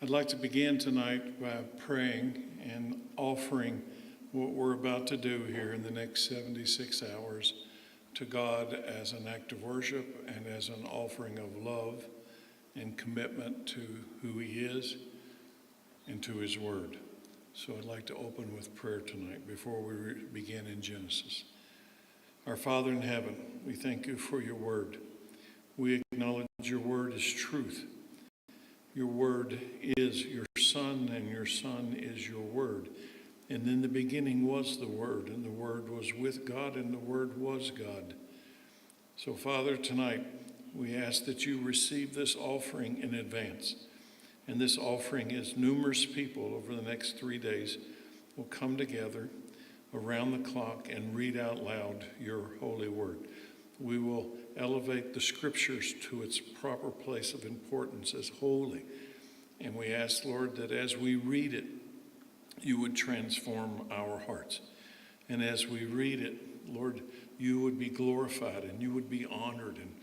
I'd like to begin tonight by praying and offering what we're about to do here in the next 76 hours to God as an act of worship and as an offering of love and commitment to who He is and to His Word. So I'd like to open with prayer tonight before we begin in Genesis. Our Father in heaven, we thank you for your Word. We acknowledge your Word is truth. Your Word is your Son, and your Son is your Word. And in the beginning was the Word, and the Word was with God, and the Word was God. So, Father, tonight we ask that you receive this offering in advance. And this offering is numerous people over the next 3 days will come together around the clock and read out loud your holy word. We will elevate the scriptures to its proper place of importance as holy. And we ask, Lord, that as we read it, you would transform our hearts. And as we read it, Lord, you would be glorified and you would be honored, and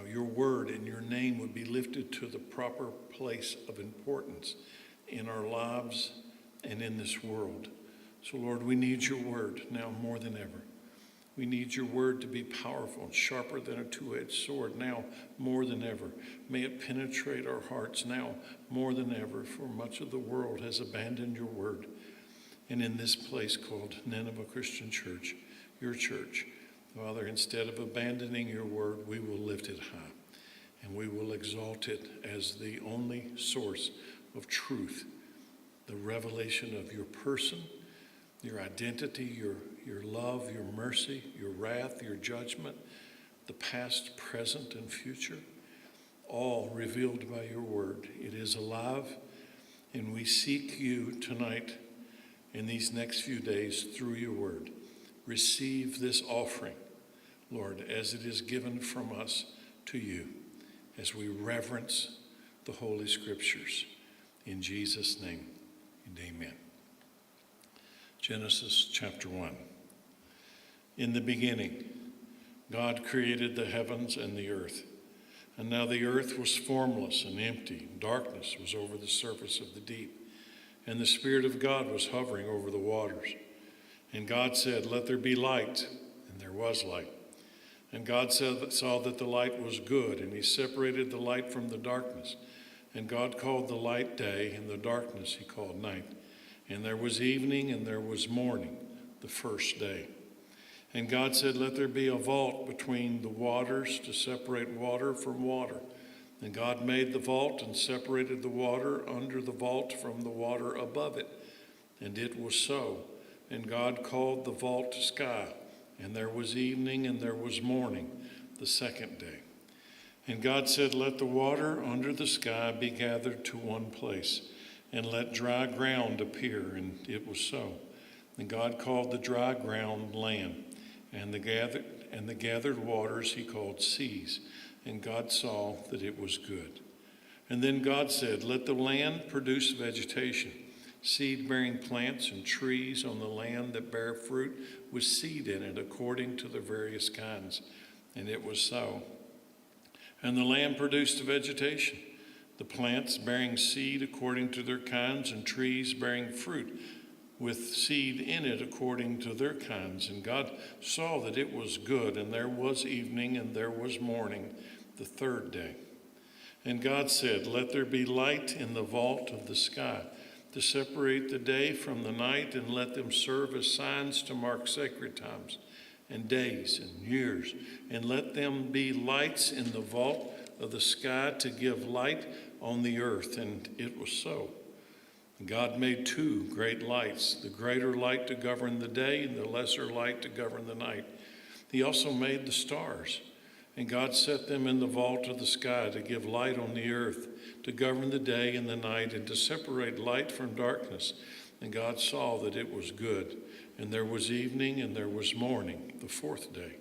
your word and your name would be lifted to the proper place of importance in our lives and in this world. So, Lord, we need your word now more than ever. We need your word to be powerful and sharper than a two-edged sword now more than ever. May it penetrate our hearts now more than ever, for much of the world has abandoned your word. And in this place called Nineveh Christian Church, your church, Father, instead of abandoning your word, we will lift it high, and we will exalt it as the only source of truth, the revelation of your person, your identity, your love, your mercy, your wrath, your judgment, the past, present, and future, all revealed by your word. It is alive, and we seek you tonight in these next few days through your word. Receive this offering, Lord, as it is given from us to you, as we reverence the Holy Scriptures. In Jesus' name, and amen. Genesis chapter 1. In the beginning, God created the heavens and the earth. And now the earth was formless and empty. Darkness was over the surface of the deep. And the Spirit of God was hovering over the waters. And God said, "Let there be light." And there was light. And God saw that the light was good, and he separated the light from the darkness. And God called the light day, and the darkness he called night. And there was evening, and there was morning, the first day. And God said, "Let there be a vault between the waters to separate water from water." And God made the vault and separated the water under the vault from the water above it. And it was so. And God called the vault sky. And there was evening and there was morning, the second day. And God said, "Let the water under the sky be gathered to one place, and let dry ground appear." And it was so. And God called the dry ground land, and the gathered waters he called seas. And God saw that it was good. And then God said, "Let the land produce vegetation, seed-bearing plants and trees on the land that bear fruit with seed in it according to their various kinds." And it was so. And the land produced vegetation, the plants bearing seed according to their kinds, and trees bearing fruit with seed in it according to their kinds. And God saw that it was good, and there was evening and there was morning, the third day. And God said, "Let there be light in the vault of the sky to separate the day from the night, and let them serve as signs to mark sacred times and days and years. And let them be lights in the vault of the sky to give light on the earth." And it was so. God made two great lights, the greater light to govern the day and the lesser light to govern the night. He also made the stars. And God set them in the vault of the sky to give light on the earth, to govern the day and the night, and to separate light from darkness. And God saw that it was good. And there was evening and there was morning, the fourth day.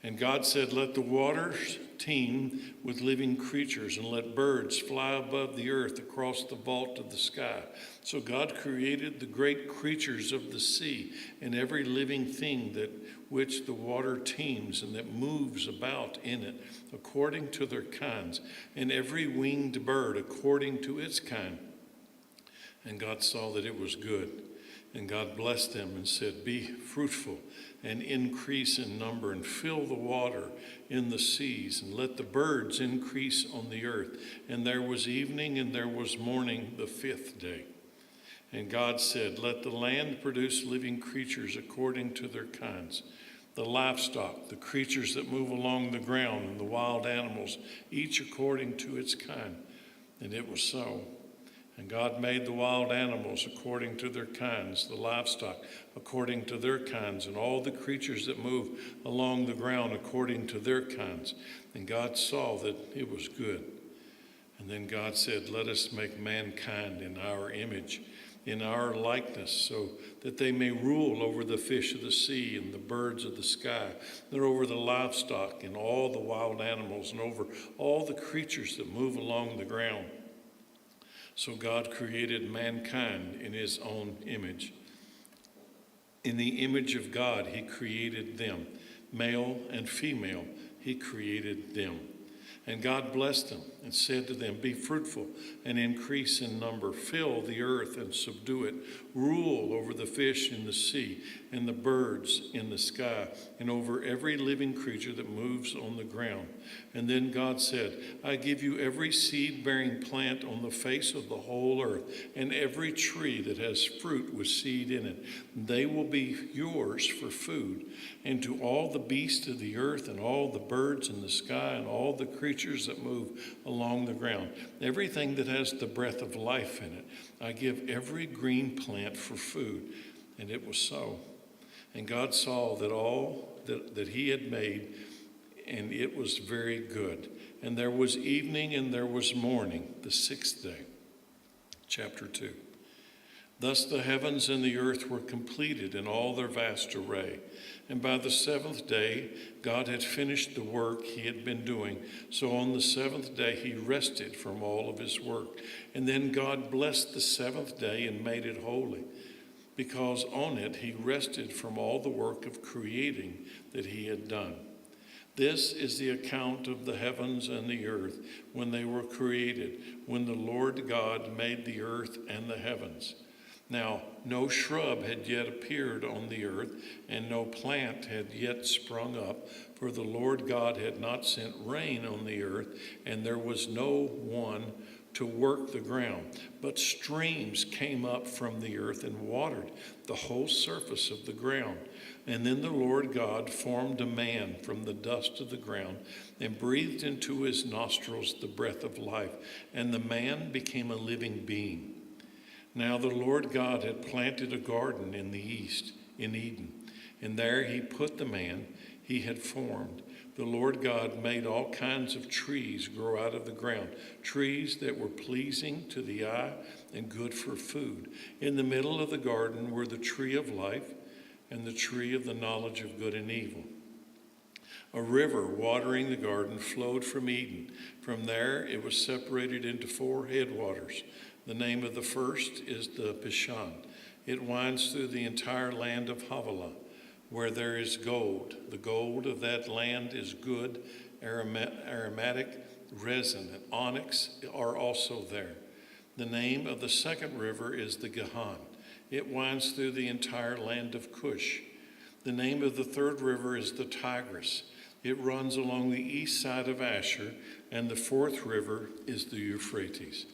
And God said, let the waters teem with living creatures, and let birds fly above the earth across the vault of the sky. So God created the great creatures of the sea, and every living thing that which the water teems and that moves about in it, according to their kinds, and every winged bird according to its kind. And God saw that it was good. And God blessed them and said, be fruitful and increase in number, and fill the water in the seas, and let the birds increase on the earth. And there was evening and there was morning the fifth day. And God said, let the land produce living creatures according to their kinds, the livestock, the creatures that move along the ground, and the wild animals, each according to its kind. And it was so. And God made the wild animals according to their kinds, the livestock according to their kinds, and all the creatures that move along the ground according to their kinds. And God saw that it was good. And then God said, let us make mankind in our image, in our likeness, so that they may rule over the fish of the sea and the birds of the sky, and over the livestock and all the wild animals, and over all the creatures that move along the ground. So God created mankind in his own image. In the image of God, he created them. Male and female, he created them. And God blessed them and said to them, be fruitful and increase in number. Fill the earth and subdue it. Rule over the fish in the sea and the birds in the sky, and over every living creature that moves on the ground. And then God said, I give you every seed-bearing plant on the face of the whole earth, and every tree that has fruit with seed in it. They will be yours for food. And to all the beasts of the earth, and all the birds in the sky, and all the creatures that move along the ground, everything that has the breath of life in it, I give every green plant for food. And it was so. And God saw that all that he had made, and it was very good. And there was evening and there was morning, the sixth day. Chapter 2. Thus the heavens and the earth were completed in all their vast array. And by the seventh day, God had finished the work he had been doing. So on the seventh day, he rested from all of his work. And then God blessed the seventh day and made it holy, because on it he rested from all the work of creating that he had done. This is the account of the heavens and the earth when they were created, when the Lord God made the earth and the heavens. Now, no shrub had yet appeared on the earth, and no plant had yet sprung up, for the Lord God had not sent rain on the earth, and there was no one to work the ground. But streams came up from the earth and watered the whole surface of the ground. And then the Lord God formed a man from the dust of the ground and breathed into his nostrils the breath of life, and the man became a living being. Now the Lord God had planted a garden in the east, in Eden, and there he put the man he had formed. The Lord God made all kinds of trees grow out of the ground, trees that were pleasing to the eye and good for food. In the middle of the garden were the tree of life and the tree of the knowledge of good and evil. A river watering the garden flowed from Eden. From there it was separated into 4 headwaters. The name of the first is the Pishon. It winds through the entire land of Havilah, where there is gold. The gold of that land is good, aromatic resin, and onyx are also there. The name of the second river is the Gihon. It winds through the entire land of Cush. The name of the third river is the Tigris. It runs along the east side of Asher, and the fourth river is the Euphrates.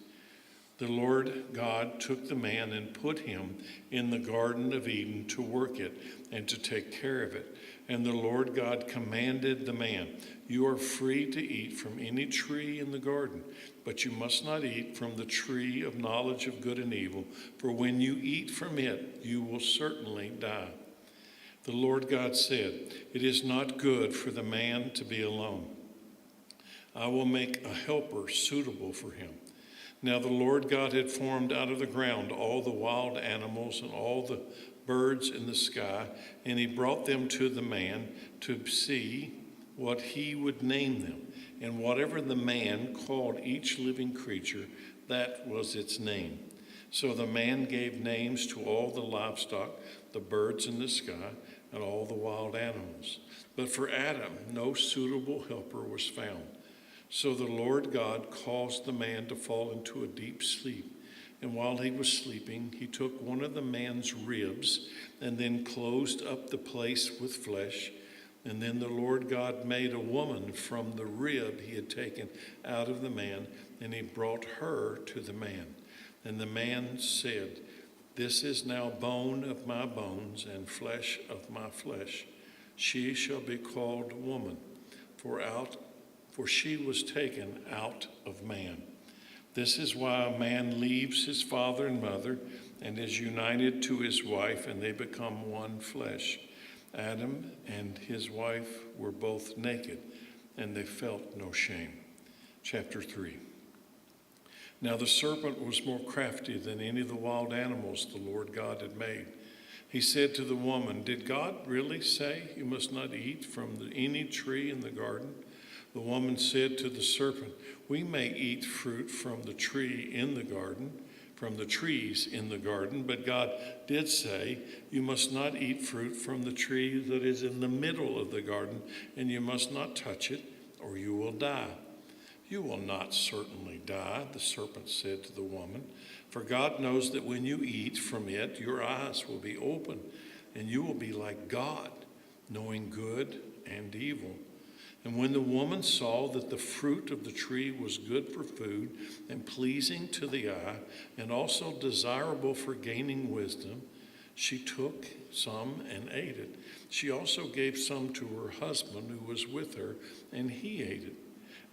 The Lord God took the man and put him in the Garden of Eden to work it and to take care of it. And the Lord God commanded the man, you are free to eat from any tree in the garden, but you must not eat from the tree of knowledge of good and evil, for when you eat from it, you will certainly die. The Lord God said, it is not good for the man to be alone. I will make a helper suitable for him. Now the Lord God had formed out of the ground all the wild animals and all the birds in the sky, and he brought them to the man to see what he would name them. And whatever the man called each living creature, that was its name. So the man gave names to all the livestock, the birds in the sky, and all the wild animals. But for Adam, no suitable helper was found. So the Lord God caused the man to fall into a deep sleep. And while he was sleeping, he took one of the man's ribs and then closed up the place with flesh. And then the Lord God made a woman from the rib he had taken out of the man, and he brought her to the man. And the man said, "This is now bone of my bones and flesh of my flesh. She shall be called woman, for she was taken out of man. This is why a man leaves his father and mother and is united to his wife, and they become one flesh. Adam and his wife were both naked, and they felt no shame." Chapter 3. Now the serpent was more crafty than any of the wild animals the Lord God had made. He said to the woman, "Did God really say you must not eat from any tree in the garden?" The woman said to the serpent, "We may eat fruit from the tree in the garden, from the trees in the garden, but God did say, you must not eat fruit from the tree that is in the middle of the garden, and you must not touch it, or you will die." "You will not certainly die," the serpent said to the woman, "for God knows that when you eat from it, your eyes will be open, and you will be like God, knowing good and evil." And when the woman saw that the fruit of the tree was good for food and pleasing to the eye, and also desirable for gaining wisdom, she took some and ate it. She also gave some to her husband who was with her, and he ate it.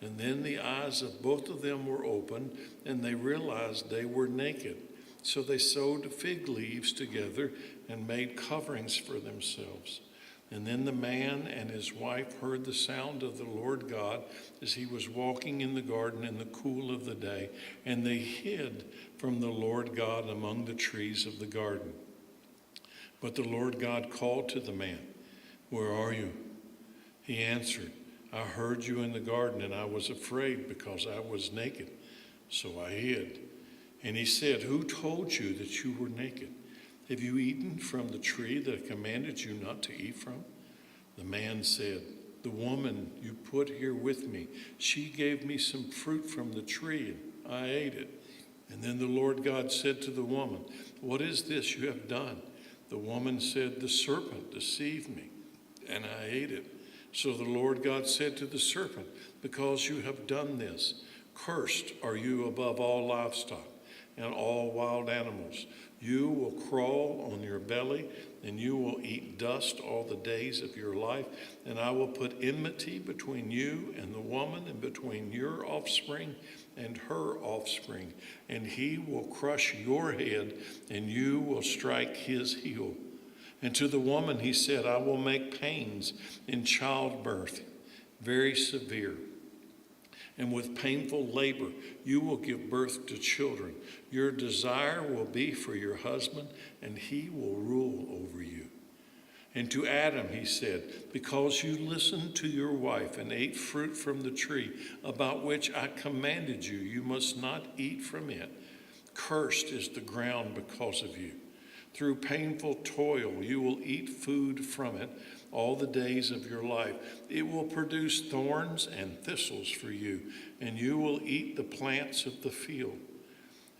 And then the eyes of both of them were opened, and they realized they were naked. So they sewed fig leaves together and made coverings for themselves. And then the man and his wife heard the sound of the Lord God as he was walking in the garden in the cool of the day, and they hid from the Lord God among the trees of the garden. But the Lord God called to the man, "Where are you?" He answered, "I heard you in the garden, and I was afraid because I was naked, so I hid." And he said, "Who told you that you were naked? Have you eaten from the tree that I commanded you not to eat from?" The man said, "The woman you put here with me, she gave me some fruit from the tree, and I ate it." And then the Lord God said to the woman, "What is this you have done?" The woman said, "The serpent deceived me, and I ate it." So the Lord God said to the serpent, "Because you have done this, cursed are you above all livestock and all wild animals. You will crawl on your belly, and you will eat dust all the days of your life. And I will put enmity between you and the woman, and between your offspring and her offspring. And he will crush your head, and you will strike his heel." And to the woman he said, "I will make pains in childbirth very severe. And with painful labor, you will give birth to children. Your desire will be for your husband, and he will rule over you." And to Adam he said, "Because you listened to your wife and ate fruit from the tree about which I commanded you, you must not eat from it. Cursed is the ground because of you. Through painful toil, you will eat food from it all the days of your life. It will produce thorns and thistles for you, and you will eat the plants of the field.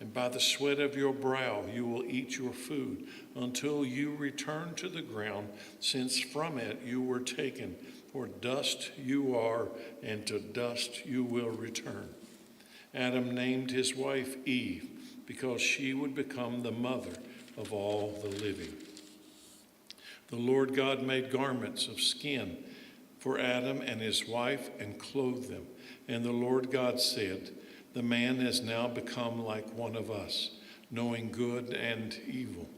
And by the sweat of your brow, you will eat your food until you return to the ground, since from it you were taken. For dust you are, and to dust you will return." Adam named his wife Eve, because she would become the mother of all the living. The Lord God made garments of skin for Adam and his wife and clothed them. And the Lord God said, "The man has now become like one of us, knowing good and evil.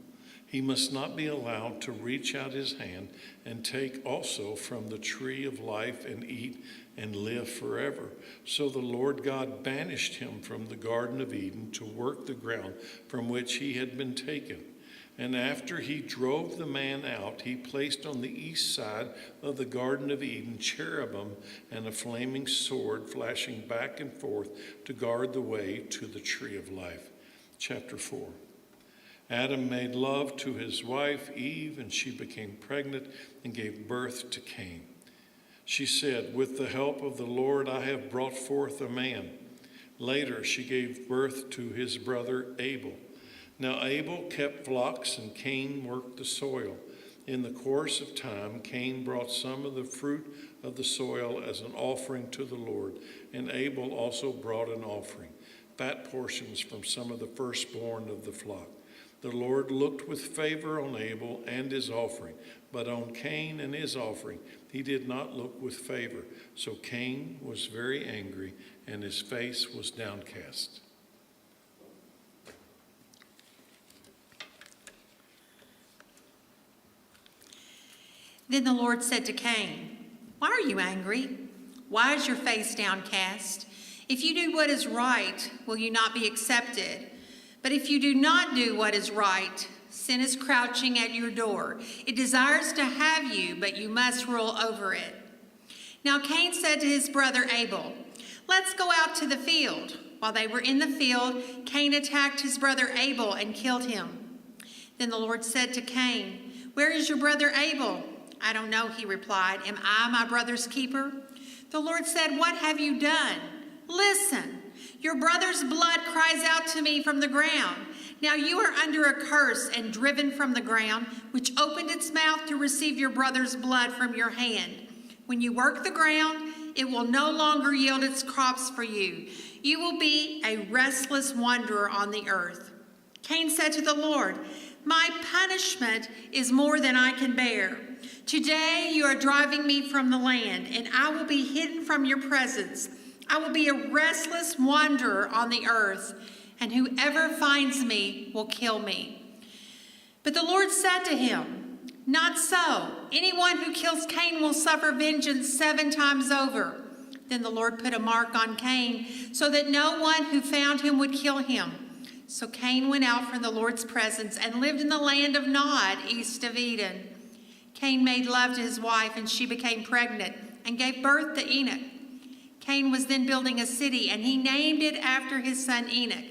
He must not be allowed to reach out his hand and take also from the tree of life and eat and live forever." So the Lord God banished him from the Garden of Eden to work the ground from which he had been taken. And after he drove the man out, he placed on the east side of the Garden of Eden cherubim and a flaming sword flashing back and forth to guard the way to the tree of life. Chapter 4. Adam made love to his wife Eve, and she became pregnant and gave birth to Cain. She said, "With the help of the Lord I have brought forth a man." Later she gave birth to his brother Abel. Now Abel kept flocks and Cain worked the soil. In the course of time, Cain brought some of the fruit of the soil as an offering to the Lord, and Abel also brought an offering, fat portions from some of the firstborn of the flock. The Lord looked with favor on Abel and his offering, but on Cain and his offering he did not look with favor. So Cain was very angry, and his face was downcast. Then the Lord said to Cain, "Why are you angry? Why is your face downcast? If you do what is right, will you not be accepted? But if you do not do what is right, sin is crouching at your door. It desires to have you, but you must rule over it." Now Cain said to his brother Abel, "Let's go out to the field." While they were in the field, Cain attacked his brother Abel and killed him. Then the Lord said to Cain, "Where is your brother Abel?" "I don't know," he replied. "Am I my brother's keeper?" The Lord said, "What have you done? Listen, your brother's blood cries out to me from the ground. Now you are under a curse and driven from the ground, which opened its mouth to receive your brother's blood from your hand. When you work the ground, it will no longer yield its crops for you. You will be a restless wanderer on the earth." Cain said to the Lord, "My punishment is more than I can bear. Today you are driving me from the land, and I will be hidden from your presence. I will be a restless wanderer on the earth, and whoever finds me will kill me." But the Lord said to him, "Not so. Anyone who kills Cain will suffer vengeance 7 times over." Then the Lord put a mark on Cain so that no one who found him would kill him. So Cain went out from the Lord's presence and lived in the land of Nod, east of Eden. Cain made love to his wife, and she became pregnant and gave birth to Enoch. Cain was then building a city, and he named it after his son Enoch.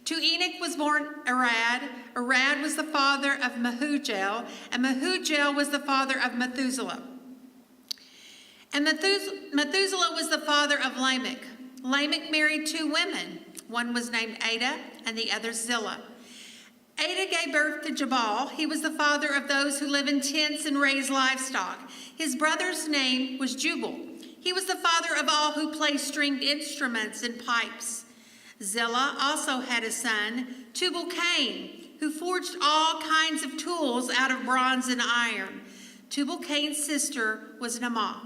To Enoch was born Arad. Arad was the father of Mehujael, and Mehujael was the father of Methuselah. And Methuselah was the father of Lamech. Lamech married 2 women. One was named Ada, and the other Zillah. Ada gave birth to Jabal. He was the father of those who live in tents and raise livestock. His brother's name was Jubal. He was the father of all who play stringed instruments and pipes. Zillah also had a son, Tubal-Cain, who forged all kinds of tools out of bronze and iron. Tubal-Cain's sister was Naamah.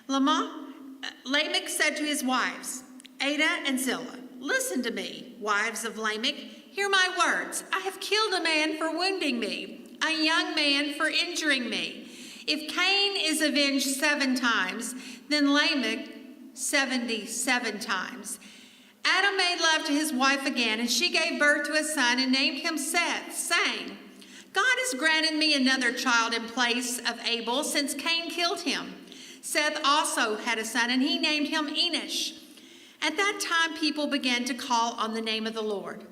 Lamech said to his wives, Ada and Zillah, "Listen to me, wives of Lamech. Hear my words. I have killed a man for wounding me, a young man for injuring me. If Cain is avenged 7 times, then Lamech 77 times. Adam made love to his wife again, and she gave birth to a son and named him Seth, saying, God has granted me another child in place of Abel, since Cain killed him. Seth also had a son, and he named him Enosh. At that time, people began to call on the name of the Lord."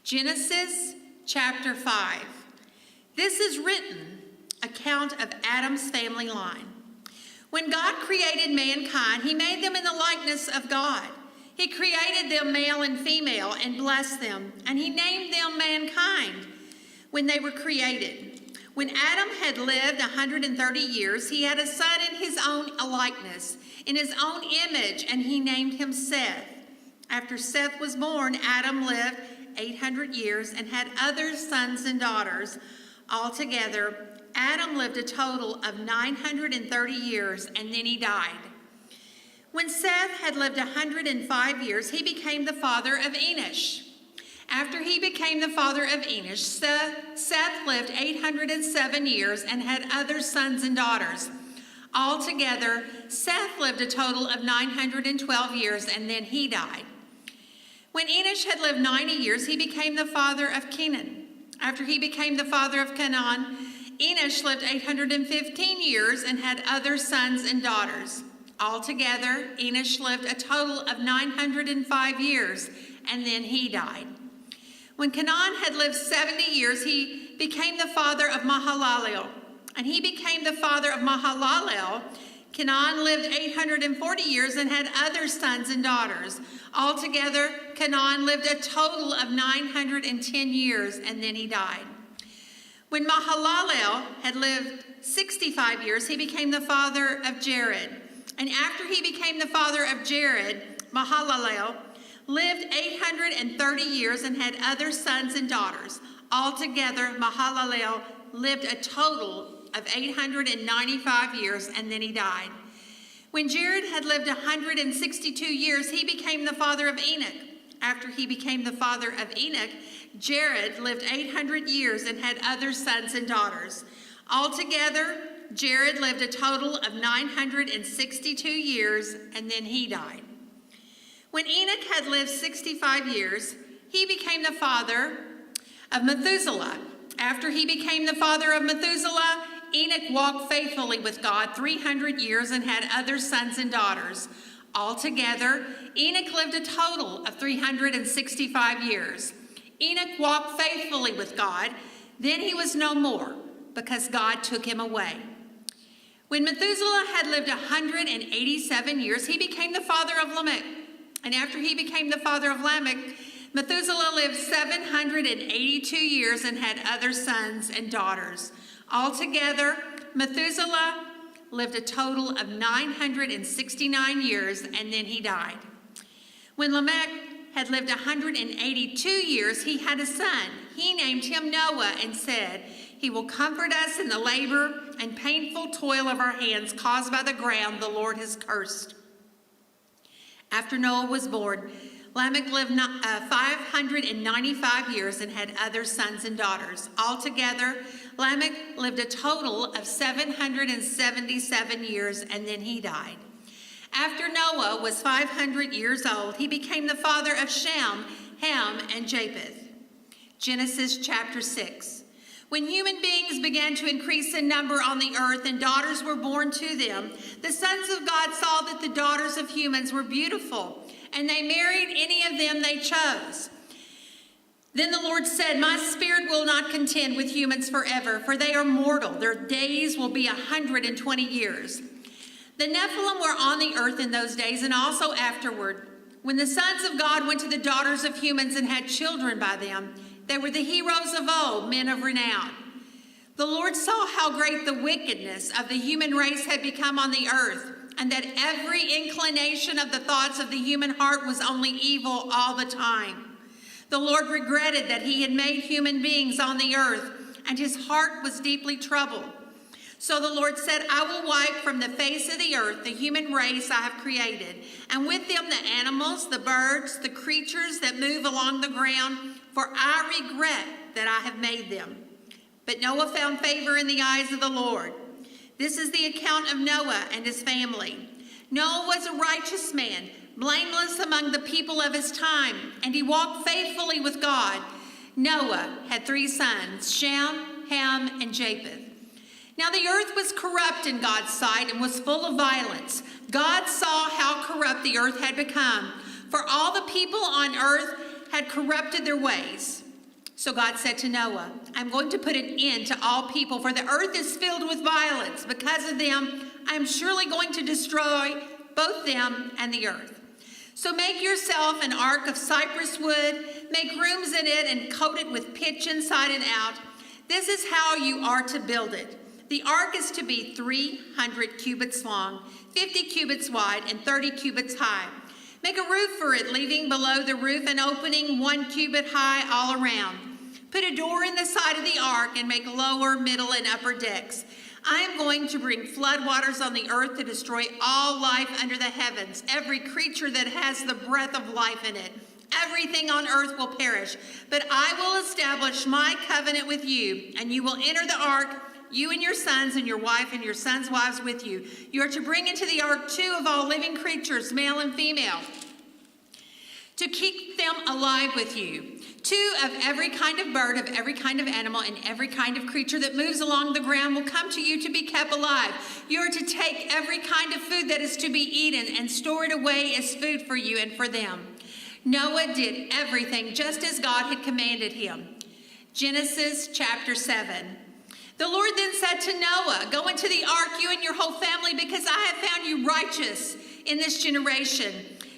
Genesis chapter 5. This is written account of Adam's family line. When God created mankind, he made them in the likeness of God. He created them male and female and blessed them, and he named them mankind when they were created. When Adam had lived 130 years, he had a son in his own likeness, in his own image, and he named him Seth. After Seth was born, Adam lived 800 years and had other sons and daughters. Altogether, Adam lived a total of 930 years, and then he died. When Seth had lived 105 years, he became the father of Enosh. After he became the father of Enosh, Seth lived 807 years and had other sons and daughters. Altogether, Seth lived a total of 912 years, and then he died. When Enosh had lived 90 years, he became the father of Kenan. After he became the father of Canaan, Enosh lived 815 years and had other sons and daughters. Altogether, Enosh lived a total of 905 years, and then he died. When Canaan had lived 70 years, he became the father of Mahalalel. And he became the father of Mahalalel. Canaan lived 840 years and had other sons and daughters. Altogether, Canaan lived a total of 910 years, and then he died. When Mahalalel had lived 65 years, he became the father of Jared. And after he became the father of Jared, Mahalalel lived 830 years and had other sons and daughters. Altogether, Mahalalel lived a total of 895 years, and then he died. When Jared had lived 162 years, he became the father of Enoch. After he became the father of Enoch, Jared lived 800 years and had other sons and daughters. Altogether, Jared lived a total of 962 years, and then he died. When Enoch had lived 65 years, he became the father of Methuselah. After he became the father of Methuselah, Enoch walked faithfully with God 300 years and had other sons and daughters. Altogether, Enoch lived a total of 365 years. Enoch walked faithfully with God. Then he was no more, because God took him away. When Methuselah had lived 187 years, he became the father of Lamech. And after he became the father of Lamech, Methuselah lived 782 years and had other sons and daughters. Altogether, Methuselah lived a total of 969 years, and then he died. When Lamech had lived 182 years, he had a son. He named him Noah and said, "He will comfort us in the labor and painful toil of our hands caused by the ground the Lord has cursed." After Noah was born, Lamech lived 595 years and had other sons and daughters. Altogether, Lamech lived a total of 777 years, and then he died. After Noah was 500 years old, he became the father of Shem, Ham, and Japheth. Genesis chapter 6. When human beings began to increase in number on the earth and daughters were born to them, the sons of God saw that the daughters of humans were beautiful, and they married any of them they chose. Then the Lord said, "My spirit will not contend with humans forever, for they are mortal. Their days will be 120 years. The Nephilim were on the earth in those days and also afterward. When the sons of God went to the daughters of humans and had children by them, they were the heroes of old, men of renown. The Lord saw how great the wickedness of the human race had become on the earth, and that every inclination of the thoughts of the human heart was only evil all the time. The Lord regretted that he had made human beings on the earth, and his heart was deeply troubled. So the Lord said, "I will wipe from the face of the earth the human race I have created, and with them the animals, the birds, the creatures that move along the ground, for I regret that I have made them." But Noah found favor in the eyes of the Lord. This is the account of Noah and his family. Noah was a righteous man, blameless among the people of his time, and he walked faithfully with God. Noah had 3 sons, Shem, Ham, and Japheth. Now the earth was corrupt in God's sight and was full of violence. God saw how corrupt the earth had become, for all the people on earth had corrupted their ways. So God said to Noah, "I'm going to put an end to all people, for the earth is filled with violence. Because of them, I am surely going to destroy both them and the earth. So make yourself an ark of cypress wood, make rooms in it, and coat it with pitch inside and out. This is how you are to build it. The ark is to be 300 cubits long, 50 cubits wide, and 30 cubits high. Make a roof for it, leaving below the roof an opening 1 cubit high all around. Put a door in the side of the ark and make lower, middle, and upper decks. I am going to bring floodwaters on the earth to destroy all life under the heavens, every creature that has the breath of life in it. Everything on earth will perish, but I will establish my covenant with you, and you will enter the ark, you and your sons and your wife and your sons' wives with you. You are to bring into the ark 2 of all living creatures, male and female, to keep them alive with you. 2 of every kind of bird, of every kind of animal, and every kind of creature that moves along the ground will come to you to be kept alive. You are to take every kind of food that is to be eaten and store it away as food for you and for them. Noah did everything just as God had commanded him. Genesis chapter 7. The Lord then said to Noah, "Go into the ark, you and your whole family, because I have found you righteous in this generation.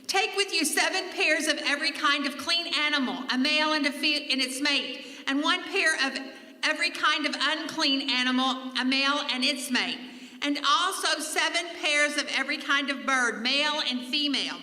Take with you 7 pairs of every kind of clean animal, a male and its mate, and 1 pair of every kind of unclean animal, a male and its mate, and also 7 pairs of every kind of bird, male and female,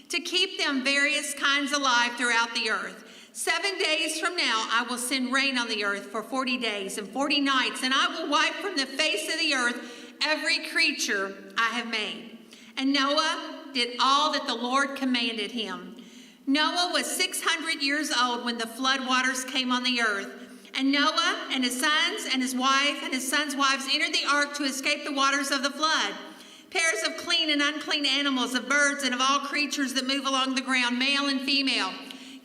to keep them various kinds alive throughout the earth. 7 days from now I will send rain on the earth for 40 days and 40 nights, and I will wipe from the face of the earth every creature I have made." And Noah did all that the Lord commanded him. Noah was 600 years old when the flood waters came on the earth. And Noah and his sons and his wife and his sons' wives entered the ark to escape the waters of the flood. Pairs of clean and unclean animals, of birds and of all creatures that move along the ground, male and female,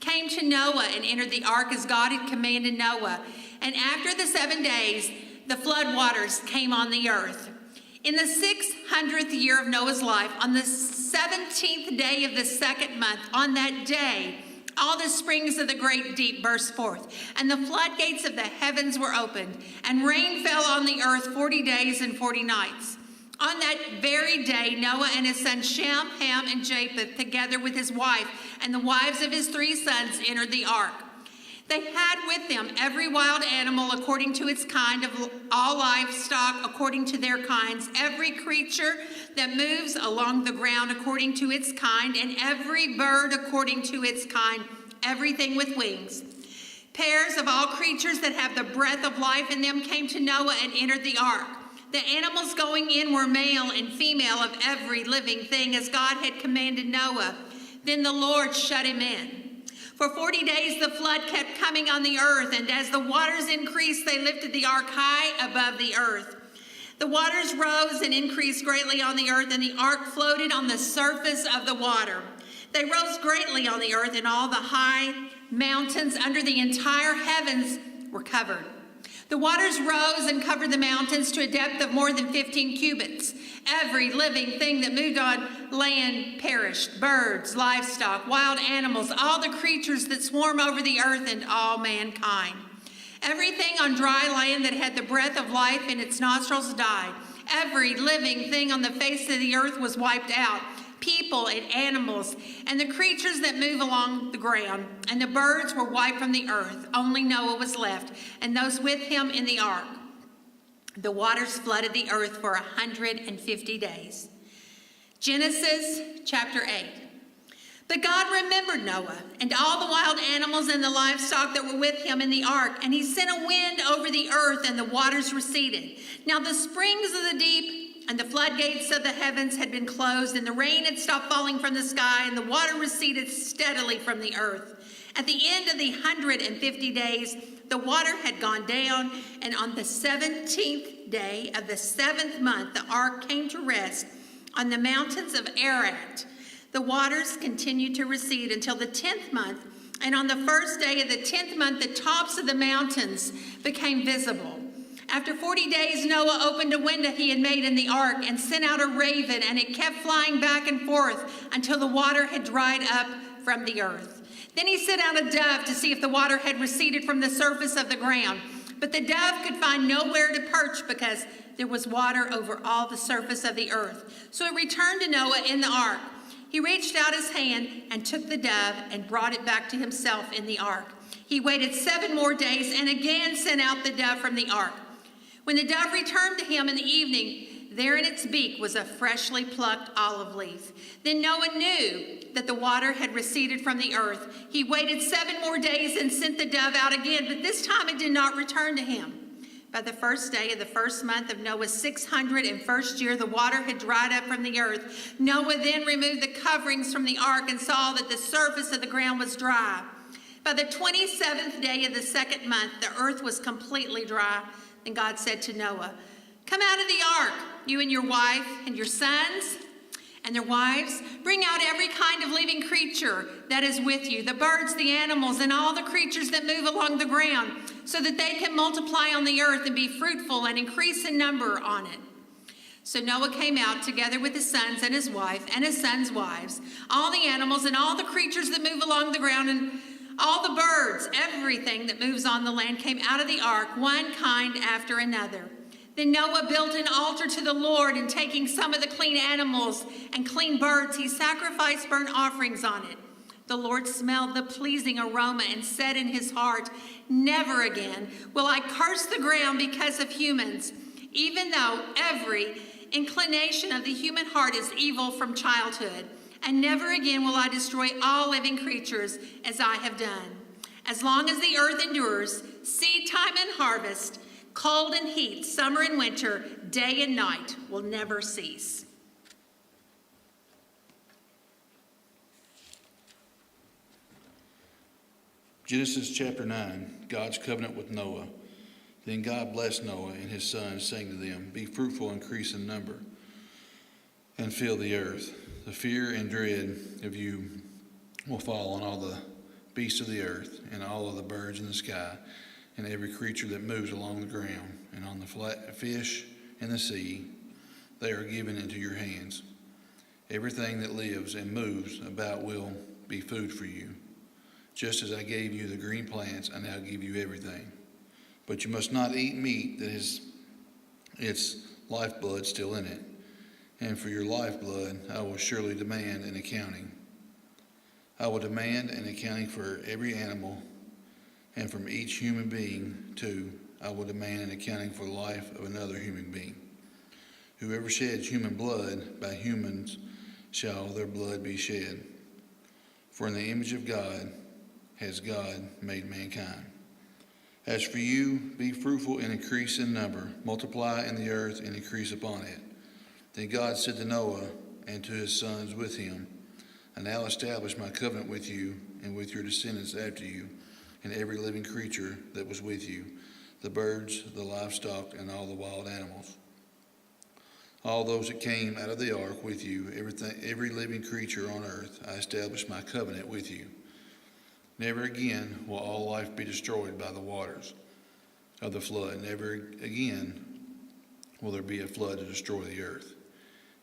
came to Noah and entered the ark as God had commanded Noah. And after the 7 days, the flood waters came on the earth. In the 600th year of Noah's life, on the 17th day of the 2nd month, on that day, all the springs of the great deep burst forth, and the floodgates of the heavens were opened, and rain fell on the earth 40 days and 40 nights. On that very day, Noah and his sons Shem, Ham, and Japheth, together with his wife and the wives of his 3 sons, entered the ark. They had with them every wild animal according to its kind, of all livestock according to their kinds, every creature that moves along the ground according to its kind, and every bird according to its kind, everything with wings. Pairs of all creatures that have the breath of life in them came to Noah and entered the ark. The animals going in were male and female of every living thing, as God had commanded Noah. Then the Lord shut him in. For 40 days the flood kept coming on the earth, and as the waters increased, they lifted the ark high above the earth. The waters rose and increased greatly on the earth, and the ark floated on the surface of the water. They rose greatly on the earth, and all the high mountains under the entire heavens were covered. The waters rose and covered the mountains to a depth of more than 15 cubits. Every living thing that moved on land perished: birds, livestock, wild animals, all the creatures that swarm over the earth, and all mankind. Everything on dry land that had the breath of life in its nostrils died. Every living thing on the face of the earth was wiped out: people and animals, and the creatures that move along the ground. And the birds were wiped from the earth. Only Noah was left, and those with him in the ark. The waters flooded the earth for 150 days. Genesis chapter 8. But God remembered Noah and all the wild animals and the livestock that were with him in the ark, and he sent a wind over the earth, and the waters receded. Now the springs of the deep and the floodgates of the heavens had been closed, and the rain had stopped falling from the sky, and the water receded steadily from the earth. At the end of the 150 days, the water had gone down, and on the 17th day of the 7th month, the ark came to rest on the mountains of Ararat. The waters continued to recede until the 10th month, and on the first day of the 10th month, the tops of the mountains became visible. After 40 days, Noah opened a window he had made in the ark and sent out a raven, and it kept flying back and forth until the water had dried up from the earth. Then he sent out a dove to see if the water had receded from the surface of the ground. But the dove could find nowhere to perch because there was water over all the surface of the earth. So it returned to Noah in the ark. He reached out his hand and took the dove and brought it back to himself in the ark. He waited 7 more days and again sent out the dove from the ark. When the dove returned to him in the evening, there in its beak was a freshly plucked olive leaf. Then Noah knew that the water had receded from the earth. He waited 7 more days and sent the dove out again, but this time it did not return to him. By the first day of the 1st month of Noah's 601st year, the water had dried up from the earth. Noah then removed the coverings from the ark and saw that the surface of the ground was dry. By the 27th day of the 2nd month, the earth was completely dry. And God said to Noah, "Come out of the ark, you and your wife and your sons and their wives. Bring out every kind of living creature that is with you, the birds, the animals, and all the creatures that move along the ground, so that they can multiply on the earth and be fruitful and increase in number on it. So Noah came out together with his sons and his wife and his sons' wives, all the animals and all the creatures that move along the ground, and all the birds, everything that moves on the land came out of the ark, one kind after another. Then Noah built an altar to the Lord, and taking some of the clean animals and clean birds, he sacrificed burnt offerings on it. The Lord smelled the pleasing aroma and said in his heart, "Never again will I curse the ground because of humans, even though every inclination of the human heart is evil from childhood. And never again will I destroy all living creatures as I have done. As long as the earth endures, seed time and harvest, cold and heat, summer and winter, day and night will never cease." Genesis chapter 9, God's covenant with Noah. Then God blessed Noah and his sons, saying to them, "Be fruitful, increase in number, and fill the earth. The fear and dread of you will fall on all the beasts of the earth, and all of the birds in the sky, and every creature that moves along the ground, and on the fish in the sea. They are given into your hands. Everything that lives and moves about will be food for you. Just as I gave you the green plants, I now give you everything. But you must not eat meat that has its lifeblood still in it. And for your lifeblood, I will surely demand an accounting. I will demand an accounting for every animal, and from each human being, too, I will demand an accounting for the life of another human being. Whoever sheds human blood, by humans shall their blood be shed. For in the image of God has God made mankind. As for you, be fruitful and increase in number, multiply in the earth and increase upon it." Then God said to Noah and to his sons with him, "I now establish my covenant with you and with your descendants after you, and every living creature that was with you, the birds, the livestock, and all the wild animals. All those that came out of the ark with you, every living creature on earth, I establish my covenant with you. Never again will all life be destroyed by the waters of the flood. Never again will there be a flood to destroy the earth."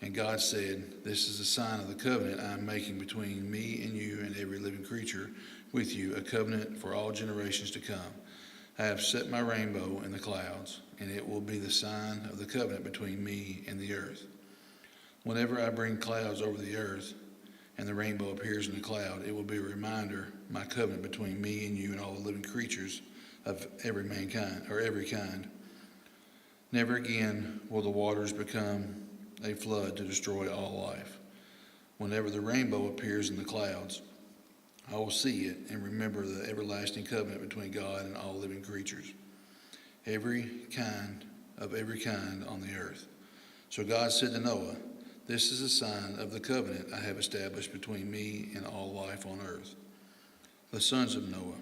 And God said, "This is a sign of the covenant I am making between me and you and every living creature with you, a covenant for all generations to come. I have set my rainbow in the clouds, and it will be the sign of the covenant between me and the earth. Whenever I bring clouds over the earth and the rainbow appears in the cloud, it will be a reminder, my covenant between me and you and all the living creatures of every mankind, or every kind. Never again will the waters become a flood to destroy all life. Whenever the rainbow appears in the clouds, I will see it and remember the everlasting covenant between God and all living creatures, every kind on the earth." So God said to Noah, "This is a sign of the covenant I have established between me and all life on earth." The sons of Noah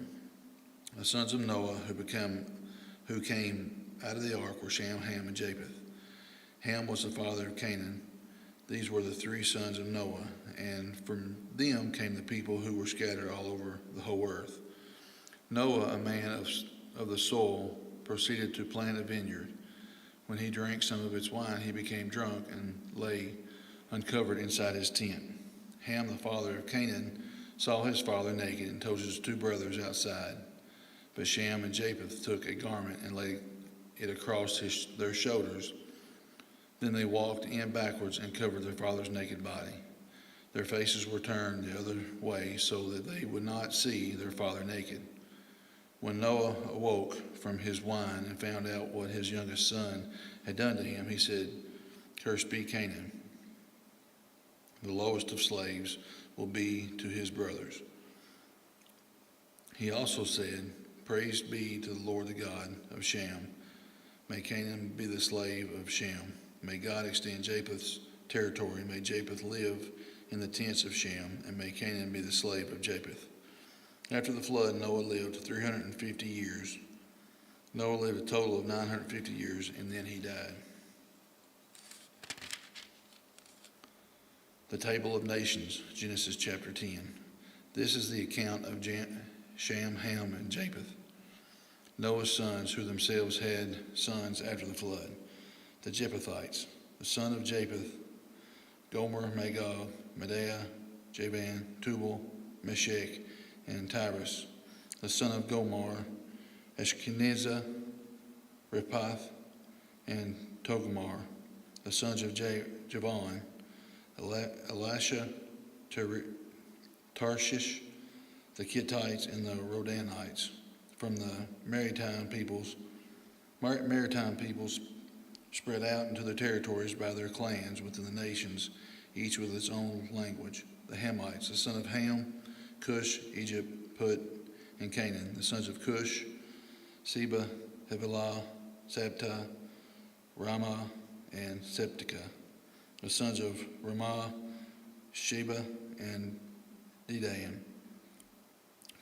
who came out of the ark were Shem, Ham, and Japheth. Ham was the father of Canaan. These were the three sons of Noah, and from them came the people who were scattered all over the whole earth. Noah, a man of the soil, proceeded to plant a vineyard. When he drank some of its wine, he became drunk and lay uncovered inside his tent. Ham, the father of Canaan, saw his father naked and told his two brothers outside. But Shem and Japheth took a garment and laid it across their shoulders. Then they walked in backwards and covered their father's naked body. Their faces were turned the other way so that they would not see their father naked. When Noah awoke from his wine and found out what his youngest son had done to him, he said, "Cursed be Canaan. The lowest of slaves will be to his brothers." He also said, "Praise be to the Lord, the God of Shem. May Canaan be the slave of Shem. May God extend Japheth's territory. May Japheth live in the tents of Shem, and may Canaan be the slave of Japheth." After the flood, Noah lived 350 years. Noah lived a total of 950 years, and then he died. The Table of Nations, Genesis chapter 10. This is the account of Shem, Ham, and Japheth, Noah's sons, who themselves had sons after the flood. The Japhethites, the son of Japheth, Gomer, Magog, Medea, Javan, Tubal, Meshech, and Tyrus. The son of Gomer, Ashkenazah, Rephath, and Togarmah. The sons of Javan, Elisha, Tarshish, the Kittites, and the Rodanites. From the maritime peoples spread out into their territories by their clans within the nations, each with its own language. The Hamites, the son of Ham, Cush, Egypt, Put, and Canaan. The sons of Cush, Seba, Havilah, Sabta, Ramah, and Septica. The sons of Ramah, Sheba, and Dedan.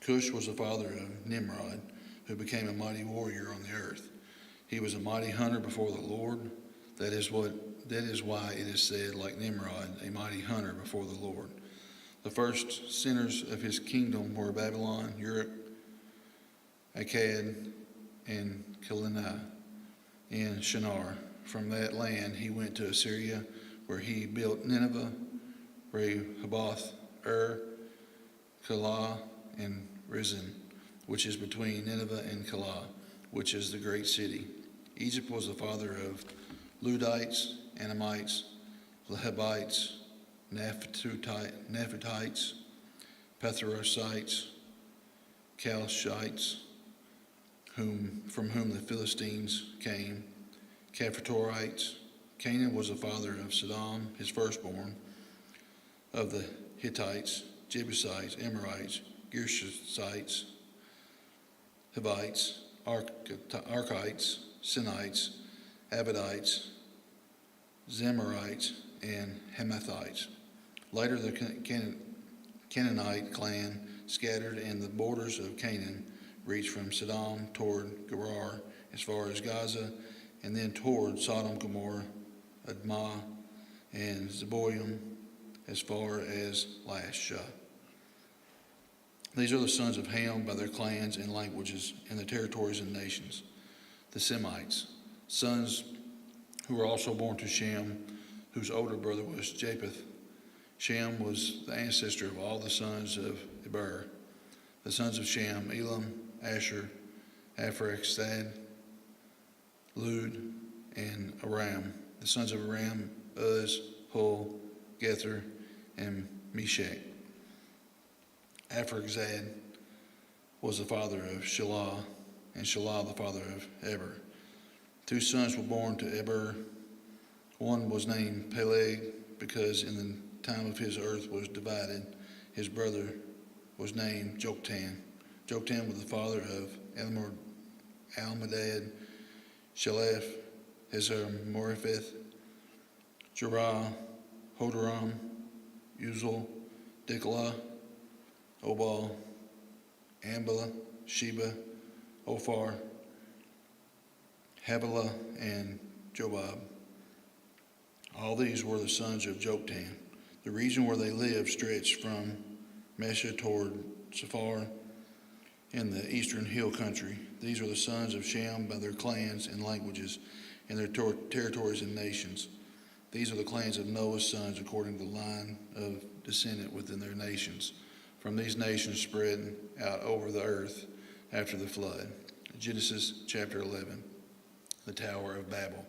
Cush was the father of Nimrod, who became a mighty warrior on the earth. He was a mighty hunter before the Lord. That is why it is said, like Nimrod, a mighty hunter before the Lord. The first centers of his kingdom were Babylon, Uruk, Akkad, and Calneh, and Shinar. From that land he went to Assyria, where he built Nineveh, Rehoboth, Calah, and Rezin, which is between Nineveh and Calah, which is the great city. Egypt was the father of Ludites, Anamites, Lehabites, Naphatites, Pathrusites, Chalshites, from whom the Philistines came, Caphatorites. Canaan was the father of Sodom, his firstborn, of the Hittites, Jebusites, Amorites, Girgashites, Hivites, Archites, Sinites, Abadites, Zemarites, and Hamathites. Later the Canaanite clan scattered, and the borders of Canaan reached from Sodom toward Gerar as far as Gaza, and then toward Sodom, Gomorrah, Admah, and Zeboiim as far as Lasha. These are the sons of Ham by their clans and languages and their territories and nations. The Semites, sons who were also born to Shem, whose older brother was Japheth. Shem was the ancestor of all the sons of Eber. The sons of Shem, Elam, Asher, Aphrexad, Lud, and Aram. The sons of Aram, Uz, Hul, Gether, and Meshach. Aphrexad was the father of Shelah, and Shelah the father of Eber. 2 sons were born to Eber. One was named Peleg, because in the time of his earth was divided, his brother was named Joktan. Joktan was the father of Almadad, Sheleph, Hazar-Morpheth, Jerah, Hodoram, Uzal, Diklah, Obal, Ambala, Sheba, Ophir, Havilah, and Jobab. All these were the sons of Joktan. The region where they lived stretched from Mesha toward Sephar in the eastern hill country. These are the sons of Shem by their clans and languages and their territories and nations. These are the clans of Noah's sons according to the line of descendant within their nations, from these nations spread out over the earth after the flood. Genesis chapter 11, the Tower of Babel.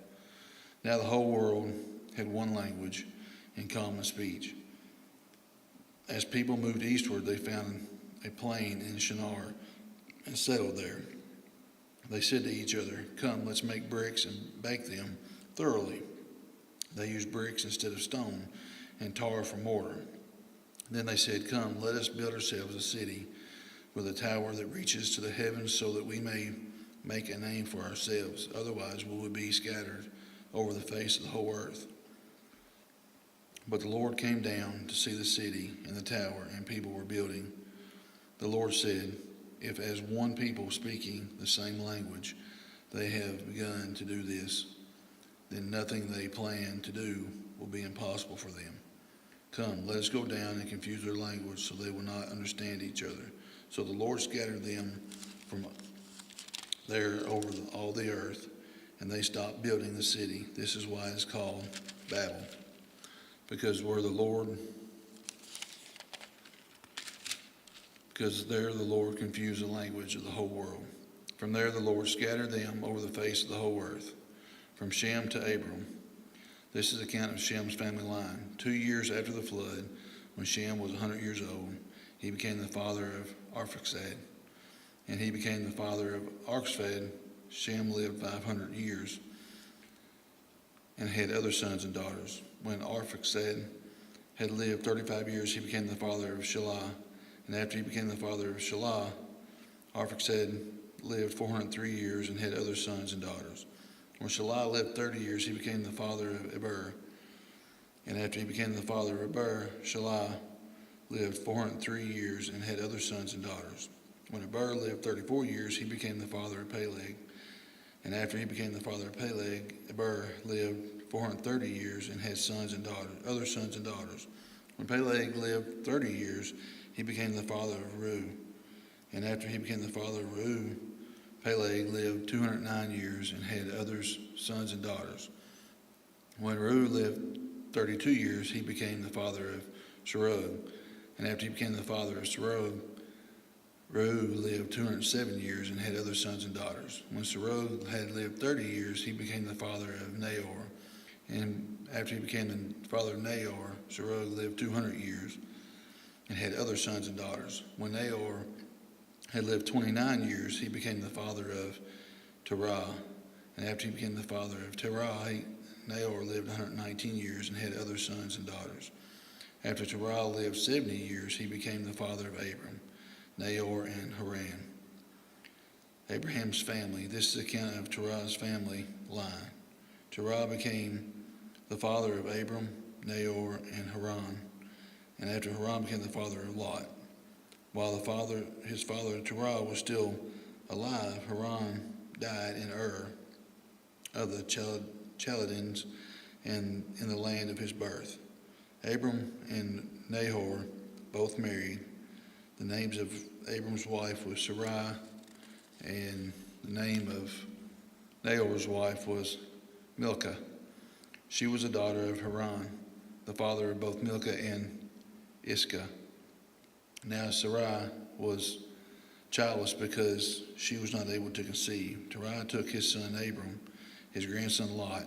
Now the whole world had one language and common speech. As people moved eastward, they found a plain in Shinar and settled there. They said to each other, "Come, let's make bricks and bake them thoroughly." They used bricks instead of stone and tar for mortar. Then they said, "Come, let us build ourselves a city with a tower that reaches to the heavens, so that we may make a name for ourselves. Otherwise we will be scattered over the face of the whole earth." But the Lord came down to see the city and the tower and people were building. The Lord said, "If as one people speaking the same language they have begun to do this, then nothing they plan to do will be impossible for them." Come, let us go down and confuse their language, so they will not understand each other. So the Lord scattered them from there over all the earth, and they stopped building the city. This is why it's called Babel, because there the Lord confused the language of the whole world. From there the Lord scattered them over the face of the whole earth, from Shem to Abram. This is the account of Shem's family line. 2 years after the flood, when Shem was 100 years old, he became the father of Arphaxad. And he became the father of Arphaxad. Shem lived 500 years and had other sons and daughters. When Arphaxad had lived 35 years, he became the father of Shelah. And after he became the father of Shelah, Arphaxad lived 403 years and had other sons and daughters. When Shelah lived 30 years, he became the father of Eber. And after he became the father of Eber, Shelah lived 403 years and had other sons and daughters. When Eber lived 34 years, he became the father of Peleg. And after he became the father of Peleg, Eber lived 430 years and had sons and daughters, other sons and daughters. When Peleg lived 30 years, he became the father of Reu. And after he became the father of Reu, Peleg lived 209 years and had other sons and daughters. When Reu lived 32 years, he became the father of Serug. And after he became the father of Serug, Reu lived 207 years and had other sons and daughters. When Serug had lived 30 years, he became the father of Nahor. And after he became the father of Nahor, Serug lived 200 years and had other sons and daughters. When Nahor had lived 29 years, he became the father of Terah. And after he became the father of Terah, Nahor lived 119 years and had other sons and daughters. After Terah lived 70 years, he became the father of Abram, Nahor, and Haran. Abraham's family. This is the account of Terah's family line. Terah became the father of Abram, Nahor, and Haran. And after Haran became the father of Lot. While his father Terah was still alive, Haran died in Ur of the Chaldeans and in the land of his birth. Abram and Nahor both married. The names of Abram's wife was Sarai, and the name of Nahor's wife was Milcah. She was a daughter of Haran, the father of both Milcah and Iscah. Now Sarai was childless because she was not able to conceive. Terah took his son Abram, his grandson Lot,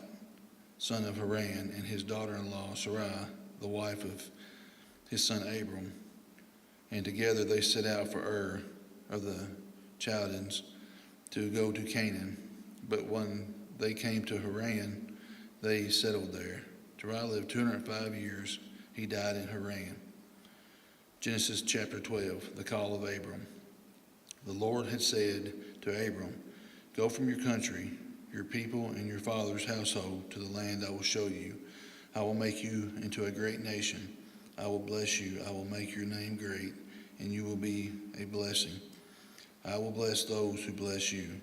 son of Haran, and his daughter-in-law Sarai, the wife of his son Abram, and together they set out for Ur of the Chaldeans to go to Canaan. But when they came to Haran, they settled there. Terah lived 205 years. He died in Haran. Genesis chapter 12, the call of Abram. The Lord had said to Abram, "Go from your country, your people, and your father's household to the land I will show you. I will make you into a great nation. I will bless you. I will make your name great, and you will be a blessing. I will bless those who bless you,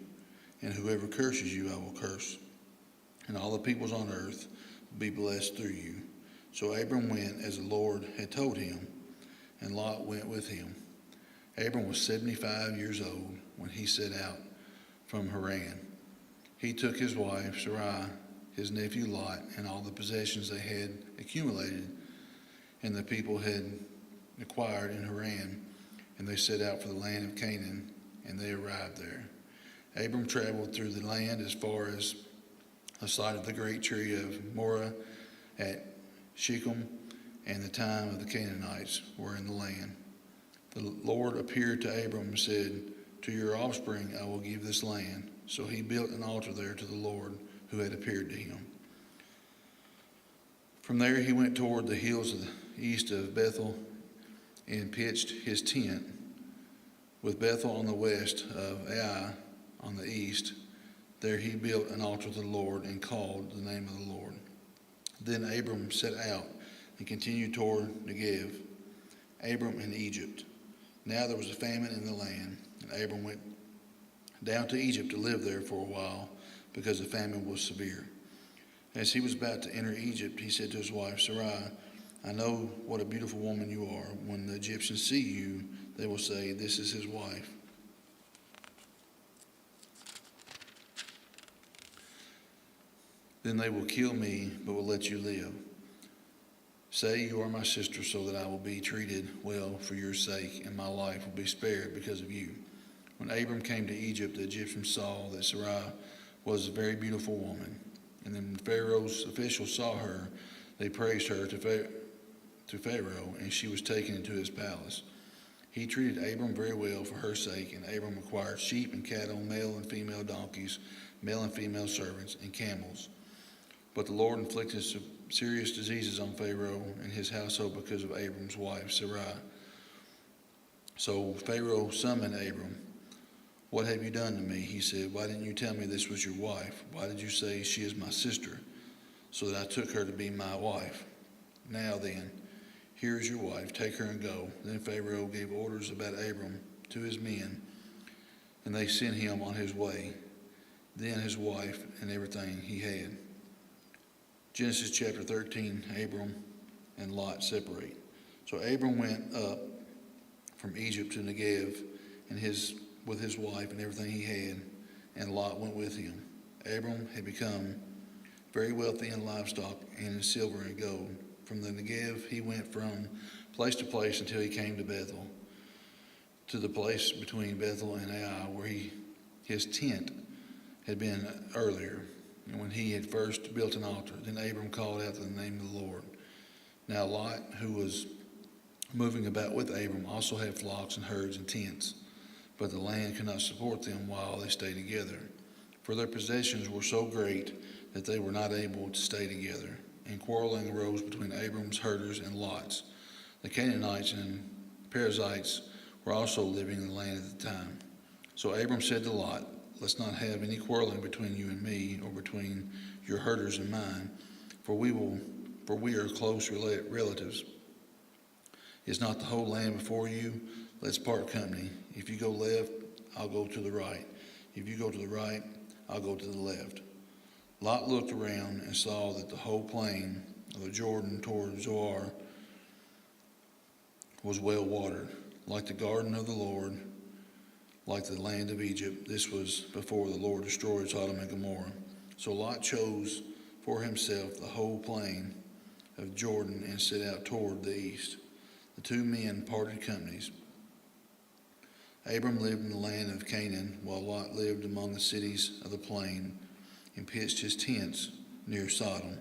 and whoever curses you I will curse. And all the peoples on earth will be blessed through you." So Abram went as the Lord had told him, and Lot went with him. Abram was 75 years old when he set out from Haran. He took his wife Sarai, his nephew Lot, and all the possessions they had accumulated and the people had acquired in Haran, and they set out for the land of Canaan, and they arrived there. Abram traveled through the land as far as the site of the great tree of Moreh at Shechem, and the time of the Canaanites were in the land. The Lord appeared to Abram and said, "To your offspring I will give this land." So he built an altar there to the Lord who had appeared to him. From there he went toward the hills of the east of Bethel and pitched his tent, with Bethel on the west of Ai on the east. There he built an altar to the Lord and called the name of the Lord. Then Abram set out and continued toward Negev. Abram in Egypt. Now there was a famine in the land, and Abram went down to Egypt to live there for a while, because the famine was severe. As he was about to enter Egypt, he said to his wife Sarai, I know what a beautiful woman you are. When the Egyptians see you, they will say, 'This is his wife.' Then they will kill me, but will let you live. Say you are my sister, so that I will be treated well for your sake, and my life will be spared because of you." When Abram came to Egypt, the Egyptians saw that Sarai was a very beautiful woman. And then Pharaoh's officials saw her. They praised her to Pharaoh, and she was taken into his palace. He treated Abram very well for her sake, and Abram acquired sheep and cattle, male and female donkeys, male and female servants, and camels. But the Lord inflicted serious diseases on Pharaoh and his household because of Abram's wife, Sarai. So Pharaoh summoned Abram. "What have you done to me?" he said. "Why didn't you tell me this was your wife? Why did you say she is my sister, so that I took her to be my wife? Now then, here is your wife. Take her and go." Then Pharaoh gave orders about Abram to his men, and they sent him on his way, then his wife and everything he had. Genesis chapter 13, Abram and Lot separate. So Abram went up from Egypt to Negev with his wife and everything he had, and Lot went with him. Abram had become very wealthy in livestock and in silver and gold. From the Negev he went from place to place until he came to Bethel, to the place between Bethel and Ai, where his tent had been earlier, and when he had first built an altar. Then Abram called out the name of the Lord. Now Lot, who was moving about with Abram, also had flocks and herds and tents, but the land could not support them while they stayed together, for their possessions were so great that they were not able to stay together. And quarreling arose between Abram's herders and Lot's. The Canaanites and Perizzites were also living in the land at the time. So Abram said to Lot, "Let's not have any quarreling between you and me, or between your herders and mine, for we are close relatives. Is not the whole land before you? Let's part company. If you go left, I'll go to the right. If you go to the right, I'll go to the left." Lot looked around and saw that the whole plain of the Jordan toward Zoar was well watered, like the garden of the Lord, like the land of Egypt. This was before the Lord destroyed Sodom and Gomorrah. So Lot chose for himself the whole plain of Jordan and set out toward the east. The two men parted companies. Abram lived in the land of Canaan, while Lot lived among the cities of the plain and pitched his tents near Sodom.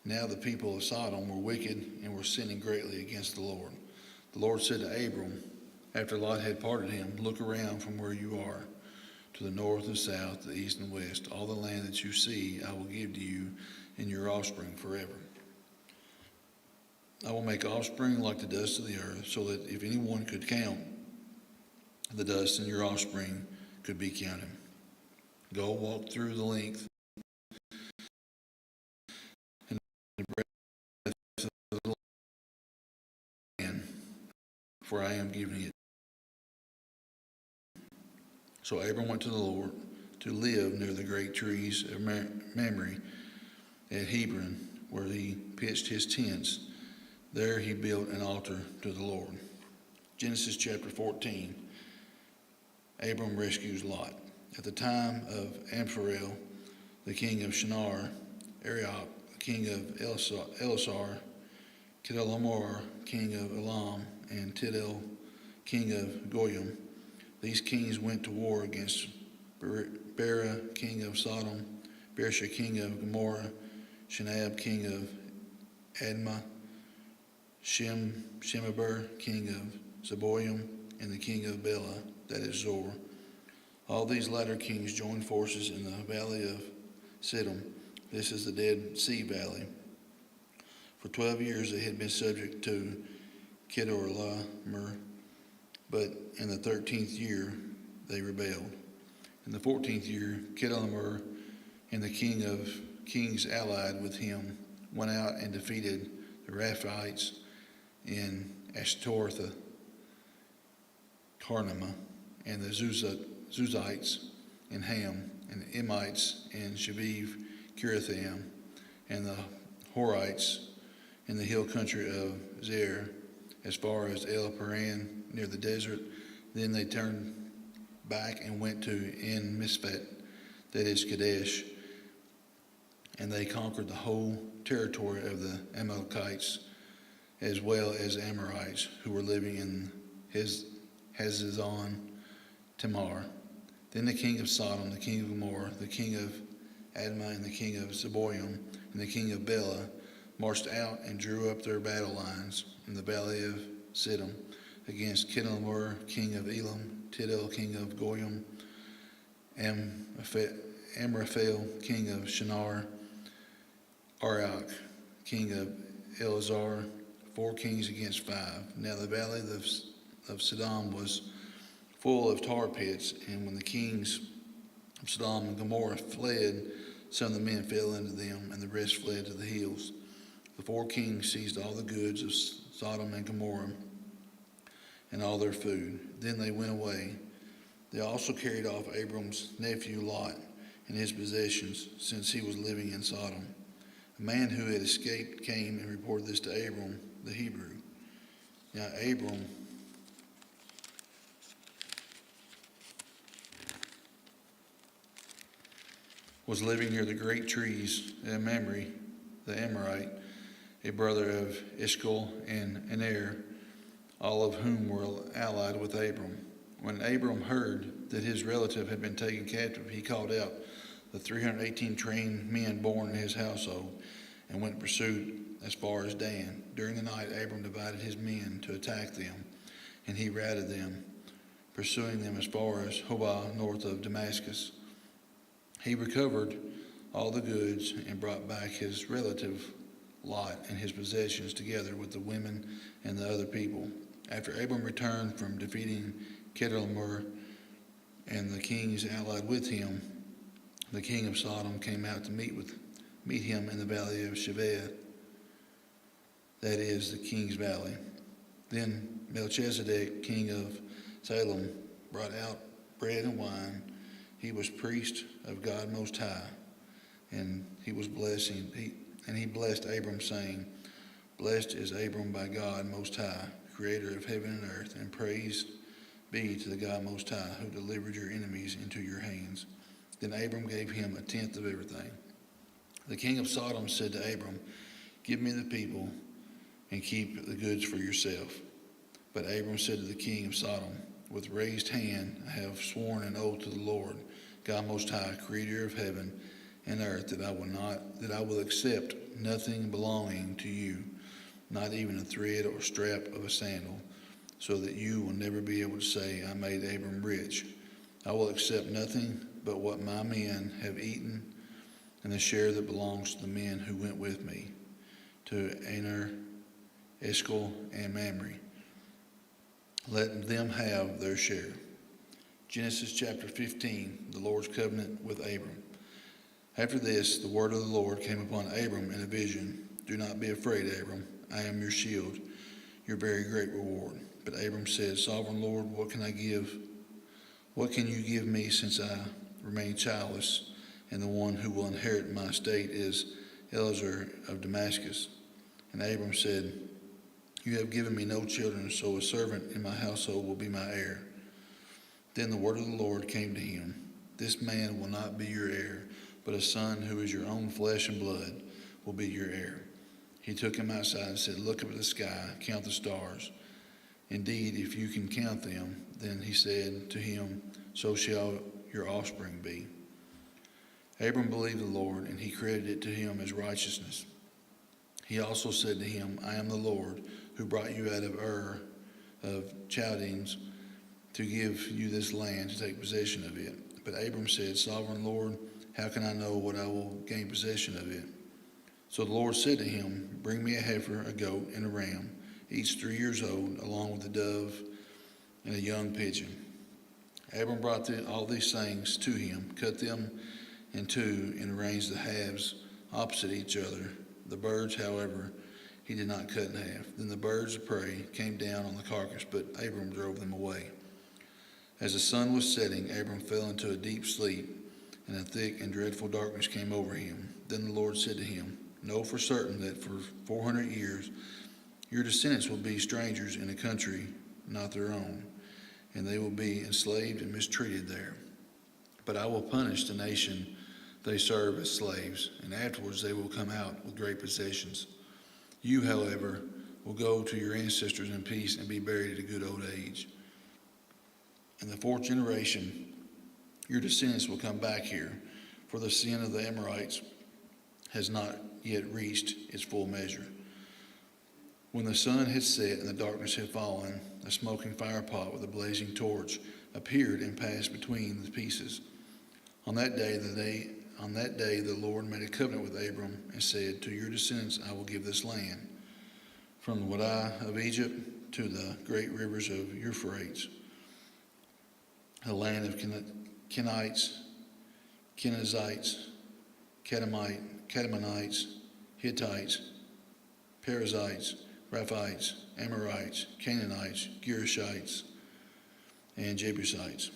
Now the people of Sodom were wicked and were sinning greatly against the Lord. The Lord said to Abram, after Lot had parted him, "Look around from where you are, to the north and south, the east and west. All the land that you see I will give to you and your offspring forever. I will make offspring like the dust of the earth, so that if anyone could count the dust, and your offspring could be counted. Go walk through the length and the breadth of the land, for I am giving it." So Abram went to the Lord to live near the great trees of Mamre at Hebron, where he pitched his tents. There he built an altar to the Lord. Genesis chapter 14. Abram rescues Lot. At the time of Amphirel, the king of Shinar, Arioch, king of Elasar, Kedorlaomer, king of Elam, and Tidal, king of Goyim. These kings went to war against Bera, king of Sodom, Bersha, king of Gomorrah, Shinab, king of Admah, Shemeber, king of Zeboim, and the king of Bela, that is Zor. All these latter kings joined forces in the valley of Siddim. This is the Dead Sea Valley. For 12 years they had been subject to Kedorlaomer, but in the 13th year they rebelled. In the 14th year, Kedorlaomer and the king of kings allied with him went out and defeated the Rephaites in Ashtoreth, Karnama, and the Zuzites in Ham, and the Emites in Shaviv Kiriathaim, and the Horites in the hill country of Zair, as far as El Paran near the desert. Then they turned back and went to En Misphat, that is Kadesh, and they conquered the whole territory of the Amalekites, as well as Amorites, who were living in Hazazon Tamar. Then the king of Sodom, the king of Gomorrah, the king of Admah, and the king of Zeboim, and the king of Bela marched out and drew up their battle lines in the valley of Siddim against Kedorlaomer, king of Elam, Tidal, king of Goyim, Amraphel, king of Shinar, Arioch, king of Elazar, 4 kings against 5. Now the valley of Sodom was full of tar pits, and when the kings of Sodom and Gomorrah fled, some of the men fell into them, and the rest fled to the hills. The 4 kings seized all the goods of Sodom and Gomorrah and all their food. Then they went away. They also carried off Abram's nephew Lot and his possessions, since he was living in Sodom. A man who had escaped came and reported this to Abram the Hebrew. Now Abram was living near the great trees in Mamre, the Amorite, a brother of Eshcol and Aner, all of whom were allied with Abram. When Abram heard that his relative had been taken captive, he called out the 318 trained men born in his household and went in pursuit as far as Dan. During the night, Abram divided his men to attack them, and he routed them, pursuing them as far as Hobah, north of Damascus. He recovered all the goods and brought back his relative Lot and his possessions, together with the women and the other people. After Abram returned from defeating Kedorlaomer and the kings allied with him, the king of Sodom came out to meet him in the valley of Shaveh, that is the king's valley. Then Melchizedek, king of Salem, brought out bread and wine. He was priest of God Most High, and he blessed Abram, saying, "Blessed is Abram by God Most High, creator of heaven and earth, and praise be to the God Most High, who delivered your enemies into your hands." Then Abram gave him 1/10 of everything. The king of Sodom said to Abram, "Give me the people and keep the goods for yourself." But Abram said to the king of Sodom, "With raised hand I have sworn an oath to the Lord, God Most High, creator of heaven and earth, that I will accept nothing belonging to you, not even a thread or strap of a sandal, so that you will never be able to say, 'I made Abram rich.' I will accept nothing but what my men have eaten, and the share that belongs to the men who went with me, to Aner, Eshcol, and Mamre. Let them have their share." Genesis chapter 15, the Lord's covenant with Abram. After this, the word of the Lord came upon Abram in a vision. "Do not be afraid, Abram. I am your shield, your very great reward." But Abram said, "Sovereign Lord, what can you give me, since I remain childless, and the one who will inherit my estate is Eliezer of Damascus?" And Abram said, "You have given me no children, so a servant in my household will be my heir." Then the word of the Lord came to him, "This man will not be your heir, but a son who is your own flesh and blood will be your heir." He took him outside and said, "Look up at the sky, count the stars. Indeed, if you can count them." Then he said to him, "So shall your offspring be." Abram believed the Lord, and he credited it to him as righteousness. He also said to him, "I am the Lord who brought you out of Ur of Chaldeans to give you this land to take possession of it." But Abram said, "Sovereign Lord, how can I know what I will gain possession of it?" So the Lord said to him, "Bring me a heifer, a goat, and a ram, each 3 years old, along with a dove and a young pigeon." Abram brought all these things to him, cut them in two, and arranged the halves opposite each other. The birds, however, he did not cut in half. Then the birds of prey came down on the carcass, but Abram drove them away. As the sun was setting, Abram fell into a deep sleep, and a thick and dreadful darkness came over him. Then the Lord said to him, Know for certain that for 400 years your descendants will be strangers in a country not their own, and they will be enslaved and mistreated there. But I will punish the nation they serve as slaves, and afterwards they will come out with great possessions. You, however, will go to your ancestors in peace and be buried at a good old age. In the fourth generation, your descendants will come back here, for the sin of the Amorites has not yet reached its full measure. When the sun had set and the darkness had fallen, a smoking firepot with a blazing torch appeared and passed between the pieces. On that day, the Lord made a covenant with Abram and said, "To your descendants I will give this land, from the Wadi of Egypt to the great rivers of Euphrates, a land of Kenites, Kenizzites, Kadmonites, Hittites, Perizzites, Rephaites, Amorites, Canaanites, Girgashites, and Jebusites."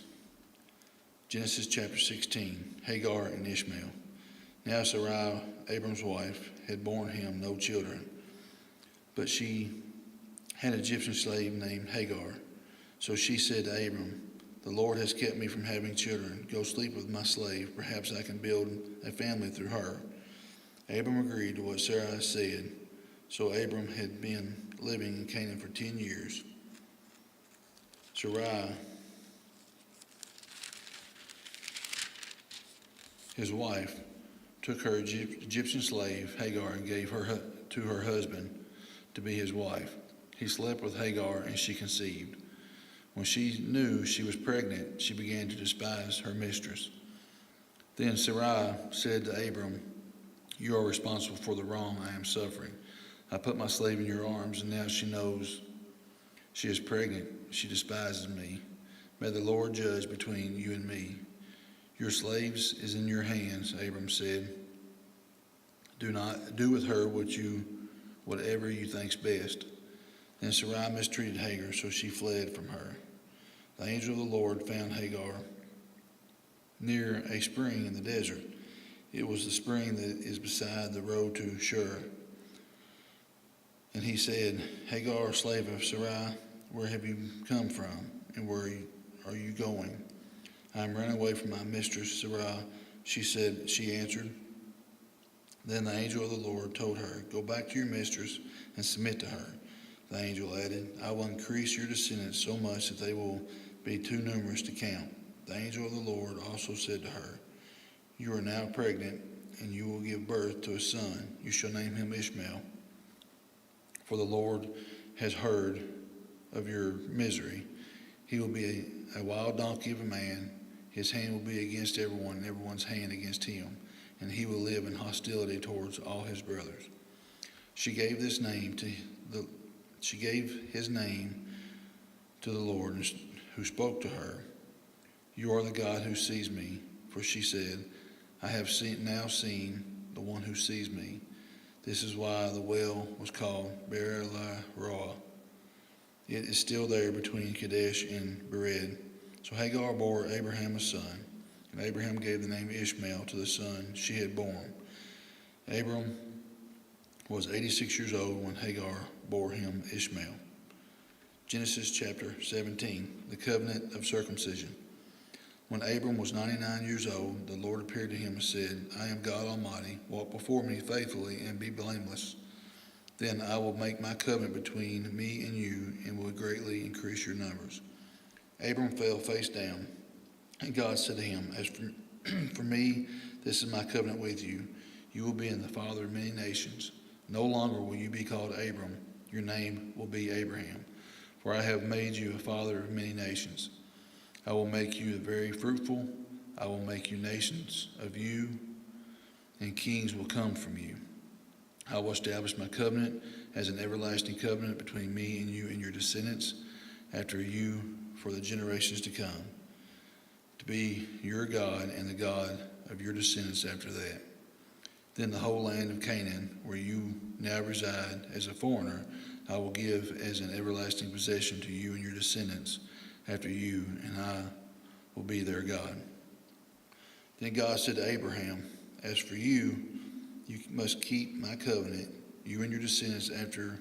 Genesis chapter 16, Hagar and Ishmael. Now Sarai, Abram's wife, had borne him no children, but she had an Egyptian slave named Hagar. So she said to Abram, "The Lord has kept me from having children. Go sleep with my slave. Perhaps I can build a family through her." Abram agreed to what Sarai said. So Abram had been living in Canaan for 10 years. Sarai, his wife, took her Egyptian slave Hagar and gave her to her husband to be his wife. He slept with Hagar and she conceived. When she knew she was pregnant, she began to despise her mistress. Then Sarai said to Abram, "You are responsible for the wrong I am suffering. I put my slave in your arms, and now she knows she is pregnant. She despises me. May the Lord judge between you and me." "Your slave is in your hands," Abram said. Do with her whatever you think's best." Then Sarai mistreated Hagar, so she fled from her. The angel of the Lord found Hagar near a spring in the desert. It was the spring that is beside the road to Shur. And he said, "Hagar, slave of Sarai, where have you come from, and where are you going?" "I am running away from my mistress Sarai," she answered. Then the angel of the Lord told her, "Go back to your mistress and submit to her." The angel added, "I will increase your descendants so much that they will be too numerous to count." The angel of the Lord also said to her, "You are now pregnant, and you will give birth to a son. You shall name him Ishmael. For the Lord has heard of your misery. He will be a wild donkey of a man. His hand will be against everyone, and everyone's hand against him, and he will live in hostility towards all his brothers." She gave his name to the Lord, who spoke to her, "You are the God who sees me." For she said, "I have now seen the one who sees me." This is why the well was called Beer-lahai-roi. It is still there between Kadesh and Bered. So Hagar bore Abraham a son, and Abraham gave the name Ishmael to the son she had born. Abram was 86 years old when Hagar bore him Ishmael. Genesis chapter 17, the covenant of circumcision. When Abram was 99 years old, the Lord appeared to him and said, "I am God Almighty. Walk before me faithfully and be blameless. Then I will make my covenant between me and you and will greatly increase your numbers." Abram fell face down, and God said to him, "As for me, this is my covenant with you. You will be the father of many nations. No longer will you be called Abram. Your name will be Abraham, for I have made you a father of many nations. I will make you very fruitful. I will make you nations of you, and kings will come from you. I will establish my covenant as an everlasting covenant between me and you and your descendants after you for the generations to come, to be your God and the God of your descendants after that. Then the whole land of Canaan, where you now reside as a foreigner, I will give as an everlasting possession to you and your descendants after you, and I will be their God." Then God said to Abraham, "As for you, You must keep my covenant, you and your descendants after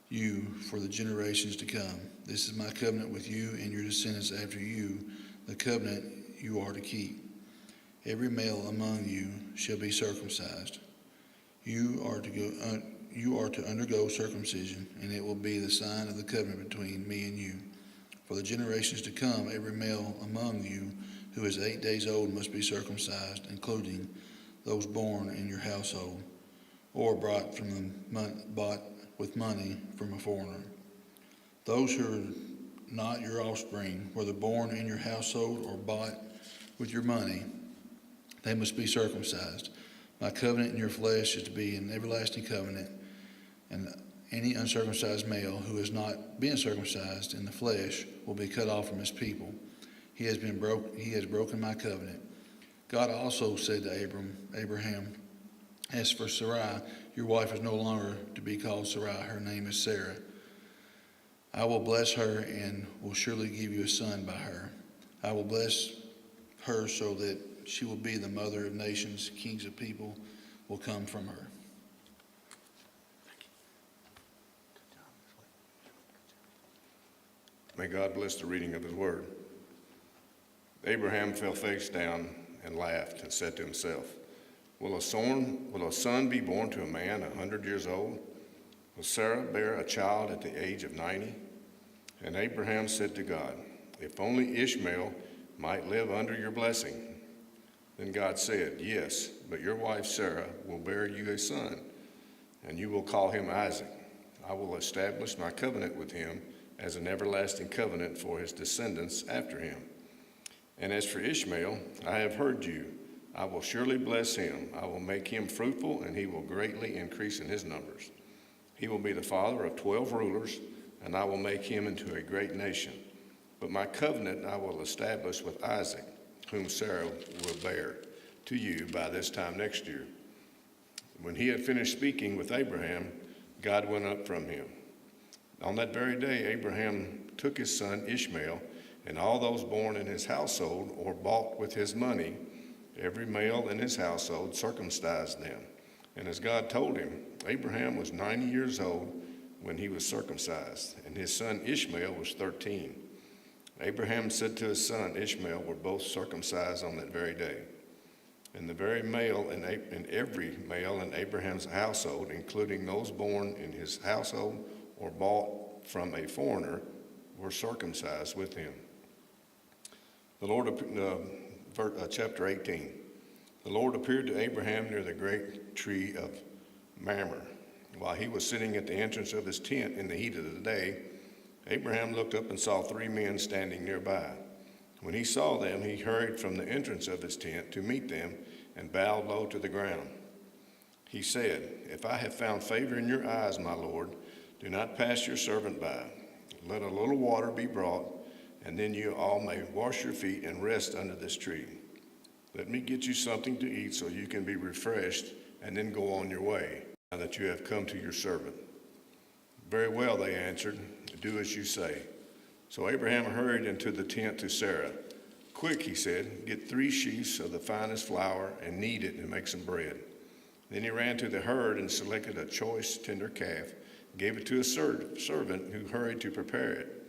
you, for the generations to come. This is my covenant with you and your descendants after you, the covenant you are to keep. Every male among you shall be circumcised. You are to undergo circumcision, and it will be the sign of the covenant between me and you. For the generations to come, every male among you who is 8 days old must be circumcised, including those born in your household, or bought with money from a foreigner. Those who are not your offspring, whether born in your household or bought with your money, they must be circumcised. My covenant in your flesh is to be an everlasting covenant, and any uncircumcised male who has not been circumcised in the flesh will be cut off from his people. He has broken my covenant. God also said to Abraham, as for Sarai, your wife is no longer to be called Sarai. Her name is Sarah. I will bless her and will surely give you a son by her. I will bless her so that she will be the mother of nations. Kings of people will come from her. May God bless the reading of his word. Abraham fell face down and laughed and said to himself, Will a son be born to a man 100 years old? Will Sarah bear a child at the age of 90? And Abraham said to God, If only Ishmael might live under your blessing. Then God said, Yes, but your wife Sarah will bear you a son, and you will call him Isaac. I will establish my covenant with him as an everlasting covenant for his descendants after him. And as for Ishmael, I have heard you. I will surely bless him. I will make him fruitful, and he will greatly increase in his numbers. He will be the father of 12 rulers, and I will make him into a great nation. But my covenant I will establish with Isaac, whom Sarah will bear to you by this time next year. When he had finished speaking with Abraham, God went up from him. On that very day, Abraham took his son Ishmael, and all those born in his household or bought with his money, every male in his household, circumcised them. And as God told him, Abraham was 90 years old when he was circumcised, and his son Ishmael was 13. Abraham said to his son Ishmael, were both circumcised on that very day. And every male in Abraham's household, including those born in his household or bought from a foreigner, were circumcised with him. Chapter 18. The Lord appeared to Abraham near the great tree of Mamre. While he was sitting at the entrance of his tent in the heat of the day, Abraham looked up and saw 3 men standing nearby. When he saw them, he hurried from the entrance of his tent to meet them and bowed low to the ground. He said, If I have found favor in your eyes, my Lord, do not pass your servant by. Let a little water be brought, and then you all may wash your feet and rest under this tree. Let me get you something to eat so you can be refreshed, and then go on your way, now that you have come to your servant. Very well, they answered, do as you say. So Abraham hurried into the tent to Sarah. Quick, he said, get 3 sheaves of the finest flour and knead it and make some bread. Then he ran to the herd and selected a choice tender calf, gave it to a servant who hurried to prepare it.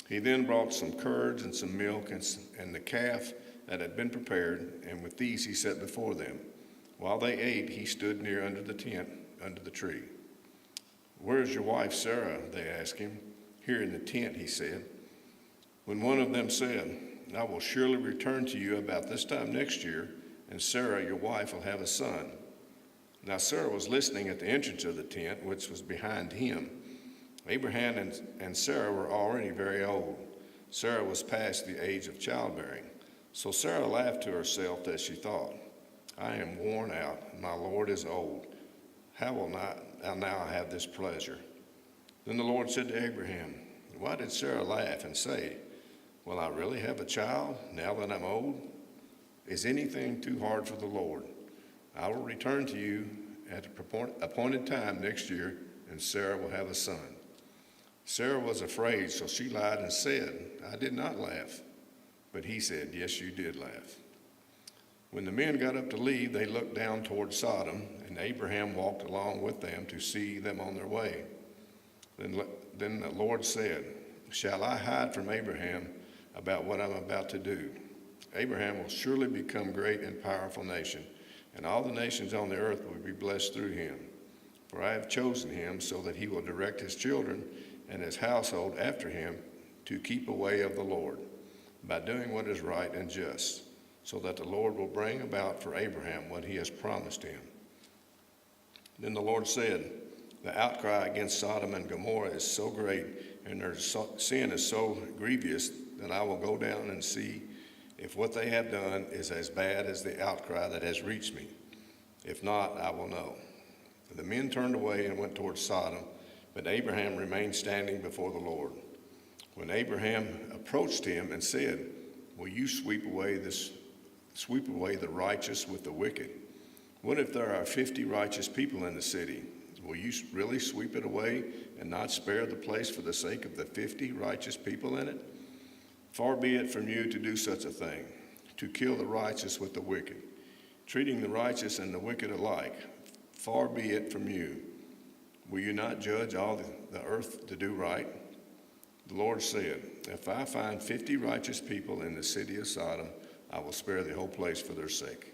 He then brought some curds and some milk and the calf that had been prepared, and with these he set before them. While they ate, he stood near under the tent, under the tree. Where is your wife Sarah? They asked him. Here in the tent, he said. When one of them said, I will surely return to you about this time next year, and Sarah, your wife, will have a son. Now Sarah was listening at the entrance of the tent, which was behind him. Abraham and Sarah were already very old. Sarah was past the age of childbearing. So Sarah laughed to herself as she thought, I am worn out, and my Lord is old. How will I now have this pleasure? Then the Lord said to Abraham, Why did Sarah laugh and say, Will I really have a child now that I'm old? Is anything too hard for the Lord? I will return to you at the appointed time next year, and Sarah will have a son. Sarah was afraid, so she lied and said, I did not laugh. But he said, Yes, you did laugh. When the men got up to leave, they looked down toward Sodom, and Abraham walked along with them to see them on their way. Then the Lord said, "Shall I hide from Abraham about what I'm about to do? Abraham will surely become a great and powerful nation, and all the nations on the earth will be blessed through him. For I have chosen him so that he will direct his children and his household after him to keep away of the Lord, by doing what is right and just, so that the Lord will bring about for Abraham what he has promised him." Then the Lord said, "The outcry against Sodom and Gomorrah is so great, and their sin is so grievous, that I will go down and see if what they have done is as bad as the outcry that has reached me. If not, I will know." The men turned away and went toward Sodom, but Abraham remained standing before the Lord. When Abraham approached him and said, "Will you sweep away the righteous with the wicked? What if there are 50 righteous people in the city? Will you really sweep it away and not spare the place for the sake of the 50 righteous people in it? Far be it from you to do such a thing, to kill the righteous with the wicked, treating the righteous and the wicked alike. Far be it from you. Will you not judge all the earth to do right?" The Lord said, "If I find 50 righteous people in the city of Sodom, I will spare the whole place for their sake."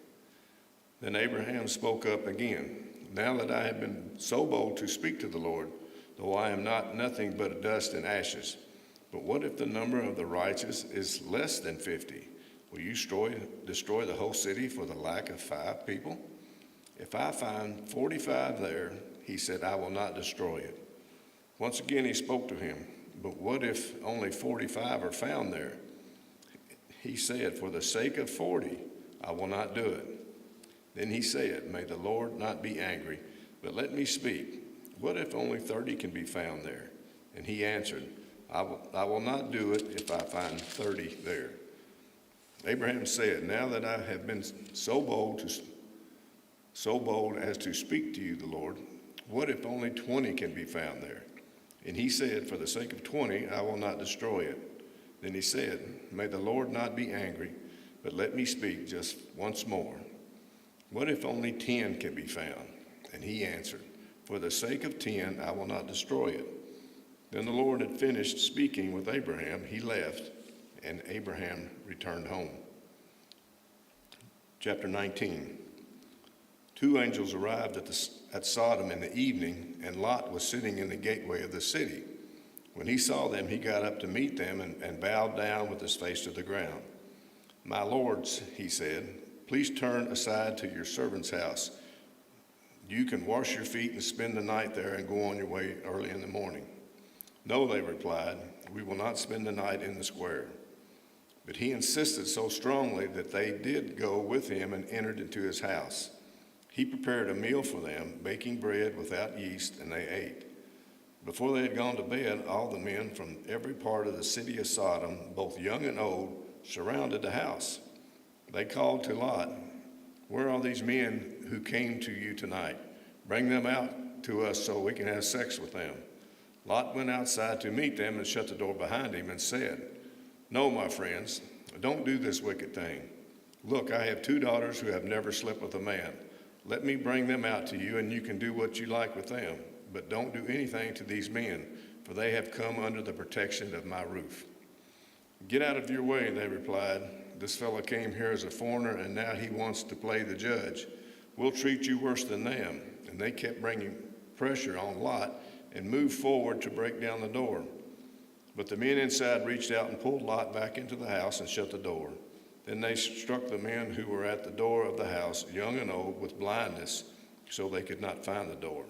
Then Abraham spoke up again, "Now that I have been so bold to speak to the Lord, though I am nothing but dust and ashes, but what if the number of the righteous is less than 50? Will you destroy the whole city for the lack of 5 people? If I find 45 there," he said, "I will not destroy it." Once again he spoke to him, "But what if only 45 are found there?" He said, "For the sake of 40, I will not do it." Then he said, "May the Lord not be angry, but let me speak. What if only 30 can be found there?" And he answered, I will not do it if I find 30 there." Abraham said, "Now that I have been so bold as to speak to you, the Lord, what if only 20 can be found there?" And he said, "For the sake of 20, I will not destroy it." Then he said, "May the Lord not be angry, but let me speak just once more. What if only 10 can be found?" And he answered, "For the sake of 10, I will not destroy it." Then the Lord had finished speaking with Abraham. He left, and Abraham returned home. Chapter 19. 2 angels arrived at Sodom in the evening, and Lot was sitting in the gateway of the city. When he saw them, he got up to meet them and bowed down with his face to the ground. "My lords," he said, "please turn aside to your servant's house. You can wash your feet and spend the night there and go on your way early in the morning." "No," they replied, "we will not spend the night in the square." But he insisted so strongly that they did go with him and entered into his house. He prepared a meal for them, baking bread without yeast, and they ate. Before they had gone to bed, all the men from every part of the city of Sodom, both young and old, surrounded the house. They called to Lot, "Where are these men who came to you tonight? Bring them out to us so we can have sex with them." Lot went outside to meet them and shut the door behind him and said, "No, my friends, don't do this wicked thing. Look, I have 2 daughters who have never slept with a man. Let me bring them out to you, and you can do what you like with them. But don't do anything to these men, for they have come under the protection of my roof." "Get out of your way," they replied. "This fellow came here as a foreigner, and now he wants to play the judge. We'll treat you worse than them." And they kept bringing pressure on Lot and moved forward to break down the door. But the men inside reached out and pulled Lot back into the house and shut the door. Then they struck the men who were at the door of the house, young and old, with blindness, so they could not find the door.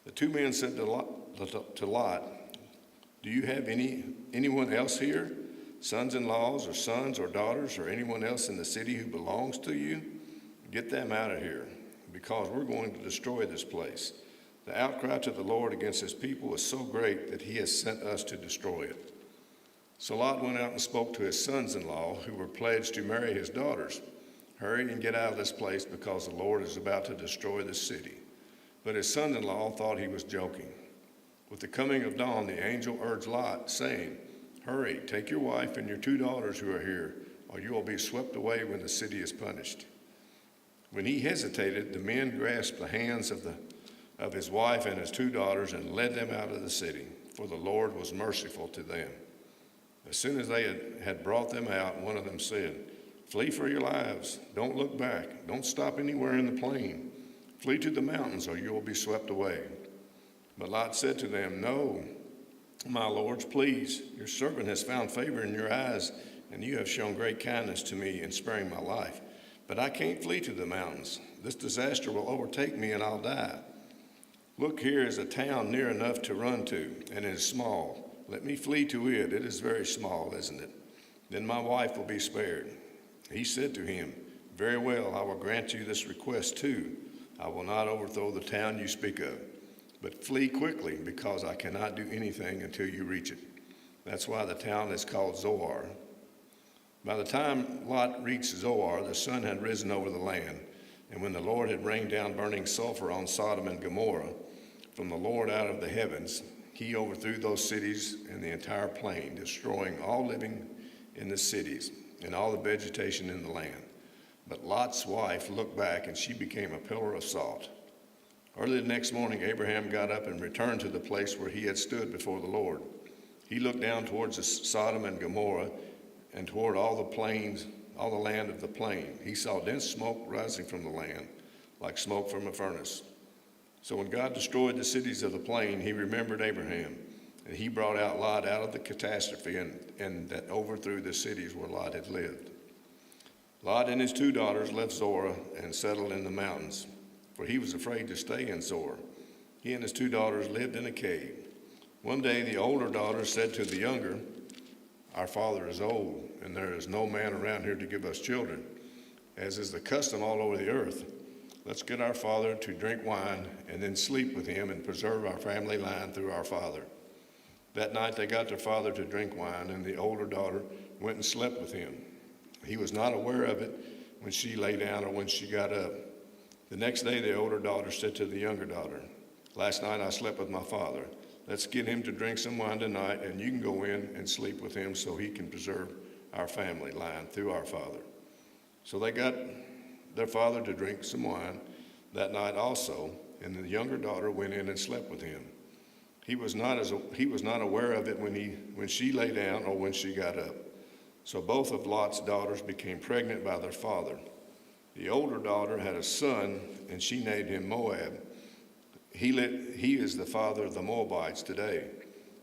The 2 men said to Lot, "Do you have anyone else here, sons-in-laws or sons or daughters or anyone else in the city who belongs to you? Get them out of here, because we're going to destroy this place. The outcry to the Lord against his people is so great that he has sent us to destroy it." So Lot went out and spoke to his sons-in-law, who were pledged to marry his daughters. "Hurry and get out of this place, because the Lord is about to destroy this city." But his son-in-law thought he was joking. With the coming of dawn, the angel urged Lot, saying, "Hurry, take your wife and your 2 daughters who are here, or you will be swept away when the city is punished." When he hesitated, the men grasped the hands of his wife and his 2 daughters and led them out of the city, for the Lord was merciful to them. As soon as they had brought them out, one of them said, "Flee for your lives. Don't look back. Don't stop anywhere in the plain. Flee to the mountains, or you will be swept away." But Lot said to them, "No, my lords, please. Your servant has found favor in your eyes, and you have shown great kindness to me in sparing my life. But I can't flee to the mountains. This disaster will overtake me, and I'll die. Look, here is a town near enough to run to, and it is small. Let me flee to it. It is very small, isn't it? Then my wife will be spared." He said to him, "Very well, I will grant you this request too. I will not overthrow the town you speak of, but flee quickly, because I cannot do anything until you reach it." That's why the town is called Zoar. By the time Lot reached Zoar, the sun had risen over the land, and when the Lord had rained down burning sulfur on Sodom and Gomorrah from the Lord out of the heavens, he overthrew those cities and the entire plain, destroying all living in the cities and all the vegetation in the land. But Lot's wife looked back, and she became a pillar of salt. Early the next morning, Abraham got up and returned to the place where he had stood before the Lord. He looked down towards Sodom and Gomorrah and toward all the plains, all the land of the plain. He saw dense smoke rising from the land, like smoke from a furnace. So when God destroyed the cities of the plain, he remembered Abraham, and he brought out Lot out of the catastrophe and that overthrew the cities where Lot had lived. Lot and his 2 daughters left Zoar and settled in the mountains, for he was afraid to stay in Zoar. He and his 2 daughters lived in a cave. One day the older daughter said to the younger, "Our father is old, and there is no man around here to give us children, as is the custom all over the earth. Let's get our father to drink wine and then sleep with him and preserve our family line through our father." That night they got their father to drink wine, and the older daughter went and slept with him. He was not aware of it when she lay down or when she got up. The next day the older daughter said to the younger daughter, "Last night I slept with my father. Let's get him to drink some wine tonight, and you can go in and sleep with him so he can preserve our family line through our father." So they got their father to drink some wine that night also, and the younger daughter went in and slept with him. He was not aware of it when she lay down or when she got up. So both of Lot's daughters became pregnant by their father. The older daughter had a son, and she named him Moab. He is the father of the Moabites today.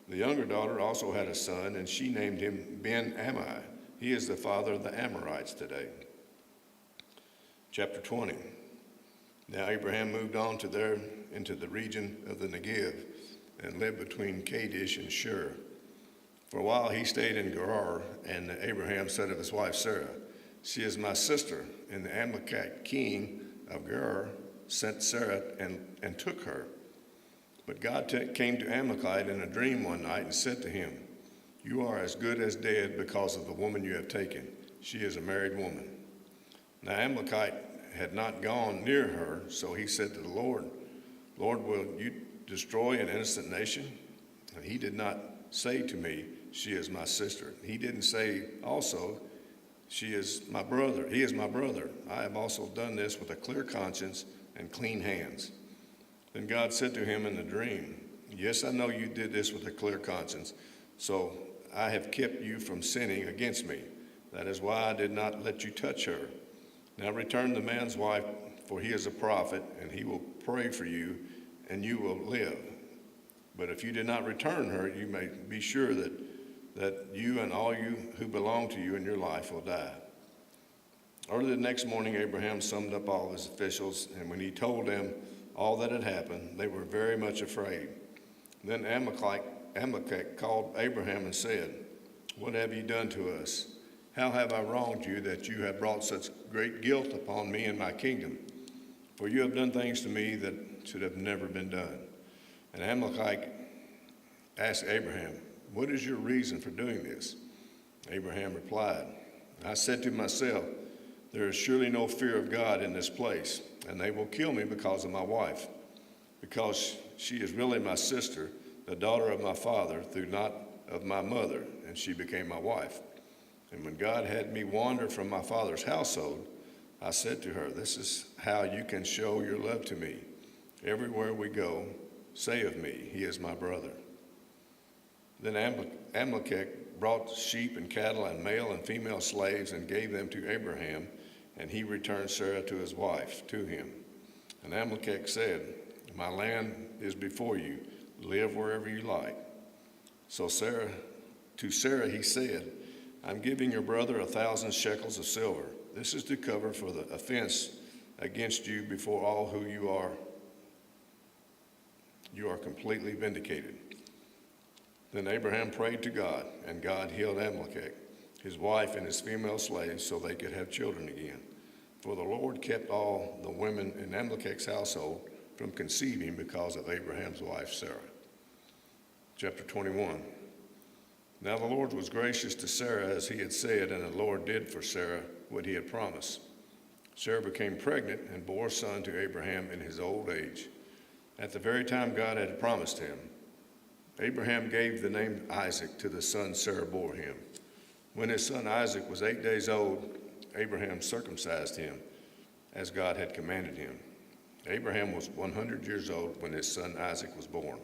The younger daughter also had a son, and she named him Ben-Ammi. He is the father of the Amorites today. Chapter 20. Now Abraham moved on into the region of the Negev and lived between Kadesh and Shur. For a while he stayed in Gerar, and Abraham said of his wife Sarah, "She is my sister." And the Amalekite king of Gerar sent Sarah and took her. But God came to Amalekite in a dream one night and said to him, "You are as good as dead because of the woman you have taken. She is a married woman." Now Amalekite had not gone near her, so he said to the Lord, "Lord, will you destroy an innocent nation?" And he did not say to me, "She is my sister." He didn't say also, "She is my brother. He is my brother. I have also done this with a clear conscience and clean hands." Then God said to him in the dream, "Yes, I know you did this with a clear conscience, so I have kept you from sinning against me. That is why I did not let you touch her. Now return the man's wife, for he is a prophet, and he will pray for you, and you will live. But if you did not return her, you may be sure that you and all you who belong to you in your life will die." Early the next morning, Abraham summoned up all his officials, and when he told them all that had happened, they were very much afraid. Then Amalek called Abraham and said, "What have you done to us? How have I wronged you that you have brought such great guilt upon me and my kingdom? For you have done things to me that should have never been done." And Amalek asked Abraham, "What is your reason for doing this?" Abraham replied, "I said to myself, there is surely no fear of God in this place, and they will kill me because of my wife, because she is really my sister, the daughter of my father, through not of my mother, and she became my wife. And when God had me wander from my father's household, I said to her, this is how you can show your love to me. Everywhere we go, say of me, he is my brother. Then Amalek brought sheep and cattle and male and female slaves and gave them to Abraham, and he returned Sarah to his wife, to him. And Amalek said, my land is before you. Live wherever you like. So to Sarah he said, I'm giving your brother 1,000 shekels of silver. This is to cover for the offense against you before all who you are. You are completely vindicated. Then Abraham prayed to God, and God healed Amalek, his wife and his female slaves, so they could have children again. For the Lord kept all the women in Amalek's household from conceiving because of Abraham's wife Sarah. Chapter 21. Now the Lord was gracious to Sarah as he had said, and the Lord did for Sarah what he had promised. Sarah became pregnant and bore a son to Abraham in his old age, at the very time God had promised him. Abraham gave the name Isaac to the son Sarah bore him. When his son Isaac was 8 days old, Abraham circumcised him, as God had commanded him. Abraham was 100 years old when his son Isaac was born.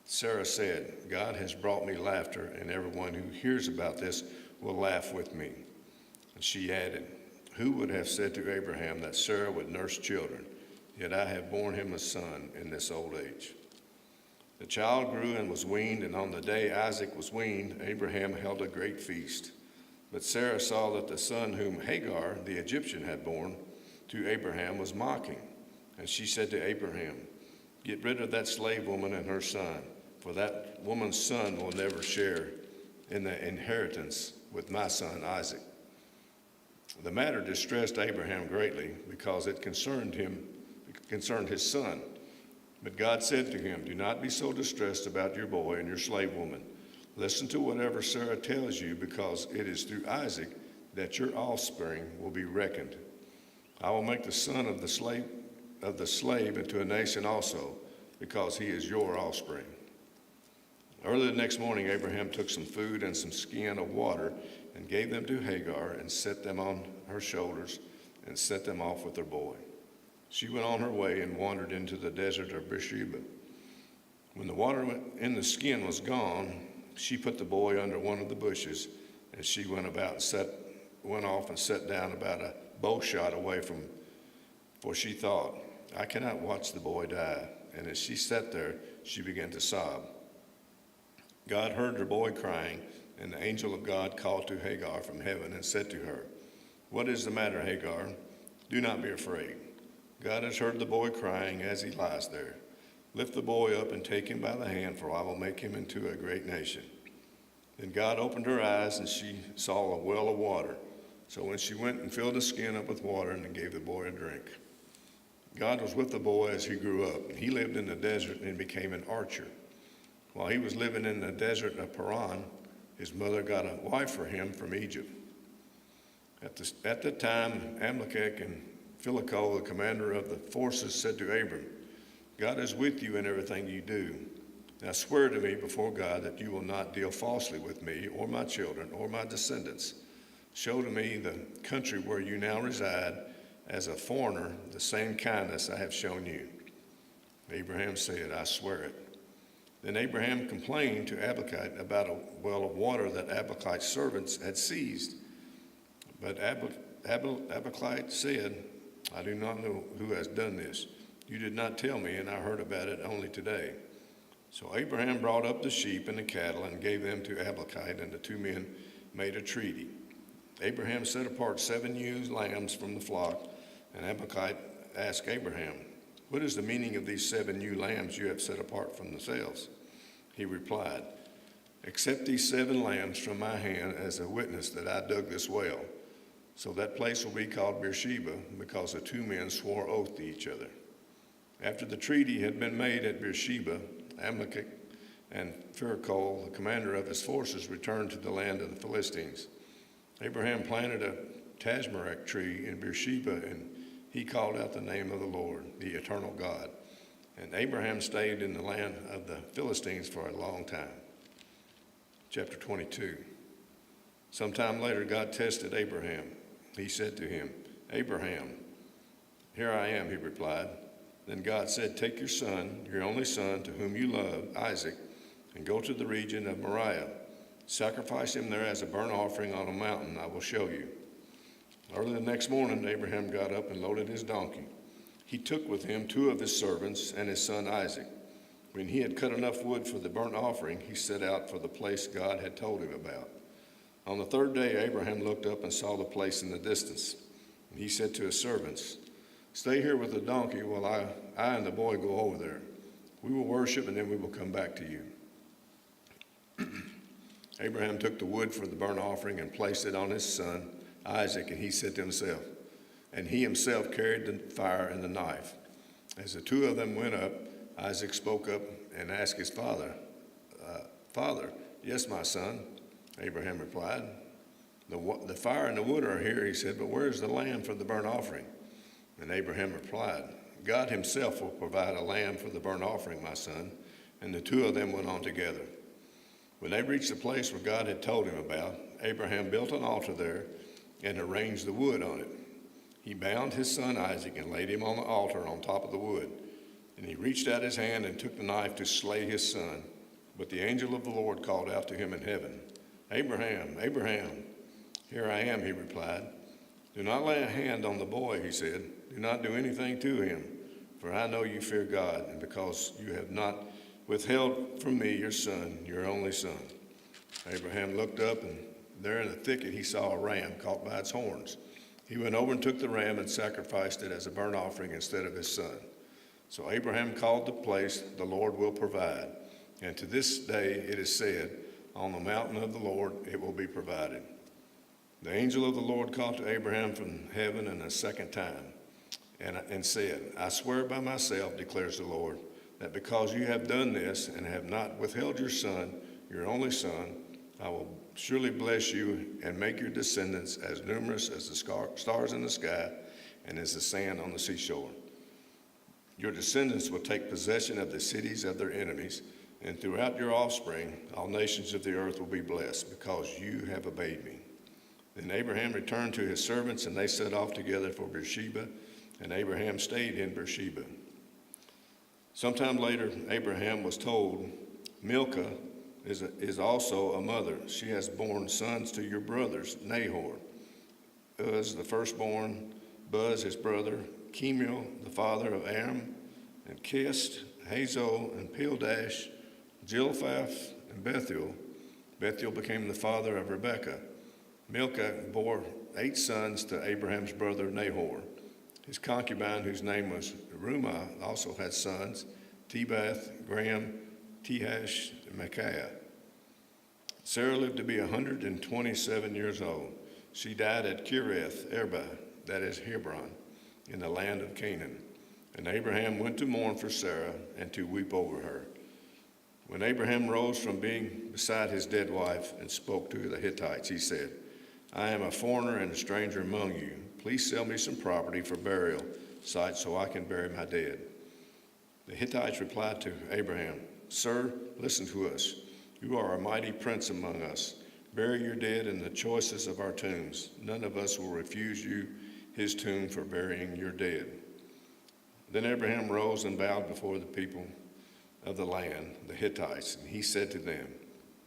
Sarah said, God has brought me laughter, and everyone who hears about this will laugh with me. And she added, who would have said to Abraham that Sarah would nurse children? Yet I have borne him a son in this old age. The child grew and was weaned, and on the day Isaac was weaned, Abraham held a great feast. But Sarah saw that the son whom Hagar, the Egyptian, had borne to Abraham was mocking. And she said to Abraham, get rid of that slave woman and her son, for that woman's son will never share in the inheritance with my son Isaac. The matter distressed Abraham greatly because it concerned his son. But God said to him, do not be so distressed about your boy and your slave woman. Listen to whatever Sarah tells you, because it is through Isaac that your offspring will be reckoned. I will make the son of the slave into a nation also, because he is your offspring. Early the next morning, Abraham took some food and some skin of water and gave them to Hagar and set them on her shoulders and set them off with her boy. She went on her way and wandered into the desert of Beersheba. When the water in the skin was gone, she put the boy under one of the bushes, and she went off and sat down about a bow shot away from, for she thought, I cannot watch the boy die. And as she sat there, she began to sob. God heard her boy crying, and the angel of God called to Hagar from heaven and said to her, what is the matter, Hagar? Do not be afraid. God has heard the boy crying as he lies there. Lift the boy up and take him by the hand, for I will make him into a great nation. Then God opened her eyes, and she saw a well of water. So when she went and filled the skin up with water and gave the boy a drink. God was with the boy as he grew up, and he lived in the desert and became an archer. While he was living in the desert of Paran, his mother got a wife for him from Egypt. At the time, Amalek and Philico, the commander of the forces, said to Abram, God is with you in everything you do. Now swear to me before God that you will not deal falsely with me or my children or my descendants. Show to me the country where you now reside as a foreigner, the same kindness I have shown you. Abraham said, I swear it. Then Abraham complained to Amalek about a well of water that Amalek's servants had seized. But Amalek said, I do not know who has done this. You did not tell me, and I heard about it only today. So Abraham brought up the sheep and the cattle and gave them to Amalek, and the two men made a treaty. Abraham set apart 7 ewe lambs from the flock, and Amalek asked Abraham, what is the meaning of these 7 ewe lambs you have set apart from themselves? He replied, accept these 7 lambs from my hand as a witness that I dug this well. So that place will be called Beersheba, because the 2 men swore oath to each other. After the treaty had been made at Beersheba, Amalek and Phircol, the commander of his forces, returned to the land of the Philistines. Abraham planted a tamarisk tree in Beersheba, and he called out the name of the Lord, the eternal God. And Abraham stayed in the land of the Philistines for a long time. Chapter 22. Sometime later, God tested Abraham. He said to him, "Abraham." "Here I am," he replied. Then God said, "Take your son, your only son, to whom you love, Isaac, and go to the region of Moriah. Sacrifice him there as a burnt offering on a mountain I will show you." Early the next morning, Abraham got up and loaded his donkey. He took with him 2 of his servants and his son Isaac. When he had cut enough wood for the burnt offering, he set out for the place God had told him about. On the 3rd day, Abraham looked up and saw the place in the distance. And he said to his servants, "Stay here with the donkey while I and the boy go over there. We will worship, and then we will come back to you." Abraham took the wood for the burnt offering and placed it on his son Isaac, and he said to himself, and he himself carried the fire and the knife. As the 2 of them went up, Isaac spoke up and asked his father, "Father." "Yes, my son," Abraham replied. The fire and the wood are here," he said, "but where is the lamb for the burnt offering?" And Abraham replied, "God himself will provide a lamb for the burnt offering, my son." And the 2 of them went on together. When they reached the place where God had told him about, Abraham built an altar there and arranged the wood on it. He bound his son Isaac and laid him on the altar on top of the wood. And he reached out his hand and took the knife to slay his son. But the angel of the Lord called out to him in heaven, "Abraham, Abraham." "Here I am," he replied. "Do not lay a hand on the boy," he said. "Do not do anything to him, for I know you fear God, and because you have not withheld from me your son, your only son." Abraham looked up, and there in the thicket he saw a ram caught by its horns. He went over and took the ram and sacrificed it as a burnt offering instead of his son. So Abraham called the place, "The Lord will provide." And to this day it is said, "On the mountain of the Lord it will be provided." The angel of the Lord called to Abraham from heaven a second time and said, "I swear by myself, declares the Lord, that because you have done this and have not withheld your son, your only son, I will surely bless you and make your descendants as numerous as the stars in the sky and as the sand on the seashore. Your descendants will take possession of the cities of their enemies, and throughout your offspring, all nations of the earth will be blessed because you have obeyed me." Then Abraham returned to his servants, and they set off together for Beersheba, and Abraham stayed in Beersheba. Sometime later, Abraham was told, "Milcah is also a mother. She has borne sons to your brothers, Nahor, Uz the firstborn, Buz his brother, Kemuel the father of Aram, and Kist, Hazo, and Pildash, Zilphath, and Bethuel. Bethuel became the father of Rebekah. Milcah bore 8 sons to Abraham's brother Nahor. His concubine, whose name was Reumah, also had sons, Tebath, Graham, Tehash, and Micaiah. Sarah lived to be 127 years old. She died at Kirith Arba, that is Hebron, in the land of Canaan. And Abraham went to mourn for Sarah and to weep over her. When Abraham rose from being beside his dead wife and spoke to the Hittites, he said, "I am a foreigner and a stranger among you. Please sell me some property for burial sites so I can bury my dead." The Hittites replied to Abraham, "Sir, listen to us. You are a mighty prince among us. Bury your dead in the choicest of our tombs. None of us will refuse you his tomb for burying your dead." Then Abraham rose and bowed before the people of the land, the Hittites, and he said to them,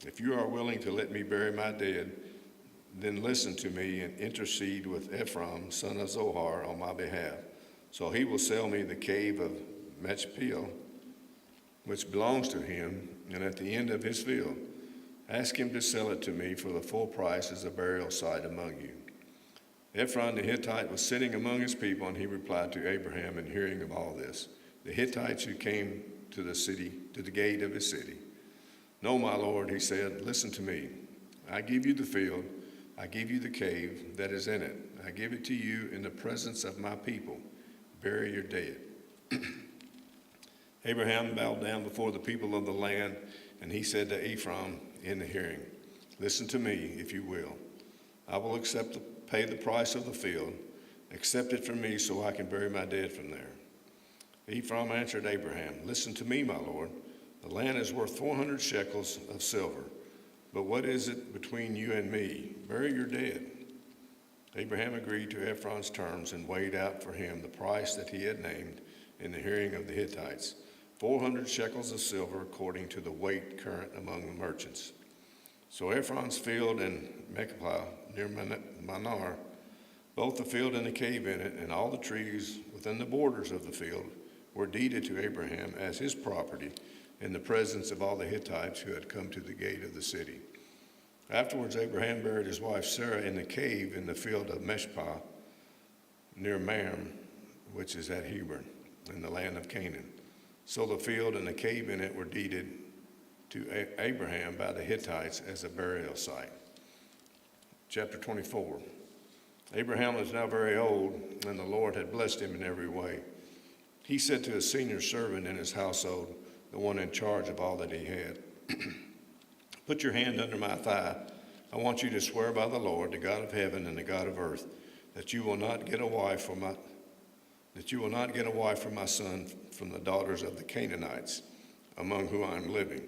"If you are willing to let me bury my dead, then listen to me and intercede with Ephraim, son of Zohar, on my behalf. So he will sell me the cave of Machpelah, which belongs to him, and at the end of his field. Ask him to sell it to me for the full price as a burial site among you." Ephraim the Hittite was sitting among his people, and he replied to Abraham in hearing of all this, the Hittites who came to the gate of his city. "No, my lord," he said, "listen to me. I give you the field, I give you the cave that is in it. I give it to you in the presence of my people. Bury your dead." Abraham bowed down before the people of the land, and he said to Ephraim in the hearing, "Listen to me, if you will. I will pay the price of the field. Accept it from me so I can bury my dead from there." Ephraim answered Abraham, "Listen to me, my lord. The land is worth 400 shekels of silver. But what is it between you and me? Bury your dead." Abraham agreed to Ephron's terms and weighed out for him the price that he had named in the hearing of the Hittites, 400 shekels of silver according to the weight current among the merchants. So Ephron's field in Machpelah near Manar, both the field and the cave in it, and all the trees within the borders of the field, were deeded to Abraham as his property in the presence of all the Hittites who had come to the gate of the city. Afterwards, Abraham buried his wife Sarah in the cave in the field of Meshpah near Mamre, which is at Hebron, in the land of Canaan. So the field and the cave in it were deeded to Abraham by the Hittites as a burial site. Chapter 24. Abraham was now very old, and the Lord had blessed him in every way. He said to his senior servant in his household, the one in charge of all that he had, "Put your hand under my thigh. I want you to swear by the Lord, the God of heaven and the God of earth, that you will not get a wife for my son from the daughters of the Canaanites, among whom I am living,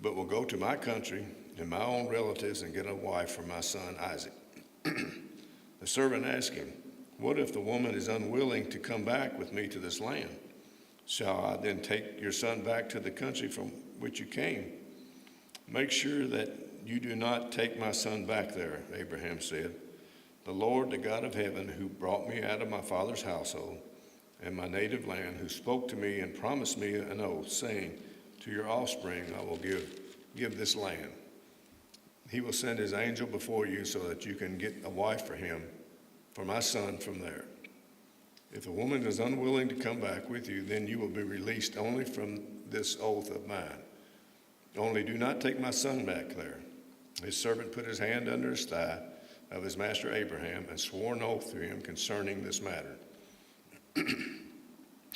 but will go to my country and my own relatives and get a wife for my son Isaac." The servant asked him, "What if the woman is unwilling to come back with me to this land? Shall I then take your son back to the country from which you came?" "Make sure that you do not take my son back there," Abraham said. "The Lord, the God of heaven, who brought me out of my father's household and my native land, who spoke to me and promised me an oath, saying, 'To your offspring I will give this land.' He will send his angel before you so that you can get a wife for my son from there. If the woman is unwilling to come back with you, then you will be released only from this oath of mine. Only do not take my son back there." His servant put his hand under his thigh of his master Abraham and swore an oath to him concerning this matter.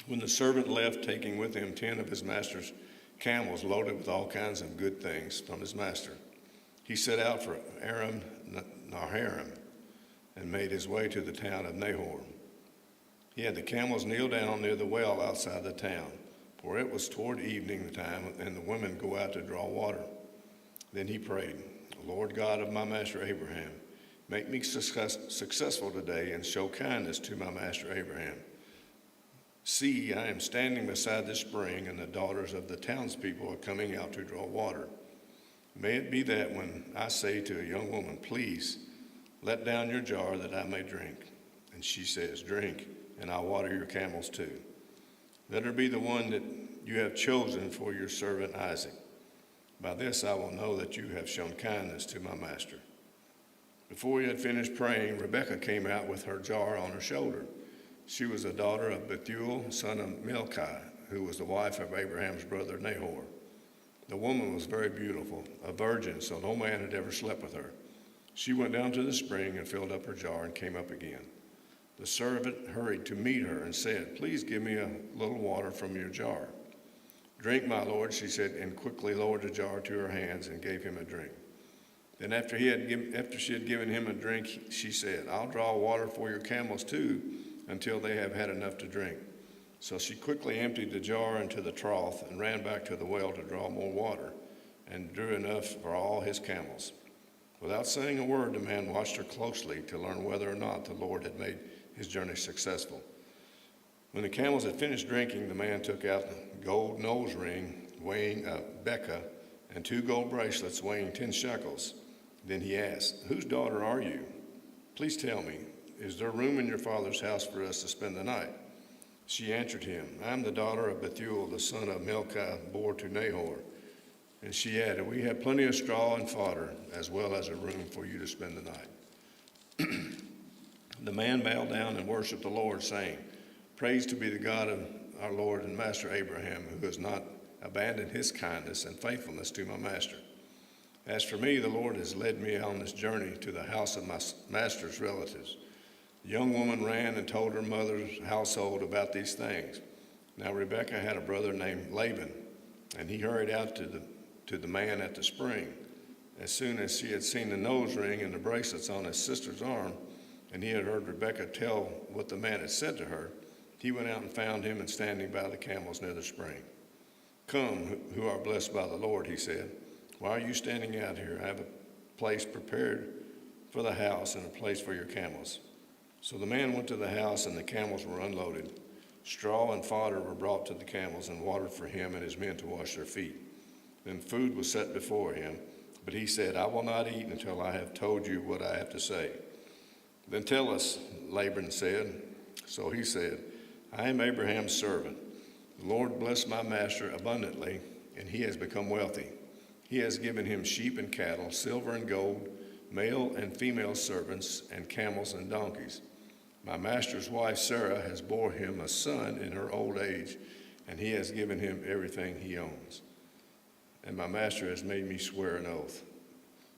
When the servant left, taking with him 10 of his master's camels loaded with all kinds of good things from his master, he set out for Aram Naharaim and made his way to the town of Nahor. He had the camels kneel down near the well outside the town, for it was toward evening time, and the women go out to draw water. Then he prayed, "Lord God of my master Abraham, make me successful today and show kindness to my master Abraham. See, I am standing beside the spring, and the daughters of the townspeople are coming out to draw water. May it be that when I say to a young woman, 'Please, let down your jar that I may drink,' and she says, 'Drink, and I'll water your camels too,' let her be the one that you have chosen for your servant Isaac. By this I will know that you have shown kindness to my master." Before he had finished praying, Rebekah came out with her jar on her shoulder. She was a daughter of Bethuel, son of Milcah, who was the wife of Abraham's brother Nahor. The woman was very beautiful, a virgin, so no man had ever slept with her. She went down to the spring and filled up her jar and came up again. The servant hurried to meet her and said, "Please give me a little water from your jar." "Drink, my lord," she said, and quickly lowered the jar to her hands and gave him a drink. Then after she had given him a drink, she said, "I'll draw water for your camels too, until they have had enough to drink." So she quickly emptied the jar into the trough and ran back to the well to draw more water, and drew enough for all his camels. Without saying a word, the man watched her closely to learn whether or not the Lord had made his journey successful. When the camels had finished drinking, the man took out the gold nose ring weighing a beka and 2 gold bracelets weighing 10 shekels. Then he asked, "Whose daughter are you? Please tell me, is there room in your father's house for us to spend the night?" She answered him, "I am the daughter of Bethuel, the son of Milcah, born to Nahor." And she added, "We have plenty of straw and fodder, as well as a room for you to spend the night." The man bowed down and worshiped the Lord, saying, "Praise to be the God of our Lord and master Abraham, who has not abandoned his kindness and faithfulness to my master. As for me, the Lord has led me on this journey to the house of my master's relatives." The young woman ran and told her mother's household about these things. Now Rebekah had a brother named Laban, and he hurried out to the man at the spring. As soon as she had seen the nose ring and the bracelets on his sister's arm, and he had heard Rebekah tell what the man had said to her, he went out and found him and standing by the camels near the spring. "Come, who are blessed by the Lord," he said. Why are you standing out here? I have a place prepared for the house and a place for your camels." So the man went to the house, and the camels were unloaded. Straw and fodder were brought to the camels, and water for him and his men to wash their feet. Then food was set before him, but he said, "I will not eat until I have told you what I have to say." "Then tell us," Laban said. So he said, "I am Abraham's servant. The Lord blessed my master abundantly, and he has become wealthy. He has given him sheep and cattle, silver and gold, male and female servants, and camels and donkeys. My master's wife Sarah has bore him a son in her old age, and he has given him everything he owns. And my master has made me swear an oath.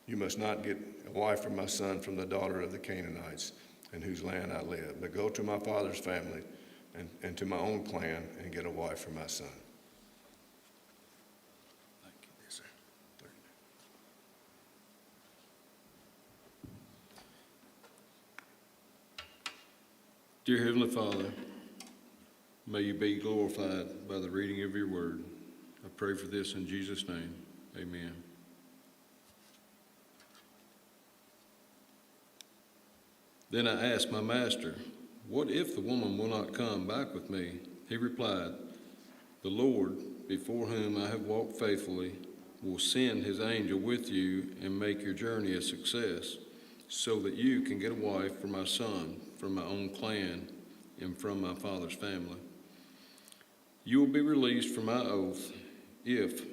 You must not get a wife for my son from the daughter of the Canaanites, in whose land I live, but go to my father's family and to my own clan and get a wife for my son." Thank you. Yes, sir. Dear Heavenly Father, may you be glorified by the reading of your word. I pray for this in Jesus' name. Amen. Then I asked my master, "What if the woman will not come back with me?" He replied, "The Lord, before whom I have walked faithfully, will send his angel with you and make your journey a success, so that you can get a wife for my son from my own clan and from my father's family. You will be released from my oath if,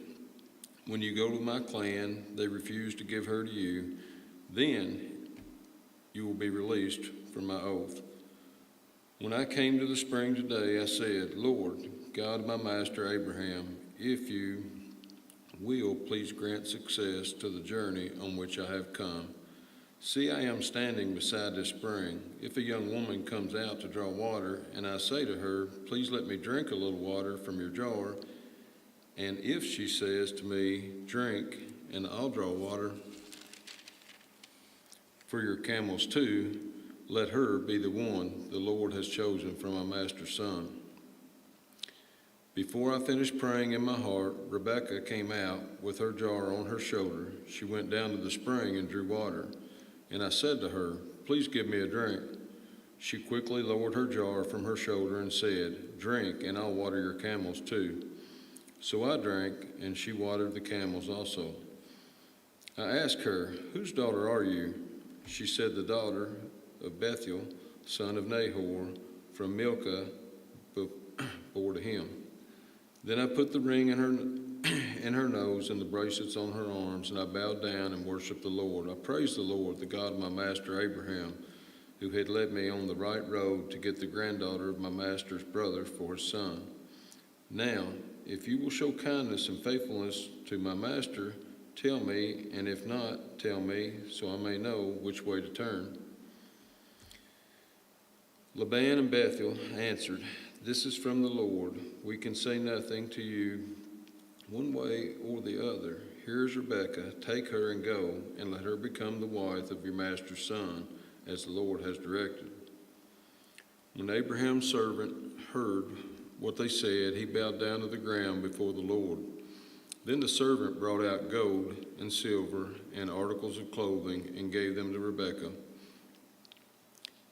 when you go to my clan, they refuse to give her to you, then you will be released from my oath. When I came to the spring today, I said, Lord, God of my master Abraham, if you will, please grant success to the journey on which I have come. See, I am standing beside this spring. If a young woman comes out to draw water, and I say to her, please let me drink a little water from your jar, and if she says to me, drink, and I'll draw water for your camels too, let her be the one the Lord has chosen for my master's son. Before I finished praying in my heart, Rebekah came out with her jar on her shoulder. She went down to the spring and drew water. And I said to her, please give me a drink. She quickly lowered her jar from her shoulder and said, drink, and I'll water your camels too. So I drank, and she watered the camels also. I asked her, whose daughter are you? She said, the daughter of Bethuel, son of Nahor, from Milcah, bore to him. Then I put the ring in her nose and the bracelets on her arms, and I bowed down and worshiped the Lord. I praised the Lord, the God of my master Abraham, who had led me on the right road to get the granddaughter of my master's brother for his son. Now, if you will show kindness and faithfulness to my master, tell me, and if not, tell me, so I may know which way to turn. Laban and Bethuel answered, this is from the Lord. We can say nothing to you one way or the other. Here is Rebekah. Take her and go, and let her become the wife of your master's son, as the Lord has directed. When Abraham's servant heard what they said, he bowed down to the ground before the Lord. Then the servant brought out gold and silver and articles of clothing and gave them to Rebekah.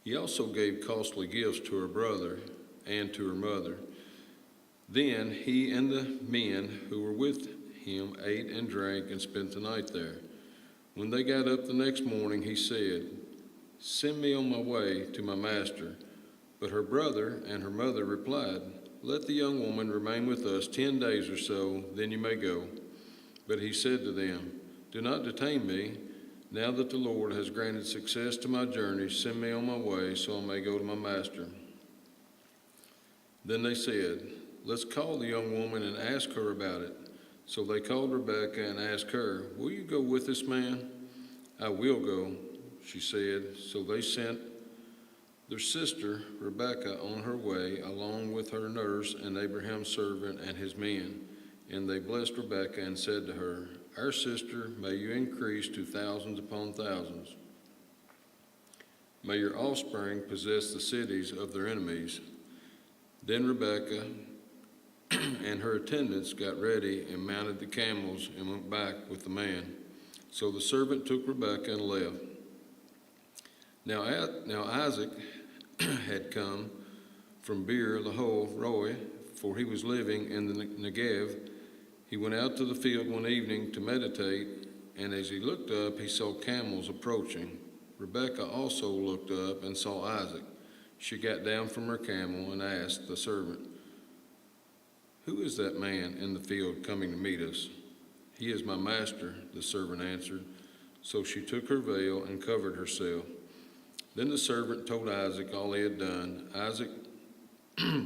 He also gave costly gifts to her brother and to her mother. Then he and the men who were with him ate and drank and spent the night there. When they got up the next morning, he said, send me on my way to my master. But her brother and her mother replied, let the young woman remain with us 10 days or so, then you may go. But he said to them, do not detain me. Now that the Lord has granted success to my journey, send me on my way so I may go to my master. Then they said, let's call the young woman and ask her about it. So they called Rebekah and asked her, will you go with this man? I will go, she said. So they sent their sister Rebekah on her way, along with her nurse and Abraham's servant and his men. And they blessed Rebekah and said to her, our sister, may you increase to thousands upon thousands. May your offspring possess the cities of their enemies. Then Rebekah and her attendants got ready and mounted the camels and went back with the man. So the servant took Rebekah and left. Now Isaac had come from Beer Lahai Roi, for he was living in the Negev. He went out to the field one evening to meditate, and as he looked up, he saw camels approaching. Rebekah also looked up and saw Isaac. She got down from her camel and asked the servant, "Who is that man in the field coming to meet us?" "He is my master," the servant answered. So she took her veil and covered herself. Then the servant told Isaac all he had done. Isaac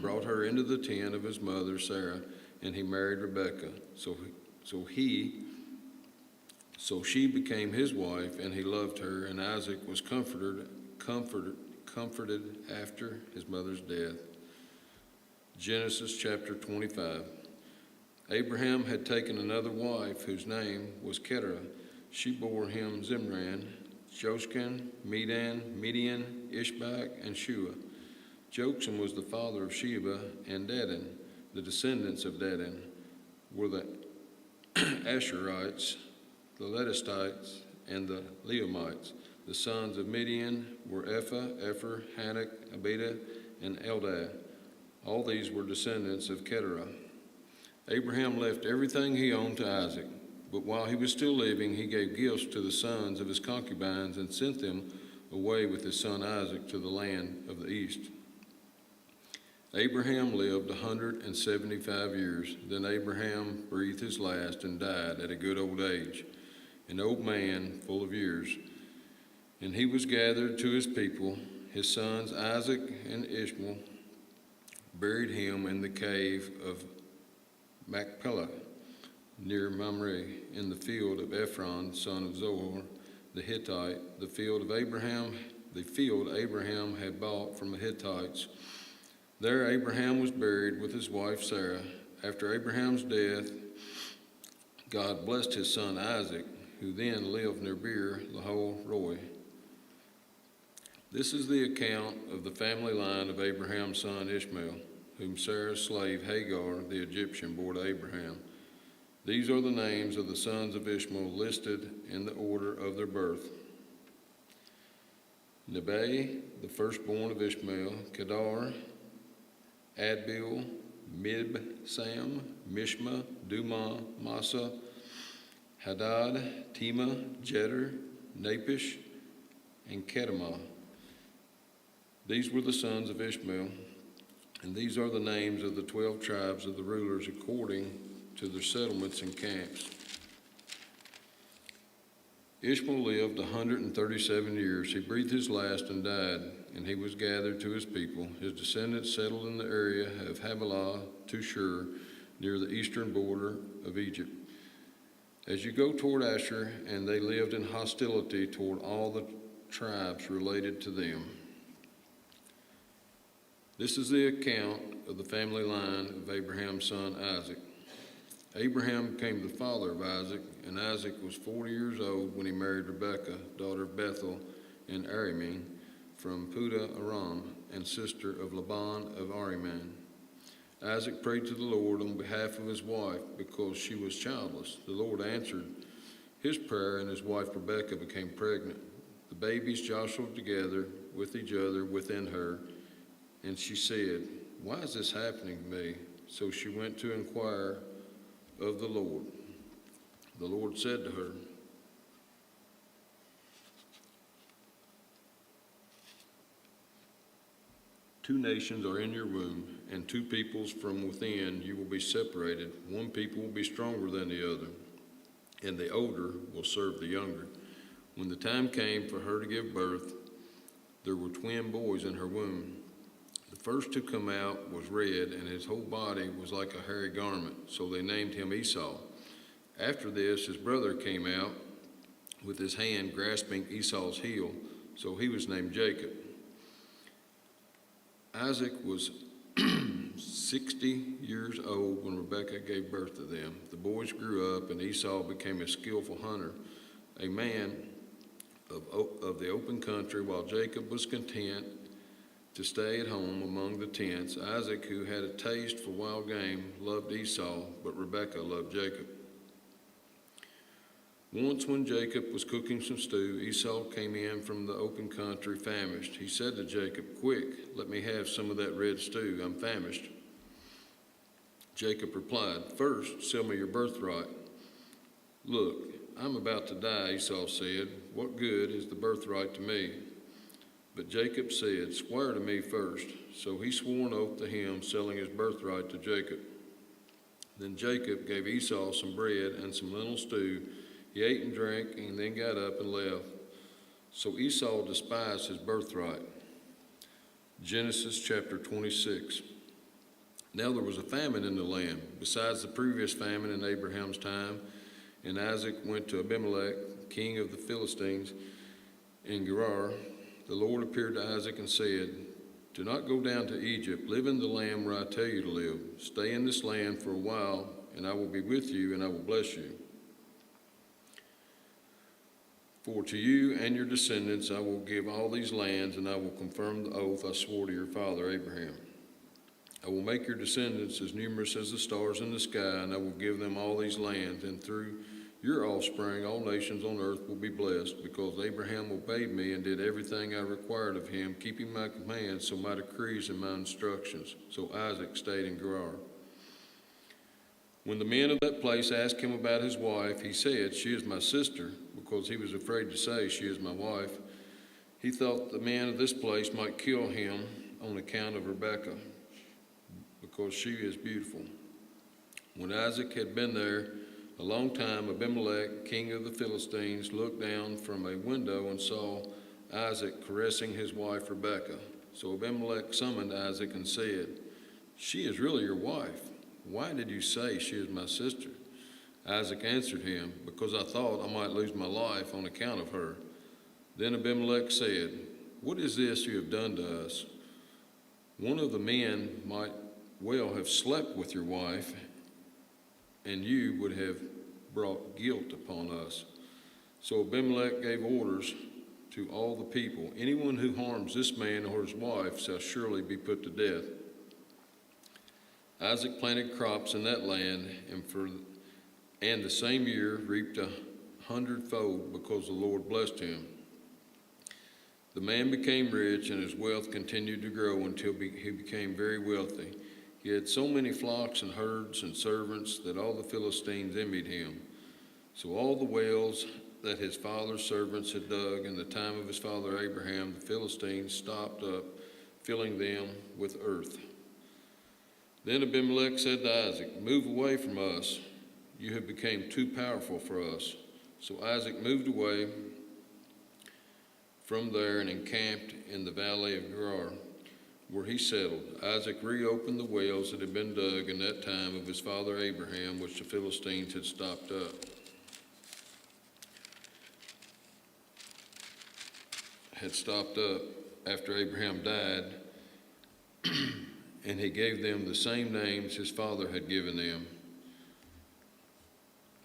brought her into the tent of his mother Sarah, and he married Rebekah. So she became his wife, and he loved her, and Isaac was comforted after his mother's death. Genesis chapter 25. Abraham had taken another wife whose name was Keturah. She bore him Zimran, Jokshan, Medan, Midian, Ishbak, and Shua. Jokshan was the father of Sheba and Dedan. The descendants of Dedan were the Asherites, the Letistites, and the Leomites. The sons of Midian were Ephah, Epher, Hanok, Abida, and Eldad. All these were descendants of Keturah. Abraham left everything he owned to Isaac, but while he was still living, he gave gifts to the sons of his concubines and sent them away with his son Isaac to the land of the east. Abraham lived 175 years. Then Abraham breathed his last and died at a good old age, an old man full of years. And he was gathered to his people. His sons Isaac and Ishmael buried him in the cave of Machpelah near Mamre in the field of Ephron, son of Zohar the Hittite, the field Abraham had bought from the Hittites. There Abraham was buried with his wife Sarah. After Abraham's death, God blessed his son Isaac, who then lived near Beer Lahai Roi. This is the account of the family line of Abraham's son Ishmael, whom Sarah's slave Hagar the Egyptian bore to Abraham. These are the names of the sons of Ishmael listed in the order of their birth. Nebai, the firstborn of Ishmael, Kedar, Adbil, Mibsam, Mishma, Dumah, Massa, Hadad, Tema, Jeter, Napish, and Kedemah. These were the sons of Ishmael, and these are the names of the 12 tribes of the rulers according to their settlements and camps. Ishmael lived 137 years. He breathed his last and died, and he was gathered to his people. His descendants settled in the area of Havilah to Shur, near the eastern border of Egypt. As you go toward Asher, and they lived in hostility toward all the tribes related to them. This is the account of the family line of Abraham's son Isaac. Abraham became the father of Isaac, and Isaac was 40 years old when he married Rebekah, daughter of Bethuel and Aramin, from Puda Aram, and sister of Laban of Araman. Isaac prayed to the Lord on behalf of his wife because she was childless. The Lord answered his prayer, and his wife Rebekah became pregnant. The babies jostled together with each other within her, and she said, "Why is this happening to me?" So she went to inquire of the Lord. The Lord said to her, "Two nations are in your womb, and two peoples from within you will be separated. One people will be stronger than the other, and the older will serve the younger." When the time came for her to give birth, there were twin boys in her womb. The first to come out was red, and his whole body was like a hairy garment, so they named him Esau. After this, his brother came out with his hand grasping Esau's heel, so he was named Jacob. Isaac was 60 years old when Rebekah gave birth to them. The boys grew up, and Esau became a skillful hunter, a man of the open country, while Jacob was content to stay at home among the tents. Isaac, who had a taste for wild game, loved Esau, but Rebekah loved Jacob. Once when Jacob was cooking some stew, Esau came in from the open country famished. He said to Jacob, "Quick, let me have some of that red stew. I'm famished." Jacob replied, "First, sell me your birthright." "Look, I'm about to die," Esau said. "What good is the birthright to me?" But Jacob said, "Swear to me first." So he swore an oath to him, selling his birthright to Jacob. Then Jacob gave Esau some bread and some lentil stew. He ate and drank and then got up and left. So Esau despised his birthright. Genesis chapter 26. Now there was a famine in the land, besides the previous famine in Abraham's time, and Isaac went to Abimelech, king of the Philistines, in Gerar. The Lord appeared to Isaac and said, "Do not go down to Egypt. Live in the land where I tell you to live. Stay in this land for a while, and I will be with you, and I will bless you. For to you and your descendants I will give all these lands, and I will confirm the oath I swore to your father Abraham. I will make your descendants as numerous as the stars in the sky, and I will give them all these lands, and through your offspring all nations on earth will be blessed, because Abraham obeyed me and did everything I required of him, keeping my commands, so my decrees and my instructions." So Isaac stayed in Gerar. When the men of that place asked him about his wife, he said, "She is my sister," because he was afraid to say, "She is my wife." He thought the men of this place might kill him on account of Rebekah, because she is beautiful. When Isaac had been there a long time, Abimelech, king of the Philistines, looked down from a window and saw Isaac caressing his wife Rebekah. So Abimelech summoned Isaac and said, "She is really your wife. Why did you say she is my sister?" Isaac answered him, "Because I thought I might lose my life on account of her." Then Abimelech said, "What is this you have done to us? One of the men might well have slept with your wife, and you would have brought guilt upon us." So Abimelech gave orders to all the people, "Anyone who harms this man or his wife shall surely be put to death." Isaac planted crops in that land, and the same year reaped 100-fold, because the Lord blessed him. The man became rich, and his wealth continued to grow until he became very wealthy. He had so many flocks and herds and servants that all the Philistines envied him. So all the wells that his father's servants had dug in the time of his father Abraham, the Philistines stopped up, filling them with earth. Then Abimelech said to Isaac, "Move away from us. You have become too powerful for us." So Isaac moved away from there and encamped in the valley of Gerar, where he settled. Isaac reopened the wells that had been dug in that time of his father Abraham, which the Philistines had stopped up. After Abraham died, and he gave them the same names his father had given them.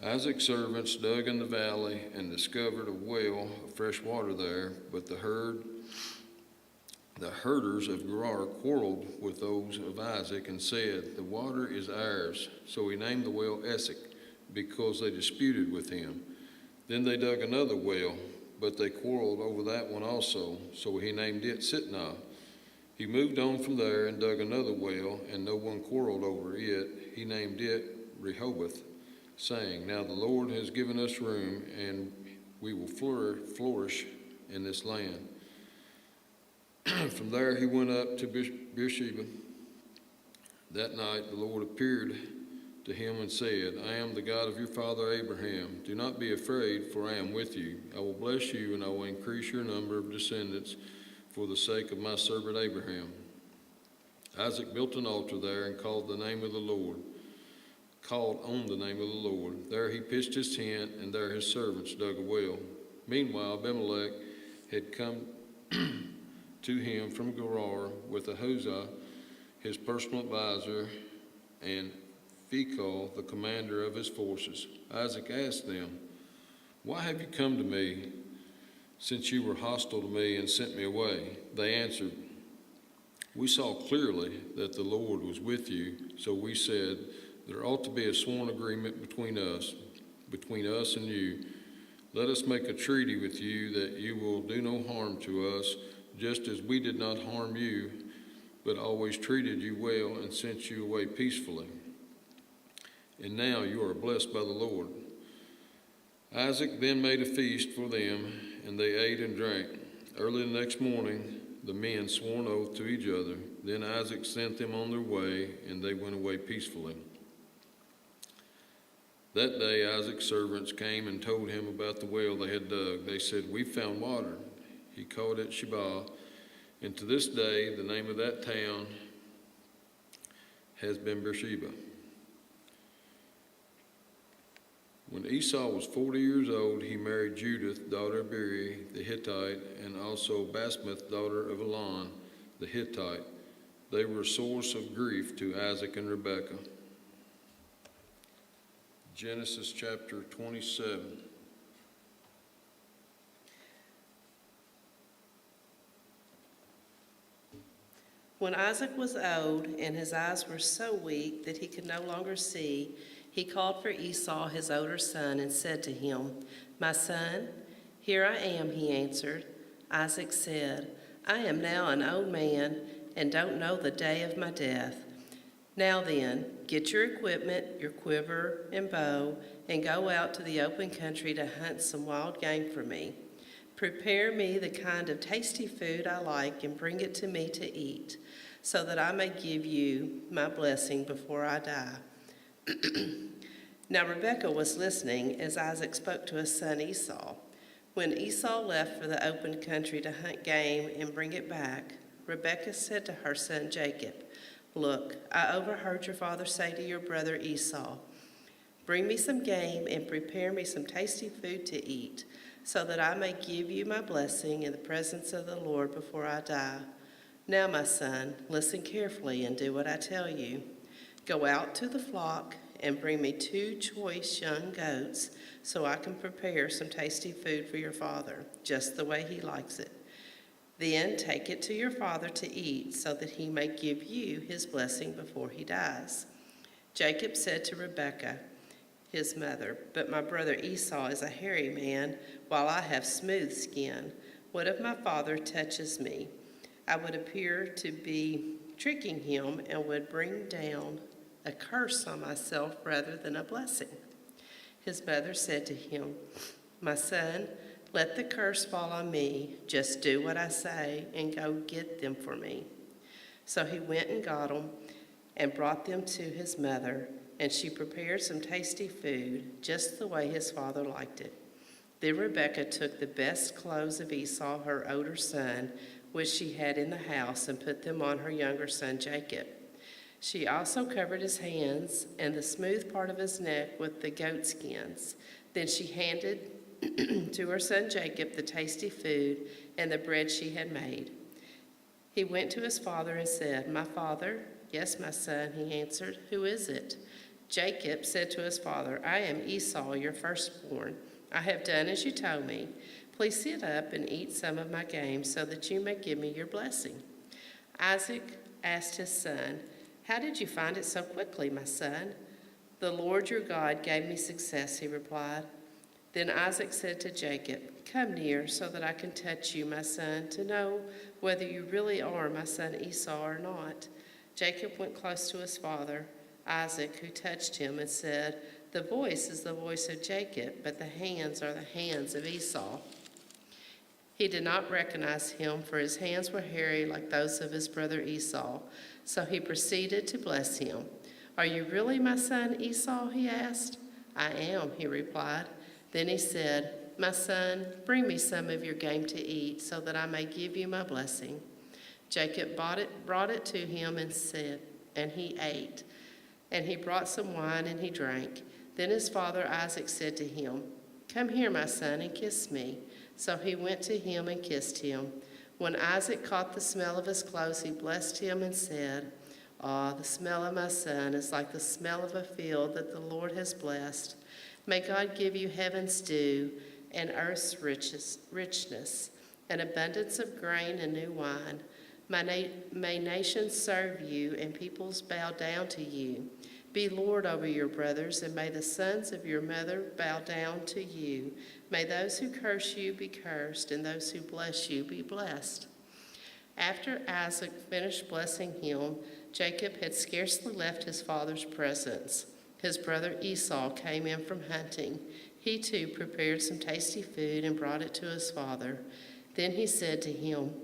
Isaac's servants dug in the valley and discovered a well of fresh water there, but the herders of Gerar quarreled with those of Isaac and said, "The water is ours." So he named the well Esek, because they disputed with him. Then they dug another well, but they quarreled over that one also, so he named it Sitnah. He moved on from there and dug another well, and no one quarreled over it. He named it Rehoboth, saying, "Now the Lord has given us room, and we will flourish in this land." From there he went up to Beersheba. That night the Lord appeared to him and said, "I am the God of your father Abraham. Do not be afraid, for I am with you. I will bless you, and I will increase your number of descendants for the sake of my servant Abraham." Isaac built an altar there and called on the name of the Lord. There he pitched his tent, and there his servants dug a well. Meanwhile, Abimelech had come to him from Gerar with Ahuzah, his personal advisor, and Phicol, the commander of his forces. Isaac asked them, "Why have you come to me, since you were hostile to me and sent me away?" They answered, We saw clearly that the Lord was with you, so we said, there ought to be a sworn agreement between us and you. Let us make a treaty with you that you will do no harm to us, just as we did not harm you, but always treated you well and sent you away peacefully. And now you are blessed by the Lord." Isaac then made a feast for them, and they ate and drank. Early the next morning, the men swore an oath to each other. Then Isaac sent them on their way, and they went away peacefully. That day Isaac's servants came and told him about the well they had dug. They said, "We found water." He called it Sheba, and to this day the name of that town has been Beersheba. When Esau was 40 years old, he married Judith, daughter of Beeri the Hittite, and also Basmath, daughter of Elon the Hittite. They were a source of grief to Isaac and Rebekah. Genesis chapter 27. When Isaac was old and his eyes were so weak that he could no longer see, he called for Esau, his older son, and said to him, "My son?" "Here I am," he answered. Isaac said, "I am now an old man and don't know the day of my death. Now then, get your equipment, your quiver and bow, and go out to the open country to hunt some wild game for me. Prepare me the kind of tasty food I like and bring it to me to eat, so that I may give you my blessing before I die." Now Rebekah was listening as Isaac spoke to his son Esau. When Esau left for the open country to hunt game and bring it back, Rebekah said to her son Jacob, "Look, I overheard your father say to your brother Esau, 'Bring me some game and prepare me some tasty food to eat, so that I may give you my blessing in the presence of the Lord before I die.' Now, my son, listen carefully and do what I tell you. Go out to the flock and bring me 2 choice young goats, so I can prepare some tasty food for your father, just the way he likes it. Then take it to your father to eat, so that he may give you his blessing before he dies." Jacob said to Rebekah, his mother, "But my brother Esau is a hairy man, while I have smooth skin. What if my father touches me? I would appear to be tricking him and would bring down a curse on myself rather than a blessing." His mother said to him, "My son, let the curse fall on me. Just do what I say and go get them for me." So he went and got them and brought them to his mother, and she prepared some tasty food, just the way his father liked it. Then Rebekah took the best clothes of Esau, her older son, which she had in the house, and put them on her younger son Jacob. She also covered his hands and the smooth part of his neck with the goat skins. Then she handed to her son Jacob the tasty food and the bread she had made. He went to his father and said, "My father?" "Yes, my son," he answered. "Who is it?" Jacob said to his father, "I am Esau, your firstborn. I have done as you told me. Please sit up and eat some of my game, so that you may give me your blessing." Isaac asked his son, "How did you find it so quickly, my son?" "The Lord your God gave me success," he replied. Then Isaac said to Jacob, "Come near, so that I can touch you, my son, to know whether you really are my son Esau or not." Jacob went close to his father, Isaac, who touched him and said, "The voice is the voice of Jacob, but the hands are the hands of Esau." He did not recognize him, for his hands were hairy like those of his brother Esau. So he proceeded to bless him. "Are you really my son Esau?" he asked. "I am," he replied. Then he said, "My son, bring me some of your game to eat, so that I may give you my blessing." Jacob brought it to him and he ate. And he brought some wine and he drank. Then his father Isaac said to him, "Come here, my son, and kiss me." So he went to him and kissed him. When Isaac caught the smell of his clothes, he blessed him and said, "Ah, the smell of my son is like the smell of a field that the Lord has blessed. May God give you heaven's dew and earth's richness, an abundance of grain and new wine. May nations serve you and peoples bow down to you. Be Lord over your brothers, and may the sons of your mother bow down to you. May those who curse you be cursed, and those who bless you be blessed." After Isaac finished blessing him, Jacob had scarcely left his father's presence. His brother Esau came in from hunting. He too prepared some tasty food and brought it to his father. Then he said to him,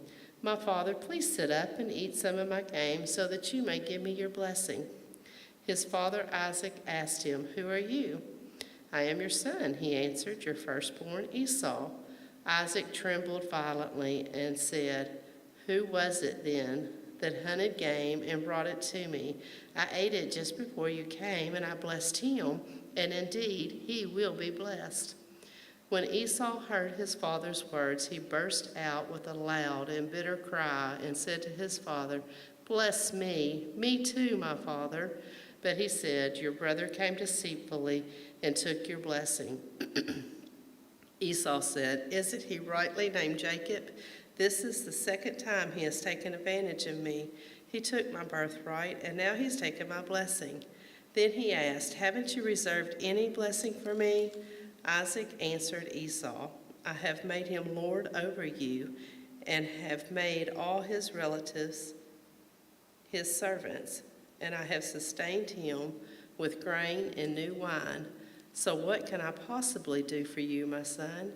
"My father, please sit up and eat some of my game so that you may give me your blessing." His father Isaac asked him, "Who are you?" "I am your son," he answered, "your firstborn Esau." Isaac trembled violently and said, "Who was it then that hunted game and brought it to me? I ate it just before you came, and I blessed him, and indeed he will be blessed." When Esau heard his father's words, he burst out with a loud and bitter cry and said to his father, "Bless me, me too, my father." But he said, "Your brother came deceitfully and took your blessing." Esau said, "Isn't he rightly named Jacob? This is the second time he has taken advantage of me. He took my birthright, and now he's taken my blessing." Then he asked, "Haven't you reserved any blessing for me?" Isaac answered Esau, "I have made him lord over you, and have made all his relatives his servants, and I have sustained him with grain and new wine. So what can I possibly do for you, my son?"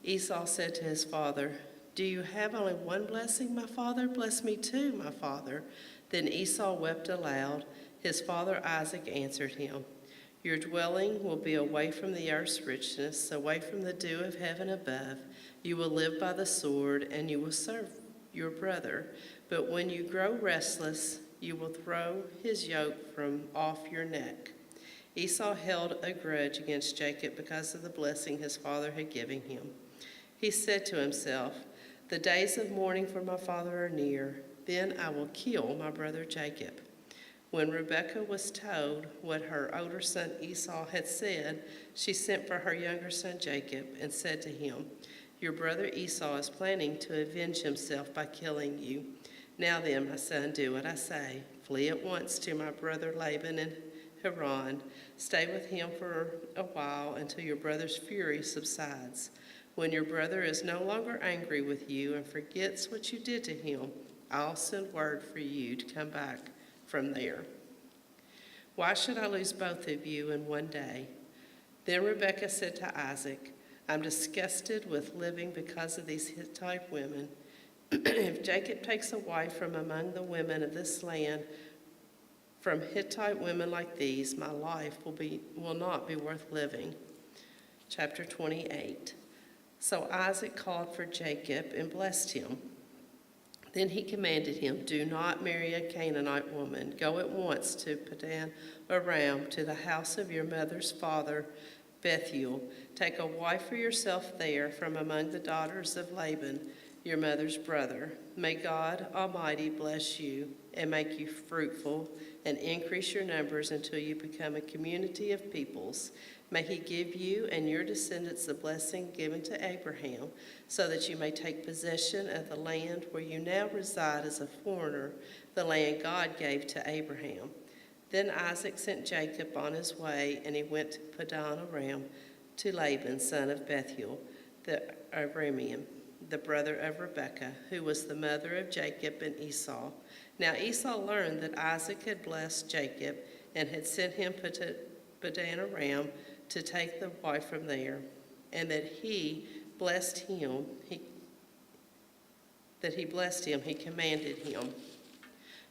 Esau said to his father, "Do you have only one blessing, my father? Bless me too, my father." Then Esau wept aloud. His father Isaac answered him, "Your dwelling will be away from the earth's richness, away from the dew of heaven above. You will live by the sword, and you will serve your brother. But when you grow restless, you will throw his yoke from off your neck." Esau held a grudge against Jacob because of the blessing his father had given him. He said to himself, "The days of mourning for my father are near. Then I will kill my brother Jacob." When Rebekah was told what her older son Esau had said, she sent for her younger son Jacob and said to him, "Your brother Esau is planning to avenge himself by killing you. Now then, my son, do what I say. Flee at once to my brother Laban in Haran. Stay with him for a while until your brother's fury subsides. When your brother is no longer angry with you and forgets what you did to him, I'll send word for you to come back from there. Why should I lose both of you in one day?" Then Rebekah said to Isaac, "I'm disgusted with living because of these Hittite women. If Jacob takes a wife from among the women of this land, from Hittite women like these, my life will not be worth living." Chapter 28. So Isaac called for Jacob and blessed him. Then he commanded him, "Do not marry a Canaanite woman. Go at once to Padan Aram, to the house of your mother's father, Bethuel. Take a wife for yourself there from among the daughters of Laban, your mother's brother. May God Almighty bless you and make you fruitful and increase your numbers until you become a community of peoples. May he give you and your descendants the blessing given to Abraham, so that you may take possession of the land where you now reside as a foreigner, the land God gave to Abraham." Then Isaac sent Jacob on his way, and he went to Padan Aram to Laban, son of Bethuel, the Aramean, the brother of Rebekah, who was the mother of Jacob and Esau. Now Esau learned that Isaac had blessed Jacob and had sent him to Padan Aram to take the wife from there, and that he blessed him. He commanded him,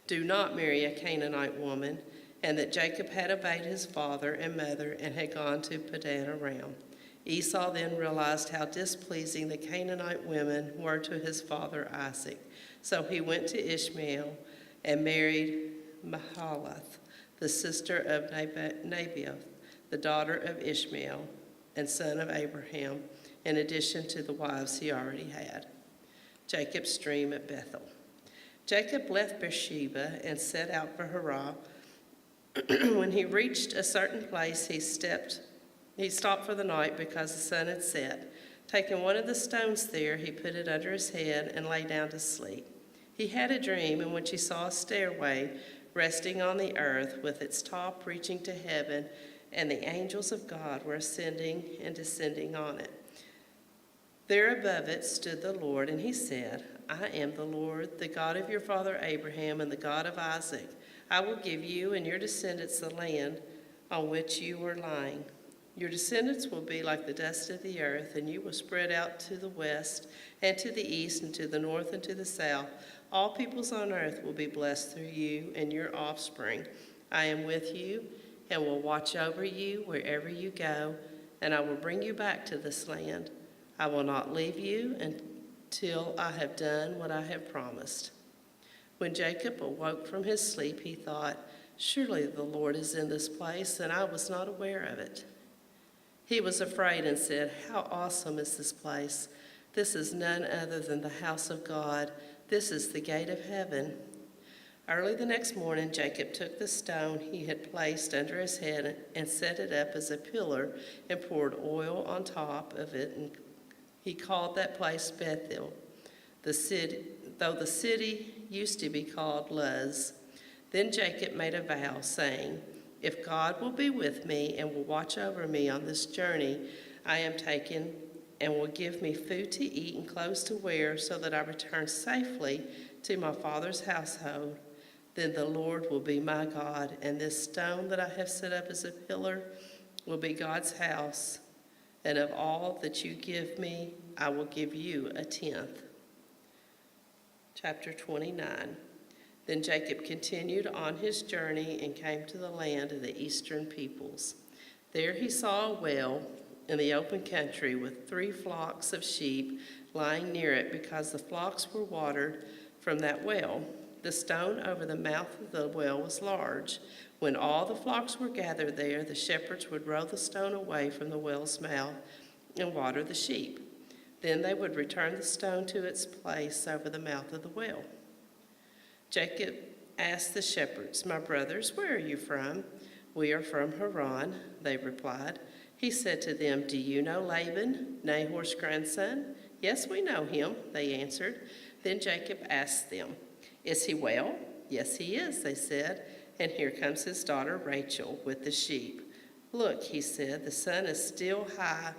"Do not marry a Canaanite woman," and that Jacob had obeyed his father and mother and had gone to Padan Aram. Esau then realized how displeasing the Canaanite women were to his father Isaac. So he went to Ishmael and married Mahalath, the sister of Nebaioth, the daughter of Ishmael and son of Abraham, in addition to the wives he already had. Jacob's dream at Bethel. Jacob left Beersheba and set out for Haran. When he reached a certain place, he stopped for the night because the sun had set. Taking one of the stones there, he put it under his head and lay down to sleep. He had a dream in which he saw a stairway resting on the earth with its top reaching to heaven, and the angels of God were ascending and descending on it. There above it stood the Lord, and he said, I am the Lord, the God of your father Abraham and the God of Isaac. I will give you and your descendants the land on which you are lying. Your descendants will be like the dust of the earth, and you will spread out to the west and to the east and to the north and to the south. All peoples on earth will be blessed through you and your offspring. I am with you and will watch over you wherever you go, and I will bring you back to this land. I will not leave you until I have done what I have promised. When Jacob awoke from his sleep, he thought, surely the Lord is in this place, and I was not aware of it. He was afraid and said, how awesome is this place? This is none other than the house of God. This is the gate of heaven. Early the next morning, Jacob took the stone he had placed under his head and set it up as a pillar and poured oil on top of it, and he called that place Bethel, though the city used to be called Luz. Then Jacob made a vow, saying, if God will be with me and will watch over me on this journey I am taking, and will give me food to eat and clothes to wear, so that I return safely to my father's household, then the Lord will be my God, and this stone that I have set up as a pillar will be God's house. And of all that you give me, I will give you a tenth. Chapter 29. Then Jacob continued on his journey and came to the land of the eastern peoples. There he saw a well in the open country with 3 flocks of sheep lying near it, because the flocks were watered from that well. The stone over the mouth of the well was large. When all the flocks were gathered there, the shepherds would roll the stone away from the well's mouth and water the sheep. Then they would return the stone to its place over the mouth of the well. Jacob asked the shepherds, my brothers, where are you from? We are from Haran, they replied. He said to them, do you know Laban, Nahor's grandson? Yes, we know him, they answered. Then Jacob asked them, is he well? Yes, he is, they said. And here comes his daughter Rachel with the sheep. Look, he said, the sun is still high.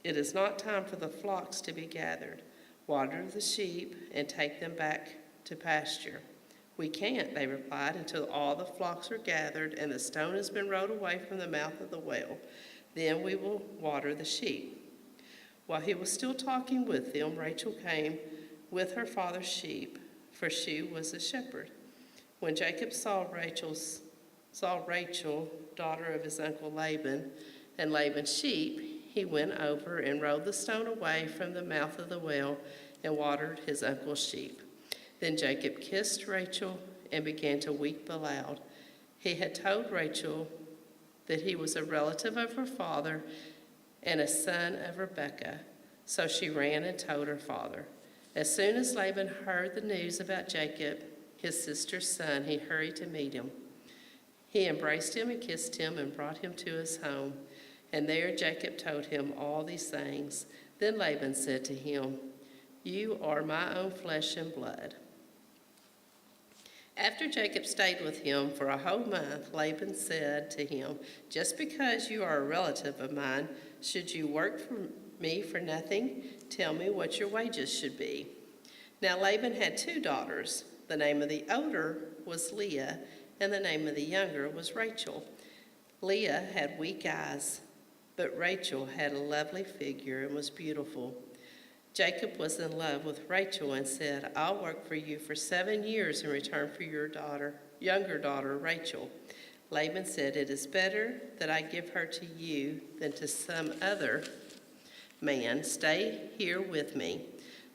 It is not time for the flocks to be gathered. Water the sheep and take them back to pasture. We can't, they replied, until all the flocks are gathered and the stone has been rolled away from the mouth of the well. Then we will water the sheep. While he was still talking with them, Rachel came with her father's sheep, for she was a shepherd. When Jacob saw Rachel, daughter of his uncle Laban, and Laban's sheep, he went over and rolled the stone away from the mouth of the well and watered his uncle's sheep. Then Jacob kissed Rachel and began to weep aloud. He had told Rachel that he was a relative of her father and a son of Rebekah, so she ran and told her father. As soon as Laban heard the news about Jacob, his sister's son, he hurried to meet him. He embraced him and kissed him and brought him to his home. And there Jacob told him all these things. Then Laban said to him, you are my own flesh and blood. After Jacob stayed with him for a whole month, Laban said to him, just because you are a relative of mine, should you work for me for nothing? Tell me what your wages should be. Now Laban had 2 daughters. The name of the older was Leah, and the name of the younger was Rachel. Leah had weak eyes, but Rachel had a lovely figure and was beautiful. Jacob was in love with Rachel and said, I'll work for you for 7 years in return for your younger daughter, Rachel. Laban said, it is better that I give her to you than to some other man. Stay here with me.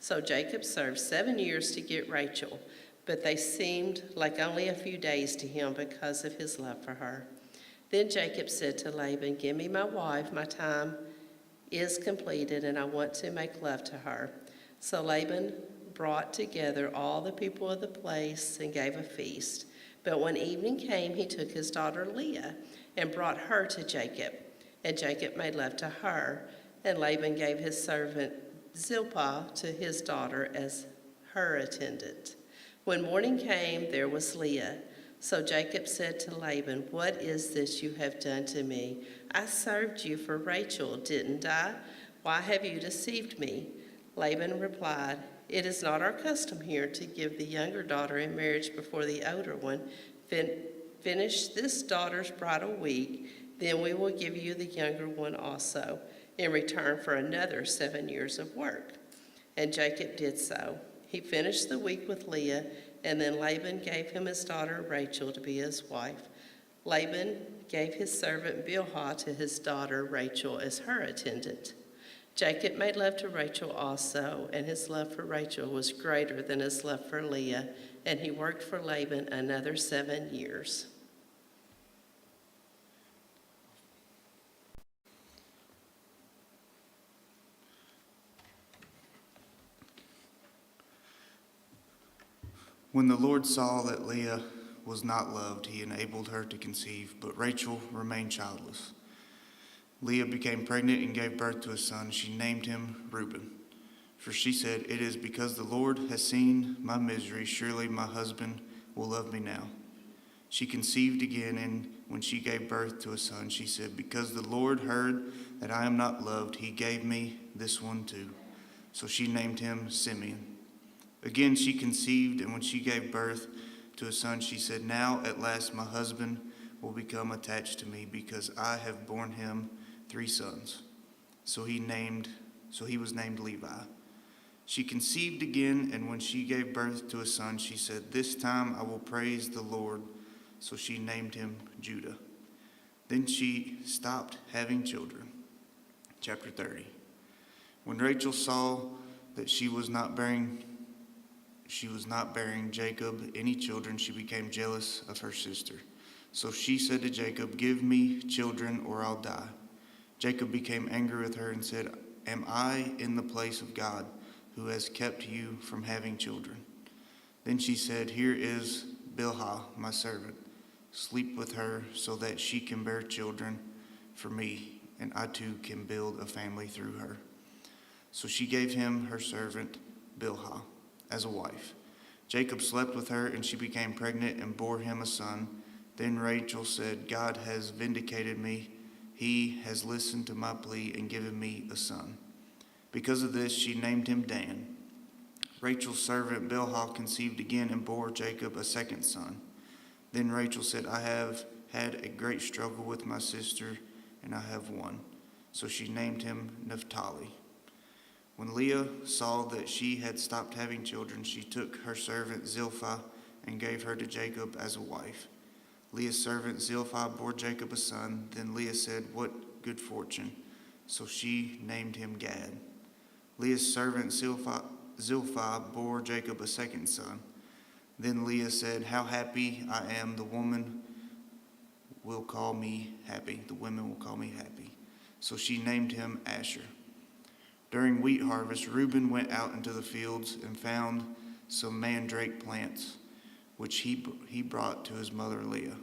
So Jacob served 7 years to get Rachel, but they seemed like only a few days to him because of his love for her. Then Jacob said to Laban, give me my wife, my time is completed, and I want to make love to her. So Laban brought together all the people of the place and gave a feast. But when evening came, he took his daughter Leah and brought her to Jacob. And Jacob made love to her, and Laban gave his servant Zilpah to his daughter as her attendant. When morning came, there was Leah. So Jacob said to Laban, "What is this you have done to me? I served you for Rachel, didn't I? Why have you deceived me?" Laban replied, "It is not our custom here to give the younger daughter in marriage before the older one. Finish this daughter's bridal week, then we will give you the younger one also, in return for another 7 years of work." And Jacob did so. He finished the week with Leah, and then Laban gave him his daughter Rachel to be his wife. Laban gave his servant Bilhah to his daughter Rachel as her attendant. Jacob made love to Rachel also, and his love for Rachel was greater than his love for Leah, and he worked for Laban another 7 years. When the Lord saw that Leah was not loved, he enabled her to conceive, but Rachel remained childless. Leah became pregnant and gave birth to a son. She named him Reuben, for she said, "It is because the Lord has seen my misery. Surely my husband will love me now." She conceived again, and when she gave birth to a son, she said, "Because the Lord heard that I am not loved, he gave me this one too." So she named him Simeon. Again she conceived, and when she gave birth to a son, she said, "Now at last my husband will become attached to me, because I have borne him 3 sons." So he was named Levi. She conceived again, and when she gave birth to a son, she said, "This time I will praise the Lord." So she named him Judah. Then she stopped having children. Chapter 30. When Rachel saw that she was not bearing Jacob any children, she became jealous of her sister. So she said to Jacob, "Give me children or I'll die." Jacob became angry with her and said, "Am I in the place of God, who has kept you from having children?" Then she said, "Here is Bilhah, my servant. Sleep with her so that she can bear children for me, and I too can build a family through her." So she gave him her servant Bilhah as a wife. Jacob slept with her, and she became pregnant and bore him a son. Then Rachel said, "God has vindicated me. He has listened to my plea and given me a son." Because of this, she named him Dan. Rachel's servant Bilhah conceived again and bore Jacob a second son. Then Rachel said, "I have had a great struggle with my sister, and I have won." So she named him Naphtali. When Leah saw that she had stopped having children, she took her servant Zilpah and gave her to Jacob as a wife. Leah's servant Zilpah bore Jacob a son. Then Leah said, "What good fortune." So she named him Gad. Leah's servant Zilpah bore Jacob a second son. Then Leah said, "How happy I am, the women will call me happy. The women will call me happy." So she named him Asher. During wheat harvest, Reuben went out into the fields and found some mandrake plants, which he brought to his mother Leah.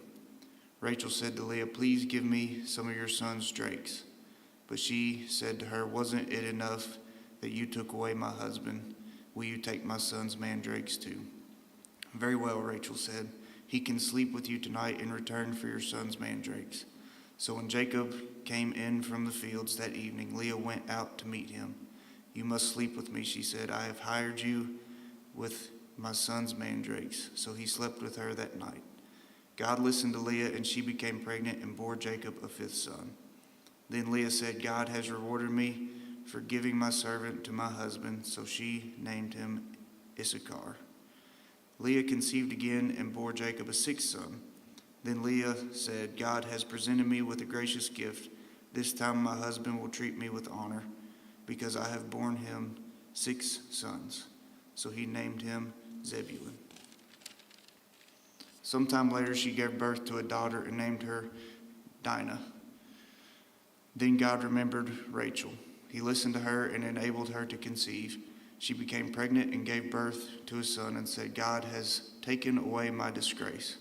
Rachel said to Leah, "Please give me some of your son's drakes." But she said to her, "Wasn't it enough that you took away my husband? Will you take my son's mandrakes too?" "Very well," Rachel said. "He can sleep with you tonight in return for your son's mandrakes." So when Jacob came in from the fields that evening, Leah went out to meet him. "You must sleep with me," she said. "I have hired you with my son's mandrakes." So he slept with her that night. God listened to Leah, and she became pregnant and bore Jacob a 5th son. Then Leah said, "God has rewarded me for giving my servant to my husband." So she named him Issachar. Leah conceived again and bore Jacob a 6th son. Then Leah said, "God has presented me with a gracious gift. This time my husband will treat me with honor, because I have borne him 6 sons." So he named him Zebulun. Sometime later she gave birth to a daughter and named her Dinah. Then God remembered Rachel. He listened to her and enabled her to conceive. She became pregnant and gave birth to a son and said, "God has taken away my disgrace."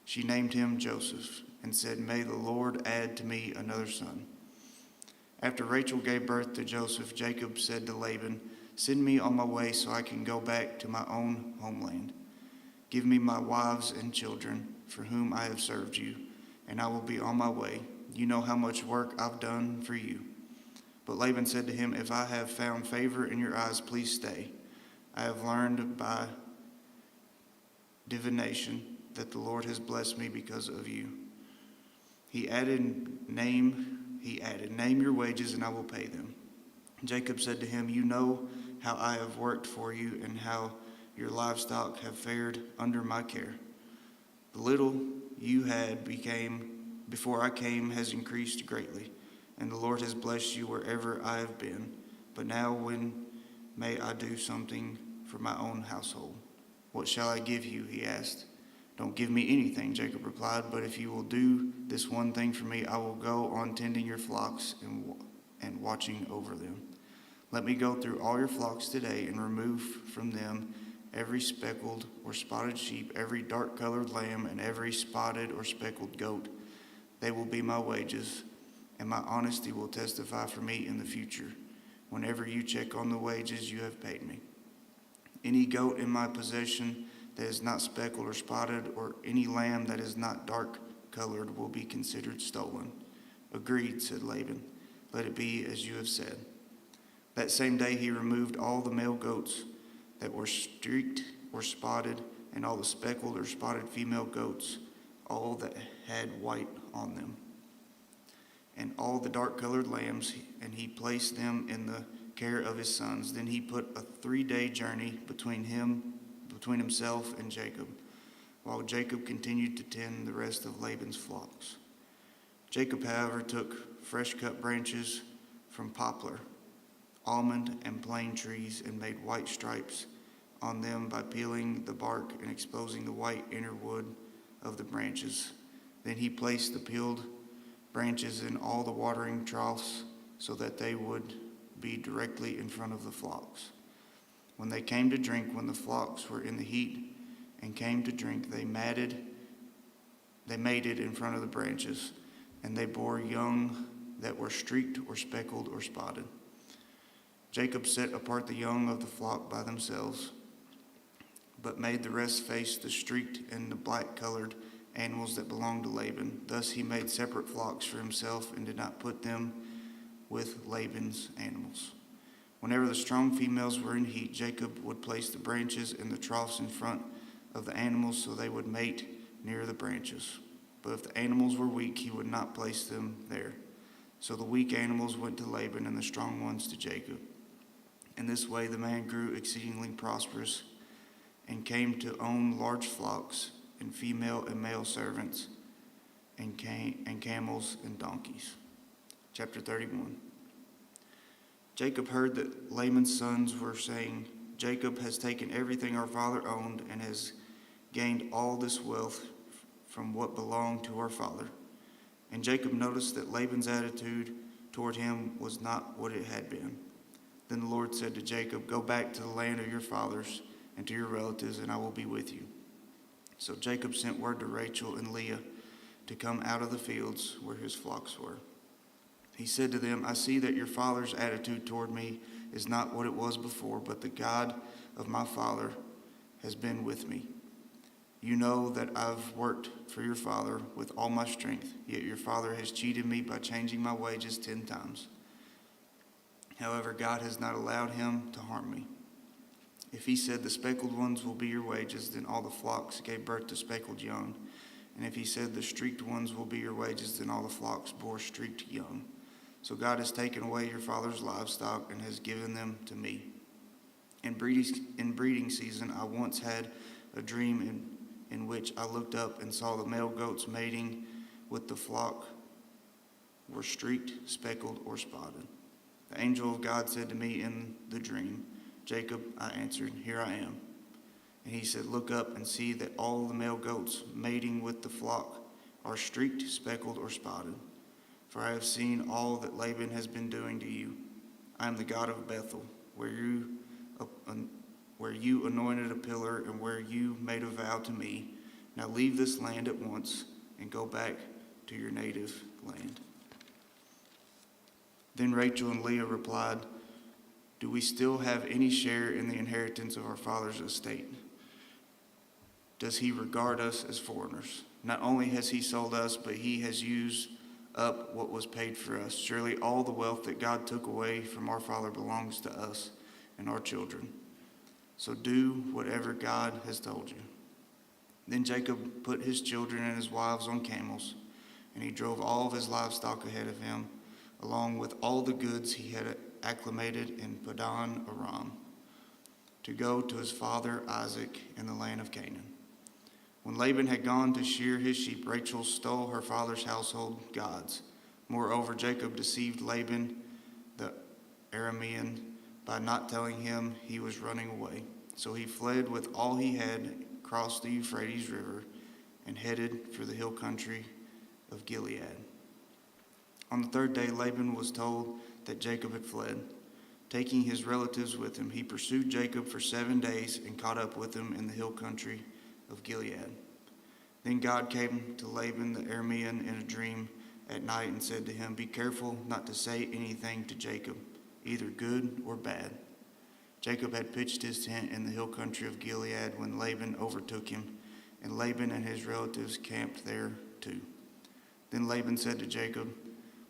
She named him Joseph and said, "May the Lord add to me another son." After Rachel gave birth to Joseph, Jacob said to Laban, Send me on my way so I can go back to my own homeland. Give me my wives and children, for whom I have served you, and I will be on my way. You know how much work I've done for you." But Laban said to him, "If I have found favor in your eyes, please stay. I have learned by divination that the Lord has blessed me because of you." He added, "Name your wages, and I will pay them." Jacob said to him, "You know how I have worked for you and how your livestock have fared under my care. The little you had before I came has increased greatly, and the Lord has blessed you wherever I have been. But now when may I do something for my own household?" "What shall I give you?" he asked. "Don't give me anything," Jacob replied, "but if you will do this one thing for me, I will go on tending your flocks and watching over them. Let me go through all your flocks today and remove from them every speckled or spotted sheep, every dark-colored lamb, and every spotted or speckled goat. They will be my wages, and my honesty will testify for me in the future, whenever you check on the wages you have paid me. Any goat in my possession that is not speckled or spotted, or any lamb that is not dark-colored will be considered stolen." "Agreed," said Laban. "Let it be as you have said." That same day he removed all the male goats that were streaked or spotted, and all the speckled or spotted female goats, all that had white on them, and all the dark-colored lambs, and he placed them in the care of his sons. Then he put a 3-day journey between himself and Jacob, while Jacob continued to tend the rest of Laban's flocks. Jacob, however, took fresh-cut branches from poplar, almond, and plane trees, and made white stripes on them by peeling the bark and exposing the white inner wood of the branches. Then he placed the peeled branches in all the watering troughs so that they would be directly in front of the flocks. When they came to drink, when the flocks were in the heat and came to drink, they mated in front of the branches, and they bore young that were streaked or speckled or spotted. Jacob set apart the young of the flock by themselves, but made the rest face the streaked and the black-colored animals that belonged to Laban. Thus he made separate flocks for himself and did not put them with Laban's animals. Whenever the strong females were in heat, Jacob would place the branches in the troughs in front of the animals so they would mate near the branches. But if the animals were weak, he would not place them there. So the weak animals went to Laban and the strong ones to Jacob. In this way the man grew exceedingly prosperous and came to own large flocks and female and male servants and camels and donkeys. Chapter 31. Jacob heard that Laban's sons were saying, "Jacob has taken everything our father owned and has gained all this wealth from what belonged to our father." And Jacob noticed that Laban's attitude toward him was not what it had been. Then the Lord said to Jacob, "Go back to the land of your fathers and to your relatives, and I will be with you." So Jacob sent word to Rachel and Leah to come out of the fields where his flocks were. He said to them, "I see that your father's attitude toward me is not what it was before, but the God of my father has been with me. You know that I've worked for your father with all my strength, yet your father has cheated me by changing my wages 10 times. However, God has not allowed him to harm me. If he said the speckled ones will be your wages, then all the flocks gave birth to speckled young. And if he said the streaked ones will be your wages, then all the flocks bore streaked young. So God has taken away your father's livestock and has given them to me. In breeding season, I once had a dream in which I looked up and saw the male goats mating with the flock were streaked, speckled, or spotted. The angel of God said to me in the dream, 'Jacob,' I answered, 'Here I am.' And he said, 'Look up and see that all the male goats mating with the flock are streaked, speckled, or spotted. For I have seen all that Laban has been doing to you. I am the God of Bethel, where you anointed a pillar and where you made a vow to me. Now leave this land at once and go back to your native land.' Then Rachel and Leah replied, Do we still have any share in the inheritance of our father's estate? Does he regard us as foreigners? Not only has he sold us, but he has used up what was paid for us. Surely all the wealth that God took away from our father belongs to us and our children. So do whatever God has told you." Then Jacob put his children and his wives on camels, and he drove all of his livestock ahead of him, along with all the goods he had acclimated in Padan Aram, to go to his father Isaac in the land of Canaan. When Laban had gone to shear his sheep, Rachel stole her father's household gods. Moreover, Jacob deceived Laban the Aramean by not telling him he was running away. So he fled with all he had, crossed the Euphrates River, and headed for the hill country of Gilead. On the third day, Laban was told that Jacob had fled. Taking his relatives with him, he pursued Jacob for 7 days and caught up with him in the hill country of Gilead. Then God came to Laban the Aramean in a dream at night and said to him, "Be careful not to say anything to Jacob, either good or bad." Jacob had pitched his tent in the hill country of Gilead when Laban overtook him, and Laban and his relatives camped there too. Then Laban said to Jacob,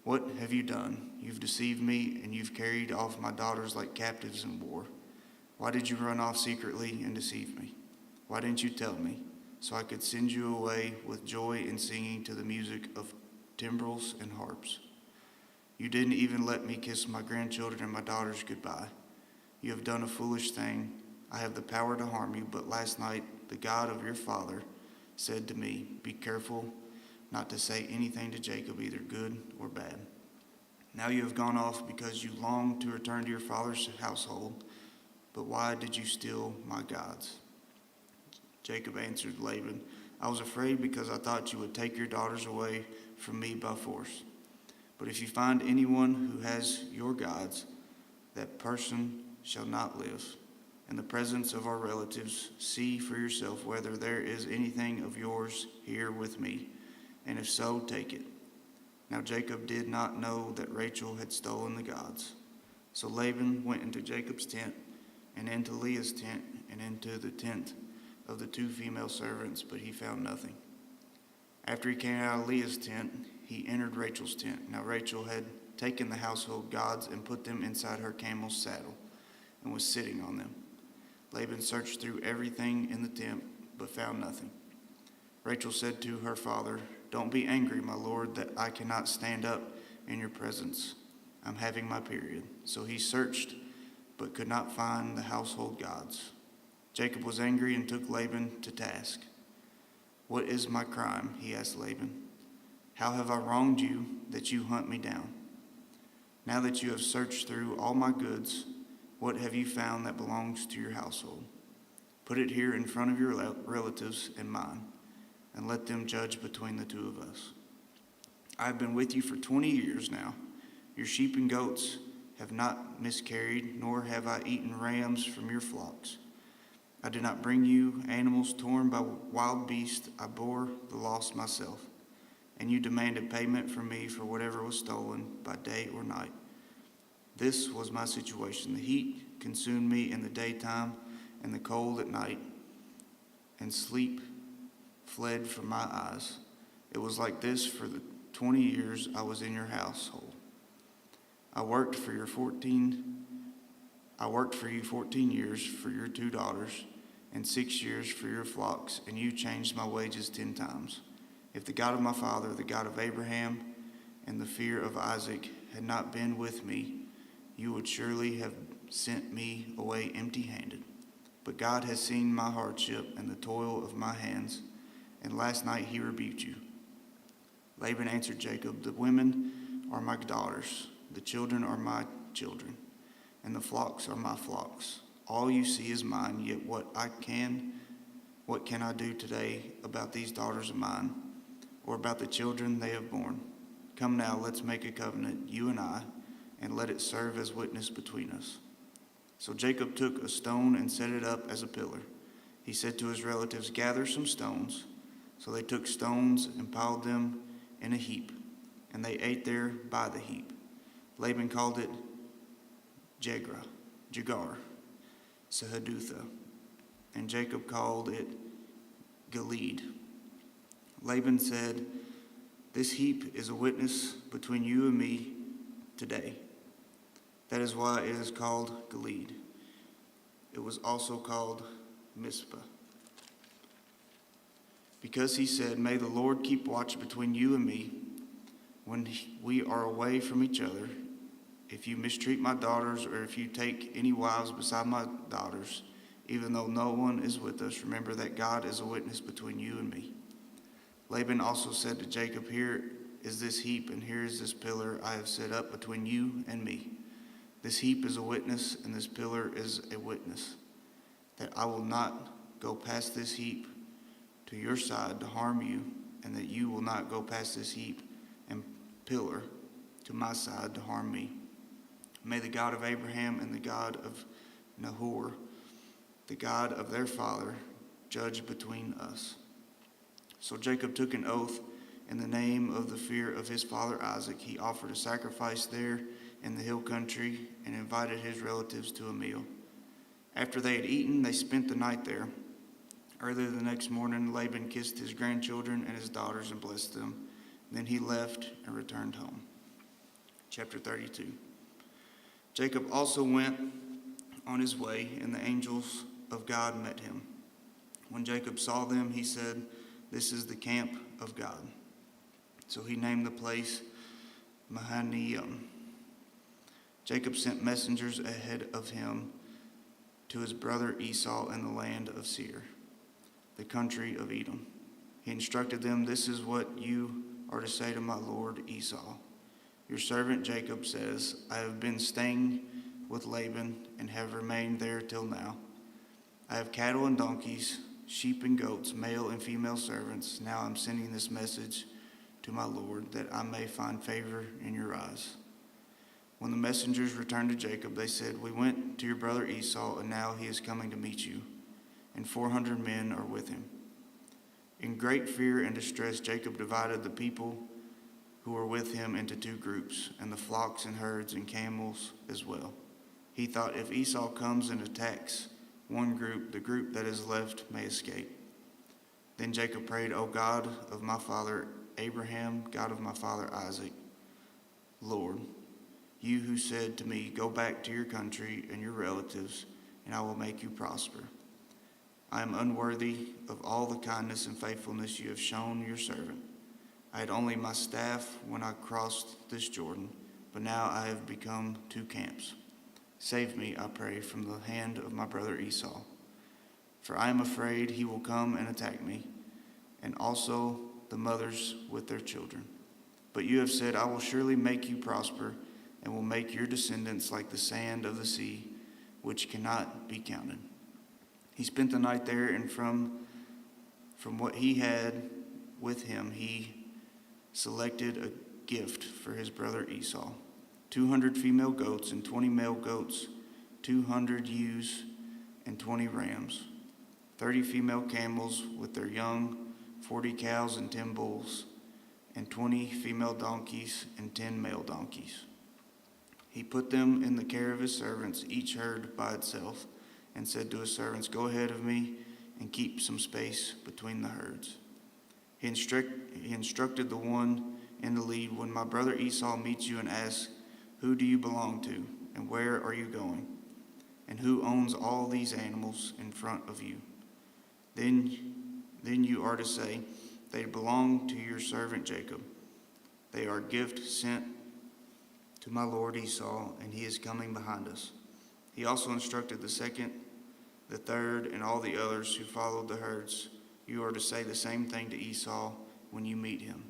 "What have you done? You've deceived me, and you've carried off my daughters like captives in war. Why did you run off secretly and deceive me? Why didn't you tell me, so I could send you away with joy and singing to the music of timbrels and harps? You didn't even let me kiss my grandchildren and my daughters goodbye. You have done a foolish thing. I have the power to harm you, but last night the God of your father said to me, 'Be careful not to say anything to Jacob, either good or bad.' Now you have gone off because you long to return to your father's household, but why did you steal my gods?" Jacob answered Laban, "I was afraid because I thought you would take your daughters away from me by force. But if you find anyone who has your gods, that person shall not live. In the presence of our relatives, see for yourself whether there is anything of yours here with me, and if so, take it." Now Jacob did not know that Rachel had stolen the gods. So Laban went into Jacob's tent, and into Leah's tent, and into the tent of the 2 female servants, but he found nothing. After he came out of Leah's tent, he entered Rachel's tent. Now Rachel had taken the household gods and put them inside her camel's saddle, and was sitting on them. Laban searched through everything in the tent, but found nothing. Rachel said to her father, "Don't be angry, my lord, that I cannot stand up in your presence. I'm having my period." So he searched, but could not find the household gods. Jacob was angry and took Laban to task. "What is my crime?" he asked Laban. "How have I wronged you that you hunt me down? Now that you have searched through all my goods, what have you found that belongs to your household? Put it here in front of your relatives and mine, and let them judge between the 2 of us. I have been with you for 20 years now. Your sheep and goats have not miscarried, nor have I eaten rams from your flocks. I did not bring you animals torn by wild beasts. I bore the loss myself, and you demanded payment from me for whatever was stolen by day or night. This was my situation. The heat consumed me in the daytime, and the cold at night, and sleep fled from my eyes. It was like this for the 20 years I was in your household. I worked for you 14 years for your 2 daughters, and 6 years for your flocks, and you changed my wages 10 times. If the God of my father, the God of Abraham, and the fear of Isaac had not been with me, you would surely have sent me away empty-handed. But God has seen my hardship and the toil of my hands, and last night he rebuked you." Laban answered Jacob, "The women are my daughters, the children are my children, and the flocks are my flocks. All you see is mine, yet what can I do today about these daughters of mine, or about the children they have borne? Come now, let's make a covenant, you and I, and let it serve as witness between us." So Jacob took a stone and set it up as a pillar. He said to his relatives, "Gather some stones." So they took stones and piled them in a heap, and they ate there by the heap. Laban called it Jegrah, Jagar, Sahadutha, and Jacob called it Gilead. Laban said, "This heap is a witness between you and me today." That is why it is called Gilead. It was also called Mizpah, because he said, "May the Lord keep watch between you and me when we are away from each other. If you mistreat my daughters, or if you take any wives beside my daughters, even though no one is with us, remember that God is a witness between you and me." Laban also said to Jacob, "Here is this heap, and here is this pillar I have set up between you and me. This heap is a witness, and this pillar is a witness, that I will not go past this heap to your side to harm you, and that you will not go past this heap and pillar to my side to harm me. May the God of Abraham and the God of Nahor, the God of their father, judge between us." So Jacob took an oath in the name of the fear of his father Isaac. He offered a sacrifice there in the hill country and invited his relatives to a meal. After they had eaten, they spent the night there. Early the next morning, Laban kissed his grandchildren and his daughters and blessed them. Then he left and returned home. Chapter 32. Jacob also went on his way, and the angels of God met him. When Jacob saw them, he said, "This is the camp of God." So he named the place Mahanaim. Jacob sent messengers ahead of him to his brother Esau in the land of Seir, the country of Edom. He instructed them, "This is what you are to say to my lord Esau. Your servant Jacob says, I have been staying with Laban and have remained there till now. I have cattle and donkeys, sheep and goats, male and female servants. Now I'm sending this message to my lord, that I may find favor in your eyes." When the messengers returned to Jacob, they said, "We went to your brother Esau, and now he is coming to meet you, and 400 men are with him." In great fear and distress, Jacob divided the people who were with him into 2 groups, and the flocks and herds and camels as well. He thought, if Esau comes and attacks one group, the group that is left may escape. Then Jacob prayed, "O God of my father Abraham, God of my father Isaac, Lord, you who said to me, 'Go back to your country and your relatives, and I will make you prosper.' I am unworthy of all the kindness and faithfulness you have shown your servant. I had only my staff when I crossed this Jordan, but now I have become 2 camps. Save me, I pray, from the hand of my brother Esau. For I am afraid he will come and attack me, and also the mothers with their children. But you have said, I will surely make you prosper, and will make your descendants like the sand of the sea, which cannot be counted." He spent the night there, and from what he had with him, he selected a gift for his brother Esau: 200 female goats and 20 male goats, 200 ewes and 20 rams, 30 female camels with their young, 40 cows and 10 bulls, and 20 female donkeys and 10 male donkeys. He put them in the care of his servants, each herd by itself, and said to his servants, "Go ahead of me and keep some space between the herds." He instructed the one in the lead, "When my brother Esau meets you and asks, 'Who do you belong to, and where are you going? And who owns all these animals in front of you?' Then you are to say, 'They belong to your servant Jacob. They are gifts sent to my lord Esau, and he is coming behind us.'" He also instructed the second, the third, and all the others who followed the herds, "You are to say the same thing to Esau when you meet him.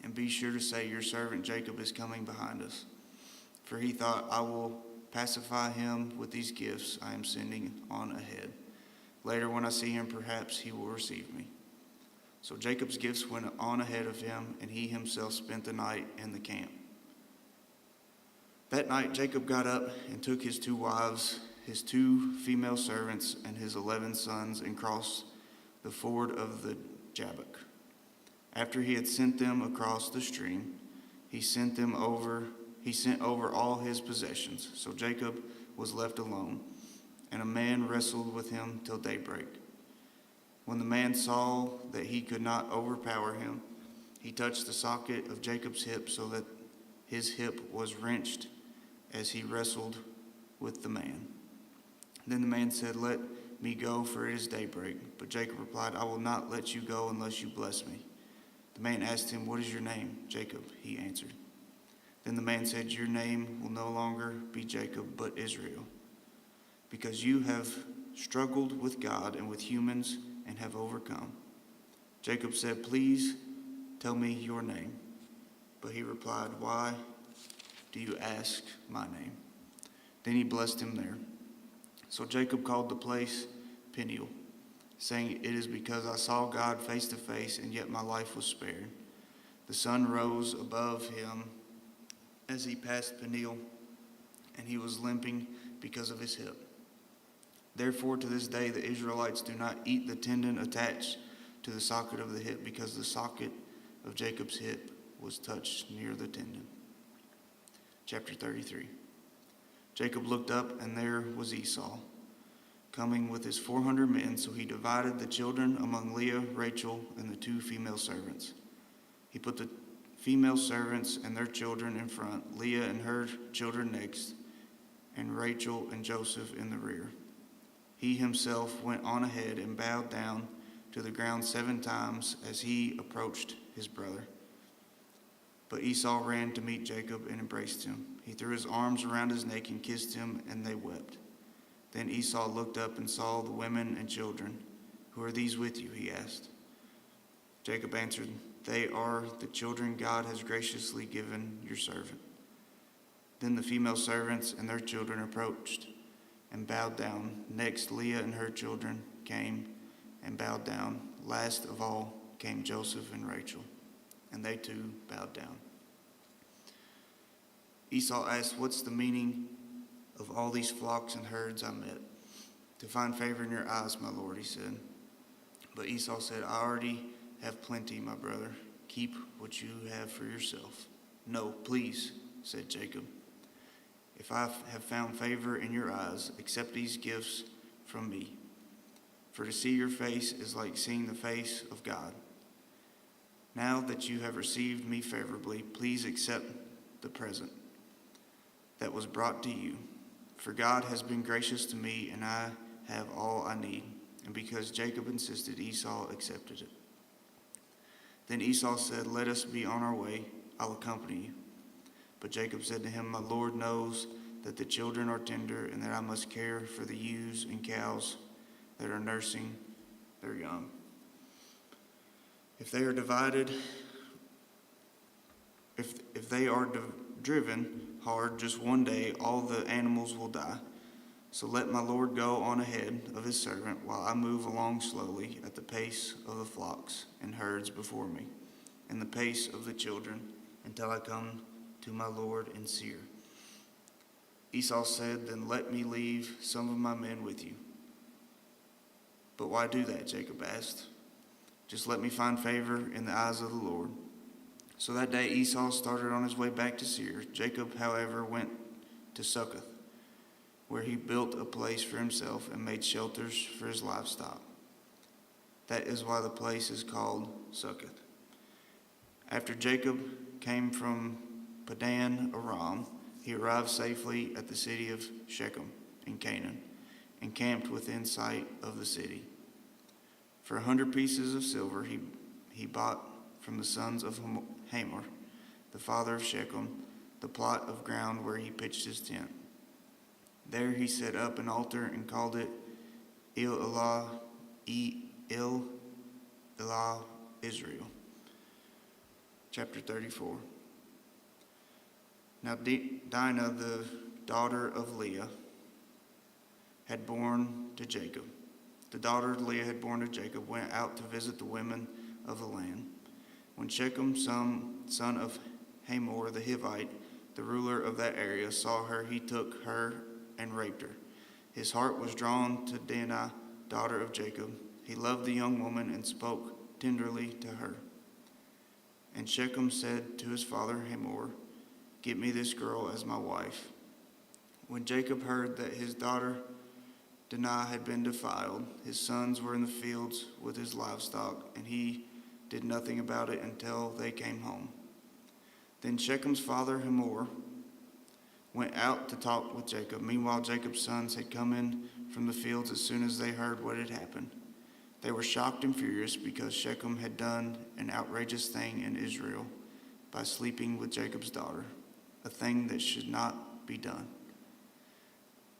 And be sure to say, 'Your servant Jacob is coming behind us.' For he thought, 'I will pacify him with these gifts I am sending on ahead. Later when I see him, perhaps he will receive me.' So Jacob's gifts went on ahead of him, and he himself spent the night in the camp. That night Jacob got up and took his 2 wives, his 2 female servants, and his 11 sons, and crossed the ford of the Jabbok. After he had sent them across the stream, he sent over all his possessions. So Jacob was left alone, and a man wrestled with him till daybreak. When the man saw that he could not overpower him, he touched the socket of Jacob's hip so that his hip was wrenched as he wrestled with the man. Then the man said, "Let me go, for it is daybreak." But Jacob replied, "I will not let you go unless you bless me." The man asked him, "What is your name?" "Jacob," he answered. Then the man said, "Your name will no longer be Jacob, but Israel, because you have struggled with God and with humans and have overcome." Jacob said, "Please tell me your name." But he replied, "Why do you ask my name?" Then he blessed him there. So Jacob called the place Peniel, saying, "It is because I saw God face to face, and yet my life was spared." The sun rose above him as he passed Peniel, and he was limping because of his hip. Therefore, to this day, the Israelites do not eat the tendon attached to the socket of the hip, because the socket of Jacob's hip was touched near the tendon. Chapter 33. Jacob looked up, and there was Esau, coming with his 400 men, so he divided the children among Leah, Rachel, and the 2 female servants. He put the female servants and their children in front, Leah and her children next, and Rachel and Joseph in the rear. He himself went on ahead and bowed down to the ground 7 times as he approached his brother. But Esau ran to meet Jacob and embraced him. He threw his arms around his neck and kissed him, and they wept. Then Esau looked up and saw the women and children. "Who are these with you?" he asked. Jacob answered, "They are the children God has graciously given your servant." Then the female servants and their children approached and bowed down. Next, Leah and her children came and bowed down. Last of all came Joseph and Rachel, and they too bowed down. Esau asked, "What's the meaning of all these flocks and herds I met?" "To find favor in your eyes, my lord," he said. But Esau said, "I already have plenty, my brother. Keep what you have for yourself." "No, please," said Jacob. "If I have found favor in your eyes, accept these gifts from me. For to see your face is like seeing the face of God. Now that you have received me favorably, please accept the present that was brought to you. For God has been gracious to me, and I have all I need." And because Jacob insisted, Esau accepted it. Then Esau said, "Let us be on our way. I'll accompany you." But Jacob said to him, "My Lord knows that the children are tender, and that I must care for the ewes and cows that are nursing their young. If they are driven hard just one day, all the animals will die. So let my Lord go on ahead of his servant, while I move along slowly at the pace of the flocks and herds before me, and the pace of the children, until I come to my Lord in Seir." Esau said, "Then let me leave some of my men with you." "But why do that?" Jacob asked. "Just let me find favor in the eyes of the Lord." So that day Esau started on his way back to Seir. Jacob, however, went to Succoth, where he built a place for himself and made shelters for his livestock. That is why the place is called Succoth. After Jacob came from Padan Aram, he arrived safely at the city of Shechem in Canaan, and camped within sight of the city. For 100 pieces of silver he bought from the sons of Hamor, the father of Shechem, the plot of ground where he pitched his tent. There he set up an altar and called it El Elah Israel. Chapter 34. Now Dinah, the daughter of Leah, had borne to Jacob. The daughter Leah had borne to Jacob went out to visit the women of the land. When Shechem, son of Hamor the Hivite, the ruler of that area, saw her, he took her and raped her. His heart was drawn to Dinah, daughter of Jacob. He loved the young woman and spoke tenderly to her. And Shechem said to his father Hamor, "Get me this girl as my wife." When Jacob heard that his daughter Dinah had been defiled, his sons were in the fields with his livestock, and he did nothing about it until they came home. Then Shechem's father Hamor went out to talk with Jacob. Meanwhile, Jacob's sons had come in from the fields as soon as they heard what had happened. They were shocked and furious because Shechem had done an outrageous thing in Israel by sleeping with Jacob's daughter, a thing that should not be done.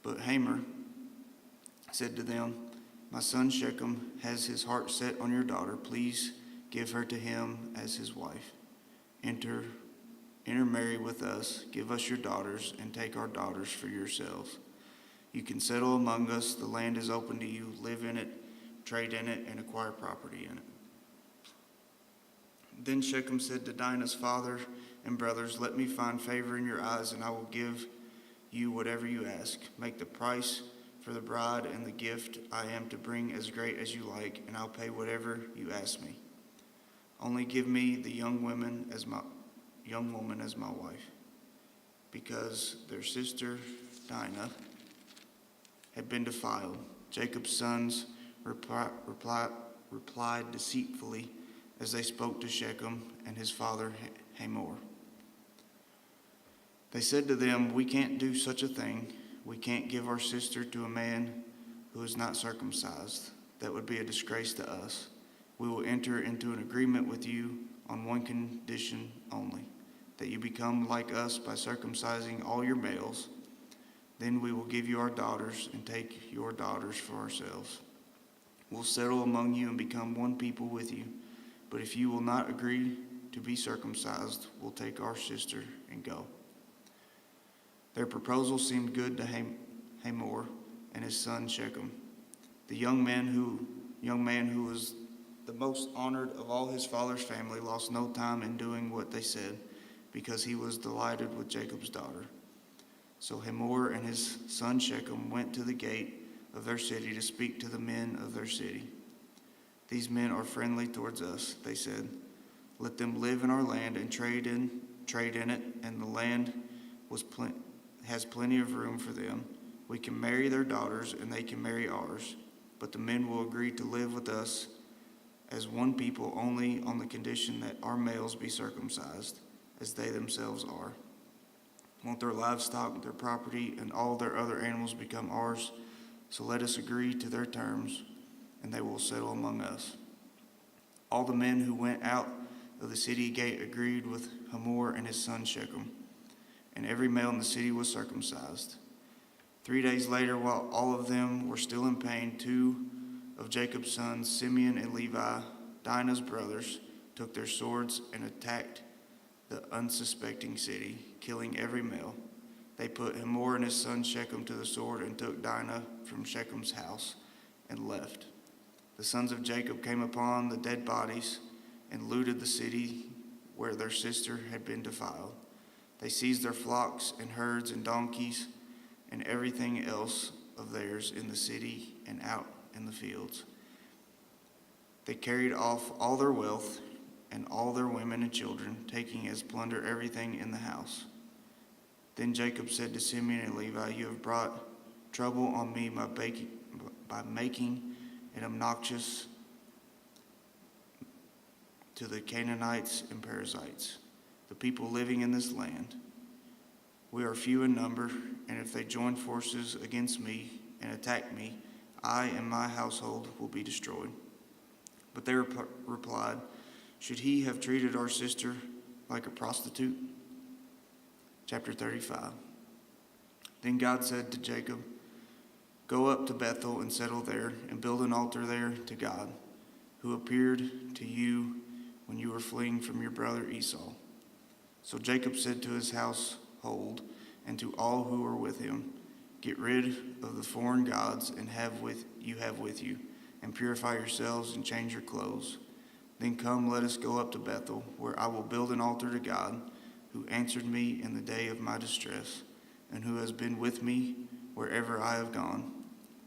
But Hamor said to them, "My son Shechem has his heart set on your daughter. Please give her to him as his wife. Intermarry with us, give us your daughters, and take our daughters for yourselves. You can settle among us. The land is open to you. Live in it, trade in it, and acquire property in it." Then Shechem said to Dinah's father and brothers, "Let me find favor in your eyes, and I will give you whatever you ask. Make the price for the bride and the gift I am to bring as great as you like, and I'll pay whatever you ask me. Only give me the young woman as my wife." Because their sister Dinah had been defiled, Jacob's sons replied deceitfully as they spoke to Shechem and his father Hamor. They said to them, "We can't do such a thing. We can't give our sister to a man who is not circumcised. That would be a disgrace to us. We will enter into an agreement with you on one condition only, that you become like us by circumcising all your males. Then we will give you our daughters and take your daughters for ourselves. We'll settle among you and become one people with you. But if you will not agree to be circumcised, we'll take our sister and go." Their proposal seemed good to Hamor and his son Shechem. The young man who was the most honored of all his father's family lost no time in doing what they said, because he was delighted with Jacob's daughter. So Hamor and his son Shechem went to the gate of their city to speak to the men of their city. "These men are friendly towards us," they said. "Let them live in our land and trade in it, and the land has plenty of room for them. We can marry their daughters, and they can marry ours. But the men will agree to live with us as one people only on the condition that our males be circumcised, as they themselves are. Want their livestock, their property, and all their other animals become ours. So let us agree to their terms, and they will settle among us." All the men who went out of the city gate agreed with Hamor and his son Shechem, and every male in the city was circumcised. 3 days later, while all of them were still in pain, 2 of Jacob's sons, Simeon and Levi, Dinah's brothers, took their swords and attacked the unsuspecting city, killing every male. They put Hamor and his son Shechem to the sword and took Dinah from Shechem's house and left. The sons of Jacob came upon the dead bodies and looted the city where their sister had been defiled. They seized their flocks and herds and donkeys and everything else of theirs in the city and out in the fields. They carried off all their wealth and all their women and children, taking as plunder everything in the house. Then Jacob said to Simeon and Levi, "You have brought trouble on me by making it obnoxious to the Canaanites and Perizzites, the people living in this land. We are few in number, and if they join forces against me and attack me, I and my household will be destroyed." But they replied, "Should he have treated our sister like a prostitute?" Chapter 35. Then God said to Jacob, "Go up to Bethel and settle there, and build an altar there to God, who appeared to you when you were fleeing from your brother Esau." So Jacob said to his household and to all who were with him, "Get rid of the foreign gods and have with you, and purify yourselves and change your clothes. Then come, let us go up to Bethel, where I will build an altar to God, who answered me in the day of my distress, and who has been with me wherever I have gone."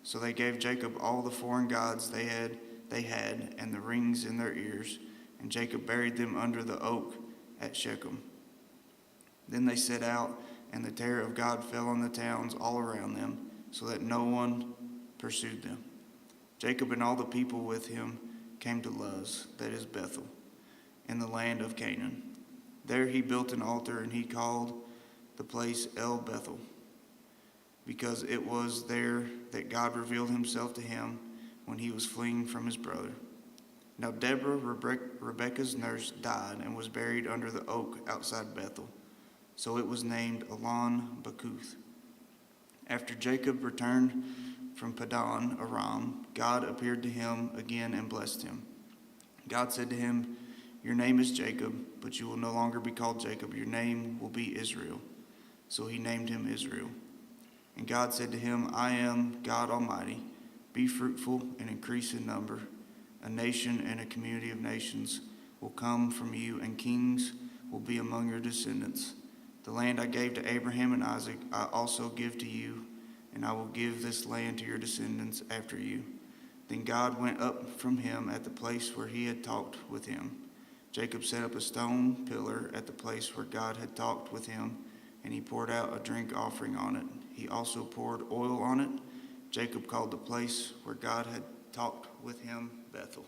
So they gave Jacob all the foreign gods they had, and the rings in their ears, and Jacob buried them under the oak at Shechem. Then they set out and the terror of God fell on the towns all around them, so that no one pursued them. Jacob and all the people with him came to Luz, that is Bethel, in the land of Canaan. There he built an altar, and he called the place El Bethel, because it was there that God revealed himself to him when he was fleeing from his brother. Now Deborah, Rebekah's nurse, died and was buried under the oak outside Bethel. So it was named Elon Bakuth. After Jacob returned from Paddan Aram, God appeared to him again and blessed him. God said to him, "Your name is Jacob, but you will no longer be called Jacob. Your name will be Israel." So he named him Israel. And God said to him, "I am God Almighty. Be fruitful and increase in number. A nation and a community of nations will come from you, and kings will be among your descendants. The land I gave to Abraham and Isaac I also give to you, and I will give this land to your descendants after you." Then God went up from him at the place where he had talked with him. Jacob set up a stone pillar at the place where God had talked with him, and he poured out a drink offering on it. He also poured oil on it. Jacob called the place where God had talked with him Bethel.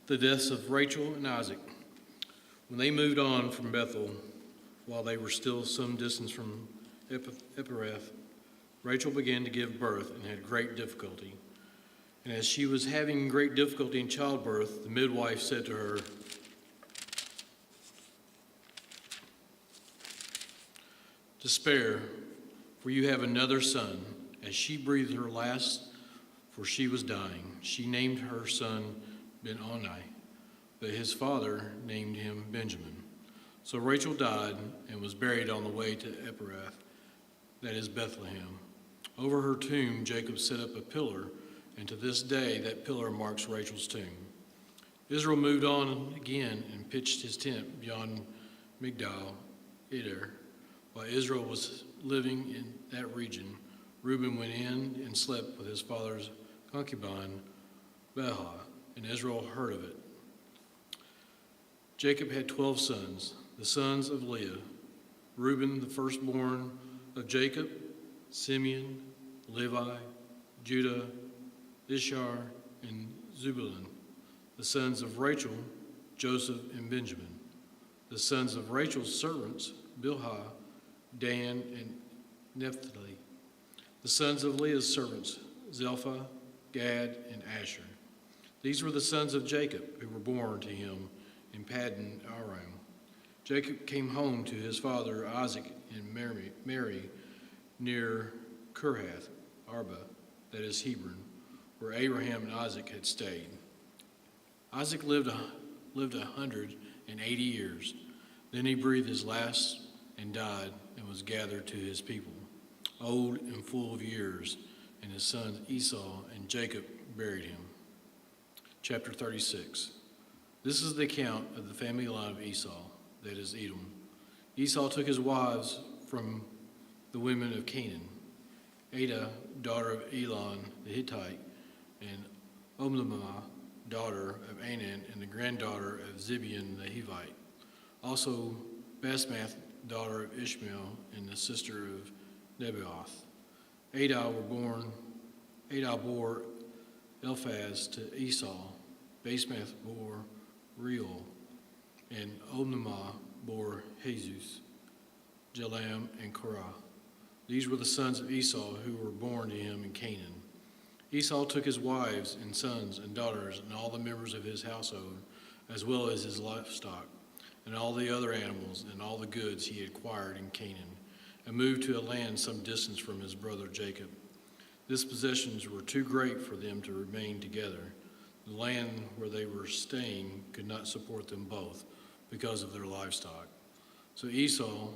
The deaths of Rachel and Isaac. When they moved on from Bethel, while they were still some distance from Epirath, Rachel began to give birth and had great difficulty. And as she was having great difficulty in childbirth, the midwife said to her, "Despair, for you have another son." As she breathed her last, for she was dying, she named her son Ben-Oni, but his father named him Benjamin. So Rachel died and was buried on the way to Epirath, that is Bethlehem. Over her tomb, Jacob set up a pillar, and to this day that pillar marks Rachel's tomb. Israel moved on again and pitched his tent beyond Migdal Eder. While Israel was living in that region, Reuben went in and slept with his father's concubine, Bilhah, and Israel heard of it. Jacob had 12 sons, the sons of Leah: Reuben, the firstborn of Jacob, Simeon, Levi, Judah, Issachar, and Zebulun. The sons of Rachel, Joseph and Benjamin. The sons of Rachel's servants, Bilhah, Dan, and Naphtali. The sons of Leah's servants, Zilpah, Gad, and Asher. These were the sons of Jacob who were born to him in Paddan Aram. Jacob came home to his father Isaac in Mary near Kirhath Arba, that is Hebron, where Abraham and Isaac had stayed. Isaac lived 180 years. Then he breathed his last and died and was gathered to his people, old and full of years, and his sons Esau and Jacob buried him. Chapter 36. This is the account of the family line of Esau, that is Edom. Esau took his wives from the women of Canaan: Adah, daughter of Elon the Hittite, and Omlimah, daughter of Anan, and the granddaughter of Zibeon the Hivite. Also Basmath, daughter of Ishmael, and the sister of Nebaioth. Adah bore Eliphaz to Esau. Basemath bore Reuel, and Omlimah bore Jesus, Jalam, and Korah. These were the sons of Esau who were born to him in Canaan. Esau took his wives and sons and daughters and all the members of his household, as well as his livestock, and all the other animals and all the goods he had acquired in Canaan, and moved to a land some distance from his brother Jacob. These possessions were too great for them to remain together. The land where they were staying could not support them both because of their livestock. So Esau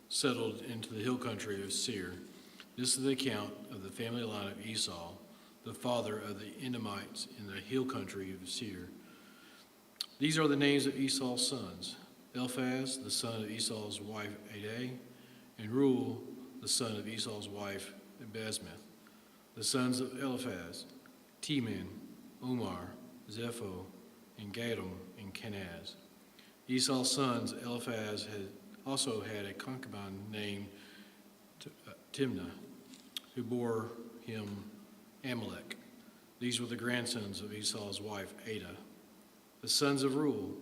settled into the hill country of Seir. This is the account of the family line of Esau, the father of the Edomites in the hill country of Seir. These are the names of Esau's sons: Eliphaz, the son of Esau's wife Adah, and Reuel, the son of Esau's wife Basmath. The sons of Eliphaz: Teman, Omar, Zepho, and Gadam, and Kenaz. Esau's sons, Eliphaz had also had a concubine named Timnah, who bore him Amalek. These were the grandsons of Esau's wife, Adah. The sons of Reuel,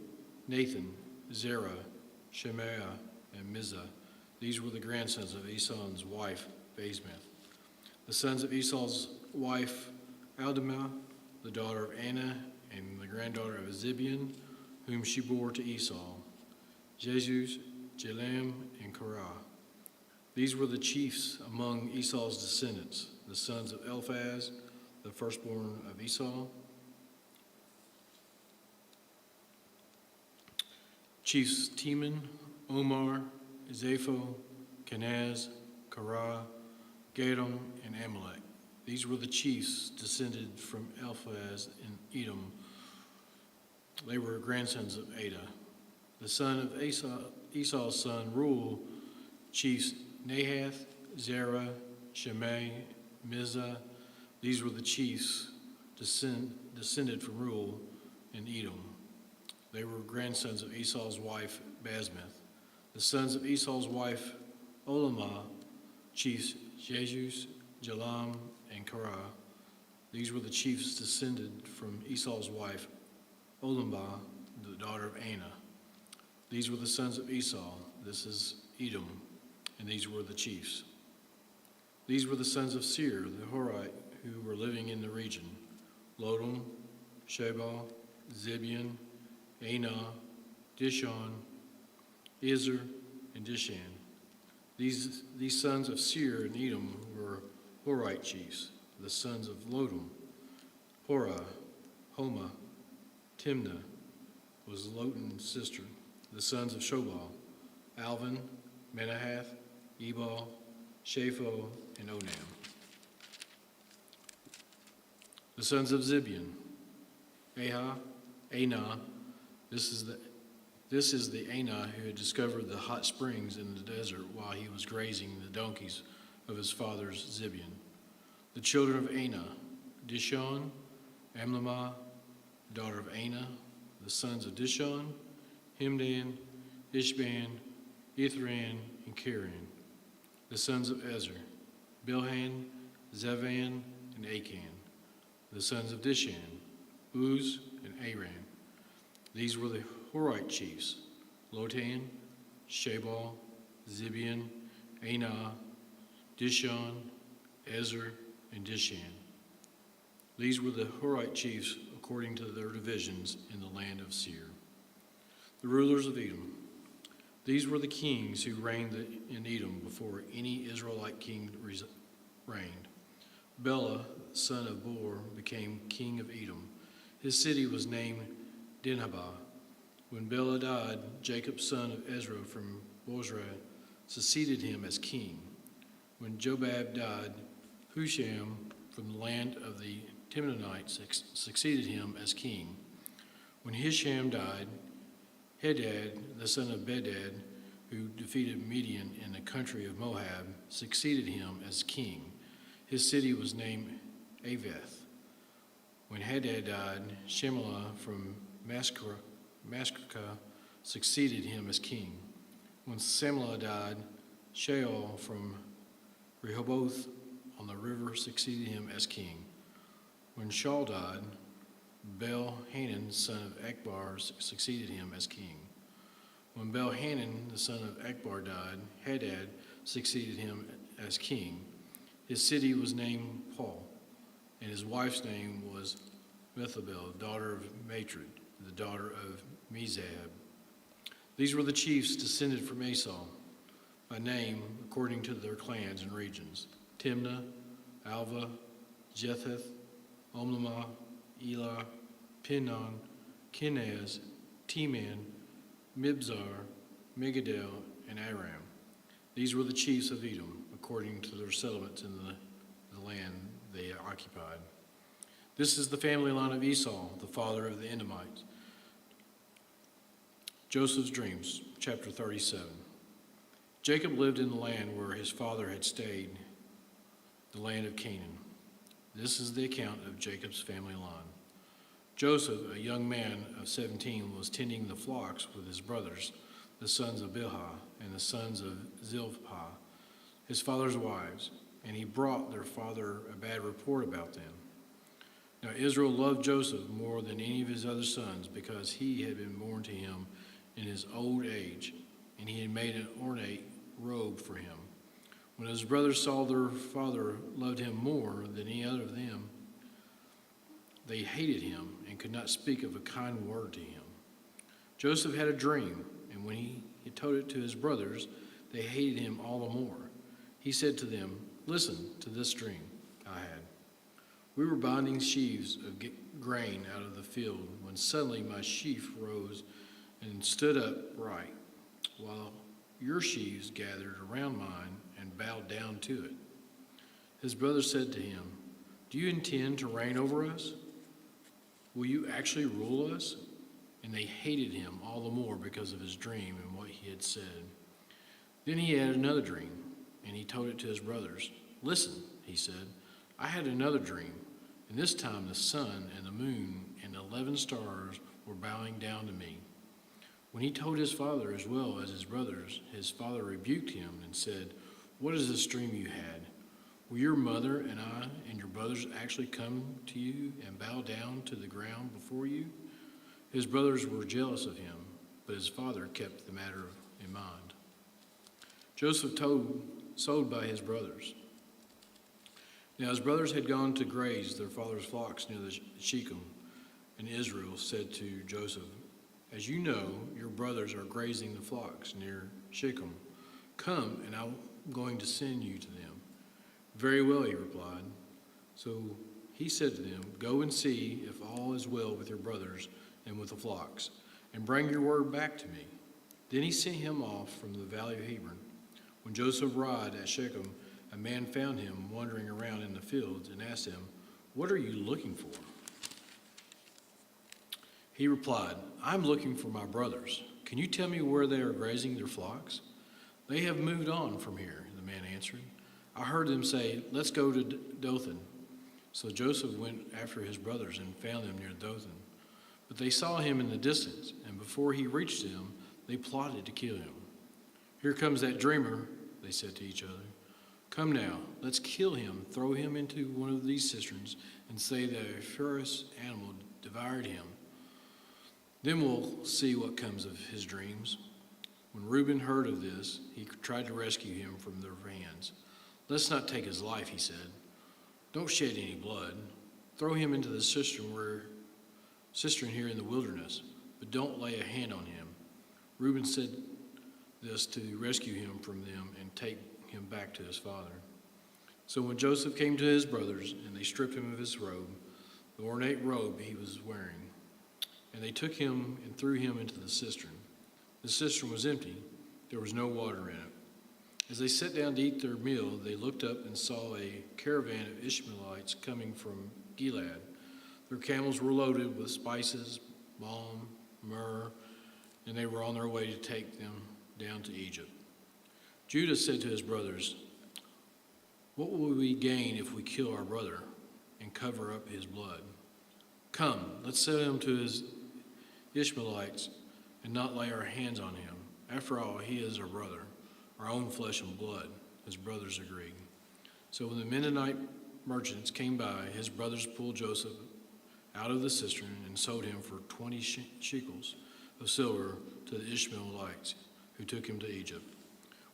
Nathan, Zerah, Shemaiah, and Mizah. These were the grandsons of Esau's wife, Basemath. The sons of Esau's wife, Aldamah, the daughter of Anna, and the granddaughter of Zibeon, whom she bore to Esau, Jesus, Jalam, and Korah. These were the chiefs among Esau's descendants, the sons of Eliphaz, the firstborn of Esau. Chiefs Teman, Omar, Zepho, Kenaz, Korah, Gadam, and Amalek. These were the chiefs descended from Eliphaz in Edom. They were grandsons of Adah. The son of Esau's son, Reuel, chiefs Nahath, Zerah, Shimei, Mizah. These were the chiefs descended from Reuel in Edom. They were grandsons of Esau's wife, Basemath. The sons of Esau's wife, Olamah, chiefs Jesus, Jalam, and Korah. These were the chiefs descended from Esau's wife, Olamah, the daughter of Anna. These were the sons of Esau. This is Edom, and these were the chiefs. These were the sons of Seir, the Horite, who were living in the region: Lodom, Shebal, Zibeon, Anah, Dishon, Izer, and Dishan. These sons of Seir and Edom were Horite chiefs. The sons of Lodom, Horah, Homa, Timnah was Lotan's sister. The sons of Shobal, Alvan, Menahath, Ebal, Shapho, and Onam. The sons of Zibeon, Anah. This is the Anah who had discovered the hot springs in the desert while he was grazing the donkeys of his father's Zibeon. The children of Anah, Dishon, Amlamah, daughter of Anah. The sons of Dishon, Himdan, Ishban, Ithran, and Kiran. The sons of Ezer, Bilhan, Zevan, and Akan. The sons of Dishan, Uz, and Aram. These were the Horite chiefs: Lotan, Shebal, Zibeon, Anah, Dishon, Ezer, and Dishan. These were the Horite chiefs according to their divisions in the land of Seir. The rulers of Edom. These were the kings who reigned in Edom before any Israelite king reigned. Bela, son of Bor, became king of Edom. His city was named Dinhabah. When Bela died, Jacob, son of Ezra from Bozrah, succeeded him as king. When Jobab died, Husham from the land of the Timnanites succeeded him as king. When Hisham died, Hadad, the son of Bedad, who defeated Midian in the country of Moab, succeeded him as king. His city was named Aveth. When Hadad died, Shemelah from Masrekah succeeded him as king. When Shemelah died, Shaul from Rehoboth on the river succeeded him as king. When Shaul died, Bel-Hanan, son of Akbar, succeeded him as king. When Bel-Hanan, the son of Akbar, died, Hadad succeeded him as king. His city was named Paul, and his wife's name was Methabel, daughter of Matred, the daughter of Mezab. These were the chiefs descended from Esau, by name according to their clans and regions: Timnah, Alva, Jetheth, Omlamah, Elah, Pinon, Kenaz, Teman, Mibzar, Megadel, and Aram. These were the chiefs of Edom, according to their settlements in the land they occupied. This is the family line of Esau, the father of the Edomites. Joseph's dreams, chapter 37. Jacob lived in the land where his father had stayed, the land of Canaan. This is the account of Jacob's family line. Joseph, a young man of 17, was tending the flocks with his brothers, the sons of Bilhah and the sons of Zilpah, his father's wives, and he brought their father a bad report about them. Now Israel loved Joseph more than any of his other sons because he had been born to him in his old age, and he had made an ornate robe for him. When his brothers saw their father loved him more than any other of them, they hated him and could not speak of a kind word to him. Joseph had a dream, and when he had told it to his brothers, they hated him all the more. He said to them, "Listen to this dream I had. We were binding sheaves of grain out of the field when suddenly my sheaf rose and stood upright, while your sheaves gathered around mine and bowed down to it." His brothers said to him, "Do you intend to reign over us? Will you actually rule us?" And they hated him all the more because of his dream and what he had said. Then he had another dream, and he told it to his brothers. "Listen," he said, "I had another dream, and this time the sun and the moon and 11 stars were bowing down to me." When he told his father as well as his brothers, his father rebuked him and said, "What is this dream you had? Will your mother and I and your brothers actually come to you and bow down to the ground before you?" His brothers were jealous of him, but his father kept the matter in mind. Joseph sold by his brothers. Now his brothers had gone to graze their father's flocks near the Shechem, and Israel said to Joseph, "As you know, your brothers are grazing the flocks near Shechem. Come, and I'm going to send you to them." "Very well," he replied. So he said to them, "Go and see if all is well with your brothers and with the flocks, and bring your word back to me." Then he sent him off from the valley of Hebron. When Joseph arrived at Shechem, a man found him wandering around in the fields and asked him, "What are you looking for?" He replied, "I'm looking for my brothers. Can you tell me where they are grazing their flocks?" "They have moved on from here," the man answered. "I heard them say, 'Let's go to Dothan.'" So Joseph went after his brothers and found them near Dothan. But they saw him in the distance, and before he reached them, they plotted to kill him. "Here comes that dreamer," they said to each other. "Come now, let's kill him, throw him into one of these cisterns, and say that a ferocious animal devoured him. Then we'll see what comes of his dreams." When Reuben heard of this, he tried to rescue him from their hands. "Let's not take his life," he said. "Don't shed any blood. Throw him into the cistern here in the wilderness, but don't lay a hand on him." Reuben said this to rescue him from them and take him back to his father. So when Joseph came to his brothers, and they stripped him of his robe, the ornate robe he was wearing, and they took him and threw him into the cistern. The cistern was empty. There was no water in it. As they sat down to eat their meal, they looked up and saw a caravan of Ishmaelites coming from Gilead. Their camels were loaded with spices, balm, myrrh, and they were on their way to take them down to Egypt. Judah said to his brothers, "What will we gain if we kill our brother and cover up his blood? Come, let's sell him to his Ishmaelites and not lay our hands on him. After all, he is our brother, our own flesh and blood." His brothers agreed. So when the Midianite merchants came by, his brothers pulled Joseph out of the cistern and sold him for 20 shekels of silver to the Ishmaelites, who took him to Egypt.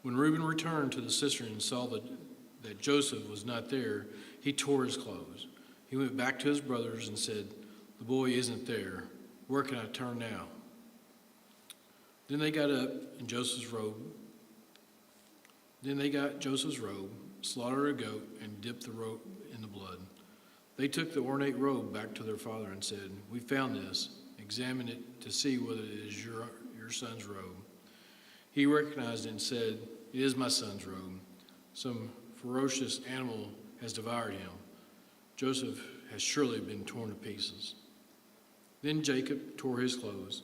When Reuben returned to the cistern and saw that Joseph was not there, he tore his clothes. He went back to his brothers and said, "The boy isn't there. Where can I turn now?" Then they got Joseph's robe, slaughtered a goat, and dipped the robe in the blood. They took the ornate robe back to their father and said, "We found this. Examine it to see whether it is your son's robe." He recognized it and said, "It is my son's robe. Some ferocious animal has devoured him. Joseph has surely been torn to pieces." Then Jacob tore his clothes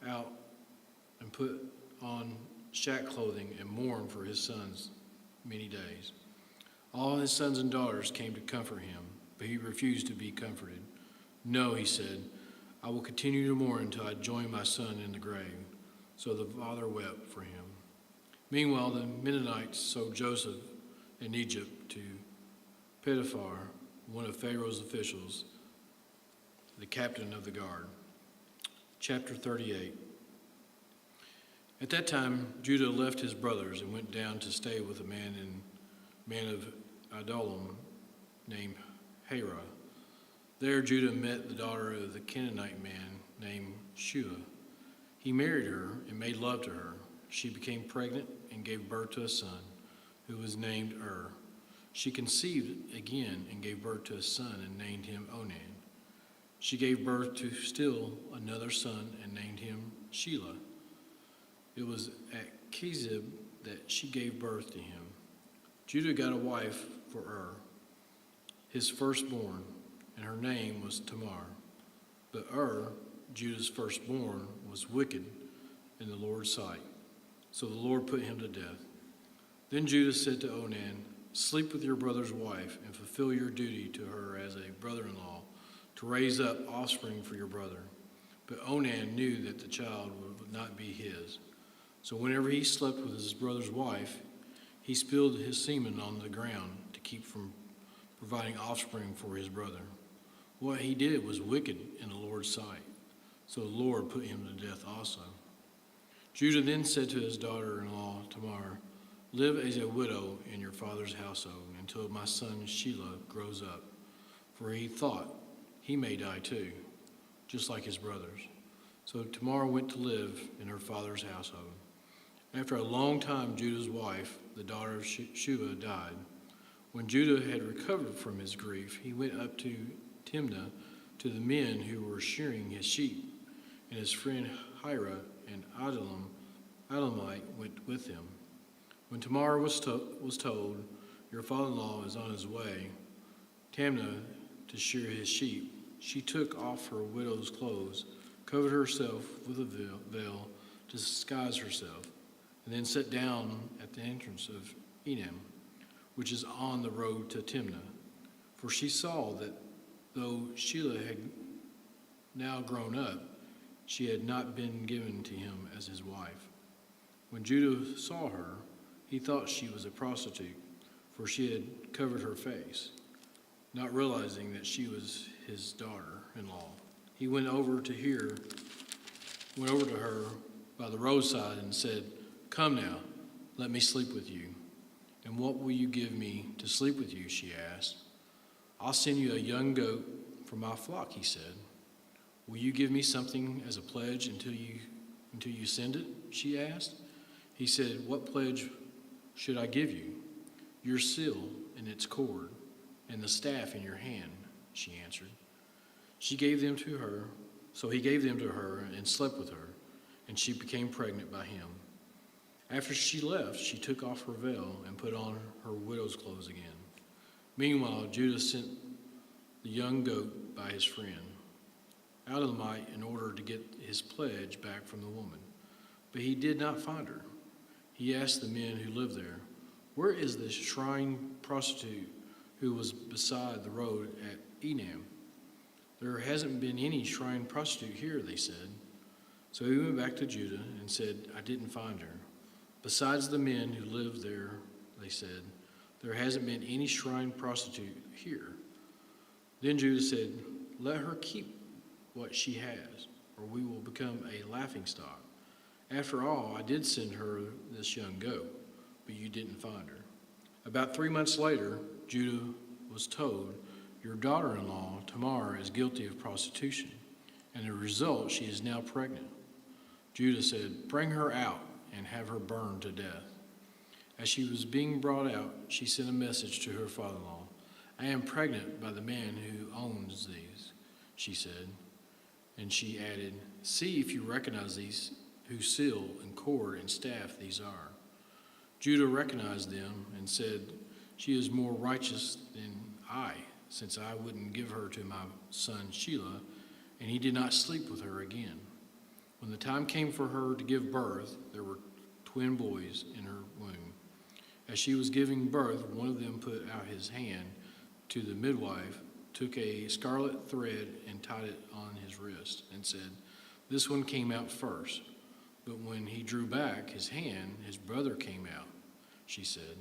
out and put on shack clothing and mourned for his sons many days. All his sons and daughters came to comfort him, but he refused to be comforted. "No," he said, "I will continue to mourn until I join my son in the grave." So the father wept for him. Meanwhile, the Midianites sold Joseph in Egypt to Potiphar, one of Pharaoh's officials, the captain of the guard. Chapter 38. At that time, Judah left his brothers and went down to stay with a man of Adullam named Hira. There Judah met the daughter of the Canaanite man named Shua. He married her and made love to her. She became pregnant and gave birth to a son, who was named She conceived again and gave birth to a son and named him Onan. She gave birth to still another son and named him Shelah. It was at Kezib that she gave birth to him. Judah got a wife for his firstborn, and her name was Tamar. But Judah's firstborn, was wicked in the Lord's sight, so the Lord put him to death. Then Judah said to Onan, "Sleep with your brother's wife and fulfill your duty to her as a brother-in-law, to raise up offspring for your brother." But Onan knew that the child would not be his. So whenever he slept with his brother's wife, he spilled his semen on the ground to keep from providing offspring for his brother. What he did was wicked in the Lord's sight, so the Lord put him to death also. Judah then said to his daughter-in-law Tamar, "Live as a widow in your father's household until my son Shelah grows up," for he thought he may die too, just like his brothers. So Tamar went to live in her father's household. After a long time, Judah's wife, the daughter of Shua, died. When Judah had recovered from his grief, he went up to Timnah to the men who were shearing his sheep, and his friend Hira and Adullamite went with him. When Tamar was told, "Your father-in-law is on his way, Timnah, to shear his sheep," she took off her widow's clothes, covered herself with a veil to disguise herself, and then sat down at the entrance of Etam, which is on the road to Timnah. For she saw that though Shelah had now grown up, she had not been given to him as his wife. When Judah saw her, he thought she was a prostitute, for she had covered her face, not realizing that she was his daughter-in-law. He went over to her by the roadside and said, "Come now, let me sleep with you." "And what will you give me to sleep with you?" she asked. "I'll send you a young goat from my flock," he said. "Will you give me something as a pledge until you send it?" she asked. He said, "What pledge should I give you?" "Your seal and its cord, and the staff in your hand," she answered. She gave them to her, so he gave them to her and slept with her, and she became pregnant by him. After she left, she took off her veil and put on her widow's clothes again. Meanwhile, Judah sent the young goat by his friend Adullamite in order to get his pledge back from the woman. But he did not find her. He asked the men who lived there, "Where is this shrine prostitute who was beside the road at Etam?" "There hasn't been any shrine prostitute here," they said. So he went back to Judah and said, "I didn't find her. Besides the men who lived there," they said, "there hasn't been any shrine prostitute here." Then Judah said, "Let her keep what she has, or we will become a laughingstock. After all, I did send her this young goat, but you didn't find her." About 3 months later, Judah was told, "Your daughter-in-law, Tamar, is guilty of prostitution, and as a result, she is now pregnant." Judah said, "Bring her out and have her burned to death." As she was being brought out, she sent a message to her father-in-law. "I am pregnant by the man who owns these," she said. And she added, "See if you recognize these, whose seal and cord and staff these are." Judah recognized them and said, "She is more righteous than I, since I wouldn't give her to my son Shelah, and he did not sleep with her again." When the time came for her to give birth, there were twin boys in her womb. As she was giving birth, one of them put out his hand to the midwife took a scarlet thread and tied it on his wrist, and said, "This one came out first." But when he drew back his hand, his brother came out, she said.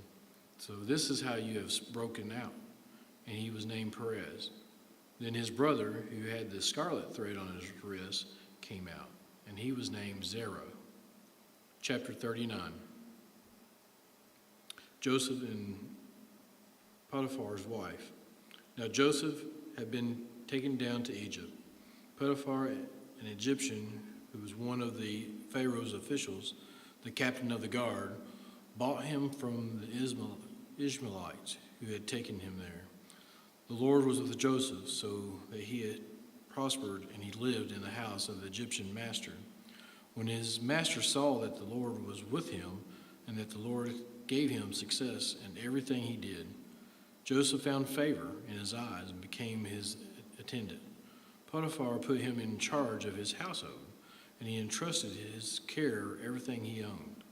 "So this is how you have broken out." And he was named Perez. Then his brother, who had the scarlet thread on his wrist, came out, and he was named Zerah. Chapter 39. Joseph and Potiphar's wife. Now Joseph had been taken down to Egypt. Potiphar, an Egyptian who was one of the Pharaoh's officials, the captain of the guard, bought him from the Ishmaelites who had taken him there. The Lord was with Joseph, so that he had prospered, and he lived in the house of the Egyptian master. When his master saw that the Lord was with him, and that the Lord gave him success in everything he did, Joseph found favor in his eyes and became his attendant. Potiphar put him in charge of his household, and he entrusted his care everything he owned.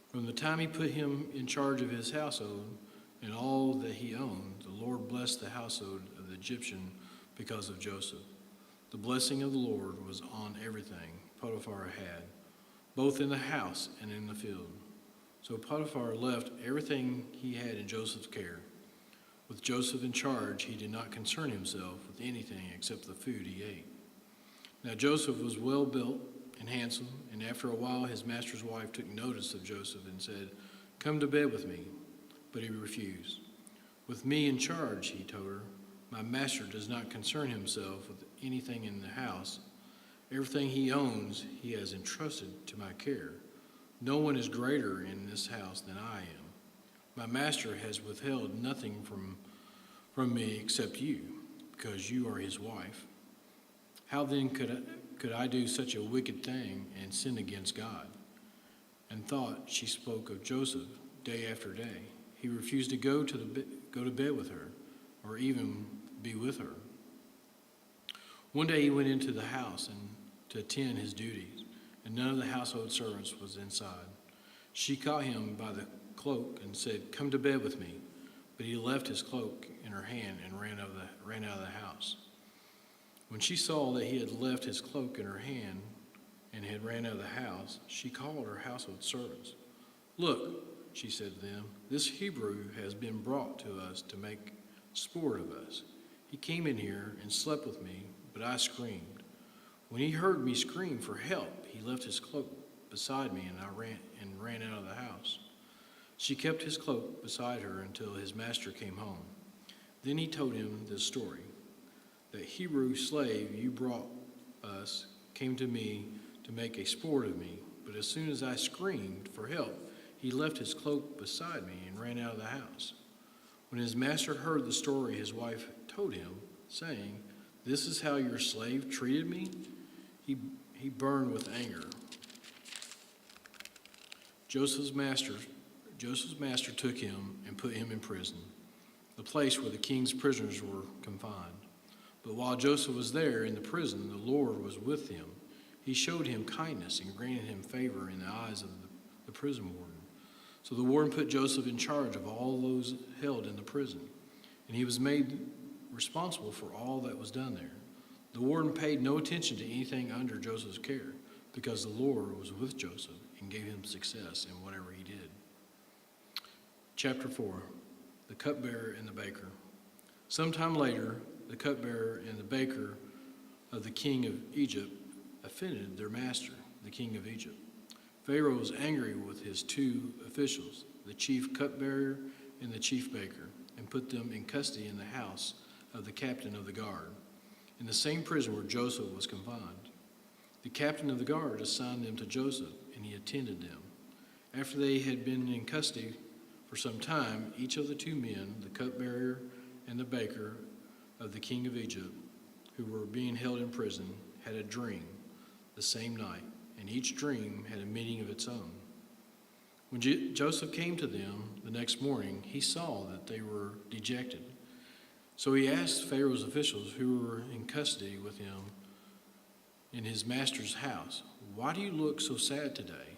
From the time he put him in charge of his household and all that he owned, the Lord blessed the household of the Egyptian because of Joseph. The blessing of the Lord was on everything Potiphar had, both in the house and in the field. So Potiphar left everything he had in Joseph's care. With Joseph in charge, he did not concern himself with anything except the food he ate. Now Joseph was well built and handsome, and after a while his master's wife took notice of Joseph and said, "Come to bed with me." But he refused. "With me in charge," he told her, "my master does not concern himself with anything in the house. Everything he owns he has entrusted to my care. No one is greater in this house than I am. My master has withheld nothing from me except you, because you are his wife. How then could I do such a wicked thing and sin against God?" And thought she spoke of Joseph day after day. He refused to go to bed with her, or even be with her. One day he went into the house and to attend his duties, and none of the household servants was inside. She caught him by the cloak and said, "Come to bed with me." But he left his cloak in her hand and ran out of the house. When she saw that he had left his cloak in her hand and had ran out of the house, she called her household servants. "Look," she said to them, "this Hebrew has been brought to us to make sport of us. He came in here and slept with me, but I screamed. When he heard me scream for help, he left his cloak beside me, and I ran out of the house." She kept his cloak beside her until his master came home. Then he told him this story: "That Hebrew slave you brought us came to me to make a sport of me, but as soon as I screamed for help, he left his cloak beside me and ran out of the house." When his master heard the story his wife told him, saying, "This is how your slave treated me," he burned with anger. Joseph's master took him and put him in prison, the place where the king's prisoners were confined. But while Joseph was there in the prison, the Lord was with him. He showed him kindness and granted him favor in the eyes of the prison warden. So the warden put Joseph in charge of all those held in the prison, and he was made responsible for all that was done there. The warden paid no attention to anything under Joseph's care, because the Lord was with Joseph and gave him success in whatever he did. Chapter 4, the cupbearer and the baker. Sometime later, the cupbearer and the baker of the king of Egypt offended their master, the king of Egypt. Pharaoh was angry with his two officials, the chief cupbearer and the chief baker, and put them in custody in the house of the captain of the guard, in the same prison where Joseph was confined. The captain of the guard assigned them to Joseph, and he attended them. After they had been in custody for some time, each of the two men, the cupbearer and the baker of the king of Egypt, who were being held in prison, had a dream the same night, and each dream had a meaning of its own. When Joseph came to them the next morning, he saw that they were dejected. So he asked Pharaoh's officials who were in custody with him in his master's house, "Why do you look so sad today?"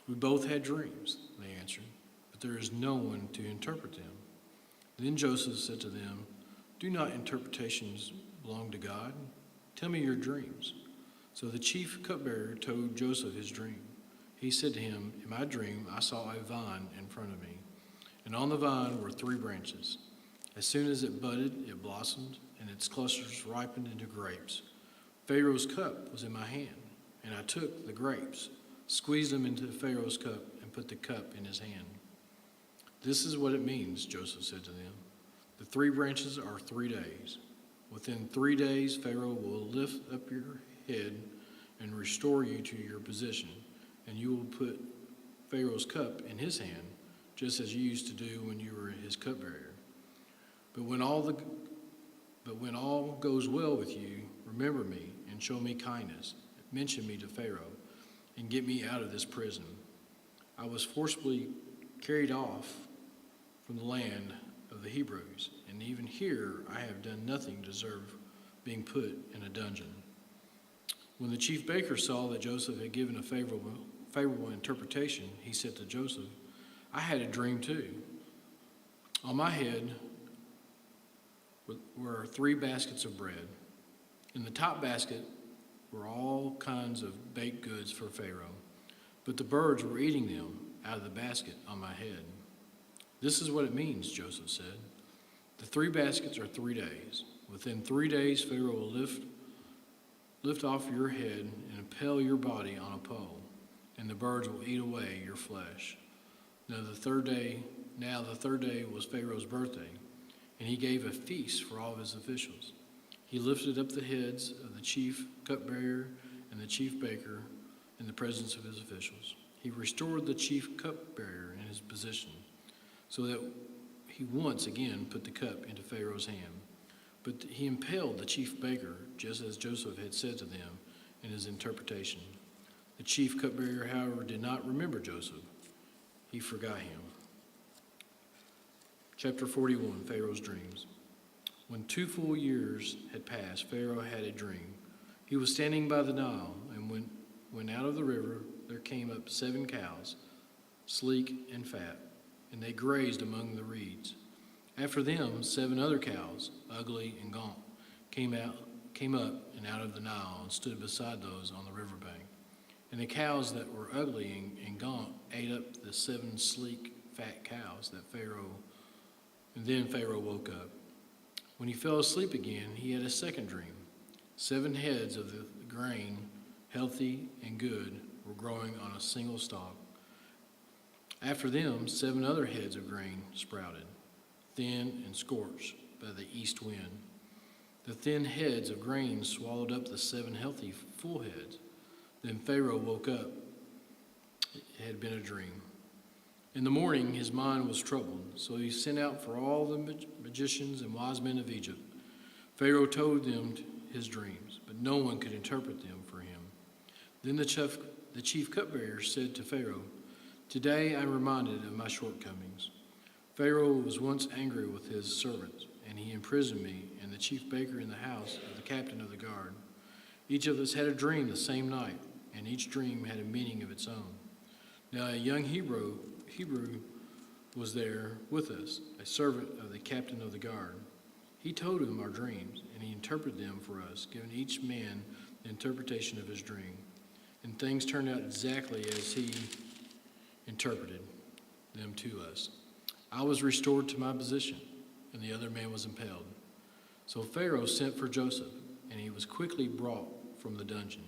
"We both had dreams," they answered, "but there is no one to interpret them." Then Joseph said to them, Do not interpretations belong to God? Tell me your dreams. So the chief cupbearer told Joseph his dream. He said to him, In my dream I saw a vine in front of me, and on the vine were 3 branches. As soon as it budded, it blossomed, and its clusters ripened into grapes. Pharaoh's cup was in my hand, and I took the grapes, squeezed them into Pharaoh's cup, and put the cup in his hand. This is what it means, Joseph said to them. The 3 branches are 3 days. Within 3 days, Pharaoh will lift up your head and restore you to your position, and you will put Pharaoh's cup in his hand, just as you used to do when you were his cupbearer. But when all goes well with you, remember me and show me kindness. Mention me to Pharaoh and get me out of this prison. I was forcibly carried off from the land of the Hebrews, and even here I have done nothing to deserve being put in a dungeon. When the chief baker saw that Joseph had given a favorable interpretation, he said to Joseph, I had a dream too. On my head were 3 baskets of bread. In the top basket were all kinds of baked goods for Pharaoh, but the birds were eating them out of the basket on my head. This is what it means, Joseph said. The 3 baskets are 3 days. Within 3 days, Pharaoh will lift off your head and impale your body on a pole, and the birds will eat away your flesh. Now the third day was Pharaoh's birthday, and he gave a feast for all of his officials. He lifted up the heads of the chief cupbearer and the chief baker in the presence of his officials. He restored the chief cupbearer in his position, so that he once again put the cup into Pharaoh's hand. But he impaled the chief baker, just as Joseph had said to them in his interpretation. The chief cupbearer, however, did not remember Joseph. He forgot him. Chapter 41, Pharaoh's dreams. When 2 full years had passed, Pharaoh had a dream. He was standing by the Nile, and when out of the river there came up 7 cows, sleek and fat, and they grazed among the reeds. After them, 7 other cows, ugly and gaunt, came up and out of the Nile and stood beside those on the riverbank. And the cows that were ugly and gaunt ate up the 7 sleek, fat cows and then Pharaoh woke up. When he fell asleep again, he had a second dream. 7 heads of the grain, healthy and good, were growing on a single stalk. After them, 7 other heads of grain sprouted, thin and scorched by the east wind. The thin heads of grain swallowed up the 7 healthy, full heads. Then Pharaoh woke up. It had been a dream. In the morning, his mind was troubled, so he sent out for all the magicians and wise men of Egypt. Pharaoh told them his dreams, but no one could interpret them for him. Then the chief cupbearer said to Pharaoh, Today I am reminded of my shortcomings. Pharaoh was once angry with his servants, and he imprisoned me and the chief baker in the house of the captain of the guard. Each of us had a dream the same night, and each dream had a meaning of its own. Now a young Hebrew was there with us, a servant of the captain of the guard. He told him our dreams, and he interpreted them for us, giving each man the interpretation of his dream. And things turned out exactly as he interpreted them to us. I was restored to my position, and the other man was impaled. So Pharaoh sent for Joseph, and he was quickly brought from the dungeon.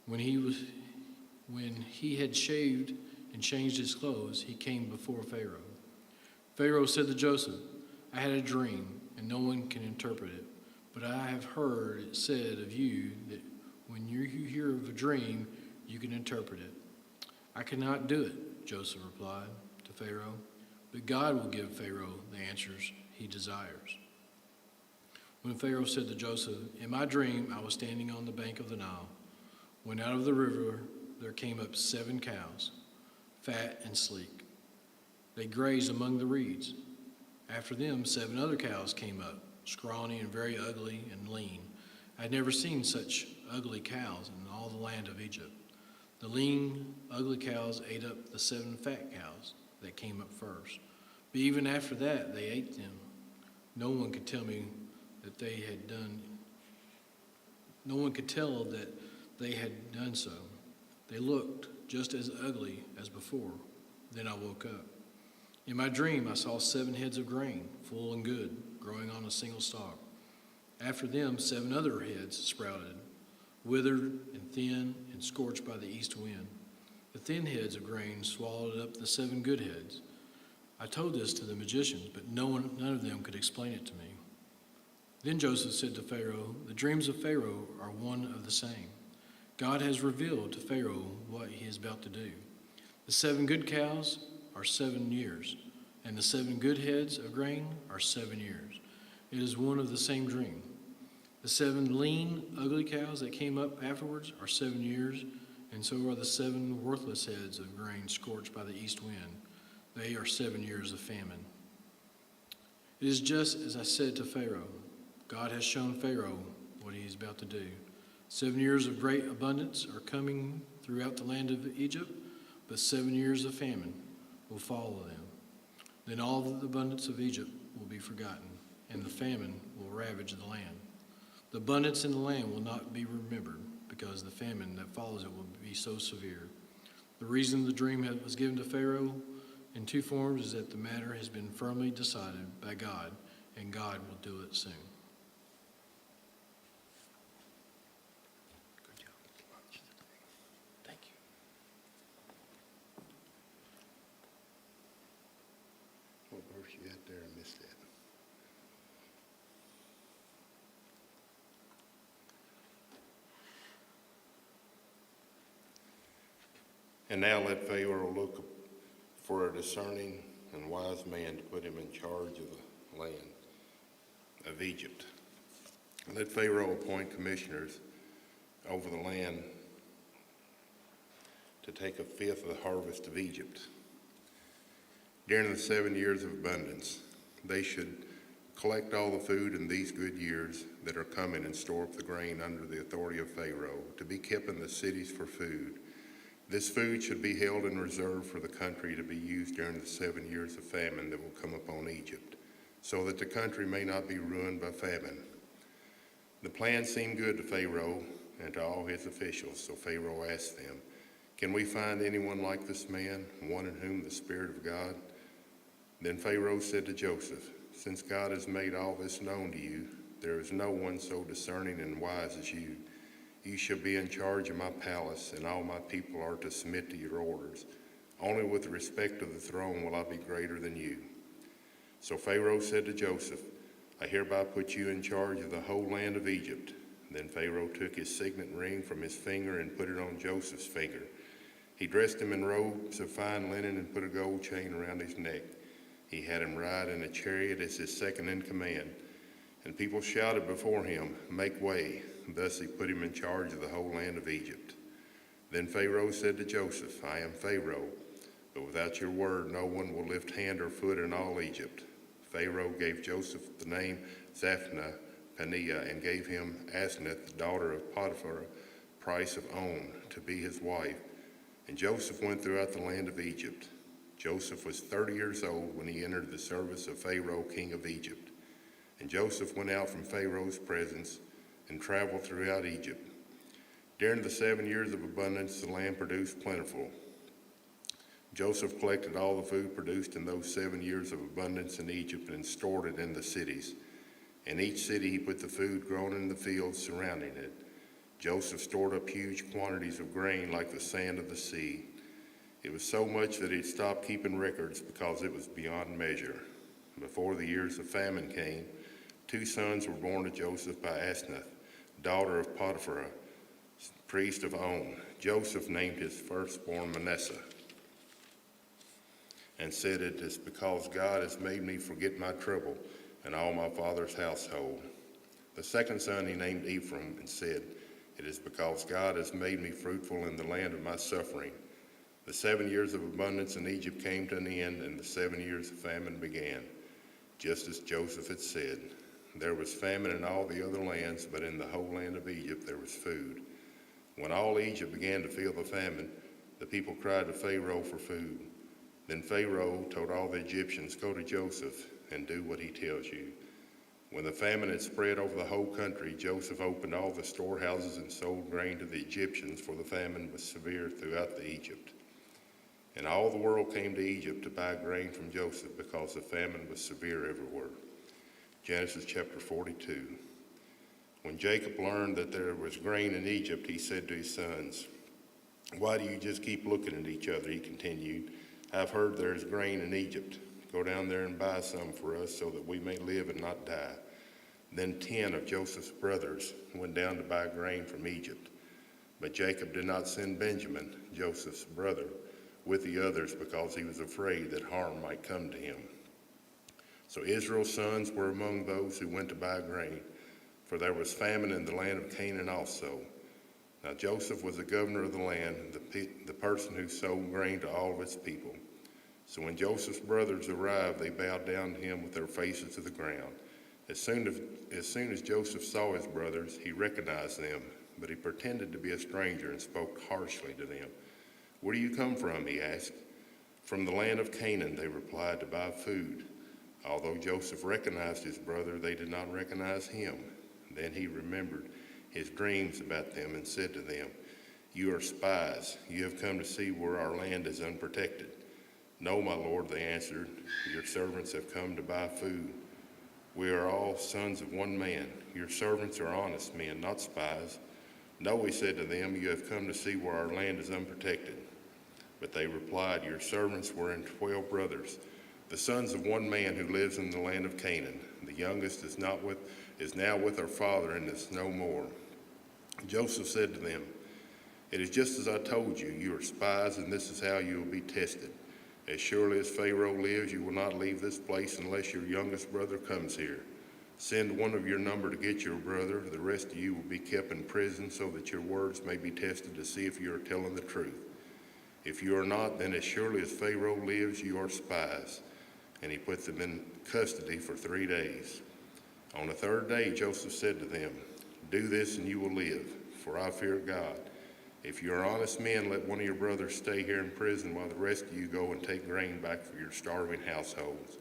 When he had shaved and changed his clothes, he came before Pharaoh. Pharaoh said to Joseph, I had a dream, and no one can interpret it, but I have heard it said of you that when you hear of a dream, you can interpret it. I cannot do it, Joseph replied to Pharaoh, but God will give Pharaoh the answers he desires. When Pharaoh said to Joseph, In my dream I was standing on the bank of the Nile, when out of the river there came up 7 cows, fat and sleek. They grazed among the reeds. After them, 7 other cows came up, scrawny and very ugly and lean. I had never seen such ugly cows in all the land of Egypt. The lean, ugly cows ate up the 7 fat cows that came up first. But even after that, they ate them. no one could tell me that they had done, no one could tell that they had done so. They looked just as ugly as before. Then I woke up. In my dream, I saw 7 heads of grain, full and good, growing on a single stalk. After them, 7 other heads sprouted, withered and thin and scorched by the east wind. The thin heads of grain swallowed up the 7 good heads. I told this to the magicians, but none of them could explain it to me. Then Joseph said to Pharaoh, "The dreams of Pharaoh are one of the same. God has revealed to Pharaoh what he is about to do. The 7 good cows are 7 years, and the 7 good heads of grain are 7 years. It is one of the same dream. The 7 lean, ugly cows that came up afterwards are 7 years, and so are the 7 worthless heads of grain scorched by the east wind. They are 7 years of famine. It is just as I said to Pharaoh. God has shown Pharaoh what he is about to do. 7 years of great abundance are coming throughout the land of Egypt, but 7 years of famine will follow them. Then all the abundance of Egypt will be forgotten, and the famine will ravage the land. The abundance in the land will not be remembered, because the famine that follows it will be so severe. The reason the dream was given to Pharaoh in 2 forms is that the matter has been firmly decided by God, and God will do it soon." Good job. Thank you. What verse you at there? I missed that. And now let Pharaoh look for a discerning and wise man to put him in charge of the land of Egypt. Let Pharaoh appoint commissioners over the land to take 1/5 of the harvest of Egypt. During the 7 years of abundance, they should collect all the food in these good years that are coming and store up the grain under the authority of Pharaoh to be kept in the cities for food. This food should be held in reserve for the country to be used during the 7 years of famine that will come upon Egypt, so that the country may not be ruined by famine. The plan seemed good to Pharaoh and to all his officials, so Pharaoh asked them, "Can we find anyone like this man, one in whom the Spirit of God?" Then Pharaoh said to Joseph, "Since God has made all this known to you, there is no one so discerning and wise as you. You shall be in charge of my palace, and all my people are to submit to your orders. Only with respect to the throne will I be greater than you." So Pharaoh said to Joseph, "I hereby put you in charge of the whole land of Egypt." Then Pharaoh took his signet ring from his finger and put it on Joseph's finger. He dressed him in robes of fine linen and put a gold chain around his neck. He had him ride in a chariot as his second in command. And people shouted before him, "Make way." Thus he put him in charge of the whole land of Egypt. Then Pharaoh said to Joseph, "I am Pharaoh, but without your word no one will lift hand or foot in all Egypt." Pharaoh gave Joseph the name Zaphnath-Paneah and gave him Asenath, the daughter of Potiphar, price of On, to be his wife. And Joseph went throughout the land of Egypt. Joseph was 30 years old when he entered the service of Pharaoh, king of Egypt. And Joseph went out from Pharaoh's presence and traveled throughout Egypt. During the 7 years of abundance, the land produced plentiful. Joseph collected all the food produced in those 7 years of abundance in Egypt and stored it in the cities. In each city he put the food grown in the fields surrounding it. Joseph stored up huge quantities of grain like the sand of the sea. It was so much that he stopped keeping records because it was beyond measure. Before the years of famine came, 2 sons were born to Joseph by Asenath, daughter of Potiphar, priest of On. Joseph named his firstborn Manasseh and said, "It is because God has made me forget my trouble and all my father's household." The second son he named Ephraim and said, "It is because God has made me fruitful in the land of my suffering." The 7 years of abundance in Egypt came to an end, and the 7 years of famine began, just as Joseph had said. There was famine in all the other lands, but in the whole land of Egypt there was food. When all Egypt began to feel the famine, the people cried to Pharaoh for food. Then Pharaoh told all the Egyptians, "Go to Joseph and do what he tells you." When the famine had spread over the whole country, Joseph opened all the storehouses and sold grain to the Egyptians, for the famine was severe throughout Egypt. And all the world came to Egypt to buy grain from Joseph, because the famine was severe everywhere. Genesis chapter 42. When Jacob learned that there was grain in Egypt, he said to his sons, "Why do you just keep looking at each other?" He continued. "I've heard there is grain in Egypt. Go down there and buy some for us, so that we may live and not die." Then 10 of Joseph's brothers went down to buy grain from Egypt. But Jacob did not send Benjamin, Joseph's brother, with the others, because he was afraid that harm might come to him. So Israel's sons were among those who went to buy grain, for there was famine in the land of Canaan also. Now Joseph was the governor of the land, the person who sold grain to all of its people. So when Joseph's brothers arrived, they bowed down to him with their faces to the ground. As soon as Joseph saw his brothers, he recognized them, but he pretended to be a stranger and spoke harshly to them. "Where do you come from?" he asked. "From the land of Canaan," they replied, "to buy food." Although Joseph recognized his brother, they did not recognize him. Then he remembered his dreams about them and said to them, "You are spies. You have come to see where our land is unprotected." "No, my lord," they answered. "Your servants have come to buy food. We are all sons of one man. Your servants are honest men, not spies." "No," he said to them, "you have come to see where our land is unprotected." But they replied, "Your servants were in 12 brothers, the sons of one man who lives in the land of Canaan. The youngest is now with our father and is no more." Joseph said to them, "It is just as I told you. You are spies, and this is how you will be tested. As surely as Pharaoh lives, you will not leave this place unless your youngest brother comes here. Send one of your number to get your brother. The rest of you will be kept in prison, so that your words may be tested to see if you are telling the truth. If you are not, then as surely as Pharaoh lives, you are spies." And he put them in custody for 3 days. On the 3rd day, Joseph said to them, "Do this and you will live, for I fear God. If you are honest men, let one of your brothers stay here in prison while the rest of you go and take grain back for your starving households.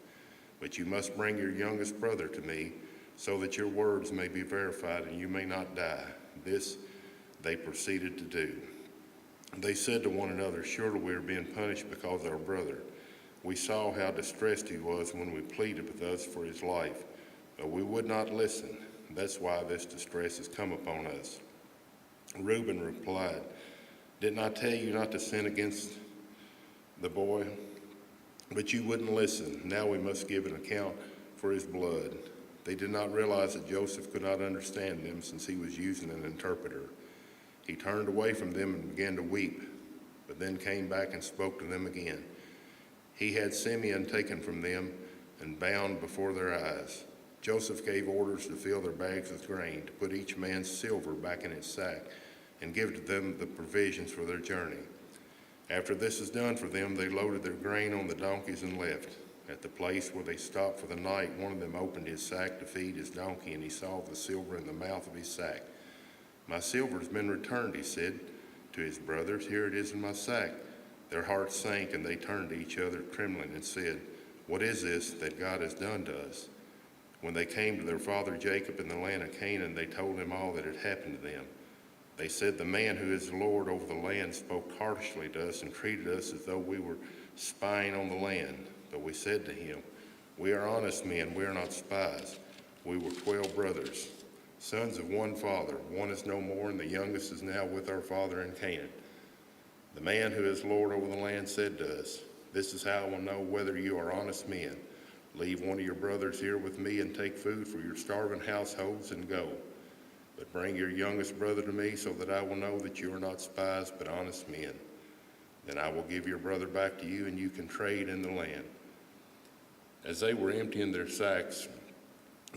But you must bring your youngest brother to me, so that your words may be verified and you may not die." This they proceeded to do. They said to one another, "Surely we are being punished because of our brother. We saw how distressed he was when we pleaded with us for his life, but we would not listen. That's why this distress has come upon us." Reuben replied, "Didn't I tell you not to sin against the boy? But you wouldn't listen. Now we must give an account for his blood." They did not realize that Joseph could not understand them, since he was using an interpreter. He turned away from them and began to weep, but then came back and spoke to them again. He had Simeon taken from them and bound before their eyes. Joseph gave orders to fill their bags with grain, to put each man's silver back in his sack, and give to them the provisions for their journey. After this is done for them, they loaded their grain on the donkeys and left. At the place where they stopped for the night, one of them opened his sack to feed his donkey, and he saw the silver in the mouth of his sack. "My silver has been returned," he said to his brothers. "Here it is in my sack." Their hearts sank, and they turned to each other trembling and said, "What is this that God has done to us?" When they came to their father Jacob in the land of Canaan, they told him all that had happened to them. They said, "The man who is Lord over the land spoke harshly to us and treated us as though we were spying on the land. But we said to him, 'We are honest men, we are not spies. We were 12 brothers, sons of one father. One is no more, and the youngest is now with our father in Canaan.' The man who is Lord over the land said to us, 'This is how I will know whether you are honest men. Leave one of your brothers here with me and take food for your starving households and go. But bring your youngest brother to me, so that I will know that you are not spies but honest men. Then I will give your brother back to you, and you can trade in the land.' As they were emptying their sacks,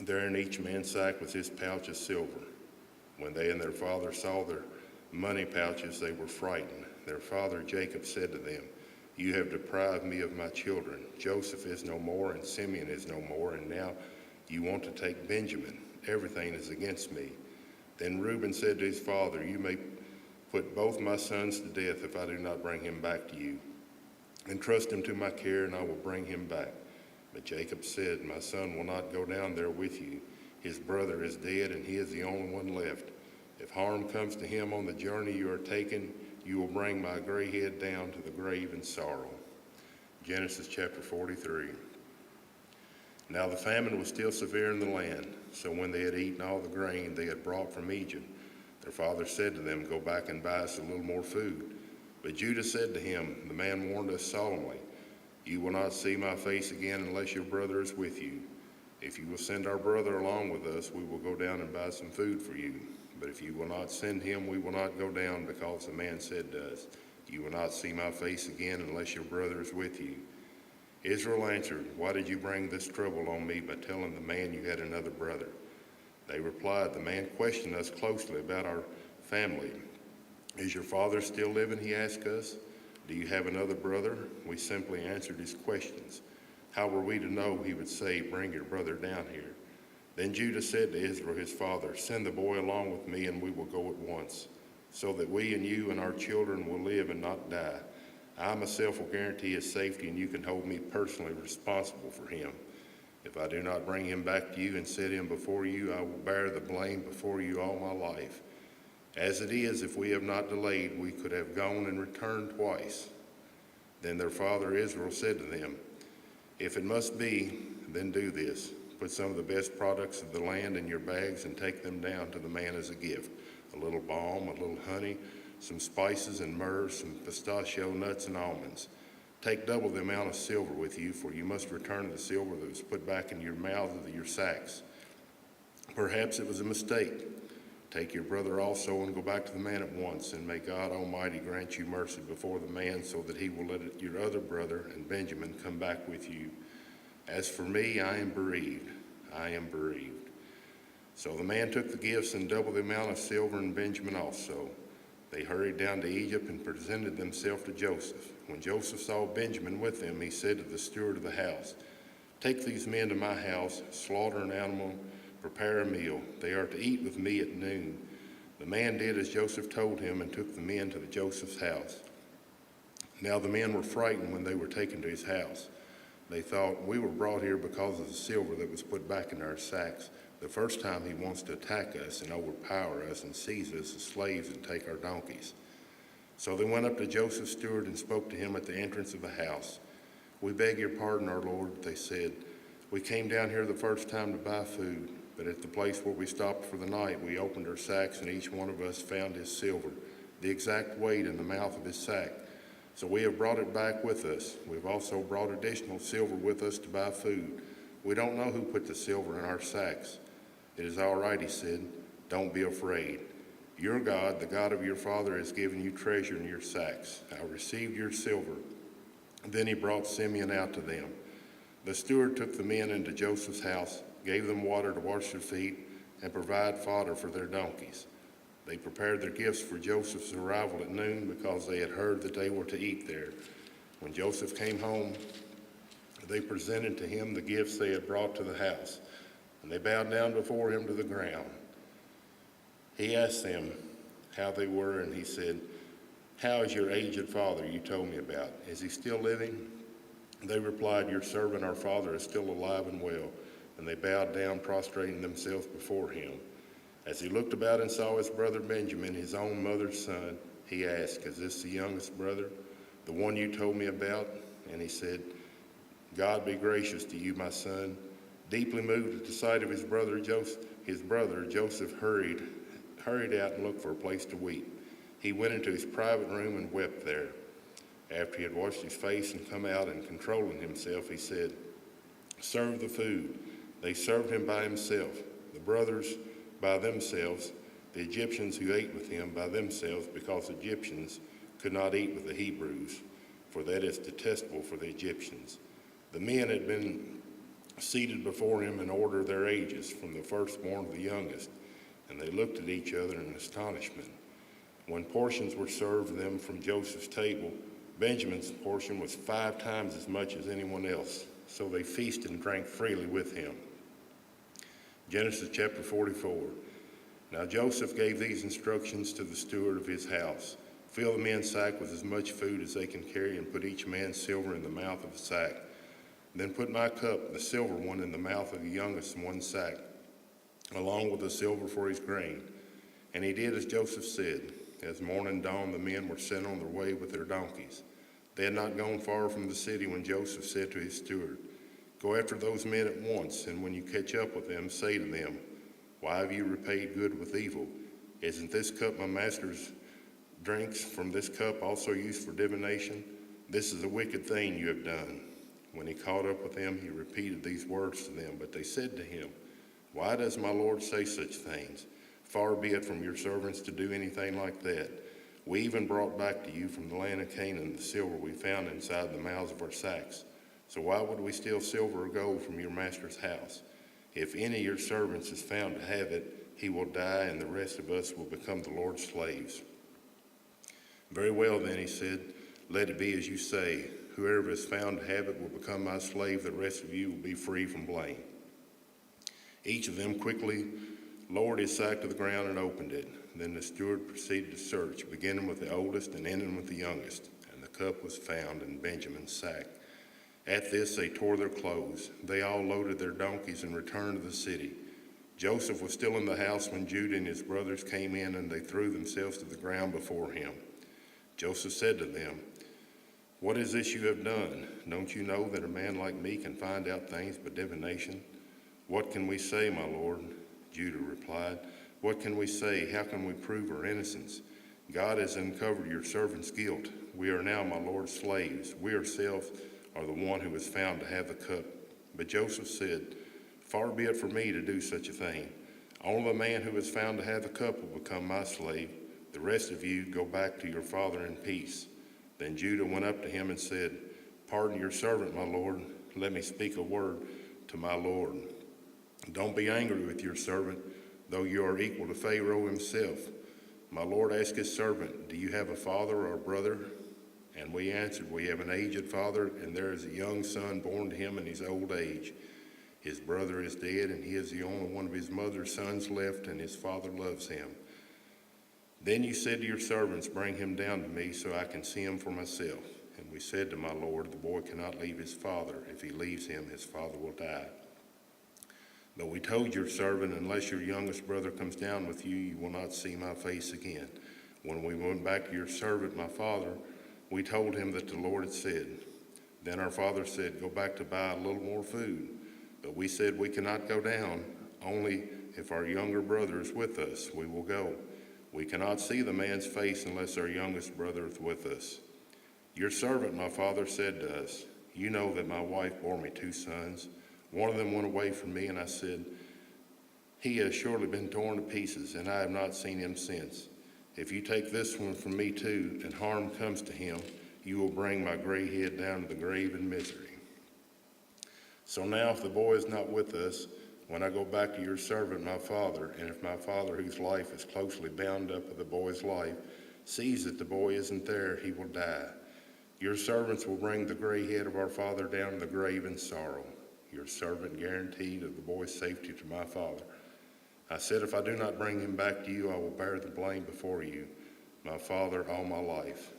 there in each man's sack was his pouch of silver. When they and their father saw their money pouches, they were frightened. Their father Jacob said to them, 'You have deprived me of my children. Joseph is no more, and Simeon is no more, and now you want to take Benjamin. Everything is against me.' Then Reuben said to his father, 'You may put both my sons to death if I do not bring him back to you. Entrust him to my care, and I will bring him back.' But Jacob said, 'My son will not go down there with you. His brother is dead, and he is the only one left. If harm comes to him on the journey you are taking, you will bring my gray head down to the grave in sorrow. Genesis chapter 43. Now the famine was still severe in the land, so when they had eaten all the grain they had brought from Egypt, their father said to them, "Go back and buy us a little more food." But Judah said to him, "The man warned us solemnly, 'You will not see my face again unless your brother is with you. If you will send our brother along with us, we will go down and buy some food for you. But if you will not send him, we will not go down,' because the man said to us, 'You will not see my face again unless your brother is with you.' Israel answered, 'Why did you bring this trouble on me by telling the man you had another brother?' They replied, 'The man questioned us closely about our family. 'Is your father still living?' he asked us. 'Do you have another brother?' We simply answered his questions. How were we to know he would say, 'Bring your brother down here'? Then Judah said to Israel his father, 'Send the boy along with me, and we will go at once, so that we and you and our children will live and not die. I myself will guarantee his safety, and you can hold me personally responsible for him. If I do not bring him back to you and set him before you, I will bear the blame before you all my life. As it is, if we have not delayed, we could have gone and returned twice.' Then their father Israel said to them, 'If it must be, then do this. Put some of the best products of the land in your bags and take them down to the man as a gift. A little balm, a little honey, some spices and myrrh, some pistachio nuts and almonds. Take double the amount of silver with you, for you must return the silver that was put back in your mouths of your sacks. Perhaps it was a mistake. Take your brother also and go back to the man at once, and may God Almighty grant you mercy before the man, so that he will let your other brother and Benjamin come back with you. As for me, I am bereaved. I am bereaved.' So the man took the gifts and double the amount of silver, and Benjamin also. They hurried down to Egypt and presented themselves to Joseph. When Joseph saw Benjamin with them, he said to the steward of the house, 'Take these men to my house, slaughter an animal, prepare a meal. They are to eat with me at noon.' The man did as Joseph told him and took the men to Joseph's house. Now the men were frightened when they were taken to his house. They thought, 'We were brought here because of the silver that was put back in our sacks. The first time he wants to attack us and overpower us and seize us as slaves and take our donkeys.' So they went up to Joseph's steward and spoke to him at the entrance of the house. 'We beg your pardon, our lord,' they said. 'We came down here the first time to buy food, but at the place where we stopped for the night, we opened our sacks, and each one of us found his silver, the exact weight in the mouth of his sack. So we have brought it back with us. We've also brought additional silver with us to buy food. We don't know who put the silver in our sacks.' 'It is all right,' he said. 'Don't be afraid. Your God, the God of your father, has given you treasure in your sacks. I received your silver.' Then he brought Simeon out to them. The steward took the men into Joseph's house, gave them water to wash their feet, and provide fodder for their donkeys. They prepared their gifts for Joseph's arrival at noon, because they had heard that they were to eat there. When Joseph came home, they presented to him the gifts they had brought to the house, and they bowed down before him to the ground. He asked them how they were, and he said, 'How is your aged father you told me about? Is he still living?' They replied, 'Your servant, our father, is still alive and well.' And they bowed down, prostrating themselves before him. As he looked about and saw his brother Benjamin, his own mother's son, he asked, 'Is this the youngest brother, the one you told me about?' And he said, 'God be gracious to you, my son.' Deeply moved at the sight of his brother Joseph hurried out and looked for a place to weep. He went into his private room and wept there. After he had washed his face and come out and controlling himself, he said, 'Serve the food.' They served him by himself, the brothers by themselves, the Egyptians who ate with him by themselves, because Egyptians could not eat with the Hebrews, for that is detestable for the Egyptians. The men had been seated before him in order of their ages, from the firstborn to the youngest, and they looked at each other in astonishment. When portions were served them from Joseph's table, Benjamin's portion was 5 times as much as anyone else, so they feasted and drank freely with him. Genesis chapter 44. Now Joseph gave these instructions to the steward of his house. Fill the men's sack with as much food as they can carry, and put each man's silver in the mouth of the sack. Then put my cup, the silver one, in the mouth of the youngest in one sack. along with the silver for his grain. And he did as Joseph said. As morning dawned, the men were sent on their way with their donkeys. They had not gone far from the city when Joseph said to his steward, "Go after those men at once, and when you catch up with them, say to them, 'Why have you repaid good with evil? Isn't this cup my master's drinks from this cup also used for divination? This is a wicked thing you have done.' When he caught up with them, he repeated these words to them. But they said to him, 'Why does my Lord say such things? Far be it from your servants to do anything like that. We even brought back to you from the land of Canaan the silver we found inside the mouths of our sacks. So why would we steal silver or gold from your master's house? If any of your servants is found to have it, he will die, and the rest of us will become the Lord's slaves.' 'Very well, then,' he said, 'let it be as you say. Whoever is found to have it will become my slave. The rest of you will be free from blame.' Each of them quickly lowered his sack to the ground and opened it. Then the steward proceeded to search, beginning with the oldest and ending with the youngest. And the cup was found in Benjamin's sack. At this they tore their clothes. They all loaded their donkeys and returned to the city. Joseph was still in the house when Judah and his brothers came in, and they threw themselves to the ground before him. Joseph said to them, 'What is this you have done? Don't you know that a man like me can find out things by divination?' 'What can we say, my lord?' Judah replied, 'What can we say? How can we prove our innocence? God has uncovered your servant's guilt. We are now my lord's slaves. We ourselves are the one who is found to have the cup.' But Joseph said, 'Far be it from me to do such a thing. Only the man who is found to have the cup will become my slave. The rest of you go back to your father in peace.' Then Judah went up to him and said, 'Pardon your servant, my lord. Let me speak a word to my lord. Don't be angry with your servant, though you are equal to Pharaoh himself. My lord asked his servant, "Do you have a father or a brother?" And we answered, "We have an aged father, and there is a young son born to him in his old age. His brother is dead, and he is the only one of his mother's sons left, and his father loves him." Then you said to your servants, "Bring him down to me so I can see him for myself." And we said to my lord, "The boy cannot leave his father. If he leaves him, his father will die." But we told your servant, "Unless your youngest brother comes down with you, you will not see my face again." When we went back to your servant, my father, we told him that the Lord had said. Then our father said, "Go back to buy a little more food." But we said, "We cannot go down. Only if our younger brother is with us, we will go. We cannot see the man's face unless our youngest brother is with us." Your servant, my father, said to us, "You know that my wife bore me 2 sons. One of them went away from me, and I said, 'He has surely been torn to pieces, and I have not seen him since.' If you take this one from me too, and harm comes to him, you will bring my gray head down to the grave in misery. So now if the boy is not with us, when I go back to your servant, my father, and if my father, whose life is closely bound up with the boy's life, sees that the boy isn't there, he will die. Your servants will bring the gray head of our father down to the grave in sorrow." Your servant guaranteed of the boy's safety to my father. I said, "If I do not bring him back to you, I will bear the blame before you, my father, all my life.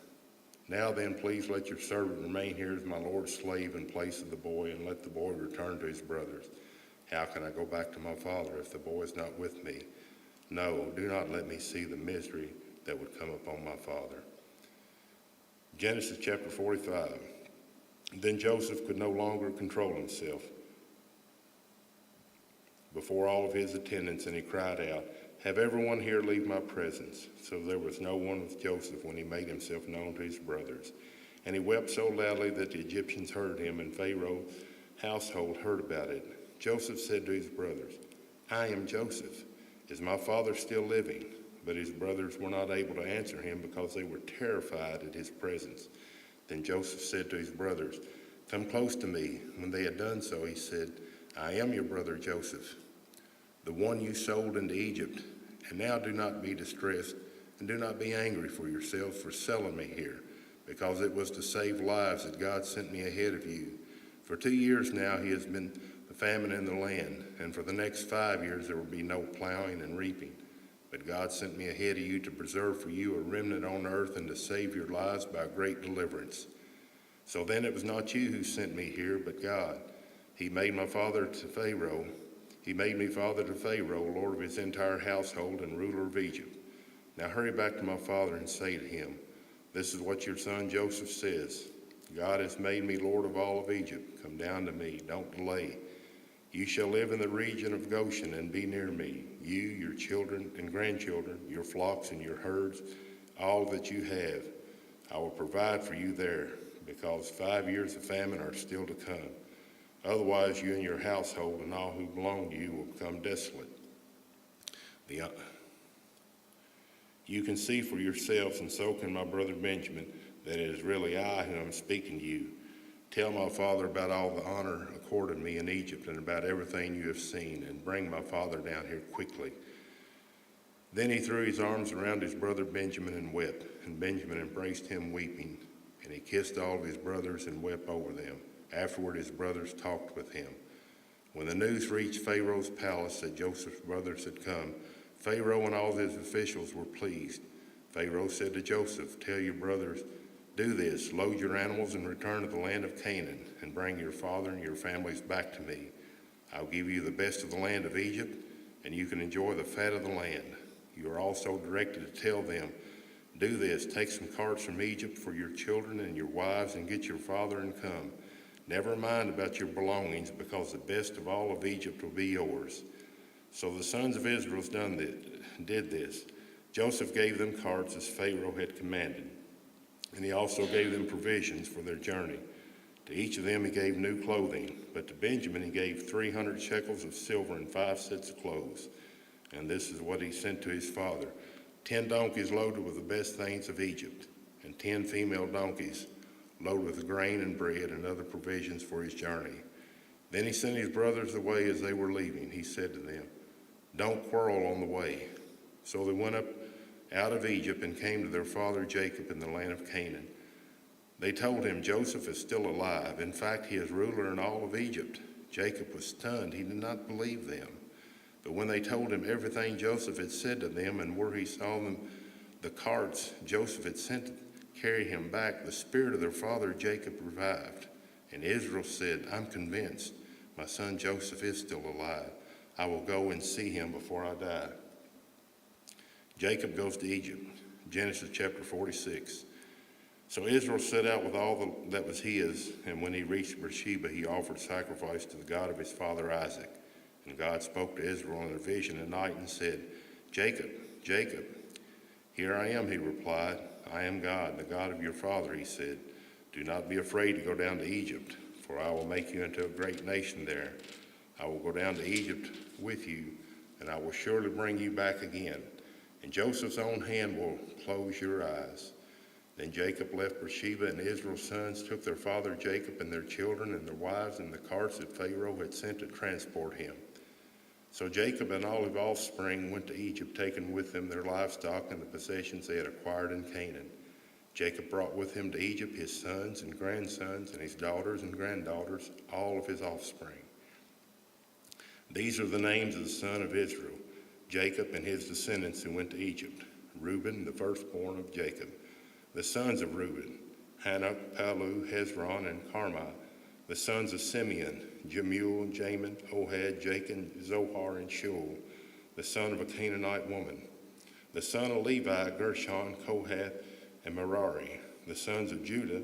Now then, please let your servant remain here as my lord's slave in place of the boy, and let the boy return to his brothers. How can I go back to my father if the boy is not with me? No, do not let me see the misery that would come upon my father." Genesis chapter 45. Then Joseph could no longer control himself before all of his attendants, and he cried out, "Have everyone here leave my presence." So there was no one with Joseph when he made himself known to his brothers. And he wept so loudly that the Egyptians heard him, and Pharaoh's household heard about it. Joseph said to his brothers, "I am Joseph. Is my father still living?" But his brothers were not able to answer him because they were terrified at his presence. Then Joseph said to his brothers, "Come close to me." When they had done so, he said, "I am your brother Joseph, the one you sold into Egypt. And now do not be distressed, and do not be angry for yourselves for selling me here, because it was to save lives that God sent me ahead of you. For 2 years now he has been the famine in the land, and for the next 5 years there will be no plowing and reaping. But God sent me ahead of you to preserve for you a remnant on earth and to save your lives by great deliverance. So then it was not you who sent me here, but God. He made my father to Pharaoh He made me father to Pharaoh, lord of his entire household and ruler of Egypt. Now hurry back to my father and say to him, this is what your son Joseph says. God has made me lord of all of Egypt. Come down to me, don't delay. You shall live in the region of Goshen and be near me, you, your children and grandchildren, your flocks and your herds, all that you have. I will provide for you there, because 5 years of famine are still to come. Otherwise, you and your household and all who belong to you will become desolate. You can see for yourselves, and so can my brother Benjamin, that it is really I who am speaking to you. Tell my father about all the honor accorded me in Egypt and about everything you have seen, and bring my father down here quickly. Then he threw his arms around his brother Benjamin and wept, and Benjamin embraced him weeping, and he kissed all of his brothers and wept over them. Afterward his brothers talked with him. When the news reached Pharaoh's palace that Joseph's brothers had come, Pharaoh and all his officials were pleased. Pharaoh said to Joseph, tell your brothers, do this, load your animals and return to the land of Canaan, and bring your father and your families back to me. I'll give you the best of the land of Egypt, and you can enjoy the fat of the land. You are also directed to tell them, do this, take some carts from Egypt for your children and your wives, and get your father and come. Never mind about your belongings, because the best of all of Egypt will be yours. So the sons of Israel did this. Joseph gave them carts as Pharaoh had commanded, and he also gave them provisions for their journey. To each of them he gave new clothing, but to Benjamin he gave 300 shekels of silver and 5 sets of clothes. And this is what he sent to his father: 10 donkeys loaded with the best things of Egypt, and 10 female donkeys loaded with grain and bread and other provisions for his journey. Then he sent his brothers away as they were leaving. He said to them, don't quarrel on the way. So they went up out of Egypt and came to their father Jacob in the land of Canaan. They told him, Joseph is still alive. In fact, he is ruler in all of Egypt. Jacob was stunned. He did not believe them. But when they told him everything Joseph had said to them, and where he saw them, the carts Joseph had sent to carry him back, the spirit of their father Jacob revived. And Israel said, I'm convinced my son Joseph is still alive. I will go and see him before I die. Jacob goes to Egypt. Genesis chapter 46. So Israel set out with all that was his, and when he reached Beersheba, he offered sacrifice to the God of his father Isaac. And God spoke to Israel in a vision at night and said, Jacob, Jacob. Here I am, he replied. I am God, the God of your father, he said. Do not be afraid to go down to Egypt, for I will make you into a great nation there. I will go down to Egypt with you, and I will surely bring you back again. And Joseph's own hand will close your eyes. Then Jacob left Beersheba, and Israel's sons took their father Jacob and their children and their wives and the carts that Pharaoh had sent to transport him. So Jacob and all his offspring went to Egypt, taking with them their livestock and the possessions they had acquired in Canaan. Jacob brought with him to Egypt his sons and grandsons and his daughters and granddaughters, all of his offspring. These are the names of the sons of Israel, Jacob and his descendants who went to Egypt. Reuben, the firstborn of Jacob. The sons of Reuben, Hanok, Palu, Hezron, and Carmi. The sons of Simeon, Jemuel, Jamin, Ohad, Jachin, Zohar, and Shaul, the son of a Canaanite woman. The son of Levi, Gershon, Kohath, and Merari. The sons of Judah,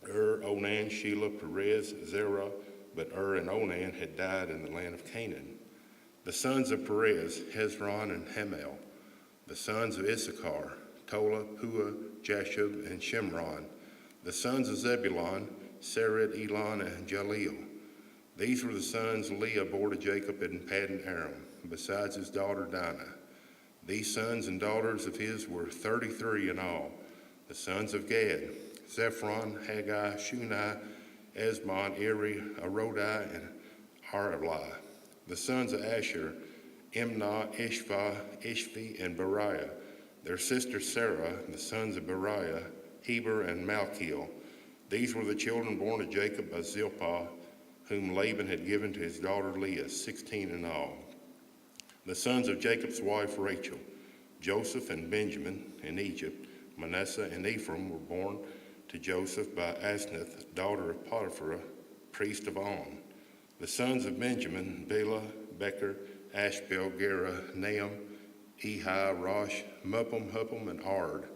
Onan, Shelah, Perez, Zerah, but and Onan had died in the land of Canaan. The sons of Perez, Hezron, and Hamel. The sons of Issachar, Tola, Pua, Jashub, and Shimron. The sons of Zebulun, Sered, Elon, and Jaleel. These were the sons Leah bore to Jacob in Paddan Aram, besides his daughter Dinah. These sons and daughters of his were 33 in all. The sons of Gad, Zephron, Haggai, Shunai, Esmon, Eri, Arodi, and Arlah. The sons of Asher, Imnah, Ishva, Ishvi, and Beriah. Their sister Sarah, the sons of Beriah, Heber, and Malchiel. These were the children born to Jacob by Zilpah, whom Laban had given to his daughter Leah, 16 in all. The sons of Jacob's wife Rachel, Joseph and Benjamin in Egypt. Manasseh and Ephraim were born to Joseph by Asnath, daughter of Potiphar, priest of On. The sons of Benjamin, Bela, Becher, Ashbel, Gera, Nahum, Ehi, Rosh, Muppim, Huppim, and Ard.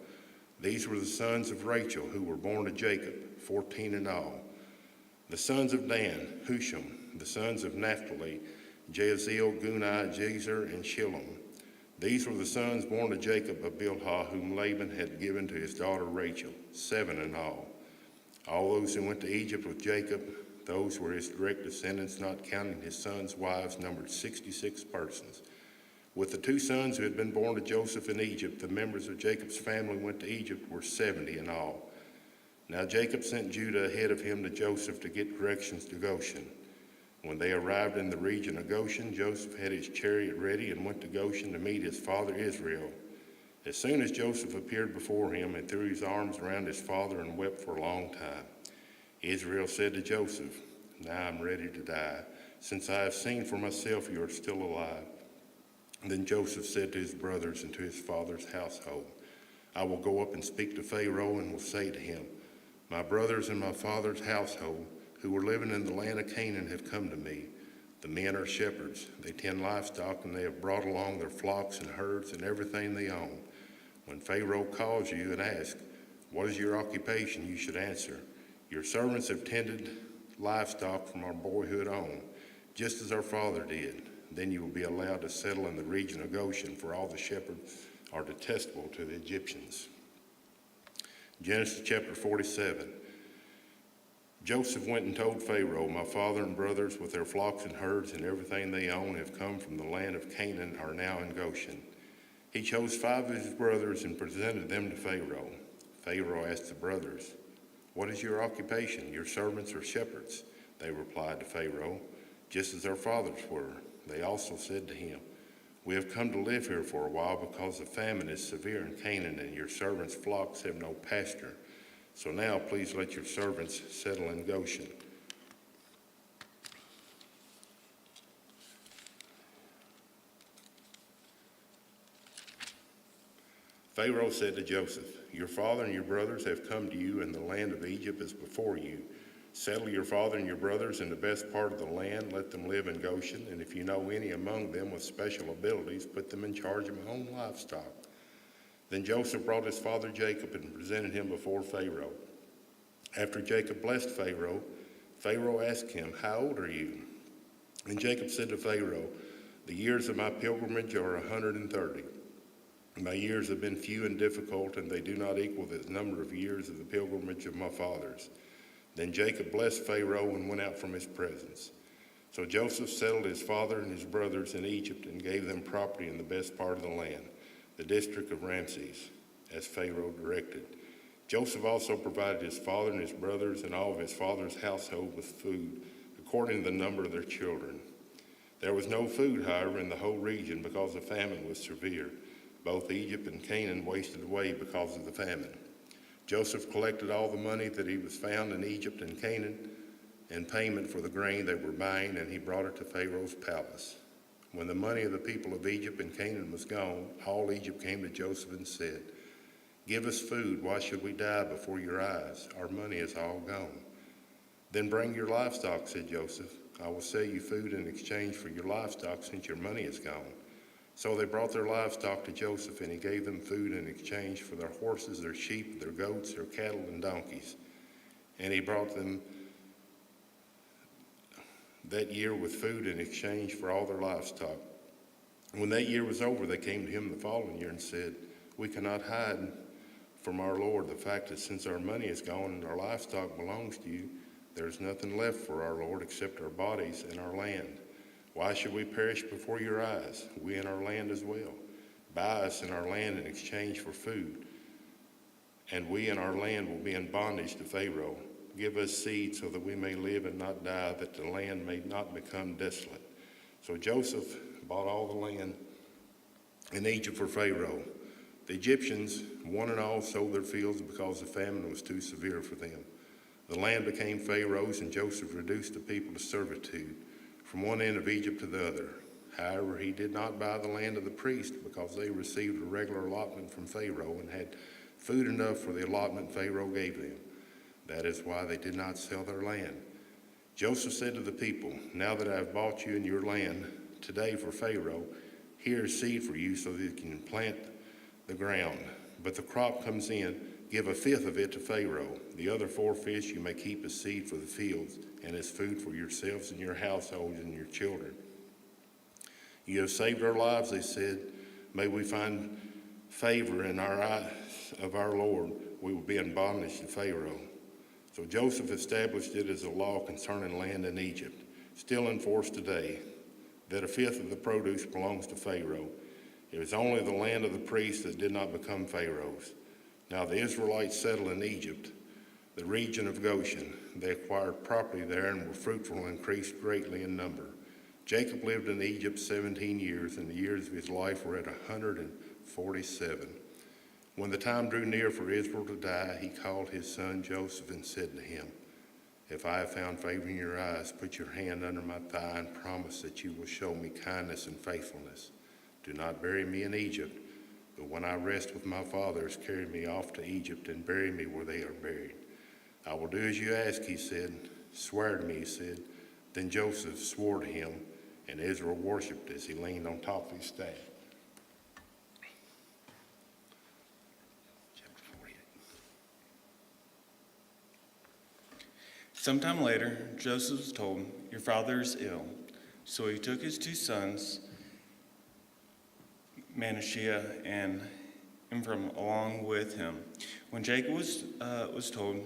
These were the sons of Rachel, who were born to Jacob, 14 in all. The sons of Dan, Husham. The sons of Naphtali, Jaziel, Guni, Jezer, and Shillem. These were the sons born to Jacob of Bilhah, whom Laban had given to his daughter Rachel, 7 in all. All those who went to Egypt with Jacob, those were his direct descendants, not counting his sons' wives, numbered 66 persons. With the 2 sons who had been born to Joseph in Egypt, the members of Jacob's family went to Egypt were 70 in all. Now Jacob sent Judah ahead of him to Joseph to get directions to Goshen. When they arrived in the region of Goshen, Joseph had his chariot ready and went to Goshen to meet his father Israel. As soon as Joseph appeared before him and threw his arms around his father and wept for a long time, Israel said to Joseph, "Now I'm ready to die, since I have seen for myself you are still alive." Then Joseph said to his brothers and to his father's household, "I will go up and speak to Pharaoh and will say to him, 'My brothers and my father's household, who were living in the land of Canaan, have come to me. The men are shepherds. They tend livestock, and they have brought along their flocks and herds and everything they own. When Pharaoh calls you and asks, 'What is your occupation?' you should answer, 'Your servants have tended livestock from our boyhood on, just as our father did.' Then you will be allowed to settle in the region of Goshen, for all the shepherds are detestable to the Egyptians." Genesis chapter 47. Joseph went and told Pharaoh, "My father and brothers with their flocks and herds and everything they own have come from the land of Canaan, are now in Goshen." He chose 5 of his brothers and presented them to Pharaoh. Pharaoh asked the brothers, "What is your occupation? Your servants are shepherds." They replied to Pharaoh, "Just as our fathers were." They also said to him, "We have come to live here for a while because the famine is severe in Canaan and your servants' flocks have no pasture. So now please let your servants settle in Goshen." Pharaoh said to Joseph, "Your father and your brothers have come to you, and the land of Egypt is before you. Settle your father and your brothers in the best part of the land. Let them live in Goshen, and if you know any among them with special abilities, put them in charge of my own livestock." Then Joseph brought his father Jacob and presented him before Pharaoh. After Jacob blessed Pharaoh, Pharaoh asked him, "How old are you?" And Jacob said to Pharaoh, "The years of my pilgrimage are 130. My years have been few and difficult, and they do not equal the number of years of the pilgrimage of my fathers." Then Jacob blessed Pharaoh and went out from his presence. So Joseph settled his father and his brothers in Egypt and gave them property in the best part of the land, the district of Ramses, as Pharaoh directed. Joseph also provided his father and his brothers and all of his father's household with food, according to the number of their children. There was no food, however, in the whole region because the famine was severe. Both Egypt and Canaan wasted away because of the famine. Joseph collected all the money that he was found in Egypt and Canaan in payment for the grain they were buying, and he brought it to Pharaoh's palace. When the money of the people of Egypt and Canaan was gone, all Egypt came to Joseph and said, "Give us food. Why should we die before your eyes? Our money is all gone." "Then bring your livestock," said Joseph. "I will sell you food in exchange for your livestock, since your money is gone." So they brought their livestock to Joseph, and he gave them food in exchange for their horses, their sheep, their goats, their cattle, and donkeys. And he brought them that year with food in exchange for all their livestock. When that year was over, they came to him the following year and said, "We cannot hide from our Lord the fact that since our money is gone and our livestock belongs to you, there is nothing left for our Lord except our bodies and our land. Why should we perish before your eyes, we and our land as well? Buy us and our land in exchange for food, and we and our land will be in bondage to Pharaoh. Give us seed so that we may live and not die, that the land may not become desolate." So Joseph bought all the land in Egypt for Pharaoh. The Egyptians, one and all, sold their fields because the famine was too severe for them. The land became Pharaoh's, and Joseph reduced the people to servitude from one end of Egypt to the other. However, he did not buy the land of the priests because they received a regular allotment from Pharaoh and had food enough for the allotment Pharaoh gave them. That is why they did not sell their land. Joseph said to the people, "Now that I have bought you and your land today for Pharaoh, here is seed for you so that you can plant the ground. But the crop comes in, give a fifth of it to Pharaoh. The other 4 you may keep as seed for the fields and as food for yourselves and your households and your children." "You have saved our lives," they said. "May we find favor in our eyes of our Lord. We will be in bondage to Pharaoh." So Joseph established it as a law concerning land in Egypt, still in force today, that a fifth of the produce belongs to Pharaoh. It was only the land of the priests that did not become Pharaoh's. Now the Israelites settled in Egypt, the region of Goshen. They acquired property there and were fruitful and increased greatly in number. Jacob lived in Egypt 17 years, and the years of his life were at 147. When the time drew near for Israel to die, he called his son Joseph and said to him, "If I have found favor in your eyes, put your hand under my thigh and promise that you will show me kindness and faithfulness. Do not bury me in Egypt, but when I rest with my fathers, carry me off to Egypt and bury me where they are buried." "I will do as you ask," he said. "Swear to me," he said. Then Joseph swore to him, and Israel worshipped as he leaned on top of his staff. Chapter 48. Sometime later, Joseph was told, "Your father is ill." So he took his 2 sons, Manasseh and Ephraim, along with him. When Jacob was told,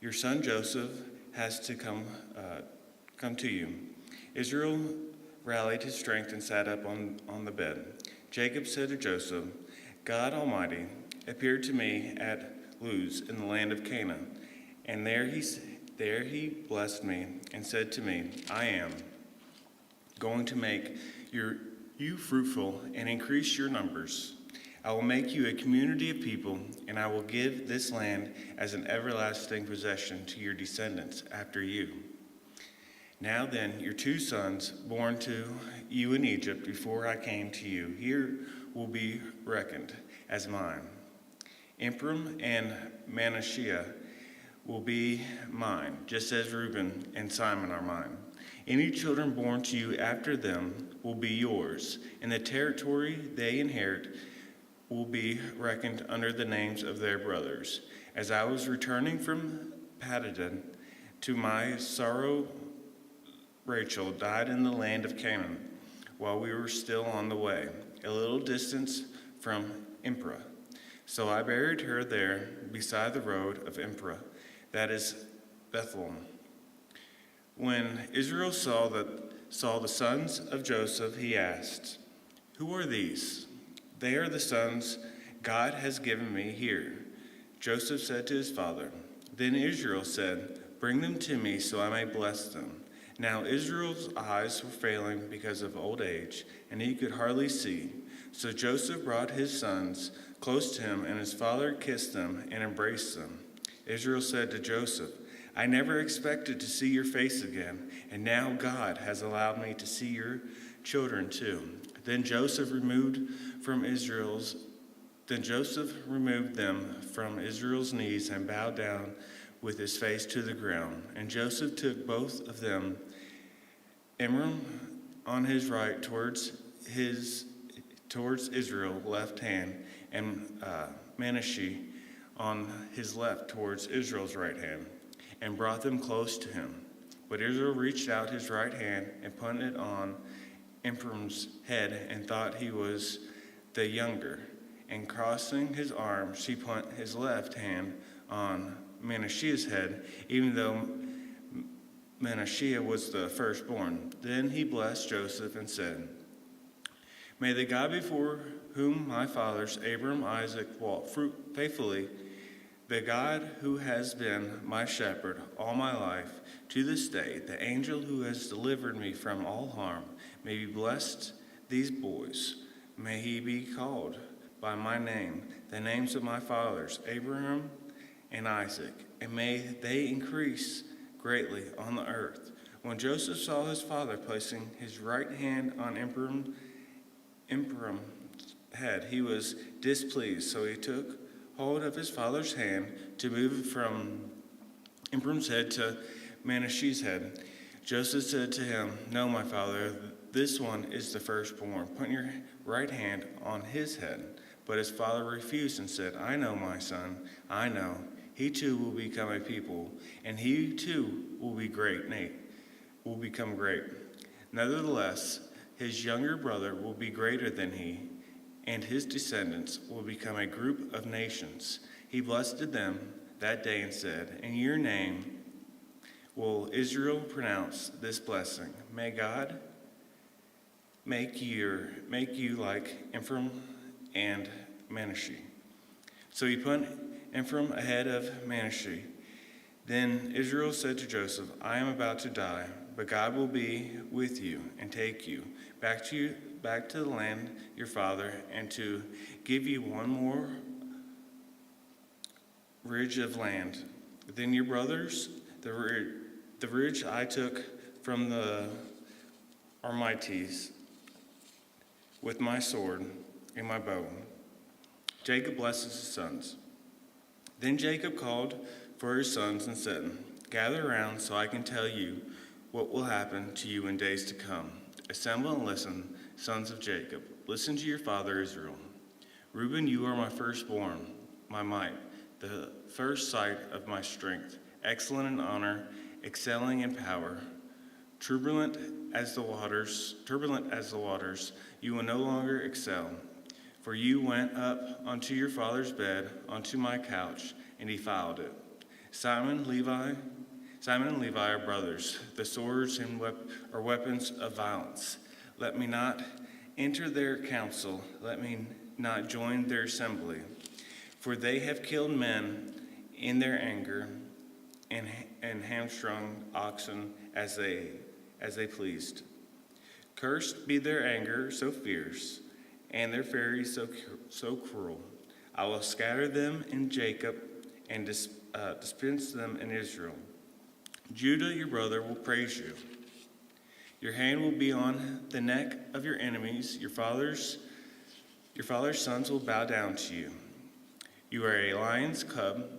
"Your son Joseph has to come to you," Israel rallied his strength and sat up on the bed. Jacob said to Joseph, "God Almighty appeared to me at Luz in the land of Canaan, and there he blessed me and said to me, 'I am going to make you fruitful and increase your numbers. I will make you a community of people, and I will give this land as an everlasting possession to your descendants after you.' Now then, your 2 sons, born to you in Egypt before I came to you, here will be reckoned as mine. Ephraim and Manasseh will be mine, just as Reuben and Simon are mine. Any children born to you after them will be yours, and the territory they inherit will be reckoned under the names of their brothers. As I was returning from Paddan, to my sorrow, Rachel died in the land of Canaan while we were still on the way, a little distance from Emprah. So I buried her there beside the road of Emprah, that is Bethlehem." When Israel saw the sons of Joseph, he asked, "Who are these?" "They are the sons God has given me here," Joseph said to his father. Then Israel said, "Bring them to me so I may bless them." Now Israel's eyes were failing because of old age, and he could hardly see. So Joseph brought his sons close to him, and his father kissed them and embraced them. Israel said to Joseph, "I never expected to see your face again, and now God has allowed me to see your children too." Then Joseph removed them from Israel's knees and bowed down with his face to the ground. And Joseph took both of them, Ephraim on his right towards Israel's left hand, and Manasseh on his left towards Israel's right hand, and brought them close to him. But Israel reached out his right hand and put it on Ephraim's head and thought he was the younger. And crossing his arms, he put his left hand on Manasseh's head, even though Manasseh was the firstborn. Then he blessed Joseph and said, "May the God before whom my fathers Abraham, Isaac walked faithfully, the God who has been my shepherd all my life to this day, the angel who has delivered me from all harm, may be blessed these boys. May he be called by my name, the names of my fathers Abraham and Isaac, and may they increase greatly on the earth." When Joseph saw his father placing his right hand on Ephraim's head, he was displeased. So he took hold of his father's hand to move it from Ephraim's head to Manasseh's head. Joseph said to him, "No, my father, this one is the firstborn. Put your right hand on his head." But his father refused and said, "I know, my son, I know. He too will become a people, and he too will be great. Will become great. Nevertheless, his younger brother will be greater than he, and his descendants will become a group of nations." He blessed them that day and said, "In your name will Israel pronounce this blessing. May God make you like Ephraim and Manasseh." So he put Ephraim ahead of Manasseh. Then Israel said to Joseph, "I am about to die, but God will be with you and take you back to the land your father, and to give you one more ridge of land. Then your brothers, the ridge I took from the Armites with my sword and my bow." Jacob blesses his sons. Then Jacob called for his sons and said, "Gather around so I can tell you what will happen to you in days to come. Assemble and listen, sons of Jacob. Listen to your father Israel. Reuben, you are my firstborn, my might, the first sight of my strength, excellent in honor, excelling in power. Turbulent as the waters, you will no longer excel. For you went up onto your father's bed, onto my couch, and defiled it. Simon and Levi are brothers. The swords are weapons of violence. Let me not enter their council. Let me not join their assembly. For they have killed men in their anger and hamstrung oxen as they pleased. Cursed be their anger so fierce, and their fury so cruel. I will scatter them in Jacob and dispense them in Israel. Judah, your brother, will praise you. Your hand will be on the neck of your enemies. Your father's sons will bow down to you. You are a lion's cub.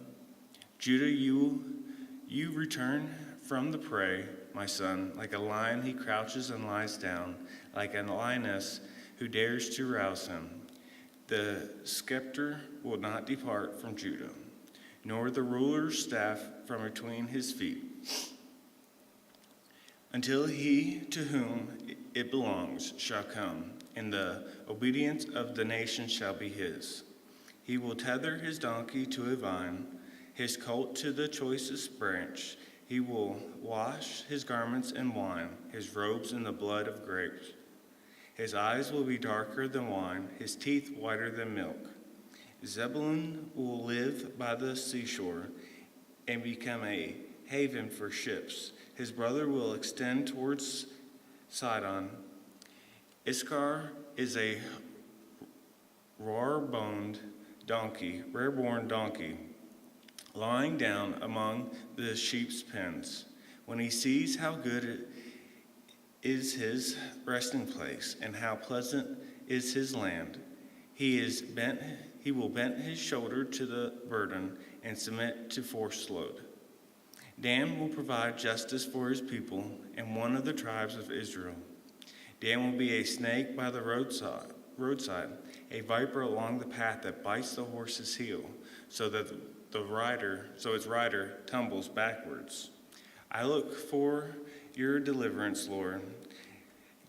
Judah, you return from the prey, my son. Like a lion, he crouches and lies down, like a lioness who dares to rouse him. The scepter will not depart from Judah, nor the ruler's staff from between his feet, until he to whom it belongs shall come, and the obedience of the nation shall be his. He will tether his donkey to a vine, his colt to the choicest branch. He will wash his garments in wine, his robes in the blood of grapes. His eyes will be darker than wine, his teeth whiter than milk. Zebulun will live by the seashore and become a haven for ships. His brother will extend towards Sidon. Issachar is a rare-born donkey, lying down among the sheep's pens. When he sees how good is his resting place and how pleasant is his land, he will bend his shoulder to the burden and submit to forced load. Dan will provide justice for his people and one of the tribes of Israel. Dan will be a snake by the roadside, a viper along the path that bites the horse's heel, so that its rider tumbles backwards. I look for your deliverance, Lord.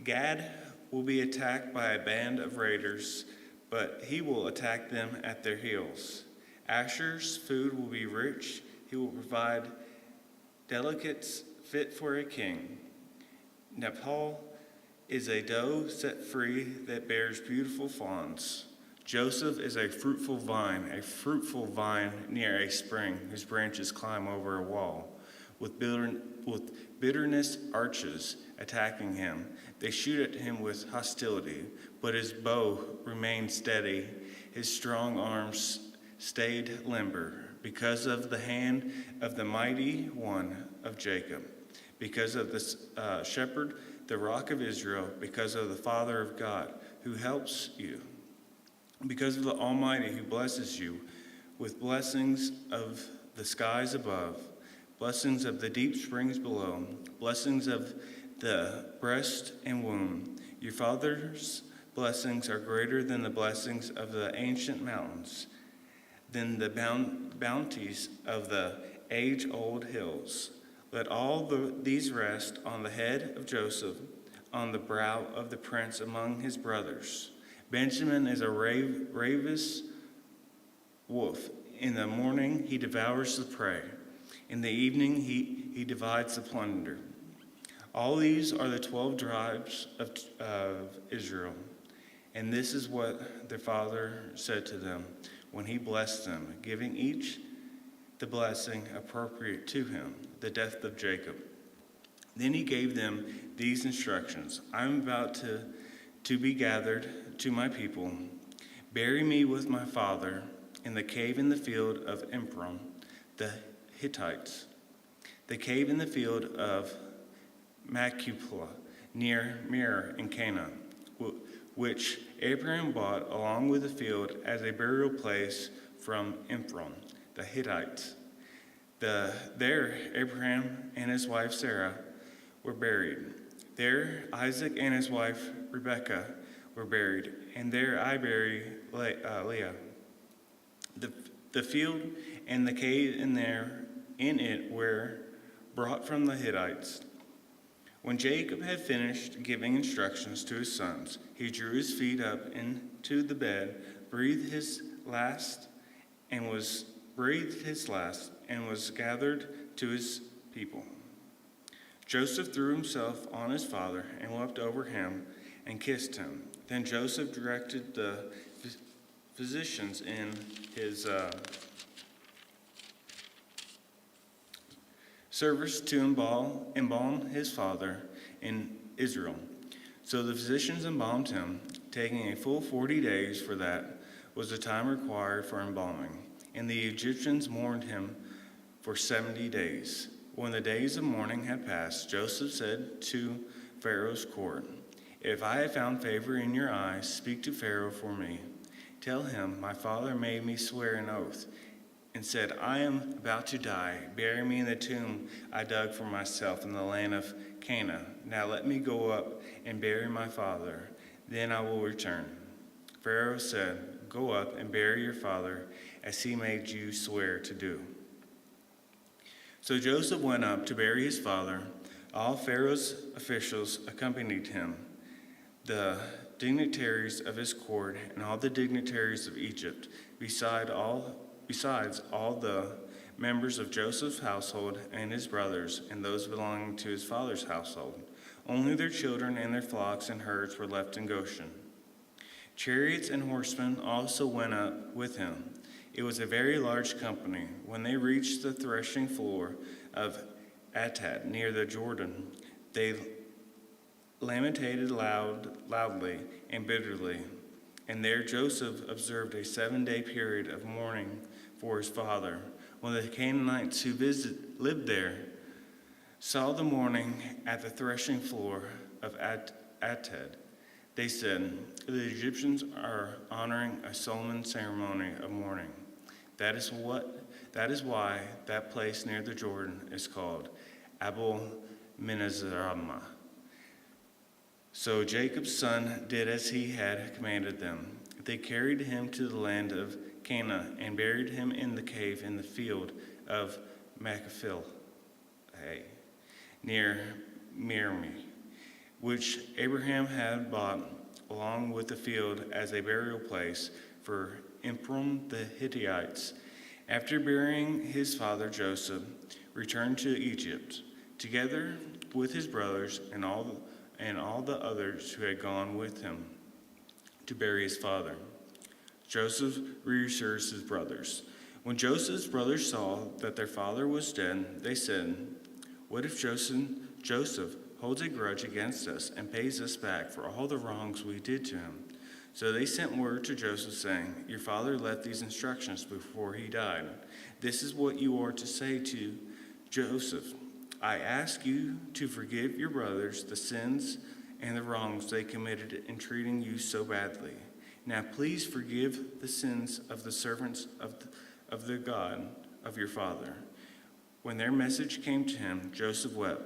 Gad will be attacked by a band of raiders, but he will attack them at their heels. Asher's food will be rich. He will provide delicates fit for a king. Naphtali is a doe set free that bears beautiful fawns. Joseph is a fruitful vine near a spring whose branches climb over a wall. With bitterness arches attacking him, they shoot at him with hostility, but his bow remained steady, his strong arms stayed limber, because of the hand of the mighty one of Jacob, because of the shepherd, the rock of Israel, because of the Father of God who helps you, because of the Almighty who blesses you with blessings of the skies above, blessings of the deep springs below, blessings of the breast and womb. Your father's blessings are greater than the blessings of the ancient mountains, than the bounties of the age-old hills. Let all these rest on the head of Joseph, on the brow of the prince among his brothers. Benjamin is a ravenous wolf. In the morning he devours the prey. In the evening he divides the plunder. All these are the 12 tribes of Israel. And this is what their father said to them when he blessed them, giving each the blessing appropriate to him, the death of Jacob. Then he gave them these instructions. I am about to be gathered to my people. Bury me with my father in the cave in the field of Ephron, the Hittites, the cave in the field of Machpelah, near Merer in Canaan, which Abraham bought along with the field as a burial place from Ephron, the Hittites. There Abraham and his wife Sarah were buried. There Isaac and his wife Rebekah were buried, and there I bury Leah. The field and the cave in it were brought from the Hittites. When Jacob had finished giving instructions to his sons, he drew his feet up into the bed, breathed his last, and was gathered to his people. Joseph threw himself on his father and wept over him and kissed him. Then Joseph directed the physicians in his service to embalm his father in Israel. So the physicians embalmed him, taking a full 40 days, for that was the time required for embalming. And the Egyptians mourned him for 70 days. When the days of mourning had passed, Joseph said to Pharaoh's court, "If I have found favor in your eyes, speak to Pharaoh for me. Tell him, my father made me swear an oath and said, I am about to die. Bury me in the tomb I dug for myself in the land of Canaan. Now let me go up and bury my father. Then I will return." Pharaoh said, "Go up and bury your father as he made you swear to do." So Joseph went up to bury his father. All Pharaoh's officials accompanied him, the dignitaries of his court and all the dignitaries of Egypt, besides all the members of Joseph's household and his brothers and those belonging to his father's household. Only their children and their flocks and herds were left in Goshen. Chariots and horsemen also went up with him. It was a very large company. When they reached the threshing floor of Atad near the Jordan, they lamented loudly and bitterly. And there Joseph observed a 7-day period of mourning for his father. When the Canaanites who lived there saw the mourning at the threshing floor of Atad, they said, "The Egyptians are honoring a solemn ceremony of mourning." That is why that place near the Jordan is called Abel Mizraim. So Jacob's son did as he had commanded them. They carried him to the land of Canaan and buried him in the cave in the field of Machpelah, near Merer, which Abraham had bought along with the field as a burial place for Ephron the Hittites. After burying his father, Joseph returned to Egypt, together with his brothers and all the others who had gone with him to bury his father. Joseph reassures his brothers. When Joseph's brothers saw that their father was dead, they said, "What if Joseph holds a grudge against us and pays us back for all the wrongs we did to him?" So they sent word to Joseph saying, "Your father left these instructions before he died. This is what you are to say to Joseph. I ask you to forgive your brothers the sins and the wrongs they committed in treating you so badly. Now please forgive the sins of the servants of the God of your father. When their message came to him, Joseph wept.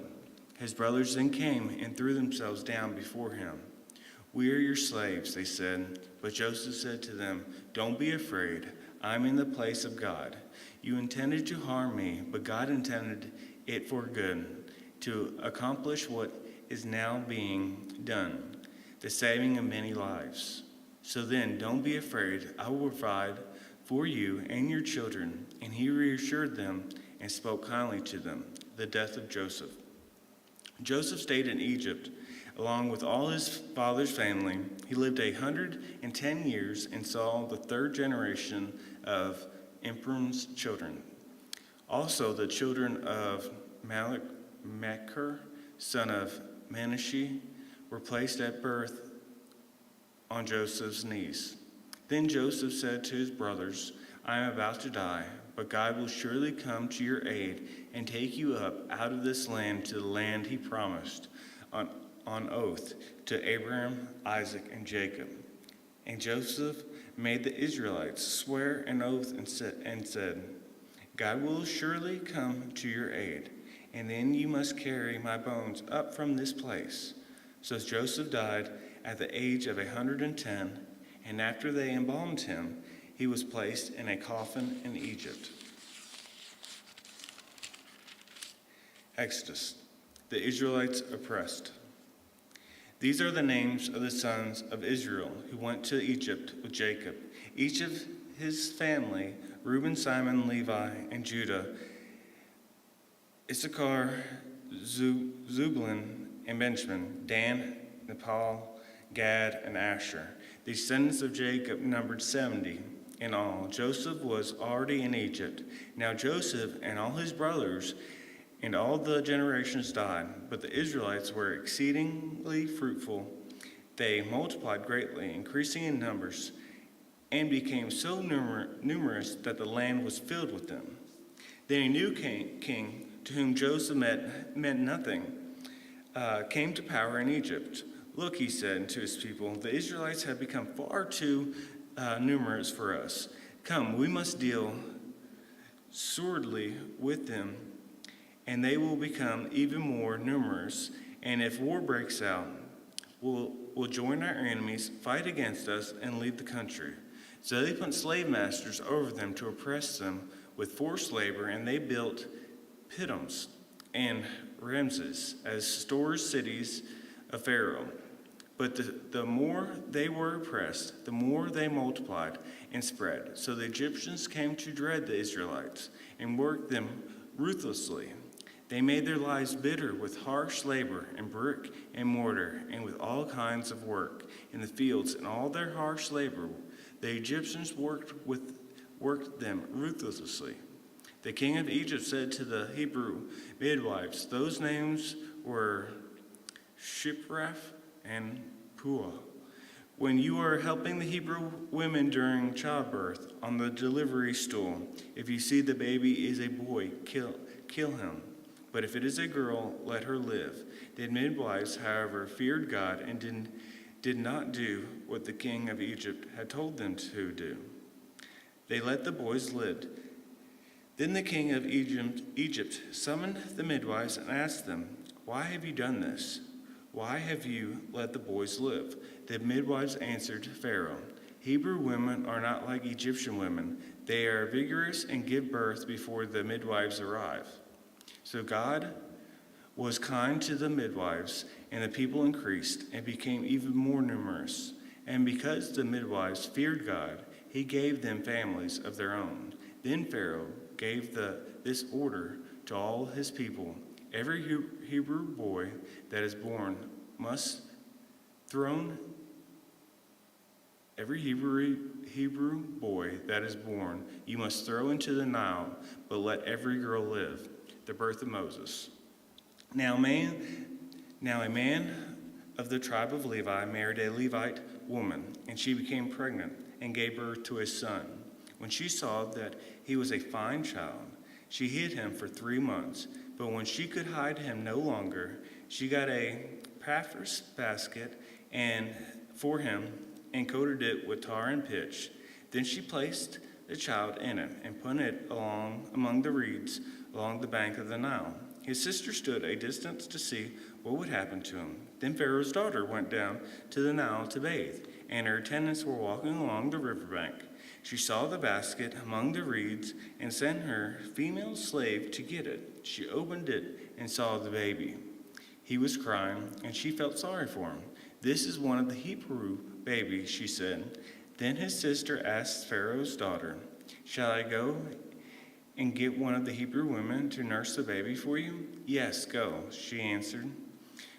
His brothers then came and threw themselves down before him. "We are your slaves," they said. But Joseph said to them, "Don't be afraid. I'm in the place of God. You intended to harm me, but God intended it for good, to accomplish what is now being done, the saving of many lives. So then, don't be afraid. I will provide for you and your children." And he reassured them and spoke kindly to them. The death of Joseph. Joseph stayed in Egypt along with all his father's family. He lived 110 years and saw the third generation of Ephraim's children. Also, the children of Machir, son of Manasseh, were placed at birth on Joseph's knees. Then Joseph said to his brothers, "I am about to die, but God will surely come to your aid and take you up out of this land to the land he promised on oath to Abraham, Isaac, and Jacob." And Joseph made the Israelites swear an oath and said, "God will surely come to your aid, and then you must carry my bones up from this place." So Joseph died at the age of 110, and after they embalmed him, he was placed in a coffin in Egypt. Exodus, the Israelites oppressed. These are the names of the sons of Israel who went to Egypt with Jacob, each of his family: Reuben, Simon, Levi, and Judah, Issachar, Zebulun, and Benjamin, Dan, Nepal, Gad, and Asher. The descendants of Jacob numbered 70 in all. Joseph was already in Egypt. Now Joseph and all his brothers and all the generations died, but the Israelites were exceedingly fruitful. They multiplied greatly, increasing in numbers, and became so numerous that the land was filled with them. Then a new king, to whom Joseph meant nothing, came to power in Egypt. "Look," he said to his people, "the Israelites have become far too numerous for us. Come, we must deal swordily with them, and they will become even more numerous. And if war breaks out, we'll join our enemies, fight against us, and leave the country." So they put slave masters over them to oppress them with forced labor, and they built Pitoms and Ramses as storage cities of Pharaoh. But the more they were oppressed, the more they multiplied and spread. So the Egyptians came to dread the Israelites and worked them ruthlessly. They made their lives bitter with harsh labor and brick and mortar and with all kinds of work in the fields. And all their harsh labor, the Egyptians worked them ruthlessly. The king of Egypt said to the Hebrew midwives, those names were Shiphrah and Puah, "When you are helping the Hebrew women during childbirth on the delivery stool, if you see the baby is a boy, kill him. But if it is a girl, let her live." The midwives, however, feared God and did not do what the king of Egypt had told them to do. They let the boys live. Then the king of Egypt summoned the midwives and asked them, "Why have you done this? Why have you let the boys live?" The midwives answered Pharaoh, "Hebrew women are not like Egyptian women. They are vigorous and give birth before the midwives arrive." So God was kind to the midwives, and the people increased and became even more numerous. And because the midwives feared God, he gave them families of their own. Then Pharaoh gave this order to all his people: every Hebrew boy that is born must thrown. Every Hebrew boy that is born you must throw into the Nile, but let every girl live. The birth of Moses. Now a man of the tribe of Levi married a Levite woman, and she became pregnant and gave birth to a son. When she saw that he was a fine child, she hid him for 3 months. But when she could hide him no longer, she got a papyrus basket for him and coated it with tar and pitch. Then she placed the child in it and put it among the reeds along the bank of the Nile. His sister stood a distance to see what would happen to him. Then Pharaoh's daughter went down to the Nile to bathe, and her attendants were walking along the riverbank. She saw the basket among the reeds and sent her female slave to get it. She opened it and saw the baby. He was crying, and she felt sorry for him. "This is one of the Hebrew babies," she said. Then his sister asked Pharaoh's daughter, "Shall I go and get one of the Hebrew women to nurse the baby for you?" "Yes, go," she answered.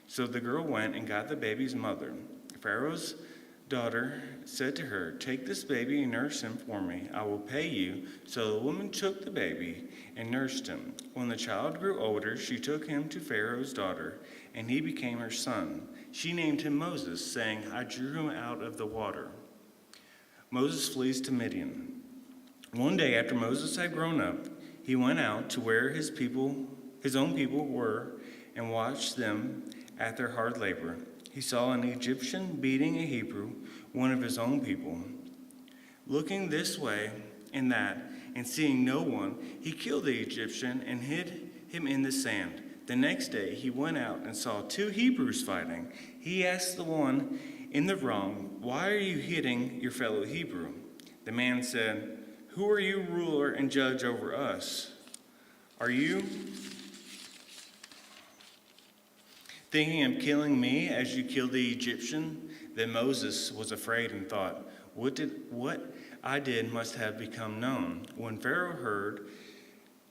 So the girl went and got the baby's mother. Pharaoh's daughter said to her, "Take this baby and nurse him for me. I will pay you." So the woman took the baby and nursed him. When the child grew older, she took him to Pharaoh's daughter, and he became her son. She named him Moses, saying, "I drew him out of the water." Moses flees to Midian. One day after Moses had grown up, he went out to where his own people were, and watched them at their hard labor. He saw an Egyptian beating a Hebrew, one of his own people. Looking this way and that, and seeing no one, he killed the Egyptian and hid him in the sand. The next day he went out and saw two Hebrews fighting. He asked the one in the wrong, "Why are you hitting your fellow Hebrew?" The man said, "Who are you, ruler and judge over us? Are you thinking of killing me as you killed the Egyptian?" Then Moses was afraid and thought, What I did must have become known. When Pharaoh heard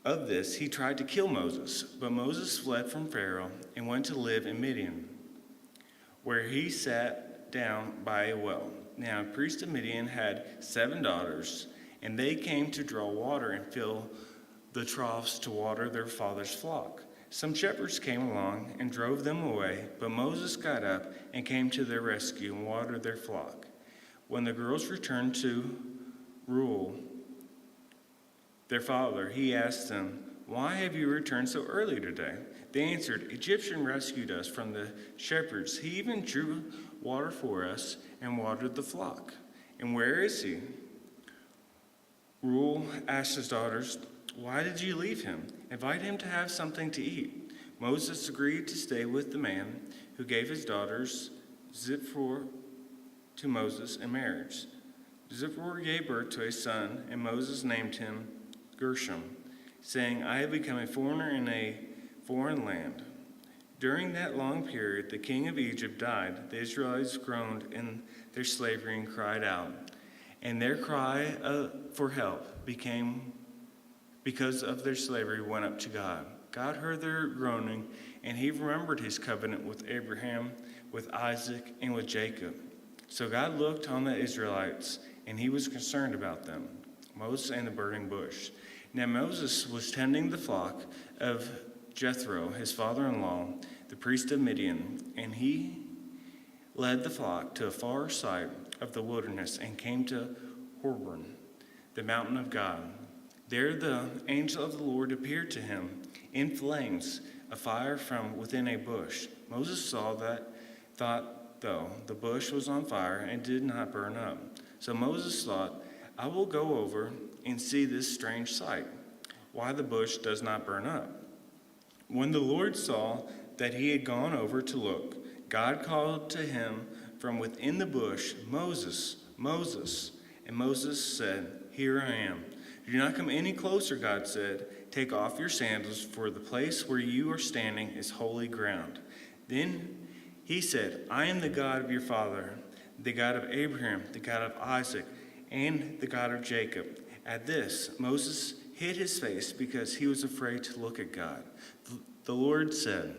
of this, he tried to kill Moses. But Moses fled from Pharaoh and went to live in Midian, where he sat down by a well. Now a priest of Midian had 7 daughters, and they came to draw water and fill the troughs to water their father's flock. Some shepherds came along and drove them away, but Moses got up and came to their rescue and watered their flock. When the girls returned to Reuel, their father, he asked them, "Why have you returned so early today?" They answered, "Egyptian rescued us from the shepherds. He even drew water for us and watered the flock." "And where is he?" Reuel asked his daughters, "Why did you leave him? Invite him to have something to eat." Moses agreed to stay with the man who gave his daughters Zipporah to Moses in marriage. Zipporah gave birth to a son, and Moses named him Gershom, saying, "I have become a foreigner in a foreign land." During that long period, the king of Egypt died. The Israelites groaned in their slavery and cried out, and their cry for help because of their slavery went up to God. God heard their groaning, and he remembered his covenant with Abraham, with Isaac, and with Jacob. So God looked on the Israelites, and he was concerned about them. Moses and the burning bush. Now Moses was tending the flock of Jethro, his father-in-law, the priest of Midian, and he led the flock to a far side of the wilderness and came to Horeb, the mountain of God. There the angel of the Lord appeared to him in flames, a fire from within a bush. Moses saw that, thought, though, the bush was on fire and did not burn up. So Moses thought, "I will go over and see this strange sight, why the bush does not burn up." When the Lord saw that he had gone over to look, God called to him from within the bush, "Moses, Moses." And Moses said, "Here I am." "Do not come any closer," God said. "Take off your sandals, for the place where you are standing is holy ground." Then he said, "I am the God of your father, the God of Abraham, the God of Isaac, and the God of Jacob." At this, Moses hid his face because he was afraid to look at God. The Lord said,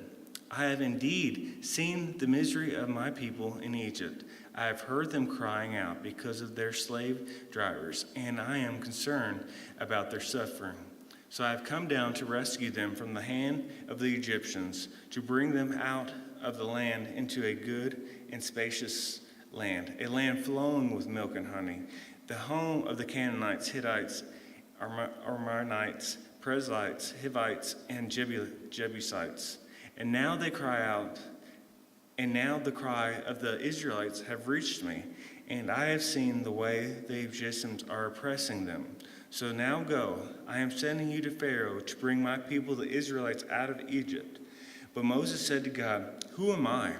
"I have indeed seen the misery of my people in Egypt. I have heard them crying out because of their slave drivers, and I am concerned about their suffering. So I have come down to rescue them from the hand of the Egyptians, to bring them out of the land into a good and spacious land, a land flowing with milk and honey, the home of the Canaanites, Hittites, Armenites, Perizzites, Hivites, and Jebusites. And now they cry out, and now the cry of the Israelites have reached me, and I have seen the way the Egyptians are oppressing them. So now go. I am sending you to Pharaoh to bring my people, the Israelites, out of Egypt." But Moses said to God, "Who am I,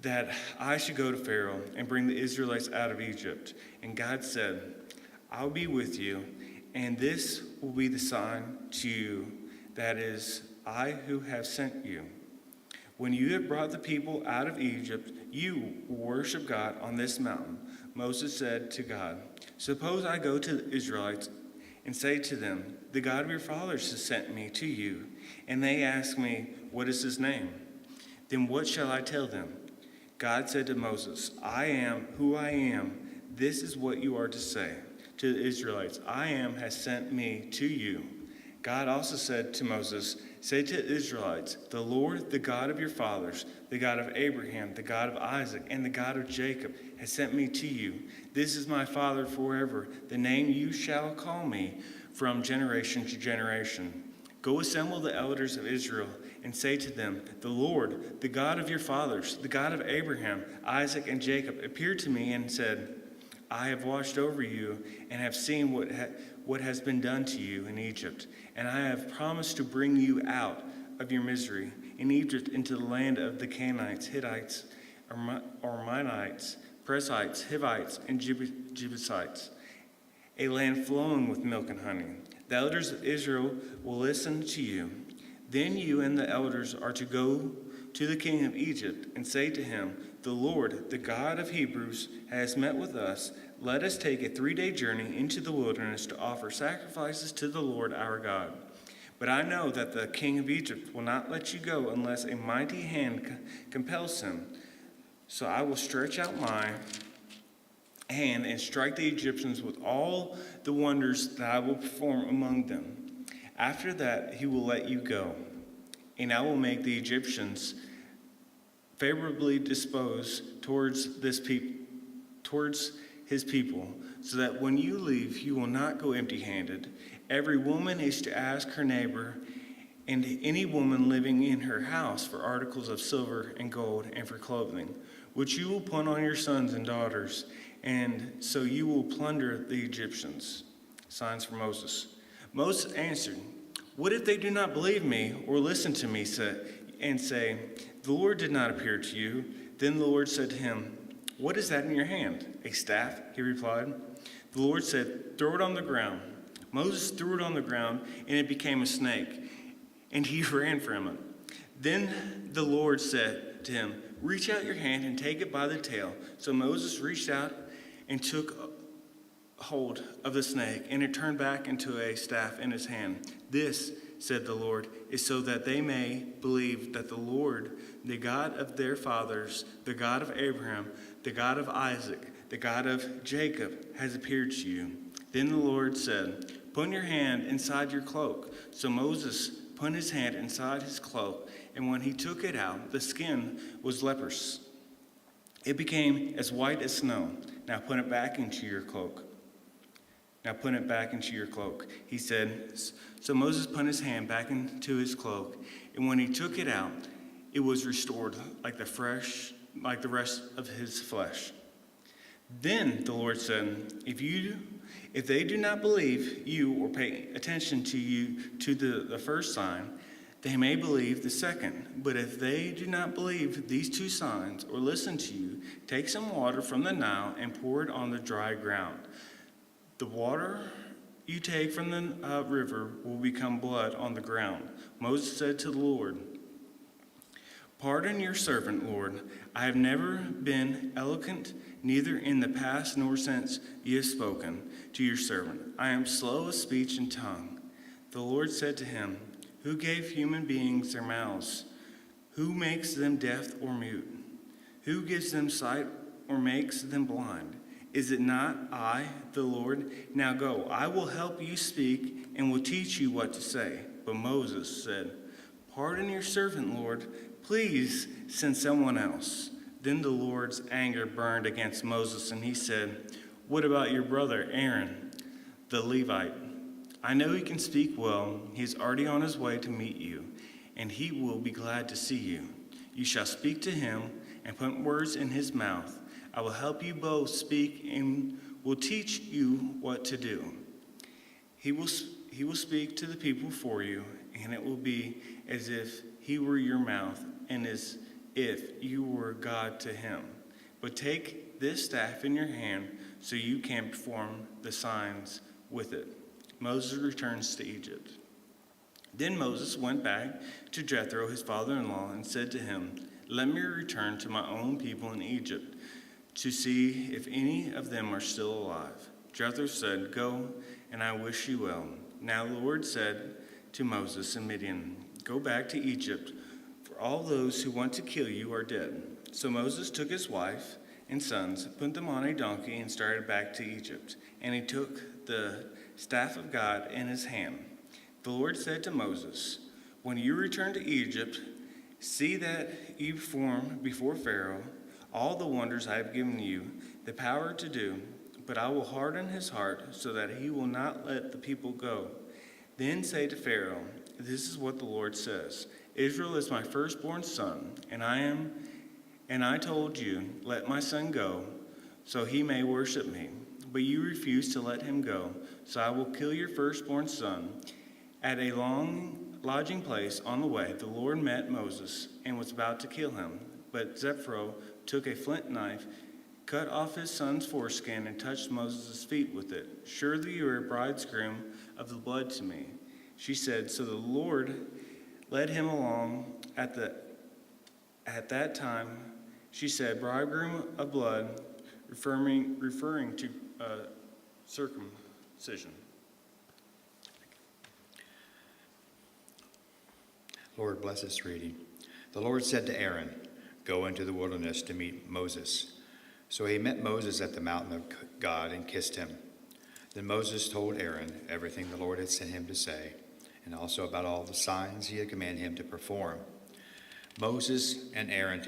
that I should go to Pharaoh and bring the Israelites out of Egypt?" And God said, "I'll be with you, and this will be the sign to you, that is, I who have sent you. When you have brought the people out of Egypt, you will worship God on this mountain." Moses said to God, "Suppose I go to the Israelites and say to them, 'The God of your fathers has sent me to you,' and they ask me, 'What is his name?' Then what shall I tell them?" God said to Moses, "I am who I am. This is what you are to say to the Israelites, 'I am has sent me to you.'" God also said to Moses, "Say to the Israelites, 'The Lord, the God of your fathers, the God of Abraham, the God of Isaac, and the God of Jacob, has sent me to you. This is my Father forever, the name you shall call me from generation to generation. Go assemble the elders of Israel and say to them, 'The Lord, the God of your fathers, the God of Abraham, Isaac, and Jacob, appeared to me and said, I have watched over you and have seen what has been done to you in Egypt, and I have promised to bring you out of your misery in Egypt into the land of the Canaanites, Hittites, Armenites, Perizzites, Hivites, and Jebusites, a land flowing with milk and honey. The elders of Israel will listen to you. Then you and the elders are to go to the king of Egypt and say to him, 'The Lord, the God of Hebrews, has met with us. Let us take a 3-day journey into the wilderness to offer sacrifices to the Lord our God.' But I know that the king of Egypt will not let you go unless a mighty hand compels him. So I will stretch out my hand and strike the Egyptians with all the wonders that I will perform among them. After that, he will let you go, and I will make the Egyptians favorably disposed towards his people, so that when you leave, you will not go empty-handed. Every woman is to ask her neighbor and any woman living in her house for articles of silver and gold and for clothing, which you will put on your sons and daughters, and so you will plunder the Egyptians." Signs for Moses. Moses answered, "What if they do not believe me or listen to me and say, 'The Lord did not appear to you'?" Then the Lord said to him, "What is that in your hand?" "A staff," he replied. The Lord said, "Throw it on the ground." Moses threw it on the ground, and it became a snake, and he ran from it. Then the Lord said to him, "Reach out your hand and take it by the tail." So Moses reached out and took hold of the snake, and it turned back into a staff in his hand. "This," said the Lord, "is so that they may believe that the Lord, the God of their fathers, the God of Abraham, the God of Isaac, the God of Jacob, has appeared to you." Then the Lord said, "Put your hand inside your cloak." So Moses put his hand inside his cloak, and when he took it out, the skin was leprous. It became as white as snow. "Now put it back into your cloak." He said. So Moses put his hand back into his cloak, and when he took it out, it was restored like the rest of his flesh. Then the Lord said, If they do not believe you or pay attention to the first sign, they may believe the second. But if they do not believe these 2 signs or listen to you, take some water from the Nile and pour it on the dry ground. The water you take from the river will become blood on the ground." Moses said to the Lord, "Pardon your servant, Lord. I have never been eloquent, neither in the past nor since you have spoken to your servant. I am slow of speech and tongue." The Lord said to him, "Who gave human beings their mouths? Who makes them deaf or mute? Who gives them sight or makes them blind? Is it not I, the Lord? Now go, I will help you speak and will teach you what to say." But Moses said, "Pardon your servant, Lord. Please send someone else." Then the Lord's anger burned against Moses, and he said, "What about your brother Aaron, the Levite? I know he can speak well. He is already on his way to meet you, and he will be glad to see you. You shall speak to him and put words in his mouth. I will help you both speak and will teach you what to do." He will speak to the people for you, and it will be as if he were your mouth, and as if you were God to him. But take this staff in your hand so you can perform the signs with it." Moses returns to Egypt. Then Moses went back to Jethro, his father-in-law, and said to him, "Let me return to my own people in Egypt to see if any of them are still alive." Jethro said, "Go, and I wish you well." Now the Lord said to Moses in Midian, "Go back to Egypt, for all those who want to kill you are dead." So Moses took his wife and sons, put them on a donkey, and started back to Egypt. And he took the staff of God in his hand. The Lord said to Moses, "When you return to Egypt, see that you perform before Pharaoh all the wonders I have given you the power to do, but I will harden his heart so that he will not let the people go. Then say to Pharaoh, 'This is what the Lord says: Israel is my firstborn son, and I told you, let my son go, so he may worship me. But you refused to let him go, so I will kill your firstborn son.' At a long lodging place on the way, the Lord met Moses and was about to kill him. But Zepho took a flint knife, cut off his son's foreskin, and touched Moses' feet with it. 'Surely you are a bridegroom of the blood to me.' She said. So the Lord led him along. At that time, she said, 'Bridegroom of blood,' referring to circumcision. Lord, bless this reading. The Lord said to Aaron, 'Go into the wilderness to meet Moses.' So he met Moses at the mountain of God and kissed him. Then Moses told Aaron everything the Lord had sent him to say, and also about all the signs he had commanded him to perform. Moses and Aaron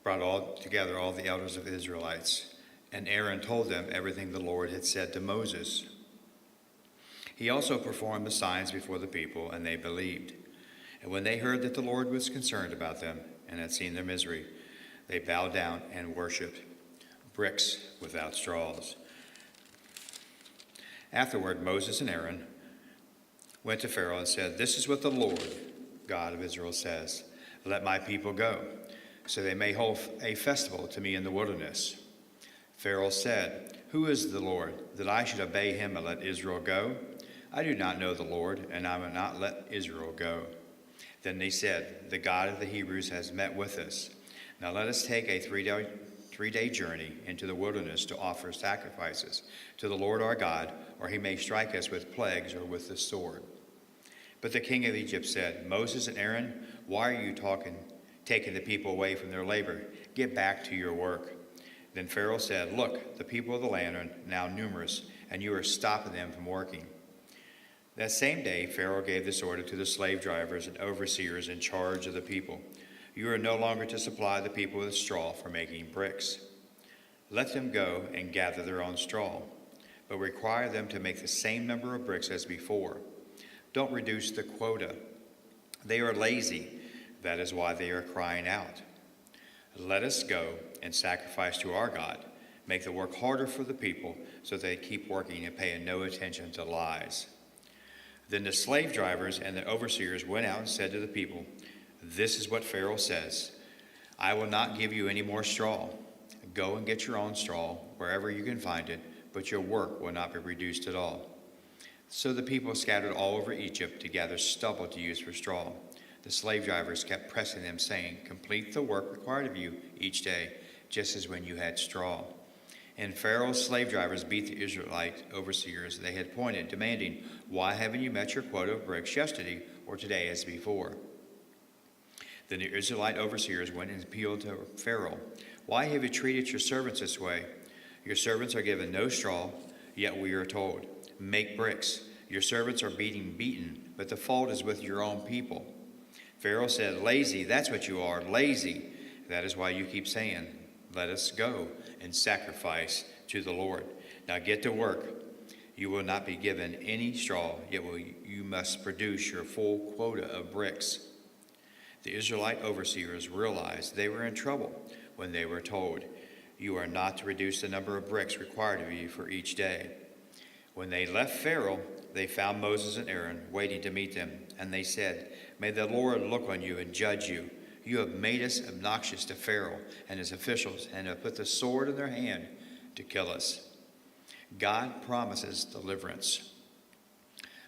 brought together all the elders of the Israelites, and Aaron told them everything the Lord had said to Moses. He also performed the signs before the people, and they believed. And when they heard that the Lord was concerned about them and had seen their misery, they bowed down and worshipped bricks without straws. Afterward, Moses and Aaron went to Pharaoh and said, 'This is what the Lord, God of Israel, says: Let my people go, so they may hold a festival to me in the wilderness.' Pharaoh said, 'Who is the Lord, that I should obey him and let Israel go? I do not know the Lord, and I will not let Israel go.' Then they said, 'The God of the Hebrews has met with us. Now let us take a three-day journey into the wilderness to offer sacrifices to the Lord our God, or he may strike us with plagues or with the sword.' But the king of Egypt said, 'Moses and Aaron, why are you taking the people away from their labor? Get back to your work.' Then Pharaoh said, 'Look, the people of the land are now numerous, and you are stopping them from working.' That same day, Pharaoh gave this order to the slave drivers and overseers in charge of the people: 'You are no longer to supply the people with straw for making bricks. Let them go and gather their own straw, but require them to make the same number of bricks as before. Don't reduce the quota. They are lazy. That is why they are crying out. Let us go and sacrifice to our God. Make the work harder for the people so they keep working and paying no attention to lies.' Then the slave drivers and the overseers went out and said to the people, 'This is what Pharaoh says: I will not give you any more straw. Go and get your own straw wherever you can find it, but your work will not be reduced at all.' So the people scattered all over Egypt to gather stubble to use for straw. The slave drivers kept pressing them, saying, 'Complete the work required of you each day, just as when you had straw.' And Pharaoh's slave drivers beat the Israelite overseers they had appointed, demanding, 'Why haven't you met your quota of bricks yesterday or today as before?' Then the Israelite overseers went and appealed to Pharaoh, 'Why have you treated your servants this way? Your servants are given no straw, yet we are told, make bricks. Your servants are being beaten, but the fault is with your own people.' Pharaoh said, 'Lazy, that's what you are, lazy. That is why you keep saying, let us go and sacrifice to the Lord. Now get to work. You will not be given any straw, yet you must produce your full quota of bricks.' The Israelite overseers realized they were in trouble when they were told, 'You are not to reduce the number of bricks required of you for each day.' When they left Pharaoh, they found Moses and Aaron waiting to meet them, and they said, "May the Lord look on you and judge you. You have made us obnoxious to Pharaoh and his officials, and have put the sword in their hand to kill us." God promises deliverance.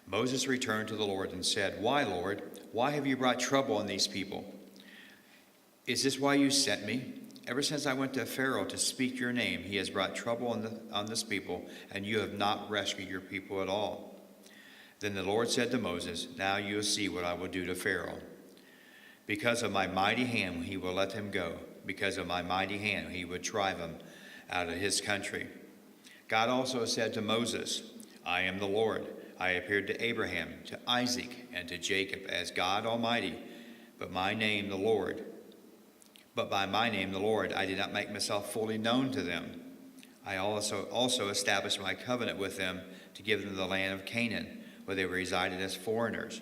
Moses returned to the Lord and said, "Why, Lord? Why have you brought trouble on these people? Is this why you sent me? Ever since I went to Pharaoh to speak your name, he has brought trouble on this people, and you have not rescued your people at all." Then the Lord said to Moses, "Now you will see what I will do to Pharaoh. Because of my mighty hand he will let him go. Because of my mighty hand he would drive him out of his country." God also said to Moses, "I am the Lord. I appeared to Abraham, to Isaac, and to Jacob as God Almighty, but by my name, the Lord, I did not make myself fully known to them. I also established my covenant with them to give them the land of Canaan, where they resided as foreigners.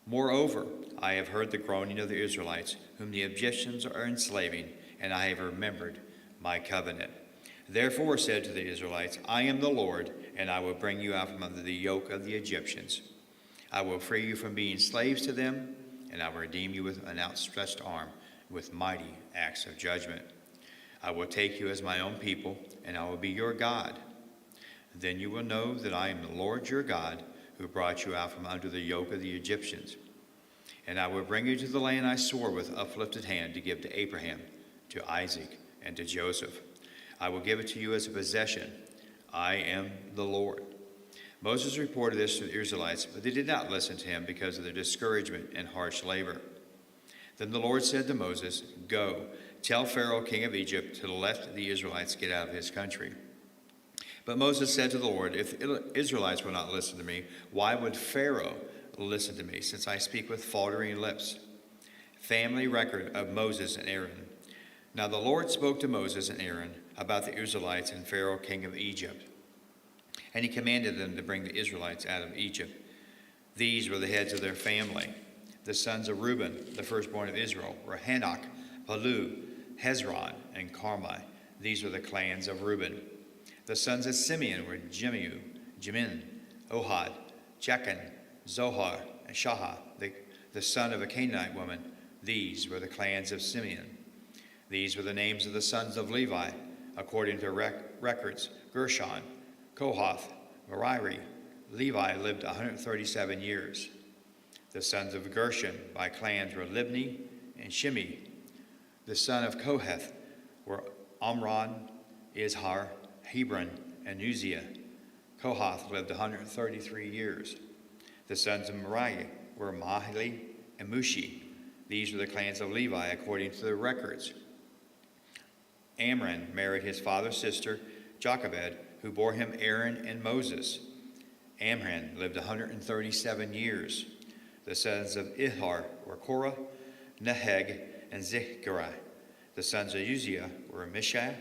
Moreover, I have heard the groaning of the Israelites, whom the Egyptians are enslaving, and I have remembered my covenant. Therefore said to the Israelites, I am the Lord, and I will bring you out from under the yoke of the Egyptians. I will free you from being slaves to them, and I will redeem you with an outstretched arm, with mighty acts of judgment. I will take you as my own people, and I will be your God. Then you will know that I am the Lord your God, who brought you out from under the yoke of the Egyptians. And I will bring you to the land I swore with uplifted hand to give to Abraham, to Isaac, and to Joseph. I will give it to you as a possession. I am the Lord. Moses reported this to the Israelites, but they did not listen to him because of their discouragement and harsh labor. Then the Lord said to Moses, Go, tell Pharaoh, king of Egypt, to let the Israelites get out of his country. But Moses said to the Lord, If the Israelites will not listen to me, why would Pharaoh listen to me, since I speak with faltering lips? Family record of Moses and Aaron. Now the Lord spoke to Moses and Aaron about the Israelites and Pharaoh, king of Egypt. And he commanded them to bring the Israelites out of Egypt. These were the heads of their family. The sons of Reuben, the firstborn of Israel, were Hanok, Palu, Hezron, and Carmi. These were the clans of Reuben. The sons of Simeon were Jimin, Ohad, Jachin, Zohar, and Shaha, the son of a Canaanite woman. These were the clans of Simeon. These were the names of the sons of Levi, according to records: Gershon, Kohath, Merari. Levi lived 137 years. The sons of Gershon by clans were Libni and Shimei. The son of Kohath were Amram, Izhar, Hebron, and Uzziah. Kohath lived 133 years. The sons of Merari were Mahli and Mushi. These were the clans of Levi according to the records. Amram married his father's sister, Jochebed, who bore him Aaron and Moses. Amram lived 137 years. The sons of Ihar were Korah, Neheg, and Zechariah. The sons of Uzziah were Mishah,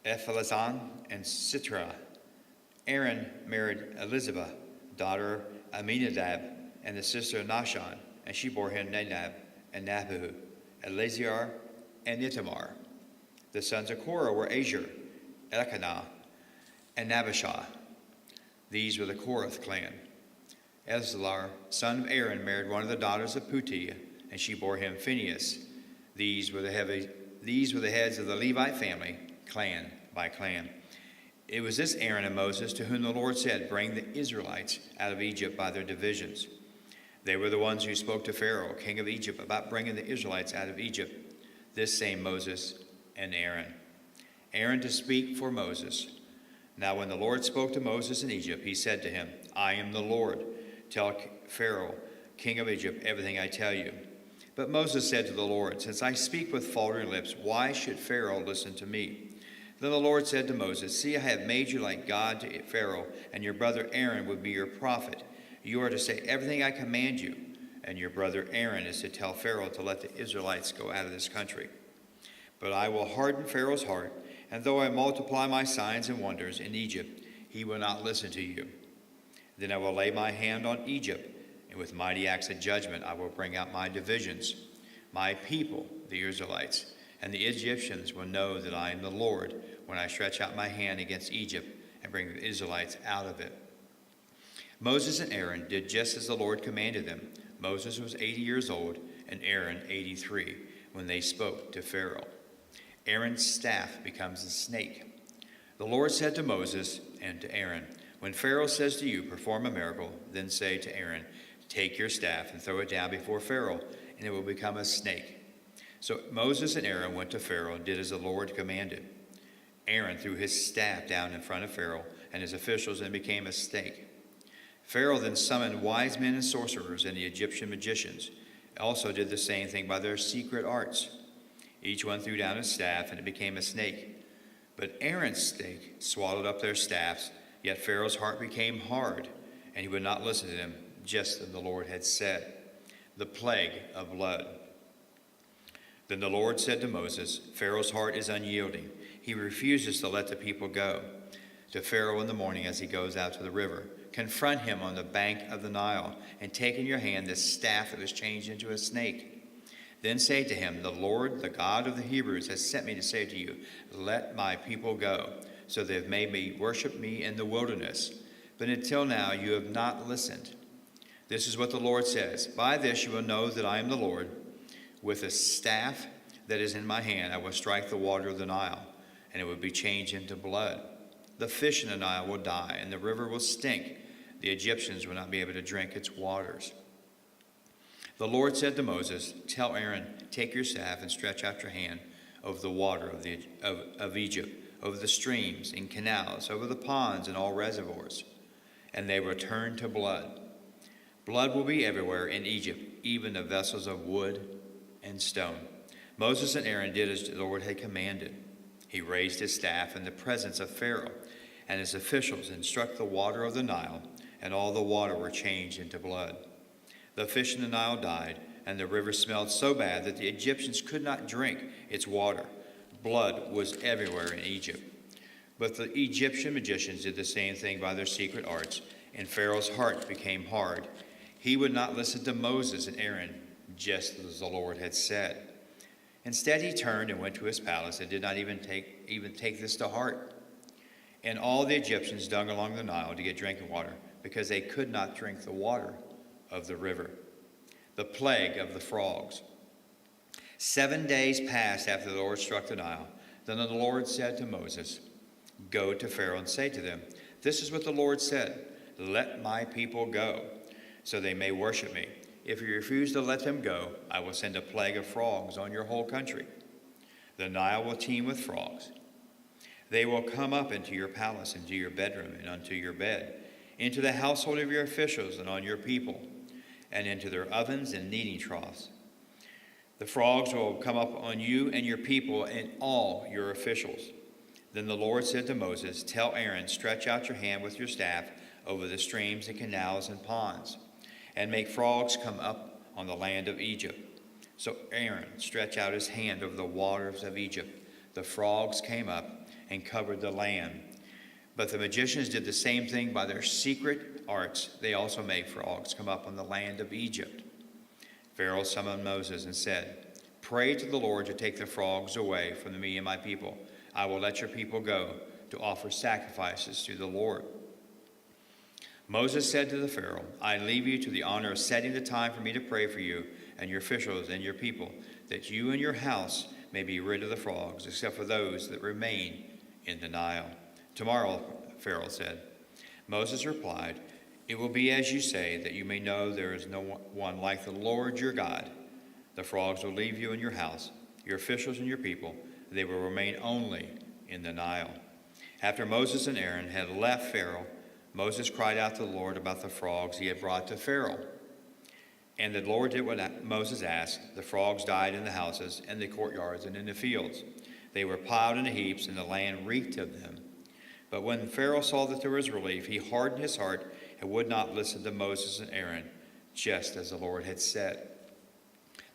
Ephelazan, and Sitra. Aaron married Elizabeth, daughter of Aminadab, and the sister of Nahshon, and she bore him Nadab and Nabihu, Eleazar, and Ithamar. The sons of Korah were Asher, Elkanah, and Nabishah. These were the Korath clan. Ezlar, son of Aaron, married one of the daughters of Putiah, and she bore him Phinehas. These were the heads of the Levite family, clan by clan. It was this Aaron and Moses to whom the Lord said, Bring the Israelites out of Egypt by their divisions. They were the ones who spoke to Pharaoh, king of Egypt, about bringing the Israelites out of Egypt. This same Moses and Aaron. Aaron to speak for Moses. Now when the Lord spoke to Moses in Egypt, he said to him, I am the Lord. Tell Pharaoh, king of Egypt, everything I tell you. But Moses said to the Lord, Since I speak with faltering lips, why should Pharaoh listen to me? Then the Lord said to Moses, See, I have made you like God to Pharaoh, and your brother Aaron would be your prophet. You are to say everything I command you, and your brother Aaron is to tell Pharaoh to let the Israelites go out of this country. But I will harden Pharaoh's heart, and though I multiply my signs and wonders in Egypt, he will not listen to you. Then I will lay my hand on Egypt, and with mighty acts of judgment I will bring out my divisions. My people, the Israelites, and the Egyptians will know that I am the Lord when I stretch out my hand against Egypt and bring the Israelites out of it. Moses and Aaron did just as the Lord commanded them. Moses was 80 years old and Aaron 83 when they spoke to Pharaoh. Aaron's staff becomes a snake. The Lord said to Moses and to Aaron, "When Pharaoh says to you, 'Perform a miracle,' then say to Aaron, 'Take your staff and throw it down before Pharaoh, and it will become a snake.'" So Moses and Aaron went to Pharaoh and did as the Lord commanded. Aaron threw his staff down in front of Pharaoh and his officials and became a snake. Pharaoh then summoned wise men and sorcerers and the Egyptian magicians. Also did the same thing by their secret arts. Each one threw down his staff and it became a snake. But Aaron's snake swallowed up their staffs, yet Pharaoh's heart became hard, and he would not listen to them, just as the Lord had said. The plague of blood. Then the Lord said to Moses, "Pharaoh's heart is unyielding. He refuses to let the people go." To Pharaoh in the morning as he goes out to the river, confront him on the bank of the Nile, and take in your hand the staff that was changed into a snake. Then say to him, "The Lord, the God of the Hebrews, has sent me to say to you, 'Let my people go,' so they have made me worship me in the wilderness. But until now you have not listened. This is what the Lord says, 'By this you will know that I am the Lord. With a staff that is in my hand I will strike the water of the Nile, and it will be changed into blood. The fish in the Nile will die, and the river will stink. The Egyptians will not be able to drink its waters.'" The Lord said to Moses, "Tell Aaron, 'Take your staff and stretch out your hand over the water of Egypt, over the streams and canals, over the ponds and all reservoirs, and they will turn to blood. Blood will be everywhere in Egypt, even the vessels of wood and stone." Moses and Aaron did as the Lord had commanded. He raised his staff in the presence of Pharaoh and his officials and struck the water of the Nile, and all the water were changed into blood. The fish in the Nile died, and the river smelled so bad that the Egyptians could not drink its water. Blood was everywhere in Egypt. But the Egyptian magicians did the same thing by their secret arts, and Pharaoh's heart became hard. He would not listen to Moses and Aaron, just as the Lord had said. Instead, he turned and went to his palace and did not even take this to heart. And all the Egyptians dug along the Nile to get drinking water, because they could not drink the water of the river. The plague of the frogs. 7 days passed after the Lord struck the Nile. Then the Lord said to Moses, "Go to Pharaoh and say to them, 'This is what the Lord said, let my people go, so they may worship me. If you refuse to let them go, I will send a plague of frogs on your whole country. The Nile will teem with frogs. They will come up into your palace, into your bedroom, and unto your bed, into the household of your officials and on your people, and into their ovens and kneading troughs. The frogs will come up on you and your people and all your officials." Then the Lord said to Moses, "Tell Aaron, stretch out your hand with your staff over the streams and canals and ponds, and make frogs come up on the land of Egypt." So Aaron stretched out his hand over the waters of Egypt. The frogs came up and covered the land. But the magicians did the same thing by their secret arts. They also made frogs come up on the land of Egypt. Pharaoh summoned Moses and said, "Pray to the Lord to take the frogs away from me and my people. I will let your people go to offer sacrifices to the Lord." Moses said to the Pharaoh, "I leave you to the honor of setting the time for me to pray for you and your officials and your people, that you and your house may be rid of the frogs, except for those that remain in the Nile." "Tomorrow," Pharaoh said. Moses replied, "It will be as you say, that you may know there is no one like the Lord your God. The frogs will leave you and your house, your officials and your people. They will remain only in the Nile." After Moses and Aaron had left Pharaoh, Moses cried out to the Lord about the frogs he had brought to Pharaoh. And the Lord did what Moses asked. The frogs died in the houses and the courtyards and in the fields. They were piled into heaps, and the land reeked of them. But when Pharaoh saw that there was relief, he hardened his heart and would not listen to Moses and Aaron, just as the Lord had said.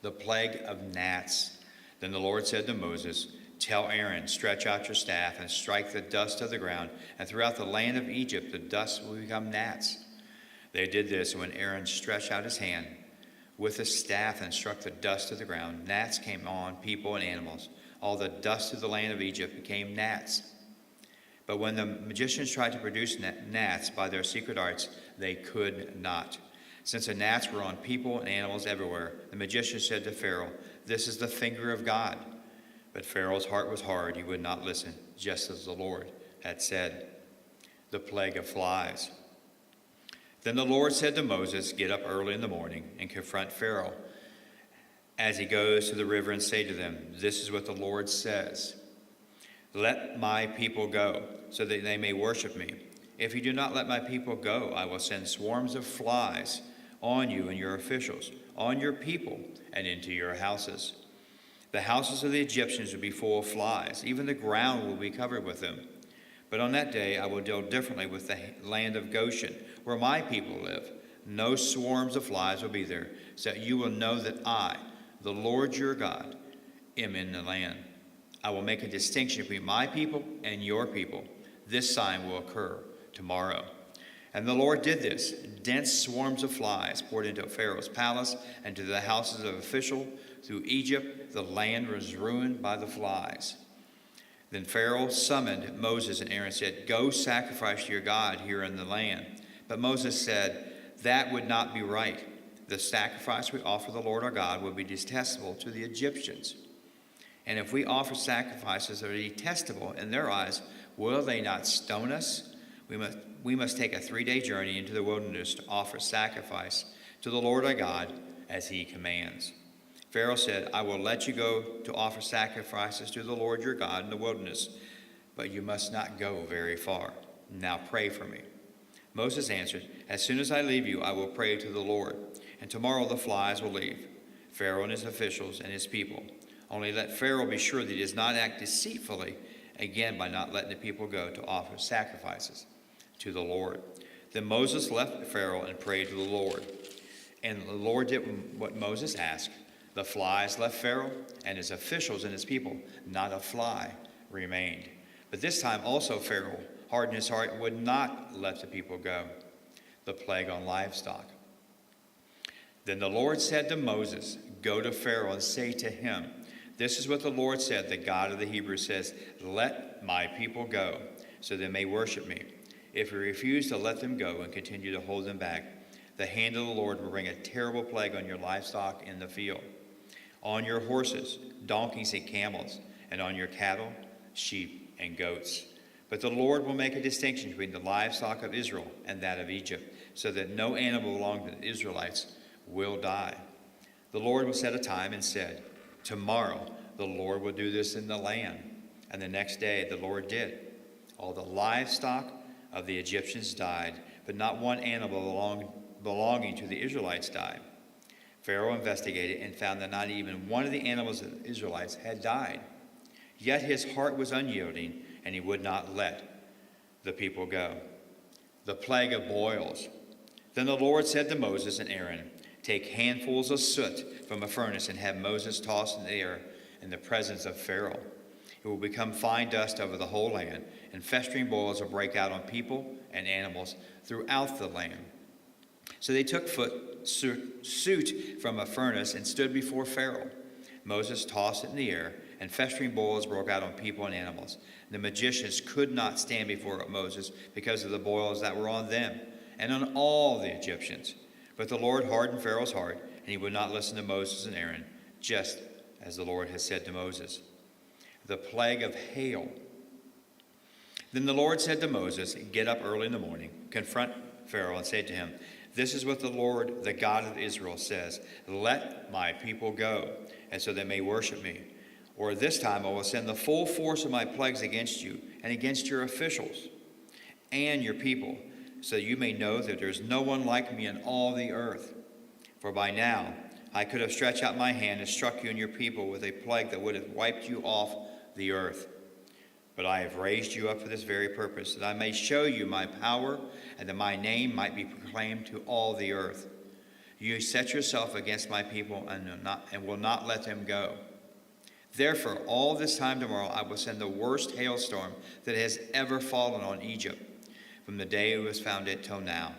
The plague of gnats. Then the Lord said to Moses, "Tell Aaron, stretch out your staff and strike the dust of the ground, and throughout the land of Egypt the dust will become gnats." They did this, and when Aaron stretched out his hand with his staff and struck the dust of the ground, gnats came on people and animals. All the dust of the land of Egypt became gnats. But when the magicians tried to produce gnats by their secret arts, they could not. Since the gnats were on people and animals everywhere, the magicians said to Pharaoh, "This is the finger of God." But Pharaoh's heart was hard. He would not listen, just as the Lord had said. The plague of flies. Then the Lord said to Moses, "Get up early in the morning and confront Pharaoh as he goes to the river and say to them, 'This is what the Lord says. Let my people go, so that they may worship me. If you do not let my people go, I will send swarms of flies on you and your officials, on your people, and into your houses. The houses of the Egyptians will be full of flies. Even the ground will be covered with them. But on that day I will deal differently with the land of Goshen, where my people live. No swarms of flies will be there, so that you will know that I, the Lord your God, am in the land. I will make a distinction between my people and your people. This sign will occur tomorrow.' And the Lord did this. Dense swarms of flies poured into Pharaoh's palace and to the houses of officials through Egypt. The land was ruined by the flies. Then Pharaoh summoned Moses and Aaron and said, 'Go sacrifice to your God here in the land.' But Moses said, 'That would not be right. The sacrifice we offer the Lord our God would be detestable to the Egyptians. And if we offer sacrifices that are detestable in their eyes, will they not stone us? We must take a 3-day journey into the wilderness to offer sacrifice to the Lord our God as he commands.' Pharaoh said, 'I will let you go to offer sacrifices to the Lord your God in the wilderness, but you must not go very far. Now pray for me.' Moses answered, 'As soon as I leave you, I will pray to the Lord, and tomorrow the flies will leave, Pharaoh and his officials and his people. Only let Pharaoh be sure that he does not act deceitfully again by not letting the people go to offer sacrifices to the Lord.' Then Moses left Pharaoh and prayed to the Lord. And the Lord did what Moses asked. The flies left Pharaoh and his officials and his people. Not a fly remained. But this time also Pharaoh hardened his heart and would not let the people go. The plague on livestock. Then the Lord said to Moses, 'Go to Pharaoh and say to him, this is what the Lord said, the God of the Hebrews says, let my people go, so they may worship me. If you refuse to let them go and continue to hold them back, the hand of the Lord will bring a terrible plague on your livestock in the field, on your horses, donkeys, and camels, and on your cattle, sheep, and goats. But the Lord will make a distinction between the livestock of Israel and that of Egypt, so that no animal belonging to the Israelites will die.' The Lord will set a time and said, 'Tomorrow the Lord will do this in the land.' And the next day the Lord did. All the livestock of the Egyptians died, but not one animal belonging to the Israelites died. Pharaoh investigated and found that not even one of the animals of the Israelites had died. Yet his heart was unyielding, and he would not let the people go. The plague of boils. Then the Lord said to Moses and Aaron, 'Take handfuls of soot from a furnace and have Moses toss in the air in the presence of Pharaoh. It will become fine dust over the whole land, and festering boils will break out on people and animals throughout the land.' So they took soot from a furnace and stood before Pharaoh. Moses tossed it in the air, and festering boils broke out on people and animals. The magicians could not stand before Moses because of the boils that were on them and on all the Egyptians. But the Lord hardened Pharaoh's heart, and he would not listen to Moses and Aaron, just as the Lord had said to Moses. The plague of hail. Then the Lord said to Moses, 'Get up early in the morning, confront Pharaoh, and say to him, this is what the Lord, the God of Israel, says, let my people go, and so they may worship me. Or this time I will send the full force of my plagues against you and against your officials and your people, so that you may know that there is no one like me in all the earth. For by now I could have stretched out my hand and struck you and your people with a plague that would have wiped you off the earth. But I have raised you up for this very purpose, that I may show you my power, and that my name might be proclaimed to all the earth. You set yourself against my people and will not let them go. Therefore, all this time tomorrow I will send the worst hailstorm that has ever fallen on Egypt, from the day it was founded till now.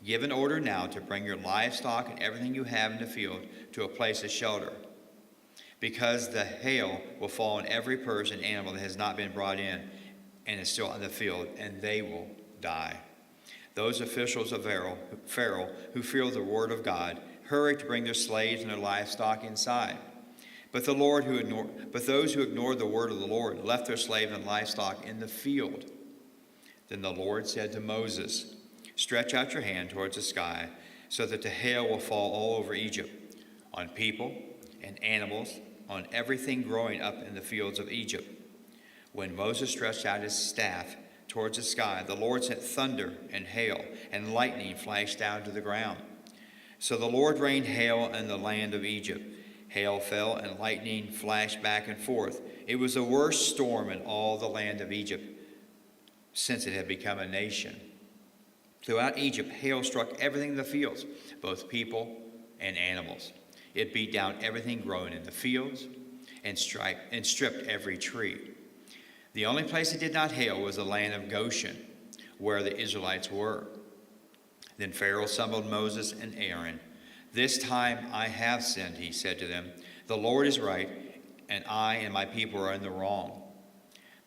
Give an order now to bring your livestock and everything you have in the field to a place of shelter, because the hail will fall on every person and animal that has not been brought in and is still in the field, and they will die. Those officials of Pharaoh who fear the word of God hurry to bring their slaves and their livestock inside. But those who ignored the word of the Lord left their slaves and livestock in the field. Then the Lord said to Moses, "Stretch out your hand towards the sky, so that the hail will fall all over Egypt, on people and animals, on everything growing up in the fields of Egypt." When Moses stretched out his staff towards the sky, the Lord sent thunder and hail, and lightning flashed down to the ground. So the Lord rained hail in the land of Egypt. Hail fell and lightning flashed back and forth. It was the worst storm in all the land of Egypt since it had become a nation. Throughout Egypt, hail struck everything in the fields, both people and animals. It beat down everything growing in the fields and stripped every tree. The only place it did not hail was the land of Goshen, where the Israelites were. Then Pharaoh summoned Moses and Aaron. "This time I have sinned," he said to them. "The Lord is right, and I and my people are in the wrong.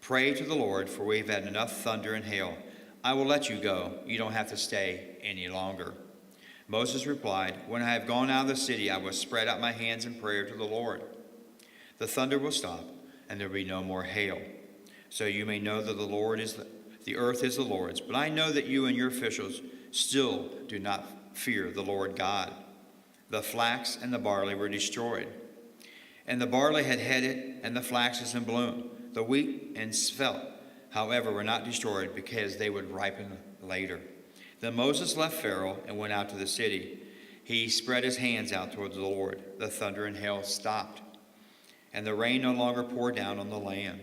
Pray to the Lord, for we've had enough thunder and hail. I will let you go. You don't have to stay any longer." Moses replied, "When I have gone out of the city, I will spread out my hands in prayer to the Lord. The thunder will stop, and there will be no more hail. So you may know that the earth is the Lord's. But I know that you and your officials still do not fear the Lord God." The flax and the barley were destroyed, and the barley had headed, and the flax was in bloom. The wheat and spelt, however, were not destroyed, because they would ripen later. Then Moses left Pharaoh and went out to the city. He spread his hands out toward the Lord. The thunder and hail stopped, and the rain no longer poured down on the land.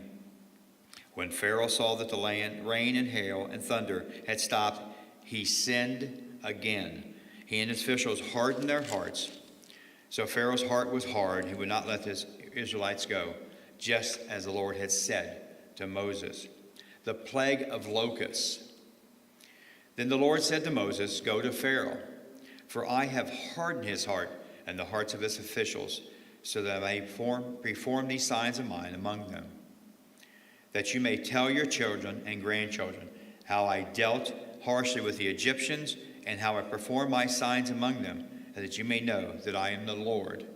When Pharaoh saw that the rain and hail and thunder had stopped, he sinned again. He and his officials hardened their hearts. So Pharaoh's heart was hard. He would not let the Israelites go, just as the Lord had said to Moses. The plague of locusts. Then the Lord said to Moses, "Go to Pharaoh, for I have hardened his heart and the hearts of his officials, so that I may perform these signs of mine among them, that you may tell your children and grandchildren how I dealt harshly with the Egyptians and how I performed my signs among them, and that you may know that I am the Lord."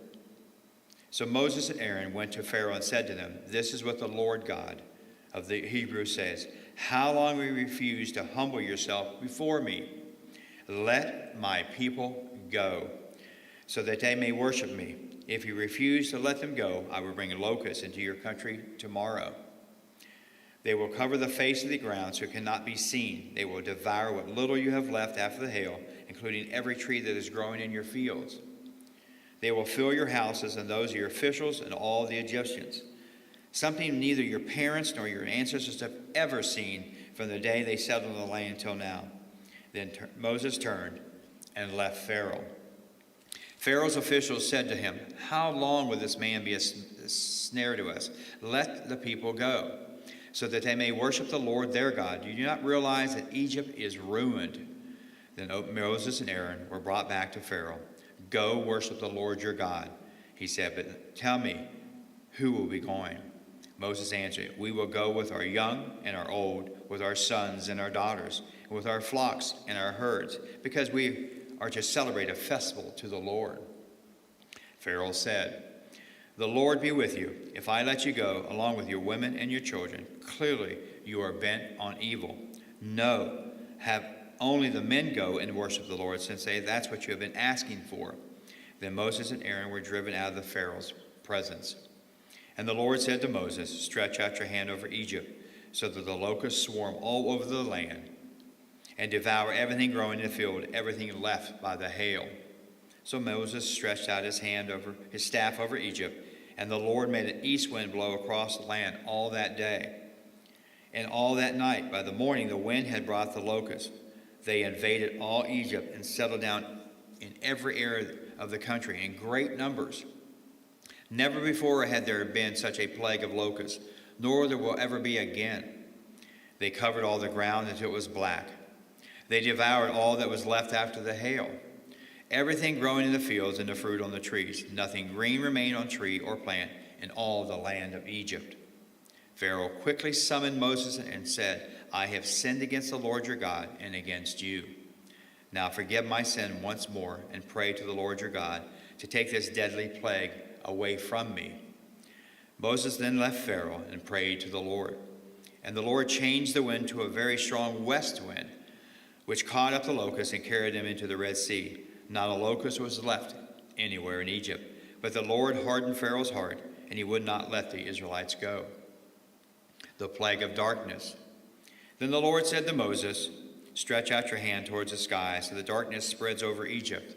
So Moses and Aaron went to Pharaoh and said to them, "This is what the Lord God of the Hebrews says, how long will you refuse to humble yourself before me? Let my people go, so that they may worship me. If you refuse to let them go, I will bring locusts into your country tomorrow. They will cover the face of the ground so it cannot be seen. They will devour what little you have left after the hail, including every tree that is growing in your fields. They will fill your houses and those of your officials and all the Egyptians, something neither your parents nor your ancestors have ever seen from the day they settled on the land until now." Then Moses turned and left Pharaoh. Pharaoh's officials said to him, "How long will this man be a snare to us? Let the people go, so that they may worship the Lord their God. Do you not realize that Egypt is ruined?" Then Moses and Aaron were brought back to Pharaoh. "Go worship the Lord your God," he said, "but tell me, who will be going?" Moses answered, "We will go with our young and our old, with our sons and our daughters, and with our flocks and our herds, because we are to celebrate a festival to the Lord." Pharaoh said, "The Lord be with you. If I let you go, along with your women and your children, clearly you are bent on evil. No, have only the men go and worship the Lord, since that's what you have been asking for." Then Moses and Aaron were driven out of the Pharaoh's presence. And the Lord said to Moses, "Stretch out your hand over Egypt, so that the locusts swarm all over the land and devour everything growing in the field, everything left by the hail." So Moses stretched out his staff over Egypt, and the Lord made an east wind blow across the land all that day and all that night. By the morning, the wind had brought the locusts. They invaded all Egypt and settled down in every area of the country in great numbers. Never before had there been such a plague of locusts, nor there will ever be again. They covered all the ground until it was black. They devoured all that was left after the hail, everything growing in the fields and the fruit on the trees. Nothing green remained on tree or plant in all the land of Egypt. Pharaoh quickly summoned Moses and said, I have sinned against the Lord your God and against you. Now forgive my sin once more and pray to the Lord your God to take this deadly plague away from me. Moses then left Pharaoh and prayed to the Lord. And the Lord changed the wind to a very strong west wind, which caught up the locusts and carried them into the Red Sea. Not a locust was left anywhere in Egypt. But the Lord hardened Pharaoh's heart, and he would not let the Israelites go. The plague of darkness. Then the Lord said to Moses, stretch out your hand towards the sky, so the darkness spreads over Egypt.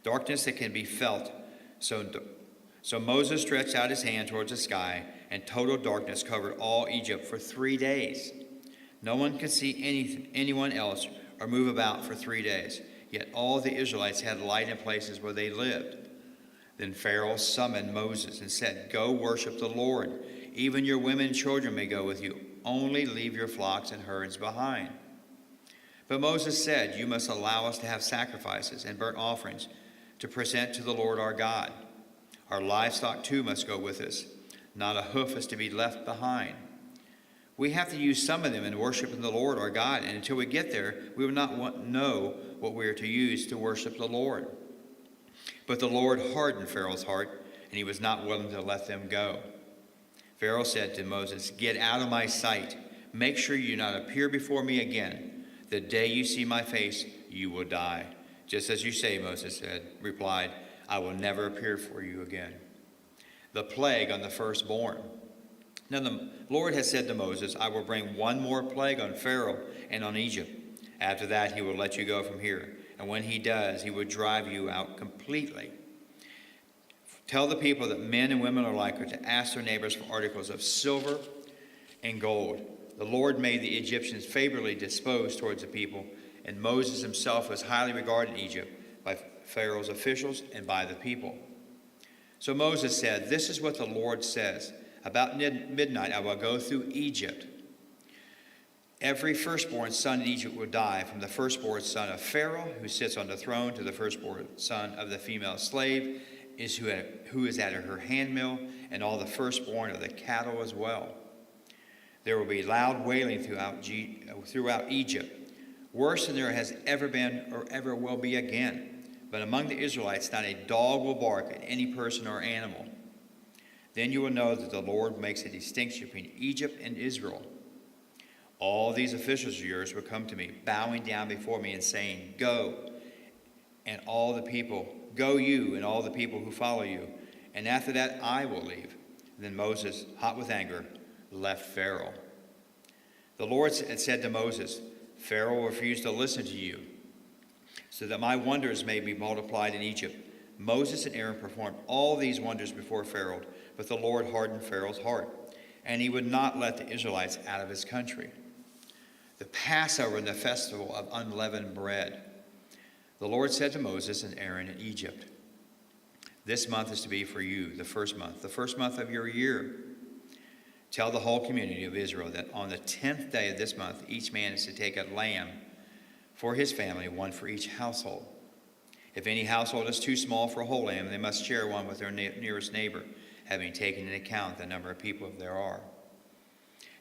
Darkness that can be felt. So Moses stretched out his hand towards the sky, and total darkness covered all Egypt for 3 days. No one could see anyone else or move about for 3 days. Yet all the Israelites had light in places where they lived. Then Pharaoh summoned Moses and said, go worship the Lord. Even your women and children may go with you. Only leave your flocks and herds behind. But Moses said, you must allow us to have sacrifices and burnt offerings to present to the Lord our God. Our livestock too must go with us. Not a hoof is to be left behind. We have to use some of them in worshiping the Lord our God, and until we get there, we will not know what we are to use to worship the Lord. But the Lord hardened Pharaoh's heart, and he was not willing to let them go. Pharaoh said to Moses, get out of my sight. Make sure you not appear before me again. The day you see my face, you will die. Just as you say, Moses replied, I will never appear for you again. The plague on the firstborn. Now the Lord has said to Moses, I will bring one more plague on Pharaoh and on Egypt. After that, he will let you go from here. And when he does, he will drive you out completely. Tell the people that men and women alike are to ask their neighbors for articles of silver and gold. The Lord made the Egyptians favorably disposed towards the people, and Moses himself was highly regarded in Egypt by Pharaoh's officials and by the people. So Moses said, this is what the Lord says. About midnight I will go through Egypt. Every firstborn son in Egypt will die, from the firstborn son of Pharaoh, who sits on the throne, to the firstborn son of the female slave, who is at her handmill, and all the firstborn of the cattle as well. There will be loud wailing throughout Egypt, worse than there has ever been or ever will be again. But among the Israelites, not a dog will bark at any person or animal. Then you will know that the Lord makes a distinction between Egypt and Israel. All these officials of yours will come to me, bowing down before me and saying, go, and all the people, go you and all the people who follow you. And after that, I will leave. Then Moses, hot with anger, left Pharaoh. The Lord had said to Moses, Pharaoh will refuse to listen to you, so that my wonders may be multiplied in Egypt. Moses and Aaron performed all these wonders before Pharaoh, but the Lord hardened Pharaoh's heart, and he would not let the Israelites out of his country. The Passover and the festival of unleavened bread. The Lord said to Moses and Aaron in Egypt, this month is to be for you the first month of your year. Tell the whole community of Israel that on the 10th day of this month, each man is to take a lamb for his family, one for each household. If any household is too small for a whole lamb, they must share one with their nearest neighbor, having taken into account the number of people there are.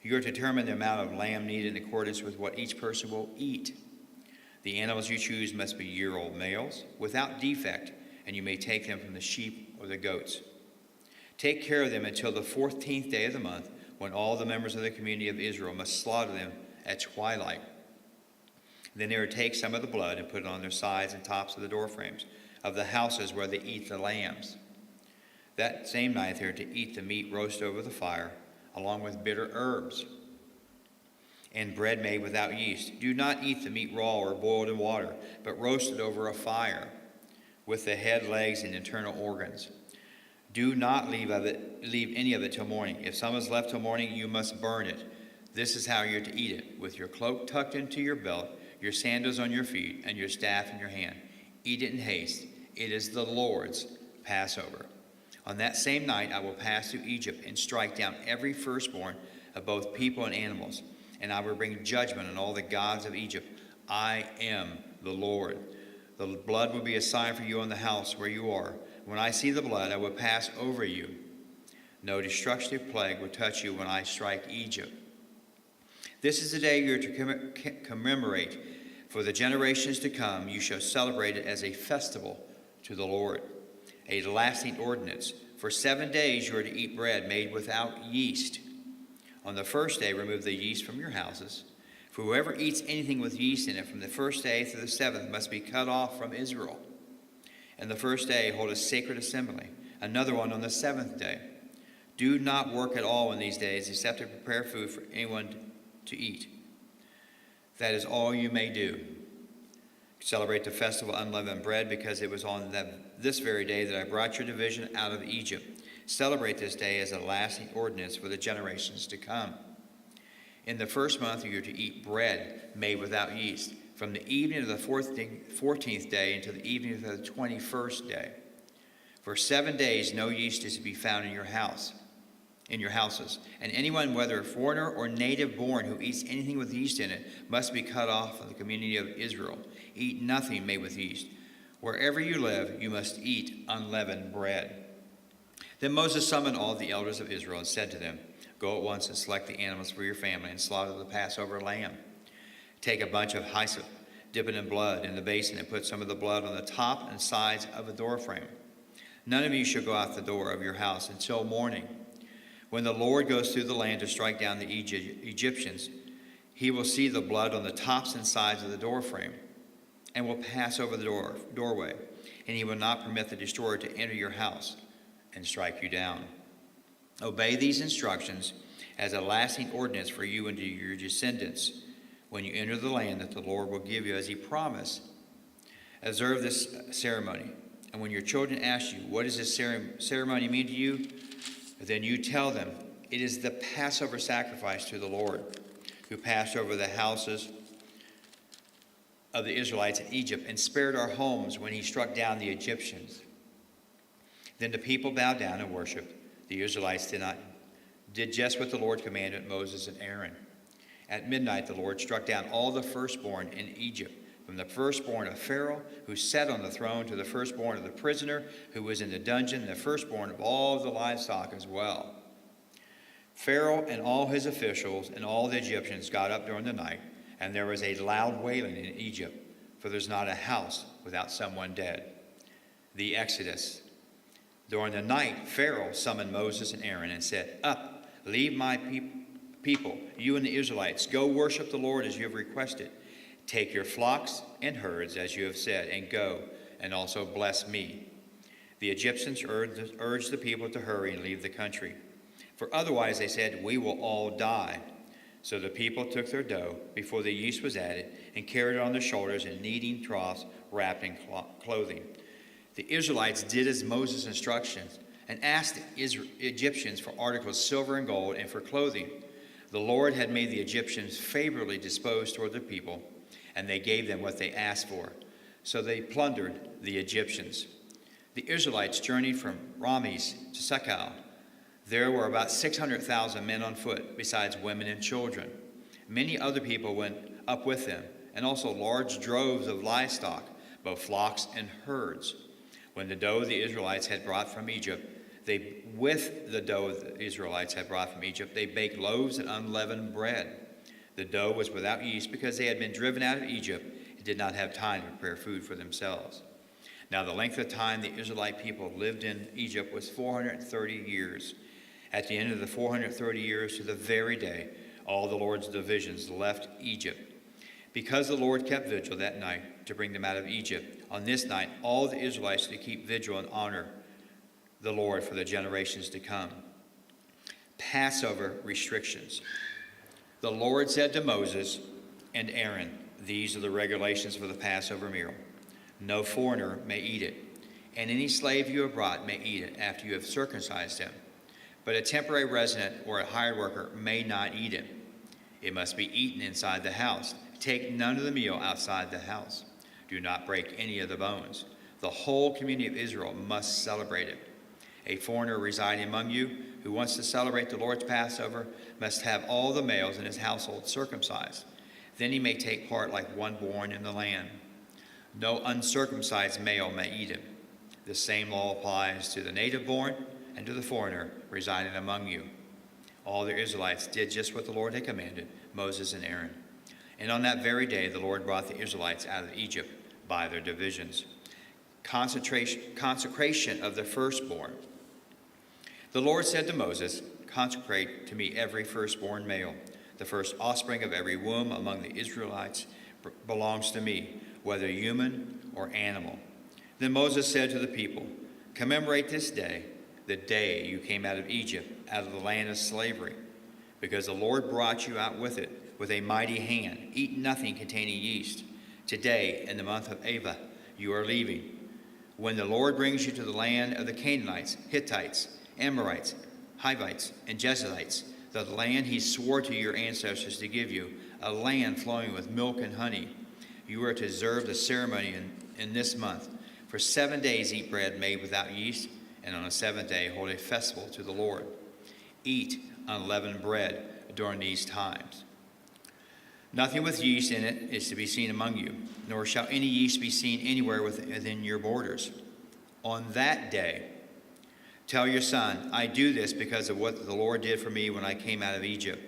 You are to determine the amount of lamb needed in accordance with what each person will eat. The animals you choose must be year-old males, without defect, and you may take them from the sheep or the goats. Take care of them until the 14th day of the month, when all the members of the community of Israel must slaughter them at twilight. Then they are to take some of the blood and put it on their sides and tops of the doorframes of the houses where they eat the lambs. That same night they are to eat the meat roasted over the fire, along with bitter herbs and bread made without yeast. Do not eat the meat raw or boiled in water, but roasted over a fire, with the head, legs, and internal organs. Do not leave any of it till morning. If some is left till morning, you must burn it. This is how you're to eat it, with your cloak tucked into your belt, your sandals on your feet, and your staff in your hand. Eat it in haste. It is the Lord's Passover. On that same night I will pass through Egypt and strike down every firstborn of both people and animals, and I will bring judgment on all the gods of Egypt. I am the Lord. The blood will be a sign for you on the house where you are. When I see the blood, I will pass over you. No destructive plague will touch you when I strike Egypt. This is the day you are to commemorate. For the generations to come, you shall celebrate it as a festival to the Lord, a lasting ordinance. For 7 days you are to eat bread made without yeast. On the first day, remove the yeast from your houses. For whoever eats anything with yeast in it from the first day through the seventh must be cut off from Israel. And the first day, hold a sacred assembly, another one on the seventh day. Do not work at all in these days except to prepare food for anyone to eat. That is all you may do. Celebrate the festival of unleavened bread, because it was on this very day that I brought your division out of Egypt. Celebrate this day as a lasting ordinance for the generations to come. In the first month you are to eat bread made without yeast, from the evening of the 14th day until the evening of the 21st day. For 7 days no yeast is to be found in your houses. And anyone, whether a foreigner or native born, who eats anything with yeast in it must be cut off from the community of Israel. Eat nothing made with yeast. Wherever you live, you must eat unleavened bread. Then Moses summoned all the elders of Israel and said to them, Go at once and select the animals for your family and slaughter the Passover lamb. Take a bunch of hyssop, dip it in blood in the basin, and put some of the blood on the top and sides of a doorframe. None of you shall go out the door of your house until morning. When the Lord goes through the land to strike down the Egyptians, he will see the blood on the tops and sides of the doorframe and will pass over the doorway, and he will not permit the destroyer to enter your house and strike you down. Obey these instructions as a lasting ordinance for you and to your descendants when you enter the land that the Lord will give you as he promised. Observe this ceremony. And when your children ask you, what does this ceremony mean to you? Then you tell them, it is the Passover sacrifice to the Lord, who passed over the houses of the Israelites in Egypt and spared our homes when he struck down the Egyptians. Then the people bowed down and worshiped. The Israelites did just what the Lord commanded Moses and Aaron. At midnight, the Lord struck down all the firstborn in Egypt, from the firstborn of Pharaoh, who sat on the throne, to the firstborn of the prisoner who was in the dungeon, the firstborn of all the livestock as well. Pharaoh and all his officials and all the Egyptians got up during the night, and there was a loud wailing in Egypt, for there's not a house without someone dead. The Exodus. During the night, Pharaoh summoned Moses and Aaron and said, Up, leave my people, you and the Israelites. Go worship the Lord as you have requested. Take your flocks and herds, as you have said, and go, and also bless me. The Egyptians urged the people to hurry and leave the country, for otherwise, they said, we will all die. So the people took their dough before the yeast was added and carried it on their shoulders in kneading troughs wrapped in clothing. The Israelites did as Moses' instructions and asked the Egyptians for articles, silver and gold, and for clothing. The Lord had made the Egyptians favorably disposed toward the people, and they gave them what they asked for. So they plundered the Egyptians. The Israelites journeyed from Rames to Succoth. There were about 600,000 men on foot, besides women and children. Many other people went up with them, and also large droves of livestock, both flocks and herds. When the dough the Israelites had brought from Egypt, they baked loaves and unleavened bread. The dough was without yeast because they had been driven out of Egypt and did not have time to prepare food for themselves. Now the length of time the Israelite people lived in Egypt was 430 years. At the end of the 430 years, to the very day, all the Lord's divisions left Egypt. Because the Lord kept vigil that night to bring them out of Egypt, on this night all the Israelites to keep vigil and honor the Lord for the generations to come. Passover restrictions. The Lord said to Moses and Aaron, these are the regulations for the Passover meal. No foreigner may eat it, and any slave you have brought may eat it after you have circumcised him. But a temporary resident or a hired worker may not eat it. It must be eaten inside the house. Take none of the meal outside the house. Do not break any of the bones. The whole community of Israel must celebrate it. A foreigner residing among you who wants to celebrate the Lord's Passover must have all the males in his household circumcised. Then he may take part like one born in the land. No uncircumcised male may eat it. The same law applies to the native born and to the foreigner residing among you. All the Israelites did just what the Lord had commanded Moses and Aaron. And on that very day, the Lord brought the Israelites out of Egypt by their divisions. Consecration of the firstborn. The Lord said to Moses, "Consecrate to me every firstborn male. The first offspring of every womb among the Israelites belongs to me, whether human or animal." Then Moses said to the people, "Commemorate this day, the day you came out of Egypt, out of the land of slavery, because the Lord brought you out with it with a mighty hand. Eat nothing containing yeast. Today, in the month of Ava, you are leaving. When the Lord brings you to the land of the Canaanites, Hittites, Amorites, Hivites, and Jebusites, the land he swore to your ancestors to give you, a land flowing with milk and honey, you are to observe the ceremony in this month. For 7 days eat bread made without yeast, and on the seventh day hold a festival to the Lord. Eat unleavened bread during these times. Nothing with yeast in it is to be seen among you, nor shall any yeast be seen anywhere within your borders. On that day, tell your son, I do this because of what the Lord did for me when I came out of Egypt.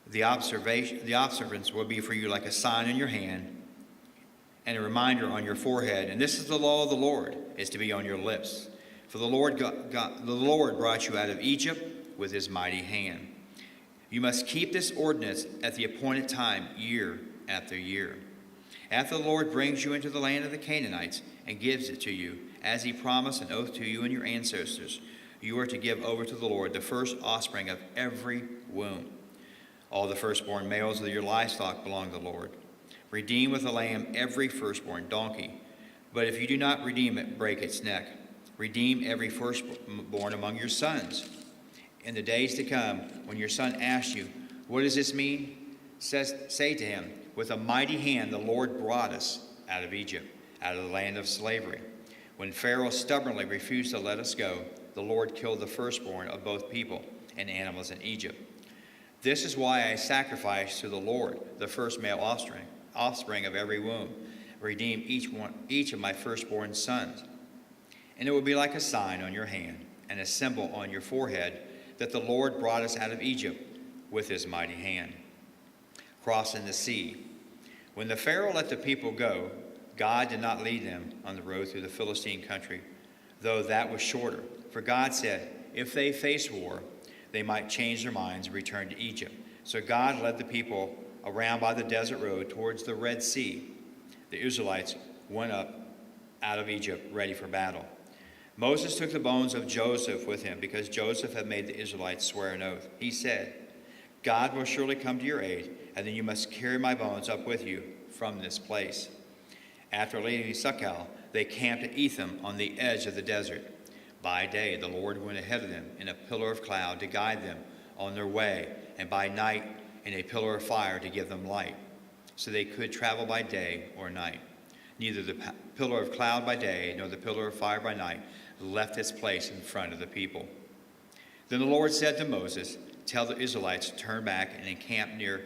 The observance will be for you like a sign in your hand and a reminder on your forehead. And this is the law of the Lord, is to be on your lips. For the Lord brought you out of Egypt with his mighty hand. You must keep this ordinance at the appointed time, year after year. After the Lord brings you into the land of the Canaanites and gives it to you, as he promised an oath to you and your ancestors, you are to give over to the Lord the first offspring of every womb. All the firstborn males of your livestock belong to the Lord. Redeem with a lamb every firstborn donkey. But if you do not redeem it, break its neck. Redeem every firstborn among your sons. In the days to come, when your son asks you, what does this mean? Say to him, with a mighty hand the Lord brought us out of Egypt, out of the land of slavery. When Pharaoh stubbornly refused to let us go, the Lord killed the firstborn of both people and animals in Egypt. This is why I sacrifice to the Lord the first male offspring of every womb. Redeem each of my firstborn sons. And it will be like a sign on your hand and a symbol on your forehead that the Lord brought us out of Egypt with his mighty hand. Crossing the sea. When the Pharaoh let the people go, God did not lead them on the road through the Philistine country, though that was shorter. For God said, if they face war, they might change their minds and return to Egypt. So God led the people around by the desert road towards the Red Sea. The Israelites went up out of Egypt ready for battle. Moses took the bones of Joseph with him because Joseph had made the Israelites swear an oath. He said, God will surely come to your aid, and then you must carry my bones up with you from this place. After leaving Succal, they camped at Etham on the edge of the desert. By day, the Lord went ahead of them in a pillar of cloud to guide them on their way, and by night in a pillar of fire to give them light, so they could travel by day or night. Neither the pillar of cloud by day nor the pillar of fire by night left its place in front of the people. Then the Lord said to Moses, tell the Israelites to turn back and encamp near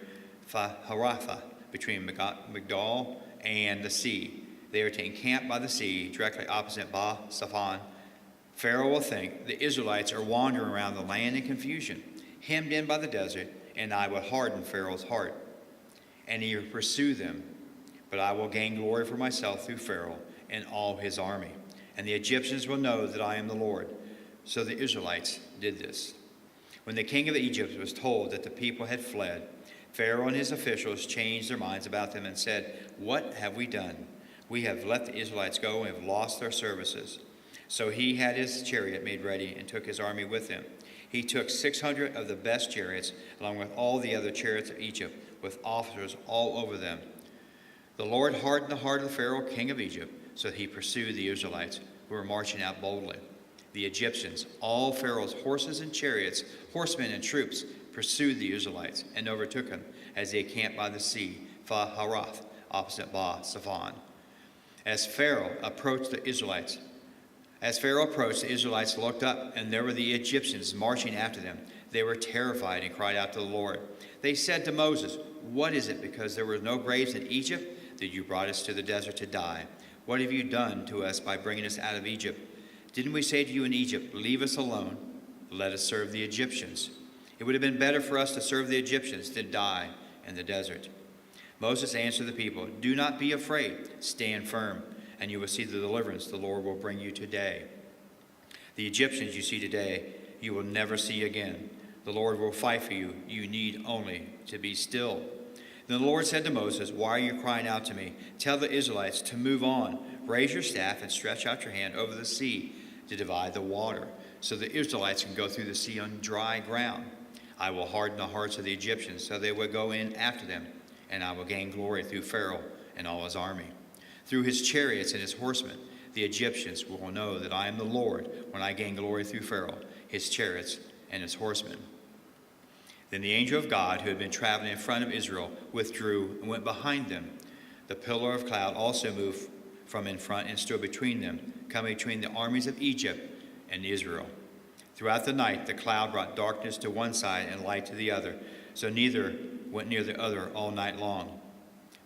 Haratha, between Migdal and the sea. They are to encamp by the sea, directly opposite Ba-Saphon. Pharaoh will think the Israelites are wandering around the land in confusion, hemmed in by the desert, and I will harden Pharaoh's heart, and he will pursue them. But I will gain glory for myself through Pharaoh and all his army, and the Egyptians will know that I am the Lord. So the Israelites did this. When the king of Egypt was told that the people had fled, Pharaoh and his officials changed their minds about them and said, what have we done? We have let the Israelites go and have lost their services. So he had his chariot made ready and took his army with him. He took 600 of the best chariots, along with all the other chariots of Egypt, with officers all over them. The Lord hardened the heart of Pharaoh, king of Egypt, so that he pursued the Israelites, who were marching out boldly. The Egyptians, all Pharaoh's horses and chariots, horsemen and troops, pursued the Israelites and overtook them as they camped by the sea, Harath, opposite Ba-Saphon. As Pharaoh approached, the Israelites looked up, and there were the Egyptians marching after them. They were terrified and cried out to the Lord. They said to Moses, what is it, because there were no graves in Egypt, that you brought us to the desert to die? What have you done to us by bringing us out of Egypt? Didn't we say to you in Egypt, 'Leave us alone, let us serve the Egyptians'? It would have been better for us to serve the Egyptians than die in the desert." Moses answered the people, "Do not be afraid, stand firm, and you will see the deliverance the Lord will bring you today. The Egyptians you see today, you will never see again. The Lord will fight for you. You need only to be still." Then the Lord said to Moses, "Why are you crying out to me? Tell the Israelites to move on. Raise your staff and stretch out your hand over the sea to divide the water, so the Israelites can go through the sea on dry ground. I will harden the hearts of the Egyptians, so they will go in after them, and I will gain glory through Pharaoh and all his army. Through his chariots and his horsemen, the Egyptians will know that I am the Lord when I gain glory through Pharaoh, his chariots, and his horsemen." Then the angel of God, who had been traveling in front of Israel, withdrew and went behind them. The pillar of cloud also moved from in front and stood between them, coming between the armies of Egypt and Israel. Throughout the night, the cloud brought darkness to one side and light to the other, so neither went near the other all night long.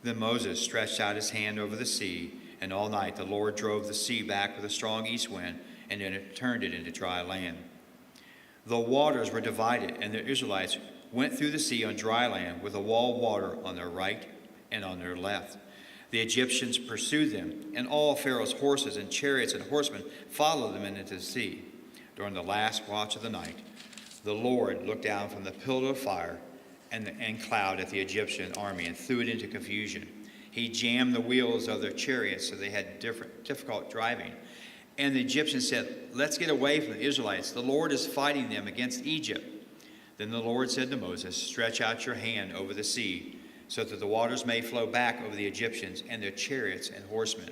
Then Moses stretched out his hand over the sea, and all night the Lord drove the sea back with a strong east wind, and then it turned it into dry land. The waters were divided, and the Israelites went through the sea on dry land with a wall of water on their right and on their left. The Egyptians pursued them, and all Pharaoh's horses and chariots and horsemen followed them into the sea. During the last watch of the night, the Lord looked down from the pillar of fire and cloud at the Egyptian army and threw it into confusion. He jammed the wheels of their chariots so they had difficult driving. And the Egyptians said, "Let's get away from the Israelites. The Lord is fighting them against Egypt." Then the Lord said to Moses, "Stretch out your hand over the sea, so that the waters may flow back over the Egyptians and their chariots and horsemen."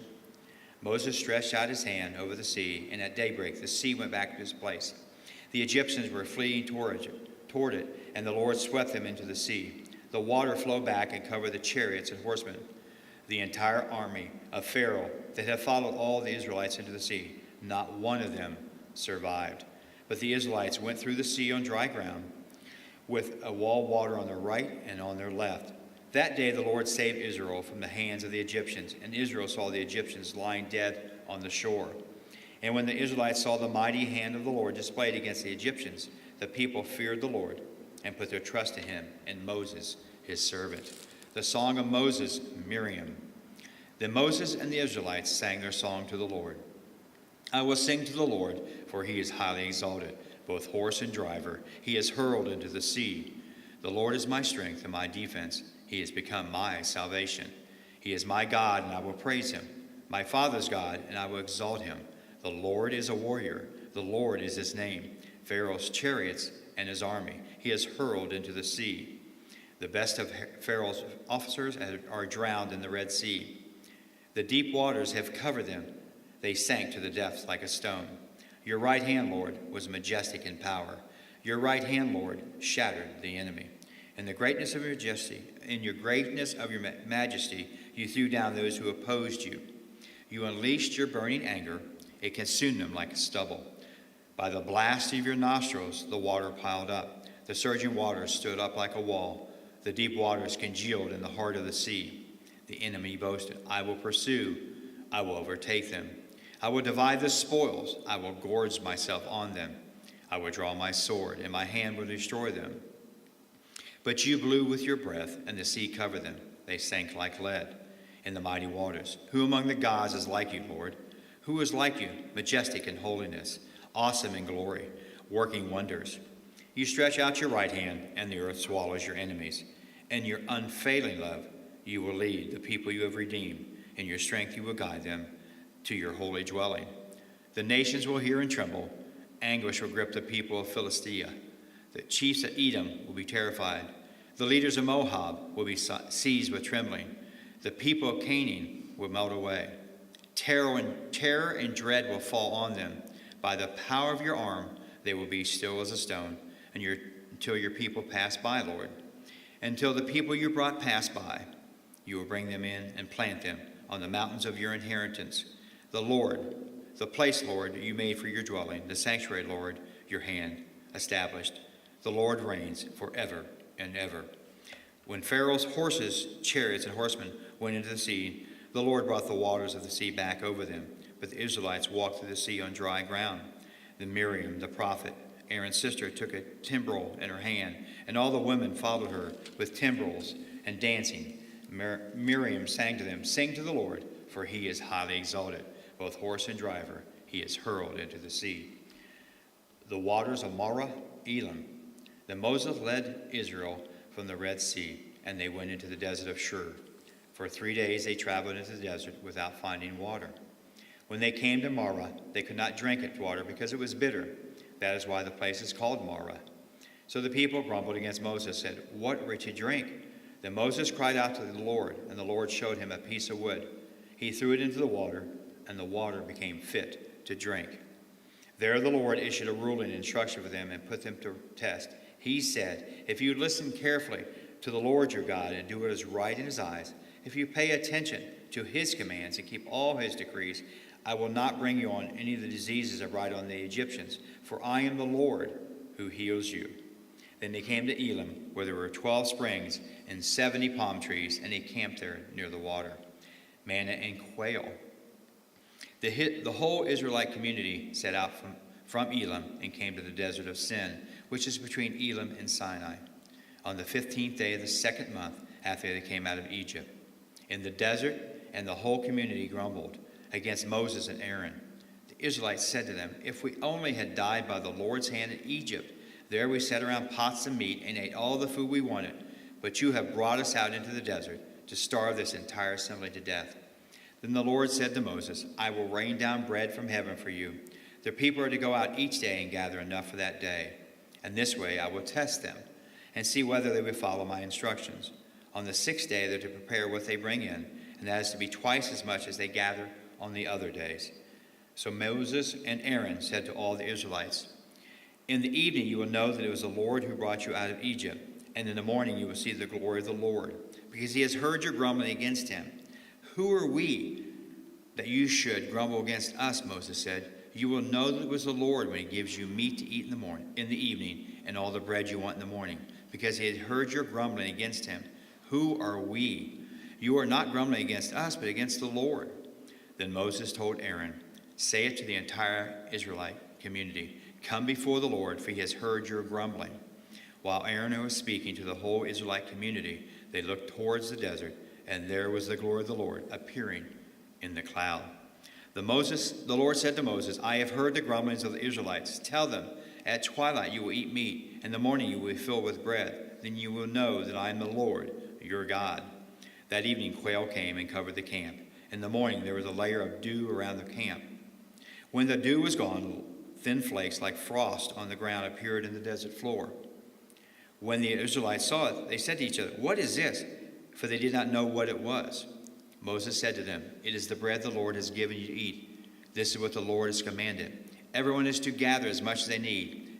Moses stretched out his hand over the sea, and at daybreak the sea went back to its place. The Egyptians were fleeing toward it, and the Lord swept them into the sea. The water flowed back and covered the chariots and horsemen. The entire army of Pharaoh that had followed all the Israelites into the sea, not one of them survived. But the Israelites went through the sea on dry ground, with a wall of water on their right and on their left. That day the Lord saved Israel from the hands of the Egyptians, and Israel saw the Egyptians lying dead on the shore. And when the Israelites saw the mighty hand of the Lord displayed against the Egyptians, the people feared the Lord and put their trust in him and Moses, his servant. The song of Moses, Miriam. Then Moses and the Israelites sang their song to the Lord. "I will sing to the Lord, for he is highly exalted, both horse and driver. He is hurled into the sea. The Lord is my strength and my defense. He has become my salvation. He is my God, and I will praise him, my father's God, and I will exalt him. The Lord is a warrior. The Lord is his name. Pharaoh's chariots and his army he has hurled into the sea. The best of Pharaoh's officers are drowned in the Red Sea. The deep waters have covered them. They sank to the depths like a stone. Your right hand, Lord, was majestic in power. Your right hand, Lord, shattered the enemy. In the greatness of your majesty, in your greatness of your majesty, you threw down those who opposed you. You unleashed your burning anger. It consumed them like stubble. By the blast of your nostrils, the water piled up. The surging waters stood up like a wall. The deep waters congealed in the heart of the sea. The enemy boasted, "I will pursue. I will overtake them. I will divide the spoils. I will gorge myself on them. I will draw my sword, and my hand will destroy them." But you blew with your breath, and the sea covered them. They sank like lead in the mighty waters. Who among the gods is like you, Lord? Who is like you, majestic in holiness, awesome in glory, working wonders? You stretch out your right hand, and the earth swallows your enemies. In your unfailing love, you will lead the people you have redeemed. In your strength, you will guide them to your holy dwelling. The nations will hear and tremble. Anguish will grip the people of Philistia. The chiefs of Edom will be terrified. The leaders of Moab will be seized with trembling. The people of Canaan will melt away. Terror and dread will fall on them. By the power of your arm, they will be still as a stone, until your people pass by, Lord. Until the people you brought pass by, you will bring them in and plant them on the mountains of your inheritance. The place, Lord, you made for your dwelling, the sanctuary, Lord, your hand established. The Lord reigns forever and ever. When Pharaoh's horses, chariots, and horsemen went into the sea, the Lord brought the waters of the sea back over them. but the Israelites walked through the sea on dry ground. Then Miriam, the prophet, Aaron's sister, took a timbrel in her hand, and all the women followed her with timbrels and dancing. Miriam sang to them, "Sing to the Lord, for he is highly exalted. Both horse and driver he is hurled into the sea." The waters of Marah, Elam. Then Moses led Israel from the Red Sea, and they went into the desert of Shur. For 3 days they traveled into the desert without finding water. When they came to Marah, they could not drink its water because it was bitter. That is why the place is called Marah. So the people grumbled against Moses, and said, "What are we to drink?" Then Moses cried out to the Lord, and the Lord showed him a piece of wood. He threw it into the water, and the water became fit to drink. There the Lord issued a ruling and instruction for them and put them to test. He said, "If you listen carefully to the Lord your God and do what is right in his eyes, if you pay attention to his commands and keep all his decrees, I will not bring you on any of the diseases I brought on the Egyptians, for I am the Lord who heals you." Then they came to Elim, where there were 12 springs and 70 palm trees, and they camped there near the water. Manna and quail. The whole Israelite community set out from Elim and came to the desert of Sin, which is between Elim and Sinai, on the 15th day of the 2nd month after they came out of Egypt. In the desert, and the whole community grumbled against Moses and Aaron. The Israelites said to them, "If we only had died by the Lord's hand in Egypt, there we sat around pots of meat and ate all the food we wanted, but you have brought us out into the desert to starve this entire assembly to death." Then the Lord said to Moses, "I will rain down bread from heaven for you. The people are to go out each day and gather enough for that day. And this way I will test them and see whether they will follow my instructions. On the 6th day they're to prepare what they bring in, and that is to be twice as much as they gather on the other days." So Moses and Aaron said to all the Israelites, "In the evening you will know that it was the Lord who brought you out of Egypt, and in the morning you will see the glory of the Lord, because he has heard your grumbling against him." "Who are we that you should grumble against us?" Moses said. "You will know that it was the Lord when he gives you meat to eat in the evening, and all the bread you want in the morning, because he had heard your grumbling against him. Who are we? You are not grumbling against us, but against the Lord." Then Moses told Aaron, "Say it to the entire Israelite community, 'Come before the Lord, for he has heard your grumbling.'" While Aaron was speaking to the whole Israelite community, they looked towards the desert, and there was the glory of the Lord appearing in the cloud. The Lord said to Moses, "I have heard the grumblings of the Israelites. Tell them, at twilight you will eat meat, in the morning you will be filled with bread. Then you will know that I am the Lord, your God." That evening quail came and covered the camp. In the morning there was a layer of dew around the camp. When the dew was gone, thin flakes like frost on the ground appeared in the desert floor. When the Israelites saw it, they said to each other, "What is this?" For they did not know what it was. Moses said to them, "It is the bread the Lord has given you to eat. This is what the Lord has commanded. Everyone is to gather as much as they need.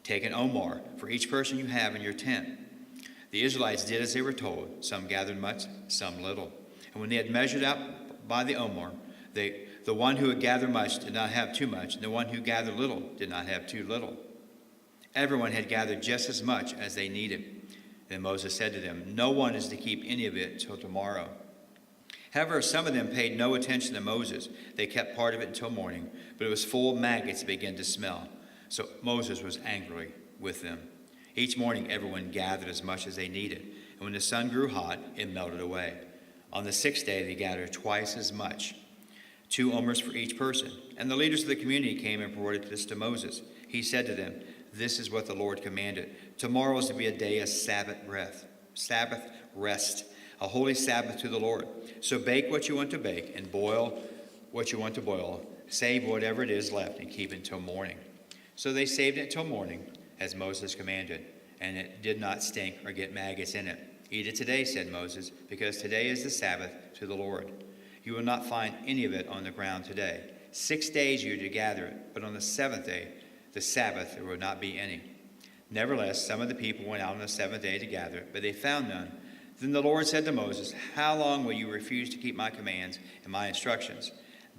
Take an omer for each person you have in your tent." The Israelites did as they were told. Some gathered much, some little. And when they had measured out by the omer, the one who had gathered much did not have too much, and the one who gathered little did not have too little. Everyone had gathered just as much as they needed. Then Moses said to them, "No one is to keep any of it till tomorrow." However, some of them paid no attention to Moses. They kept part of it until morning, but it was full of maggots and began to smell. So Moses was angry with them. Each morning everyone gathered as much as they needed, and when the sun grew hot, it melted away. On the 6th day they gathered twice as much, 2 omers for each person. And the leaders of the community came and reported this to Moses. He said to them, "This is what the Lord commanded. Tomorrow is to be a day of Sabbath rest, a holy Sabbath to the Lord. So bake what you want to bake and boil what you want to boil. Save whatever it is left and keep it until morning." So they saved it till morning, as Moses commanded, and it did not stink or get maggots in it. "Eat it today," said Moses, "because today is the Sabbath to the Lord. You will not find any of it on the ground today. 6 days you are to gather it, but on the 7th day, the Sabbath, there will not be any." Nevertheless, some of the people went out on the 7th day to gather it, but they found none. Then the Lord said to Moses, "How long will you refuse to keep my commands and my instructions?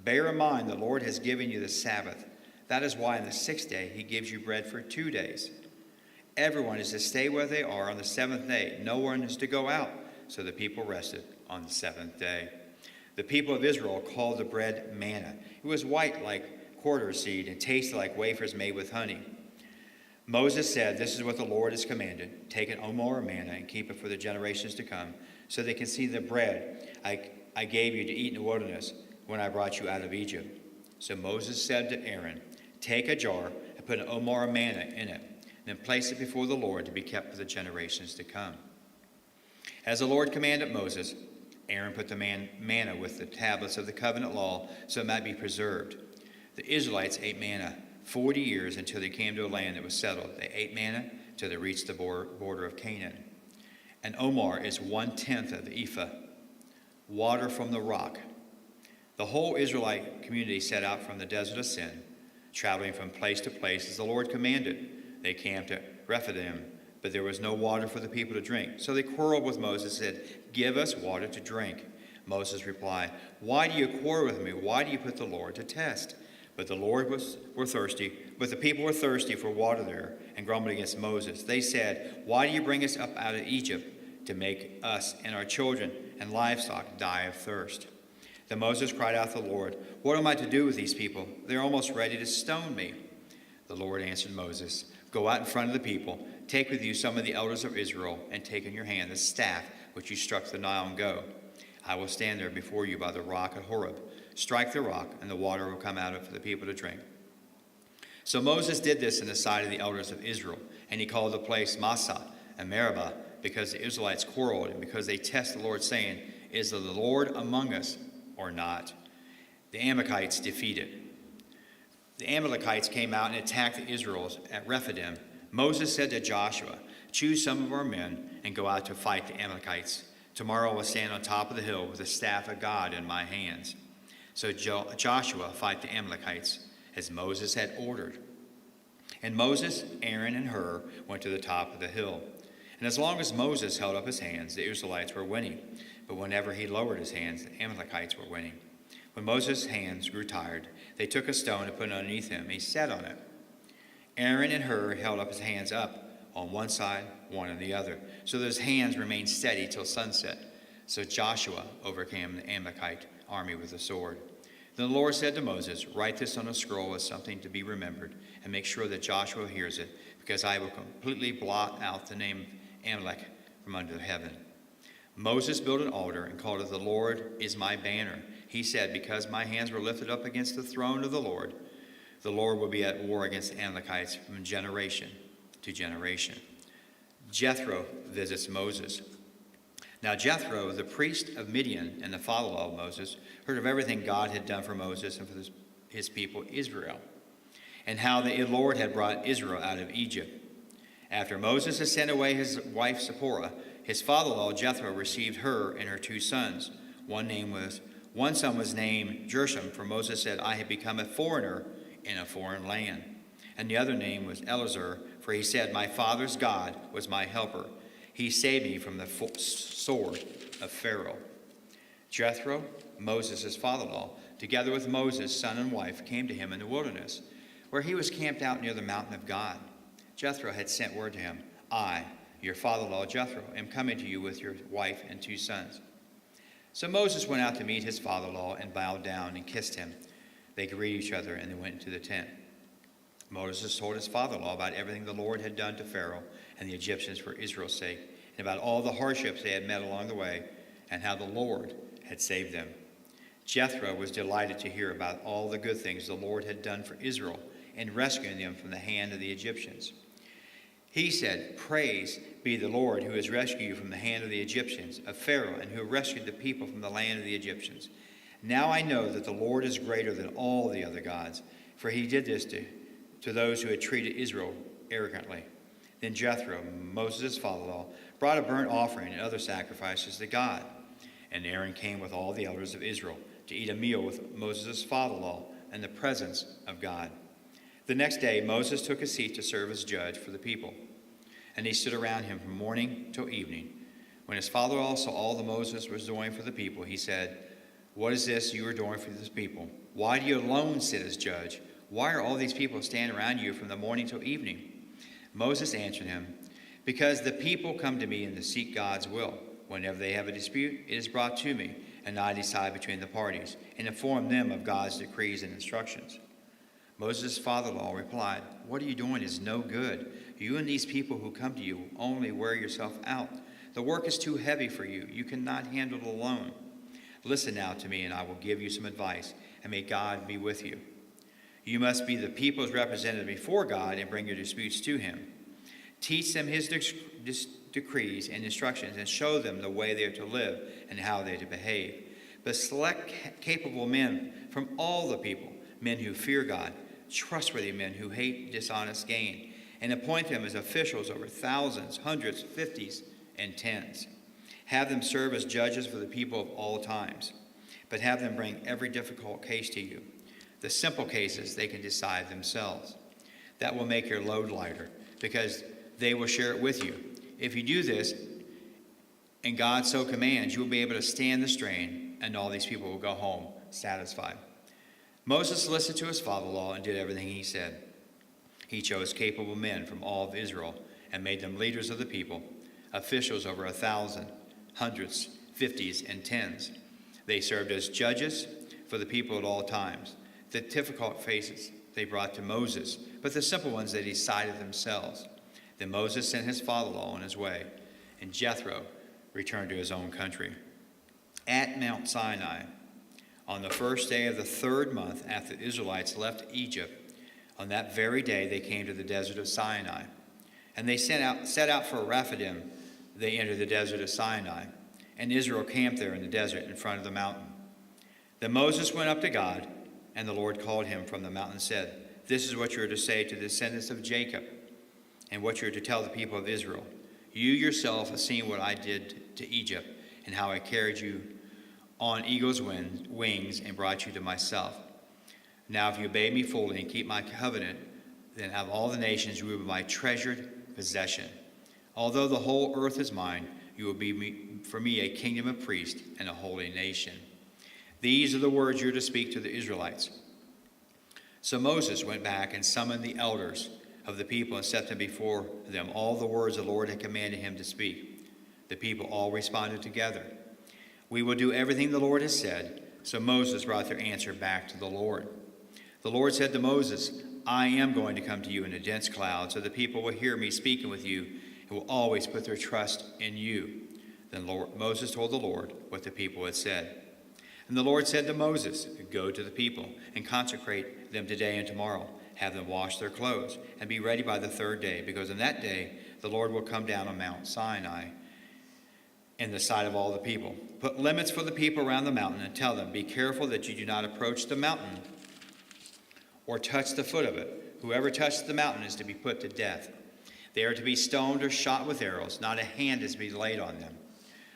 Bear in mind the Lord has given you the Sabbath. That is why on the 6th day he gives you bread for 2 days. Everyone is to stay where they are on the 7th day. No one is to go out." So the people rested on the 7th day. The people of Israel called the bread manna. It was white like quarter seed and tasted like wafers made with honey. Moses said, "This is what the Lord has commanded. Take an omer of manna and keep it for the generations to come, so they can see the bread I gave you to eat in the wilderness when I brought you out of Egypt." So Moses said to Aaron, "Take a jar and put an omer of manna in it, then place it before the Lord to be kept for the generations to come." As the Lord commanded Moses, Aaron put the manna with the tablets of the covenant law so it might be preserved. The Israelites ate manna 40 years until they came to a land that was settled. They ate manna till they reached the border of Canaan. An omer is 1/10 of the ephah, water from the rock. The whole Israelite community set out from the desert of Sin, traveling from place to place as the Lord commanded. They camped at Rephidim, but there was no water for the people to drink. So they quarreled with Moses and said, "Give us water to drink." Moses replied, "Why do you quarrel with me? Why do you put the Lord to test?" But the people were thirsty for water there and grumbled against Moses. They said, "Why do you bring us up out of Egypt to make us and our children and livestock die of thirst?" Then Moses cried out to the Lord, "What am I to do with these people? They're almost ready to stone me." The Lord answered Moses, "Go out in front of the people, take with you some of the elders of Israel, and take in your hand the staff which you struck the Nile, and go. I will stand there before you by the rock at Horeb. Strike the rock, and the water will come out for the people to drink." So Moses did this in the sight of the elders of Israel, and he called the place Massah and Meribah, because the Israelites quarreled and because they tested the Lord, saying, "Is the Lord among us or not?" The Amalekites defeated. The Amalekites came out and attacked the Israelites at Rephidim. Moses said to Joshua, "Choose some of our men and go out to fight the Amalekites. Tomorrow I will stand on top of the hill with the staff of God in my hands." So Joshua fought the Amalekites as Moses had ordered. And Moses, Aaron, and Hur went to the top of the hill. And as long as Moses held up his hands, the Israelites were winning. But whenever he lowered his hands, the Amalekites were winning. When Moses' hands grew tired, they took a stone and put it underneath him. He sat on it. Aaron and Hur held up his hands up on one side, one on the other, so that his hands remained steady till sunset. So Joshua overcame the Amalekite army with a sword. Then the Lord said to Moses, "Write this on a scroll as something to be remembered, and make sure that Joshua hears it, because I will completely blot out the name Amalek from under heaven." Moses built an altar and called it, "The Lord is my banner." He said, "Because my hands were lifted up against the throne of the Lord will be at war against the Amalekites from generation to generation." Jethro visits Moses. Now Jethro, the priest of Midian and the father-in-law of Moses, heard of everything God had done for Moses and for his people Israel, and how the Lord had brought Israel out of Egypt. After Moses had sent away his wife Zipporah, his father-in-law Jethro received her and her 2 sons. One son was named Gershom, for Moses said, "I have become a foreigner in a foreign land." And the other name was Eleazar, for he said, "My father's God was my helper. He saved me from the sword of Pharaoh." Jethro, Moses' father-in-law, together with Moses' son and wife, came to him in the wilderness, where he was camped out near the mountain of God. Jethro had sent word to him, "I, your father-in-law Jethro, am coming to you with your wife and 2 sons." So Moses went out to meet his father-in-law and bowed down and kissed him. They greeted each other and they went into the tent. Moses told his father-in-law about everything the Lord had done to Pharaoh and the Egyptians for Israel's sake, and about all the hardships they had met along the way, and how the Lord had saved them. Jethro was delighted to hear about all the good things the Lord had done for Israel in rescuing them from the hand of the Egyptians. He said, "Praise be the Lord who has rescued you from the hand of the Egyptians, of Pharaoh, and who rescued the people from the land of the Egyptians. Now I know that the Lord is greater than all the other gods, for he did this to those who had treated Israel arrogantly." Then Jethro, Moses' father-in-law, brought a burnt offering and other sacrifices to God. And Aaron came with all the elders of Israel to eat a meal with Moses' father-in-law in the presence of God. The next day Moses took a seat to serve as judge for the people, and he stood around him from morning till evening. When his father-in-law saw all that Moses was doing for the people, he said, "What is this you are doing for this people? Why do you alone sit as judge? Why are all these people standing around you from the morning till evening?" Moses answered him, "Because the people come to me and to seek God's will. Whenever they have a dispute, it is brought to me, and not decide between the parties, and inform them of God's decrees and instructions. Moses' father-in-law replied, "What are you doing is no good. You and these people who come to you only wear yourself out. The work is too heavy for you. You cannot handle it alone. Listen now to me, and I will give you some advice, and may God be with you. You must be the people's representative before God and bring your disputes to him. Teach them his decrees and instructions, and show them the way they are to live and how they are to behave. But select capable men from all the people, men who fear God, trustworthy men who hate dishonest gain, and appoint them as officials over thousands, hundreds, fifties, and tens. Have them serve as judges for the people of all times, but have them bring every difficult case to you. The simple cases they can decide themselves. That will make your load lighter, because they will share it with you. If you do this, and God so commands, you will be able to stand the strain, and all these people will go home satisfied." Moses listened to his father-in-law and did everything he said. He chose capable men from all of Israel and made them leaders of the people, officials over 1,000, hundreds, fifties, and tens. They served as judges for the people at all times. The difficult cases they brought to Moses, but the simple ones they decided themselves. Then Moses sent his father-in-law on his way, and Jethro returned to his own country. At Mount Sinai, on the first day of the 3rd month after the Israelites left Egypt, on that very day they came to the desert of Sinai. And they set out for Rephidim. They entered the desert of Sinai, and Israel camped there in the desert in front of the mountain. Then Moses went up to God, and the Lord called him from the mountain and said, "This is what you are to say to the descendants of Jacob, and what you are to tell the people of Israel. You yourself have seen what I did to Egypt, and how I carried you on eagle's wings and brought you to myself. Now if you obey me fully and keep my covenant, then of all the nations you will be my treasured possession. Although the whole earth is mine, you will be for me a kingdom of priests and a holy nation. These are the words you are to speak to the Israelites." So Moses went back and summoned the elders of the people and set them before them all the words the Lord had commanded him to speak. The people all responded together, "We will do everything the Lord has said." So Moses brought their answer back to the Lord. The Lord said to Moses, "I am going to come to you in a dense cloud, so the people will hear me speaking with you and will always put their trust in you." Then Moses told the Lord what the people had said. And the Lord said to Moses, "Go to the people and consecrate them today and tomorrow. Have them wash their clothes and be ready by the 3rd day, because on that day the Lord will come down on Mount Sinai in the sight of all the people. Put limits for the people around the mountain and tell them, be careful that you do not approach the mountain or touch the foot of it. Whoever touches the mountain is to be put to death. They are to be stoned or shot with arrows. Not a hand is to be laid on them.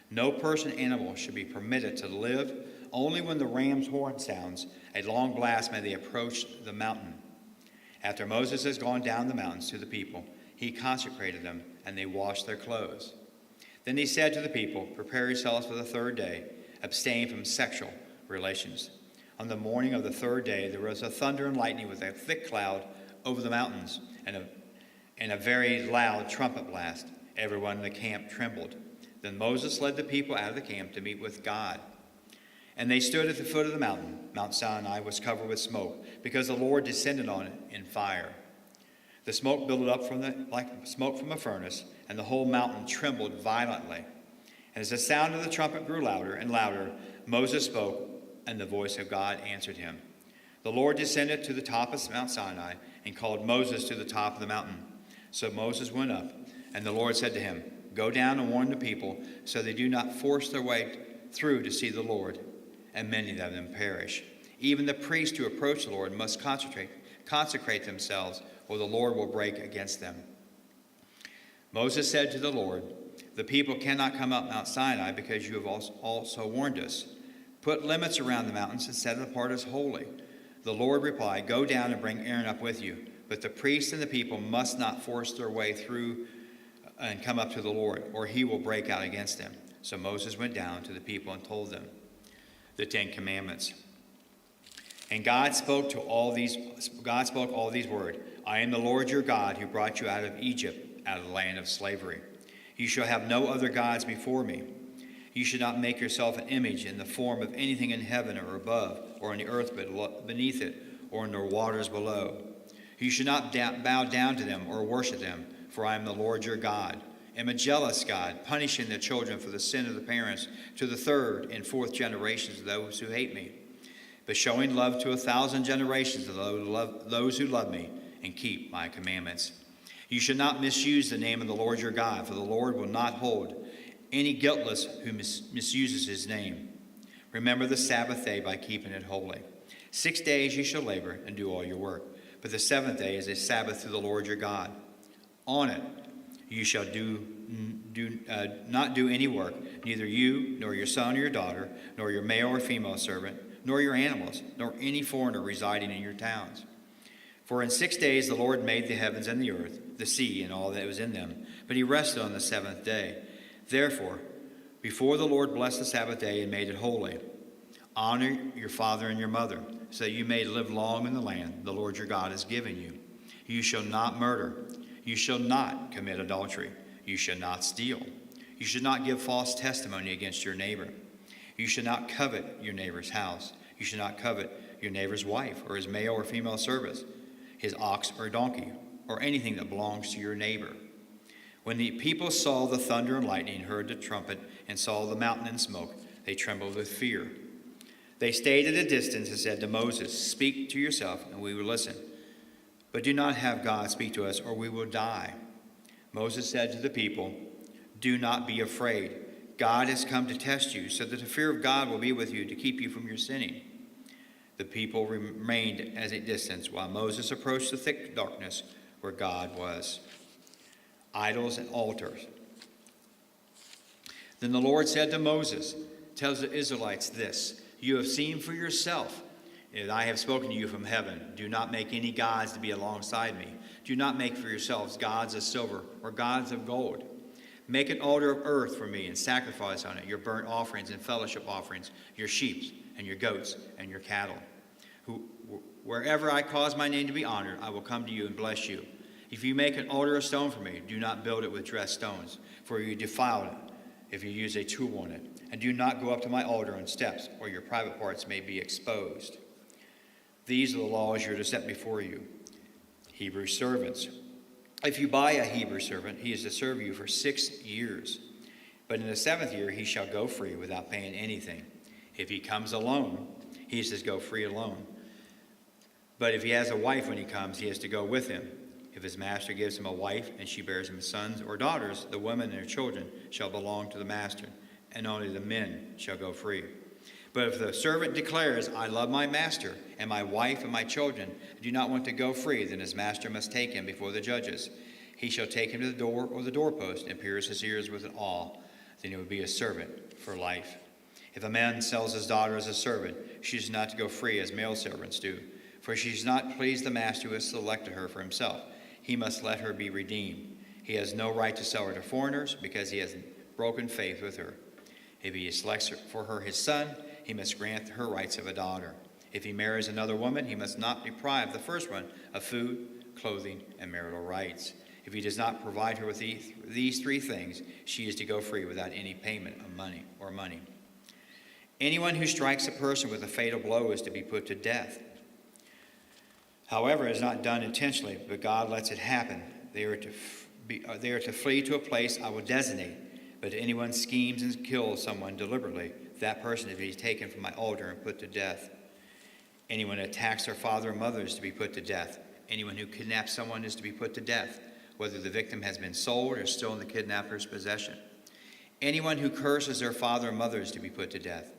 No person or animal should be permitted to live. Only when the ram's horn sounds a long blast may they approach the mountain." After Moses has gone down the mountains to the people, he consecrated them, and they washed their clothes. Then he said to the people, "Prepare yourselves for the 3rd day. Abstain from sexual relations." On the morning of the 3rd day, there was a thunder and lightning with a thick cloud over the mountains, and a very loud trumpet blast. Everyone in the camp trembled. Then Moses led the people out of the camp to meet with God. And they stood at the foot of the mountain. Mount Sinai was covered with smoke, because the Lord descended on it in fire. The smoke built up like smoke from a furnace, and the whole mountain trembled violently. And as the sound of the trumpet grew louder and louder, Moses spoke, and the voice of God answered him. The Lord descended to the top of Mount Sinai and called Moses to the top of the mountain. So Moses went up, and the Lord said to him, "Go down and warn the people, so they do not force their way through to see the Lord, and many of them perish. Even the priests who approach the Lord must consecrate themselves, or the Lord will break against them." Moses said to the Lord, "The people cannot come up Mount Sinai because you have also warned us. Put limits around the mountains and set it apart as holy." The Lord replied, "Go down and bring Aaron up with you, but the priests and the people must not force their way through and come up to the Lord, or he will break out against them." So Moses went down to the people and told them the 10 Commandments. And God spoke all these words. "I am the Lord your God who brought you out of Egypt, out of the land of slavery. You shall have no other gods before me. You should not make yourself an image in the form of anything in heaven or above, or on the earth beneath it, or in the waters below. You should not bow down to them or worship them, for I am the Lord your God. I am a jealous God, punishing the children for the sin of the parents to the third and fourth generations of those who hate me, but showing love to 1,000 generations of those who love me and keep my commandments. You should not misuse the name of the Lord your God, for the Lord will not hold any guiltless who misuses his name. Remember the Sabbath day by keeping it holy. 6 days you shall labor and do all your work, but the seventh day is a Sabbath to the Lord your God. On it you shall not do any work, neither you, nor your son or your daughter, nor your male or female servant, nor your animals, nor any foreigner residing in your towns. For in 6 days the Lord made the heavens and the earth, the sea, and all that was in them, but he rested on the seventh day. Therefore, before the Lord blessed the Sabbath day and made it holy, honor your father and your mother, so that you may live long in the land the Lord your God has given you. You shall not murder. You shall not commit adultery. You shall not steal. You should not give false testimony against your neighbor. You should not covet your neighbor's house. You should not covet your neighbor's wife, or his male or female servant, his ox or donkey, or anything that belongs to your neighbor. When the people saw the thunder and lightning, heard the trumpet, and saw the mountain in smoke, they trembled with fear. They stayed at a distance and said to Moses, "Speak to yourself, and we will listen. But do not have God speak to us, or we will die." Moses said to the people, "Do not be afraid. God has come to test you, so that the fear of God will be with you to keep you from your sinning." The people remained at a distance while Moses approached the thick darkness where God was. Idols and altars. Then the Lord said to Moses, "Tell the Israelites this, you have seen for yourself that I have spoken to you from heaven. Do not make any gods to be alongside me. Do not make for yourselves gods of silver or gods of gold. Make an altar of earth for me and sacrifice on it your burnt offerings and fellowship offerings, your sheep and your goats and your cattle. Wherever I cause my name to be honored, I will come to you and bless you. If you make an altar of stone for me, do not build it with dressed stones, for you defile it if you use a tool on it. And do not go up to my altar on steps, or your private parts may be exposed. These are the laws you are to set before you." Hebrew servants. If you buy a Hebrew servant, he is to serve you for 6 years. But in the 7th year he shall go free without paying anything. If he comes alone, he is to go free alone. But if he has a wife when he comes, he is to go with him. If his master gives him a wife and she bears him sons or daughters, the women and their children shall belong to the master, and only the men shall go free. But if the servant declares, "I love my master and my wife and my children, and do not want to go free," then his master must take him before the judges. He shall take him to the door or the doorpost and pierce his ears with an awl. Then he will be a servant for life. If a man sells his daughter as a servant, she is not to go free as male servants do, for she has not pleased the master who has selected her for himself. He must let her be redeemed. He has no right to sell her to foreigners because he has broken faith with her. If he selects for her his son, he must grant her rights of a daughter. If he marries another woman, he must not deprive the first one of food, clothing, and marital rights. If he does not provide her with these 3 things, she is to go free without any payment of money. Anyone who strikes a person with a fatal blow is to be put to death. However, it is not done intentionally, but God lets it happen. They are to flee to a place I will designate. But if anyone schemes and kills someone deliberately, that person is to be taken from my altar and put to death. Anyone who attacks their father or mother is to be put to death. Anyone who kidnaps someone is to be put to death, whether the victim has been sold or still in the kidnapper's possession. Anyone who curses their father or mother is to be put to death.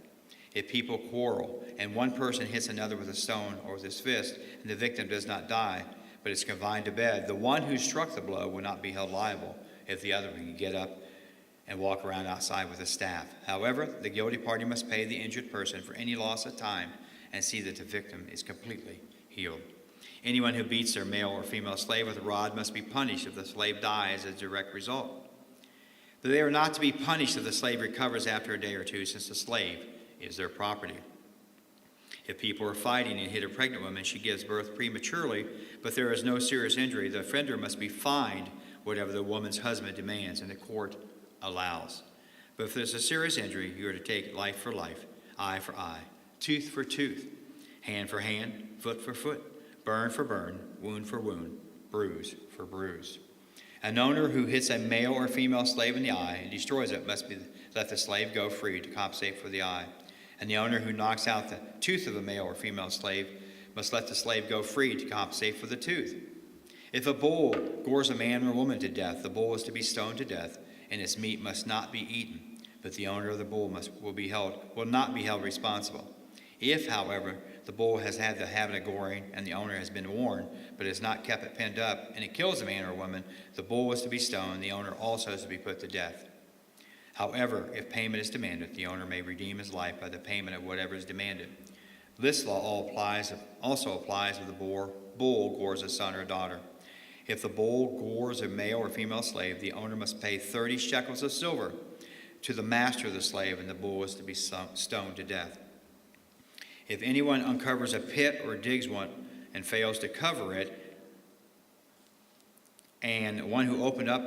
If people quarrel and one person hits another with a stone or with his fist, and the victim does not die, but is confined to bed, the one who struck the blow will not be held liable if the other can get up and walk around outside with a staff. However, the guilty party must pay the injured person for any loss of time and see that the victim is completely healed. Anyone who beats their male or female slave with a rod must be punished if the slave dies as a direct result. But they are not to be punished if the slave recovers after a day or 2, since the slave is their property. If people are fighting and hit a pregnant woman, she gives birth prematurely, but there is no serious injury, the offender must be fined whatever the woman's husband demands and the court allows. But if there's a serious injury, you are to take life for life, eye for eye, tooth for tooth, hand for hand, foot for foot, burn for burn, wound for wound, bruise for bruise. An owner who hits a male or female slave in the eye and destroys it must let the slave go free to compensate for the eye. And the owner who knocks out the tooth of a male or female slave must let the slave go free to compensate for the tooth. If a bull gores a man or woman to death, the bull is to be stoned to death, and its meat must not be eaten, but the owner of the bull will not be held responsible. If, however, the bull has had the habit of goring, and the owner has been warned, but has not kept it penned up, and it kills a man or a woman, the bull is to be stoned, the owner also is to be put to death. However, if payment is demanded, the owner may redeem his life by the payment of whatever is demanded. This law also applies if the bull gores a son or a daughter. If the bull gores a male or female slave, the owner must pay 30 shekels of silver to the master of the slave, and the bull is to be stoned to death. If anyone uncovers a pit or digs one and fails to cover it, and one who opened up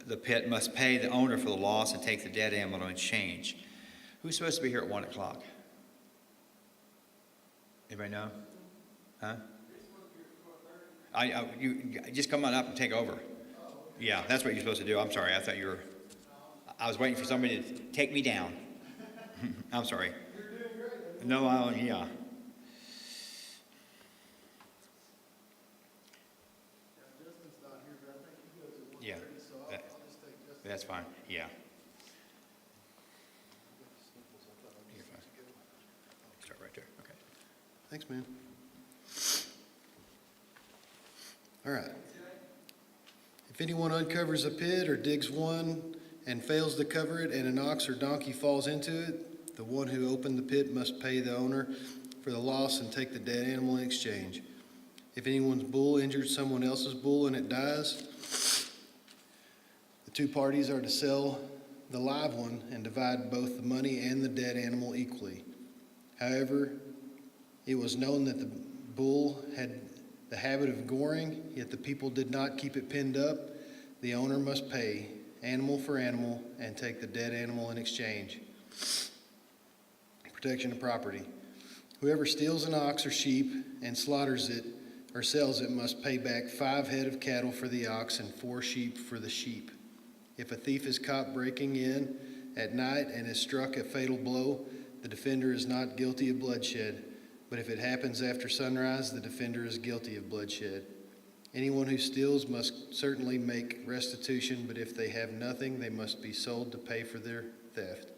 the pit must pay the owner for the loss and take the dead animal in exchange. Who's supposed to be here at 1 o'clock? Anybody know? Huh? You just come on up and take over. Yeah, that's what you're supposed to do. I'm sorry. I was waiting for somebody to take me down. I'm sorry. No, yeah. Yeah, that's fine. Yeah. You're fine. Start right there. Okay. Thanks, man. All right. If anyone uncovers a pit or digs one and fails to cover it, and an ox or donkey falls into it, the one who opened the pit must pay the owner for the loss and take the dead animal in exchange. If anyone's bull injured someone else's bull and it dies, the two parties are to sell the live one and divide both the money and the dead animal equally. However, it was known that the bull had the habit of goring, yet the people did not keep it pinned up. The owner must pay animal for animal and take the dead animal in exchange. Protection of property. Whoever steals an ox or sheep and slaughters it or sells it must pay back 5 head of cattle for the ox and 4 sheep for the sheep. If a thief is caught breaking in at night and is struck a fatal blow, the defender is not guilty of bloodshed. But if it happens after sunrise, the defender is guilty of bloodshed. Anyone who steals must certainly make restitution, but if they have nothing, they must be sold to pay for their theft.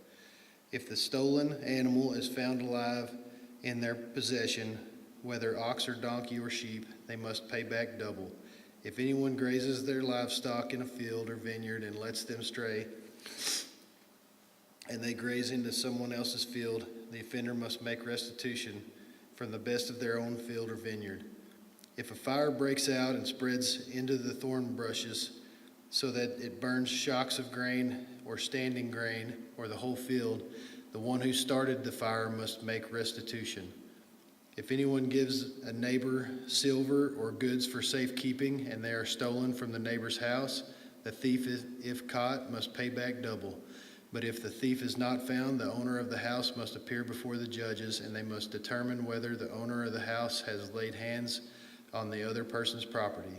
If the stolen animal is found alive in their possession, whether ox or donkey or sheep, they must pay back double. If anyone grazes their livestock in a field or vineyard and lets them stray, and they graze into someone else's field, the offender must make restitution from the best of their own field or vineyard. If a fire breaks out and spreads into the thorn bushes so that it burns shocks of grain or standing grain or the whole field, the one who started the fire must make restitution. If anyone gives a neighbor silver or goods for safekeeping and they are stolen from the neighbor's house, the thief, if caught, must pay back double. But if the thief is not found, the owner of the house must appear before the judges, and they must determine whether the owner of the house has laid hands on the other person's property.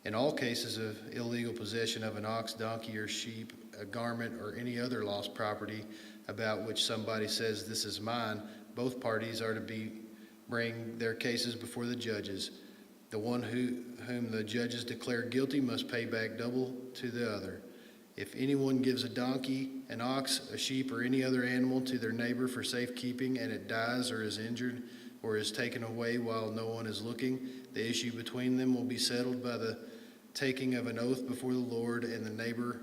In all cases of illegal possession of an ox, donkey, or sheep, a garment, or any other lost property about which somebody says, "This is mine," both parties are to bring their cases before the judges. The one whom the judges declare guilty must pay back double to the other. If anyone gives a donkey, an ox, a sheep, or any other animal to their neighbor for safekeeping, and it dies or is injured or is taken away while no one is looking, the issue between them will be settled by the taking of an oath before the Lord, and the neighbor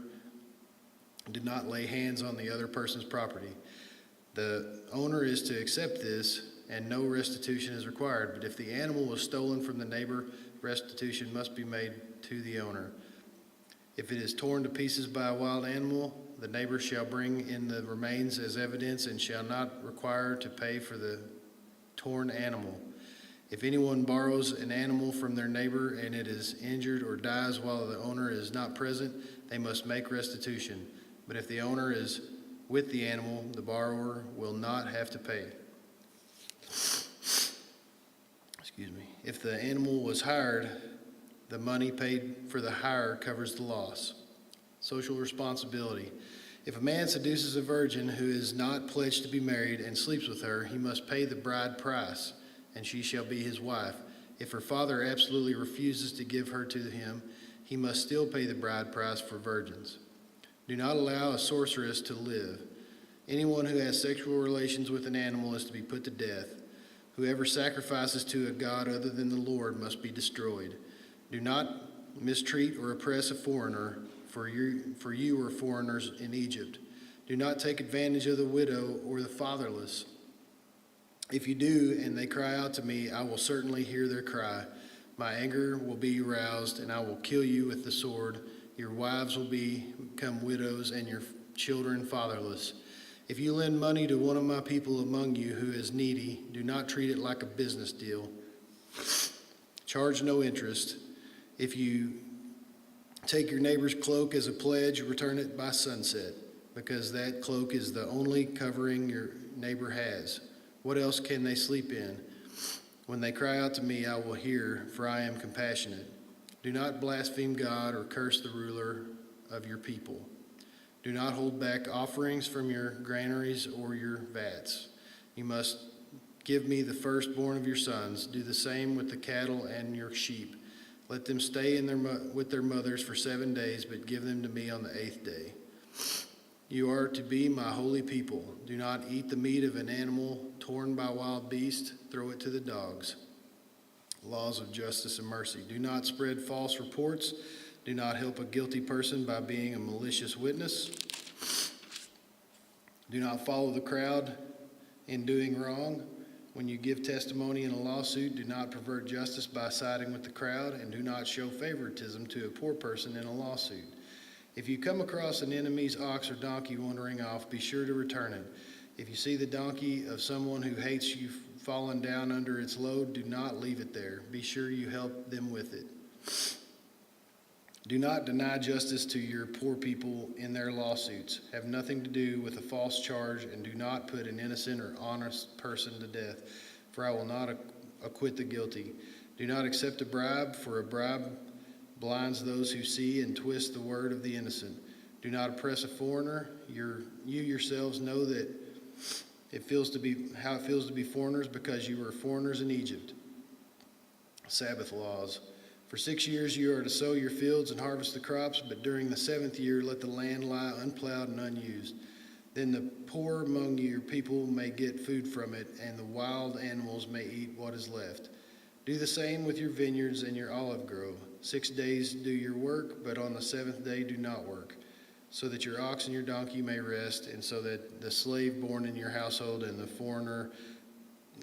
did not lay hands on the other person's property. The owner is to accept this, and no restitution is required. But if the animal was stolen from the neighbor, restitution must be made to the owner. If it is torn to pieces by a wild animal, the neighbor shall bring in the remains as evidence and shall not require to pay for the torn animal. If anyone borrows an animal from their neighbor and it is injured or dies while the owner is not present, they must make restitution. But if the owner is with the animal, the borrower will not have to pay. Excuse me. If the animal was hired, the money paid for the hire covers the loss. Social responsibility. If a man seduces a virgin who is not pledged to be married and sleeps with her, he must pay the bride price, and she shall be his wife. If her father absolutely refuses to give her to him, he must still pay the bride price for virgins. Do not allow a sorceress to live. Anyone who has sexual relations with an animal is to be put to death. Whoever sacrifices to a god other than the Lord must be destroyed. Do not mistreat or oppress a foreigner, for you were foreigners in Egypt. Do not take advantage of the widow or the fatherless. If you do, and they cry out to me, I will certainly hear their cry. My anger will be aroused, and I will kill you with the sword. Your wives will become widows, and your children fatherless. If you lend money to one of my people among you who is needy, do not treat it like a business deal. Charge no interest. If you take your neighbor's cloak as a pledge, return it by sunset, because that cloak is the only covering your neighbor has. What else can they sleep in? When they cry out to me, I will hear, for I am compassionate. Do not blaspheme God or curse the ruler of your people. Do not hold back offerings from your granaries or your vats. You must give me the firstborn of your sons. Do the same with the cattle and your sheep. Let them stay with their mothers for 7 days, but give them to me on the 8th day. You are to be my holy people. Do not eat the meat of an animal torn by wild beasts. Throw it to the dogs. Laws of justice and mercy. Do not spread false reports. Do not help a guilty person by being a malicious witness. Do not follow the crowd in doing wrong. When you give testimony in a lawsuit, do not pervert justice by siding with the crowd, and do not show favoritism to a poor person in a lawsuit. If you come across an enemy's ox or donkey wandering off, be sure to return it. If you see the donkey of someone who hates you fallen down under its load, do not leave it there. Be sure you help them with it. Do not deny justice to your poor people in their lawsuits. Have nothing to do with a false charge, and do not put an innocent or honest person to death, for I will not acquit the guilty. Do not accept a bribe, for a bribe blinds those who see and twist the word of the innocent. Do not oppress a foreigner. You yourselves know that how it feels to be foreigners, because you were foreigners in Egypt. Sabbath laws. For 6 years you are to sow your fields and harvest the crops, but during the 7th year let the land lie unplowed and unused. Then the poor among your people may get food from it, and the wild animals may eat what is left. Do the same with your vineyards and your olive grove. 6 days do your work, but on the 7th day do not work, so that your ox and your donkey may rest, and so that the slave born in your household and the foreigner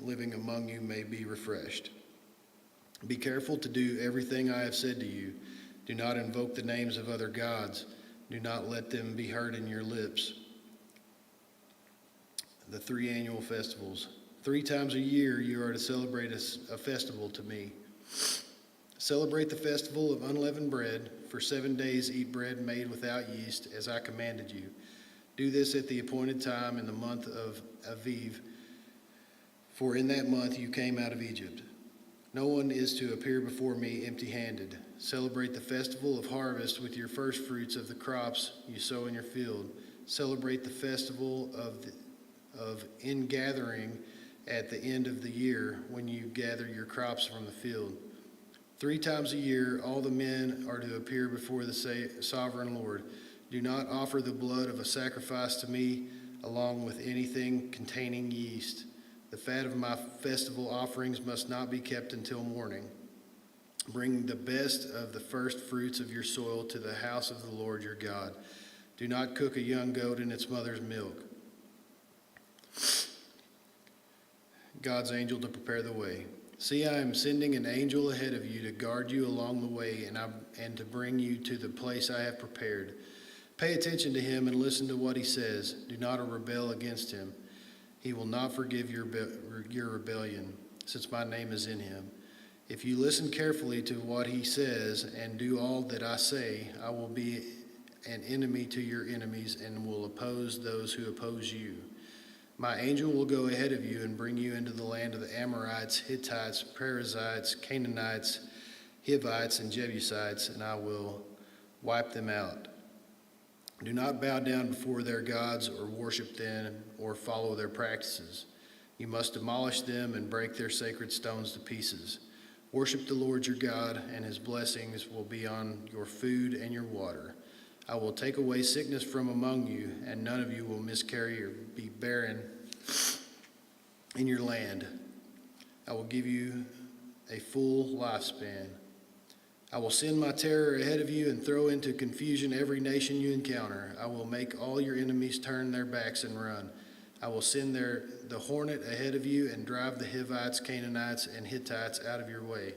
living among you may be refreshed. Be careful to do everything I have said to you. Do not invoke the names of other gods. Do not let them be heard in your lips. The 3 annual festivals. 3 times a year you are to celebrate a festival to me. Celebrate the festival of unleavened bread. For 7 days eat bread made without yeast, as I commanded you. Do this at the appointed time in the month of Aviv, for in that month you came out of Egypt. No one is to appear before me empty-handed. Celebrate the festival of harvest with your first fruits of the crops you sow in your field. Celebrate the festival of ingathering at the end of the year, when you gather your crops from the field. 3 times a year all the men are to appear before the sovereign Lord. Do not offer the blood of a sacrifice to me along with anything containing yeast. The fat of my festival offerings must not be kept until morning. Bring the best of the first fruits of your soil to the house of the Lord your God. Do not cook a young goat in its mother's milk. God's angel to prepare the way. See, I am sending an angel ahead of you to guard you along the way and to bring you to the place I have prepared. Pay attention to him and listen to what he says. Do not rebel against him. He will not forgive your rebellion, since my name is in him. If you listen carefully to what he says and do all that I say, an enemy to your enemies and will oppose those who oppose you. My angel will go ahead of you and bring you into the land of the Amorites, Hittites, Perizzites, Canaanites, Hivites, and Jebusites, and I will wipe them out. Do not bow down before their gods or worship them or follow their practices. You must demolish them and break their sacred stones to pieces. Worship the Lord your God, and his blessings will be on your food and your water. I will take away sickness from among you, and none of you will miscarry or be barren in your land. I will give you a full lifespan. I will send my terror ahead of you and throw into confusion every nation you encounter. I will make all your enemies turn their backs and run. I will send the hornet ahead of you and drive the Hivites, Canaanites, and Hittites out of your way.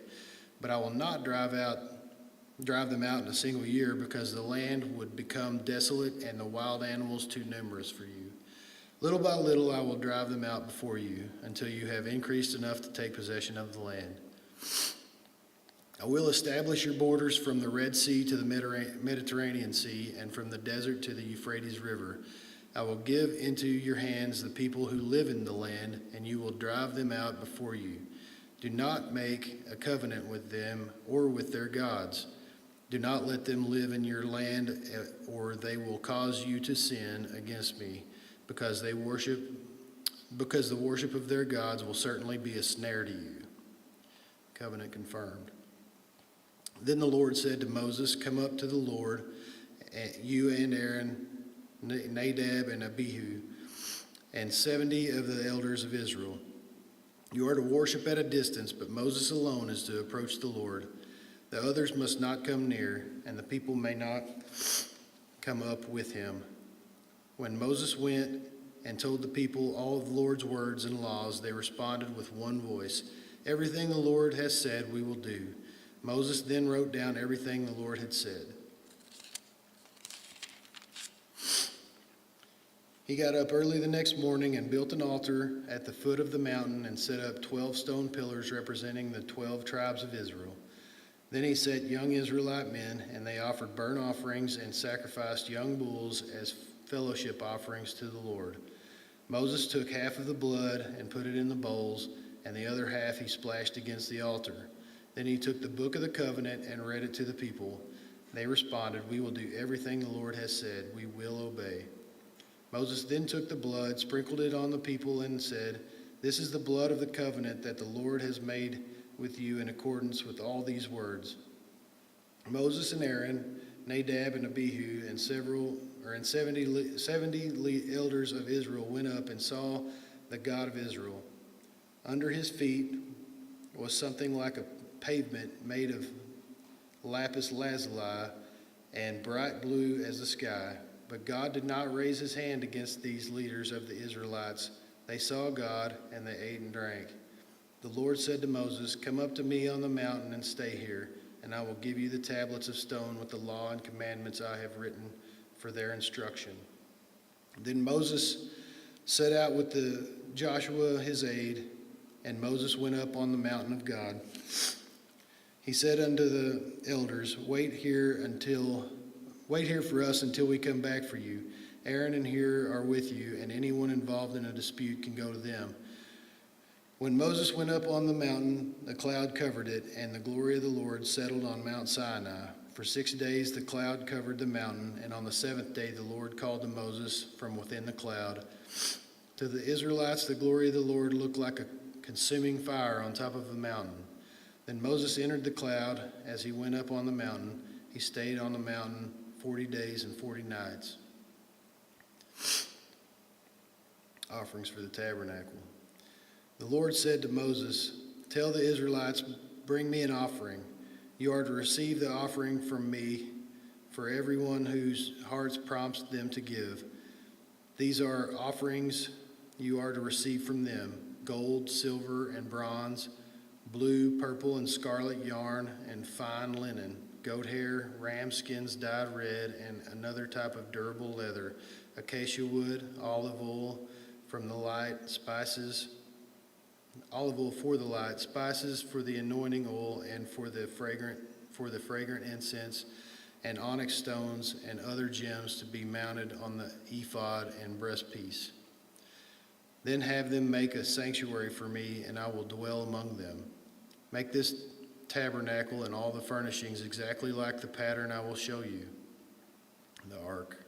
But I will not drive them out in a single year, because the land would become desolate and the wild animals too numerous for you. Little by little I will drive them out before you until you have increased enough to take possession of the land. I will establish your borders from the Red Sea to the Mediterranean Sea and from the desert to the Euphrates River. I will give into your hands the people who live in the land, and you will drive them out before you. Do not make a covenant with them or with their gods. Do not let them live in your land, or they will cause you to sin against me, because the worship of their gods will certainly be a snare to you. Covenant confirmed. Then the Lord said to Moses, "Come up to the Lord, you and Aaron, Nadab and Abihu, and 70 of the elders of Israel. You are to worship at a distance, but Moses alone is to approach the Lord. The others must not come near, and the people may not come up with him." When Moses went and told the people all of the Lord's words and laws, they responded with one voice, "Everything the Lord has said we will do." Moses then wrote down everything the Lord had said. He got up early the next morning and built an altar at the foot of the mountain and set up 12 stone pillars representing the 12 tribes of Israel. Then he set young Israelite men, and they offered burnt offerings and sacrificed young bulls as fellowship offerings to the Lord. Moses took half of the blood and put it in the bowls, and the other half he splashed against the altar. Then he took the book of the covenant and read it to the people. They responded, "We will do everything the Lord has said. We will obey." Moses then took the blood, sprinkled it on the people, and said, "This is the blood of the covenant that the Lord has made with you in accordance with all these words." Moses and Aaron, Nadab and Abihu, and 70 elders of Israel went up and saw the God of Israel. Under his feet was something like a pavement made of lapis lazuli and bright blue as the sky. But God did not raise his hand against these leaders of the Israelites. They saw God, and they ate and drank. The Lord said to Moses, "Come up to me on the mountain and stay here, and I will give you the tablets of stone with the law and commandments I have written for their instruction." Then Moses set out with Joshua his aide, and Moses went up on the mountain of God. He said unto the elders, Wait here for us until we come back for you. Aaron and Hur are with you, and anyone involved in a dispute can go to them." When Moses went up on the mountain, a cloud covered it, and the glory of the Lord settled on Mount Sinai. For 6 days the cloud covered the mountain, and on the seventh day the Lord called to Moses from within the cloud. To the Israelites the glory of the Lord looked like a consuming fire on top of the mountain. Then Moses entered the cloud as he went up on the mountain. He stayed on the mountain 40 days and 40 nights. Offerings for the tabernacle. The Lord said to Moses, "Tell the Israelites, bring me an offering. You are to receive the offering from me for everyone whose hearts prompts them to give. These are offerings you are to receive from them: gold, silver, and bronze, blue, purple, and scarlet yarn, and fine linen, goat hair, ram skins dyed red, and another type of durable leather, acacia wood, olive oil for the light, spices for the anointing oil, and for the fragrant incense, and onyx stones and other gems to be mounted on the ephod and breastpiece. Then have them make a sanctuary for me, and I will dwell among them. Make this tabernacle and all the furnishings exactly like the pattern I will show you. The ark.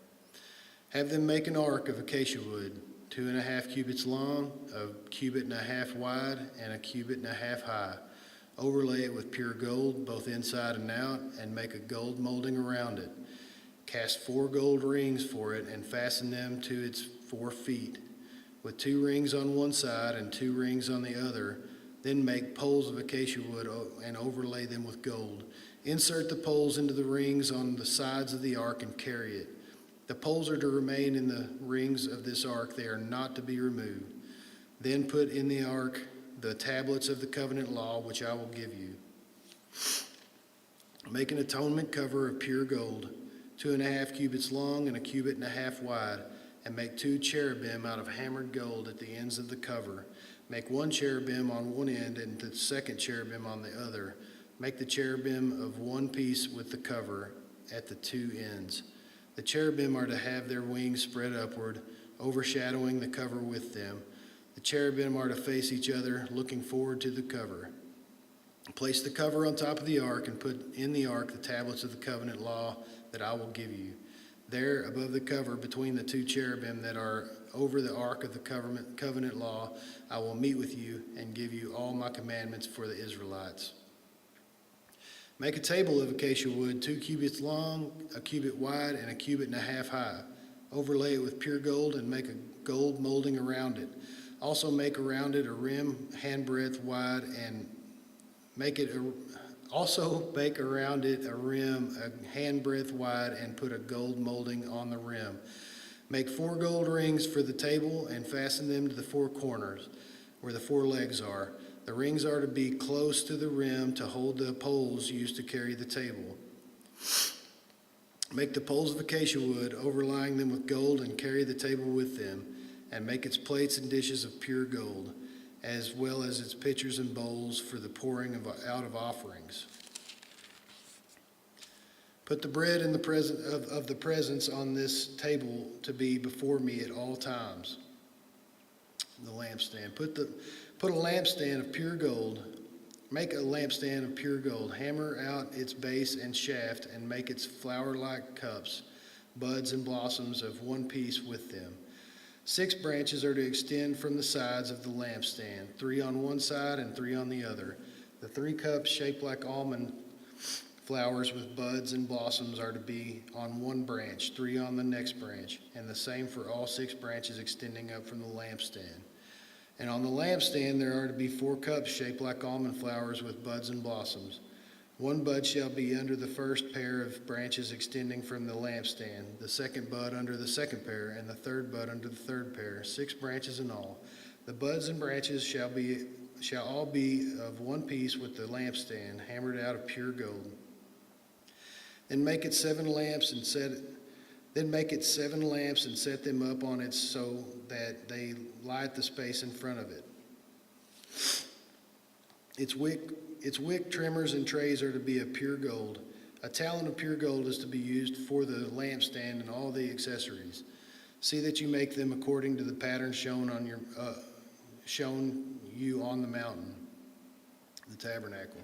Have them make an ark of acacia wood, 2.5 cubits long, 1.5 cubits wide, and 1.5 cubits high. Overlay it with pure gold, both inside and out, and make a gold molding around it. Cast 4 gold rings for it, and fasten them to its 4 feet, with 2 rings on one side and 2 rings on the other. Then make poles of acacia wood and overlay them with gold. Insert the poles into the rings on the sides of the ark and carry it. The poles are to remain in the rings of this ark. They are not to be removed. Then put in the ark the tablets of the covenant law, which I will give you. Make an atonement cover of pure gold, 2.5 cubits long and 1.5 cubits wide, and make 2 cherubim out of hammered gold at the ends of the cover. Make 1 cherubim on one end and the second cherubim on the other. Make the cherubim of one piece with the cover at the 2 ends. The cherubim are to have their wings spread upward, overshadowing the cover with them. The cherubim are to face each other, looking forward to the cover. Place the cover on top of the ark and put in the ark the tablets of the covenant law that I will give you. There, above the cover, between the 2 cherubim that are over the ark of the covenant law, I will meet with you and give you all my commandments for the Israelites. Make a table of acacia wood, 2 cubits long, 1 cubit wide, and 1.5 cubits high. Overlay it with pure gold and make a gold molding around it. Also make around it a rim handbreadth wide and put a gold molding on the rim. Make 4 gold rings for the table and fasten them to the 4 corners where the 4 legs are. The rings are to be close to the rim to hold the poles used to carry the table. Make the poles of acacia wood, overlying them with gold, and carry the table with them, and make its plates and dishes of pure gold, as well as its pitchers and bowls for the pouring out of offerings. Put the bread in the presence on this table to be before me at all times. The lampstand. Put a lampstand of pure gold. Make a lampstand of pure gold. Hammer out its base and shaft, and make its flower-like cups, buds and blossoms of one piece with them. 6 branches are to extend from the sides of the lampstand, 3 on one side and 3 on the other. The 3 cups shaped like almond flowers with buds and blossoms are to be on one branch, 3 on the next branch, and the same for all 6 branches extending up from the lampstand. And on the lampstand there are to be 4 cups shaped like almond flowers with buds and blossoms. 1 bud shall be under the first pair of branches extending from the lampstand, the second bud under the second pair, and the third bud under the third pair, 6 branches in all. The buds and branches shall all be of one piece with the lampstand, hammered out of pure gold. Then make it 7 lamps and set them up on it so that they light the space in front of it. Its wick trimmers and trays are to be of pure gold. A talent of pure gold is to be used for the lampstand and all the accessories. See that you make them according to the pattern shown you on the mountain, the tabernacle.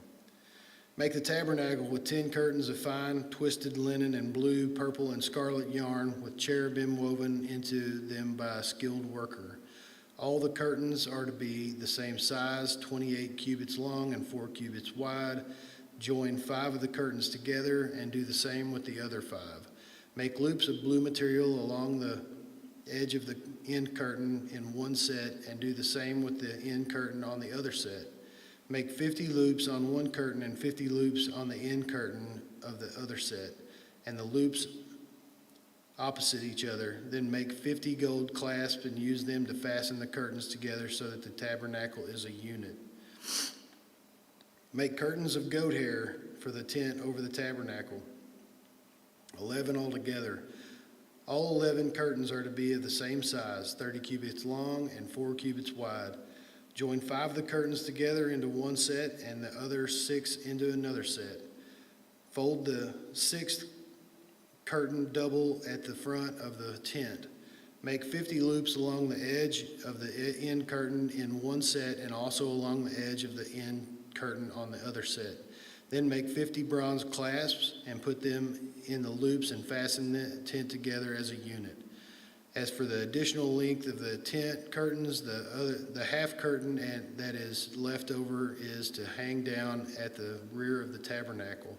Make the tabernacle with 10 curtains of fine twisted linen and blue, purple, and scarlet yarn with cherubim woven into them by a skilled worker. All the curtains are to be the same size, 28 cubits long and 4 cubits wide. Join 5 of the curtains together and do the same with the other 5. Make loops of blue material along the edge of the end curtain in one set and do the same with the end curtain on the other set. Make 50 loops on one curtain and 50 loops on the end curtain of the other set, and the loops opposite each other. Then make 50 gold clasps and use them to fasten the curtains together so that the tabernacle is a unit. Make curtains of goat hair for the tent over the tabernacle, 11 altogether. All 11 curtains are to be of the same size, 30 cubits long and 4 cubits wide. Join 5 of the curtains together into one set and the other 6 into another set. Fold the 6th curtain double at the front of the tent. Make 50 loops along the edge of the end curtain in one set and also along the edge of the end curtain on the other set. Then make 50 bronze clasps and put them in the loops and fasten the tent together as a unit. As for the additional length of the tent curtains, the half curtain that is left over is to hang down at the rear of the tabernacle.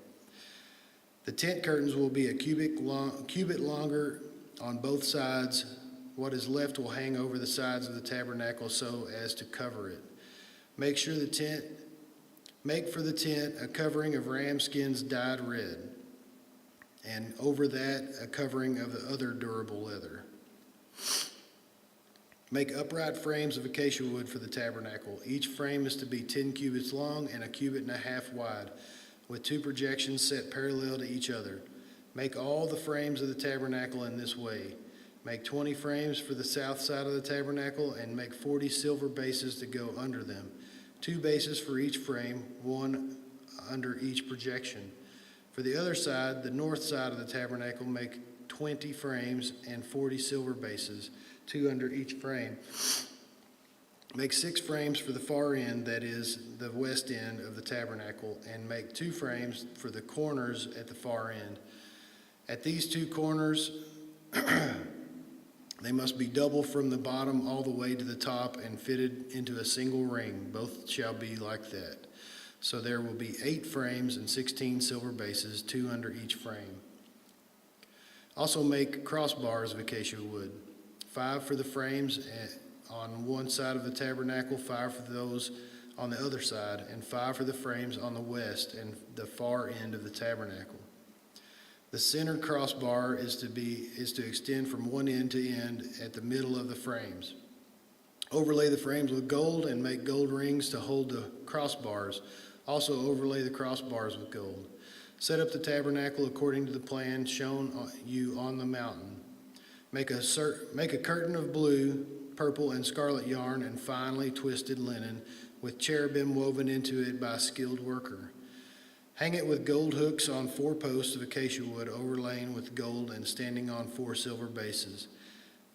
The tent curtains will be a cubit longer on both sides. What is left will hang over the sides of the tabernacle so as to cover it. Make for the tent a covering of ram skins dyed red, and over that a covering of the other durable leather. Make upright frames of acacia wood for the tabernacle. Each frame is to be 10 cubits long and a cubit and a half wide, with 2 projections set parallel to each other. Make all the frames of the tabernacle in this way. Make 20 frames for the south side of the tabernacle and make 40 silver bases to go under them. 2 bases for each frame, 1 under each projection. For the other side, the north side of the tabernacle, make 20 frames and 40 silver bases, 2 under each frame. Make 6 frames for the far end, that is, the west end of the tabernacle, and make 2 frames for the corners at the far end. At these 2 corners, they must be double from the bottom all the way to the top and fitted into a single ring. Both shall be like that. So there will be 8 frames and 16 silver bases, 2 under each frame. Also make crossbars of acacia wood, 5 for the frames on one side of the tabernacle, 5 for those on the other side, and 5 for the frames on the west and the far end of the tabernacle. The center crossbar is to extend from one end to end at the middle of the frames. Overlay the frames with gold and make gold rings to hold the crossbars. Also overlay the crossbars with gold. Set up the tabernacle according to the plan shown you on the mountain. Make a curtain of blue, purple, and scarlet yarn and finely twisted linen with cherubim woven into it by a skilled worker. Hang it with gold hooks on 4 posts of acacia wood overlain with gold and standing on 4 silver bases.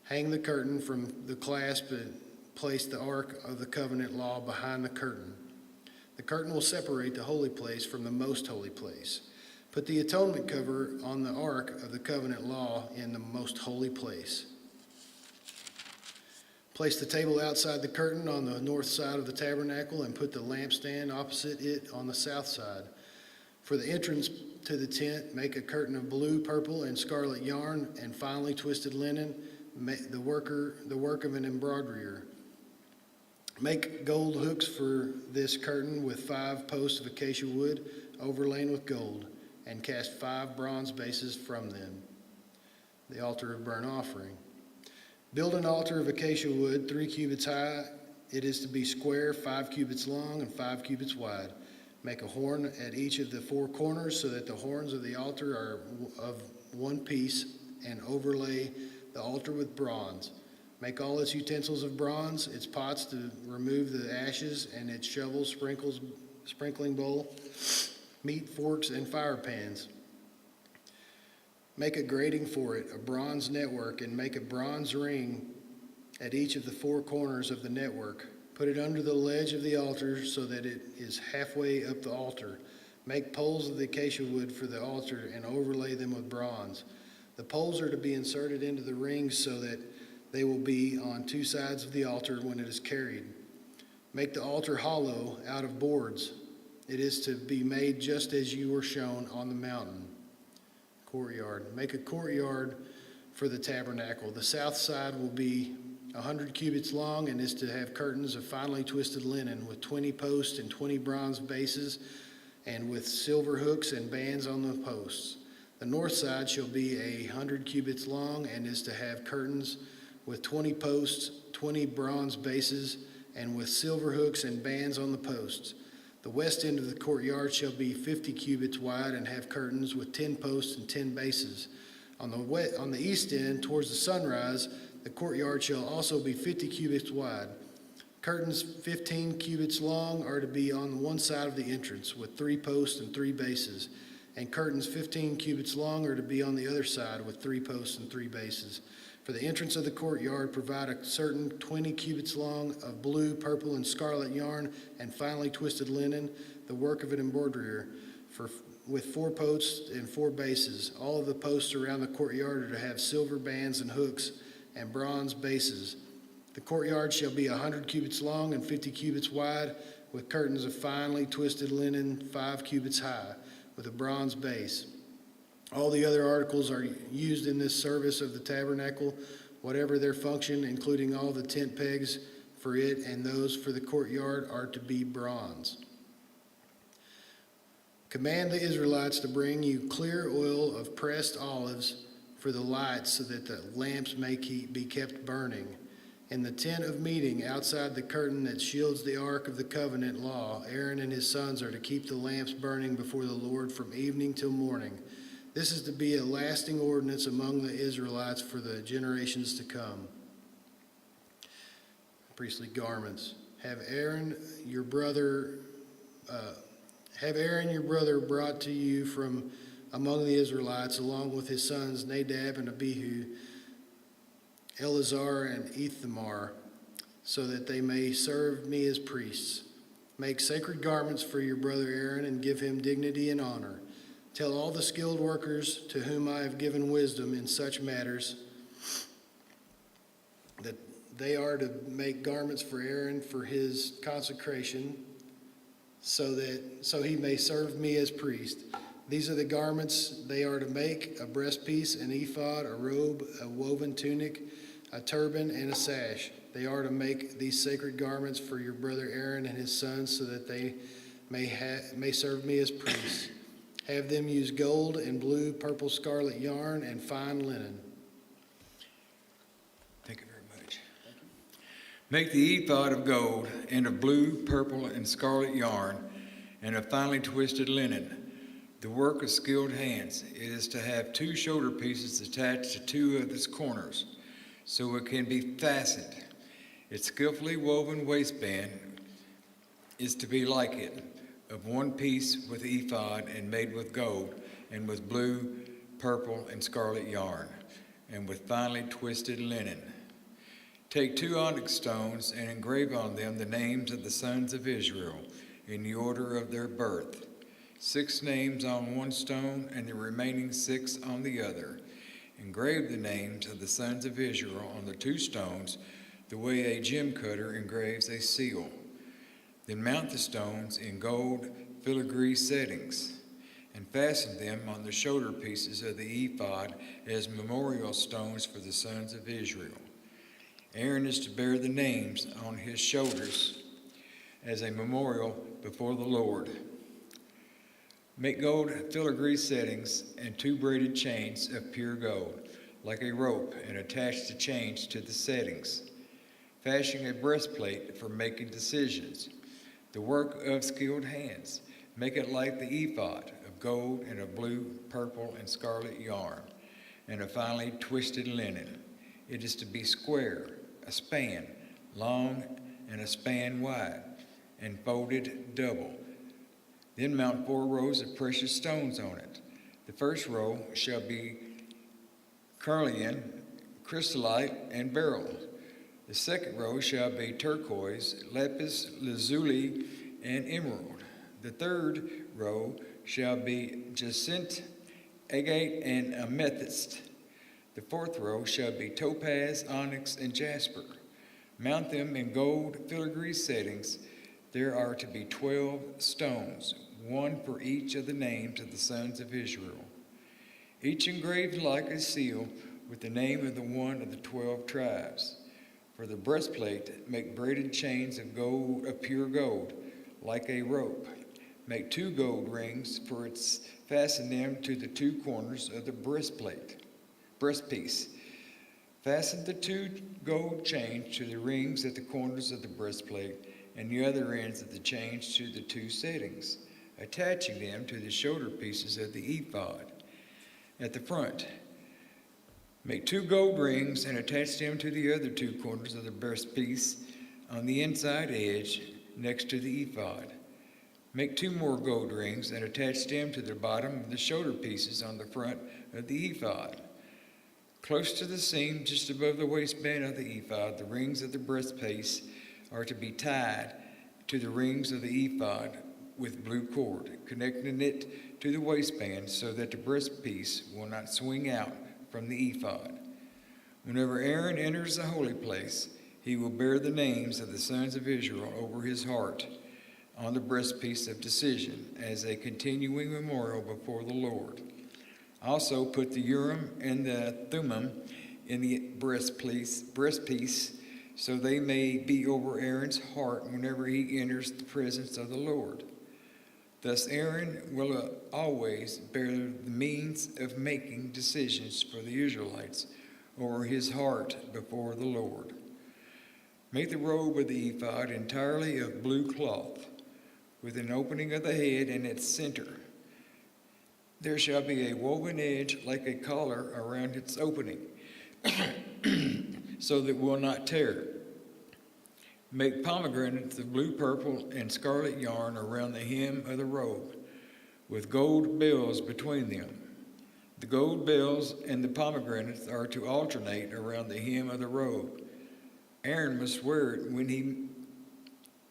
Hang the curtain from the clasp and place the ark of the covenant law behind the curtain. The curtain will separate the holy place from the most holy place. Put the atonement cover on the ark of the covenant law in the most holy place. Place the table outside the curtain on the north side of the tabernacle and put the lampstand opposite it on the south side. For the entrance to the tent, make a curtain of blue, purple, and scarlet yarn and finely twisted linen, the work of an embroiderer. Make gold hooks for this curtain with 5 posts of acacia wood overlain with gold, and cast 5 bronze bases from them. The altar of burnt offering. Build an altar of acacia wood 3 cubits high. It is to be square, 5 cubits long, and 5 cubits wide. Make a horn at each of the 4 corners so that the horns of the altar are of one piece, and overlay the altar with bronze. Make all its utensils of bronze, its pots to remove the ashes, and its shovels, sprinkling bowl, meat forks, and fire pans. Make a grating for it, a bronze network, and make a bronze ring at each of the 4 corners of the network. Put it under the ledge of the altar so that it is halfway up the altar. Make poles of the acacia wood for the altar and overlay them with bronze. The poles are to be inserted into the rings so that they will be on 2 sides of the altar when it is carried. Make the altar hollow out of boards. It is to be made just as you were shown on the mountain. Courtyard. Make a courtyard for the tabernacle. The south side will be 100 cubits long and is to have curtains of finely twisted linen with 20 posts and 20 bronze bases and with silver hooks and bands on the posts. The north side shall be 100 cubits long and is to have curtains with 20 posts, 20 bronze bases, and with silver hooks and bands on the posts. The west end of the courtyard shall be 50 cubits wide and have curtains with 10 posts and 10 bases. On the east end, towards the sunrise, the courtyard shall also be 50 cubits wide. Curtains 15 cubits long are to be on one side of the entrance with 3 posts and 3 bases, and curtains 15 cubits long are to be on the other side with 3 posts and 3 bases. For the entrance of the courtyard, provide a certain 20 cubits long of blue, purple, and scarlet yarn and finely twisted linen, the work of an embroiderer, with 4 posts and 4 bases. All of the posts around the courtyard are to have silver bands and hooks and bronze bases. The courtyard shall be 100 cubits long and 50 cubits wide, with curtains of finely twisted linen 5 cubits high, with a bronze base. All the other articles are used in this service of the tabernacle, whatever their function, including all the tent pegs for it and those for the courtyard, are to be bronze. Command the Israelites to bring you clear oil of pressed olives for the lights, so that the lamps may be kept burning. In the tent of meeting, outside the curtain that shields the ark of the covenant law, Aaron and his sons are to keep the lamps burning before the Lord from evening till morning. This is to be a lasting ordinance among the Israelites for the generations to come. Priestly garments. Have Aaron your brother brought to you from among the Israelites, along with his sons Nadab and Abihu, Eleazar and Ithamar, so that they may serve me as priests. Make sacred garments for your brother Aaron and give him dignity and honor. Tell all the skilled workers to whom I have given wisdom in such matters that they are to make garments for Aaron for his consecration, so he may serve me as priest. These are the garments they are to make: a breastpiece, an ephod, a robe, a woven tunic, a turban, and a sash. They are to make these sacred garments for your brother Aaron and his sons, so that they may serve me as priests. Have them use gold and blue, purple, scarlet yarn and fine linen. Thank you very much. Make the ephod of gold and of blue, purple, and scarlet yarn and of finely twisted linen, the work of skilled hands. It is to have 2 shoulder pieces attached to 2 of its corners, so it can be fastened. Its skillfully woven waistband is to be like it, of 1 piece with ephod and made with gold and with blue, purple, and scarlet yarn, and with finely twisted linen. Take 2 onyx stones and engrave on them the names of the sons of Israel in the order of their birth, 6 names on 1 stone and the remaining 6 on the other. Engrave the names of the sons of Israel on the 2 stones, the way a gem cutter engraves a seal. Then mount the stones in gold filigree settings, and fasten them on the shoulder pieces of the ephod as memorial stones for the sons of Israel. Aaron is to bear the names on his shoulders as a memorial before the Lord. Make gold filigree settings and 2 braided chains of pure gold, like a rope, and attach the chains to the settings. Fashion a breastplate for making decisions, the work of skilled hands. Make it like the ephod, of gold and of blue, purple, and scarlet yarn, and of finely twisted linen. It is to be square, a span long and a span wide, and folded double. Then mount 4 rows of precious stones on it. The first row shall be carnelian, chrysolite, and beryl. The second row shall be turquoise, lapis lazuli, and emerald. The third row shall be jacinth, agate, and amethyst. The fourth row shall be topaz, onyx, and jasper. Mount them in gold filigree settings. There are to be 12 stones, 1 for each of the names of the sons of Israel, each engraved like a seal with the name of the one of the 12 tribes. For the breastplate, make braided chains of gold, of pure gold, like a rope. Make 2 gold rings for its, fasten them to the 2 corners of the breastpiece. Fasten the 2 gold chains to the rings at the corners of the breastplate, and the other ends of the chains to the 2 settings, attaching them to the shoulder pieces of the ephod. At the front, make 2 gold rings and attach them to the other 2 corners of the breastpiece on the inside edge next to the ephod. Make 2 more gold rings and attach them to the bottom of the shoulder pieces on the front of the ephod. Close to the seam just above the waistband of the ephod, the rings of the breastpiece are to be tied to the rings of the ephod with blue cord, connecting it to the waistband so that the breastpiece will not swing out from the ephod. Whenever Aaron enters the holy place, he will bear the names of the sons of Israel over his heart on the breastpiece of decision as a continuing memorial before the Lord. Also put the Urim and the Thummim in the breastpiece so they may be over Aaron's heart whenever he enters the presence of the Lord. Thus Aaron will always bear the means of making decisions for the Israelites over his heart before the Lord. Make the robe of the ephod entirely of blue cloth, with an opening of the head in its center. There shall be a woven edge like a collar around its opening, so that it will not tear. Make pomegranates of blue, purple, and scarlet yarn around the hem of the robe, with gold bells between them. The gold bells and the pomegranates are to alternate around the hem of the robe. Aaron must wear it when he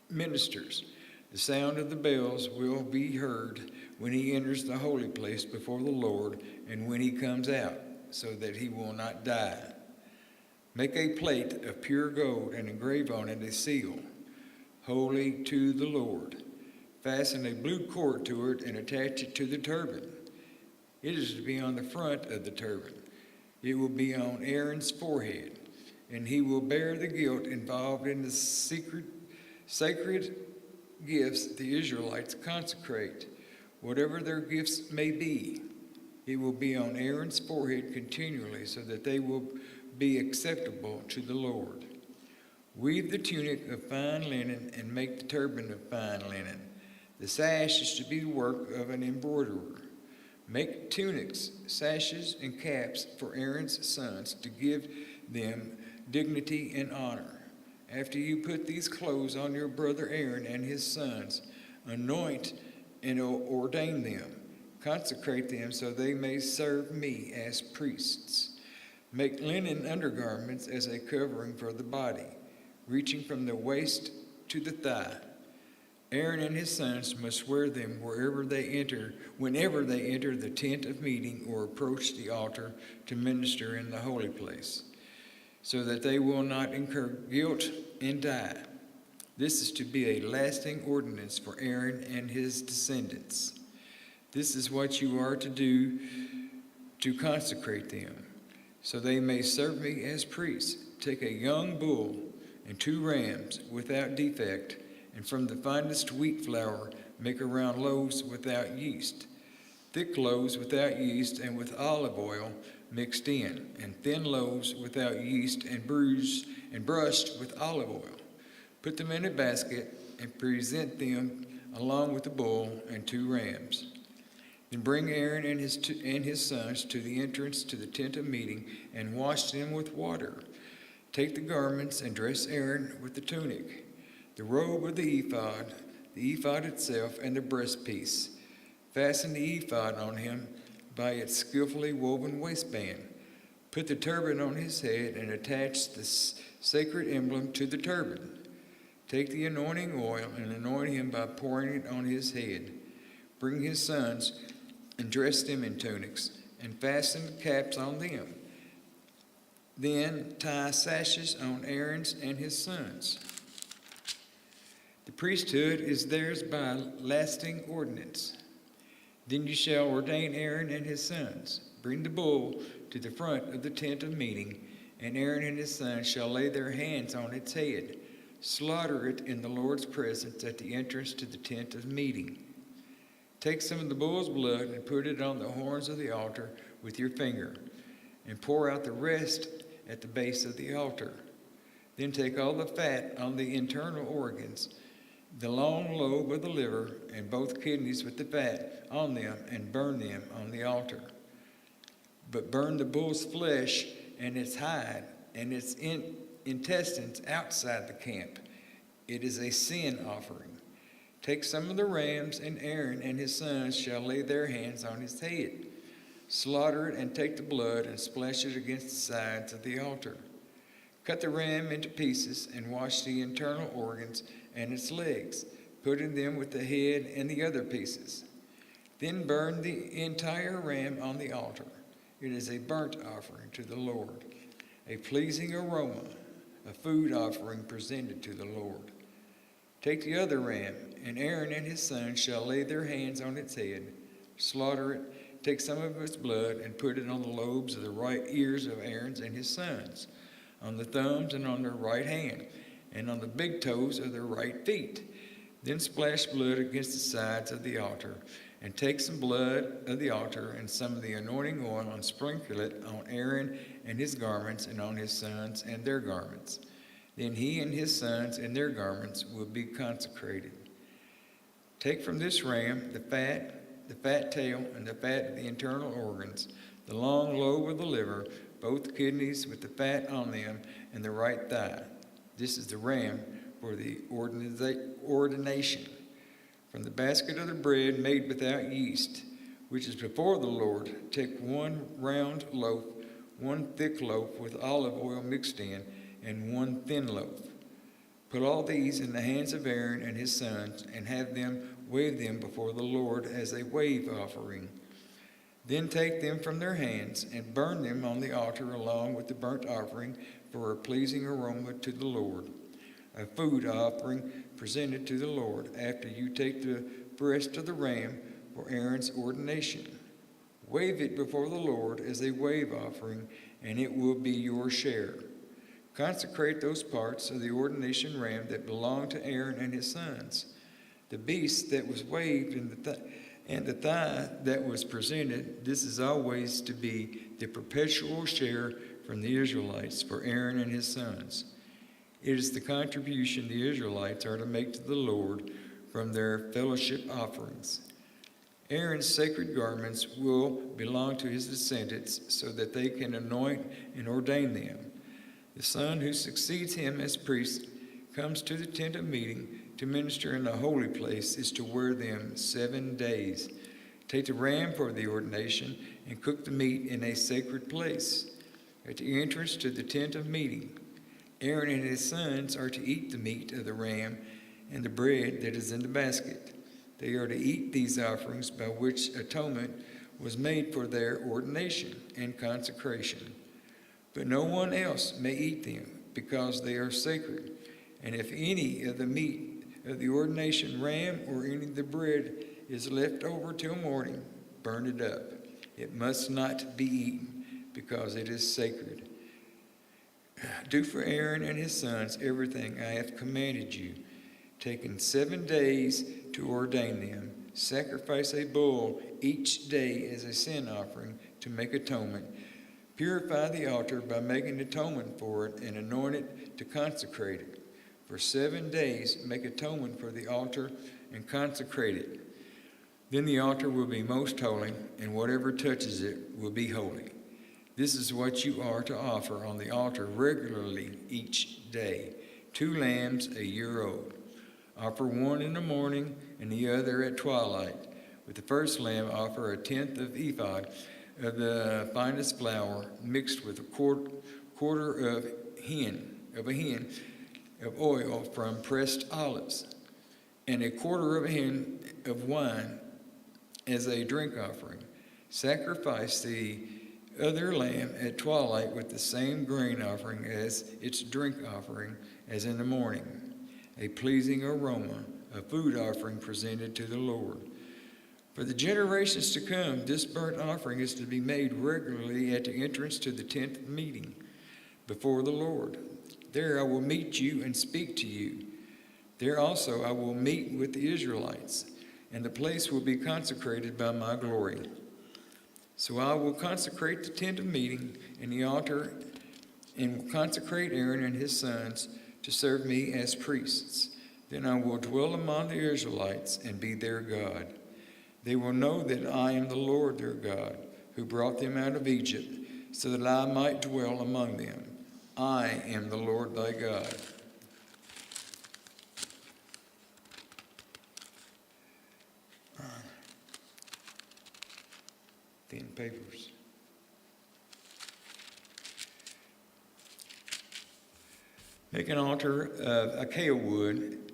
ministers. The sound of the bells will be heard when he enters the holy place before the Lord and when he comes out, so that he will not die. Make a plate of pure gold and engrave on it a seal, holy to the Lord. Fasten a blue cord to it and attach it to the turban. It is to be on the front of the turban. It will be on Aaron's forehead, and he will bear the guilt involved in the sacred gifts the Israelites consecrate, whatever their gifts may be. It will be on Aaron's forehead continually, so that they will be acceptable to the Lord. Weave the tunic of fine linen and make the turban of fine linen. The sash is to be the work of an embroiderer. Make tunics, sashes, and caps for Aaron's sons to give them dignity and honor. After you put these clothes on your brother Aaron and his sons, anoint and ordain them. Consecrate them so they may serve me as priests. Make linen undergarments as a covering for the body, reaching from the waist to the thigh. Aaron and his sons must wear them whenever they enter the tent of meeting or approach the altar to minister in the holy place, so that they will not incur guilt and die. This is to be a lasting ordinance for Aaron and his descendants. This is what you are to do to consecrate them, so they may serve me as priests. Take a young bull and 2 rams without defect, and from the finest wheat flour make around loaves without yeast, thick loaves without yeast and with olive oil mixed in, and thin loaves without yeast and bruised and brushed with olive oil. Put them in a basket and present them along with the bull and 2 rams. Then bring Aaron and his sons to the entrance to the tent of meeting and wash them with water. Take the garments and dress Aaron with the tunic, the robe of the ephod itself, and the breastpiece. Fasten the ephod on him by its skillfully woven waistband. Put the turban on his head and attach the sacred emblem to the turban. Take the anointing oil and anoint him by pouring it on his head. Bring his sons and dress them in tunics and fasten caps on them. Then tie sashes on Aaron's and his sons. The priesthood is theirs by lasting ordinance. Then you shall ordain Aaron and his sons. Bring the bull to the front of the tent of meeting, and Aaron and his sons shall lay their hands on its head. Slaughter it in the Lord's presence at the entrance to the tent of meeting. Take some of the bull's blood and put it on the horns of the altar with your finger, and pour out the rest at the base of the altar. Then take all the fat on the internal organs, the long lobe of the liver, and both kidneys with the fat on them, and burn them on the altar. But burn the bull's flesh and its hide and its intestines outside the camp. It is a sin offering. Take some of the rams, and Aaron and his sons shall lay their hands on his head. Slaughter it, and take the blood, and splash it against the sides of the altar. Cut the ram into pieces, and wash the internal organs and its legs, putting them with the head and the other pieces. Then burn the entire ram on the altar. It is a burnt offering to the Lord, a pleasing aroma, a food offering presented to the Lord. Take the other ram, and Aaron and his sons shall lay their hands on its head. Slaughter it, take some of its blood, and put it on the lobes of the right ears of Aaron and his sons, on the thumbs and on their right hand, and on the big toes of their right feet. Then splash blood against the sides of the altar, and take some blood of the altar and some of the anointing oil, and sprinkle it on Aaron and his garments, and on his sons and their garments. Then he and his sons and their garments will be consecrated. Take from this ram the fat tail, and the fat of the internal organs, the long lobe of the liver, both the kidneys with the fat on them, and the right thigh. This is the ram for the ordination. From the basket of the bread made without yeast, which is before the Lord, take 1 round loaf, 1 thick loaf with olive oil mixed in, and 1 thin loaf. Put all these in the hands of Aaron and his sons, and have them wave them before the Lord as a wave offering. Then take them from their hands, and burn them on the altar along with the burnt offering for a pleasing aroma to the Lord, a food offering presented to the Lord after you take the breast of the ram for Aaron's ordination. Wave it before the Lord as a wave offering, and it will be your share. Consecrate those parts of the ordination ram that belong to Aaron and his sons. The beast that was waved and the thigh that was presented, this is always to be the perpetual share from the Israelites for Aaron and his sons. It is the contribution the Israelites are to make to the Lord from their fellowship offerings. Aaron's sacred garments will belong to his descendants so that they can anoint and ordain them. The son who succeeds him as priest comes to the tent of meeting to minister in the holy place is to wear them 7 days. Take the ram for the ordination and cook the meat in a sacred place at the entrance to the tent of meeting. Aaron and his sons are to eat the meat of the ram and the bread that is in the basket. They are to eat these offerings by which atonement was made for their ordination and consecration. But no one else may eat them, because they are sacred. And if any of the meat of the ordination ram or any of the bread is left over till morning, burn it up. It must not be eaten, because it is sacred. Do for Aaron and his sons everything I have commanded you, taking 7 days to ordain them. Sacrifice a bull each day as a sin offering to make atonement. Purify the altar by making atonement for it, and anoint it to consecrate it. For 7 days make atonement for the altar and consecrate it. Then the altar will be most holy, and whatever touches it will be holy. This is what you are to offer on the altar regularly each day: 2 lambs a year old. Offer one in the morning and the other at twilight. With the first lamb, offer a tenth of ephah of the finest flour mixed with a quarter of a hin of oil from pressed olives, and a quarter of a hin of wine as a drink offering. Sacrifice the other lamb at twilight with the same grain offering as its drink offering as in the morning, a pleasing aroma, a food offering presented to the Lord. For the generations to come, this burnt offering is to be made regularly at the entrance to the tent of meeting before the Lord. There I will meet you and speak to you. There also I will meet with the Israelites, and the place will be consecrated by my glory. So I will consecrate the tent of meeting and the altar, and will consecrate Aaron and his sons to serve me as priests. Then I will dwell among the Israelites and be their God. They will know that I am the Lord their God, who brought them out of Egypt, so that I might dwell among them. I am the Lord thy God. pen and papers. Make an altar of acacia wood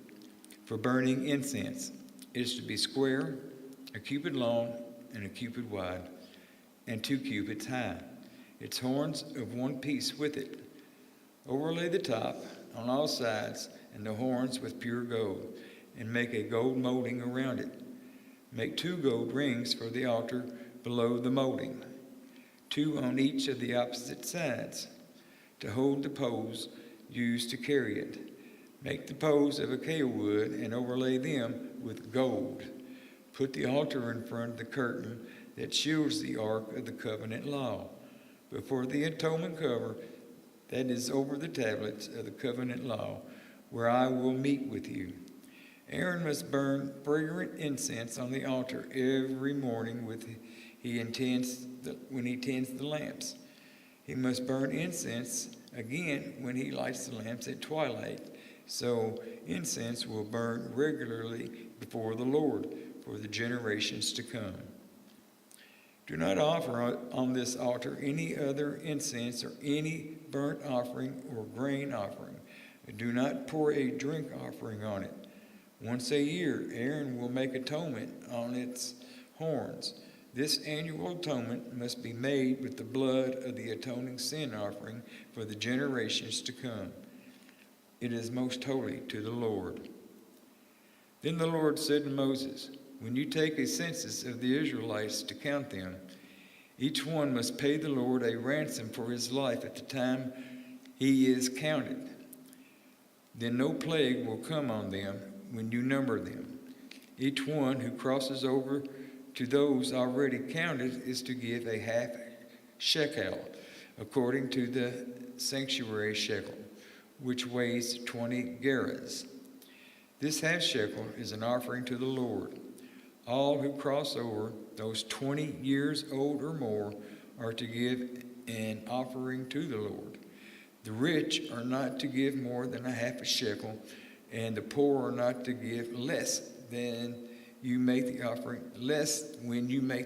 for burning incense. It is to be square, a cubit long, and a cubit wide, and 2 cubits high. Its horns of one piece with it. Overlay the top on all sides and the horns with pure gold, and make a gold molding around it. Make 2 gold rings for the altar below the molding, 2 on each of the opposite sides, to hold the poles used to carry it. Make the poles of acacia wood and overlay them with gold. Put the altar in front of the curtain that shields the ark of the covenant law, before the atonement cover that is over the tablets of the covenant law, where I will meet with you. Aaron must burn fragrant incense on the altar every morning when he tends the lamps. He must burn incense again when he lights the lamps at twilight, so incense will burn regularly before the Lord for the generations to come. Do not offer on this altar any other incense or any burnt offering or grain offering. Do not pour a drink offering on it. Once a year, Aaron will make atonement on its horns. This annual atonement must be made with the blood of the atoning sin offering for the generations to come. It is most holy to the Lord. Then the Lord said to Moses, when you take a census of the Israelites to count them, each one must pay the Lord a ransom for his life at the time he is counted. Then no plague will come on them when you number them. Each one who crosses over to those already counted is to give a half shekel, according to the sanctuary shekel, which weighs 20 gerahs. This half shekel is an offering to the Lord. All who cross over, those 20 years old or more, are to give an offering to the Lord. The rich are not to give more than a half a shekel, and the poor are not to give less when you make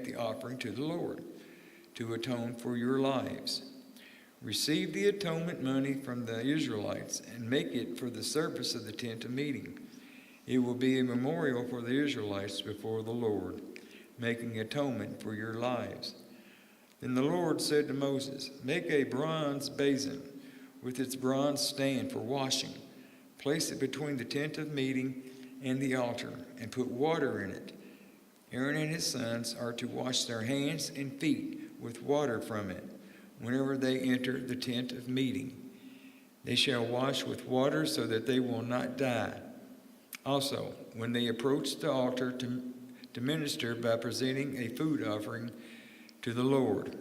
the offering to the Lord, to atone for your lives. Receive the atonement money from the Israelites and make it for the service of the tent of meeting. It will be a memorial for the Israelites before the Lord, making atonement for your lives. Then the Lord said to Moses, make a bronze basin with its bronze stand for washing. Place it between the tent of meeting and the altar, and put water in it. Aaron and his sons are to wash their hands and feet with water from it whenever they enter the tent of meeting. They shall wash with water so that they will not die. Also, when they approach the altar to minister by presenting a food offering to the Lord,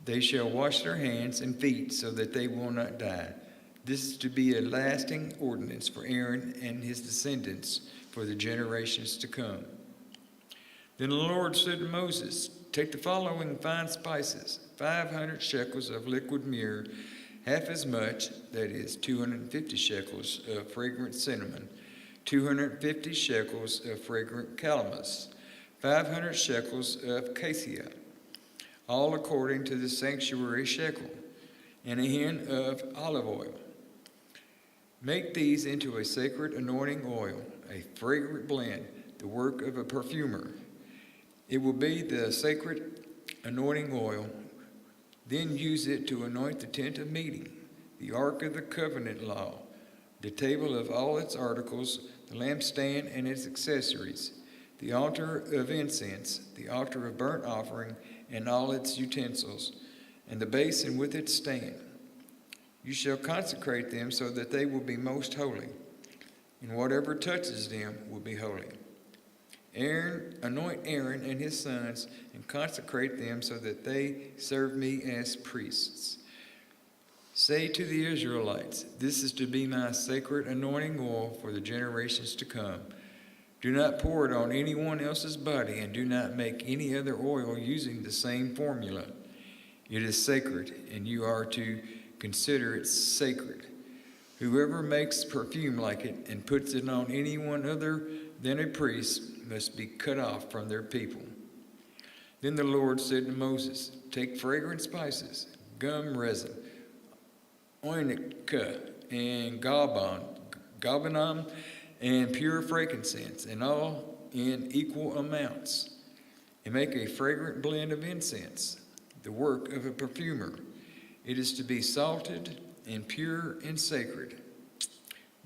they shall wash their hands and feet so that they will not die. This is to be a lasting ordinance for Aaron and his descendants for the generations to come. Then the Lord said to Moses, take the following fine spices, 500 shekels of liquid myrrh, half as much, that is 250 shekels of fragrant cinnamon, 250 shekels of fragrant calamus, 500 shekels of cassia, all according to the sanctuary shekel, and a hin of olive oil. Make these into a sacred anointing oil, a fragrant blend, the work of a perfumer. It will be the sacred anointing oil. Then use it to anoint the tent of meeting, the ark of the covenant law, the table of all its articles, the lampstand and its accessories, the altar of incense, the altar of burnt offering and all its utensils, and the basin with its stand. You shall consecrate them so that they will be most holy, and whatever touches them will be holy. Anoint Aaron and his sons and consecrate them so that they serve me as priests. Say to the Israelites, this is to be my sacred anointing oil for the generations to come. Do not pour it on anyone else's body, and do not make any other oil using the same formula. It is sacred, and you are to consider it sacred. Whoever makes perfume like it and puts it on anyone other than a priest must be cut off from their people. Then the Lord said to Moses, take fragrant spices, gum resin, onycha, and galbanum, and pure frankincense, and all in equal amounts, and make a fragrant blend of incense, the work of a perfumer. It is to be salted and pure and sacred.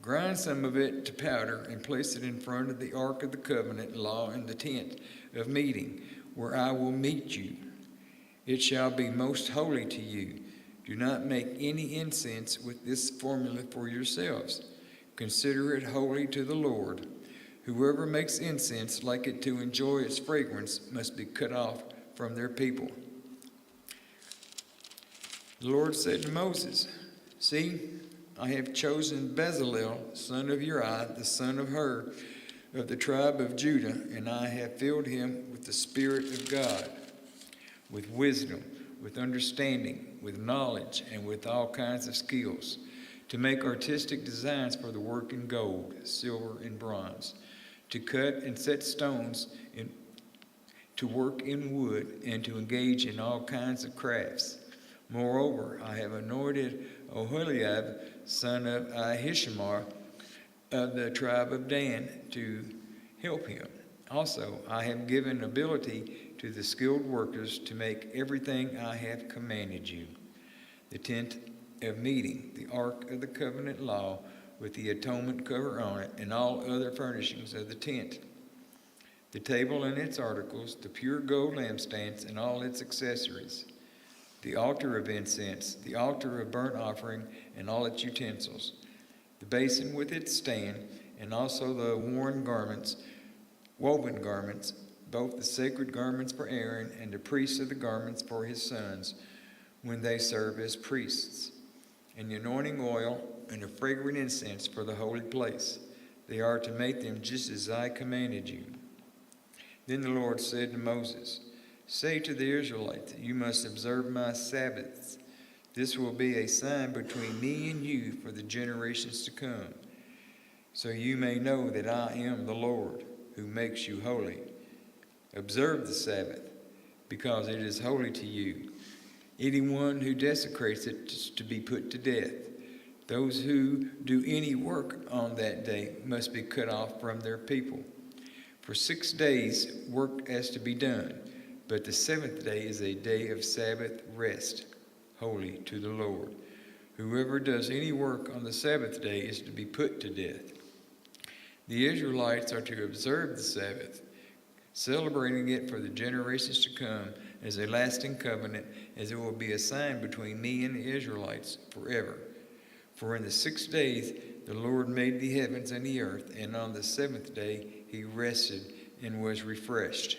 Grind some of it to powder and place it in front of the ark of the covenant law in the tent of meeting, where I will meet you. It shall be most holy to you. Do not make any incense with this formula for yourselves. Consider it holy to the Lord. Whoever makes incense like it to enjoy its fragrance must be cut off from their people. The Lord said to Moses, see, I have chosen Bezalel, son of Uri, the son of Hur, of the tribe of Judah, and I have filled him with the Spirit of God, with wisdom, with understanding, with knowledge, and with all kinds of skills, to make artistic designs for the work in gold, silver, and bronze, to cut and set stones, to work in wood, and to engage in all kinds of crafts. Moreover, I have anointed Oholiab, son of Ahishamar, of the tribe of Dan, to help him. Also, I have given ability to the skilled workers to make everything I have commanded you: the tent of meeting, the ark of the covenant law with the atonement cover on it, and all other furnishings of the tent, the table and its articles, the pure gold lampstands and all its accessories, the altar of incense, the altar of burnt offering and all its utensils, the basin with its stand, and also the woven garments, both the sacred garments for Aaron and the priests of the garments for his sons when they serve as priests, and the anointing oil and the fragrant incense for the holy place. They are to make them just as I commanded you. Then the Lord said to Moses, say to the Israelites, you must observe my Sabbaths. This will be a sign between me and you for the generations to come, so you may know that I am the Lord who makes you holy. Observe the Sabbath, because it is holy to you. Anyone who desecrates it is to be put to death. Those who do any work on that day must be cut off from their people. For 6 days work has to be done, but the seventh day is a day of Sabbath rest, holy to the Lord. Whoever does any work on the Sabbath day is to be put to death. The Israelites are to observe the Sabbath, celebrating it for the generations to come as a lasting covenant, as it will be a sign between me and the Israelites forever. For in the 6 days the Lord made the heavens and the earth, and on the seventh day he rested and was refreshed.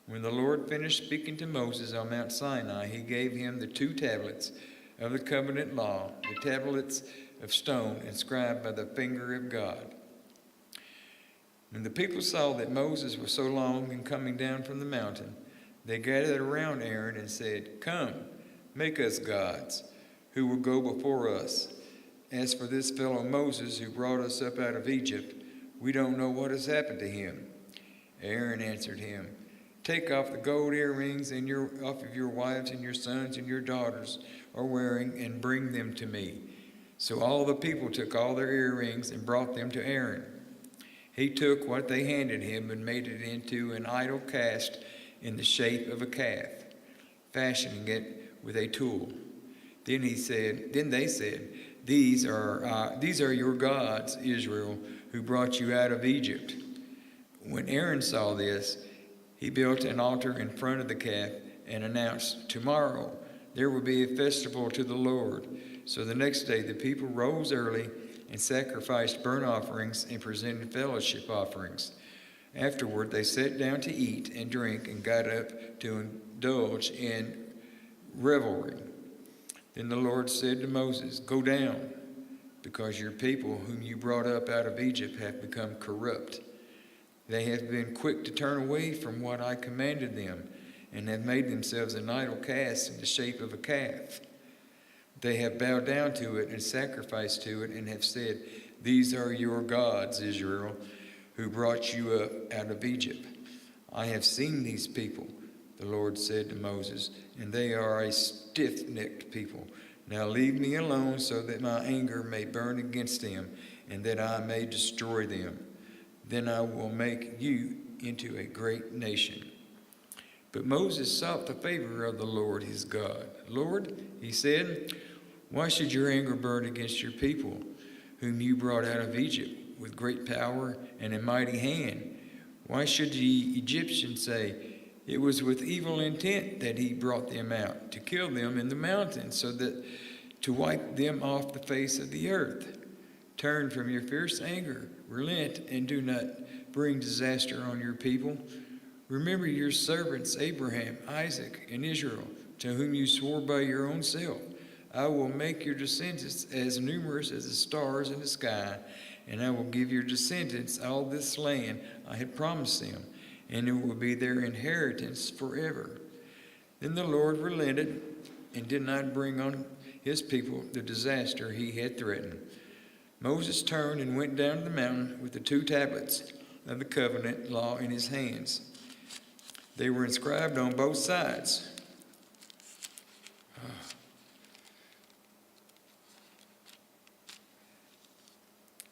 When the Lord finished speaking to Moses on Mount Sinai, he gave him the 2 tablets of the covenant law, the tablets of stone inscribed by the finger of God. When the people saw that Moses was so long in coming down from the mountain, they gathered around Aaron and said, come, make us gods, who will go before us. As for this fellow Moses, who brought us up out of Egypt, we don't know what has happened to him. Aaron answered him, take off the gold earrings off of your wives and your sons and your daughters are wearing, and bring them to me. So all the people took all their earrings and brought them to Aaron. He took what they handed him and made it into an idol cast in the shape of a calf, fashioning it with a tool. Then they said, These are your gods, Israel, who brought you out of Egypt. When Aaron saw this, he built an altar in front of the calf and announced, tomorrow there will be a festival to the Lord. So the next day the people rose early and sacrificed burnt offerings and presented fellowship offerings. Afterward they sat down to eat and drink and got up to indulge in revelry. Then the Lord said to Moses, go down, because your people whom you brought up out of Egypt have become corrupt. They have been quick to turn away from what I commanded them, and have made themselves an idol cast in the shape of a calf. They have bowed down to it and sacrificed to it, and have said, these are your gods, Israel, who brought you up out of Egypt. I have seen these people. The Lord said to Moses, and they are a stiff-necked people. Now leave me alone so that my anger may burn against them and that I may destroy them. Then I will make you into a great nation. But Moses sought the favor of the Lord his God. Lord, he said, why should your anger burn against your people, whom you brought out of Egypt with great power and a mighty hand? Why should the Egyptians say, it was with evil intent that he brought them out, to kill them in the mountains, so that to wipe them off the face of the earth? Turn from your fierce anger, relent, and do not bring disaster on your people. Remember your servants Abraham, Isaac, and Israel, to whom you swore by your own self. I will make your descendants as numerous as the stars in the sky, and I will give your descendants all this land I had promised them, and it will be their inheritance forever. Then the Lord relented and did not bring on his people the disaster he had threatened. Moses turned and went down to the mountain with the 2 tablets of the covenant law in his hands. They were inscribed on both sides.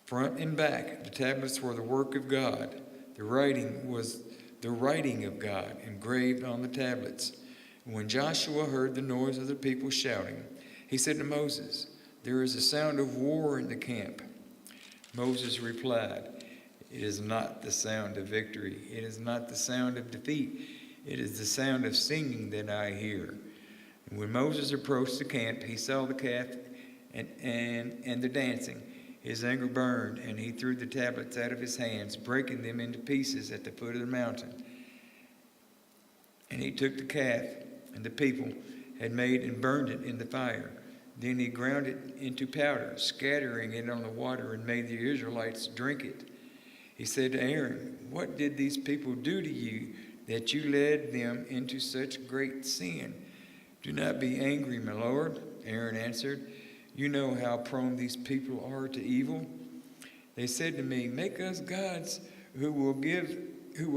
Front and back, the tablets were the work of God. The writing was the writing of God engraved on the tablets. And when Joshua heard the noise of the people shouting, he said to Moses, there is a sound of war in the camp. Moses replied, it is not the sound of victory. It is not the sound of defeat. It is the sound of singing that I hear. And when Moses approached the camp, he saw the calf and the dancing. His anger burned, and he threw the tablets out of his hands, breaking them into pieces at the foot of the mountain. And he took the calf and the people had made and burned it in the fire. Then he ground it into powder, scattering it on the water, and made the Israelites drink it. He said to Aaron, what did these people do to you that you led them into such great sin? Do not be angry, my Lord. Aaron answered, you know how prone these people are to evil. They said to me, make us gods who will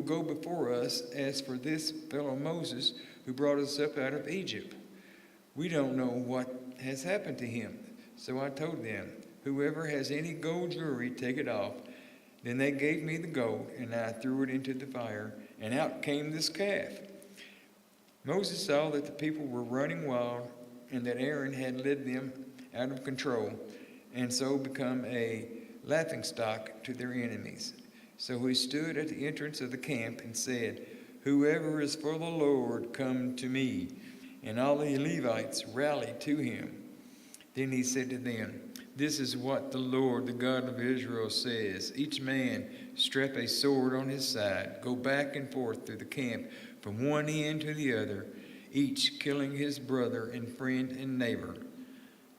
go before us. As for this fellow Moses, who brought us up out of Egypt, we don't know what has happened to him. So I told them, whoever has any gold jewelry, take it off. Then they gave me the gold, and I threw it into the fire, and out came this calf. Moses saw that the people were running wild, and that Aaron had led them out of control, and so become a laughingstock to their enemies. So he stood at the entrance of the camp and said, whoever is for the Lord, come to me. And all the Levites rallied to him. Then he said to them, this is what the Lord, the God of Israel, says. Each man strap a sword on his side, go back and forth through the camp from one end to the other, each killing his brother and friend and neighbor.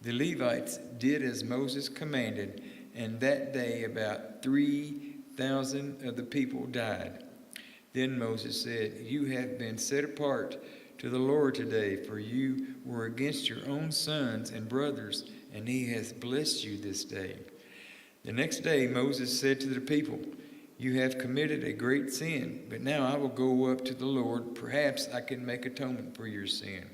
The Levites did as Moses commanded, and that day about 3,000 of the people died. Then Moses said, you have been set apart to the Lord today, for you were against your own sons and brothers, and he has blessed you this day. The next day Moses said to the people, you have committed a great sin, but now I will go up to the Lord. Perhaps I can make atonement for your sin.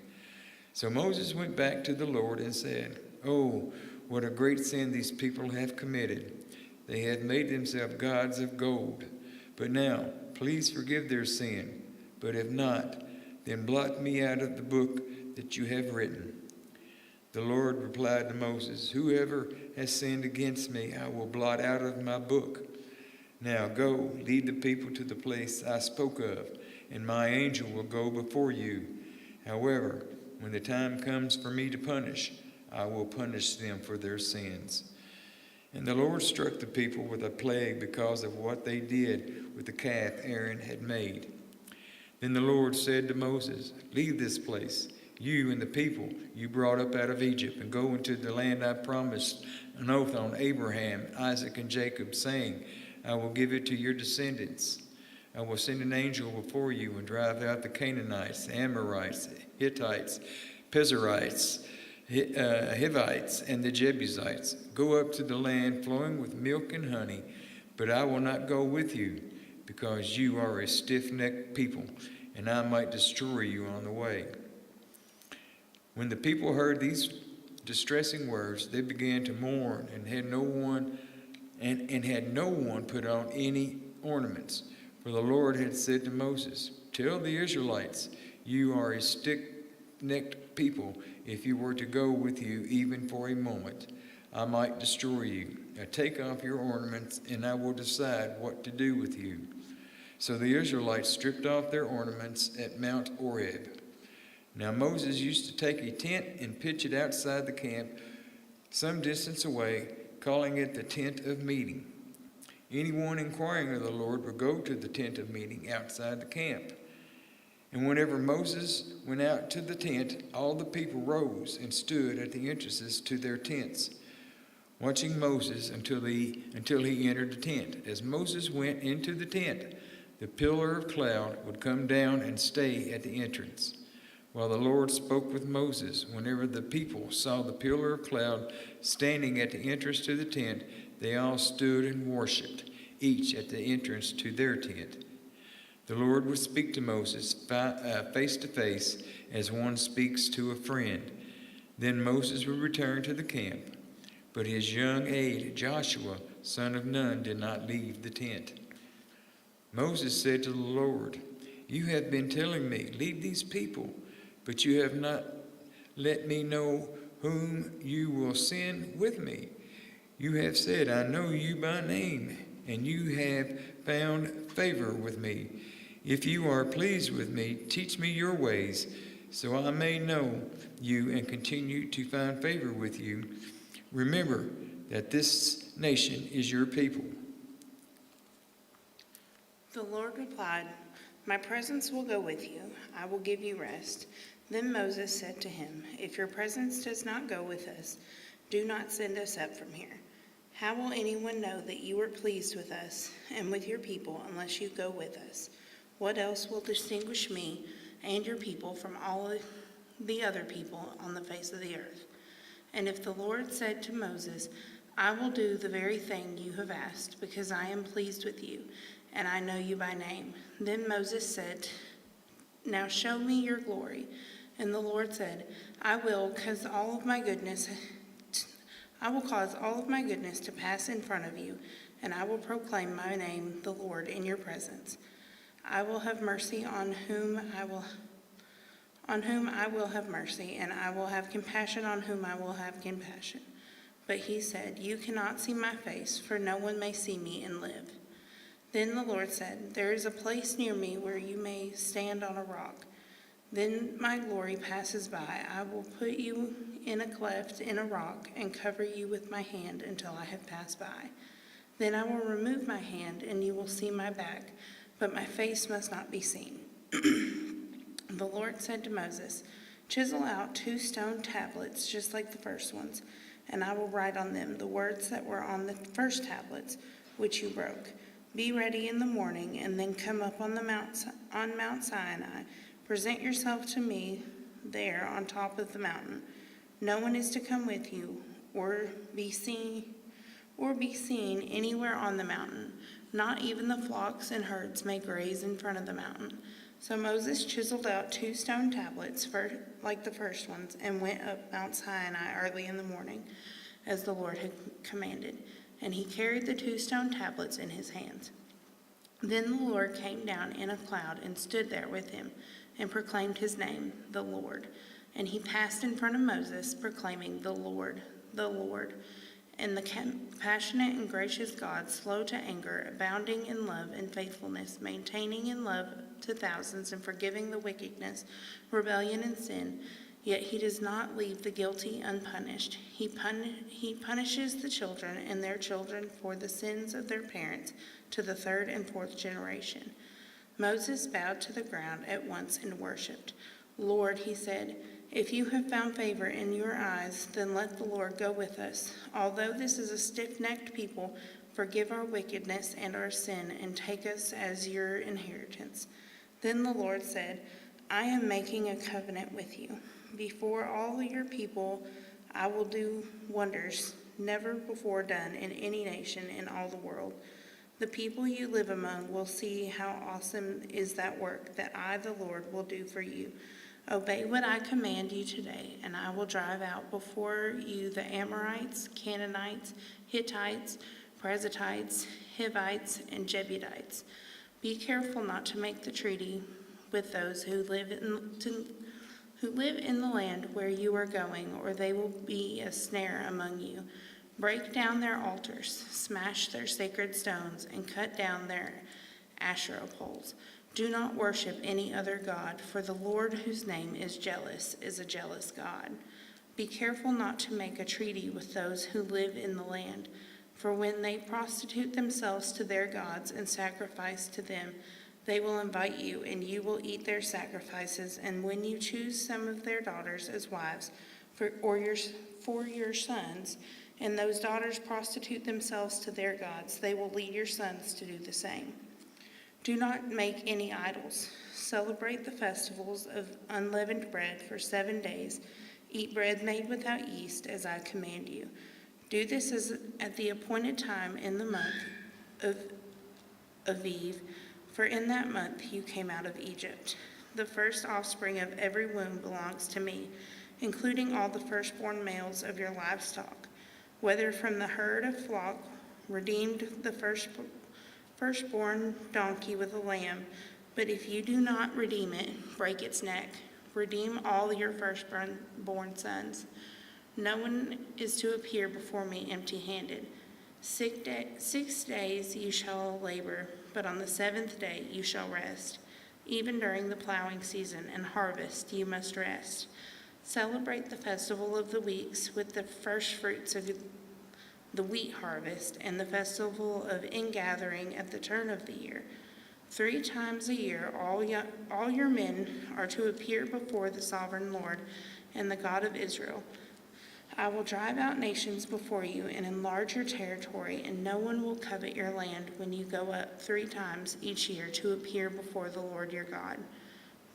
So Moses went back to the Lord and said, oh, what a great sin these people have committed. They have made themselves gods of gold. But now, please forgive their sin. But if not, then blot me out of the book that you have written. The Lord replied to Moses, whoever has sinned against me, I will blot out of my book. Now go, lead the people to the place I spoke of, and my angel will go before you. However, when the time comes for me to punish, I will punish them for their sins. And the Lord struck the people with a plague because of what they did with the calf Aaron had made. Then the Lord said to Moses, leave this place, you and the people you brought up out of Egypt, and go into the land I promised an oath on Abraham, Isaac, and Jacob, saying, I will give it to your descendants. I will send an angel before you and drive out the Canaanites, the Amorites, Hittites, Perizzites, Hivites, and the Jebusites. Go up to the land flowing with milk and honey, but I will not go with you, because you are a stiff-necked people, and I might destroy you on the way." When the people heard these distressing words, they began to mourn and had no one put on any ornaments. For the Lord had said to Moses, "Tell the Israelites, you are a stiff-necked people. If you were to go with you even for a moment, I might destroy you. Now take off your ornaments, and I will decide what to do with you." So the Israelites stripped off their ornaments at Mount Horeb. Now Moses used to take a tent and pitch it outside the camp some distance away, calling it the tent of meeting. Anyone inquiring of the Lord would go to the tent of meeting outside the camp. And whenever Moses went out to the tent, all the people rose and stood at the entrances to their tents, watching Moses until he entered the tent. As Moses went into the tent, the pillar of cloud would come down and stay at the entrance, while the Lord spoke with Moses. Whenever the people saw the pillar of cloud standing at the entrance to the tent, they all stood and worshipped, each at the entrance to their tent. The Lord would speak to Moses face to face as one speaks to a friend. Then Moses would return to the camp, but his young aide, Joshua, son of Nun, did not leave the tent. Moses said to the Lord, "You have been telling me, 'Lead these people,' but you have not let me know whom you will send with me. You have said, 'I know you by name,' and you have found favor with me. If you are pleased with me, teach me your ways, so I may know you and continue to find favor with you. Remember that this nation is your people." The Lord replied, "My presence will go with you. I will give you rest." Then Moses said to him, "If your presence does not go with us, do not send us up from here. How will anyone know that you are pleased with us and with your people unless you go with us? What else will distinguish me and your people from all the other people on the face of the earth?" And if the Lord said to Moses, "I will do the very thing you have asked, because I am pleased with you, and I know you by name," then Moses said, "Now show me your glory." And the Lord said, I will cause all of my goodness to pass in front of you, and I will proclaim my name, the Lord, in your presence. I will have mercy on whom I will have mercy, and I will have compassion on whom I will have compassion. But he said, "You cannot see my face, for no one may see me and live." Then the Lord said, "There is a place near me where you may stand on a rock. Then my glory passes by. I will put you in a cleft in a rock and cover you with my hand until I have passed by. Then I will remove my hand, and you will see my back, but my face must not be seen." The Lord said to Moses, "Chisel out 2 stone tablets just like the first ones, and I will write on them the words that were on the first tablets, which you broke. Be ready in the morning, and then come up on Mount Sinai. Present yourself to me there on top of the mountain. No one is to come with you or be seen anywhere on the mountain. Not even the flocks and herds may graze in front of the mountain." So Moses chiseled out 2 stone tablets like the first ones and went up Mount Sinai early in the morning, as the Lord had commanded. And he carried the 2 stone tablets in his hands. Then the Lord came down in a cloud and stood there with him and proclaimed his name, the Lord. And he passed in front of Moses, proclaiming, "The Lord, the Lord." And the compassionate and gracious God, slow to anger, abounding in love and faithfulness, maintaining in love to thousands, and forgiving the wickedness, rebellion, and sin. Yet he does not leave the guilty unpunished. He punishes the children and their children for the sins of their parents to the 3rd and 4th generation. Moses bowed to the ground at once and worshipped. "Lord," he said, "if you have found favor in your eyes, then let the Lord go with us. Although this is a stiff-necked people, forgive our wickedness and our sin, and take us as your inheritance." Then the Lord said, "I am making a covenant with you. Before all your people, I will do wonders never before done in any nation in all the world. The people you live among will see how awesome is that work that I, the Lord, will do for you. Obey what I command you today, and I will drive out before you the Amorites, Canaanites, Hittites, Perizzites, Hivites, and Jebusites. Be careful not to make the treaty with those who live in the land where you are going, or they will be a snare among you. Break down their altars, smash their sacred stones, and cut down their Asherah poles. Do not worship any other god, for the Lord, whose name is jealous, is a jealous God. Be careful not to make a treaty with those who live in the land, for when they prostitute themselves to their gods and sacrifice to them, they will invite you, and you will eat their sacrifices. And when you choose some of their daughters as wives for your sons, and those daughters prostitute themselves to their gods, they will lead your sons to do the same. Do not make any idols. Celebrate the festivals of unleavened bread for 7 days. Eat bread made without yeast, as I command you. Do this at the appointed time in the month of Aviv, for in that month you came out of Egypt. The first offspring of every womb belongs to me, including all the firstborn males of your livestock. Whether from the herd of flock, redeemed the firstborn donkey with a lamb, but if you do not redeem it, break its neck. Redeem all your firstborn sons. No one is to appear before me empty-handed. 6 days you shall labor, but on the 7th day you shall rest. Even during the plowing season and harvest you must rest. Celebrate the festival of the weeks with the first fruits of the wheat harvest and the festival of ingathering at the turn of the year. 3 times a year all your men are to appear before the sovereign Lord and the God of Israel. I will drive out nations before you and enlarge your territory, and no one will covet your land when you go up 3 times each year to appear before the Lord your God.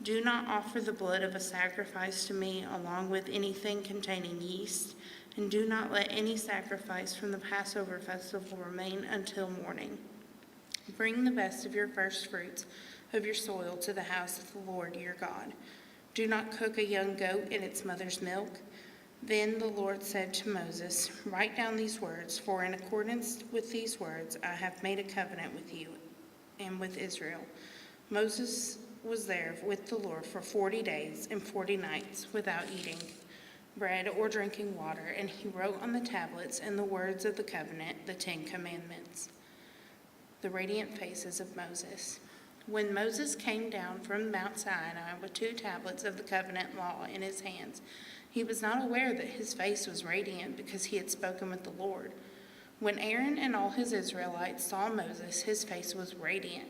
Do not offer the blood of a sacrifice to me along with anything containing yeast, and do not let any sacrifice from the Passover festival remain until morning. Bring the best of your first fruits of your soil to the house of the Lord your God. Do not cook a young goat in its mother's milk. Then the Lord said to Moses, write down these words, for in accordance with these words I have made a covenant with you and with Israel. Moses was there with the Lord for 40 days and 40 nights without eating bread or drinking water, and he wrote on the tablets in the words of the covenant the 10 Commandments. The radiant faces of Moses. When Moses came down from Mount Sinai with 2 tablets of the covenant law in his hands, he was not aware that his face was radiant because he had spoken with the Lord. When Aaron and all his Israelites saw Moses, his face was radiant,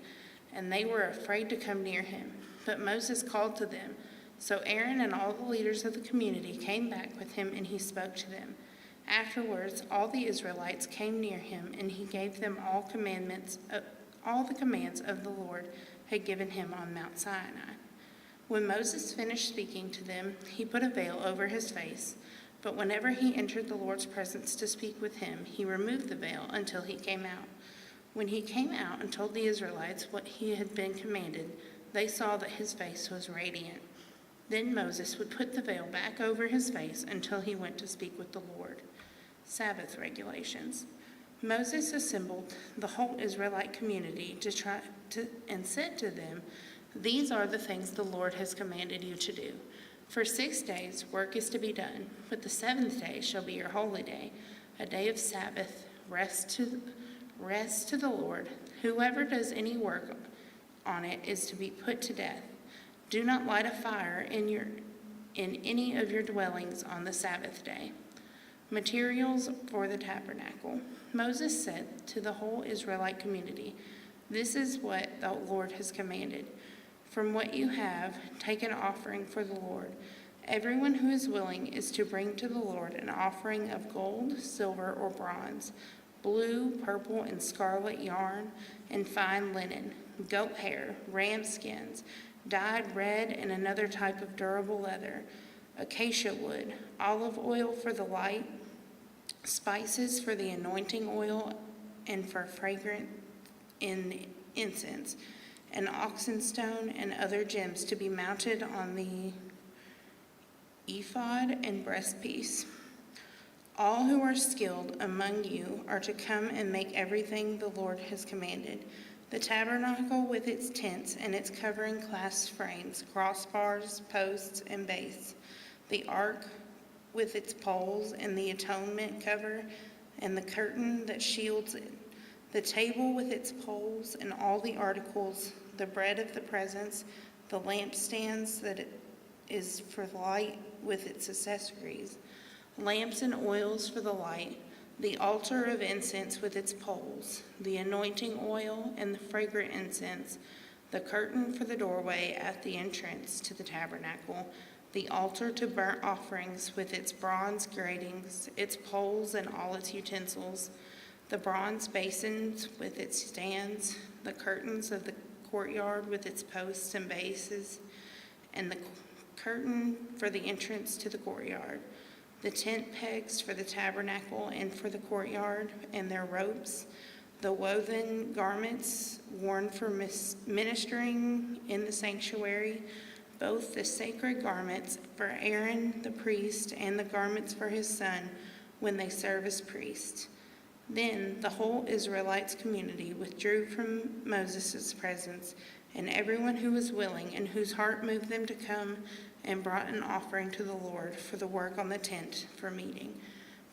and they were afraid to come near him. But Moses called to them. So Aaron and all the leaders of the community came back with him, and he spoke to them. Afterwards, all the Israelites came near him, and he gave them all the commands of the Lord had given him on Mount Sinai. When Moses finished speaking to them, he put a veil over his face. But whenever he entered the Lord's presence to speak with him, he removed the veil until he came out. When he came out and told the Israelites what he had been commanded, they saw that his face was radiant. Then Moses would put the veil back over his face until he went to speak with the Lord. Sabbath regulations. Moses assembled the whole Israelite community and said to them, these are the things the Lord has commanded you to do. For 6 days work is to be done, but the 7th day shall be your holy day, a day of Sabbath, rest to the Lord. Whoever does any work on it is to be put to death. Do not light a fire in any of your dwellings on the Sabbath day. Materials for the tabernacle. Moses said to the whole Israelite community, this is what the Lord has commanded. From what you have, take an offering for the Lord. Everyone who is willing is to bring to the Lord an offering of gold, silver, or bronze, blue, purple, and scarlet yarn, and fine linen, goat hair, ram skins, dyed red, and another type of durable leather, acacia wood, olive oil for the light, spices for the anointing oil and for fragrant in incense, and oxen stone and other gems to be mounted on the ephod and breastpiece. All who are skilled among you are to come and make everything the Lord has commanded: the tabernacle with its tents and its covering, clasp frames, crossbars, posts, and base, the ark with its poles and the atonement cover and the curtain that shields it, the table with its poles and all the articles, the bread of the presence, the lampstands that it is for light with its accessories, lamps and oils for the light, the altar of incense with its poles, the anointing oil and the fragrant incense, the curtain for the doorway at the entrance to the tabernacle, the altar to burnt offerings with its bronze gratings, its poles and all its utensils, the bronze basins with its stands, the curtains of the courtyard with its posts and bases, and the curtain for the entrance to the courtyard, the tent pegs for the tabernacle and for the courtyard, and their ropes, the woven garments worn for ministering in the sanctuary, both the sacred garments for Aaron the priest and the garments for his son when they serve as priests. Then the whole Israelites community withdrew from Moses' presence, and everyone who was willing and whose heart moved them to come and brought an offering to the Lord for the work on the tent for meeting,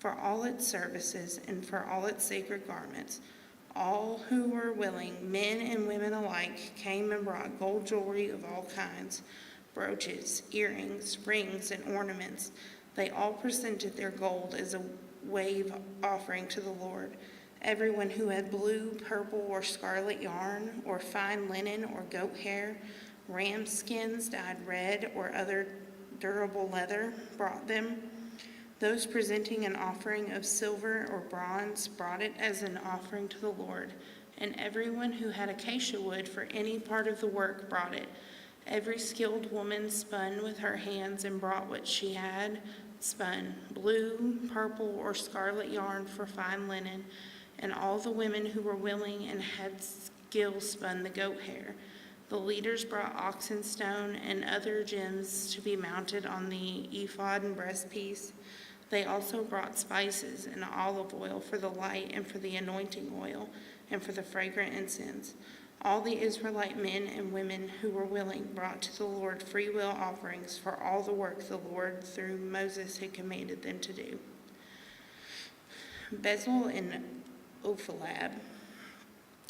for all its services and for all its sacred garments. All who were willing, men and women alike, came and brought gold jewelry of all kinds, brooches, earrings, rings, and ornaments. They all presented their gold as a wave offering to the Lord. Everyone who had blue, purple, or scarlet yarn, or fine linen, or goat hair, ram skins dyed red, or other durable leather, brought them. Those presenting an offering of silver or bronze brought it as an offering to the Lord. And everyone who had acacia wood for any part of the work brought it. Every skilled woman spun with her hands and brought what she had spun, blue, purple, or scarlet yarn for fine linen. And all the women who were willing and had skill spun the goat hair. The leaders brought oxen stone and other gems to be mounted on the ephod and breastpiece. They also brought spices and olive oil for the light and for the anointing oil and for the fragrant incense. All the Israelite men and women who were willing brought to the Lord freewill offerings for all the work the Lord through Moses had commanded them to do. Bezalel and Oholiab.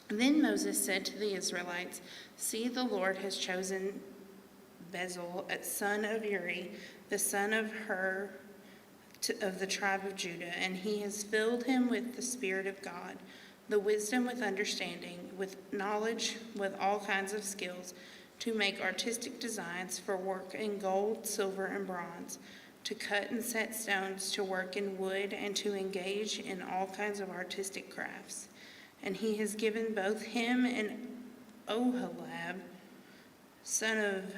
Then Moses said to the Israelites, "See, the Lord has chosen Bezalel, son of Uri, the son of Hur, of the tribe of Judah, and he has filled him with the Spirit of God, the wisdom with understanding, with knowledge, with all kinds of skills, to make artistic designs for work in gold, silver, and bronze, to cut and set stones, to work in wood, and to engage in all kinds of artistic crafts. And he has given both him and Oholiab, son of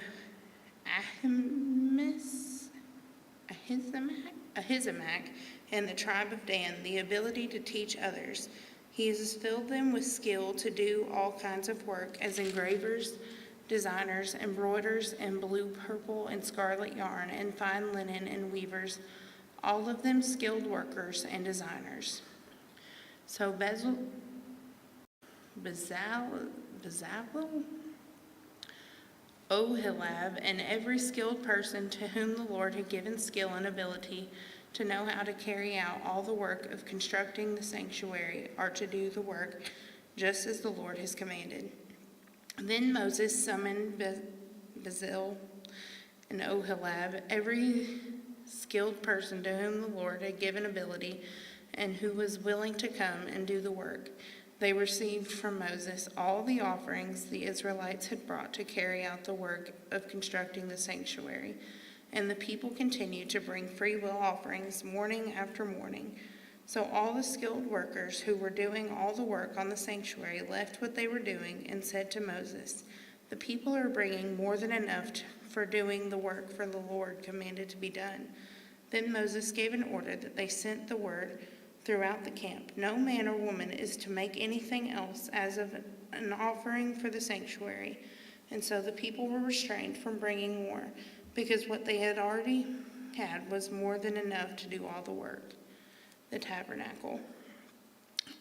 Ahisamach, and the tribe of Dan, the ability to teach others. He has filled them with skill to do all kinds of work as engravers, designers, embroiders, and blue, purple, and scarlet yarn, and fine linen, and weavers, all of them skilled workers and designers." So Bezalel, Oholiab, and every skilled person to whom the Lord had given skill and ability to know how to carry out all the work of constructing the sanctuary are to do the work just as the Lord has commanded. Then Moses summoned Bezalel and Oholiab, every skilled person to whom the Lord had given ability and who was willing to come and do the work. They received from Moses all the offerings the Israelites had brought to carry out the work of constructing the sanctuary. And the people continued to bring freewill offerings morning after morning. So all the skilled workers who were doing all the work on the sanctuary left what they were doing and said to Moses, "The people are bringing more than enough for doing the work for the Lord commanded to be done." Then Moses gave an order that they sent the word throughout the camp, "No man or woman is to make anything else as of an offering for the sanctuary. And so the people were restrained from bringing more, because what they had already had was more than enough to do all the work. The tabernacle.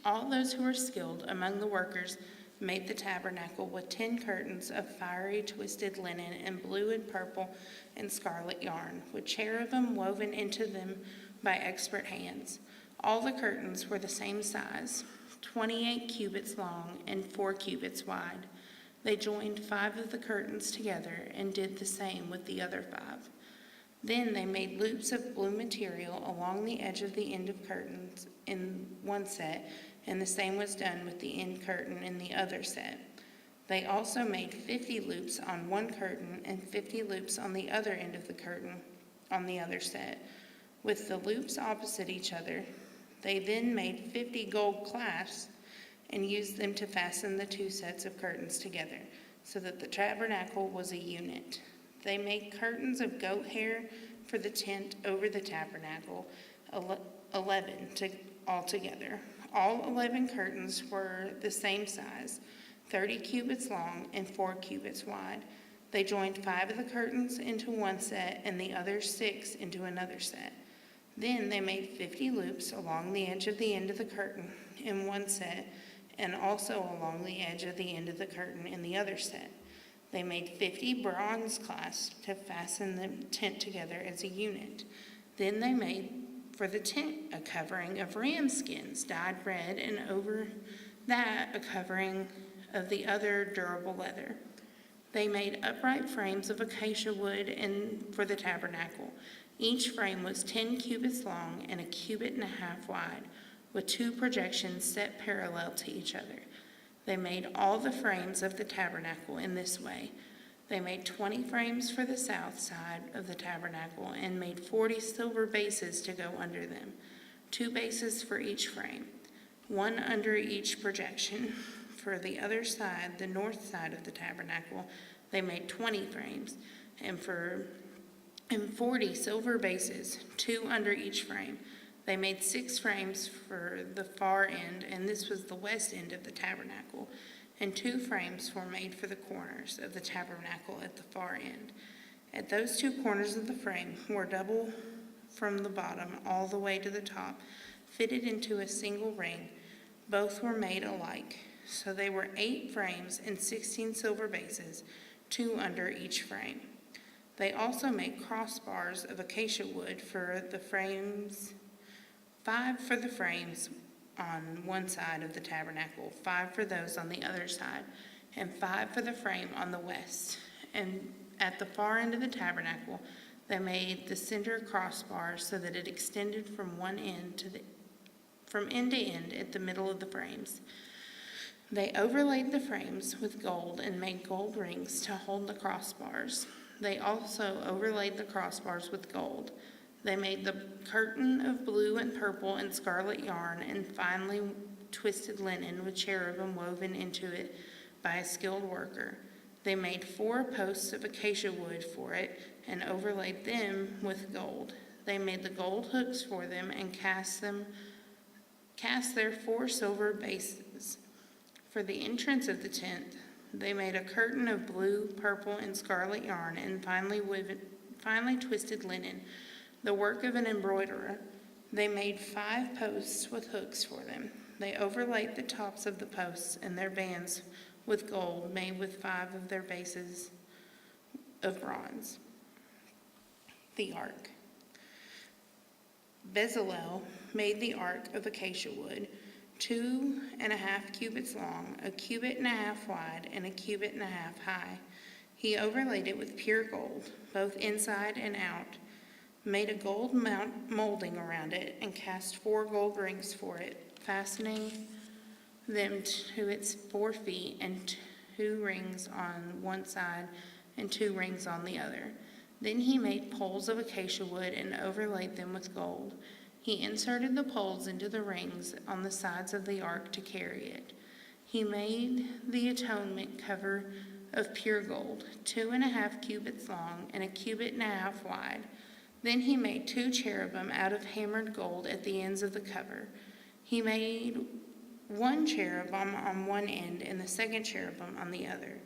All those who were skilled among the workers made the tabernacle with 10 curtains of fiery twisted linen and blue and purple and scarlet yarn, with cherubim woven into them by expert hands. All the curtains were the same size, 28 cubits long and 4 cubits wide. They joined 5 of the curtains together and did the same with the other 5. Then they made loops of blue material along the edge of the end of curtains in one set, and the same was done with the end curtain in the other set. They also made 50 loops on one curtain and 50 loops on the other end of the curtain on the other set, with the loops opposite each other. They then made 50 gold clasps and used them to fasten the 2 sets of curtains together, so that the tabernacle was a unit. They made curtains of goat hair for the tent over the tabernacle, 11 altogether. All 11 curtains were the same size, 30 cubits long and 4 cubits wide. They joined 5 of the curtains into one set and the other 6 into another set. Then they made 50 loops along the edge of the end of the curtain in one set, and also along the edge of the end of the curtain in the other set. They made 50 bronze clasps to fasten the tent together as a unit. Then they made for the tent a covering of ram skins dyed red, and over that a covering of the other durable leather. They made upright frames of acacia wood for the tabernacle. Each frame was 10 cubits long and 1.5 cubits wide, with 2 projections set parallel to each other. They made all the frames of the tabernacle in this way. They made 20 frames for the south side of the tabernacle and made 40 silver bases to go under them, 2 bases for each frame, 1 under each projection. For the other side, the north side of the tabernacle, they made 20 frames and 40 silver bases, 2 under each frame. They made 6 frames for the far end, and this was the west end of the tabernacle, and 2 frames were made for the corners of the tabernacle at the far end. At those 2 corners of the frame were double from the bottom all the way to the top, fitted into a single ring. Both were made alike. So they were 8 frames and 16 silver bases, 2 under each frame. They also made crossbars of acacia wood for the frames, 5 for the frames on one side of the tabernacle, 5 for those on the other side, and 5 for the frame on the west. And at the far end of the tabernacle, they made the center crossbar so that it extended from end to end at the middle of the frames. They overlaid the frames with gold and made gold rings to hold the crossbars. They also overlaid the crossbars with gold. They made the curtain of blue and purple and scarlet yarn and finely twisted linen with cherubim woven into it by a skilled worker. They made 4 posts of acacia wood for it and overlaid them with gold. They made the gold hooks for them and cast their 4 silver bases. For the entrance of the tent, they made a curtain of blue, purple, and scarlet yarn and finely twisted linen, the work of an embroiderer. They made 5 posts with hooks for them. They overlaid the tops of the posts and their bands with gold, made with 5 of their bases of bronze. The ark. Bezalel made the ark of acacia wood, 2.5 cubits long, 1.5 cubits wide, and 1.5 cubits high. He overlaid it with pure gold, both inside and out, made a gold molding around it, and cast 4 gold rings for it, fastening them to its 4 feet, and 2 rings on one side and 2 rings on the other. Then he made poles of acacia wood and overlaid them with gold. He inserted the poles into the rings on the sides of the ark to carry it. He made the atonement cover of pure gold, 2.5 cubits long and 1.5 cubits wide. Then he made 2 cherubim out of hammered gold at the ends of the cover. He made one cherubim on one end and the second cherubim on the other.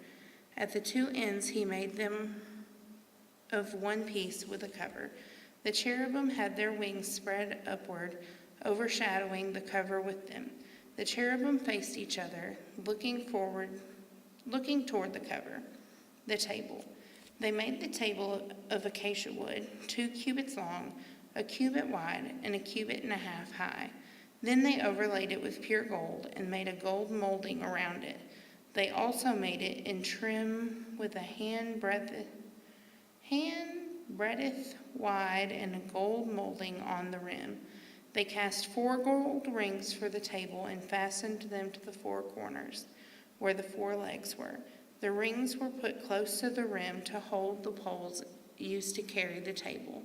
At the two ends he made them of one piece with a cover. The cherubim had their wings spread upward, overshadowing the cover with them. The cherubim faced each other, looking toward the cover, the table. They made the table of acacia wood, 2 cubits long, a cubit wide, and a cubit and a half high. Then they overlaid it with pure gold and made a gold molding around it. They also made it in trim with a hand breadth wide and a gold molding on the rim. They cast 4 gold rings for the table and fastened them to the 4 corners, where the 4 legs were. The rings were put close to the rim to hold the poles used to carry the table.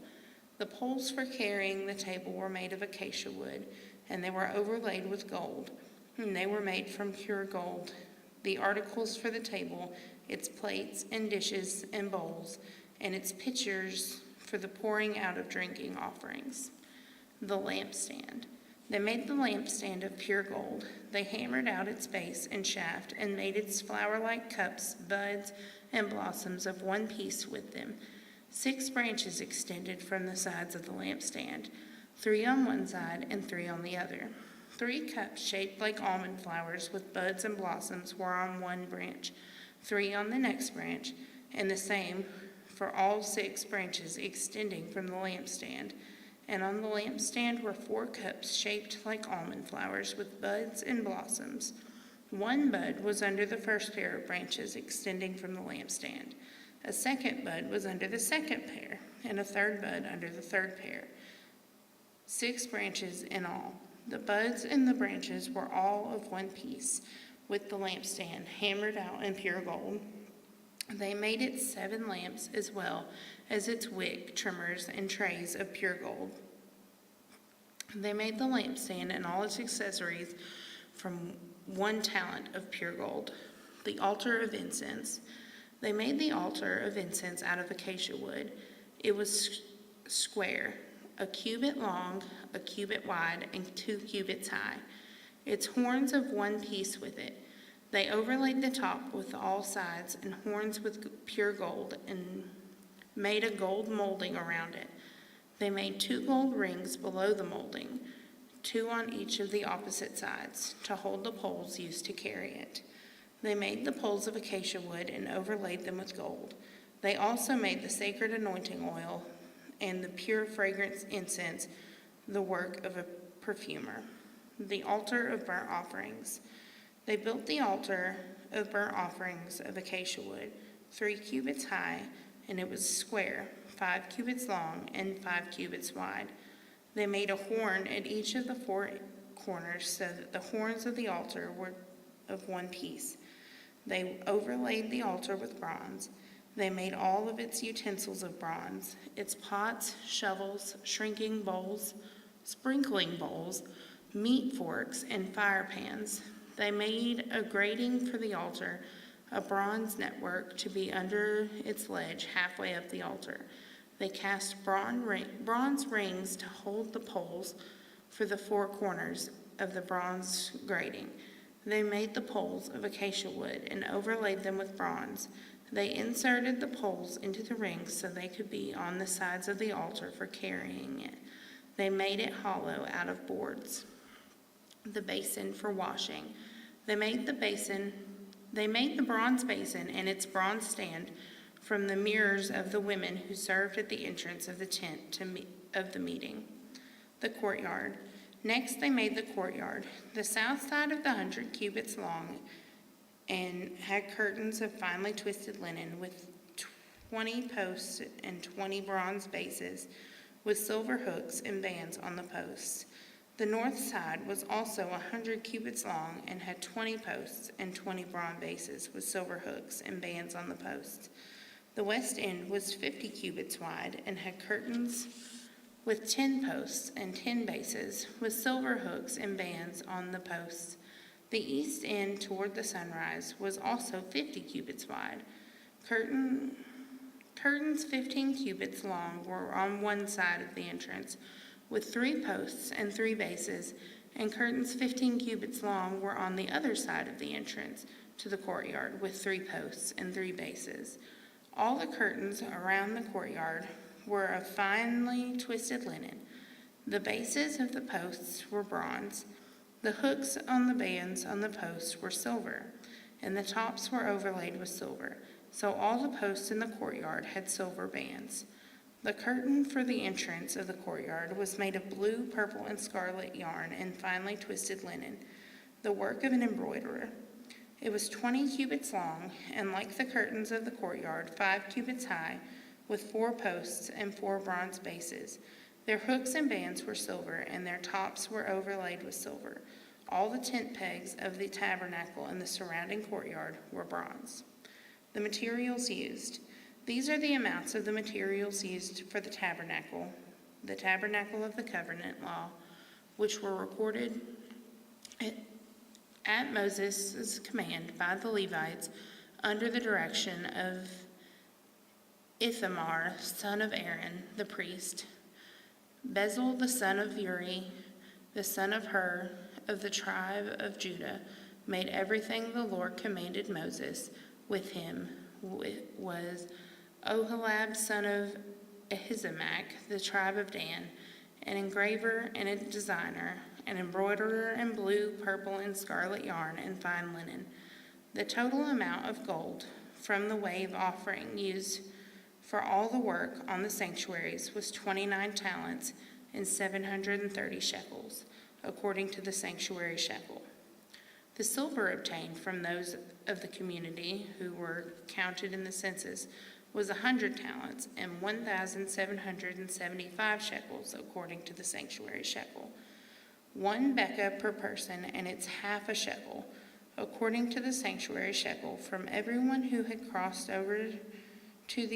The poles for carrying the table were made of acacia wood, and they were overlaid with gold, and they were made from pure gold. The articles for the table, its plates and dishes and bowls, and its pitchers for the pouring out of drinking offerings. The lampstand. They made the lampstand of pure gold. They hammered out its base and shaft and made its flower-like cups, buds, and blossoms of one piece with them. 6 branches extended from the sides of the lampstand, 3 on one side and 3 on the other. 3 cups shaped like almond flowers with buds and blossoms were on one branch, 3 on the next branch, and the same for all 6 branches extending from the lampstand. And on the lampstand were 4 cups shaped like almond flowers with buds and blossoms. 1 bud was under the first pair of branches extending from the lampstand. A second bud was under the second pair, and a third bud under the third pair. 6 branches in all. The buds and the branches were all of one piece, with the lampstand hammered out in pure gold. They made it 7 lamps as well as its wick, trimmers, and trays of pure gold. They made the lampstand and all its accessories from 1 talent of pure gold. The altar of incense. They made the altar of incense out of acacia wood. It was square, a cubit long, a cubit wide, and 2 cubits high. Its horns of one piece with it. They overlaid the top with all sides and horns with pure gold and made a gold molding around it. They made 2 gold rings below the molding, 2 on each of the opposite sides, to hold the poles used to carry it. They made the poles of acacia wood and overlaid them with gold. They also made the sacred anointing oil and the pure fragrance incense, the work of a perfumer. The altar of burnt offerings. They built the altar of burnt offerings of acacia wood, 3 cubits high, and it was square, 5 cubits long and 5 cubits wide. They made a horn at each of the 4 corners so that the horns of the altar were of one piece. They overlaid the altar with bronze. They made all of its utensils of bronze, its pots, shovels, sprinkling bowls, meat forks, and fire pans. They made a grating for the altar, a bronze network to be under its ledge halfway up the altar. They cast bronze rings to hold the poles for the 4 corners of the bronze grating. They made the poles of acacia wood and overlaid them with bronze. They inserted the poles into the rings so they could be on the sides of the altar for carrying it. They made it hollow out of boards. The basin for washing. They made the bronze basin and its bronze stand from the mirrors of the women who served at the entrance of the tent of the meeting. The courtyard. Next they made the courtyard, the south side of the 100 cubits long, and had curtains of finely twisted linen with 20 posts and 20 bronze bases with silver hooks and bands on the posts. The north side was also 100 cubits long and had 20 posts and 20 bronze bases with silver hooks and bands on the posts. The west end was 50 cubits wide and had curtains with 10 posts and 10 bases with silver hooks and bands on the posts. The east end toward the sunrise was also 50 cubits wide. Curtains 15 cubits long were on one side of the entrance, with 3 posts and 3 bases, and curtains 15 cubits long were on the other side of the entrance to the courtyard, with 3 posts and 3 bases. All the curtains around the courtyard were of finely twisted linen. The bases of the posts were bronze. The hooks on the bands on the posts were silver, and the tops were overlaid with silver. So all the posts in the courtyard had silver bands. The curtain for the entrance of the courtyard was made of blue, purple, and scarlet yarn and finely twisted linen, the work of an embroiderer. It was 20 cubits long, and like the curtains of the courtyard, 5 cubits high, with 4 posts and 4 bronze bases. Their hooks and bands were silver, and their tops were overlaid with silver. All the tent pegs of the tabernacle and the surrounding courtyard were bronze. The materials used. These are the amounts of the materials used for the tabernacle of the covenant law, which were recorded at Moses' command by the Levites under the direction of Ithamar, son of Aaron, the priest. Bezalel, the son of Uri, the son of Hur, of the tribe of Judah, made everything the Lord commanded Moses. With him was Oholab, son of Ahisamach, the tribe of Dan, an engraver and a designer, an embroiderer in blue, purple, and scarlet yarn and fine linen. The total amount of gold from the wave offering used for all the work on the sanctuaries was 29 talents and 730 shekels, according to the sanctuary shekel. The silver obtained from those of the community who were counted in the census was 100 talents and 1,775 shekels, according to the sanctuary shekel. 1 bekah per person, and it's half a shekel, according to the sanctuary shekel, from everyone who had crossed over to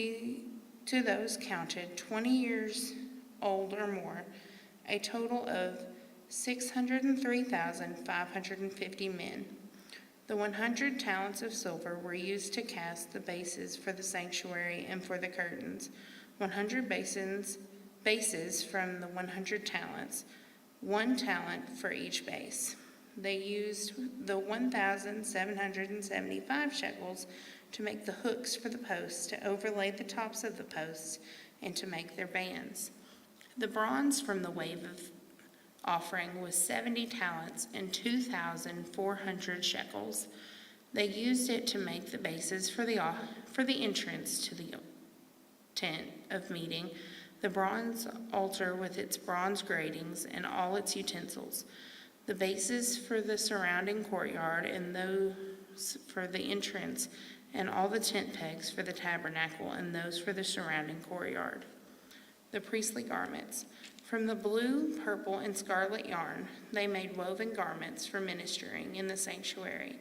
those counted 20 years old or more, a total of 603,550 men. The 100 talents of silver were used to cast the bases for the sanctuary and for the curtains, 100 bases from the 100 talents, 1 talent for each base. They used the 1,775 shekels to make the hooks for the posts, to overlay the tops of the posts, and to make their bands. The bronze from the wave of offering was 70 talents and 2,400 shekels. They used it to make the bases for the entrance to the tent of meeting, the bronze altar with its bronze gratings and all its utensils, the bases for the surrounding courtyard and those for the entrance, and all the tent pegs for the tabernacle and those for the surrounding courtyard. The priestly garments. From the blue, purple, and scarlet yarn, they made woven garments for ministering in the sanctuary.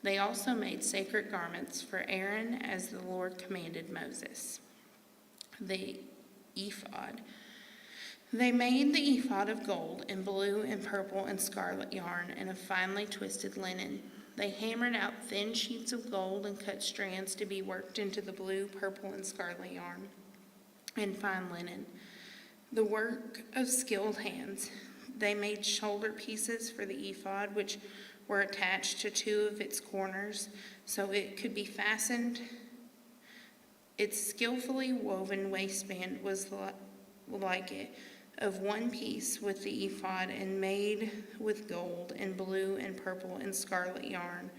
They also made sacred garments for Aaron as the Lord commanded Moses. The ephod. They made the ephod of gold and blue and purple and scarlet yarn and of finely twisted linen. They hammered out thin sheets of gold and cut strands to be worked into the blue, purple, and scarlet yarn and fine linen, the work of skilled hands. They made shoulder pieces for the ephod, which were attached to 2 of its corners, so it could be fastened. Its skillfully woven waistband was like it, of 1 piece with the ephod, and made with gold and blue and purple and scarlet yarn,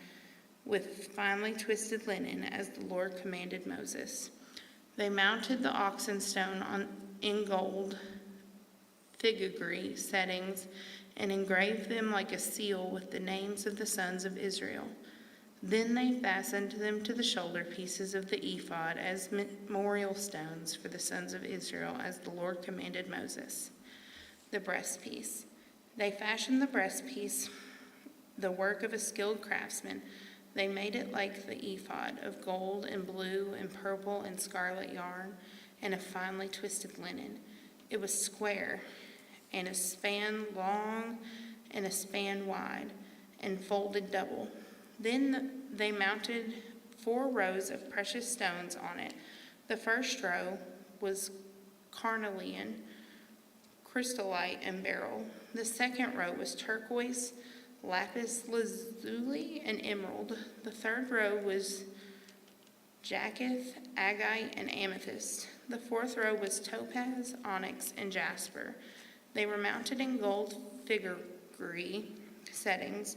with finely twisted linen, as the Lord commanded Moses. They mounted the oxen stone in gold filigree settings and engraved them like a seal with the names of the sons of Israel. Then they fastened them to the shoulder pieces of the ephod as memorial stones for the sons of Israel, as the Lord commanded Moses. The breastpiece. They fashioned the breastpiece, the work of a skilled craftsman. They made it like the ephod, of gold and blue and purple and scarlet yarn and of finely twisted linen. It was square and a span long and a span wide and folded double. Then they mounted 4 rows of precious stones on it. The first row was carnelian, chrysolite, and beryl. The second row was turquoise, lapis lazuli, and emerald. The third row was jacinth, agate, and amethyst. The fourth row was topaz, onyx, and jasper. They were mounted in gold filigree settings.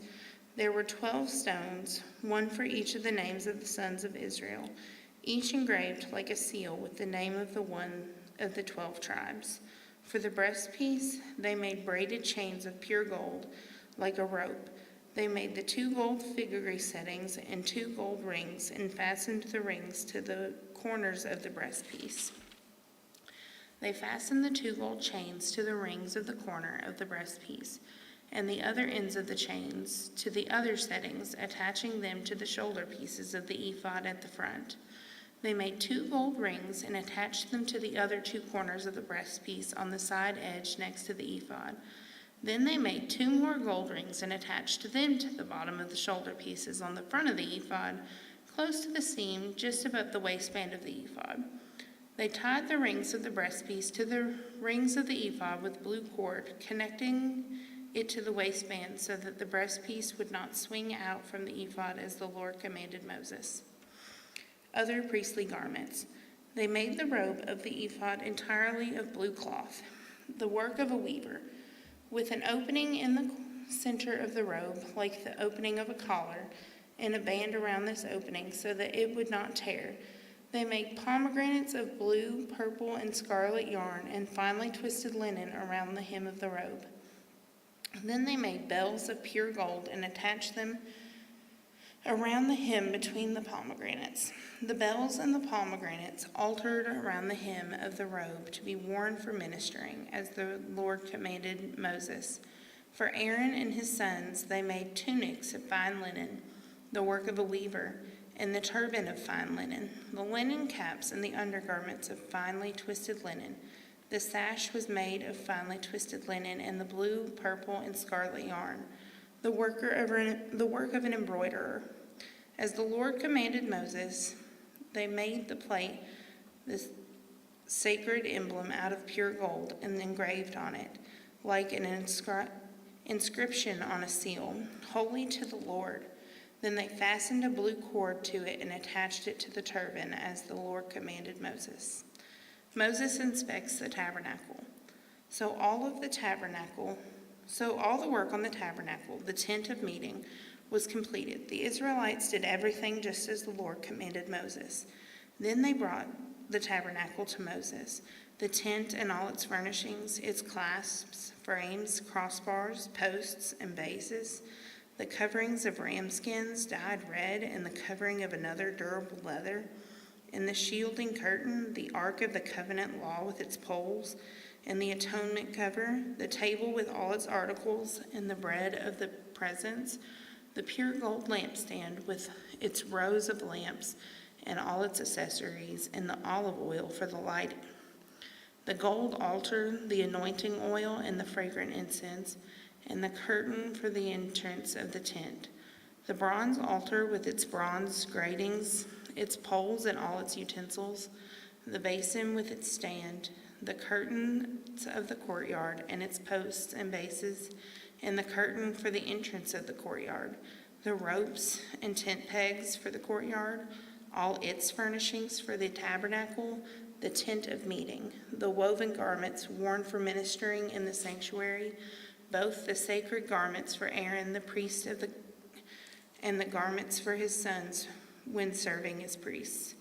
There were 12 stones, one for each of the names of the sons of Israel, each engraved like a seal with the name of the one of the 12 tribes. For the breastpiece, they made braided chains of pure gold, like a rope. They made the 2 gold filigree settings and 2 gold rings, and fastened the rings to the corners of the breastpiece. They fastened the 2 gold chains to the rings of the corner of the breastpiece, and the other ends of the chains to the other settings, attaching them to the shoulder pieces of the ephod at the front. They made 2 gold rings and attached them to the other 2 corners of the breastpiece on the side edge next to the ephod. Then they made 2 more gold rings and attached them to the bottom of the shoulder pieces on the front of the ephod, close to the seam just above the waistband of the ephod. They tied the rings of the breastpiece to the rings of the ephod with blue cord, connecting it to the waistband so that the breastpiece would not swing out from the ephod as the Lord commanded Moses. Other priestly garments. They made the robe of the ephod entirely of blue cloth, the work of a weaver, with an opening in the center of the robe, like the opening of a collar, and a band around this opening so that it would not tear. They made pomegranates of blue, purple, and scarlet yarn and finely twisted linen around the hem of the robe. Then they made bells of pure gold and attached them around the hem between the pomegranates. The bells and the pomegranates altered around the hem of the robe to be worn for ministering, as the Lord commanded Moses. For Aaron and his sons they made tunics of fine linen, the work of a weaver, and the turban of fine linen, the linen caps and the undergarments of finely twisted linen. The sash was made of finely twisted linen and the blue, purple, and scarlet yarn, the work of an embroiderer. As the Lord commanded Moses, they made the plate, this sacred emblem, out of pure gold and engraved on it, like an inscription on a seal, holy to the Lord. Then they fastened a blue cord to it and attached it to the turban, as the Lord commanded Moses. Moses inspects the tabernacle. So all the work on the tabernacle, the tent of meeting, was completed. The Israelites did everything just as the Lord commanded Moses. Then they brought the tabernacle to Moses, the tent and all its furnishings, its clasps, frames, crossbars, posts, and bases, the coverings of ram skins dyed red, and the covering of another durable leather, and the shielding curtain, the ark of the covenant law with its poles, and the atonement cover, the table with all its articles, and the bread of the presence, the pure gold lampstand with its rows of lamps and all its accessories, and the olive oil for the lighting, the gold altar, the anointing oil, and the fragrant incense, and the curtain for the entrance of the tent, the bronze altar with its bronze gratings, its poles and all its utensils, the basin with its stand, the curtains of the courtyard and its posts and bases, and the curtain for the entrance of the courtyard, the ropes and tent pegs for the courtyard, all its furnishings for the tabernacle, the tent of meeting, the woven garments worn for ministering in the sanctuary, both the sacred garments for Aaron the priest and the garments for his sons when serving as priests.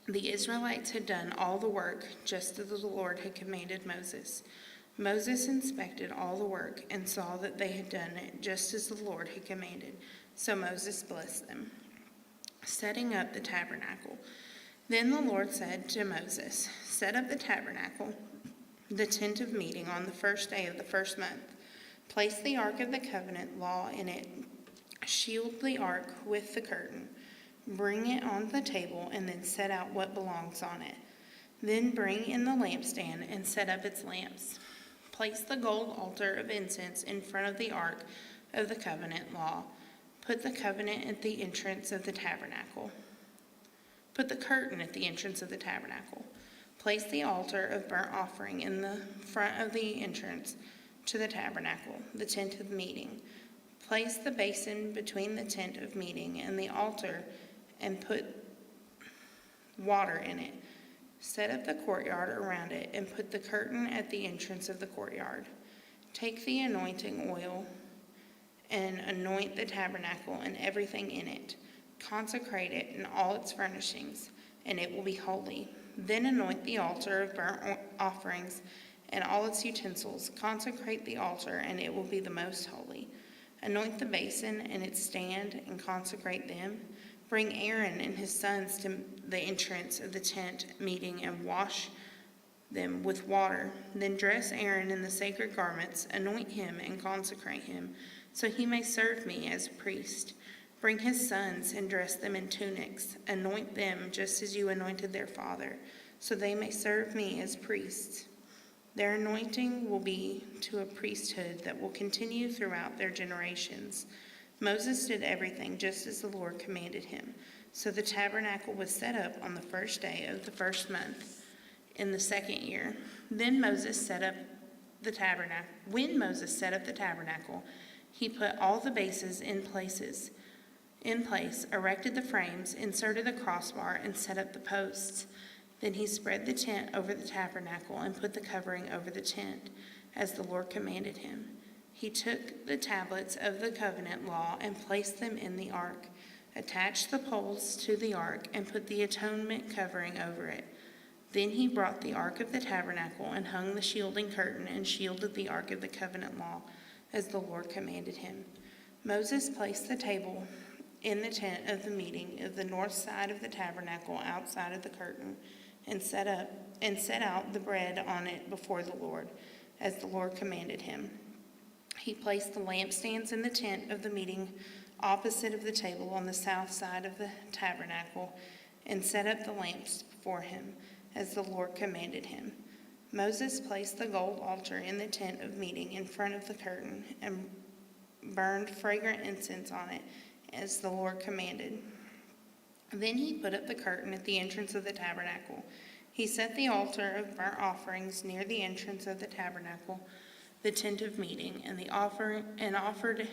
The Israelites had done all the work just as the Lord had commanded Moses. Moses inspected all the work and saw that they had done it just as the Lord had commanded. So Moses blessed them. Setting up the tabernacle. Then the Lord said to Moses, "Set up the tabernacle, the tent of meeting, on the first day of the first month. Place the ark of the covenant law in it. Shield the ark with the curtain. Bring it on the table and then set out what belongs on it. Then bring in the lampstand and set up its lamps. Place the gold altar of incense in front of the ark of the covenant law. Put the covenant at the entrance of the tabernacle. Put the curtain at the entrance of the tabernacle. Place the altar of burnt offering in the front of the entrance to the tabernacle, the tent of meeting. Place the basin between the tent of meeting and the altar and put water in it. Set up the courtyard around it and put the curtain at the entrance of the courtyard. Take the anointing oil and anoint the tabernacle and everything in it. Consecrate it and all its furnishings, and it will be holy. Then anoint the altar of burnt offerings and all its utensils. Consecrate the altar, and it will be the most holy. Anoint the basin and its stand, and consecrate them. Bring Aaron and his sons to the entrance of the tent meeting and wash them with water. Then dress Aaron in the sacred garments, anoint him and consecrate him, so he may serve me as a priest. Bring his sons and dress them in tunics. Anoint them just as you anointed their father, so they may serve me as priests. Their anointing will be to a priesthood that will continue throughout their generations. Moses did everything just as the Lord commanded him. So the tabernacle was set up on the first day of the first month in the second year. Then Moses set up the tabernacle. When Moses set up the tabernacle, he put all the bases in place, erected the frames, inserted the crossbar, and set up the posts. Then he spread the tent over the tabernacle and put the covering over the tent, as the Lord commanded him. He took the tablets of the covenant law and placed them in the ark, attached the poles to the ark, and put the atonement covering over it. Then he brought the ark of the tabernacle and hung the shielding curtain and shielded the ark of the covenant law, as the Lord commanded him. Moses placed the table in the tent of the meeting of the north side of the tabernacle outside of the curtain, and set out the bread on it before the Lord, as the Lord commanded him. He placed the lampstands in the tent of the meeting opposite of the table on the south side of the tabernacle, and set up the lamps before him, as the Lord commanded him. Moses placed the gold altar in the tent of meeting in front of the curtain, and burned fragrant incense on it, as the Lord commanded. Then he put up the curtain at the entrance of the tabernacle. He set the altar of burnt offerings near the entrance of the tabernacle, the tent of meeting, and offered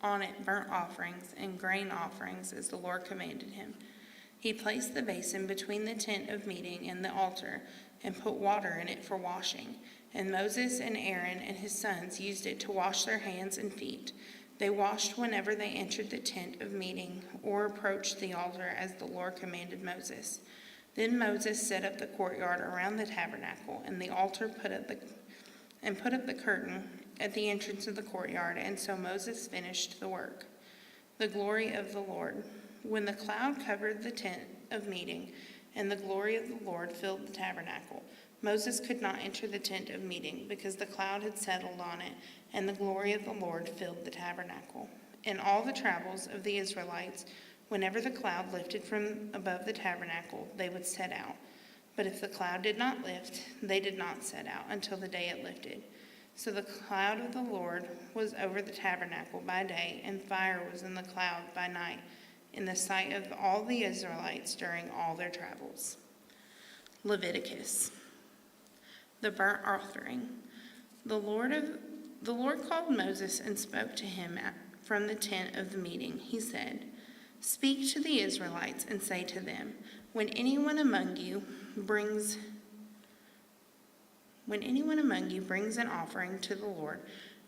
on it burnt offerings and grain offerings, as the Lord commanded him. He placed the basin between the tent of meeting and the altar, and put water in it for washing. And Moses and Aaron and his sons used it to wash their hands and feet. They washed whenever they entered the tent of meeting or approached the altar, as the Lord commanded Moses. Then Moses set up the courtyard around the tabernacle and the altar, put up the curtain at the entrance of the courtyard, and so Moses finished the work. The glory of the Lord. When the cloud covered the tent of meeting and the glory of the Lord filled the tabernacle, Moses could not enter the tent of meeting because the cloud had settled on it, and the glory of the Lord filled the tabernacle. In all the travels of the Israelites, whenever the cloud lifted from above the tabernacle, they would set out. But if the cloud did not lift, they did not set out until the day it lifted. So the cloud of the Lord was over the tabernacle by day, and fire was in the cloud by night, in the sight of all the Israelites during all their travels. Leviticus. The burnt offering. The Lord called Moses and spoke to him from the tent of the meeting. He said, "Speak to the Israelites and say to them, when anyone among you brings an offering to the Lord,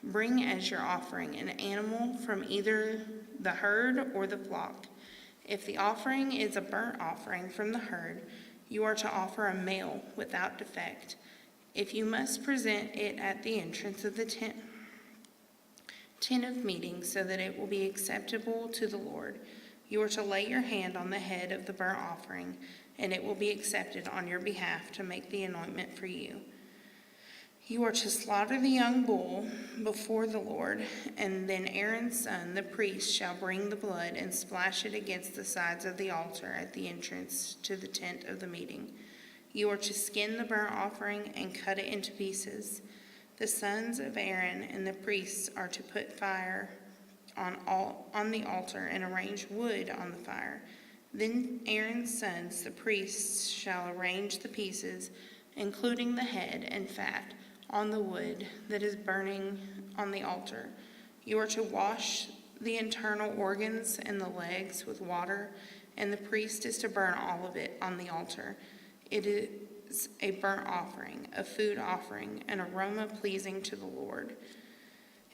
bring as your offering an animal from either the herd or the flock. If the offering is a burnt offering from the herd, you are to offer a male without defect. If you must present it at the entrance of the tent of meeting, so that it will be acceptable to the Lord, you are to lay your hand on the head of the burnt offering, and it will be accepted on your behalf to make the anointment for you. You are to slaughter the young bull before the Lord, and then Aaron's son, the priest, shall bring the blood and splash it against the sides of the altar at the entrance to the tent of the meeting. You are to skin the burnt offering and cut it into pieces. The sons of Aaron and the priests are to put fire on the altar and arrange wood on the fire. Then Aaron's sons, the priests, shall arrange the pieces including the head and fat, on the wood that is burning on the altar. You are to wash the internal organs and the legs with water, and the priest is to burn all of it on the altar. It is a burnt offering, a food offering, an aroma pleasing to the Lord.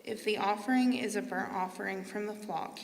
If the offering is a burnt offering from the flock,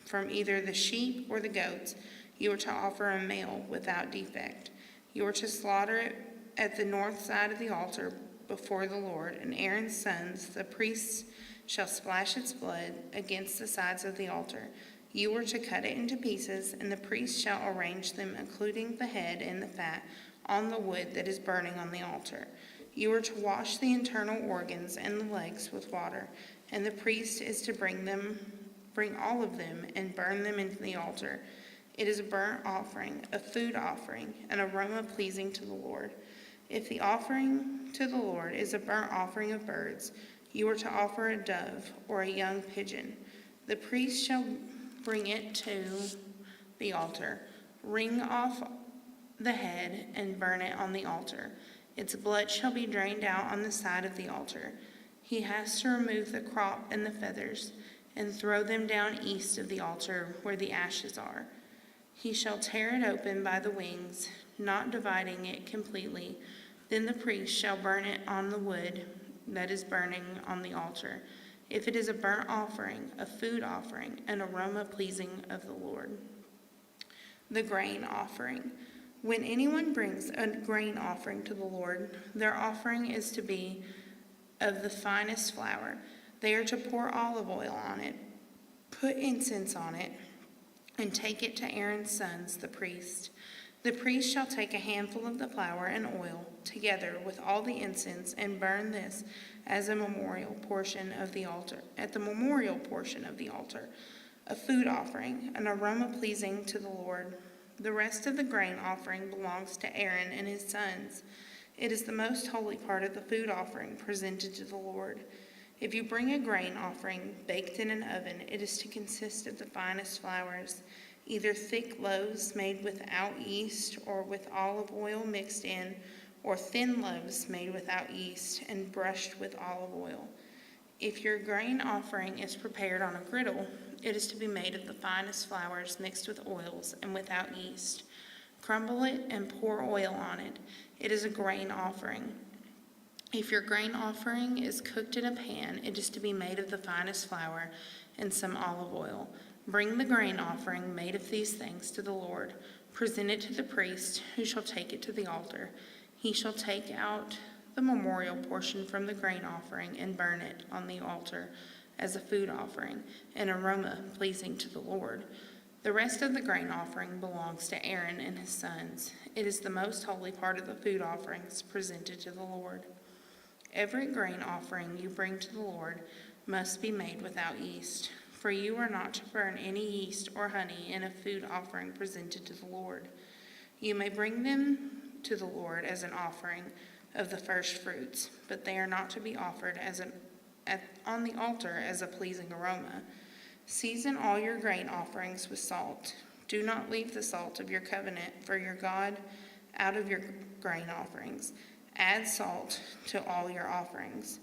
from either the sheep or the goats, you are to offer a male without defect. You are to slaughter it at the north side of the altar before the Lord, and Aaron's sons, the priests, shall splash its blood against the sides of the altar. You are to cut it into pieces, and the priest shall arrange them, including the head and the fat, on the wood that is burning on the altar. You are to wash the internal organs and the legs with water, and the priest is to bring all of them and burn them into the altar. It is a burnt offering, a food offering, an aroma pleasing to the Lord. If the offering to the Lord is a burnt offering of birds, you are to offer a dove or a young pigeon. The priest shall bring it to the altar, wring off the head, and burn it on the altar. Its blood shall be drained out on the side of the altar. He has to remove the crop and the feathers and throw them down east of the altar where the ashes are. He shall tear it open by the wings, not dividing it completely. Then the priest shall burn it on the wood that is burning on the altar. If it is a burnt offering, a food offering, an aroma pleasing of the Lord. The grain offering. When anyone brings a grain offering to the Lord, their offering is to be of the finest flour. They are to pour olive oil on it, put incense on it, and take it to Aaron's sons, the priest. The priest shall take a handful of the flour and oil, together with all the incense, and burn this as a memorial portion of the altar, at the memorial portion of the altar, a food offering, an aroma pleasing to the Lord. The rest of the grain offering belongs to Aaron and his sons. It is the most holy part of the food offering presented to the Lord. If you bring a grain offering baked in an oven, it is to consist of the finest flours, either thick loaves made without yeast or with olive oil mixed in, or thin loaves made without yeast and brushed with olive oil. If your grain offering is prepared on a griddle, it is to be made of the finest flours mixed with oils and without yeast. Crumble it and pour oil on it. It is a grain offering. If your grain offering is cooked in a pan, it is to be made of the finest flour and some olive oil. Bring the grain offering made of these things to the Lord. Present it to the priest, who shall take it to the altar. He shall take out the memorial portion from the grain offering and burn it on the altar as a food offering, an aroma pleasing to the Lord. The rest of the grain offering belongs to Aaron and his sons. It is the most holy part of the food offerings presented to the Lord. Every grain offering you bring to the Lord must be made without yeast, for you are not to burn any yeast or honey in a food offering presented to the Lord. You may bring them to the Lord as an offering of the first fruits, but they are not to be offered on the altar as a pleasing aroma. Season all your grain offerings with salt. Do not leave the salt of your covenant for your God out of your grain offerings. Add salt to all your offerings.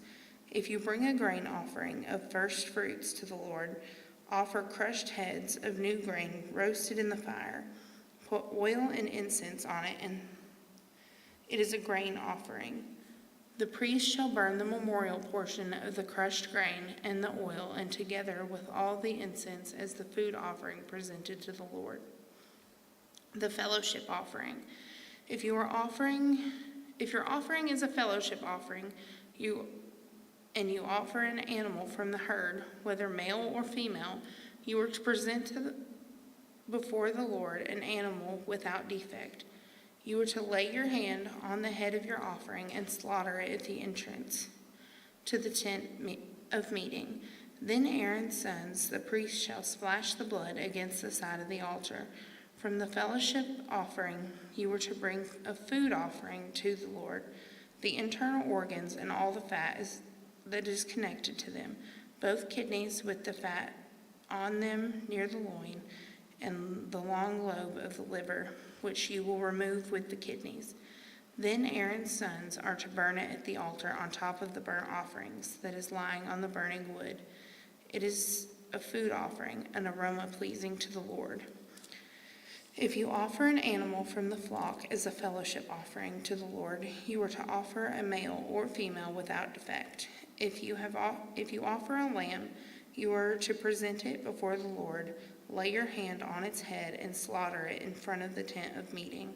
If you bring a grain offering of first fruits to the Lord, offer crushed heads of new grain roasted in the fire. Put oil and incense on it, and it is a grain offering. The priest shall burn the memorial portion of the crushed grain and the oil, and together with all the incense as the food offering presented to the Lord. The fellowship offering. If your offering is a fellowship offering, you offer an animal from the herd, whether male or female, you are to present before the Lord an animal without defect. You are to lay your hand on the head of your offering and slaughter it at the entrance to the tent of meeting. Then Aaron's sons, the priests, shall splash the blood against the side of the altar. From the fellowship offering, you are to bring a food offering to the Lord, the internal organs and all the fat that is connected to them, both kidneys with the fat on them near the loin, and the long lobe of the liver, which you will remove with the kidneys. Then Aaron's sons are to burn it at the altar on top of the burnt offerings that is lying on the burning wood. It is a food offering, an aroma pleasing to the Lord. If you offer an animal from the flock as a fellowship offering to the Lord, you are to offer a male or female without defect. If you offer a lamb, you are to present it before the Lord, lay your hand on its head, and slaughter it in front of the tent of meeting.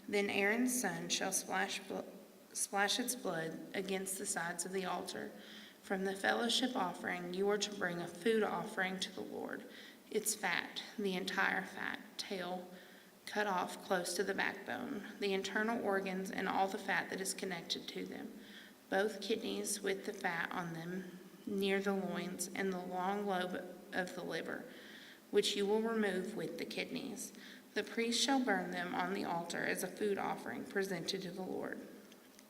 Then Aaron's son shall splash its blood against the sides of the altar. From the fellowship offering, you are to bring a food offering to the Lord. Its fat, the entire fat, tail, cut off close to the backbone, the internal organs, and all the fat that is connected to them, both kidneys with the fat on them near the loins, and the long lobe of the liver, which you will remove with the kidneys. The priest shall burn them on the altar as a food offering presented to the Lord.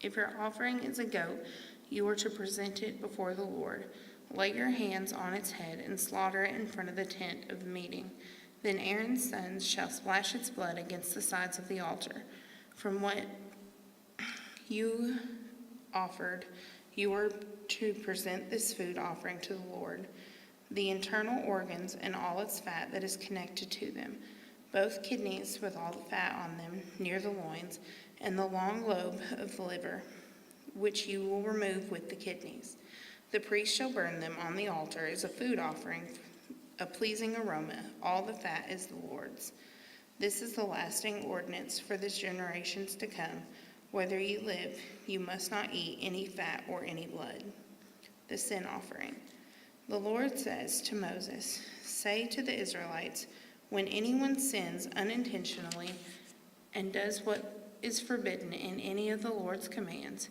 If your offering is a goat, you are to present it before the Lord. Lay your hands on its head and slaughter it in front of the tent of meeting. Then Aaron's sons shall splash its blood against the sides of the altar. From what you offered, you are to present this food offering to the Lord, the internal organs and all its fat that is connected to them, both kidneys with all the fat on them near the loins, and the long lobe of the liver, which you will remove with the kidneys. The priest shall burn them on the altar as a food offering, a pleasing aroma. All the fat is the Lord's. This is the lasting ordinance for the generations to come. Whether you live, you must not eat any fat or any blood. The sin offering. The Lord says to Moses, "Say to the Israelites, when anyone sins unintentionally and does what is forbidden in any of the Lord's commands,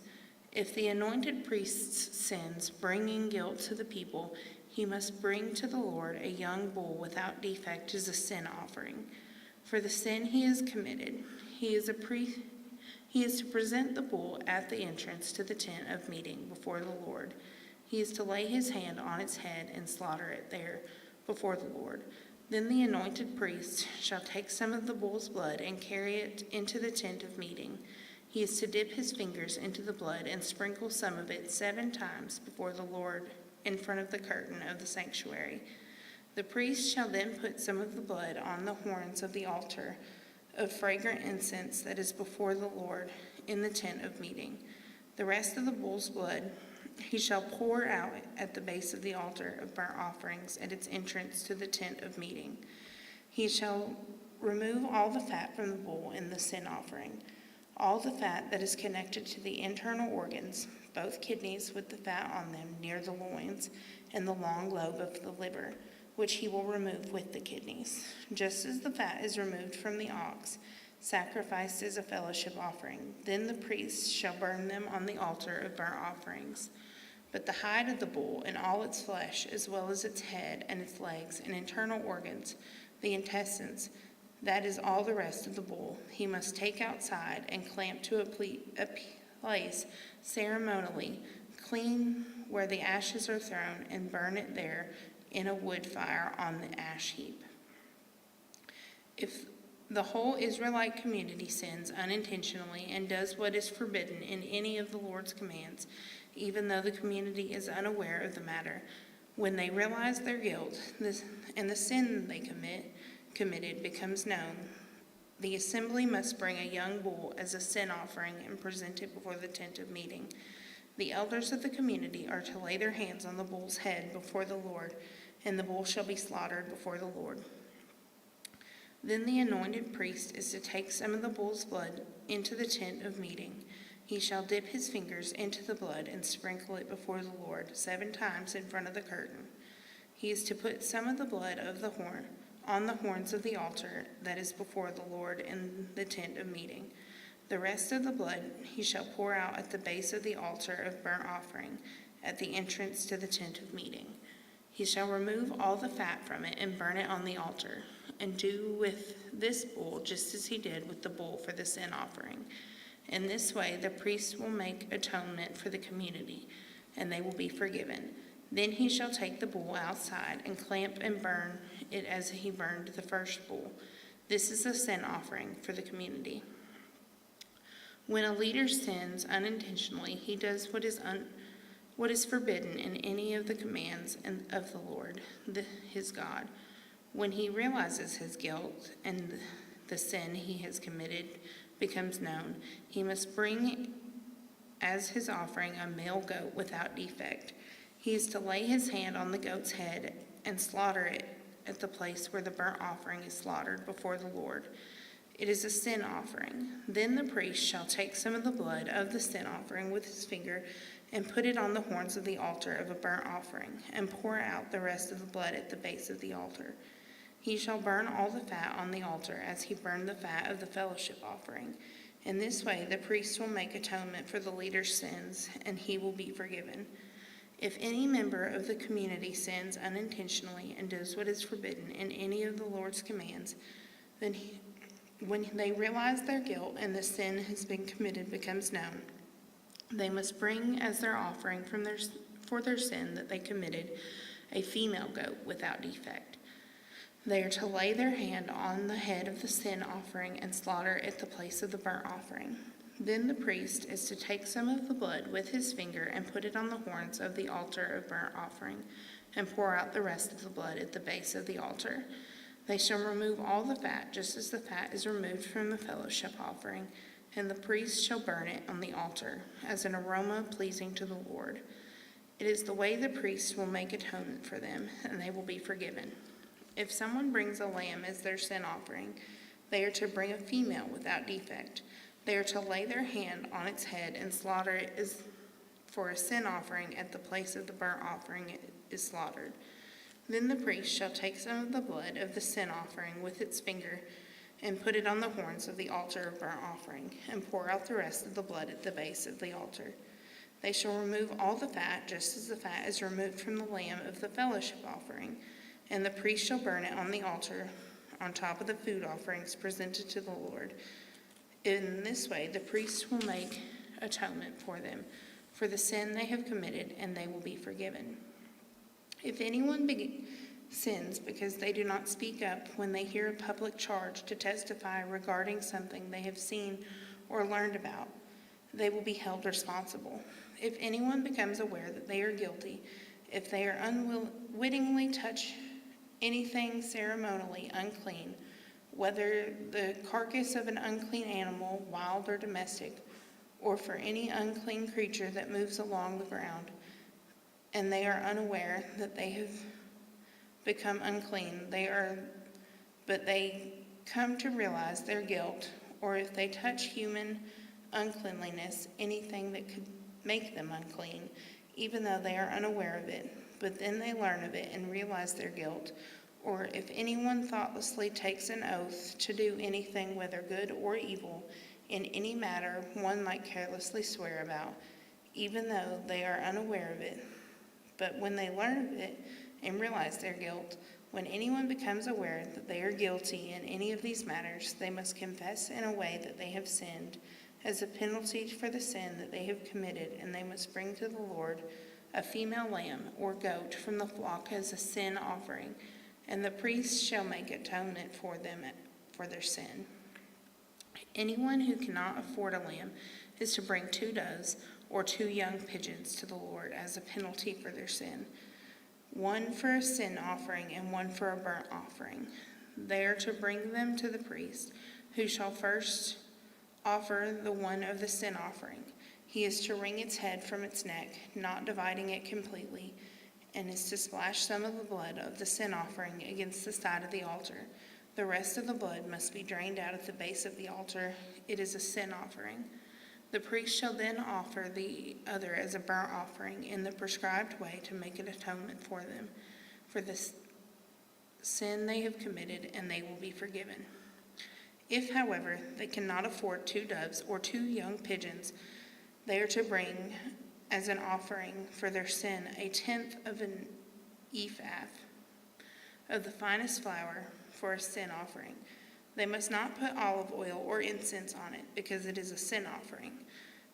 if the anointed priest sins, bringing guilt to the people, he must bring to the Lord a young bull without defect as a sin offering. For the sin he has committed, he is to present the bull at the entrance to the tent of meeting before the Lord. He is to lay his hand on its head and slaughter it there before the Lord. Then the anointed priest shall take some of the bull's blood and carry it into the tent of meeting. He is to dip his fingers into the blood and sprinkle some of it 7 times before the Lord in front of the curtain of the sanctuary. The priest shall then put some of the blood on the horns of the altar of fragrant incense that is before the Lord in the tent of meeting. The rest of the bull's blood he shall pour out at the base of the altar of burnt offerings at its entrance to the tent of meeting. He shall remove all the fat from the bull in the sin offering, all the fat that is connected to the internal organs, both kidneys with the fat on them near the loins, and the long lobe of the liver, which he will remove with the kidneys, just as the fat is removed from the ox, sacrificed as a fellowship offering. Then the priest shall burn them on the altar of burnt offerings. But the hide of the bull and all its flesh, as well as its head and its legs and internal organs, the intestines, that is all the rest of the bull, he must take outside and clamp to a place ceremonially clean where the ashes are thrown, and burn it there in a wood fire on the ash heap. If the whole Israelite community sins unintentionally and does what is forbidden in any of the Lord's commands, even though the community is unaware of the matter, when they realize their guilt and the sin they committed becomes known, the assembly must bring a young bull as a sin offering and present it before the tent of meeting. The elders of the community are to lay their hands on the bull's head before the Lord, and the bull shall be slaughtered before the Lord. Then the anointed priest is to take some of the bull's blood into the tent of meeting. He shall dip his fingers into the blood and sprinkle it before the Lord 7 times in front of the curtain. He is to put some of the blood of the horn on the horns of the altar that is before the Lord in the tent of meeting. The rest of the blood he shall pour out at the base of the altar of burnt offering at the entrance to the tent of meeting. He shall remove all the fat from it and burn it on the altar, and do with this bull just as he did with the bull for the sin offering. In this way the priest will make atonement for the community, and they will be forgiven. Then he shall take the bull outside and clamp and burn it as he burned the first bull. This is a sin offering for the community. When a leader sins unintentionally, he does what is forbidden in any of the commands of the Lord, his God. When he realizes his guilt and the sin he has committed becomes known, he must bring as his offering a male goat without defect. He is to lay his hand on the goat's head and slaughter it at the place where the burnt offering is slaughtered before the Lord. It is a sin offering. Then the priest shall take some of the blood of the sin offering with his finger and put it on the horns of the altar of a burnt offering, and pour out the rest of the blood at the base of the altar. He shall burn all the fat on the altar as he burned the fat of the fellowship offering. In this way the priest will make atonement for the leader's sins, and he will be forgiven. If any member of the community sins unintentionally and does what is forbidden in any of the Lord's commands, then when they realize their guilt and the sin has been committed becomes known, they must bring as their offering for their sin that they committed a female goat without defect. They are to lay their hand on the head of the sin offering and slaughter it at the place of the burnt offering. Then the priest is to take some of the blood with his finger and put it on the horns of the altar of burnt offering, and pour out the rest of the blood at the base of the altar. They shall remove all the fat, just as the fat is removed from the fellowship offering, and the priest shall burn it on the altar as an aroma pleasing to the Lord. It is the way the priest will make atonement for them, and they will be forgiven. If someone brings a lamb as their sin offering, they are to bring a female without defect. They are to lay their hand on its head and slaughter it as for a sin offering at the place of the burnt offering is slaughtered. Then the priest shall take some of the blood of the sin offering with its finger and put it on the horns of the altar of burnt offering, and pour out the rest of the blood at the base of the altar. They shall remove all the fat, just as the fat is removed from the lamb of the fellowship offering, and the priest shall burn it on the altar on top of the food offerings presented to the Lord. In this way the priest will make atonement for them, for the sin they have committed, and they will be forgiven. If anyone sins because they do not speak up when they hear a public charge to testify regarding something they have seen or learned about, they will be held responsible. If anyone becomes aware that they are guilty, if they are unwittingly touch anything ceremonially unclean, whether the carcass of an unclean animal, wild or domestic, or for any unclean creature that moves along the ground, and they are unaware that they have become unclean, but they come to realize their guilt, or if they touch human uncleanliness, anything that could make them unclean, even though they are unaware of it, but then they learn of it and realize their guilt, or if anyone thoughtlessly takes an oath to do anything, whether good or evil, in any matter one might carelessly swear about, even though they are unaware of it, but when they learn of it and realize their guilt, when anyone becomes aware that they are guilty in any of these matters, they must confess in a way that they have sinned as a penalty for the sin that they have committed, and they must bring to the Lord a female lamb or goat from the flock as a sin offering, and the priest shall make atonement for them for their sin. Anyone who cannot afford a lamb is to bring 2 doves or 2 young pigeons to the Lord as a penalty for their sin, one for a sin offering and one for a burnt offering. They are to bring them to the priest, who shall first offer the one of the sin offering. He is to wring its head from its neck, not dividing it completely, and is to splash some of the blood of the sin offering against the side of the altar. The rest of the blood must be drained out at the base of the altar. It is a sin offering. The priest shall then offer the other as a burnt offering in the prescribed way to make an atonement for them, for the sin they have committed, and they will be forgiven. If, however, they cannot afford 2 doves or 2 young pigeons, they are to bring as an offering for their sin 1/10 of an ephah of the finest flour for a sin offering. They must not put olive oil or incense on it, because it is a sin offering.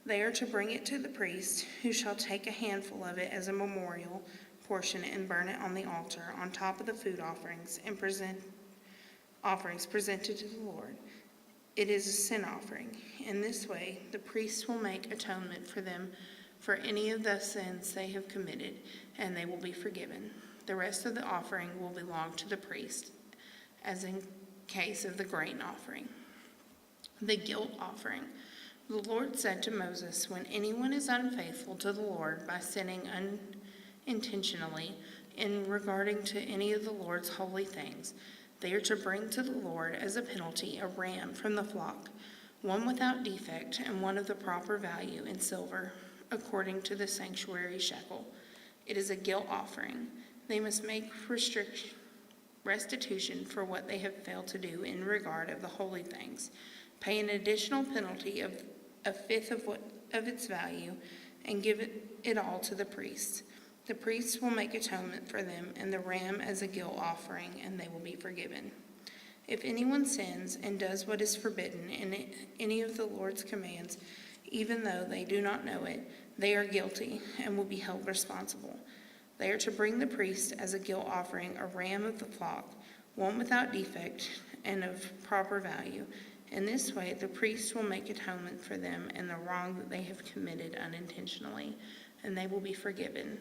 They are to bring it to the priest, who shall take a handful of it as a memorial portion and burn it on the altar on top of the food offerings and offerings presented to the Lord. It is a sin offering. In this way, the priests will make atonement for them for any of the sins they have committed, and they will be forgiven. The rest of the offering will belong to the priest, as in case of the grain offering. The guilt offering. The Lord said to Moses, when anyone is unfaithful to the Lord by sinning unintentionally in regarding to any of the Lord's holy things, they are to bring to the Lord as a penalty a ram from the flock, one without defect and one of the proper value in silver, according to the sanctuary shekel. It is a guilt offering. They must make restitution for what they have failed to do in regard of the holy things, pay an additional penalty of a fifth of its value, and give it all to the priests. The priests will make atonement for them and the ram as a guilt offering, and they will be forgiven. If anyone sins and does what is forbidden in any of the Lord's commands, even though they do not know it, they are guilty and will be held responsible. They are to bring the priest as a guilt offering a ram of the flock, one without defect and of proper value. In this way, the priest will make atonement for them and the wrong that they have committed unintentionally, and they will be forgiven.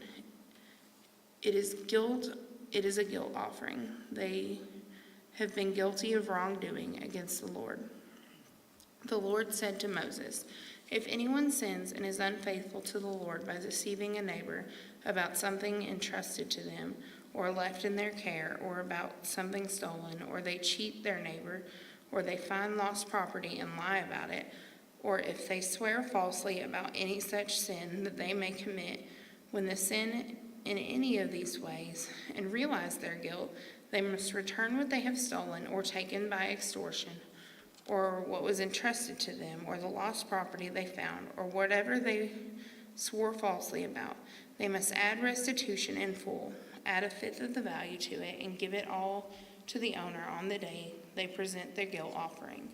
It is a guilt offering. They have been guilty of wrongdoing against the Lord. The Lord said to Moses, if anyone sins and is unfaithful to the Lord by deceiving a neighbor about something entrusted to them or left in their care, or about something stolen, or they cheat their neighbor, or they find lost property and lie about it, or if they swear falsely about any such sin that they may commit, when they sin in any of these ways and realize their guilt, they must return what they have stolen or taken by extortion, or what was entrusted to them, or the lost property they found, or whatever they swore falsely about. They must add restitution in full, add a fifth of the value to it, and give it all to the owner on the day they present their guilt offering.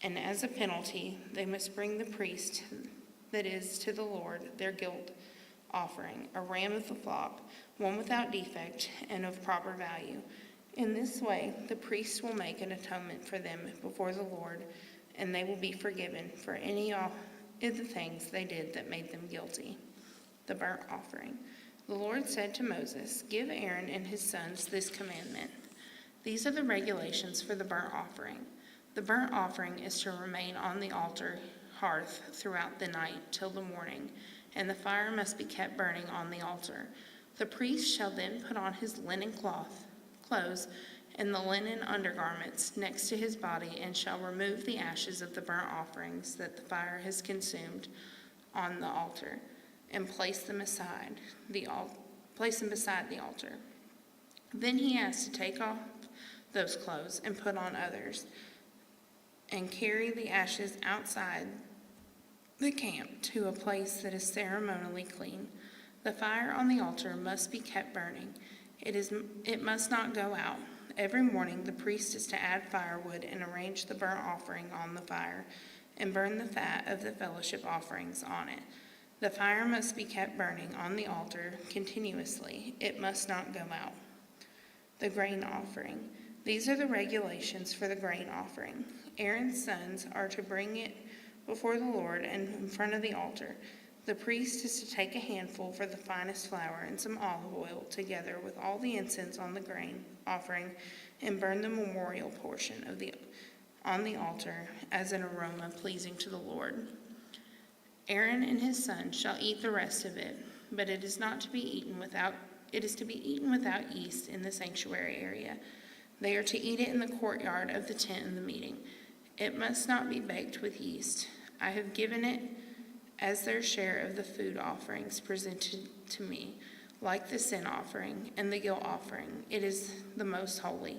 And as a penalty, they must bring the priest, that is, to the Lord, their guilt offering, a ram of the flock, one without defect and of proper value. In this way, the priest will make an atonement for them before the Lord, and they will be forgiven for any of the things they did that made them guilty. The burnt offering. The Lord said to Moses, give Aaron and his sons this commandment. These are the regulations for the burnt offering. The burnt offering is to remain on the altar hearth throughout the night till the morning, and the fire must be kept burning on the altar. The priest shall then put on his linen clothes and the linen undergarments next to his body, and shall remove the ashes of the burnt offerings that the fire has consumed on the altar, and place them beside the altar. Then he has to take off those clothes and put on others, and carry the ashes outside the camp to a place that is ceremonially clean. The fire on the altar must be kept burning. It must not go out. Every morning the priest is to add firewood and arrange the burnt offering on the fire, and burn the fat of the fellowship offerings on it. The fire must be kept burning on the altar continuously. It must not go out. The grain offering. These are the regulations for the grain offering. Aaron's sons are to bring it before the Lord and in front of the altar. The priest is to take a handful for the finest flour and some olive oil, together with all the incense on the grain offering, and burn the memorial portion on the altar as an aroma pleasing to the Lord. Aaron and his sons shall eat the rest of it, but it is to be eaten without yeast in the sanctuary area. They are to eat it in the courtyard of the tent of the meeting. It must not be baked with yeast. I have given it as their share of the food offerings presented to me, like the sin offering and the guilt offering. It is the most holy.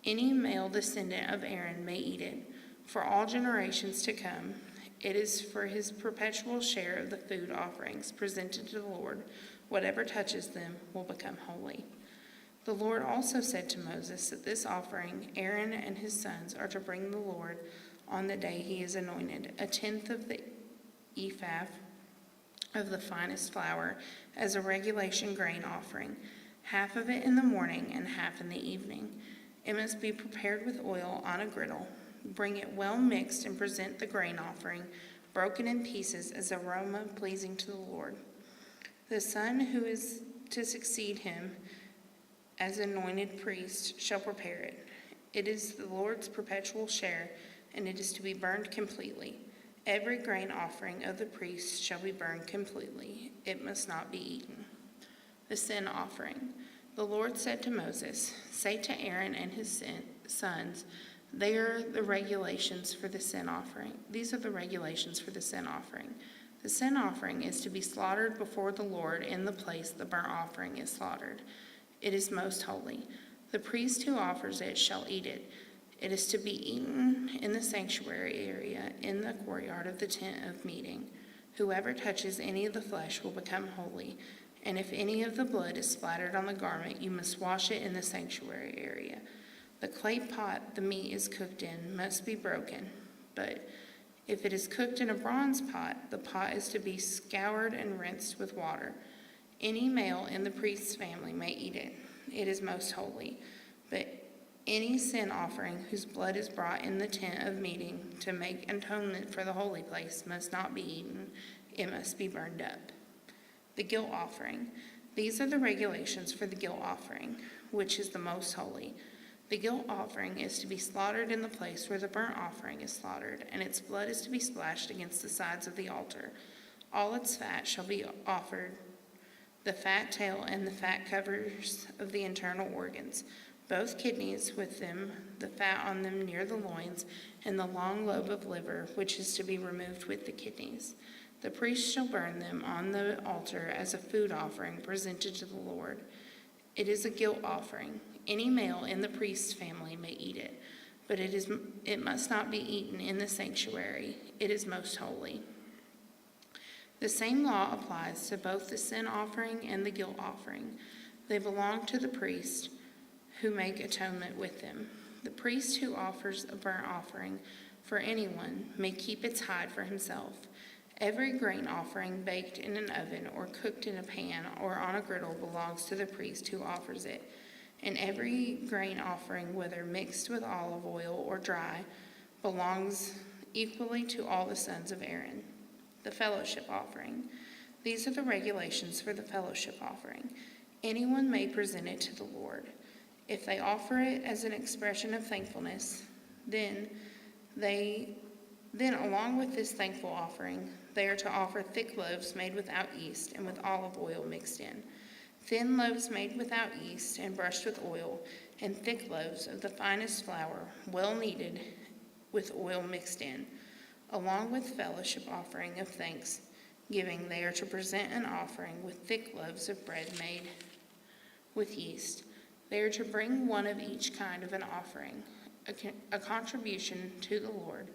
Any male descendant of Aaron may eat it. For all generations to come, it is for his perpetual share of the food offerings presented to the Lord. Whatever touches them will become holy. The Lord also said to Moses that this offering Aaron and his sons are to bring the Lord on the day he is anointed, a tenth of the ephah of the finest flour as a regulation grain offering, half of it in the morning and half in the evening. It must be prepared with oil on a griddle. Bring it well mixed and present the grain offering, broken in pieces, as aroma pleasing to the Lord. The son who is to succeed him as anointed priest shall prepare it. It is the Lord's perpetual share, and it is to be burned completely. Every grain offering of the priest shall be burned completely. It must not be eaten. The sin offering. The Lord said to Moses, "Say to Aaron and his sons, they are the regulations for the sin offering. These are the regulations for the sin offering. The sin offering is to be slaughtered before the Lord in the place the burnt offering is slaughtered. It is most holy. The priest who offers it shall eat it. It is to be eaten in the sanctuary area in the courtyard of the tent of meeting. Whoever touches any of the flesh will become holy, and if any of the blood is splattered on the garment, you must wash it in the sanctuary area. The clay pot the meat is cooked in must be broken, but if it is cooked in a bronze pot, the pot is to be scoured and rinsed with water. Any male in the priest's family may eat it. It is most holy. But any sin offering whose blood is brought in the tent of meeting to make atonement for the holy place must not be eaten. It must be burned up. The guilt offering. These are the regulations for the guilt offering, which is the most holy. The guilt offering is to be slaughtered in the place where the burnt offering is slaughtered, and its blood is to be splashed against the sides of the altar. All its fat shall be offered, the fat tail and the fat covers of the internal organs, both kidneys with them, the fat on them near the loins, and the long lobe of liver, which is to be removed with the kidneys. The priest shall burn them on the altar as a food offering presented to the Lord. It is a guilt offering. Any male in the priest's family may eat it, but it must not be eaten in the sanctuary. It is most holy. The same law applies to both the sin offering and the guilt offering. They belong to the priest who make atonement with them. The priest who offers a burnt offering for anyone may keep its hide for himself. Every grain offering baked in an oven or cooked in a pan or on a griddle belongs to the priest who offers it. And every grain offering, whether mixed with olive oil or dry, belongs equally to all the sons of Aaron. The fellowship offering. These are the regulations for the fellowship offering. Anyone may present it to the Lord. If they offer it as an expression of thankfulness, then along with this thankful offering, they are to offer thick loaves made without yeast and with olive oil mixed in. Thin loaves made without yeast and brushed with oil, and thick loaves of the finest flour, well kneaded with oil mixed in. Along with fellowship offering of thanksgiving, they are to present an offering with thick loaves of bread made with yeast. They are to bring one of each kind of an offering, a contribution to the Lord.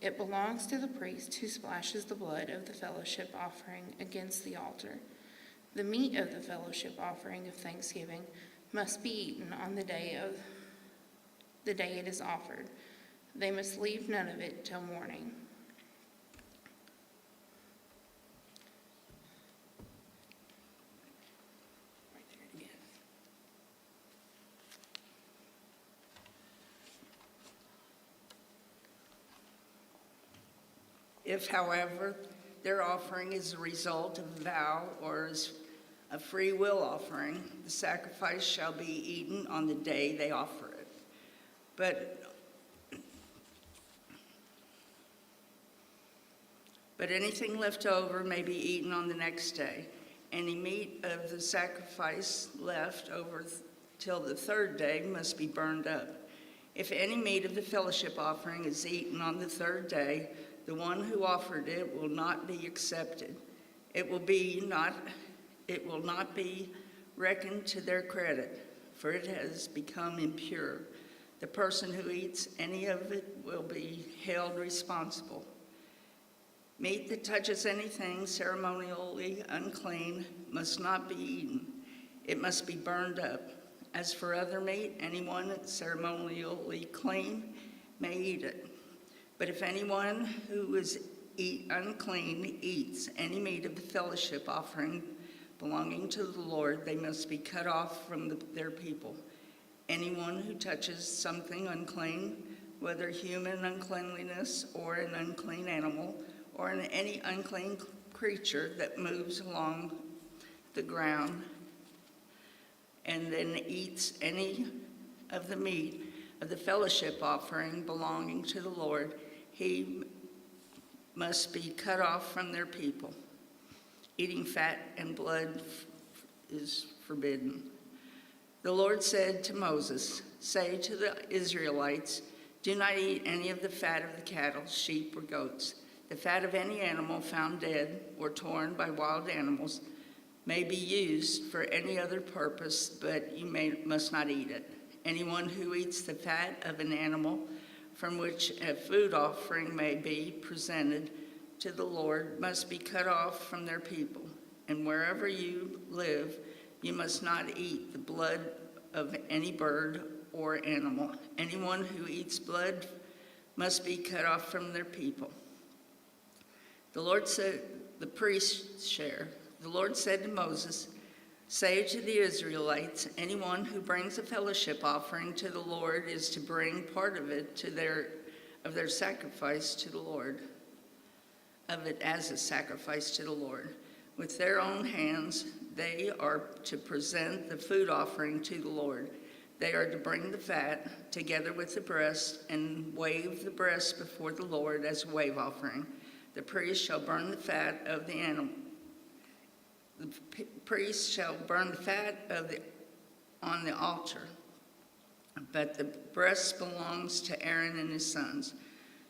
It belongs to the priest who splashes the blood of the fellowship offering against the altar. The meat of the fellowship offering of thanksgiving must be eaten on the day it is offered. They must leave none of it till morning. If, however, their offering is a result of a vow or is a free will offering, the sacrifice shall be eaten on the day they offer it. But anything left over may be eaten on the next day. Any meat of the sacrifice left over till the third day must be burned up. If any meat of the fellowship offering is eaten on the third day, the one who offered it will not be accepted. It will not be reckoned to their credit, for it has become impure. The person who eats any of it will be held responsible. Meat that touches anything ceremonially unclean must not be eaten. It must be burned up. As for other meat, anyone ceremonially clean may eat it. But if anyone who is unclean eats any meat of the fellowship offering belonging to the Lord, they must be cut off from their people. Anyone who touches something unclean whether human uncleanliness or an unclean animal, or in any unclean creature that moves along the ground, and then eats any of the meat of the fellowship offering belonging to the Lord, he must be cut off from their people. Eating fat and blood is forbidden. The Lord said to Moses, "Say to the Israelites, do not eat any of the fat of the cattle, sheep, or goats. The fat of any animal found dead or torn by wild animals may be used for any other purpose, but you must not eat it. Anyone who eats the fat of an animal from which a food offering may be presented to the Lord must be cut off from their people. And wherever you live, you must not eat the blood of any bird or animal. Anyone who eats blood must be cut off from their people." The Lord said, the priest's share. The Lord said to Moses, "Say to the Israelites, anyone who brings a fellowship offering to the Lord is to bring part of it of their sacrifice to the Lord, of it as a sacrifice to the Lord. With their own hands, they are to present the food offering to the Lord. They are to bring the fat together with the breast and wave the breast before the Lord as a wave offering. The priest shall burn the fat of the animal. The priest shall burn the fat on the altar, but the breast belongs to Aaron and his sons.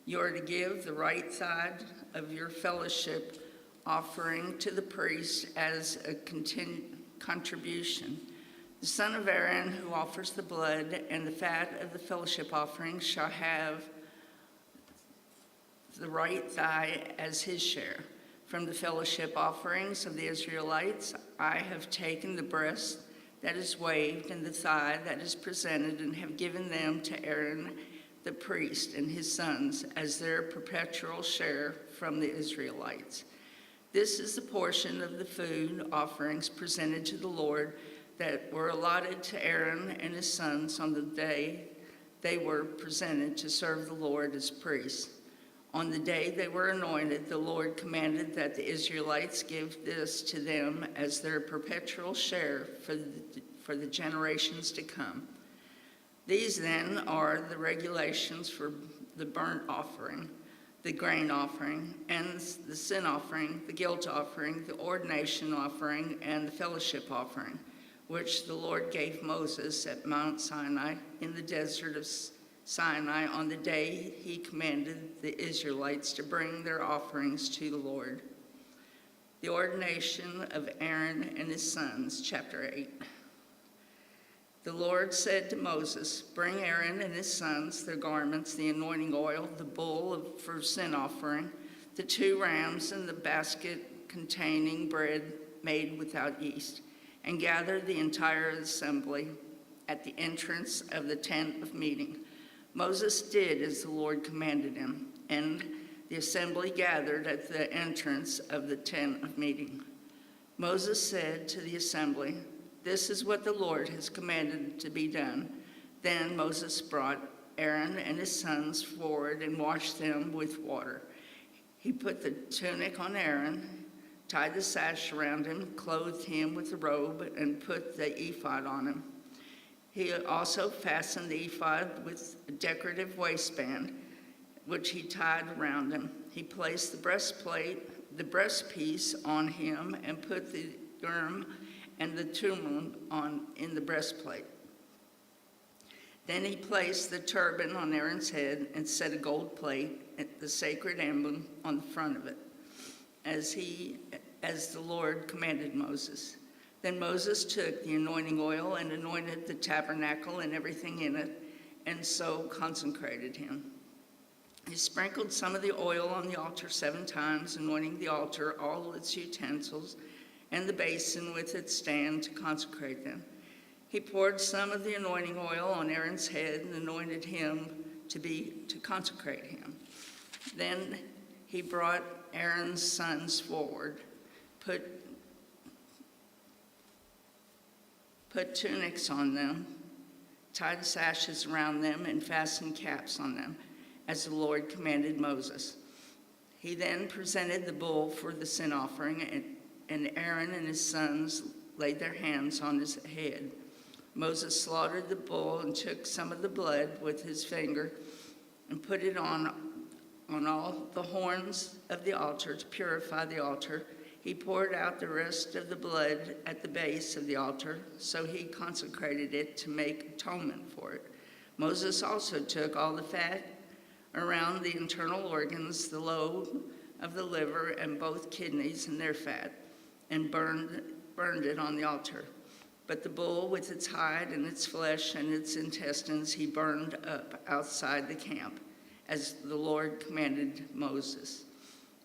You are to give the right side of your fellowship offering to the priest as a contribution. The son of Aaron who offers the blood and the fat of the fellowship offering shall have the right thigh as his share. From the fellowship offerings of the Israelites, I have taken the breast that is waved and the thigh that is presented and have given them to Aaron the priest and his sons as their perpetual share from the Israelites. This is the portion of the food offerings presented to the Lord that were allotted to Aaron and his sons on the day they were presented to serve the Lord as priests. On the day they were anointed, the Lord commanded that the Israelites give this to them as their perpetual share for the generations to come. These then are the regulations for the burnt offering, the grain offering, and the sin offering, the guilt offering, the ordination offering, and the fellowship offering, which the Lord gave Moses at Mount Sinai in the desert of Sinai on the day he commanded the Israelites to bring their offerings to the Lord. The ordination of Aaron and his sons, chapter 8. The Lord said to Moses, "Bring Aaron and his sons their garments, the anointing oil, the bull for sin offering, the 2 rams, and the basket containing bread made without yeast, and gather the entire assembly at the entrance of the tent of meeting." Moses did as the Lord commanded him, and the assembly gathered at the entrance of the tent of meeting. Moses said to the assembly, "This is what the Lord has commanded to be done." Then Moses brought Aaron and his sons forward and washed them with water. He put the tunic on Aaron, tied the sash around him, clothed him with a robe, and put the ephod on him. He also fastened the ephod with a decorative waistband, which he tied around him. He placed the breastpiece on him, and put the Urim and the Thummim in the breastplate. Then he placed the turban on Aaron's head and set a gold plate at the sacred emblem on the front of it, as the Lord commanded Moses. Then Moses took the anointing oil and anointed the tabernacle and everything in it, and so consecrated him. He sprinkled some of the oil on the altar 7 times, anointing the altar, all its utensils, and the basin with its stand to consecrate them. He poured some of the anointing oil on Aaron's head and anointed him to consecrate him. Then he brought Aaron's sons forward, put tunics on them, tied sashes around them, and fastened caps on them, as the Lord commanded Moses. He then presented the bull for the sin offering, and Aaron and his sons laid their hands on his head. Moses slaughtered the bull and took some of the blood with his finger and put it on all the horns of the altar to purify the altar. He poured out the rest of the blood at the base of the altar, so he consecrated it to make atonement for it. Moses also took all the fat around the internal organs, the lobe of the liver, and both kidneys and their fat, and burned it on the altar. But the bull with its hide and its flesh and its intestines he burned up outside the camp, as the Lord commanded Moses.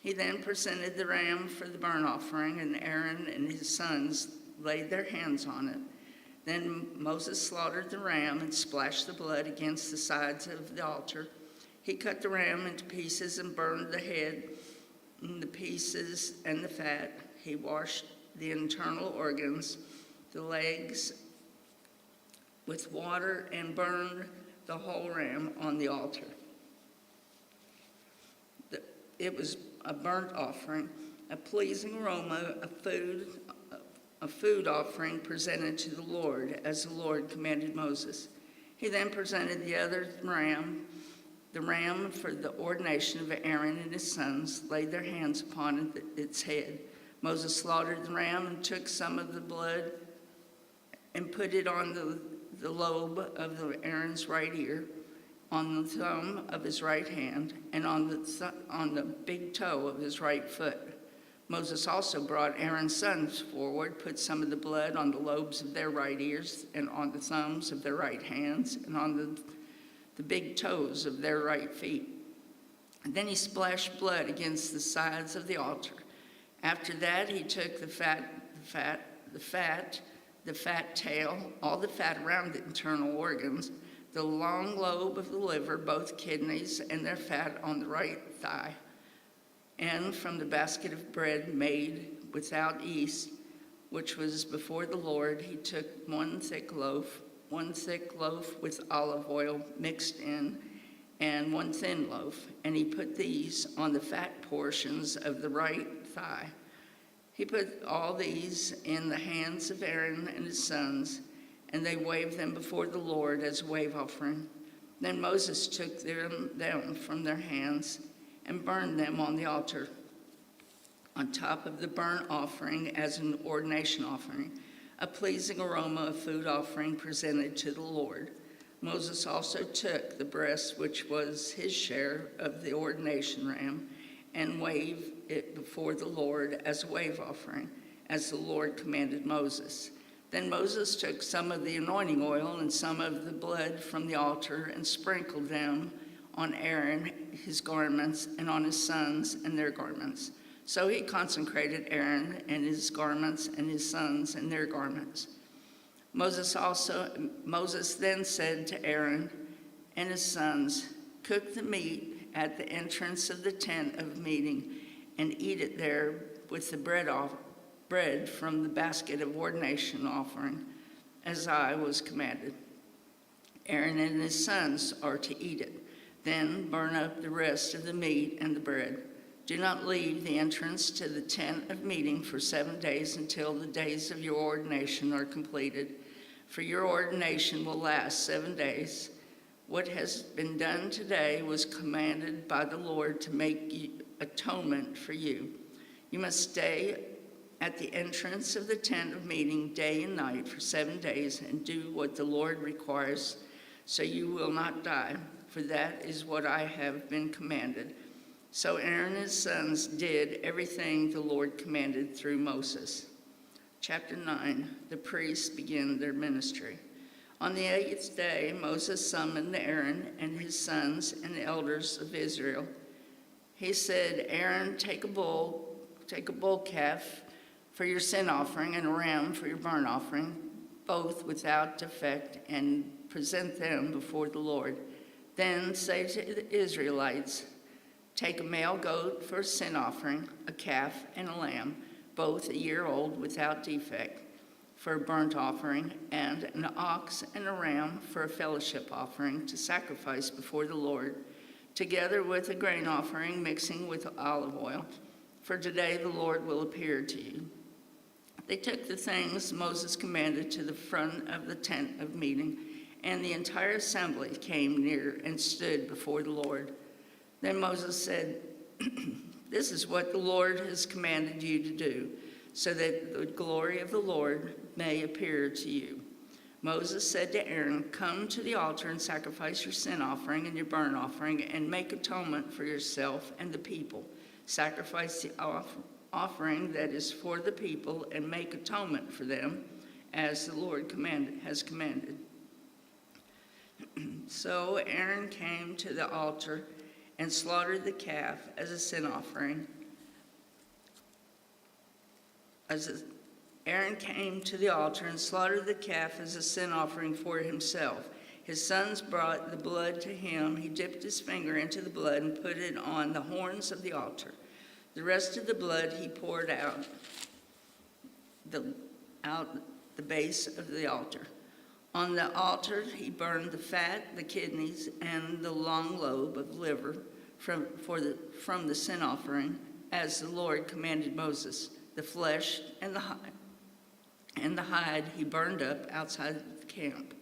He then presented the ram for the burnt offering, and Aaron and his sons laid their hands on it. Then Moses slaughtered the ram and splashed the blood against the sides of the altar. He cut the ram into pieces and burned the head and the pieces and the fat. He washed the internal organs, the legs, with water and burned the whole ram on the altar. It was a burnt offering, a pleasing aroma, a food offering presented to the Lord, as the Lord commanded Moses. He then presented the other ram, the ram for the ordination of Aaron and his sons, laid their hands upon its head. Moses slaughtered the ram and took some of the blood and put it on the lobe of Aaron's right ear, on the thumb of his right hand, and on the big toe of his right foot. Moses also brought Aaron's sons forward, put some of the blood on the lobes of their right ears, and on the thumbs of their right hands, and on the big toes of their right feet. And then he splashed blood against the sides of the altar. After that, he took the fat tail, all the fat around the internal organs, the long lobe of the liver, both kidneys, and their fat on the right thigh. And from the basket of bread made without yeast, which was before the Lord, he took one thick loaf with olive oil mixed in, and one thin loaf, and he put these on the fat portions of the right thigh. He put all these in the hands of Aaron and his sons, and they waved them before the Lord as a wave offering. Then Moses took them from their hands and burned them on the altar, on top of the burnt offering as an ordination offering, a pleasing aroma of food offering presented to the Lord. Moses also took the breast, which was his share of the ordination ram, and waved it before the Lord as a wave offering, as the Lord commanded Moses. Then Moses took some of the anointing oil and some of the blood from the altar and sprinkled them on Aaron, his garments, and on his sons and their garments. So he consecrated Aaron and his garments and his sons and their garments. Moses then said to Aaron and his sons, "Cook the meat at the entrance of the tent of meeting and eat it there with the bread from the basket of ordination offering, as I was commanded. Aaron and his sons are to eat it. Then burn up the rest of the meat and the bread. Do not leave the entrance to the tent of meeting for 7 days until the days of your ordination are completed, for your ordination will last 7 days. What has been done today was commanded by the Lord to make atonement for you. You must stay at the entrance of the tent of meeting day and night for 7 days and do what the Lord requires, so you will not die, for that is what I have been commanded." So Aaron and his sons did everything the Lord commanded through Moses. Chapter 9, the priests begin their ministry. On the 8th day, Moses summoned Aaron and his sons and the elders of Israel. He said, "Aaron, take a bull calf for your sin offering and a ram for your burnt offering, both without defect, and present them before the Lord. Then say to the Israelites, take a male goat for a sin offering, a calf and a lamb, both a year old without defect. for a burnt offering, and an ox and a ram for a fellowship offering to sacrifice before the Lord, together with a grain offering mixing with olive oil. For today the Lord will appear to you. They took the things Moses commanded to the front of the tent of meeting, and the entire assembly came near and stood before the Lord. Then Moses said, "This is what the Lord has commanded you to do, so that the glory of the Lord may appear to you." Moses said to Aaron, "Come to the altar and sacrifice your sin offering and your burnt offering, and make atonement for yourself and the people. Sacrifice the offering that is for the people, and make atonement for them, as the Lord has commanded." So Aaron came to the altar and slaughtered the calf as a sin offering. Aaron came to the altar and slaughtered the calf as a sin offering for himself. His sons brought the blood to him. He dipped his finger into the blood and put it on the horns of the altar. The rest of the blood he poured out the base of the altar. On the altar he burned the fat, the kidneys, and the long lobe of liver from the sin offering, as the Lord commanded Moses. The flesh and the hide he burned up outside the camp.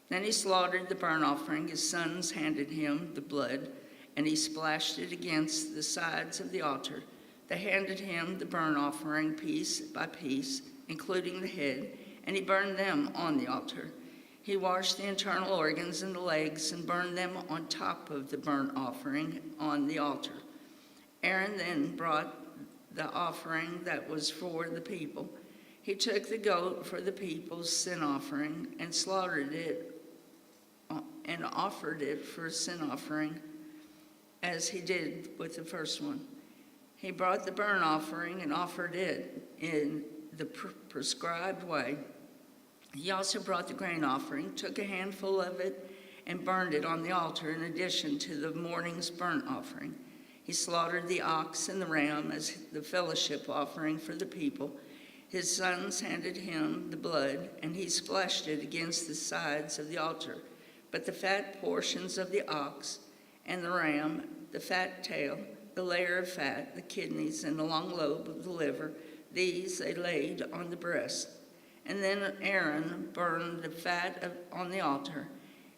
Then he slaughtered the burnt offering. His sons handed him the blood, and he splashed it against the sides of the altar. They handed him the burnt offering piece by piece, including the head, and he burned them on the altar. He washed the internal organs and the legs and burned them on top of the burnt offering on the altar. Aaron then brought the offering that was for the people. He took the goat for the people's sin offering and slaughtered it and offered it for a sin offering, as he did with the first one. He brought the burnt offering and offered it in the prescribed way. He also brought the grain offering, took a handful of it, and burned it on the altar in addition to the morning's burnt offering. He slaughtered the ox and the ram as the fellowship offering for the people. His sons handed him the blood, and he splashed it against the sides of the altar. But the fat portions of the ox and the ram, the fat tail, the layer of fat, the kidneys, and the long lobe of the liver, these they laid on the breast. And then Aaron burned the fat on the altar.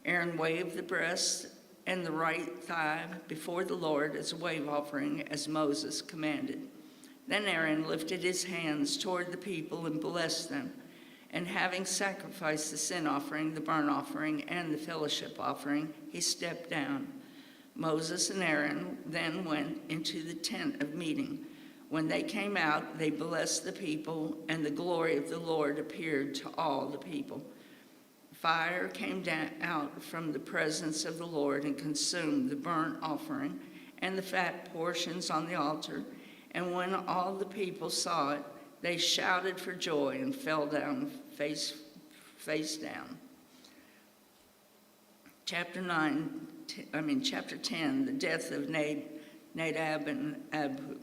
Aaron waved the breast and the right thigh before the Lord as a wave offering, as Moses commanded. Then Aaron lifted his hands toward the people and blessed them. And having sacrificed the sin offering, the burnt offering, and the fellowship offering, he stepped down. Moses and Aaron then went into the tent of meeting. When they came out, they blessed the people, and the glory of the Lord appeared to all the people. Fire came out from the presence of the Lord and consumed the burnt offering and the fat portions on the altar. And when all the people saw it, they shouted for joy and fell down face down. Chapter 10, the death of Nadab and Abihu.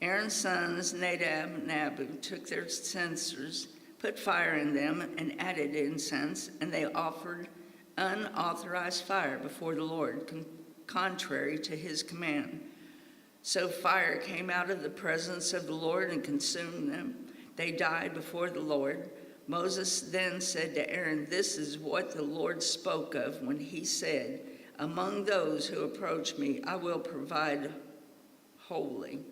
Aaron's sons, Nadab and Abihu, took their censers, put fire in them, and added incense, and they offered unauthorized fire before the Lord, contrary to his command. So fire came out of the presence of the Lord and consumed them. They died before the Lord. Moses then said to Aaron, "This is what the Lord spoke of when he said, 'Among those who approach me, I will provide holy.'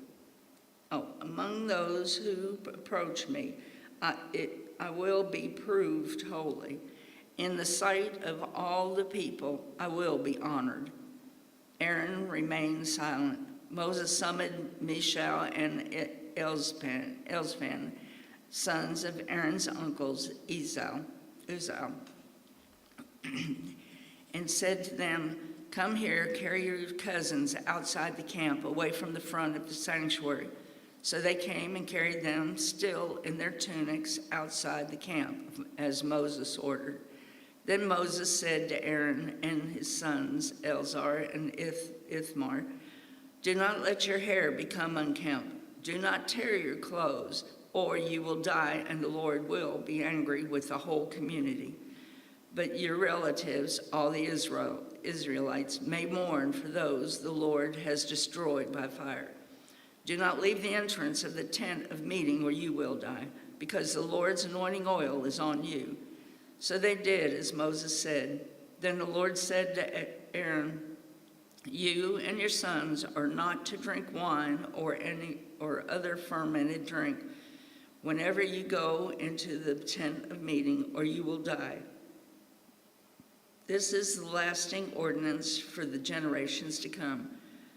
Among those who approach me, I will be proved holy. In the sight of all the people, I will be honored." Aaron remained silent. Moses summoned Mishael and Elzaphan, sons of Aaron's uncles, Uzal, and said to them, "Come here, carry your cousins outside the camp, away from the front of the sanctuary." So they came and carried them, still in their tunics, outside the camp, as Moses ordered. Then Moses said to Aaron and his sons, Eleazar and Ithamar, "Do not let your hair become unkempt. Do not tear your clothes. or you will die, and the Lord will be angry with the whole community. But your relatives, all the Israelites, may mourn for those the Lord has destroyed by fire. Do not leave the entrance of the tent of meeting, or you will die, because the Lord's anointing oil is on you." So they did as Moses said. Then the Lord said to Aaron, "You and your sons are not to drink wine or other fermented drink whenever you go into the tent of meeting, or you will die. This is the lasting ordinance for the generations to come,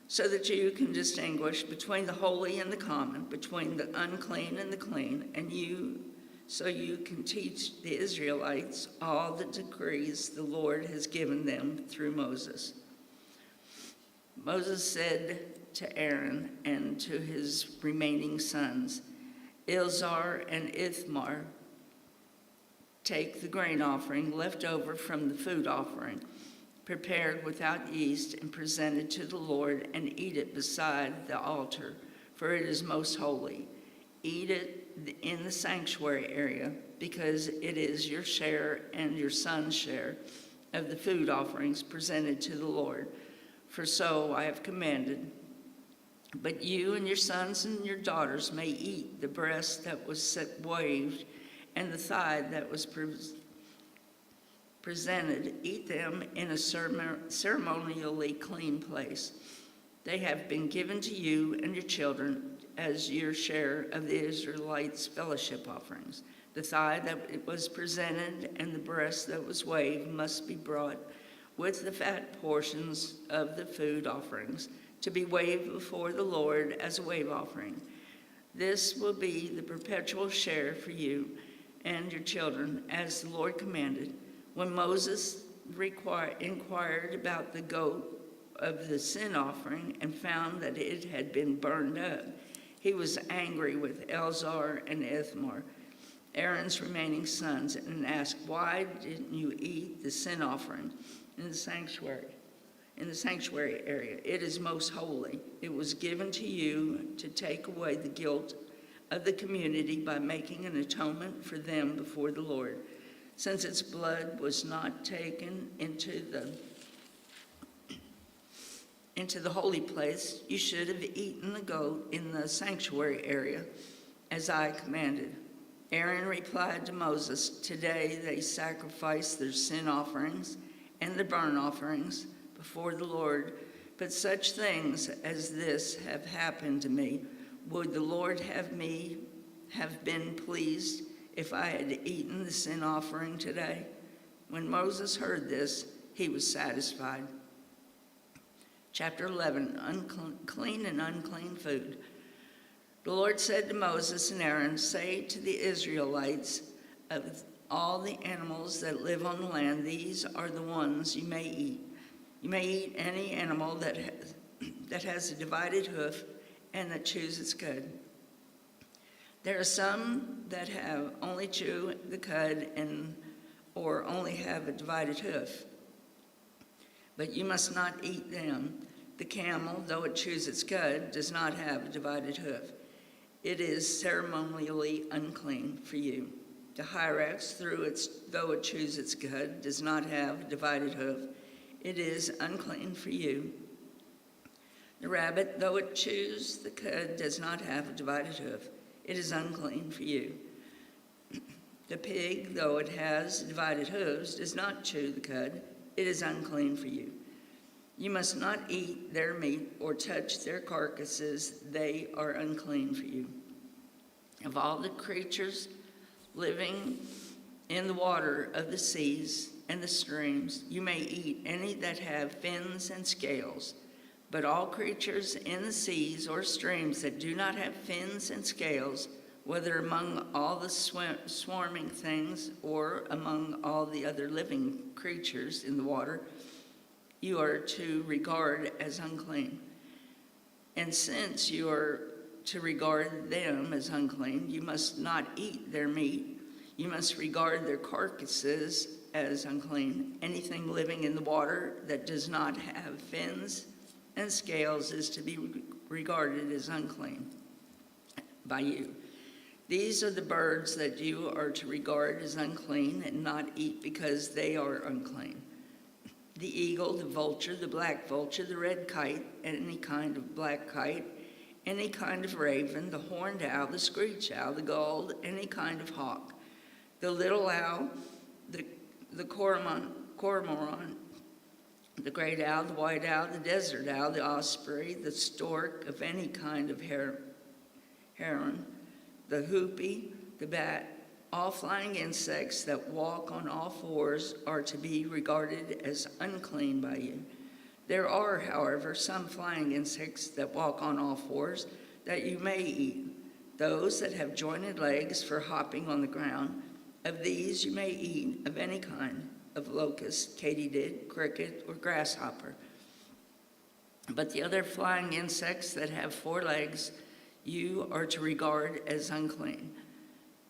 so that you can distinguish between the holy and the common, between the unclean and the clean, so you can teach the Israelites all the decrees the Lord has given them through Moses." Moses said to Aaron and to his remaining sons, "Eleazar and Ithamar, take the grain offering left over from the food offering, prepared without yeast and presented to the Lord, and eat it beside the altar, for it is most holy. Eat it in the sanctuary area, because it is your share and your son's share of the food offerings presented to the Lord. For so I have commanded. But you and your sons and your daughters may eat the breast that was waved and the thigh that was presented. Eat them in a ceremonially clean place. They have been given to you and your children as your share of the Israelites' fellowship offerings. The thigh that was presented and the breast that was waved must be brought with the fat portions of the food offerings to be waved before the Lord as a wave offering. This will be the perpetual share for you and your children, as the Lord commanded. When Moses inquired about the goat of the sin offering and found that it had been burned up, he was angry with Eleazar and Ithamar, Aaron's remaining sons, and asked, "Why didn't you eat the sin offering in the sanctuary area? It is most holy. It was given to you to take away the guilt of the community by making an atonement for them before the Lord. Since its blood was not taken into the holy place, you should have eaten the goat in the sanctuary area, as I commanded." Aaron replied to Moses, "Today they sacrifice their sin offerings and the burnt offerings before the Lord, but such things as this have happened to me. Would the Lord have been pleased if I had eaten the sin offering today?" When Moses heard this, he was satisfied. Chapter 11, Clean and Unclean Food. The Lord said to Moses and Aaron, "Say to the Israelites, of all the animals that live on the land, these are the ones you may eat. You may eat any animal that has a divided hoof and that chews its cud. There are some that have only chew the cud or only have a divided hoof, but you must not eat them. The camel, though it chews its cud, does not have a divided hoof. It is ceremonially unclean for you. The hyrax, though it chews its cud, does not have a divided hoof. It is unclean for you. The rabbit, though it chews the cud, does not have a divided hoof. It is unclean for you. The pig, though it has divided hooves, does not chew the cud. It is unclean for you. You must not eat their meat or touch their carcasses. They are unclean for you. Of all the creatures living in the water of the seas and the streams, you may eat any that have fins and scales. But all creatures in the seas or streams that do not have fins and scales, whether among all the swarming things or among all the other living creatures in the water, you are to regard as unclean. And since you are to regard them as unclean, you must not eat their meat. You must regard their carcasses as unclean. Anything living in the water that does not have fins and scales is to be regarded as unclean by you. These are the birds that you are to regard as unclean and not eat because they are unclean: the eagle, the vulture, the black vulture, the red kite, any kind of black kite, any kind of raven, the horned owl, the screech owl, the gull, any kind of hawk, the little owl, the cormorant, the great owl, the white owl, the desert owl, the osprey, the stork of any kind of heron, the hoopie, the bat. All flying insects that walk on all fours are to be regarded as unclean by you. There are, however, some flying insects that walk on all fours that you may eat. Those that have jointed legs for hopping on the ground, of these you may eat of any kind of locust, katydid, cricket, or grasshopper. But the other flying insects that have 4 legs you are to regard as unclean.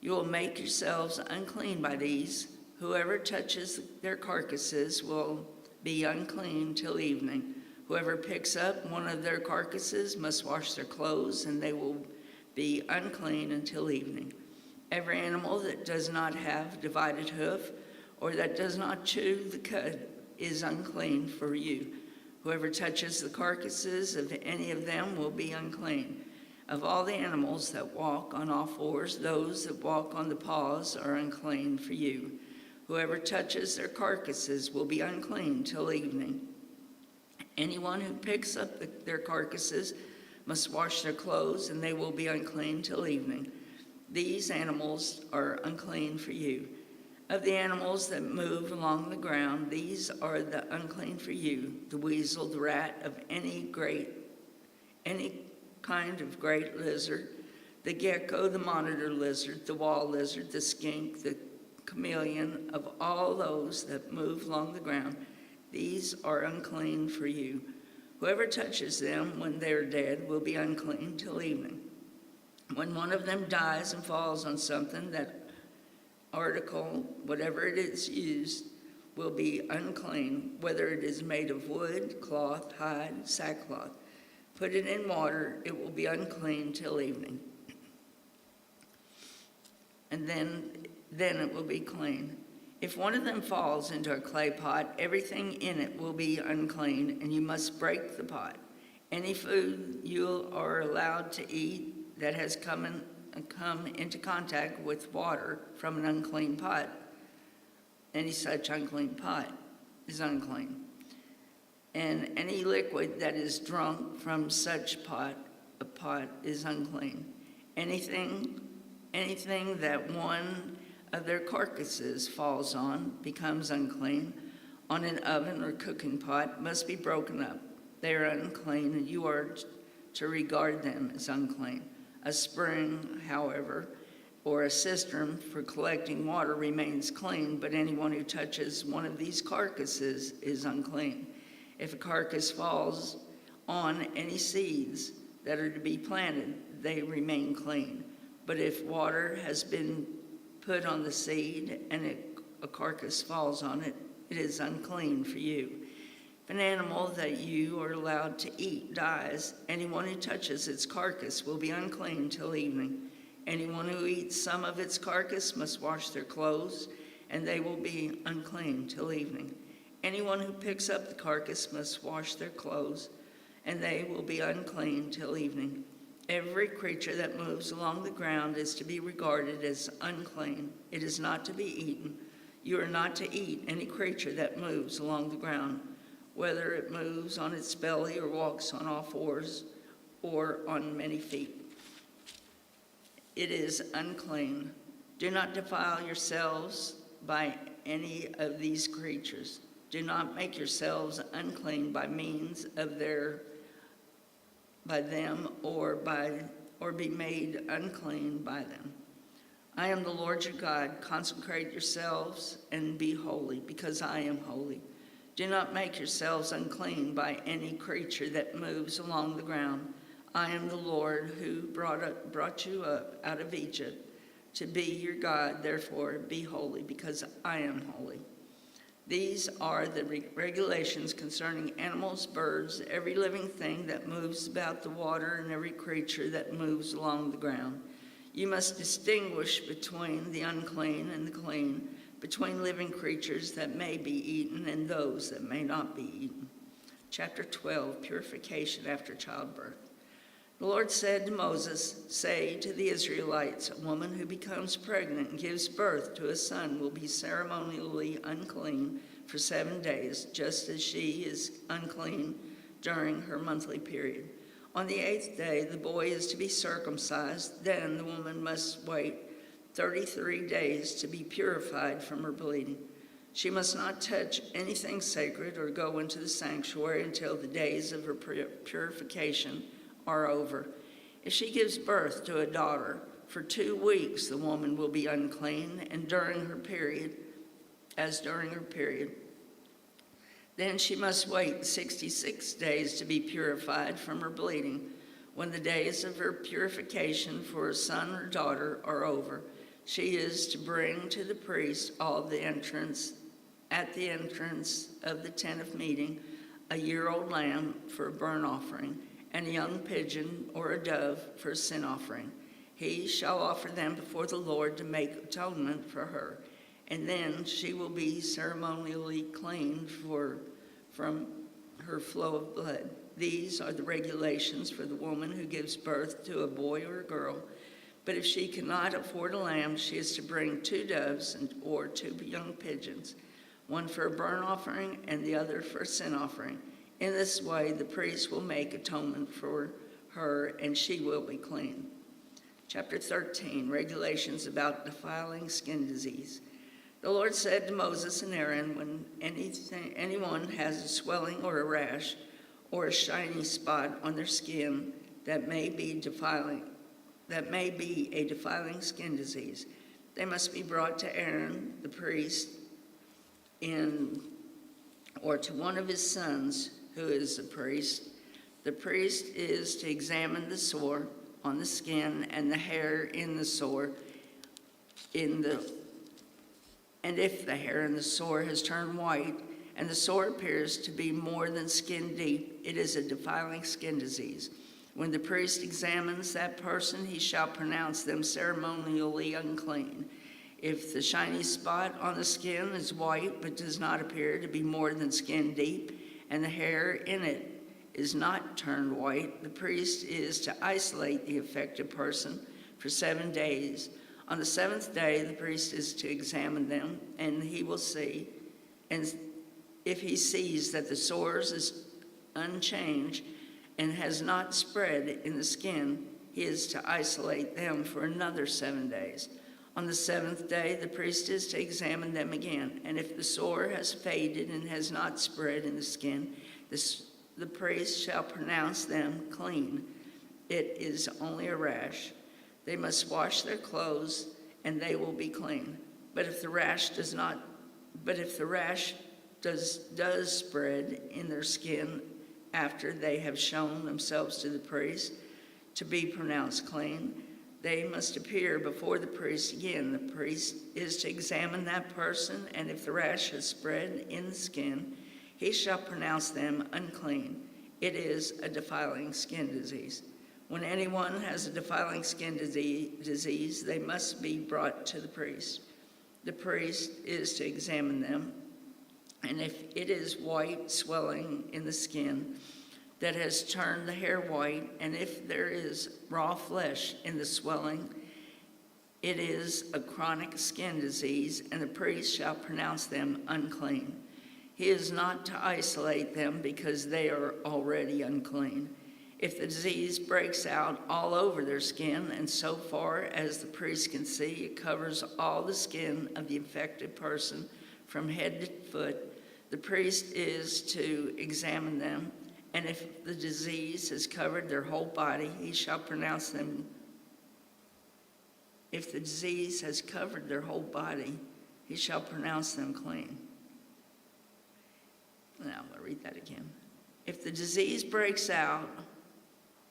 You will make yourselves unclean by these. Whoever touches their carcasses will be unclean till evening. Whoever picks up one of their carcasses must wash their clothes, and they will be unclean until evening. Every animal that does not have divided hoof or that does not chew the cud is unclean for you. Whoever touches the carcasses of any of them will be unclean. Of all the animals that walk on all fours, those that walk on the paws are unclean for you. Whoever touches their carcasses will be unclean till evening. Anyone who picks up their carcasses must wash their clothes, and they will be unclean till evening. These animals are unclean for you. Of the animals that move along the ground, these are the unclean for you: the weasel, the rat, of any kind of great lizard, the gecko, the monitor lizard, the wall lizard, the skink, the chameleon, of all those that move along the ground. These are unclean for you. Whoever touches them when they are dead will be unclean till evening. When one of them dies and falls on something, that article, whatever it is used, will be unclean, whether it is made of wood, cloth, hide, sackcloth. Put it in water, it will be unclean till evening. And then it will be clean. If one of them falls into a clay pot, everything in it will be unclean, and you must break the pot. Any food you are allowed to eat that has come into contact with water from an unclean pot, any such unclean pot is unclean. And any liquid that is drunk from such a pot is unclean. Anything that one of their carcasses falls on becomes unclean. On an oven or cooking pot must be broken up. They are unclean, and you are to regard them as unclean. A spring, however, or a cistern for collecting water remains clean, but anyone who touches one of these carcasses is unclean. If a carcass falls on any seeds that are to be planted, they remain clean. But if water has been put on the seed and a carcass falls on it, it is unclean for you. If an animal that you are allowed to eat dies, anyone who touches its carcass will be unclean till evening. Anyone who eats some of its carcass must wash their clothes, and they will be unclean till evening. Anyone who picks up the carcass must wash their clothes, and they will be unclean till evening. Every creature that moves along the ground is to be regarded as unclean. It is not to be eaten. You are not to eat any creature that moves along the ground, whether it moves on its belly or walks on all fours or on many feet. It is unclean. Do not defile yourselves by any of these creatures. Do not make yourselves unclean by means of by them or be made unclean by them. I am the Lord your God. Consecrate yourselves and be holy, because I am holy. Do not make yourselves unclean by any creature that moves along the ground. I am the Lord who brought you up out of Egypt to be your God. Therefore, be holy, because I am holy. These are the regulations concerning animals, birds, every living thing that moves about the water, and every creature that moves along the ground. You must distinguish between the unclean and the clean, between living creatures that may be eaten and those that may not be eaten. Chapter 12, Purification after Childbirth. The Lord said to Moses, say to the Israelites, a woman who becomes pregnant and gives birth to a son will be ceremonially unclean for 7 days, just as she is unclean during her monthly period. On the 8th day, the boy is to be circumcised. Then the woman must wait 33 days to be purified from her bleeding. She must not touch anything sacred or go into the sanctuary until the days of her purification are over. If she gives birth to a daughter, for 2 weeks the woman will be unclean, and during her period, then she must wait 66 days to be purified from her bleeding. When the days of her purification for a son or daughter are over, she is to bring to the priest at the entrance of the tent of meeting a year-old lamb for a burnt offering, and a young pigeon or a dove for a sin offering. He shall offer them before the Lord to make atonement for her, and then she will be ceremonially clean from her flow of blood. These are the regulations for the woman who gives birth to a boy or a girl. But if she cannot afford a lamb, she is to bring 2 doves or 2 young pigeons, one for a burnt offering and the other for a sin offering. In this way, the priest will make atonement for her, and she will be clean. Chapter 13, Regulations about defiling skin disease. The Lord said to Moses and Aaron, when anyone has a swelling or a rash or a shiny spot on their skin that may be a defiling skin disease, they must be brought to Aaron, the priest, or to one of his sons who is a priest. The priest is to examine the sore on the skin and the hair in the sore and if the hair in the sore has turned white and the sore appears to be more than skin deep, it is a defiling skin disease. When the priest examines that person, he shall pronounce them ceremonially unclean. If the shiny spot on the skin is white but does not appear to be more than skin deep, and the hair in it is not turned white, the priest is to isolate the affected person for 7 days. On the 7th day, the priest is to examine them, and he will see. And if he sees that the sores is unchanged and has not spread in the skin, he is to isolate them for another 7 days. On the 7th day, the priest is to examine them again, and if the sore has faded and has not spread in the skin, the priest shall pronounce them clean. It is only a rash. They must wash their clothes, and they will be clean. But if the rash does spread in their skin after they have shown themselves to the priest to be pronounced clean, they must appear before the priest again. The priest is to examine that person, and if the rash has spread in the skin, he shall pronounce them unclean. It is a defiling skin disease. When anyone has a defiling skin disease, they must be brought to the priest. The priest is to examine them, and if it is white swelling in the skin that has turned the hair white, and if there is raw flesh in the swelling, it is a chronic skin disease, and the priest shall pronounce them unclean. He is not to isolate them because they are already unclean. If the disease breaks out all over their skin, and so far as the priest can see, it covers all the skin of the infected person from head to foot, the priest is to examine them, and if the disease has covered their whole body, he shall pronounce them. If the disease has covered their whole body, he shall pronounce them clean. Now, I'm going to read that again. If the disease breaks out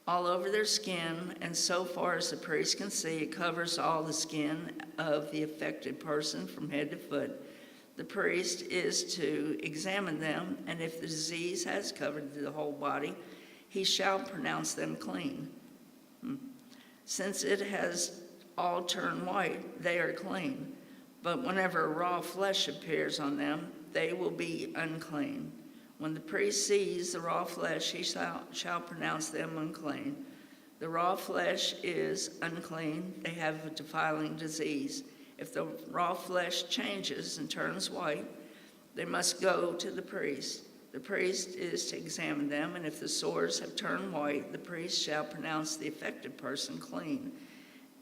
all over their skin, and so far as the priest can see, it covers all the skin of the affected person from head to foot, the priest is to examine them, and if the disease has covered the whole body, he shall pronounce them clean. Since it has all turn white, they are clean. But whenever raw flesh appears on them, they will be unclean. When the priest sees the raw flesh, he shall pronounce them unclean. The raw flesh is unclean. They have a defiling disease. If the raw flesh changes and turns white, they must go to the priest. The priest is to examine them, and if the sores have turned white, the priest shall pronounce the affected person clean.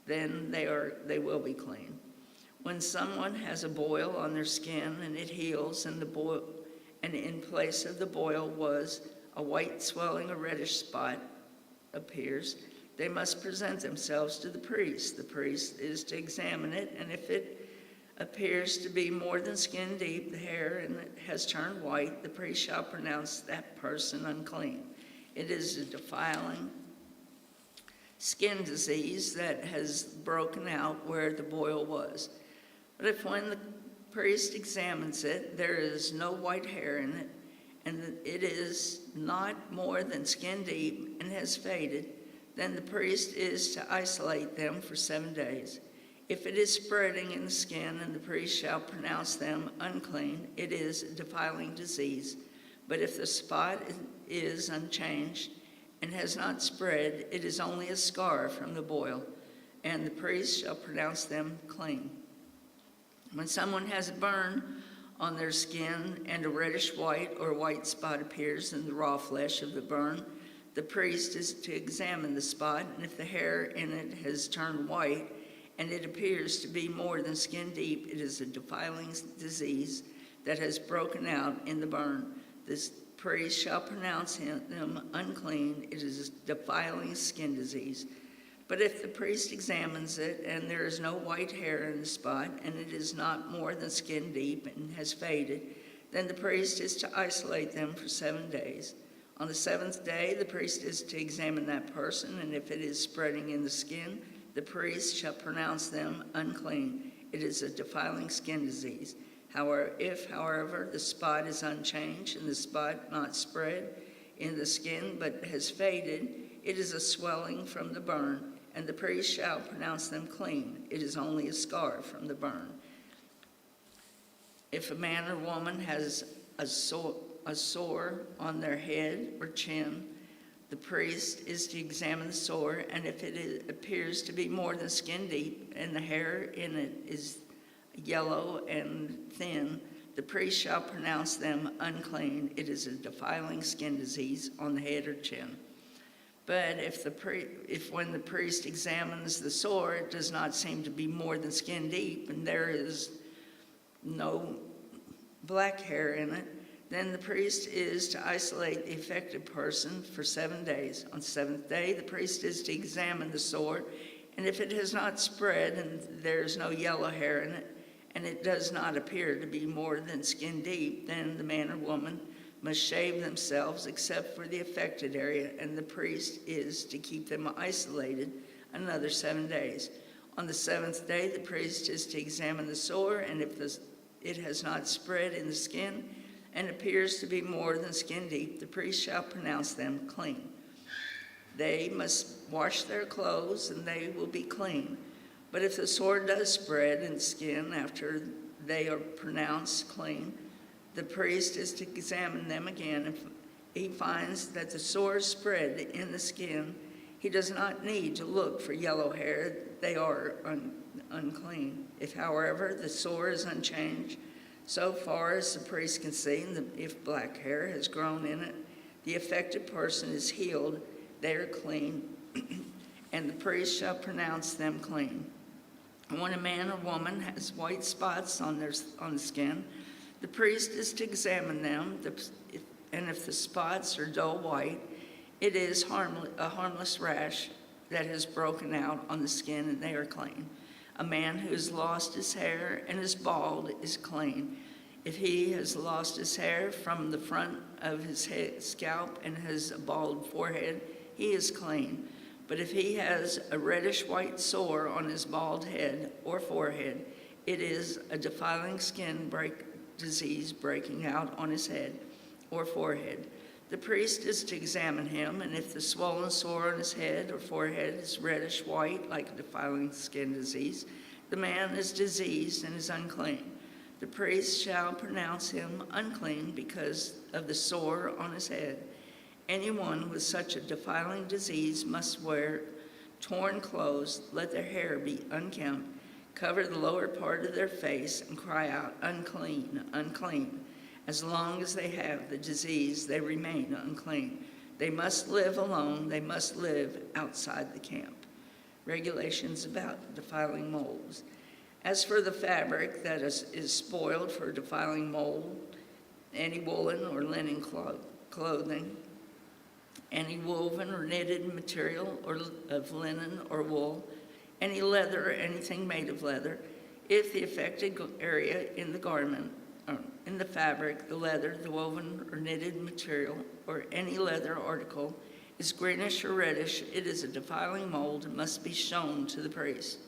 Then they will be clean. When someone has a boil on their skin and it heals, and in place of the boil was a white swelling or reddish spot appears, they must present themselves to the priest. The priest is to examine it, and if it appears to be more than skin deep, the hair, and it has turned white, the priest shall pronounce that person unclean. It is a defiling skin disease that has broken out where the boil was. But if when the priest examines it, there is no white hair in it, and it is not more than skin deep and has faded, then the priest is to isolate them for 7 days. If it is spreading in the skin, and the priest shall pronounce them unclean, it is a defiling disease. But if the spot is unchanged and has not spread, it is only a scar from the boil, and the priest shall pronounce them clean. When someone has a burn on their skin and a reddish white or white spot appears in the raw flesh of the burn, the priest is to examine the spot, and if the hair in it has turned white and it appears to be more than skin deep, it is a defiling disease that has broken out in the burn. This priest shall pronounce them unclean. It is a defiling skin disease. But if the priest examines it and there is no white hair in the spot and it is not more than skin deep and has faded, then the priest is to isolate them for 7 days. On the 7th day, the priest is to examine that person, and if it is spreading in the skin, the priest shall pronounce them unclean. It is a defiling skin disease. However, the spot is unchanged and the spot not spread in the skin but has faded, it is a swelling from the burn, and the priest shall pronounce them clean. It is only a scar from the burn. If a man or woman has a sore on their head or chin, the priest is to examine the sore, and if it appears to be more than skin deep and the hair in it is yellow and thin, the priest shall pronounce them unclean. It is a defiling skin disease on the head or chin. But if when the priest examines the sore, it does not seem to be more than skin deep and there is no black hair in it, then the priest is to isolate the affected person for 7 days. On the 7th day, the priest is to examine the sore, and if it has not spread and there is no yellow hair in it, and it does not appear to be more than skin deep, then the man or woman must shave themselves except for the affected area, and the priest is to keep them isolated another 7 days. On the 7th day, the priest is to examine the sore, and if it has not spread in the skin and appears to be more than skin deep, the priest shall pronounce them clean. They must wash their clothes, and they will be clean. But if the sore does spread in the skin after they are pronounced clean, the priest is to examine them again. If he finds that the sore is spread in the skin, he does not need to look for yellow hair. They are unclean. If, however, the sore is unchanged, so far as the priest can see, if black hair has grown in it, the affected person is healed. They are clean, and the priest shall pronounce them clean. And when a man or woman has white spots on the skin, the priest is to examine them, and if the spots are dull white, it is a harmless rash that has broken out on the skin, and they are clean. A man who has lost his hair and is bald is clean. If he has lost his hair from the front of his scalp and has a bald forehead, he is clean. But if he has a reddish white sore on his bald head or forehead, it is a defiling skin disease breaking out on his head or forehead. The priest is to examine him, and if the swollen sore on his head or forehead is reddish white, like a defiling skin disease, the man is diseased and is unclean. The priest shall pronounce him unclean because of the sore on his head. Anyone with such a defiling disease must wear torn clothes, let their hair be unkempt, cover the lower part of their face, and cry out, "Unclean, unclean." As long as they have the disease, they remain unclean. They must live alone. They must live outside the camp. Regulations about defiling molds. As for the fabric that is spoiled for defiling mold, any woolen or linen clothing, any woven or knitted material or of linen or wool, any leather or anything made of leather, if the affected area in the garment, in the fabric, the leather, the woven or knitted material, or any leather article is greenish or reddish, it is a defiling mold and must be shown to the priest.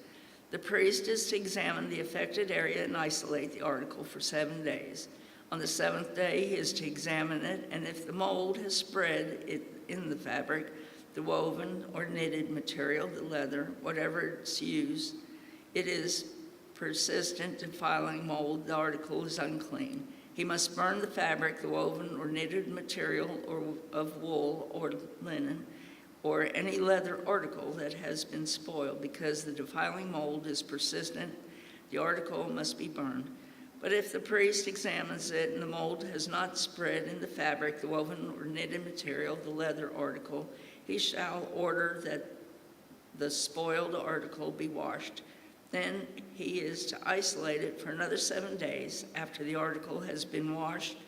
The priest is to examine the affected area and isolate the article for 7 days. On the 7th day, he is to examine it, and if the mold has spread in the fabric, the woven or knitted material, the leather, whatever it's used, it is persistent defiling mold, the article is unclean. He must burn the fabric, the woven or knitted material or of wool or linen, or any leather article that has been spoiled. Because the defiling mold is persistent, the article must be burned. But if the priest examines it and the mold has not spread in the fabric, the woven or knitted material, the leather article, he shall order that the spoiled article be washed. Then he is to isolate it for another 7 days. After the article has been washed,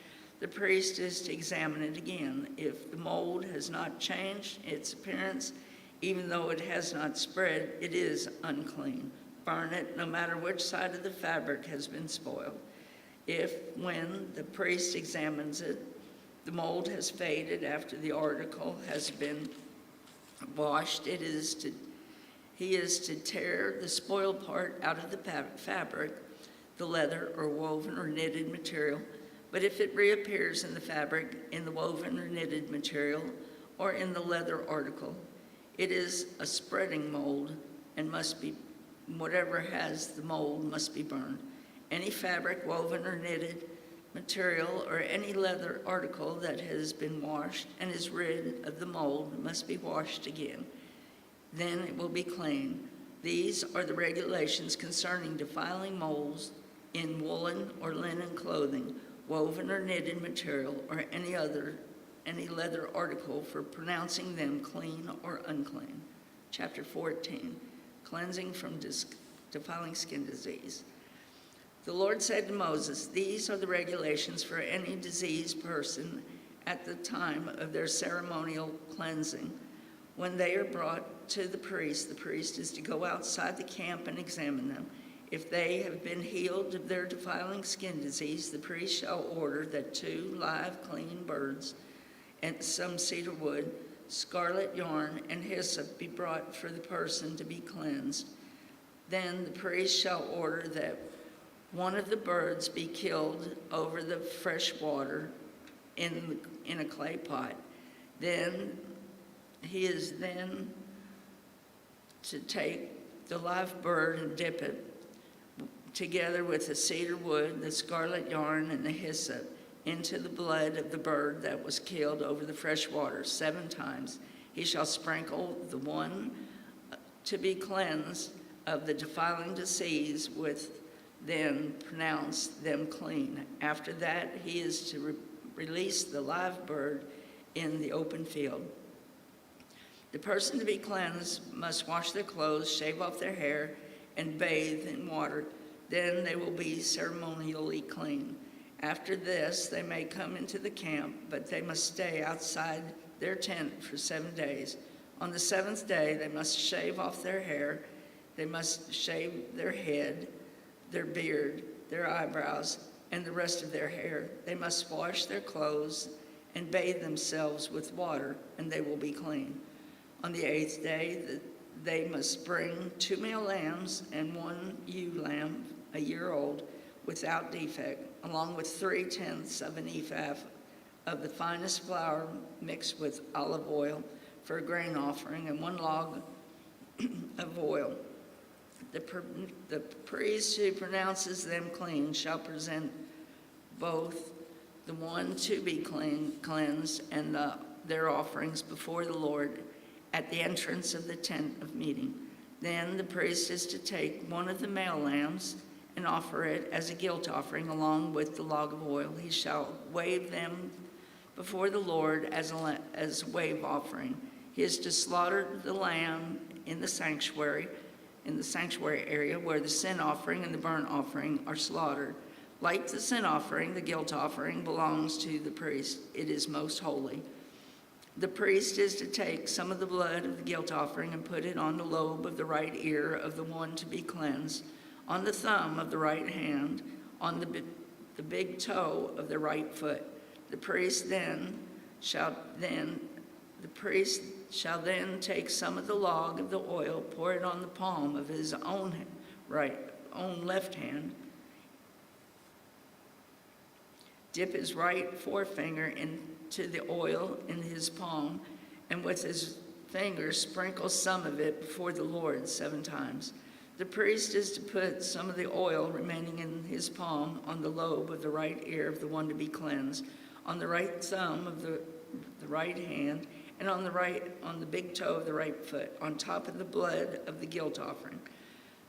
the priest is to examine it again. If the mold has not changed its appearance, even though it has not spread, it is unclean. Burn it, no matter which side of the fabric has been spoiled. If, when the priest examines it, the mold has faded after the article has been washed, he is to tear the spoiled part out of the fabric, the leather or woven or knitted material. But if it reappears in the fabric, in the woven or knitted material, or in the leather article, it is a spreading mold and must be, whatever has the mold must be burned. Any fabric, woven or knitted material, or any leather article that has been washed and is rid of the mold must be washed again. Then it will be clean. These are the regulations concerning defiling molds in woolen or linen clothing, woven or knitted material, or any leather article, for pronouncing them clean or unclean. Chapter 14, cleansing from defiling skin disease. The Lord said to Moses, "These are the regulations for any diseased person at the time of their ceremonial cleansing. When they are brought to the priest is to go outside the camp and examine them. If they have been healed of their defiling skin disease, the priest shall order that 2 live, clean birds and some cedar wood, scarlet yarn, and hyssop be brought for the person to be cleansed. Then the priest shall order that one of the birds be killed over the fresh water in a clay pot. Then he is to take the live bird and dip it together with the cedar wood, the scarlet yarn, and the hyssop into the blood of the bird that was killed over the fresh water 7 times. He shall sprinkle the one to be cleansed of the defiling disease with, then pronounce them clean. After that, he is to release the live bird in the open field. The person to be cleansed must wash their clothes, shave off their hair, and bathe in water. Then they will be ceremonially clean. After this, they may come into the camp, but they must stay outside their tent for 7 days. On the 7th day, they must shave off their hair. They must shave their head, their beard, their eyebrows, and the rest of their hair. They must wash their clothes and bathe themselves with water, and they will be clean. On the 8th day, they must bring 2 male lambs and 1 ewe lamb, a year old, without defect, along with 3/10 of an ephah of the finest flour mixed with olive oil for a grain offering, and 1 log of oil. The priest who pronounces them clean shall present both the one to be cleansed and their offerings before the Lord at the entrance of the tent of meeting. Then the priest is to take one of the male lambs and offer it as a guilt offering along with the log of oil. He shall wave them before the Lord as a wave offering. He is to slaughter the lamb in the sanctuary area where the sin offering and the burnt offering are slaughtered. Like the sin offering, the guilt offering belongs to the priest. It is most holy. The priest is to take some of the blood of the guilt offering and put it on the lobe of the right ear of the one to be cleansed, on the thumb of the right hand, on the big toe of the right foot. The priest shall then take some of the log of the oil, pour it on the palm of his own left hand, dip his right forefinger into the oil in his palm, and with his fingers sprinkle some of it before the Lord 7 times. The priest is to put some of the oil remaining in his palm on the lobe of the right ear of the one to be cleansed, on the right thumb of the right hand, and on the big toe of the right foot, on top of the blood of the guilt offering.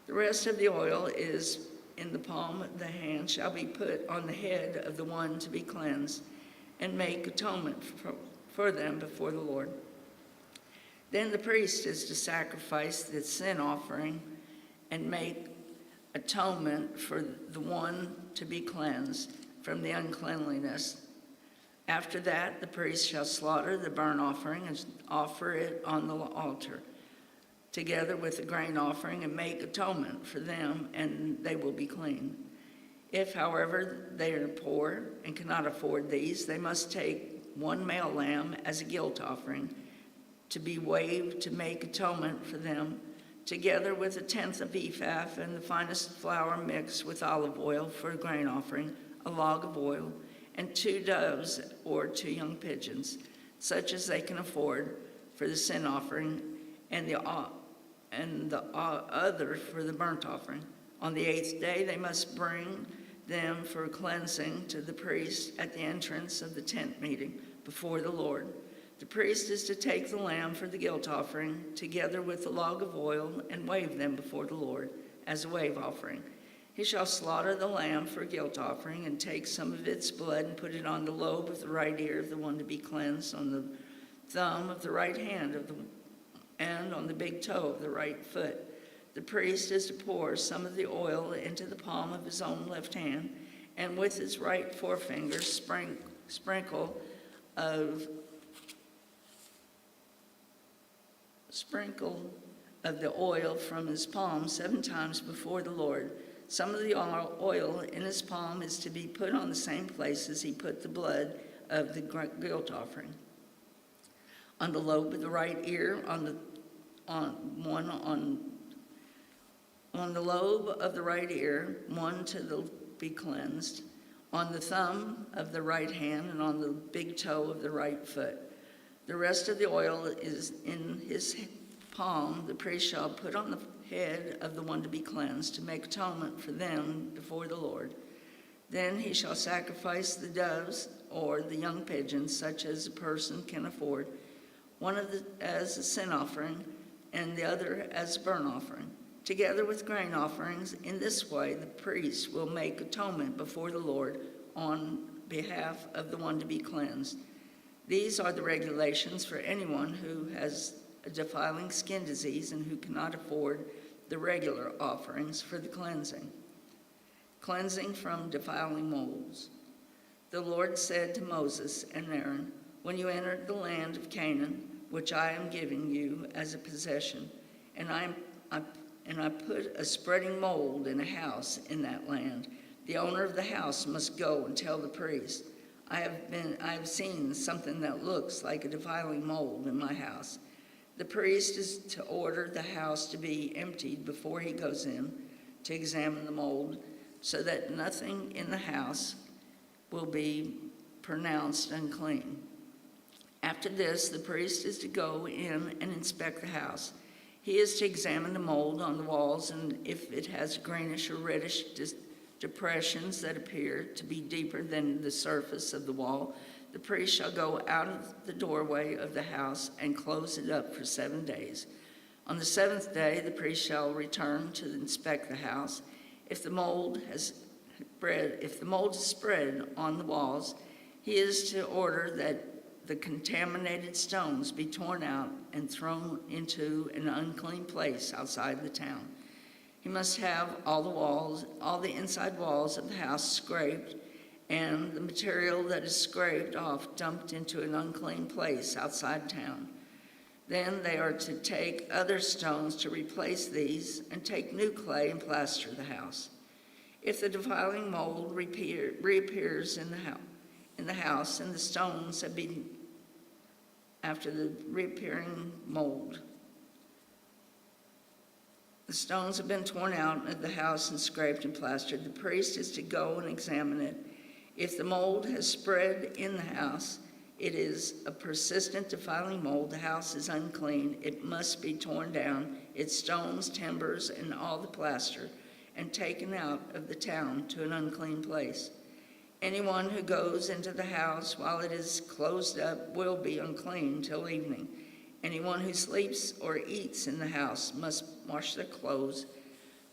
The rest of the oil is in the palm of the hand shall be put on the head of the one to be cleansed, and make atonement for them before the Lord. Then the priest is to sacrifice the sin offering and make atonement for the one to be cleansed from the uncleanliness. After that, the priest shall slaughter the burnt offering and offer it on the altar, together with the grain offering, and make atonement for them, and they will be clean. If, however, they are poor and cannot afford these, they must take 1 male lamb as a guilt offering to be waved to make atonement for them, together with 1/10 of ephah and the finest flour mixed with olive oil for a grain offering, a log of oil, and 2 doves or 2 young pigeons, such as they can afford for the sin offering, and the other for the burnt offering. On the 8th day they must bring them for cleansing to the priest at the entrance of the tent meeting before the Lord. The priest is to take the lamb for the guilt offering, together with the log of oil, and wave them before the Lord as a wave offering. He shall slaughter the lamb for a guilt offering, and take some of its blood and put it on the lobe of the right ear of the one to be cleansed, on the thumb of the right hand and on the big toe of the right foot. The priest is to pour some of the oil into the palm of his own left hand, and with his right forefinger sprinkle of the oil from his palm 7 times before the Lord. Some of the oil in his palm is to be put on the same place as he put the blood of the guilt offering. On the lobe of the right ear, on the lobe of the right ear, 1 to be cleansed, on the thumb of the right hand, and on the big toe of the right foot. The rest of the oil is in his palm. The priest shall put on the head of the one to be cleansed to make atonement for them before the Lord. Then he shall sacrifice the doves or the young pigeons, such as a person can afford, one as a sin offering and the other as a burnt offering, together with grain offerings. In this way the priest will make atonement before the Lord on behalf of the one to be cleansed. These are the regulations for anyone who has a defiling skin disease and who cannot afford the regular offerings for the cleansing from defiling molds. The Lord said to Moses and Aaron, when you enter the land of Canaan, which I am giving you as a possession, and I put a spreading mold in a house in that land, the owner of the house must go and tell the priest, I have seen something that looks like a defiling mold in my house. The priest is to order the house to be emptied before he goes in to examine the mold, so that nothing in the house will be pronounced unclean. After this, the priest is to go in and inspect the house. He is to examine the mold on the walls, and if it has greenish or reddish depressions that appear to be deeper than the surface of the wall, the priest shall go out of the doorway of the house and close it up for 7 days. On the seventh day, the priest shall return to inspect the house. If the mold is spread on the walls, he is to order that the contaminated stones be torn out and thrown into an unclean place outside the town. He must have all the inside walls of the house scraped, and the material that is scraped off dumped into an unclean place outside town. Then they are to take other stones to replace these and take new clay and plaster the house. If the defiling mold reappears in the house and the stones have been after the reappearing mold, the stones have been torn out of the house and scraped and plastered, the priest is to go and examine it. If the mold has spread in the house, it is a persistent defiling mold. The house is unclean. It must be torn down, its stones, timbers, and all the plaster, and taken out of the town to an unclean place. Anyone who goes into the house while it is closed up will be unclean till evening. Anyone who sleeps or eats in the house must wash their clothes,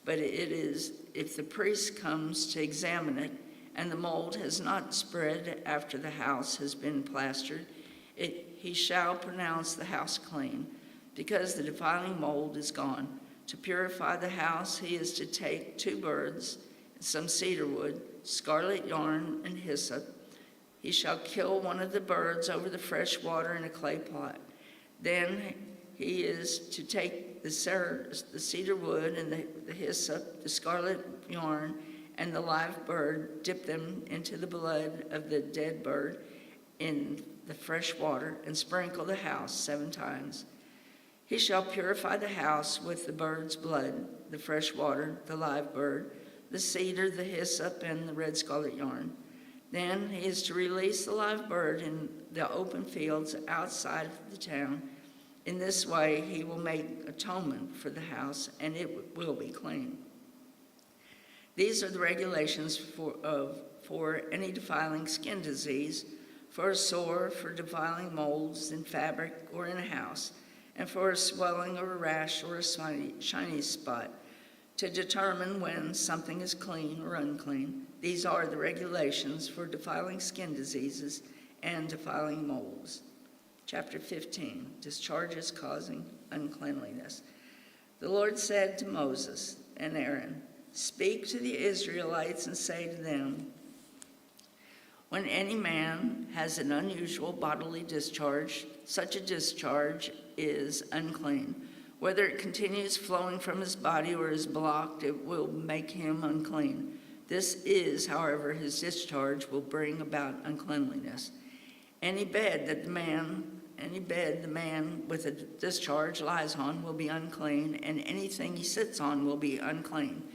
but it is if the priest comes to examine it and the mold has not spread after the house has been plastered, he shall pronounce the house clean, because the defiling mold is gone. To purify the house, he is to take 2 birds, some cedar wood, scarlet yarn, and hyssop. He shall kill one of the birds over the fresh water in a clay pot. Then he is to take the cedar wood and the hyssop, the scarlet yarn, and the live bird, dip them into the blood of the dead bird in the fresh water, and sprinkle the house 7 times. He shall purify the house with the bird's blood, the fresh water, the live bird, the cedar, the hyssop, and the red scarlet yarn. Then he is to release the live bird in the open fields outside of the town. In this way, he will make atonement for the house, and it will be clean. These are the regulations for any defiling skin disease, for a sore, for defiling molds in fabric or in a house, and for a swelling or a rash or a shiny spot, to determine when something is clean or unclean. These are the regulations for defiling skin diseases and defiling molds. Chapter 15, discharges causing uncleanliness. The Lord said to Moses and Aaron, "Speak to the Israelites and say to them, when any man has an unusual bodily discharge, such a discharge is unclean. Whether it continues flowing from his body or is blocked, it will make him unclean. This is, however, his discharge will bring about uncleanliness. Any bed the man with a discharge lies on will be unclean, and anything he sits on will be unclean.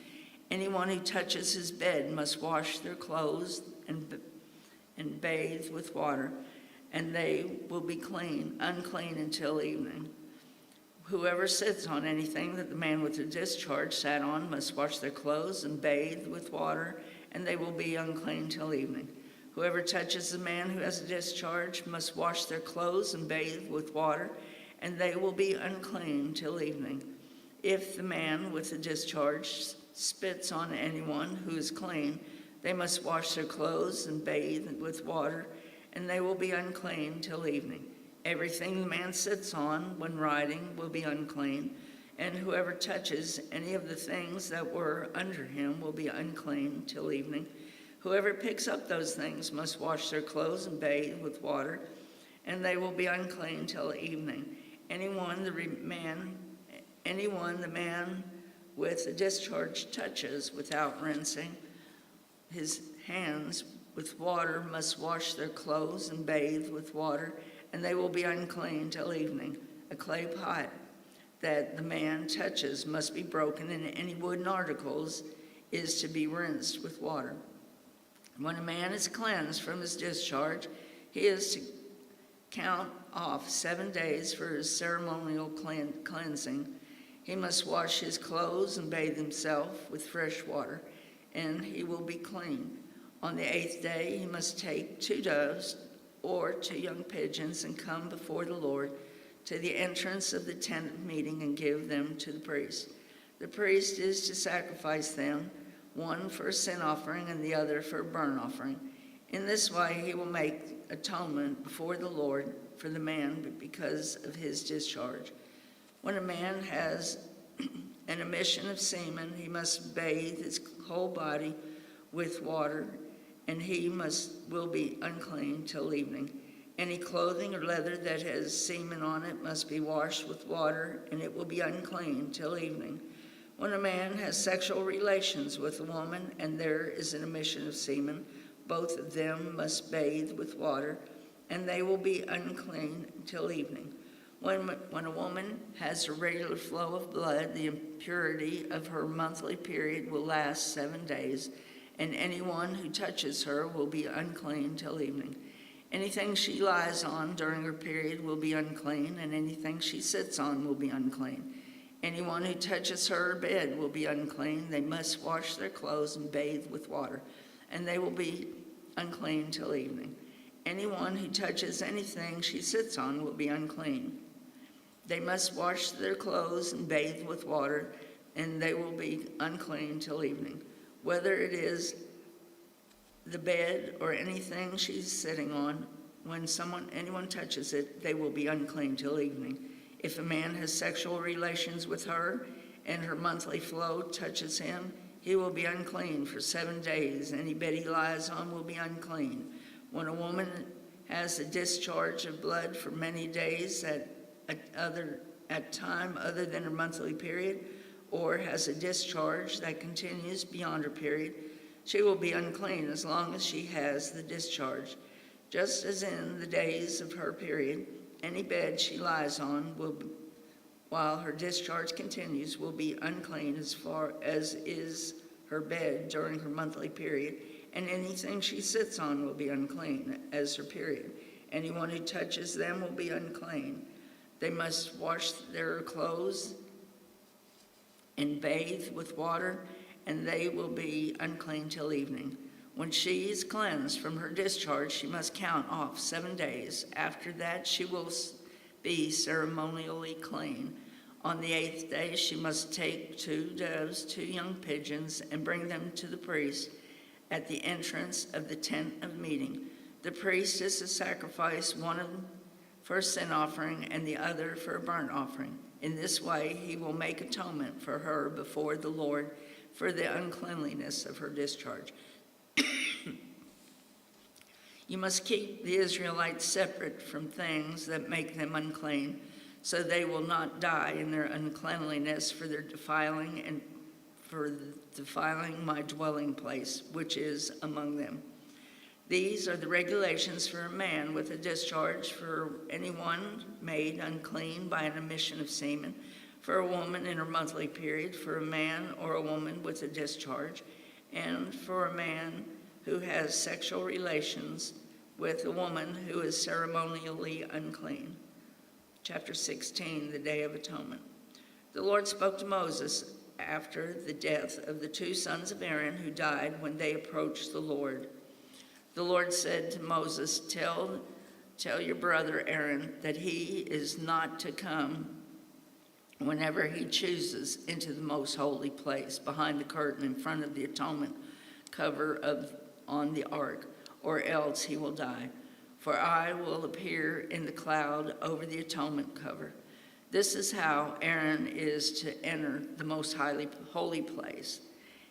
Anyone who touches his bed must wash their clothes and bathe with water, and they will be unclean until evening. Whoever sits on anything that the man with the discharge sat on must wash their clothes and bathe with water, and they will be unclean till evening. Whoever touches the man who has a discharge must wash their clothes and bathe with water, and they will be unclean till evening. If the man with the discharge spits on anyone who is clean, they must wash their clothes and bathe with water, and they will be unclean till evening. Everything the man sits on when riding will be unclean, and whoever touches any of the things that were under him will be unclean till evening. Whoever picks up those things must wash their clothes and bathe with water, and they will be unclean till evening. Anyone the man with a discharge touches without rinsing his hands with water must wash their clothes and bathe with water, and they will be unclean till evening. A clay pot that the man touches must be broken, and any wooden articles is to be rinsed with water. When a man is cleansed from his discharge, he is to count off 7 days for his ceremonial cleansing. He must wash his clothes and bathe himself with fresh water, and he will be clean. On the 8th day, he must take 2 doves or 2 young pigeons and come before the Lord to the entrance of the tent of meeting and give them to the priest. The priest is to sacrifice them, one for a sin offering and the other for a burnt offering. In this way, he will make atonement before the Lord for the man because of his discharge. When a man has an emission of semen, he must bathe his whole body with water, and he will be unclean till evening. Any clothing or leather that has semen on it must be washed with water, and it will be unclean till evening. When a man has sexual relations with a woman and there is an emission of semen, both of them must bathe with water, and they will be unclean till evening. When a woman has a regular flow of blood, the impurity of her monthly period will last 7 days, and anyone who touches her will be unclean till evening. Anything she lies on during her period will be unclean, and anything she sits on will be unclean. Anyone who touches her bed will be unclean. They must wash their clothes and bathe with water, and they will be unclean till evening. Anyone who touches anything she sits on will be unclean. They must wash their clothes and bathe with water, and they will be unclean till evening. Whether it is the bed or anything she's sitting on, when anyone touches it, they will be unclean till evening. If a man has sexual relations with her and her monthly flow touches him, he will be unclean for 7 days. Any bed he lies on will be unclean. When a woman has a discharge of blood for many days at time other than her monthly period, or has a discharge that continues beyond her period, she will be unclean as long as she has the discharge. Just as in the days of her period, any bed she lies on while her discharge continues will be unclean as far as is her bed during her monthly period, and anything she sits on will be unclean as her period. Anyone who touches them will be unclean. They must wash their clothes and bathe with water, and they will be unclean till evening. When she is cleansed from her discharge, she must count off 7 days. After that, she will be ceremonially clean. On the 8th day, she must take 2 doves, 2 young pigeons, and bring them to the priest at the entrance of the tent of meeting. The priest is to sacrifice one for a sin offering and the other for a burnt offering. In this way, he will make atonement for her before the Lord for the uncleanliness of her discharge. You must keep the Israelites separate from things that make them unclean, so they will not die in their uncleanliness for their defiling and for defiling my dwelling place, which is among them. These are the regulations for a man with a discharge, for anyone made unclean by an emission of semen, for a woman in her monthly period, for a man or a woman with a discharge, and for a man who has sexual relations with a woman who is ceremonially unclean. Chapter 16, the Day of Atonement. The Lord spoke to Moses after the death of the 2 sons of Aaron who died when they approached the Lord. The Lord said to Moses, Tell your brother Aaron that he is not to come whenever he chooses into the most holy place behind the curtain in front of the atonement cover on the ark, or else he will die. For I will appear in the cloud over the atonement cover. This is how Aaron is to enter the most holy place.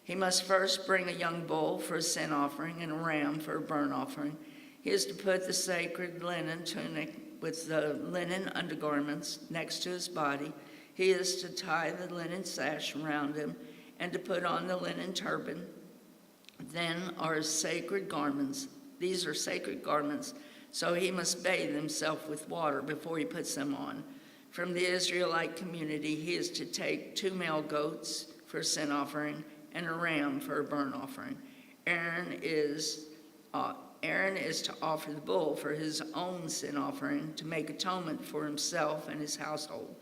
He must first bring a young bull for a sin offering and a ram for a burnt offering. He is to put the sacred linen tunic with the linen undergarments next to his body. He is to tie the linen sash around him and to put on the linen turban. Then are sacred garments. These are sacred garments, so he must bathe himself with water before he puts them on. From the Israelite community, he is to take 2 male goats for a sin offering and a ram for a burnt offering. Aaron is Aaron is to offer the bull for his own sin offering to make atonement for himself and his household.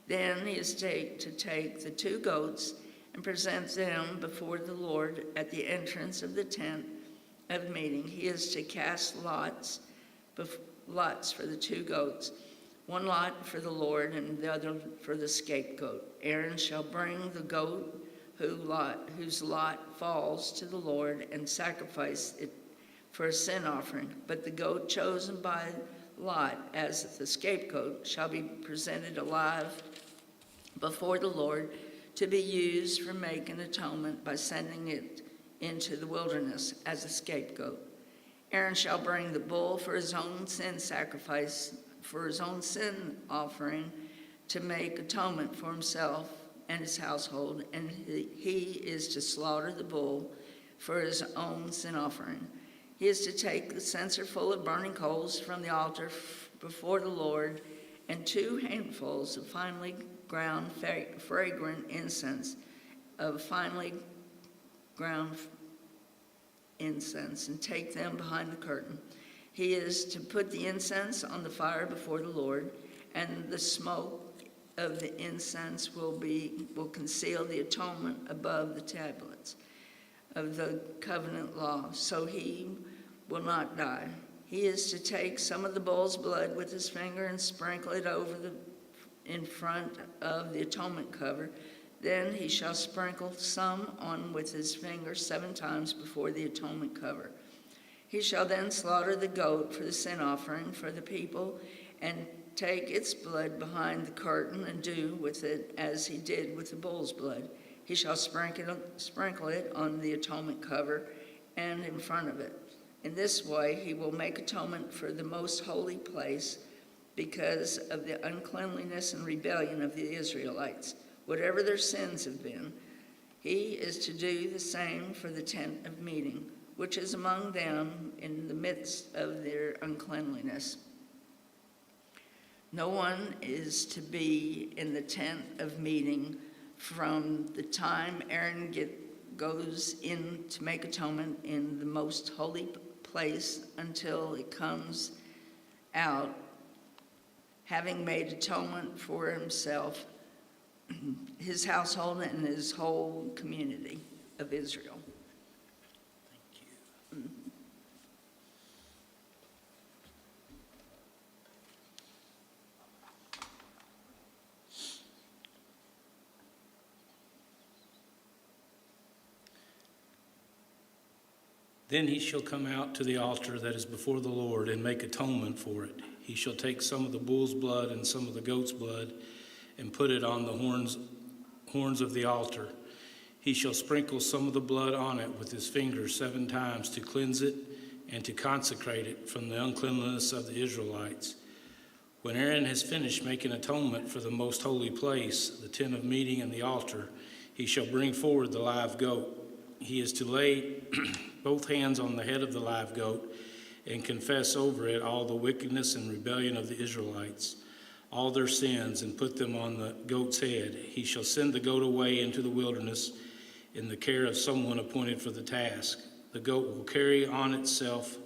Then he is to take the 2 goats and present them before the Lord at the entrance of the tent of meeting. He is to cast lots for the 2 goats, one lot for the Lord and the other for the scapegoat. Aaron shall bring the goat whose lot falls to the Lord and sacrifice it for a sin offering. But the goat chosen by Lot as the scapegoat shall be presented alive before the Lord to be used for making atonement by sending it into the wilderness as a scapegoat. Aaron shall bring the bull for his own sin sacrifice, for his own sin offering, to make atonement for himself and his household, and he is to slaughter the bull for his own sin offering. He is to take the censer full of burning coals from the altar before the Lord, and 2 handfuls of finely ground fragrant incense, and take them behind the curtain. He is to put the incense on the fire before the Lord, and the smoke of the incense will conceal the atonement above the tablets of the covenant law, so he will not die. He is to take some of the bull's blood with his finger and sprinkle it in front of the atonement cover. Then he shall sprinkle some on with his finger 7 times before the atonement cover. He shall then slaughter the goat for the sin offering for the people and take its blood behind the curtain and do with it as he did with the bull's blood. He shall sprinkle it on the atonement cover and in front of it. In this way he will make atonement for the most holy place because of the uncleanliness and rebellion of the Israelites, whatever their sins have been. He is to do the same for the tent of meeting, which is among them in the midst of their uncleanliness. No one is to be in the tent of meeting from the time Aaron goes in to make atonement in the most holy place until it comes out, having made atonement for himself, his household, and his whole community of Israel. Thank you. Then he shall come out to the altar that is before the Lord and make atonement for it. He shall take some of the bull's blood and some of the goat's blood and put it on the horns of the altar. He shall sprinkle some of the blood on it with his fingers 7 times to cleanse it and to consecrate it from the uncleanness of the Israelites. When Aaron has finished making atonement for the most holy place, the tent of meeting and the altar, he shall bring forward the live goat. He is to lay both hands on the head of the live goat and confess over it all the wickedness and rebellion of the Israelites, all their sins, and put them on the goat's head. He shall send the goat away into the wilderness in the care of someone appointed for the task. The goat will carry on itself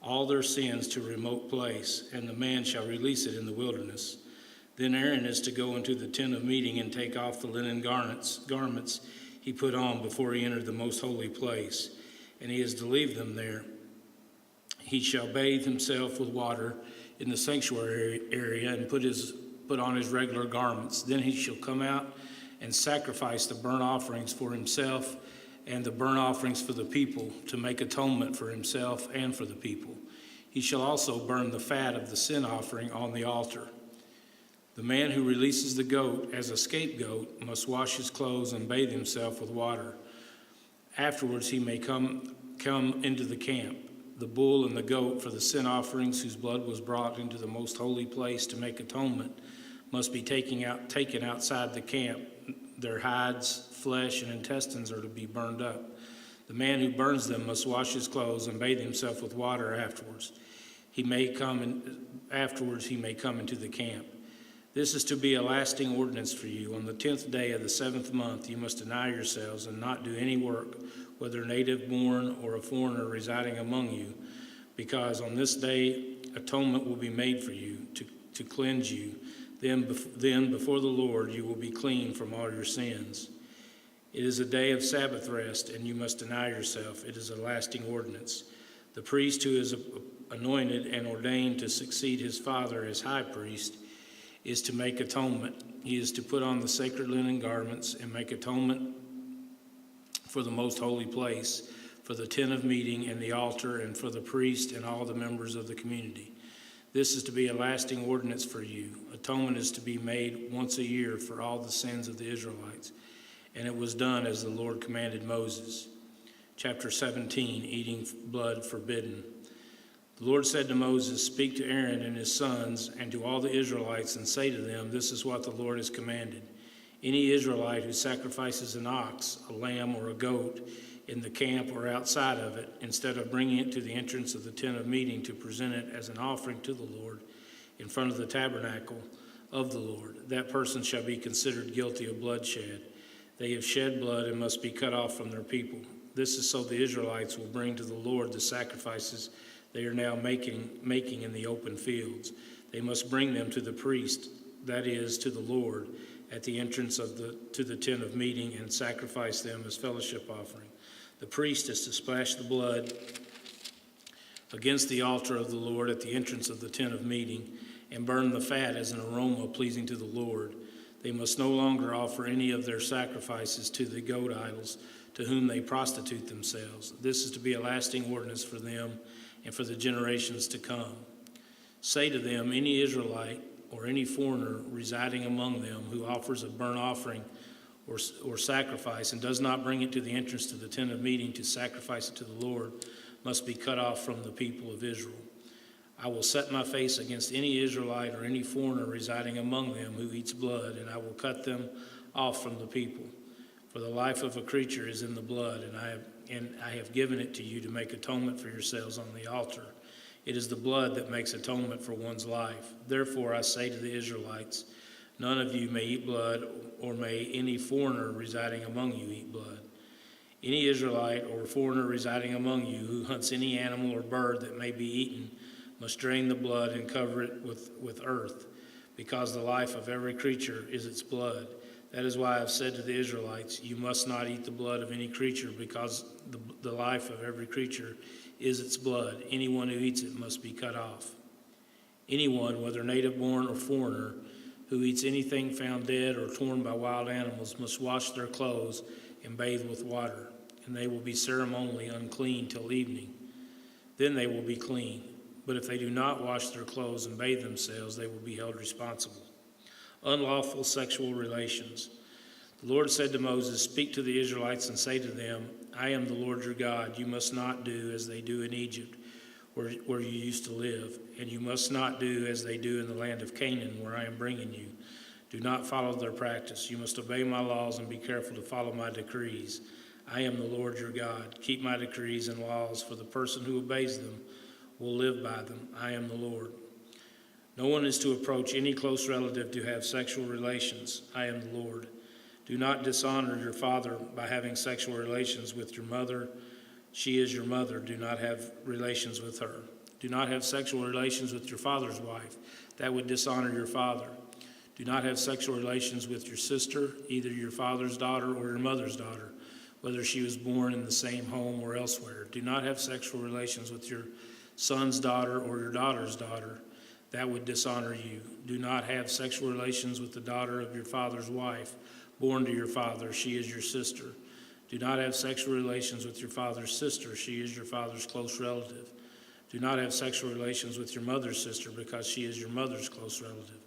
all their sins to a remote place, and the man shall release it in the wilderness. Then Aaron is to go into the tent of meeting and take off the linen garments he put on before he entered the most holy place, and he is to leave them there. He shall bathe himself with water in the sanctuary area and put on his regular garments. Then he shall come out and sacrifice the burnt offerings for himself and the burnt offerings for the people, to make atonement for himself and for the people. He shall also burn the fat of the sin offering on the altar. The man who releases the goat as a scapegoat must wash his clothes and bathe himself with water. Afterwards he may come into the camp. The bull and the goat for the sin offerings, whose blood was brought into the most holy place to make atonement, must be taken outside the camp. Their hides, flesh, and intestines are to be burned up. The man who burns them must wash his clothes and bathe himself with water afterwards. He may come into the camp. This is to be a lasting ordinance for you. On the 10th day of the 7th month, you must deny yourselves and not do any work, whether native born or a foreigner residing among you, because on this day atonement will be made for you to cleanse you. Then before the Lord you will be clean from all your sins. It is a day of Sabbath rest, and you must deny yourself. It is a lasting ordinance. The priest who is anointed and ordained to succeed his father as high priest is to make atonement. He is to put on the sacred linen garments and make atonement for the most holy place, for the tent of meeting and the altar, and for the priest and all the members of the community. This is to be a lasting ordinance for you. Atonement is to be made once a year for all the sins of the Israelites. And it was done as the Lord commanded Moses. Chapter 17, eating blood forbidden. The Lord said to Moses, "Speak to Aaron and his sons and to all the Israelites and say to them, this is what the Lord has commanded. Any Israelite who sacrifices an ox, a lamb, or a goat in the camp or outside of it, instead of bringing it to the entrance of the tent of meeting to present it as an offering to the Lord in front of the tabernacle of the Lord, that person shall be considered guilty of bloodshed. They have shed blood and must be cut off from their people. This is so the Israelites will bring to the Lord the sacrifices they are now making in the open fields. They must bring them to the priest, that is, to the Lord, at the entrance to the tent of meeting, and sacrifice them as fellowship offering. The priest is to splash the blood against the altar of the Lord at the entrance of the tent of meeting, and burn the fat as an aroma pleasing to the Lord. They must no longer offer any of their sacrifices to the goat idols, to whom they prostitute themselves. This is to be a lasting ordinance for them and for the generations to come. Say to them, any Israelite or any foreigner residing among them who offers a burnt offering or sacrifice and does not bring it to the entrance to the tent of meeting to sacrifice it to the Lord must be cut off from the people of Israel. I will set my face against any Israelite or any foreigner residing among them who eats blood, and I will cut them off from the people. For the life of a creature is in the blood, and I have given it to you to make atonement for yourselves on the altar. It is the blood that makes atonement for one's life. Therefore I say to the Israelites, none of you may eat blood, or may any foreigner residing among you eat blood. Any Israelite or foreigner residing among you who hunts any animal or bird that may be eaten must drain the blood and cover it with earth, because the life of every creature is its blood. That is why I have said to the Israelites, you must not eat the blood of any creature, because the life of every creature is its blood. Anyone who eats it must be cut off. Anyone, whether native born or foreigner, who eats anything found dead or torn by wild animals must wash their clothes and bathe with water, and they will be ceremonially unclean till evening. Then they will be clean. But if they do not wash their clothes and bathe themselves, they will be held responsible. Unlawful sexual relations. The Lord said to Moses, speak to the Israelites and say to them, I am the Lord your God. You must not do as they do in Egypt, where you used to live, and you must not do as they do in the land of Canaan, where I am bringing you. Do not follow their practice. You must obey my laws and be careful to follow my decrees. I am the Lord your God. Keep my decrees and laws, for the person who obeys them will live by them. I am the Lord. No one is to approach any close relative to have sexual relations. I am the Lord. Do not dishonor your father by having sexual relations with your mother. She is your mother. Do not have relations with her. Do not have sexual relations with your father's wife. That would dishonor your father. Do not have sexual relations with your sister, either your father's daughter or your mother's daughter, whether she was born in the same home or elsewhere. Do not have sexual relations with your son's daughter or your daughter's daughter. That would dishonor you. Do not have sexual relations with the daughter of your father's wife, born to your father. She is your sister. Do not have sexual relations with your father's sister. She is your father's close relative. Do not have sexual relations with your mother's sister, because she is your mother's close relative.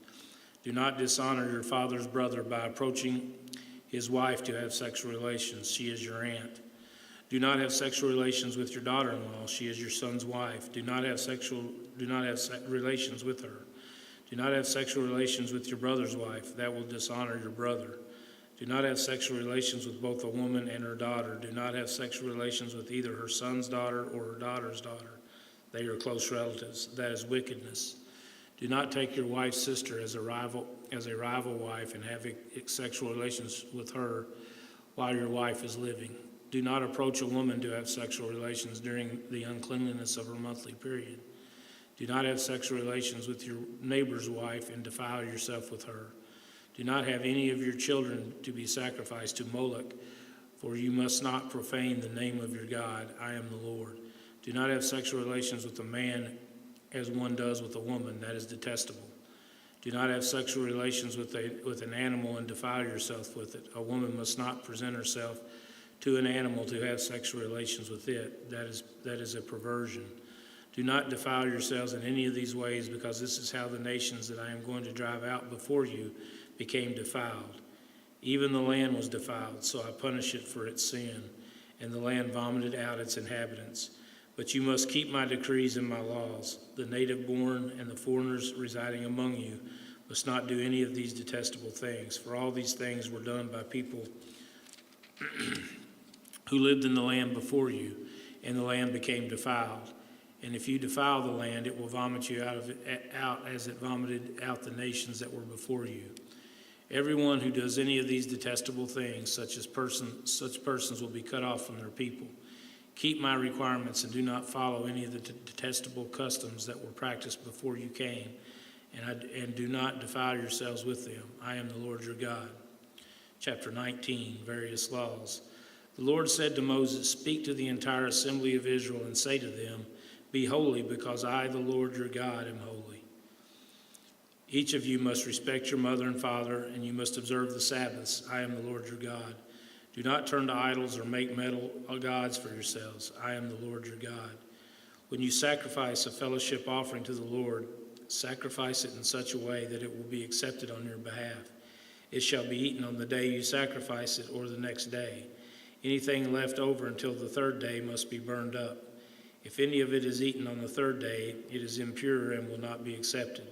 Do not dishonor your father's brother by approaching his wife to have sexual relations. She is your aunt. Do not have sexual relations with your daughter-in-law. She is your son's wife. Do not have relations with her. Do not have sexual relations with your brother's wife. That will dishonor your brother. Do not have sexual relations with both a woman and her daughter. Do not have sexual relations with either her son's daughter or her daughter's daughter. They are close relatives. That is wickedness. Do not take your wife's sister as a rival wife and have sexual relations with her while your wife is living. Do not approach a woman to have sexual relations during the uncleanliness of her monthly period. Do not have sexual relations with your neighbor's wife and defile yourself with her. Do not have any of your children to be sacrificed to Moloch, for you must not profane the name of your God. I am the Lord. Do not have sexual relations with a man as one does with a woman. That is detestable. Do not have sexual relations with an animal and defile yourself with it. A woman must not present herself to an animal to have sexual relations with it. That is a perversion. Do not defile yourselves in any of these ways, because this is how the nations that I am going to drive out before you became defiled. Even the land was defiled, so I punish it for its sin, and the land vomited out its inhabitants. But you must keep my decrees and my laws. The native born and the foreigners residing among you must not do any of these detestable things, for all these things were done by people who lived in the land before you, and the land became defiled. And if you defile the land, it will vomit you out as it vomited out the nations that were before you. Everyone who does any of these detestable things, such persons will be cut off from their people. Keep my requirements and do not follow any of the detestable customs that were practiced before you came, and do not defile yourselves with them. I am the Lord your God. Chapter 19, various laws. The Lord said to Moses, speak to the entire assembly of Israel and say to them, be holy, because I, the Lord your God, am holy. Each of you must respect your mother and father, and you must observe the Sabbaths. I am the Lord your God. Do not turn to idols or make metal gods for yourselves. I am the Lord your God. When you sacrifice a fellowship offering to the Lord, sacrifice it in such a way that it will be accepted on your behalf. It shall be eaten on the day you sacrifice it or the next day. Anything left over until the third day must be burned up. If any of it is eaten on the third day, it is impure and will not be accepted.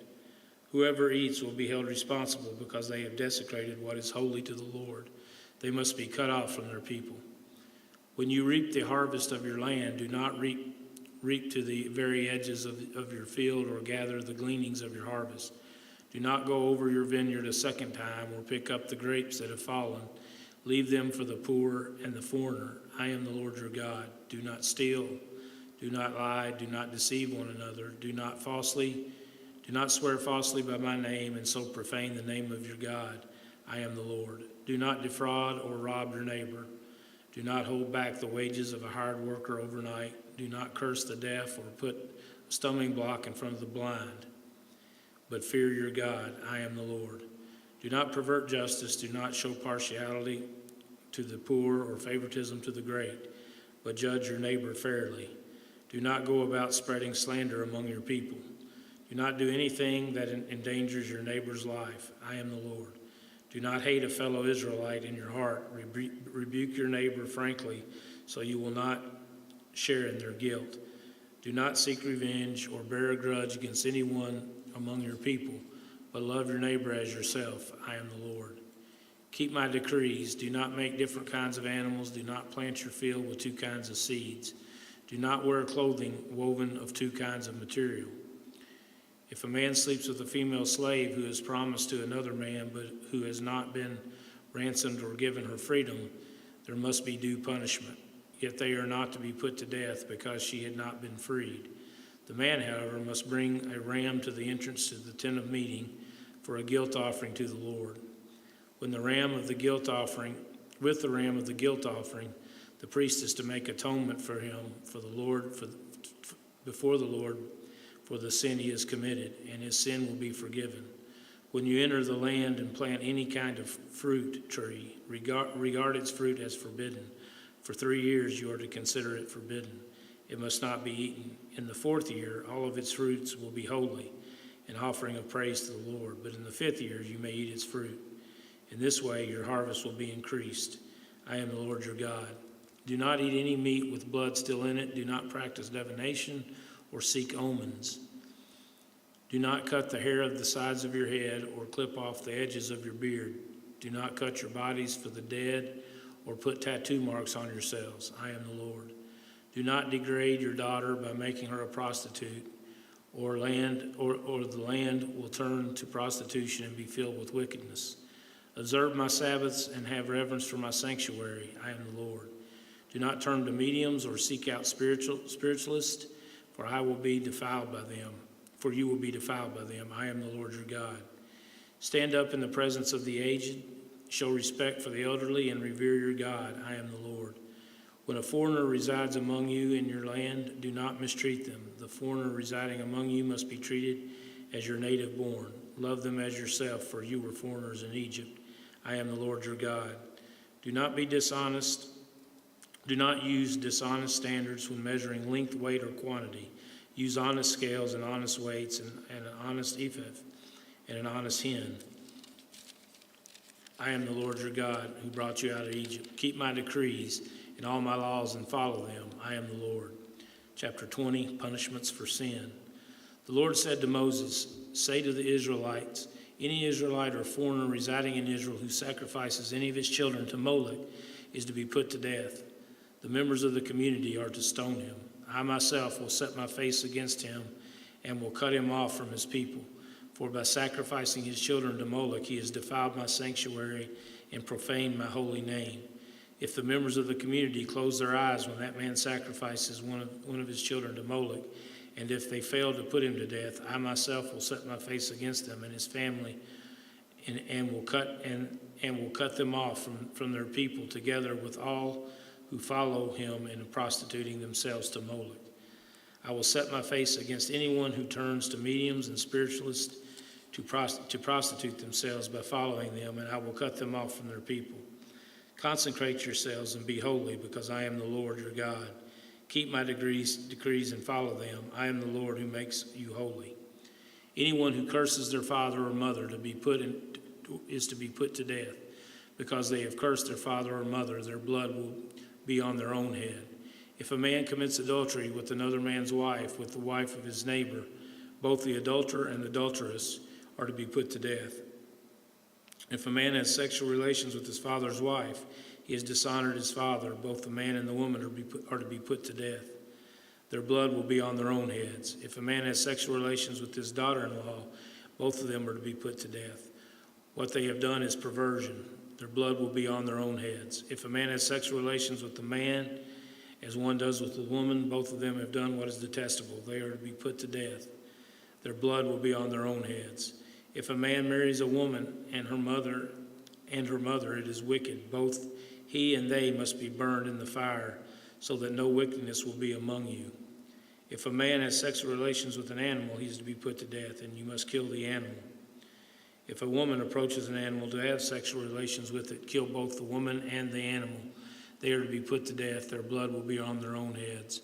Whoever eats will be held responsible because they have desecrated what is holy to the Lord. They must be cut off from their people. When you reap the harvest of your land, do not reap to the very edges of your field or gather the gleanings of your harvest. Do not go over your vineyard a second time or pick up the grapes that have fallen. Leave them for the poor and the foreigner. I am the Lord your God. Do not steal. Do not lie. Do not deceive one another. Do not swear falsely by my name and so profane the name of your God. I am the Lord. Do not defraud or rob your neighbor. Do not hold back the wages of a hired worker overnight. Do not curse the deaf or put a stumbling block in front of the blind. But fear your God. I am the Lord. Do not pervert justice. Do not show partiality to the poor or favoritism to the great, but judge your neighbor fairly. Do not go about spreading slander among your people. Do not do anything that endangers your neighbor's life. I am the Lord. Do not hate a fellow Israelite in your heart. Rebuke your neighbor frankly, so you will not share in their guilt. Do not seek revenge or bear a grudge against anyone among your people, but love your neighbor as yourself. I am the Lord. Keep my decrees. Do not make different kinds of animals. Do not plant your field with two kinds of seeds. Do not wear clothing woven of two kinds of material. If a man sleeps with a female slave who is promised to another man but who has not been ransomed or given her freedom, there must be due punishment. Yet they are not to be put to death because she had not been freed. The man, however, must bring a ram to the entrance to the tent of meeting for a guilt offering to the Lord. With the ram of the guilt offering, the priest is to make atonement for him before the Lord for the sin he has committed, and his sin will be forgiven. When you enter the land and plant any kind of fruit tree, regard its fruit as forbidden. For 3 years you are to consider it forbidden. It must not be eaten. In the 4th year, all of its fruits will be holy, an offering of praise to the Lord. But in the 5th year, you may eat its fruit. In this way, your harvest will be increased. I am the Lord your God. Do not eat any meat with blood still in it. Do not practice divination or seek omens. Do not cut the hair of the sides of your head or clip off the edges of your beard. Do not cut your bodies for the dead or put tattoo marks on yourselves. I am the Lord. Do not degrade your daughter by making her a prostitute or the land will turn to prostitution and be filled with wickedness. Observe my Sabbaths and have reverence for my sanctuary. I am the Lord. Do not turn to mediums or seek out spiritualists, for I will be defiled by them. For you will be defiled by them. I am the Lord your God. Stand up in the presence of the aged, show respect for the elderly, and revere your God. I am the Lord. When a foreigner resides among you in your land, do not mistreat them. The foreigner residing among you must be treated as your native born. Love them as yourself, for you were foreigners in Egypt. I am the Lord your God. Do not be dishonest. Do not use dishonest standards when measuring length, weight, or quantity. Use honest scales and honest weights and an honest ephah and an honest hin. I am the Lord your God who brought you out of Egypt. Keep my decrees and all my laws and follow them. I am the Lord. Chapter 20, Punishments for Sin. The Lord said to Moses, say to the Israelites, any Israelite or foreigner residing in Israel who sacrifices any of his children to Molech is to be put to death. The members of the community are to stone him. I myself will set my face against him and will cut him off from his people. For by sacrificing his children to Molech, he has defiled my sanctuary and profaned my holy name. If the members of the community close their eyes when that man sacrifices one of his children to Molech, and if they fail to put him to death, I myself will set my face against them and his family, and will cut them off from their people, together with all who follow him in prostituting themselves to Molech. I will set my face against anyone who turns to mediums and spiritualists to prostitute themselves by following them, and I will cut them off from their people. Consecrate yourselves and be holy, because I am the Lord your God. Keep my decrees and follow them. I am the Lord who makes you holy. Anyone who curses their father or mother is to be put to death. Because they have cursed their father or mother, their blood will be on their own head. If a man commits adultery with another man's wife, with the wife of his neighbor, both the adulterer and adulteress are to be put to death. If a man has sexual relations with his father's wife, he has dishonored his father. Both the man and the woman are to be put to death. Their blood will be on their own heads. If a man has sexual relations with his daughter-in-law, both of them are to be put to death. What they have done is perversion. Their blood will be on their own heads. If a man has sexual relations with the man, as one does with the woman, both of them have done what is detestable. They are to be put to death. Their blood will be on their own heads. If a man marries a woman and her mother, it is wicked. Both he and they must be burned in the fire, so that no wickedness will be among you. If a man has sexual relations with an animal, he is to be put to death, and you must kill the animal. If a woman approaches an animal to have sexual relations with it, kill both the woman and the animal. They are to be put to death. Their blood will be on their own heads.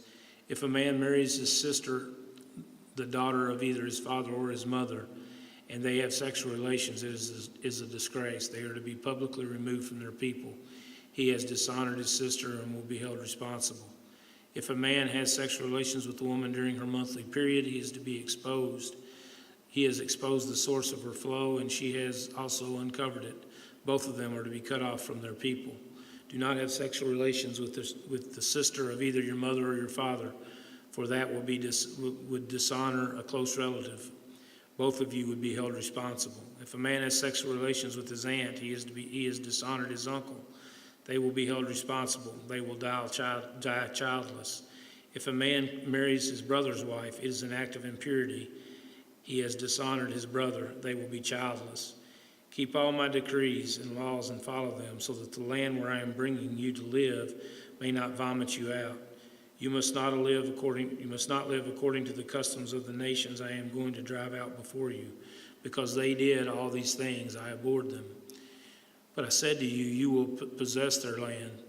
If a man marries his sister, the daughter of either his father or his mother, and they have sexual relations, it is a disgrace. They are to be publicly removed from their people. He has dishonored his sister and will be held responsible. If a man has sexual relations with a woman during her monthly period, he is to be exposed. He has exposed the source of her flow, and she has also uncovered it. Both of them are to be cut off from their people. Do not have sexual relations with the sister of either your mother or your father, for that would dishonor a close relative. Both of you would be held responsible. If a man has sexual relations with his aunt, he has dishonored his uncle. They will be held responsible. They will die childless. If a man marries his brother's wife, it is an act of impurity. He has dishonored his brother. They will be childless. Keep all my decrees and laws and follow them, so that the land where I am bringing you to live may not vomit you out. You must not live according to the customs of the nations I am going to drive out before you. Because they did all these things, I abhorred them. But I said to you, you will possess their land.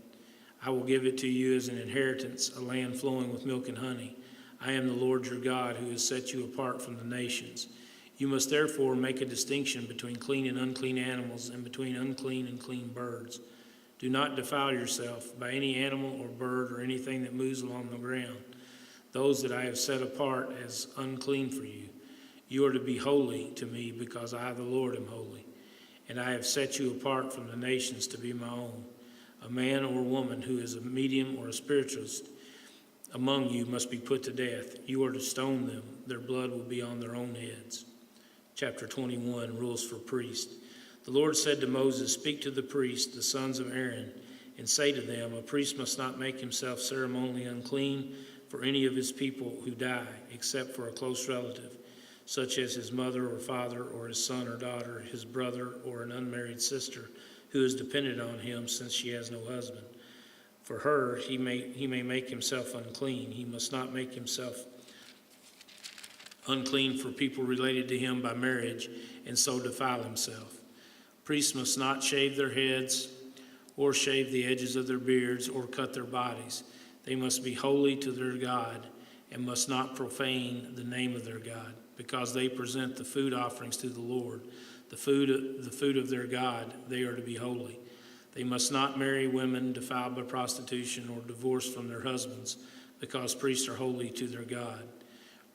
I will give it to you as an inheritance, a land flowing with milk and honey. I am the Lord your God, who has set you apart from the nations. You must therefore make a distinction between clean and unclean animals, and between unclean and clean birds. Do not defile yourself by any animal or bird or anything that moves along the ground, those that I have set apart as unclean for you. You are to be holy to me, because I, the Lord, am holy. And I have set you apart from the nations to be my own. A man or woman who is a medium or a spiritualist among you must be put to death. You are to stone them. Their blood will be on their own heads. Chapter 21, Rules for Priests. The Lord said to Moses, Speak to the priests, the sons of Aaron, and say to them, A priest must not make himself ceremonially unclean for any of his people who die, except for a close relative, such as his mother or father or his son or daughter, his brother or an unmarried sister who is dependent on him since she has no husband. For her, he may make himself unclean. He must not make himself unclean for people related to him by marriage and so defile himself. Priests must not shave their heads or shave the edges of their beards or cut their bodies. They must be holy to their God and must not profane the name of their God, because they present the food offerings to the Lord, the food of their God. They are to be holy. They must not marry women defiled by prostitution or divorced from their husbands, because priests are holy to their God.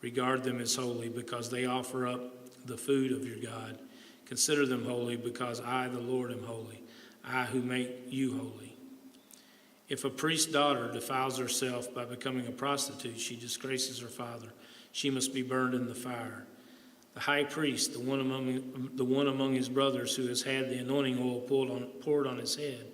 Regard them as holy, because they offer up the food of your God. Consider them holy, because I, the Lord, am holy, I who make you holy. If a priest's daughter defiles herself by becoming a prostitute, she disgraces her father. She must be burned in the fire. The high priest, the one among his brothers who has had the anointing oil poured on his head,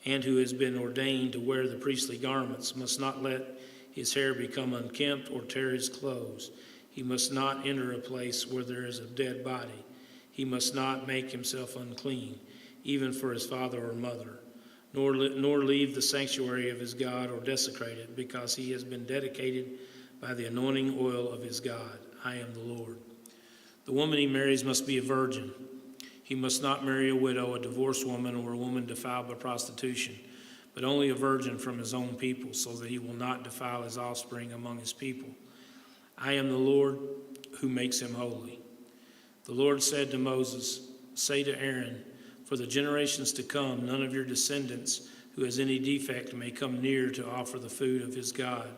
and who has been ordained to wear the priestly garments, must not let his hair become unkempt or tear his clothes. He must not enter a place where there is a dead body. He must not make himself unclean, even for his father or mother, nor leave the sanctuary of his God or desecrate it, because he has been dedicated by the anointing oil of his God. I am the Lord. The woman he marries must be a virgin. He must not marry a widow, a divorced woman, or a woman defiled by prostitution, but only a virgin from his own people, so that he will not defile his offspring among his people. I am the Lord who makes him holy. The Lord said to Moses, Say to Aaron, For the generations to come, none of your descendants who has any defect may come near to offer the food of his God.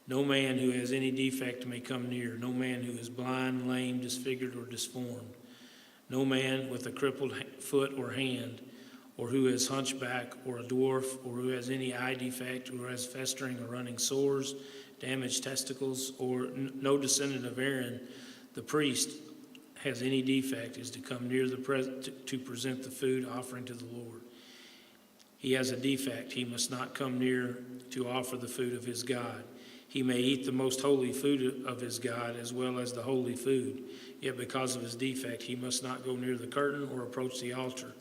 No man who has any defect may come near. No man who is blind, lame, disfigured, or disformed. No man with a crippled foot or hand, or who is hunchback, or a dwarf, or who has any eye defect, or has festering or running sores, damaged testicles, or no descendant of Aaron, the priest, has any defect, is to come near to present the food offering to the Lord. He has a defect. He must not come near to offer the food of his God. He may eat the most holy food of his God as well as the holy food. Yet because of his defect, he must not go near the curtain or approach the altar,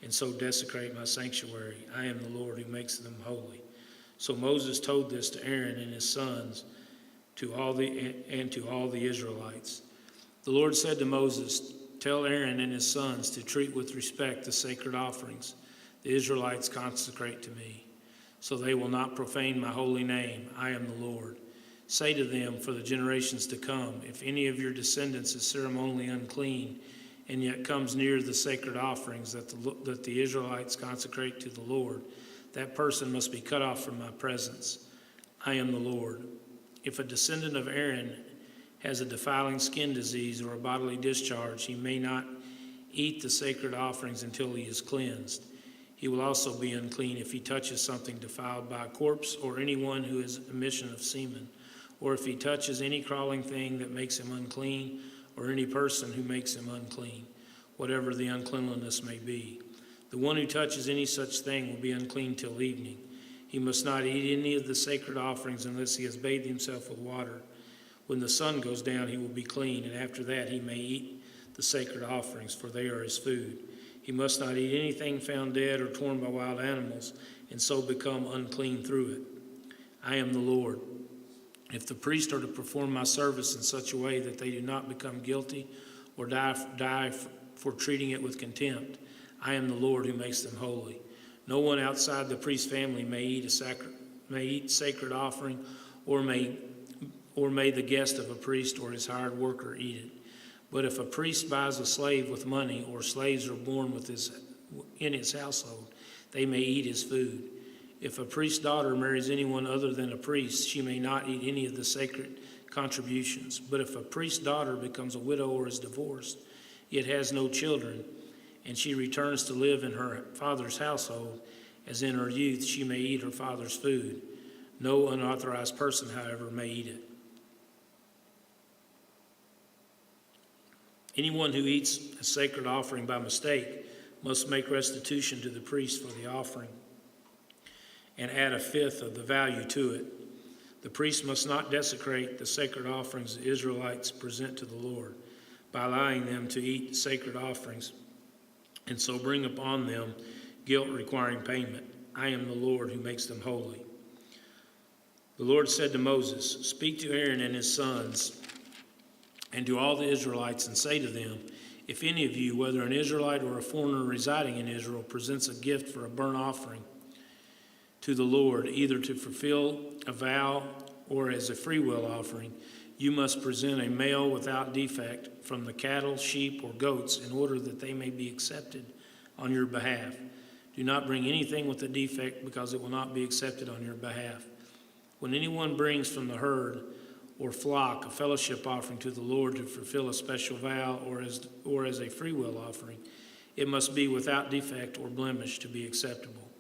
and so desecrate my sanctuary. I am the Lord who makes them holy. So Moses told this to Aaron and his sons, to all the Israelites. The Lord said to Moses, Tell Aaron and his sons to treat with respect the sacred offerings the Israelites consecrate to me, so they will not profane my holy name. I am the Lord. Say to them, for the generations to come, if any of your descendants is ceremonially unclean and yet comes near the sacred offerings that the Israelites consecrate to the Lord, that person must be cut off from my presence. I am the Lord. If a descendant of Aaron has a defiling skin disease or a bodily discharge, he may not eat the sacred offerings until he is cleansed. He will also be unclean if he touches something defiled by a corpse or anyone who has emission of semen, or if he touches any crawling thing that makes him unclean, or any person who makes him unclean, whatever the uncleanliness may be. The one who touches any such thing will be unclean till evening. He must not eat any of the sacred offerings unless he has bathed himself with water. When the sun goes down, he will be clean, and after that he may eat the sacred offerings, for they are his food. He must not eat anything found dead or torn by wild animals, and so become unclean through it. I am the Lord. If the priests are to perform my service in such a way that they do not become guilty or die for treating it with contempt, I am the Lord who makes them holy. No one outside the priest's family may eat sacred offering, or may the guest of a priest or his hired worker eat it. But if a priest buys a slave with money, or slaves are born in his household, they may eat his food. If a priest's daughter marries anyone other than a priest, she may not eat any of the sacred contributions. But if a priest's daughter becomes a widow or is divorced, yet has no children, and she returns to live in her father's household, as in her youth, she may eat her father's food. No unauthorized person, however, may eat it. Anyone who eats a sacred offering by mistake must make restitution to the priest for the offering and add a fifth of the value to it. The priest must not desecrate the sacred offerings the Israelites present to the Lord by allowing them to eat sacred offerings and so bring upon them guilt requiring payment. I am the Lord who makes them holy. The Lord said to Moses, "Speak to Aaron and his sons and to all the Israelites and say to them, if any of you, whether an Israelite or a foreigner residing in Israel, presents a gift for a burnt offering to the Lord, either to fulfill a vow or as a freewill offering, you must present a male without defect from the cattle, sheep, or goats in order that they may be accepted on your behalf. Do not bring anything with a defect because it will not be accepted on your behalf. When anyone brings from the herd or flock a fellowship offering to the Lord to fulfill a special vow or as a freewill offering, it must be without defect or blemish to be acceptable.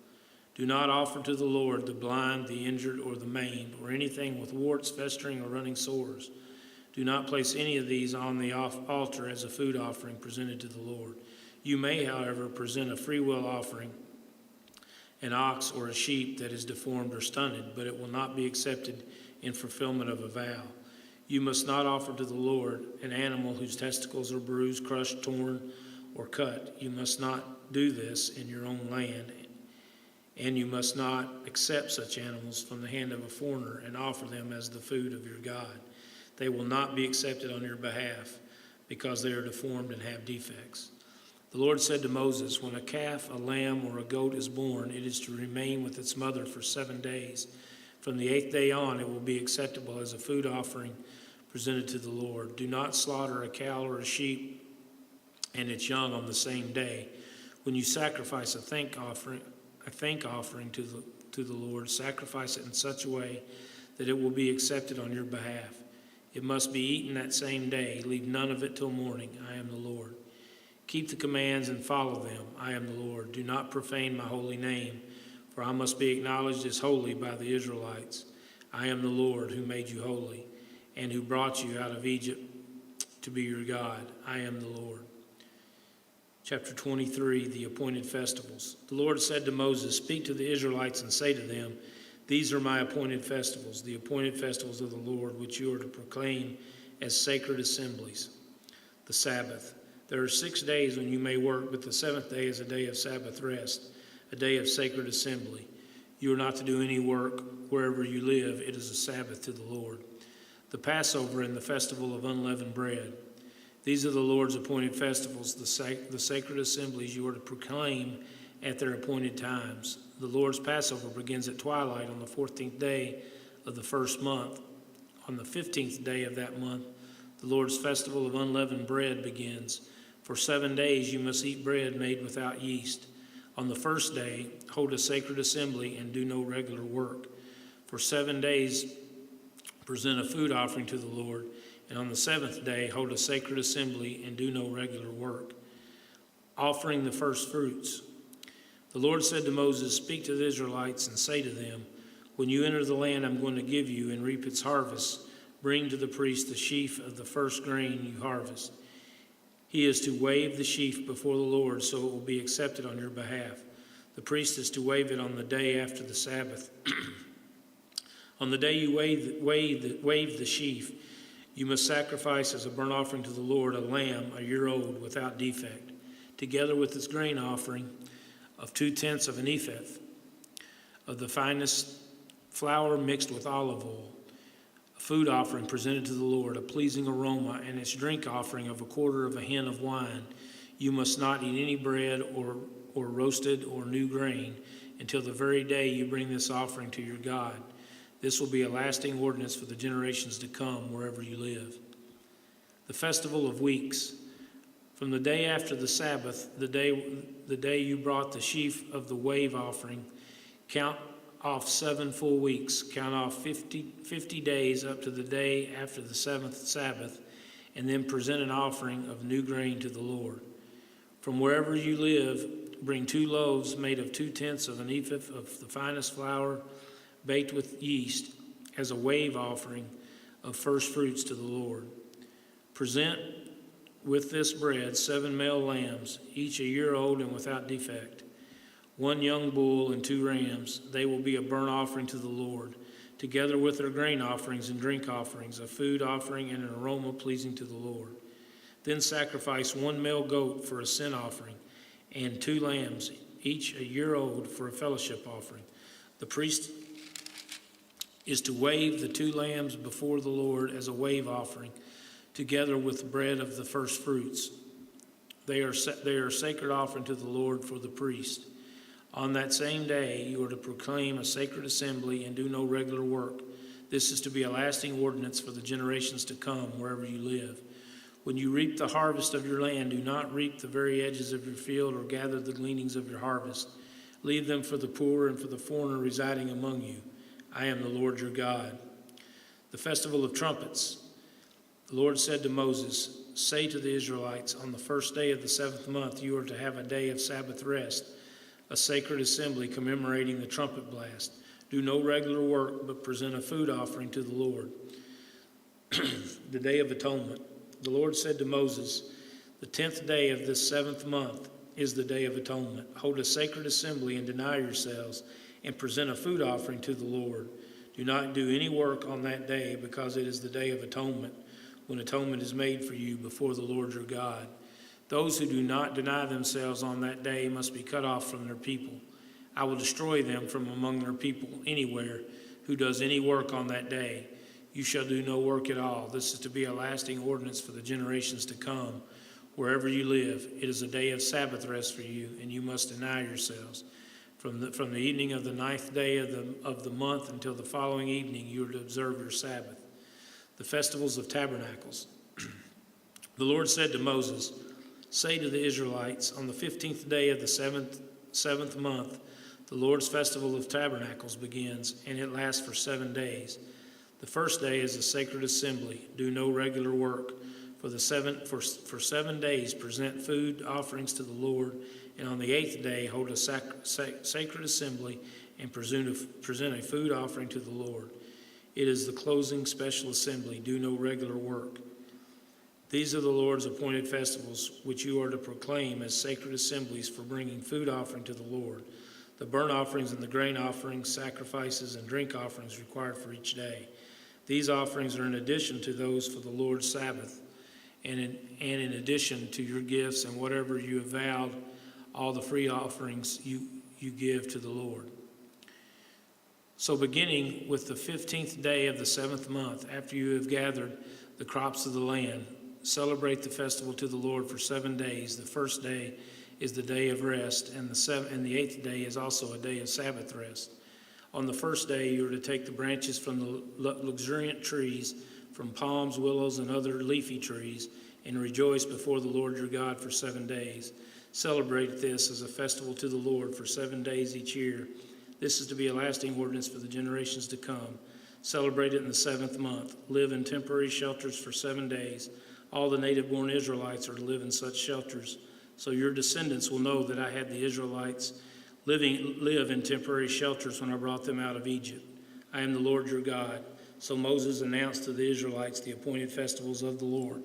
Do not offer to the Lord the blind, the injured, or the maimed, or anything with warts, festering, or running sores. Do not place any of these on the altar as a food offering presented to the Lord. You may, however, present a freewill offering, an ox or a sheep that is deformed or stunted, but it will not be accepted in fulfillment of a vow. You must not offer to the Lord an animal whose testicles are bruised, crushed, torn, or cut. You must not do this in your own land, and you must not accept such animals from the hand of a foreigner and offer them as the food of your God. They will not be accepted on your behalf because they are deformed and have defects. The Lord said to Moses, when a calf, a lamb, or a goat is born, it is to remain with its mother for 7 days. From the 8th day on, it will be acceptable as a food offering presented to the Lord. Do not slaughter a cow or a sheep and its young on the same day. When you sacrifice a thank offering to the Lord, sacrifice it in such a way that it will be accepted on your behalf. It must be eaten that same day. Leave none of it till morning. I am the Lord. Keep the commands and follow them. I am the Lord. Do not profane my holy name, for I must be acknowledged as holy by the Israelites. I am the Lord who made you holy and who brought you out of Egypt to be your God. I am the Lord. Chapter 23, the appointed festivals. The Lord said to Moses, speak to the Israelites and say to them, these are my appointed festivals, the appointed festivals of the Lord, which you are to proclaim as sacred assemblies. The Sabbath. There are 6 days when you may work, but the 7th day is a day of Sabbath rest, a day of sacred assembly. You are not to do any work wherever you live. It is a Sabbath to the Lord. The Passover and the festival of unleavened bread. These are the Lord's appointed festivals, the sacred assemblies you are to proclaim at their appointed times. The Lord's Passover begins at twilight on the 14th day of the first month. On the 15th day of that month, the Lord's festival of unleavened bread begins. For 7 days you must eat bread made without yeast. On the first day, hold a sacred assembly and do no regular work. For 7 days, present a food offering to the Lord. And on the 7th day, hold a sacred assembly and do no regular work. Offering the first fruits. The Lord said to Moses, speak to the Israelites and say to them, when you enter the land I'm going to give you and reap its harvest, bring to the priest the sheaf of the first grain you harvest. He is to wave the sheaf before the Lord, so it will be accepted on your behalf. The priest is to wave it on the day after the Sabbath. On the day you wave the sheaf, you must sacrifice as a burnt offering to the Lord a lamb, a year old, without defect, together with its grain offering of 2/10 of an ephah of the finest flour mixed with olive oil, a food offering presented to the Lord, a pleasing aroma, and its drink offering of 1/4 of a hin of wine. You must not eat any bread or roasted or new grain until the very day you bring this offering to your God. This will be a lasting ordinance for the generations to come wherever you live. The Festival of Weeks. From the day after the Sabbath, the day you brought the sheaf of the wave offering, count off 7 full weeks. Count off 50 days up to the day after the 7th Sabbath, and then present an offering of new grain to the Lord. From wherever you live, bring 2 loaves made of 2/10 of an ephah of the finest flour baked with yeast, as a wave offering of first fruits to the Lord. Present with this bread 7 male lambs, each a year old and without defect, 1 young bull and 2 rams. They will be a burnt offering to the Lord, together with their grain offerings and drink offerings, a food offering and an aroma pleasing to the Lord. Then sacrifice 1 male goat for a sin offering, and 2 lambs, each a year old, for a fellowship offering. The priest is to wave the 2 lambs before the Lord as a wave offering, together with the bread of the first fruits. They are a sacred offering to the Lord for the priest. On that same day you are to proclaim a sacred assembly and do no regular work. This is to be a lasting ordinance for the generations to come, wherever you live. When you reap the harvest of your land, do not reap the very edges of your field or gather the gleanings of your harvest. Leave them for the poor and for the foreigner residing among you. I am the Lord your God. The festival of trumpets. The Lord said to Moses, say to the Israelites, on the first day of the 7th month you are to have a day of Sabbath rest, a sacred assembly commemorating the trumpet blast. Do no regular work, but present a food offering to the Lord. The Day of Atonement. The Lord said to Moses, the 10th day of this 7th month is the Day of Atonement. Hold a sacred assembly and deny yourselves, and present a food offering to the Lord. Do not do any work on that day, because it is the Day of Atonement, when atonement is made for you before the Lord your God. Those who do not deny themselves on that day must be cut off from their people. I will destroy them from among their people anywhere who does any work on that day. You shall do no work at all. This is to be a lasting ordinance for the generations to come. Wherever you live, it is a day of Sabbath rest for you, and you must deny yourselves. From the evening of the 9th day of the month until the following evening, you are to observe your Sabbath. The festivals of tabernacles. The Lord said to Moses, say to the Israelites, on the 15th day of the seventh month, the Lord's festival of tabernacles begins, and it lasts for 7 days. The first day is a sacred assembly. Do no regular work. For 7 days present food offerings to the Lord, and on the 8th day hold a sacred assembly and present a food offering to the Lord. It is the closing special assembly. Do no regular work. These are the Lord's appointed festivals, which you are to proclaim as sacred assemblies for bringing food offering to the Lord. The burnt offerings and the grain offerings, sacrifices, and drink offerings required for each day. These offerings are in addition to those for the Lord's Sabbath, and in addition to your gifts and whatever you have vowed, all the free offerings you give to the Lord. So beginning with the 15th day of the 7th month, after you have gathered the crops of the land, celebrate the festival to the Lord for 7 days. The first day is the day of rest, and the 8th day is also a day of Sabbath rest. On the first day, you are to take the branches from the luxuriant trees, from palms, willows, and other leafy trees, and rejoice before the Lord your God for 7 days. Celebrate this as a festival to the Lord for 7 days each year. This is to be a lasting ordinance for the generations to come. Celebrate it in the 7th month. Live in temporary shelters for 7 days. All the native-born Israelites are to live in such shelters, so your descendants will know that I had the Israelites live in temporary shelters when I brought them out of Egypt. I am the Lord your God. So Moses announced to the Israelites the appointed festivals of the Lord.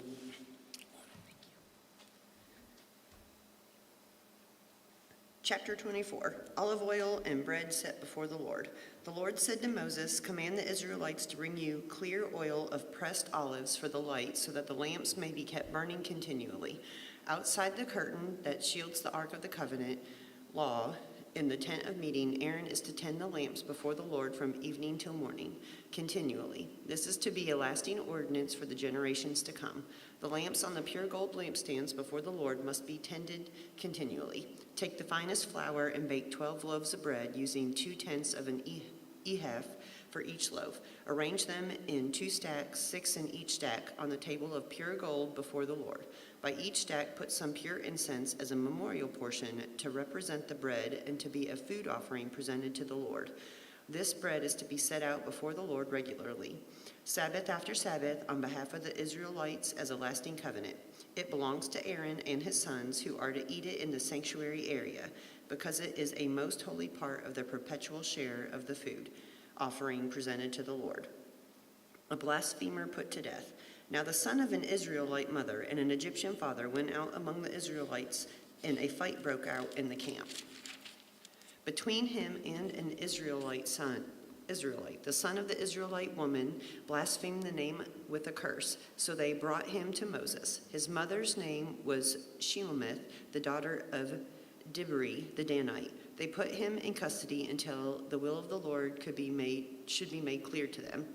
Chapter 24, Olive oil and bread set before the Lord. The Lord said to Moses, command the Israelites to bring you clear oil of pressed olives for the light, so that the lamps may be kept burning continually. Outside the curtain that shields the Ark of the Covenant law, in the tent of meeting, Aaron is to tend the lamps before the Lord from evening till morning, continually. This is to be a lasting ordinance for the generations to come. The lamps on the pure gold lampstands before the Lord must be tended continually. Take the finest flour and bake 12 loaves of bread, using 2/10 of an ephah for each loaf. Arrange them in 2 stacks, 6 in each stack, on the table of pure gold before the Lord. By each stack put some pure incense as a memorial portion to represent the bread and to be a food offering presented to the Lord. This bread is to be set out before the Lord regularly, Sabbath after Sabbath, on behalf of the Israelites as a lasting covenant. It belongs to Aaron and his sons, who are to eat it in the sanctuary area, because it is a most holy part of their perpetual share of the food. offering presented to the Lord. A blasphemer put to death. Now the son of an Israelite mother and an Egyptian father went out among the Israelites, and a fight broke out in the camp between him and an Israelite, the son of the Israelite woman blasphemed the name with a curse. So they brought him to Moses. His mother's name was Shelomith, the daughter of Dibri the Danite. They put him in custody until the will of the Lord should be made clear to them.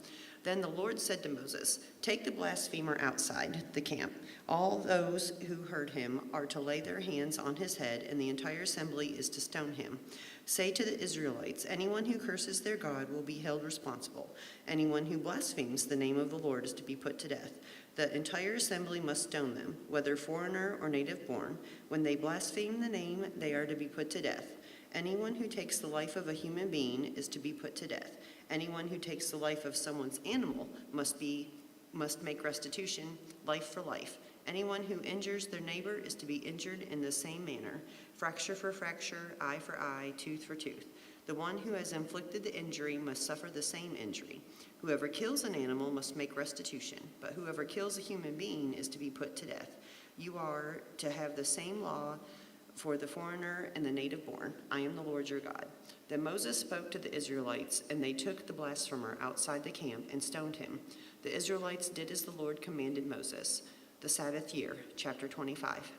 Then the Lord said to Moses, "Take the blasphemer outside the camp. All those who heard him are to lay their hands on his head, and the entire assembly is to stone him. Say to the Israelites, anyone who curses their God will be held responsible. Anyone who blasphemes the name of the Lord is to be put to death. The entire assembly must stone them, whether foreigner or native born. When they blaspheme the name, they are to be put to death. Anyone who takes the life of a human being is to be put to death. Anyone who takes the life of someone's animal must make restitution, life for life. Anyone who injures their neighbor is to be injured in the same manner. Fracture for fracture, eye for eye, tooth for tooth. The one who has inflicted the injury must suffer the same injury. Whoever kills an animal must make restitution, but whoever kills a human being is to be put to death. You are to have the same law for the foreigner and the native born. I am the Lord your God." Then Moses spoke to the Israelites, and they took the blasphemer outside the camp and stoned him. The Israelites did as the Lord commanded Moses. The Sabbath year, chapter 25.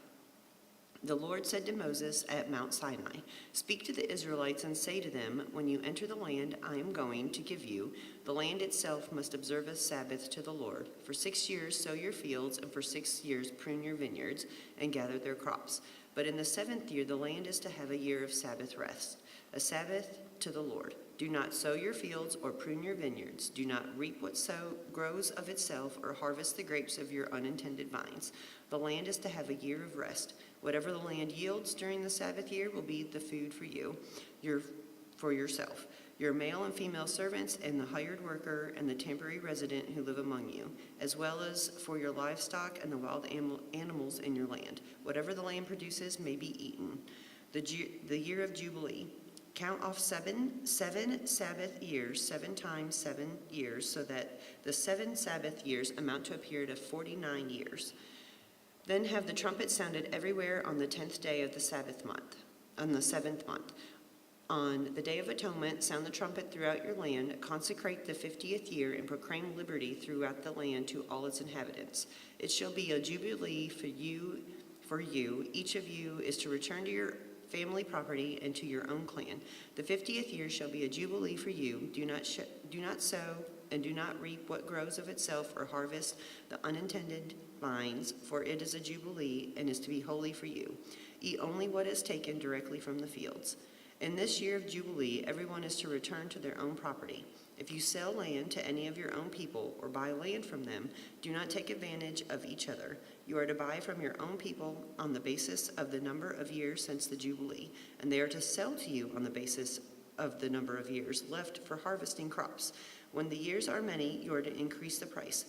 The Lord said to Moses at Mount Sinai, "Speak to the Israelites and say to them, when you enter the land I am going to give you, the land itself must observe a Sabbath to the Lord. For 6 years sow your fields, and for 6 years prune your vineyards and gather their crops. But in the 7th year the land is to have a year of Sabbath rest, a Sabbath to the Lord. Do not sow your fields or prune your vineyards. Do not reap what grows of itself or harvest the grapes of your unintended vines. The land is to have a year of rest. Whatever the land yields during the Sabbath year will be the food for you, for yourself, your male and female servants, and the hired worker and the temporary resident who live among you, as well as for your livestock and the wild animals in your land. Whatever the land produces may be eaten. The year of Jubilee. Count off seven Sabbath years, 7 times 7 years, so that the 7 Sabbath years amount to a period of 49 years. Then have the trumpet sounded everywhere on the 10th day of the Sabbath month, on the 7th month. On the Day of Atonement, sound the trumpet throughout your land, consecrate the 50th year, and proclaim liberty throughout the land to all its inhabitants. It shall be a jubilee for you. Each of you is to return to your family property and to your own clan. The 50th year shall be a jubilee for you. Do not sow and do not reap what grows of itself or harvest the unintended vines, for it is a jubilee and is to be holy for you. Eat only what is taken directly from the fields. In this year of Jubilee, everyone is to return to their own property. If you sell land to any of your own people or buy land from them, do not take advantage of each other. You are to buy from your own people on the basis of the number of years since the Jubilee, and they are to sell to you on the basis of the number of years left for harvesting crops. When the years are many, you are to increase the price.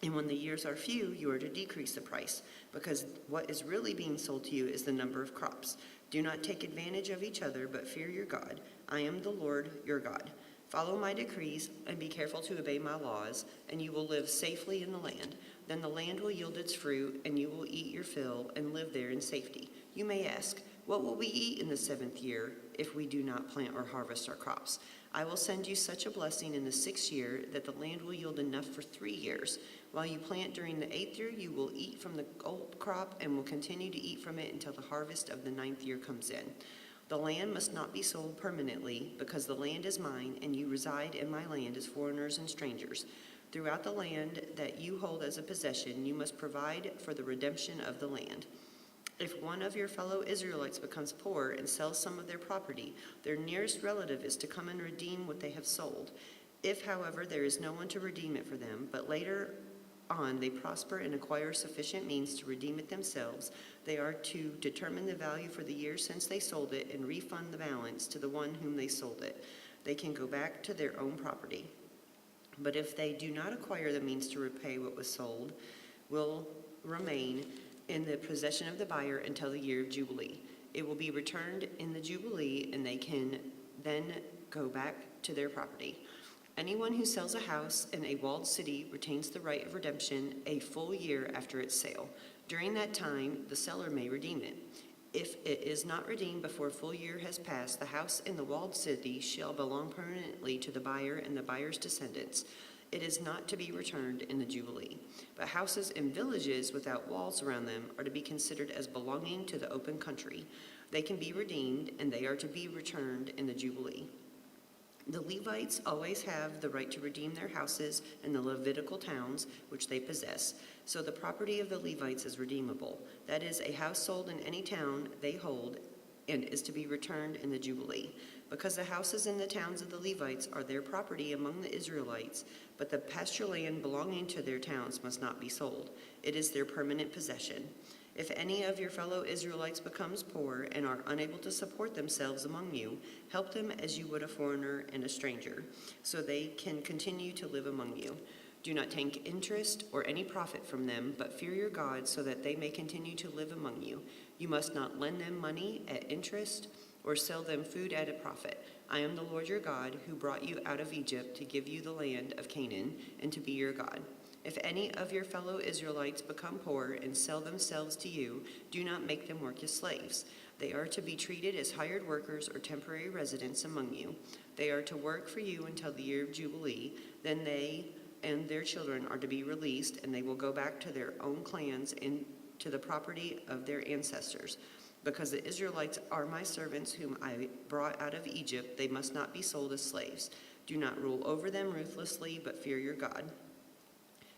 And when the years are few, you are to decrease the price, because what is really being sold to you is the number of crops. Do not take advantage of each other, but fear your God. I am the Lord your God. Follow my decrees and be careful to obey my laws, and you will live safely in the land. Then the land will yield its fruit, and you will eat your fill and live there in safety. You may ask, what will we eat in the 7th year if we do not plant or harvest our crops? I will send you such a blessing in the 6th year that the land will yield enough for 3 years. While you plant during the 8th year, you will eat from the old crop and will continue to eat from it until the harvest of the 9th year comes in. The land must not be sold permanently, because the land is mine, and you reside in my land as foreigners and strangers. Throughout the land that you hold as a possession, you must provide for the redemption of the land. If one of your fellow Israelites becomes poor and sells some of their property, their nearest relative is to come and redeem what they have sold. If, however, there is no one to redeem it for them, but later on they prosper and acquire sufficient means to redeem it themselves, they are to determine the value for the year since they sold it and refund the balance to the one whom they sold it. They can go back to their own property. But if they do not acquire the means to repay what was sold, will remain in the possession of the buyer until the year of Jubilee. It will be returned in the Jubilee, and they can then go back to their property. Anyone who sells a house in a walled city retains the right of redemption a full year after its sale. During that time, the seller may redeem it. If it is not redeemed before a full year has passed, the house in the walled city shall belong permanently to the buyer and the buyer's descendants. It is not to be returned in the Jubilee. But houses in villages without walls around them are to be considered as belonging to the open country. They can be redeemed, and they are to be returned in the Jubilee. The Levites always have the right to redeem their houses in the Levitical towns which they possess. So the property of the Levites is redeemable. That is, a house sold in any town they hold and is to be returned in the Jubilee. Because the houses in the towns of the Levites are their property among the Israelites, but the pasture land belonging to their towns must not be sold. It is their permanent possession. If any of your fellow Israelites becomes poor and are unable to support themselves among you, help them as you would a foreigner and a stranger, so they can continue to live among you. Do not take interest or any profit from them, but fear your God so that they may continue to live among you. You must not lend them money at interest or sell them food at a profit. I am the Lord your God, who brought you out of Egypt to give you the land of Canaan and to be your God. If any of your fellow Israelites become poor and sell themselves to you, do not make them work as slaves. They are to be treated as hired workers or temporary residents among you. They are to work for you until the year of Jubilee. Then they and their children are to be released, and they will go back to their own clans and to the property of their ancestors. Because the Israelites are my servants whom I brought out of Egypt, they must not be sold as slaves. Do not rule over them ruthlessly, but fear your God.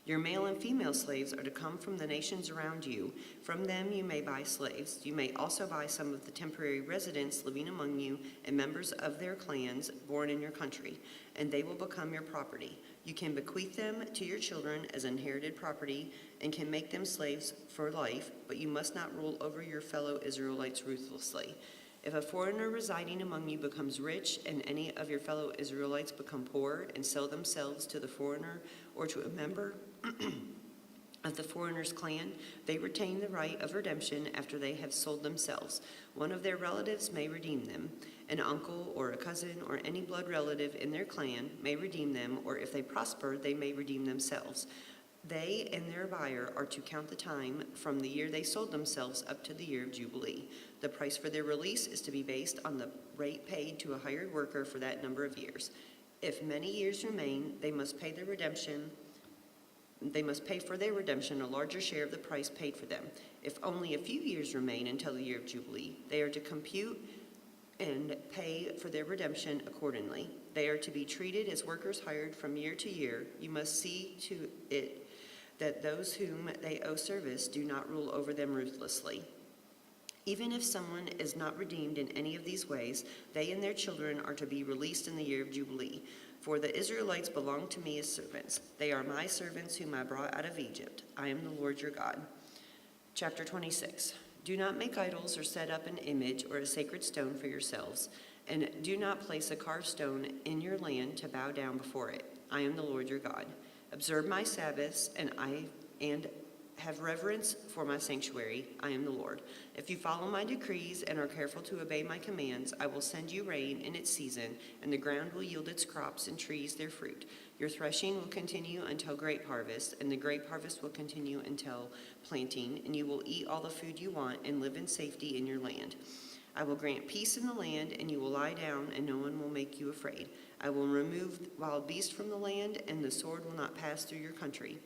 Your male and female slaves are to come from the nations around you. From them you may buy slaves. You may also buy some of the temporary residents living among you and members of their clans born in your country, and they will become your property. You can bequeath them to your children as inherited property and can make them slaves for life, but you must not rule over your fellow Israelites ruthlessly. If a foreigner residing among you becomes rich and any of your fellow Israelites become poor and sell themselves to the foreigner or to a member of the foreigner's clan, they retain the right of redemption after they have sold themselves. One of their relatives may redeem them. An uncle or a cousin or any blood relative in their clan may redeem them, or if they prosper, they may redeem themselves. They and their buyer are to count the time from the year they sold themselves up to the year of Jubilee. The price for their release is to be based on the rate paid to a hired worker for that number of years. If many years remain, they must pay for their redemption a larger share of the price paid for them. If only a few years remain until the year of Jubilee, they are to compute and pay for their redemption accordingly. They are to be treated as workers hired from year to year. You must see to it that those whom they owe service do not rule over them ruthlessly. Even if someone is not redeemed in any of these ways, they and their children are to be released in the year of Jubilee. For the Israelites belong to me as servants. They are my servants whom I brought out of Egypt. I am the Lord your God. Chapter 26. Do not make idols or set up an image or a sacred stone for yourselves, and do not place a carved stone in your land to bow down before it. I am the Lord your God. Observe my Sabbaths and have reverence for my sanctuary. I am the Lord. If you follow my decrees and are careful to obey my commands, I will send you rain in its season, and the ground will yield its crops and trees their fruit. Your threshing will continue until grape harvest, and the grape harvest will continue until planting, and you will eat all the food you want and live in safety in your land. I will grant peace in the land, and you will lie down, and no one will make you afraid. I will remove wild beasts from the land, and the sword will not pass through your country.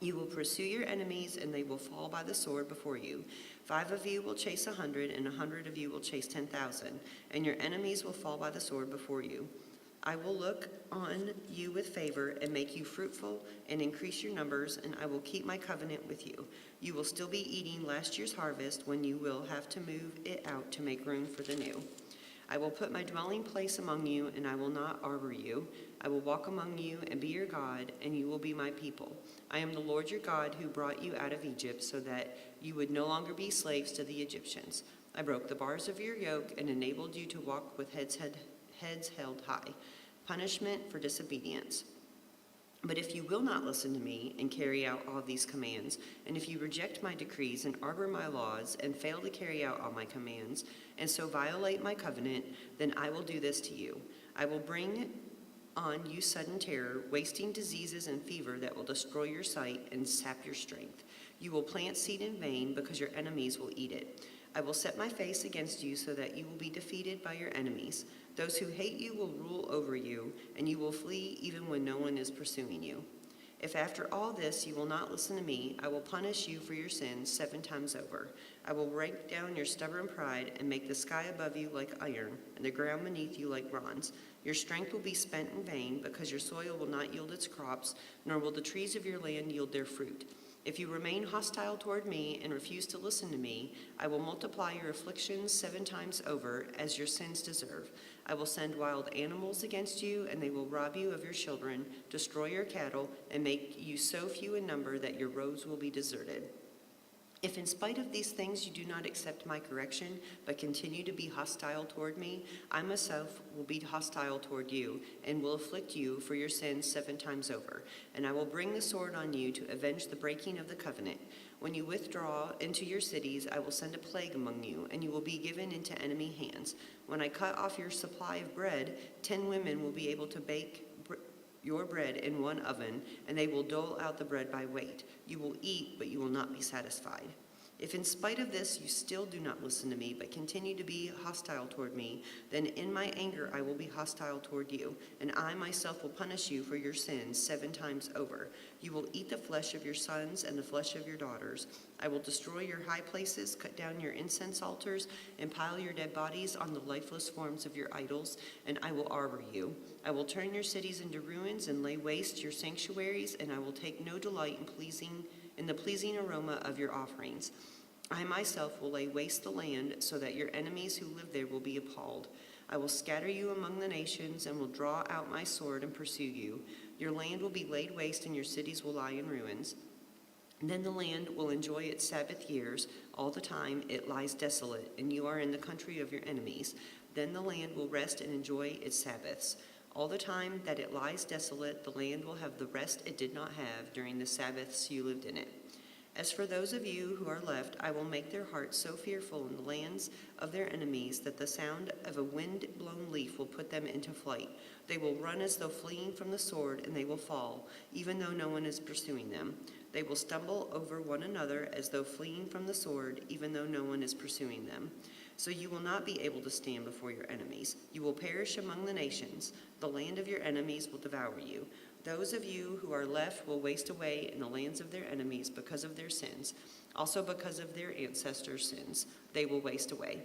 You will pursue your enemies, and they will fall by the sword before you. 5 of you will chase 100, and 100 of you will chase 10,000, and your enemies will fall by the sword before you. I will look on you with favor and make you fruitful and increase your numbers, and I will keep my covenant with you. You will still be eating last year's harvest when you will have to move it out to make room for the new. I will put my dwelling place among you, and I will not arbor you. I will walk among you and be your God, and you will be my people. I am the Lord your God who brought you out of Egypt so that you would no longer be slaves to the Egyptians. I broke the bars of your yoke and enabled you to walk with heads held high. Punishment for disobedience. But if you will not listen to me and carry out all these commands, and if you reject my decrees and arbor my laws and fail to carry out all my commands, and so violate my covenant, then I will do this to you. I will bring on you sudden terror, wasting diseases and fever that will destroy your sight and sap your strength. You will plant seed in vain because your enemies will eat it. I will set my face against you so that you will be defeated by your enemies. Those who hate you will rule over you, and you will flee even when no one is pursuing you. If after all this you will not listen to me, I will punish you for your sins 7 times over. I will break down your stubborn pride and make the sky above you like iron, and the ground beneath you like bronze. Your strength will be spent in vain, because your soil will not yield its crops, nor will the trees of your land yield their fruit. If you remain hostile toward me and refuse to listen to me, I will multiply your afflictions 7 times over, as your sins deserve. I will send wild animals against you, and they will rob you of your children, destroy your cattle, and make you so few in number that your roads will be deserted. If in spite of these things you do not accept my correction, but continue to be hostile toward me, I myself will be hostile toward you, and will afflict you for your sins 7 times over. And I will bring the sword on you to avenge the breaking of the covenant. When you withdraw into your cities, I will send a plague among you, and you will be given into enemy hands. When I cut off your supply of bread, 10 women will be able to bake your bread in one oven, and they will dole out the bread by weight. You will eat, but you will not be satisfied. If in spite of this you still do not listen to me, but continue to be hostile toward me, then in my anger I will be hostile toward you, and I myself will punish you for your sins 7 times over. You will eat the flesh of your sons and the flesh of your daughters. I will destroy your high places, cut down your incense altars, and pile your dead bodies on the lifeless forms of your idols, and I will arbor you. I will turn your cities into ruins and lay waste your sanctuaries, and I will take no delight in the pleasing aroma of your offerings. I myself will lay waste the land so that your enemies who live there will be appalled. I will scatter you among the nations and will draw out my sword and pursue you. Your land will be laid waste and your cities will lie in ruins. And then the land will enjoy its Sabbath years. All the time it lies desolate, and you are in the country of your enemies. Then the land will rest and enjoy its Sabbaths. All the time that it lies desolate, the land will have the rest it did not have during the Sabbaths you lived in it. As for those of you who are left, I will make their hearts so fearful in the lands of their enemies that the sound of a wind-blown leaf will put them into flight. They will run as though fleeing from the sword, and they will fall, even though no one is pursuing them. They will stumble over one another as though fleeing from the sword, even though no one is pursuing them. So you will not be able to stand before your enemies. You will perish among the nations. The land of your enemies will devour you. Those of you who are left will waste away in the lands of their enemies because of their sins. Also because of their ancestors' sins, they will waste away.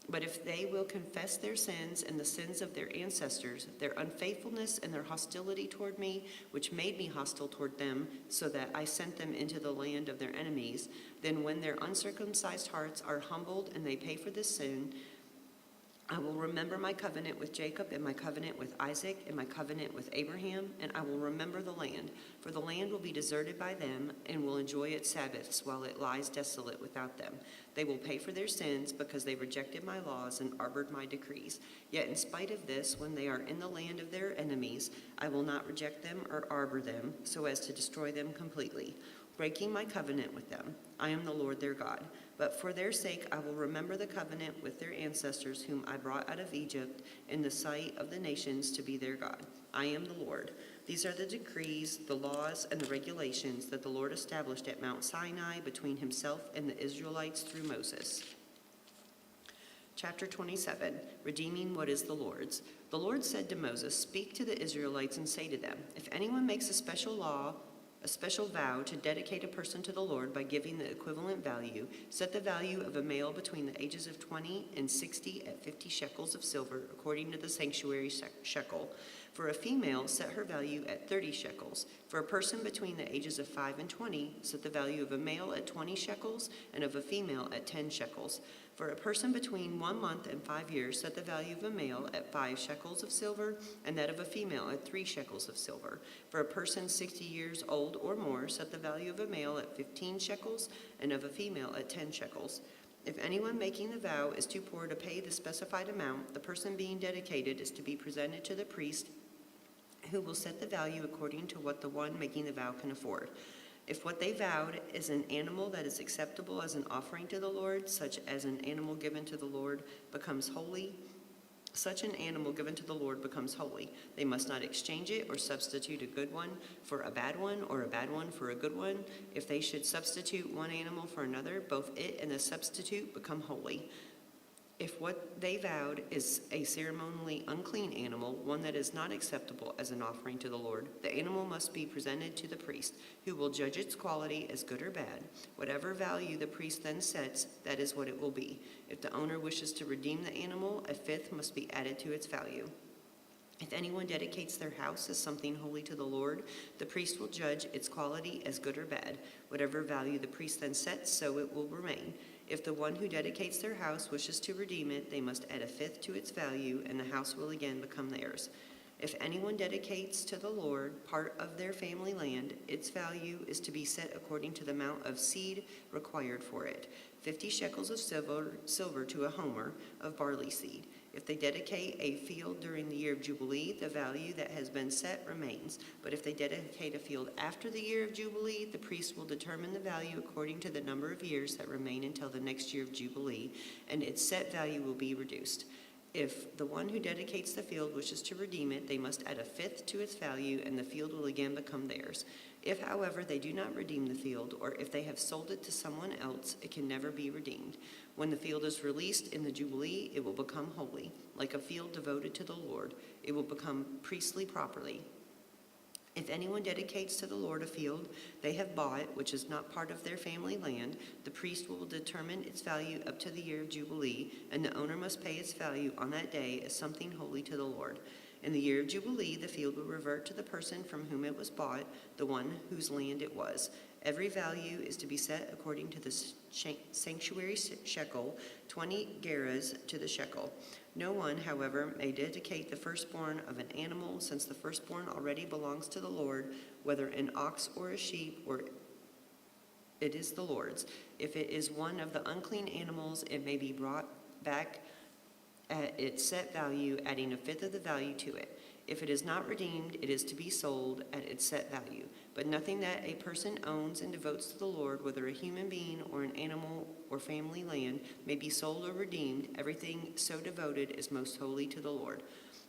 But if they will confess their sins and the sins of their ancestors, their unfaithfulness and their hostility toward me, which made me hostile toward them, so that I sent them into the land of their enemies, then when their uncircumcised hearts are humbled and they pay for this sin, I will remember my covenant with Jacob and my covenant with Isaac and my covenant with Abraham, and I will remember the land, for the land will be deserted by them and will enjoy its Sabbaths while it lies desolate without them. They will pay for their sins because they rejected my laws and harbored my decrees. Yet in spite of this, when they are in the land of their enemies, I will not reject them or harbor them so as to destroy them completely, breaking my covenant with them. I am the Lord their God. But for their sake I will remember the covenant with their ancestors whom I brought out of Egypt in the sight of the nations to be their God. I am the Lord. These are the decrees, the laws, and the regulations that the Lord established at Mount Sinai between himself and the Israelites through Moses. Chapter 27, Redeeming what is the Lord's. The Lord said to Moses, "Speak to the Israelites and say to them, if anyone makes a special vow to dedicate a person to the Lord by giving the equivalent value, set the value of a male between the ages of 20 and 60 at 50 shekels of silver, according to the sanctuary shekel. For a female, set her value at 30 shekels. For a person between the ages of 5 and 20, set the value of a male at 20 shekels and of a female at 10 shekels. For a person between 1 month and 5 years, set the value of a male at 5 shekels of silver and that of a female at 3 shekels of silver. For a person 60 years old or more, set the value of a male at 15 shekels and of a female at 10 shekels. If anyone making the vow is too poor to pay the specified amount, the person being dedicated is to be presented to the priest, who will set the value according to what the one making the vow can afford. If what they vowed is an animal that is acceptable as an offering to the Lord, such as an animal given to the Lord becomes holy, Such an animal given to the Lord becomes holy. They must not exchange it or substitute a good one for a bad one or a bad one for a good one. If they should substitute one animal for another, both it and the substitute become holy. If what they vowed is a ceremonially unclean animal, one that is not acceptable as an offering to the Lord, the animal must be presented to the priest, who will judge its quality as good or bad. Whatever value the priest then sets, that is what it will be. If the owner wishes to redeem the animal, a fifth must be added to its value. If anyone dedicates their house as something holy to the Lord, the priest will judge its quality as good or bad. Whatever value the priest then sets, so it will remain. If the one who dedicates their house wishes to redeem it, they must add a fifth to its value, and the house will again become theirs. If anyone dedicates to the Lord part of their family land, its value is to be set according to the amount of seed required for it, 50 shekels of silver to a homer of barley seed. If they dedicate a field during the year of Jubilee, the value that has been set remains. But if they dedicate a field after the year of Jubilee, the priest will determine the value according to the number of years that remain until the next year of Jubilee, and its set value will be reduced. If the one who dedicates the field wishes to redeem it, they must add a fifth to its value, and the field will again become theirs. If, however, they do not redeem the field, or if they have sold it to someone else, it can never be redeemed. When the field is released in the Jubilee, it will become holy. Like a field devoted to the Lord, it will become priestly property. If anyone dedicates to the Lord a field they have bought, which is not part of their family land, the priest will determine its value up to the year of Jubilee, and the owner must pay its value on that day as something holy to the Lord. In the year of Jubilee, the field will revert to the person from whom it was bought, the one whose land it was. Every value is to be set according to the sanctuary shekel, 20 gerahs to the shekel. No one, however, may dedicate the firstborn of an animal, since the firstborn already belongs to the Lord, whether an ox or a sheep, or it is the Lord's. If it is one of the unclean animals, it may be brought back at its set value, adding a fifth of the value to it. If it is not redeemed, it is to be sold at its set value. But nothing that a person owns and devotes to the Lord, whether a human being or an animal or family land, may be sold or redeemed. Everything so devoted is most holy to the Lord.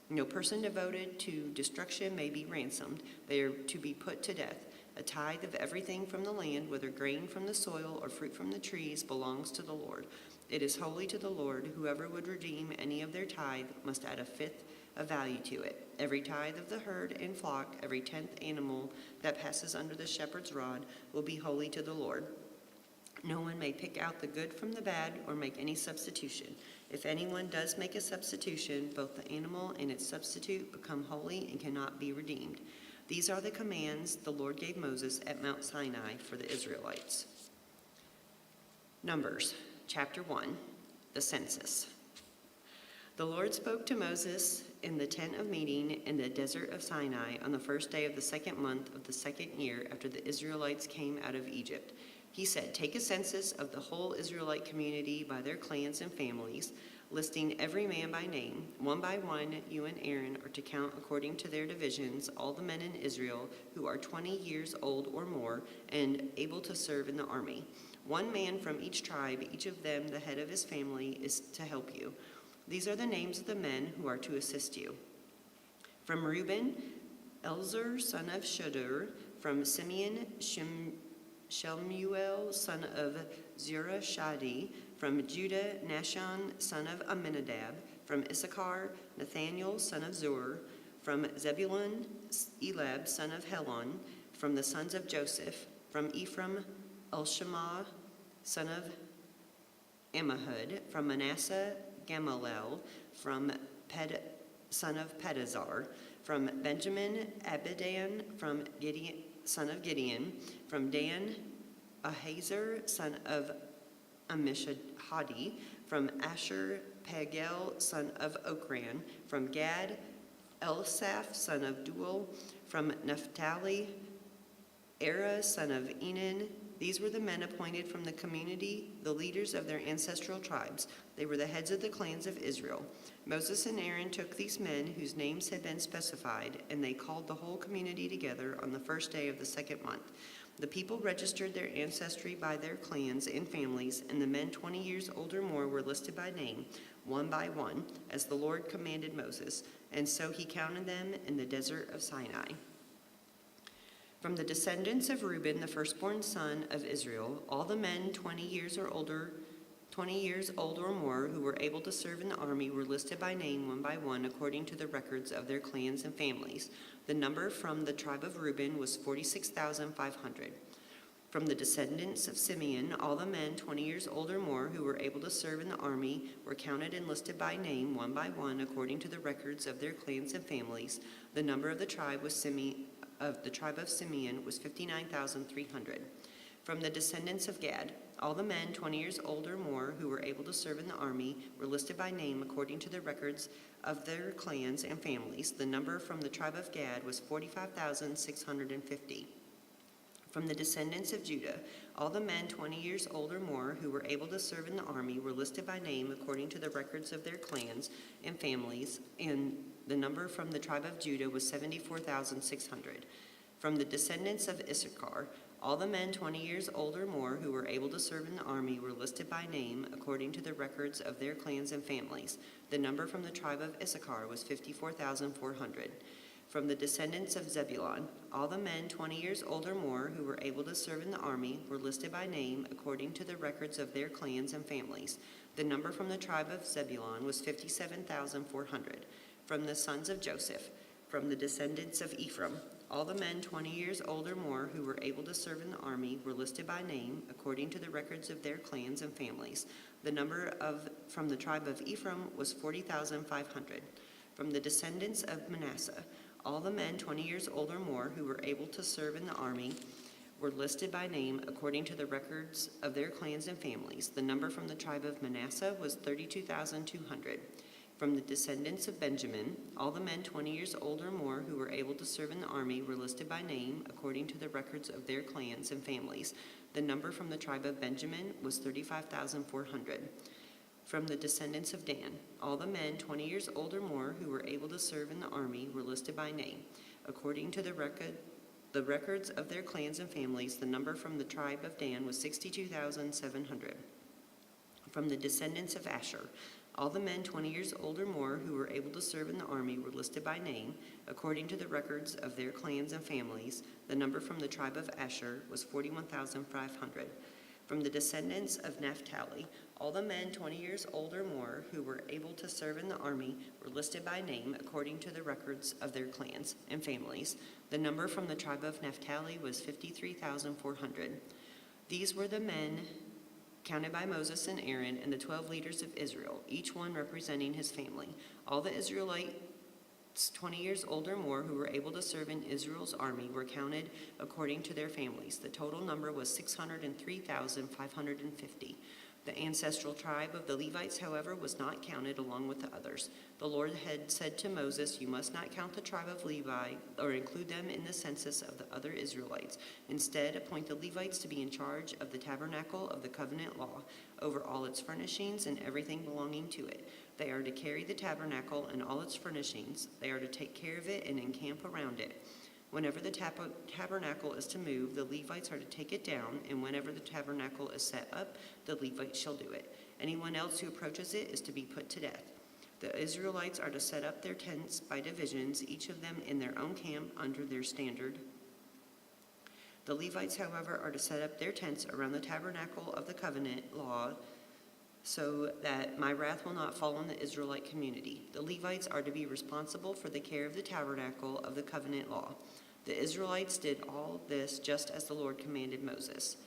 No person devoted to destruction may be ransomed. They are to be put to death. A tithe of everything from the land, whether grain from the soil or fruit from the trees, belongs to the Lord. It is holy to the Lord. Whoever would redeem any of their tithe must add a fifth of value to it. Every tithe of the herd and flock, every 10th animal that passes under the shepherd's rod, will be holy to the Lord. No one may pick out the good from the bad or make any substitution. If anyone does make a substitution, both the animal and its substitute become holy and cannot be redeemed. These are the commands the Lord gave Moses at Mount Sinai for the Israelites. Numbers, chapter 1, the census. The Lord spoke to Moses in the tent of meeting in the desert of Sinai on the first day of the second month of the second year after the Israelites came out of Egypt. He said, "Take a census of the whole Israelite community by their clans and families, listing every man by name. One by one, you and Aaron are to count according to their divisions all the men in Israel who are 20 years old or more and able to serve in the army. One man from each tribe, each of them the head of his family, is to help you. These are the names of the men who are to assist you. From Reuben, Elzur, son of Shadur. From Simeon, Shemuel, son of Zerah-Shadi. From Judah, Nashon, son of Amminadab. From Issachar, Nathaniel, son of Zur. From Zebulun, Elab, son of Helon. From the sons of Joseph. From Ephraim, Elshama, son of Ammihud. From Manasseh, Gamaliel. From son of Pedazar. From Benjamin, Abidan, from Gideon, son of Gideon. From Dan, Ahazar, son of Amishahadi. From Asher, Pagel, son of Okran. From Gad, Elisaph, son of Duel. From Naphtali, Era, son of Enan. These were the men appointed from the community, the leaders of their ancestral tribes. They were the heads of the clans of Israel. Moses and Aaron took these men whose names had been specified, and they called the whole community together on the first day of the second month. The people registered their ancestry by their clans and families, and the men 20 years old or more were listed by name, one by one, as the Lord commanded Moses, and so he counted them in the desert of Sinai. From the descendants of Reuben, the firstborn son of Israel, all the men 20 years old or more who were able to serve in the army were listed by name one by one according to the records of their clans and families. The number from the tribe of Reuben was 46,500. From the descendants of Simeon, all the men 20 years old or more who were able to serve in the army were counted and listed by name one by one according to the records of their clans and families. The number of the tribe of Simeon was 59,300. From the descendants of Gad, all the men 20 years old or more who were able to serve in the army were listed by name according to the records of their clans and families. The number from the tribe of Gad was 45,650. From the descendants of Judah, all the men 20 years old or more who were able to serve in the army were listed by name according to the records of their clans and families, and the number from the tribe of Judah was 74,600. From the descendants of Issachar, all the men 20 years old or more who were able to serve in the army were listed by name according to the records of their clans and families. The number from the tribe of Issachar was 54,400. From the descendants of Zebulun, all the men 20 years old or more who were able to serve in the army were listed by name according to the records of their clans and families. The number from the tribe of Zebulun was 57,400. From the sons of Joseph, from the descendants of Ephraim, all the men 20 years old or more who were able to serve in the army were listed by name according to the records of their clans and families. The number from the tribe of Ephraim was 40,500. From the descendants of Manasseh, all the men 20 years old or more who were able to serve in the army were listed by name according to the records of their clans and families. The number from the tribe of Manasseh was 32,200. From the descendants of Benjamin, all the men 20 years old or more who were able to serve in the army were listed by name according to the records of their clans and families. The number from the tribe of Benjamin was 35,400. From the descendants of Dan, all the men 20 years old or more who were able to serve in the army were listed by name according to the records of their clans and families. The number from the tribe of Dan was 62,700. From the descendants of Asher, all the men 20 years old or more who were able to serve in the army were listed by name according to the records of their clans and families. The number from the tribe of Asher was 41,500. From the descendants of Naphtali, all the men 20 years old or more who were able to serve in the army were listed by name according to the records of their clans and families. The number from the tribe of Naphtali was 53,400. These were the men counted by Moses and Aaron and the 12 leaders of Israel, each one representing his family. All the Israelites 20 years old or more who were able to serve in Israel's army were counted according to their families. The total number was 603,550. The ancestral tribe of the Levites, however, was not counted along with the others. The Lord had said to Moses, "You must not count the tribe of Levi or include them in the census of the other Israelites. Instead, appoint the Levites to be in charge of the tabernacle of the covenant law, over all its furnishings and everything belonging to it. They are to carry the tabernacle and all its furnishings. They are to take care of it and encamp around it. Whenever the tabernacle is to move, the Levites are to take it down, and whenever the tabernacle is set up, the Levites shall do it. Anyone else who approaches it is to be put to death. The Israelites are to set up their tents by divisions, each of them in their own camp under their standard. The Levites, however, are to set up their tents around the tabernacle of the covenant law, so that my wrath will not fall on the Israelite community. The Levites are to be responsible for the care of the tabernacle of the covenant law. The Israelites did all this just as the Lord commanded Moses.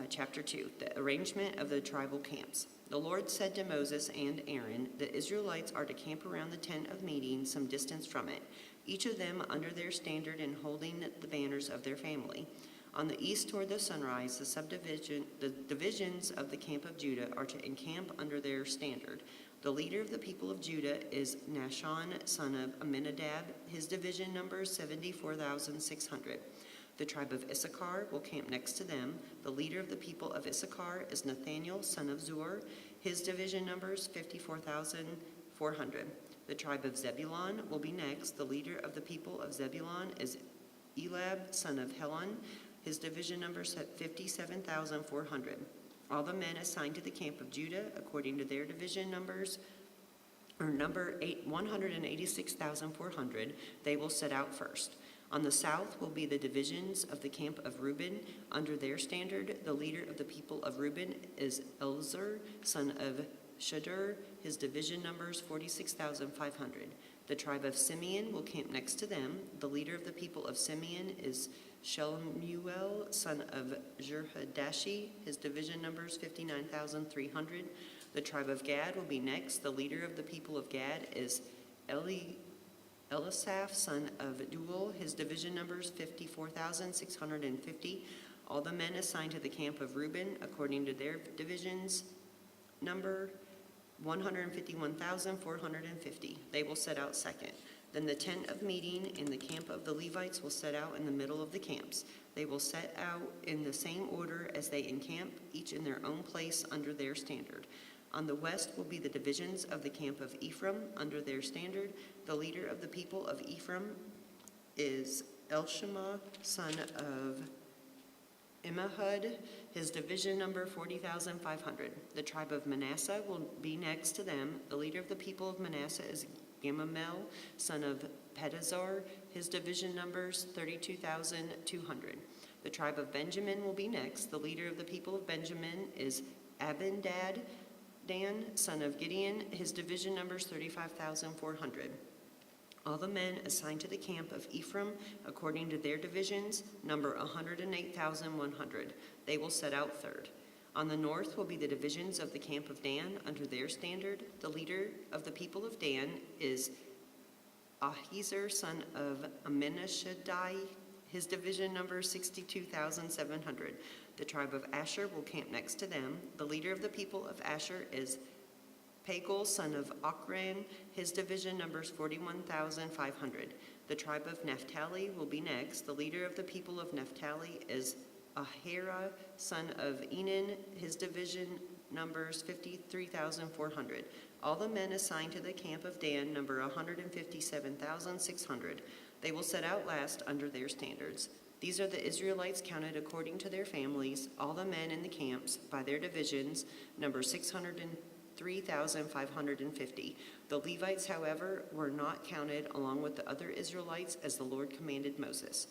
Chapter 2, the arrangement of the tribal camps. The Lord said to Moses and Aaron, "The Israelites are to camp around the tent of meeting some distance from it, each of them under their standard and holding the banners of their family. On the east toward the sunrise, the divisions of the camp of Judah are to encamp under their standard. The leader of the people of Judah is Nahshon, son of Amminadab. His division numbers 74,600. The tribe of Issachar will camp next to them. The leader of the people of Issachar is Nathaniel, son of Zur. His division numbers 54,400. The tribe of Zebulun will be next. The leader of the people of Zebulun is Elab, son of Helon. His division numbers 57,400. All the men assigned to the camp of Judah, according to their division numbers, are number 186,400. They will set out first. On the south will be the divisions of the camp of Reuben. Under their standard, the leader of the people of Reuben is Elzur, son of Shadur. His division numbers 46,500. The tribe of Simeon will camp next to them. The leader of the people of Simeon is Shemuel, son of Jerhadashi. His division numbers 59,300. The tribe of Gad will be next. The leader of the people of Gad is Elisaph, son of Duel. His division numbers 54,650. All the men assigned to the camp of Reuben, according to their divisions, number 151,450. They will set out second. Then the tent of meeting in the camp of the Levites will set out in the middle of the camps. They will set out in the same order as they encamp, each in their own place under their standard. On the west will be the divisions of the camp of Ephraim under their standard. The leader of the people of Ephraim is Elishama, son of Immahud. His division number 40,500. The tribe of Manasseh will be next to them. The leader of the people of Manasseh is Gamamel, son of Pedazar. His division numbers 32,200. The tribe of Benjamin will be next. The leader of the people of Benjamin is Abindad, Dan, son of Gideon. His division numbers 35,400. All the men assigned to the camp of Ephraim, according to their divisions, number 108,100. They will set out third. On the north will be the divisions of the camp of Dan under their standard. The leader of the people of Dan is Ahiezer, son of Amminashadai. His division number 62,700. The tribe of Asher will camp next to them. The leader of the people of Asher is Pagol, son of Ochran. His division numbers 41,500. The tribe of Naphtali will be next. The leader of the people of Naphtali is Ahira, son of Enan. His division numbers 53,400. All the men assigned to the camp of Dan number 157,600. They will set out last under their standards. These are the Israelites counted according to their families, all the men in the camps by their divisions, number 603,550. The Levites, however, were not counted along with the other Israelites as the Lord commanded Moses.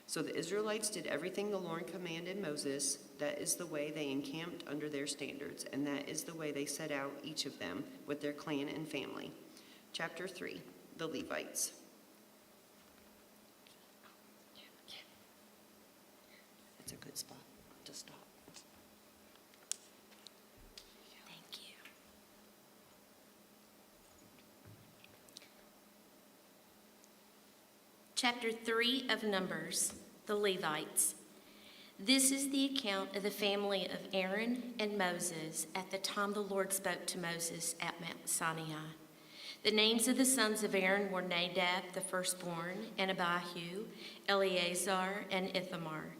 So the Israelites did everything the Lord commanded Moses. That is the way they encamped under their standards, and that is the way they set out, each of them, with their clan and family. Chapter 3, the Levites. That's a good spot to stop. Thank you. Chapter 3 of Numbers, the Levites. This is the account of the family of Aaron and Moses at the time the Lord spoke to Moses at Mount Sinai. The names of the sons of Aaron were Nadab, the firstborn, and Abihu, Eleazar, and Ithamar.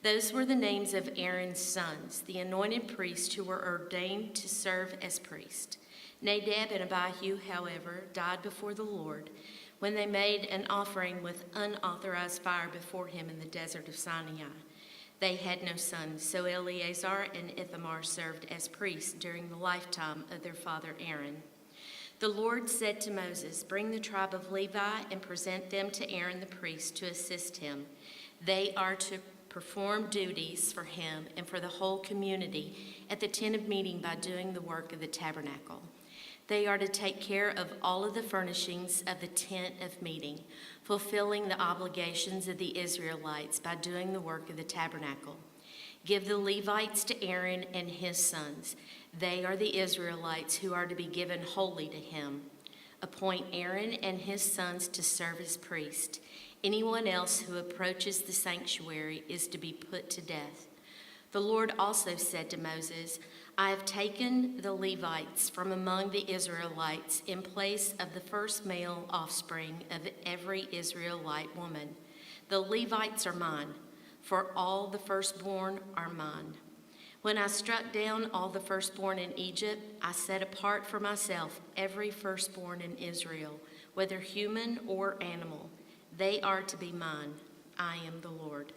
Those were the names of Aaron's sons, the anointed priests who were ordained to serve as priests. Nadab and Abihu, however, died before the Lord when they made an offering with unauthorized fire before him in the desert of Sinai. They had no sons, so Eleazar and Ithamar served as priests during the lifetime of their father Aaron. The Lord said to Moses, "Bring the tribe of Levi and present them to Aaron the priest to assist him. They are to perform duties for him and for the whole community at the tent of meeting by doing the work of the tabernacle. They are to take care of all of the furnishings of the tent of meeting, fulfilling the obligations of the Israelites by doing the work of the tabernacle. Give the Levites to Aaron and his sons. They are the Israelites who are to be given wholly to him. Appoint Aaron and his sons to serve as priests. Anyone else who approaches the sanctuary is to be put to death." The Lord also said to Moses, "I have taken the Levites from among the Israelites in place of the first male offspring of every Israelite woman. The Levites are mine. for all the firstborn are mine. When I struck down all the firstborn in Egypt, I set apart for myself every firstborn in Israel, whether human or animal. They are to be mine. I am the Lord.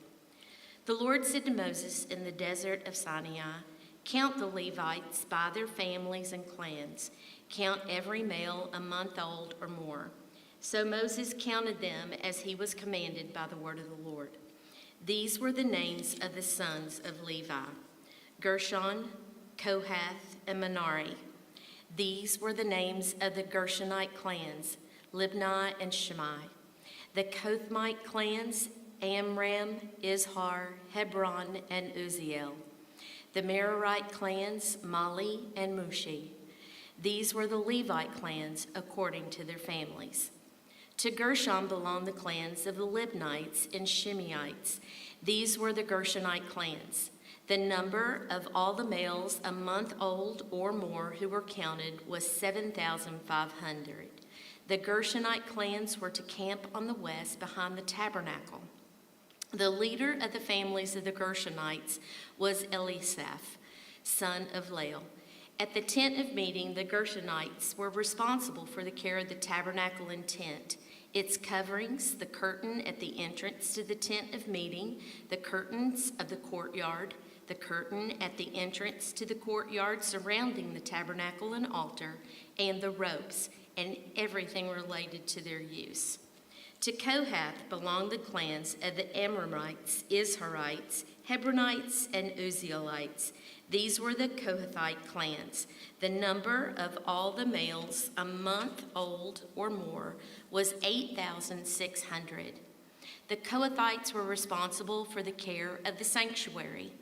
The Lord said to Moses in the desert of Sinai, "Count the Levites by their families and clans. Count every male a month old or more." So Moses counted them as he was commanded by the word of the Lord. These were the names of the sons of Levi: Gershon, Kohath, and Merari. These were the names of the Gershonite clans: Libni and Shimei. The Kohathite clans: Amram, Izhar, Hebron, and Uzziel. The Merarite clans: Mali and Mushi. These were the Levite clans according to their families. To Gershon belonged the clans of the Libnites and Shimeites. These were the Gershonite clans. The number of all the males a month old or more who were counted was 7,500. The Gershonite clans were to camp on the west behind the tabernacle. The leader of the families of the Gershonites was Elisaph, son of Lael. At the tent of meeting, the Gershonites were responsible for the care of the tabernacle and tent, its coverings, the curtain at the entrance to the tent of meeting, the curtains of the courtyard, the curtain at the entrance to the courtyard surrounding the tabernacle and altar, and the ropes, and everything related to their use. To Kohath belonged the clans of the Amramites, Izharites, Hebronites, and Uzzielites. These were the Kohathite clans. The number of all the males a month old or more was 8,600. The Kohathites were responsible for the care of the sanctuary.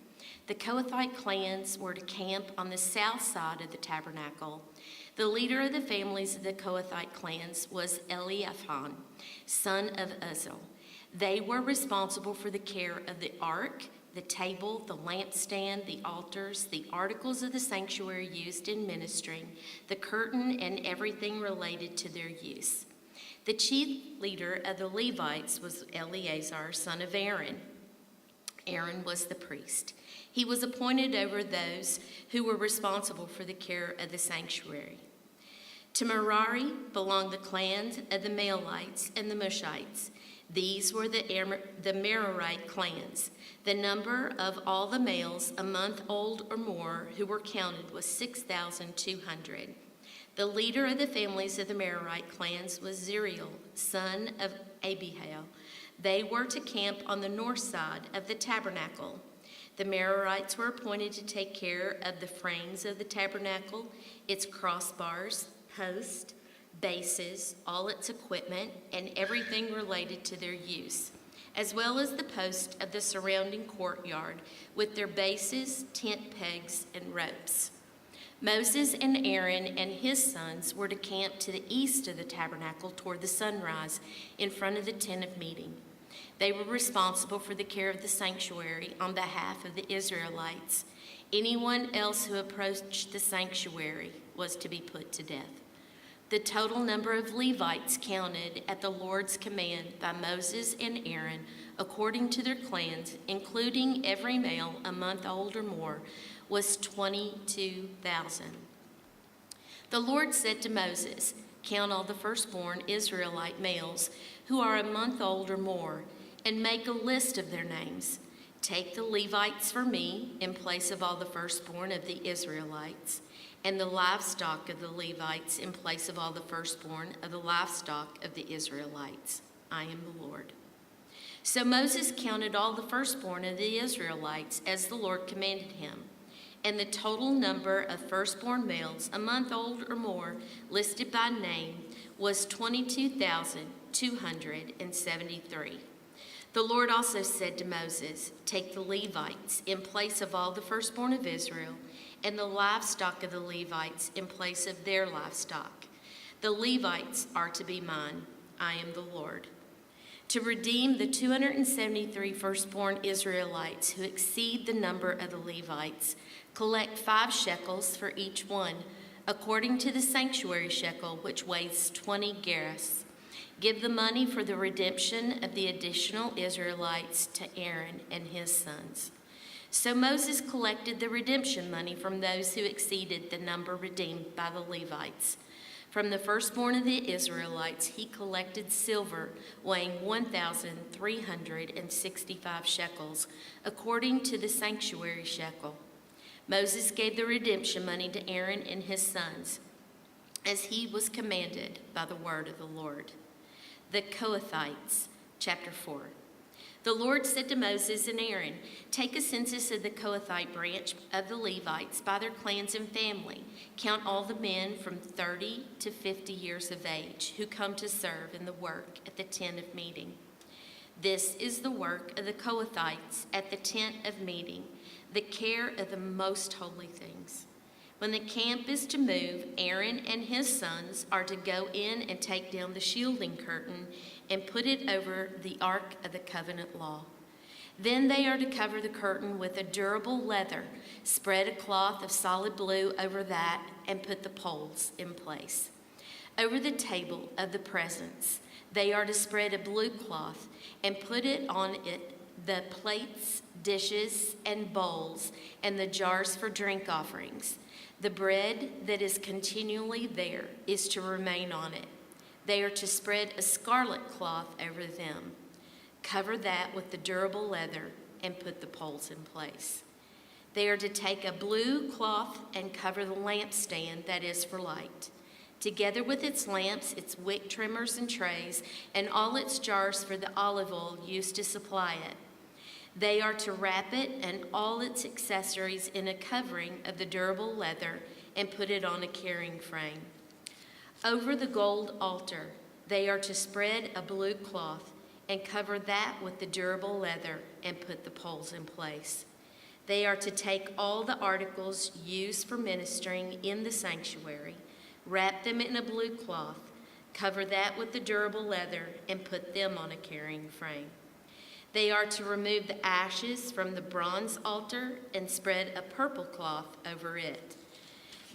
The Kohathite clans were to camp on the south side of the tabernacle. The leader of the families of the Kohathite clans was Eliaphon, son of Uzziel. They were responsible for the care of the ark, the table, the lampstand, the altars, the articles of the sanctuary used in ministering, the curtain, and everything related to their use. The chief leader of the Levites was Eleazar, son of Aaron. Aaron was the priest. He was appointed over those who were responsible for the care of the sanctuary. To Merari belonged the clans of the Mahalites and the Mushites. These were the Merarite clans. The number of all the males a month old or more who were counted was 6,200. The leader of the families of the Merarite clans was Zeriel, son of Abihail. They were to camp on the north side of the tabernacle. The Merarites were appointed to take care of the frames of the tabernacle, its crossbars, posts, bases, all its equipment, and everything related to their use, as well as the posts of the surrounding courtyard with their bases, tent pegs, and ropes. Moses and Aaron and his sons were to camp to the east of the tabernacle toward the sunrise in front of the tent of meeting. They were responsible for the care of the sanctuary on behalf of the Israelites. Anyone else who approached the sanctuary was to be put to death. The total number of Levites counted at the Lord's command by Moses and Aaron, according to their clans, including every male a month old or more, was 22,000. The Lord said to Moses, "Count all the firstborn Israelite males who are a month old or more, and make a list of their names. Take the Levites for me in place of all the firstborn of the Israelites, and the livestock of the Levites in place of all the firstborn of the livestock of the Israelites. I am the Lord." So Moses counted all the firstborn of the Israelites as the Lord commanded him. And the total number of firstborn males a month old or more listed by name was 22,273. The Lord also said to Moses, "Take the Levites in place of all the firstborn of Israel, and the livestock of the Levites in place of their livestock. The Levites are to be mine. I am the Lord. To redeem the 273 firstborn Israelites who exceed the number of the Levites, collect 5 shekels for each one, according to the sanctuary shekel, which weighs 20 gerahs. Give the money for the redemption of the additional Israelites to Aaron and his sons." So Moses collected the redemption money from those who exceeded the number redeemed by the Levites. From the firstborn of the Israelites, he collected silver weighing 1,365 shekels, according to the sanctuary shekel. Moses gave the redemption money to Aaron and his sons, as he was commanded by the word of the Lord. The Kohathites, chapter 4. The Lord said to Moses and Aaron, "Take a census of the Kohathite branch of the Levites by their clans and family. Count all the men from 30 to 50 years of age who come to serve in the work at the tent of meeting. This is the work of the Kohathites at the tent of meeting, the care of the most holy things. When the camp is to move, Aaron and his sons are to go in and take down the shielding curtain and put it over the Ark of the Covenant law. Then they are to cover the curtain with a durable leather, spread a cloth of solid blue over that, and put the poles in place. Over the table of the presence, they are to spread a blue cloth and put it on it the plates, dishes, and bowls, and the jars for drink offerings. The bread that is continually there is to remain on it. They are to spread a scarlet cloth over them. Cover that with the durable leather and put the poles in place. They are to take a blue cloth and cover the lampstand that is for light, together with its lamps, its wick trimmers and trays, and all its jars for the olive oil used to supply it. They are to wrap it and all its accessories in a covering of the durable leather and put it on a carrying frame. Over the gold altar, they are to spread a blue cloth and cover that with the durable leather and put the poles in place. They are to take all the articles used for ministering in the sanctuary, wrap them in a blue cloth, cover that with the durable leather, and put them on a carrying frame. They are to remove the ashes from the bronze altar and spread a purple cloth over it.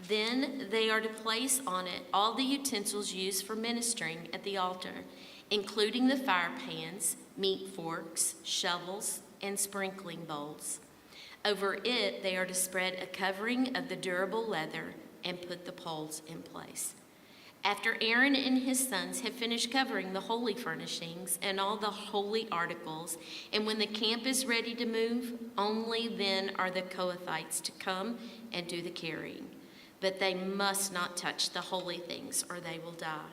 Then they are to place on it all the utensils used for ministering at the altar, including the fire pans, meat forks, shovels, and sprinkling bowls. Over it, they are to spread a covering of the durable leather and put the poles in place. After Aaron and his sons have finished covering the holy furnishings and all the holy articles, and when the camp is ready to move, only then are the Kohathites to come and do the carrying. But they must not touch the holy things, or they will die.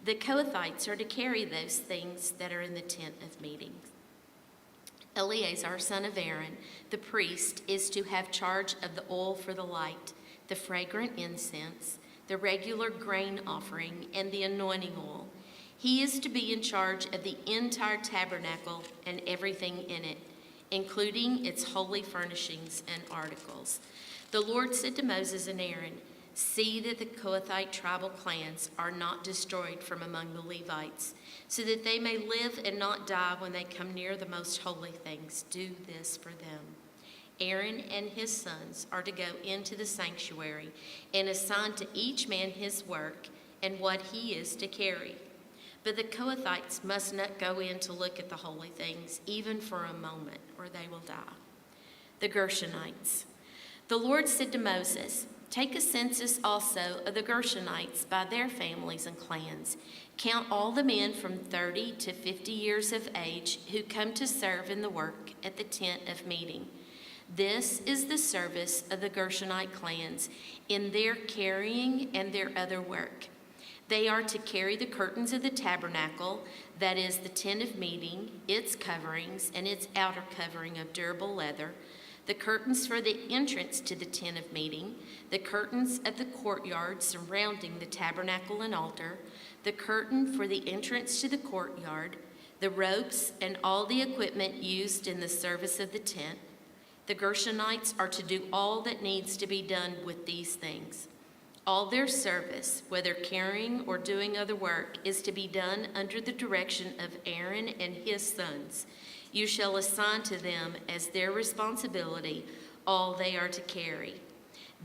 The Kohathites are to carry those things that are in the tent of meeting. Eleazar, son of Aaron, the priest, is to have charge of the oil for the light, the fragrant incense, the regular grain offering, and the anointing oil. He is to be in charge of the entire tabernacle and everything in it, including its holy furnishings and articles. The Lord said to Moses and Aaron, "See that the Kohathite tribal clans are not destroyed from among the Levites, so that they may live and not die when they come near the most holy things. Do this for them." Aaron and his sons are to go into the sanctuary and assign to each man his work and what he is to carry. But the Kohathites must not go in to look at the holy things, even for a moment, or they will die. The Gershonites. The Lord said to Moses, "Take a census also of the Gershonites by their families and clans. Count all the men from 30 to 50 years of age who come to serve in the work at the tent of meeting. This is the service of the Gershonite clans in their carrying and their other work. They are to carry the curtains of the tabernacle, that is the tent of meeting, its coverings, and its outer covering of durable leather, the curtains for the entrance to the tent of meeting, the curtains of the courtyard surrounding the tabernacle and altar, the curtain for the entrance to the courtyard, the ropes and all the equipment used in the service of the tent. The Gershonites are to do all that needs to be done with these things. All their service, whether carrying or doing other work, is to be done under the direction of Aaron and his sons. You shall assign to them as their responsibility all they are to carry.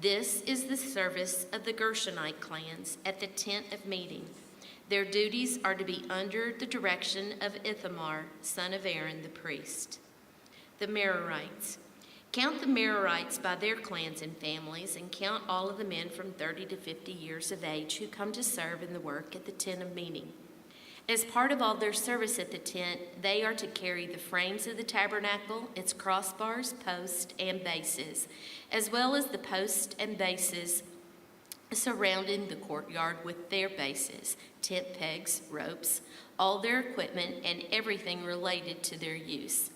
This is the service of the Gershonite clans at the tent of meeting. Their duties are to be under the direction of Ithamar, son of Aaron, the priest. The Merarites. Count the Merarites by their clans and families, and count all of the men from 30 to 50 years of age who come to serve in the work at the tent of meeting. As part of all their service at the tent, they are to carry the frames of the tabernacle, its crossbars, posts, and bases, as well as the posts and bases surrounding the courtyard with their bases, tent pegs, ropes, all their equipment, and everything related to their use.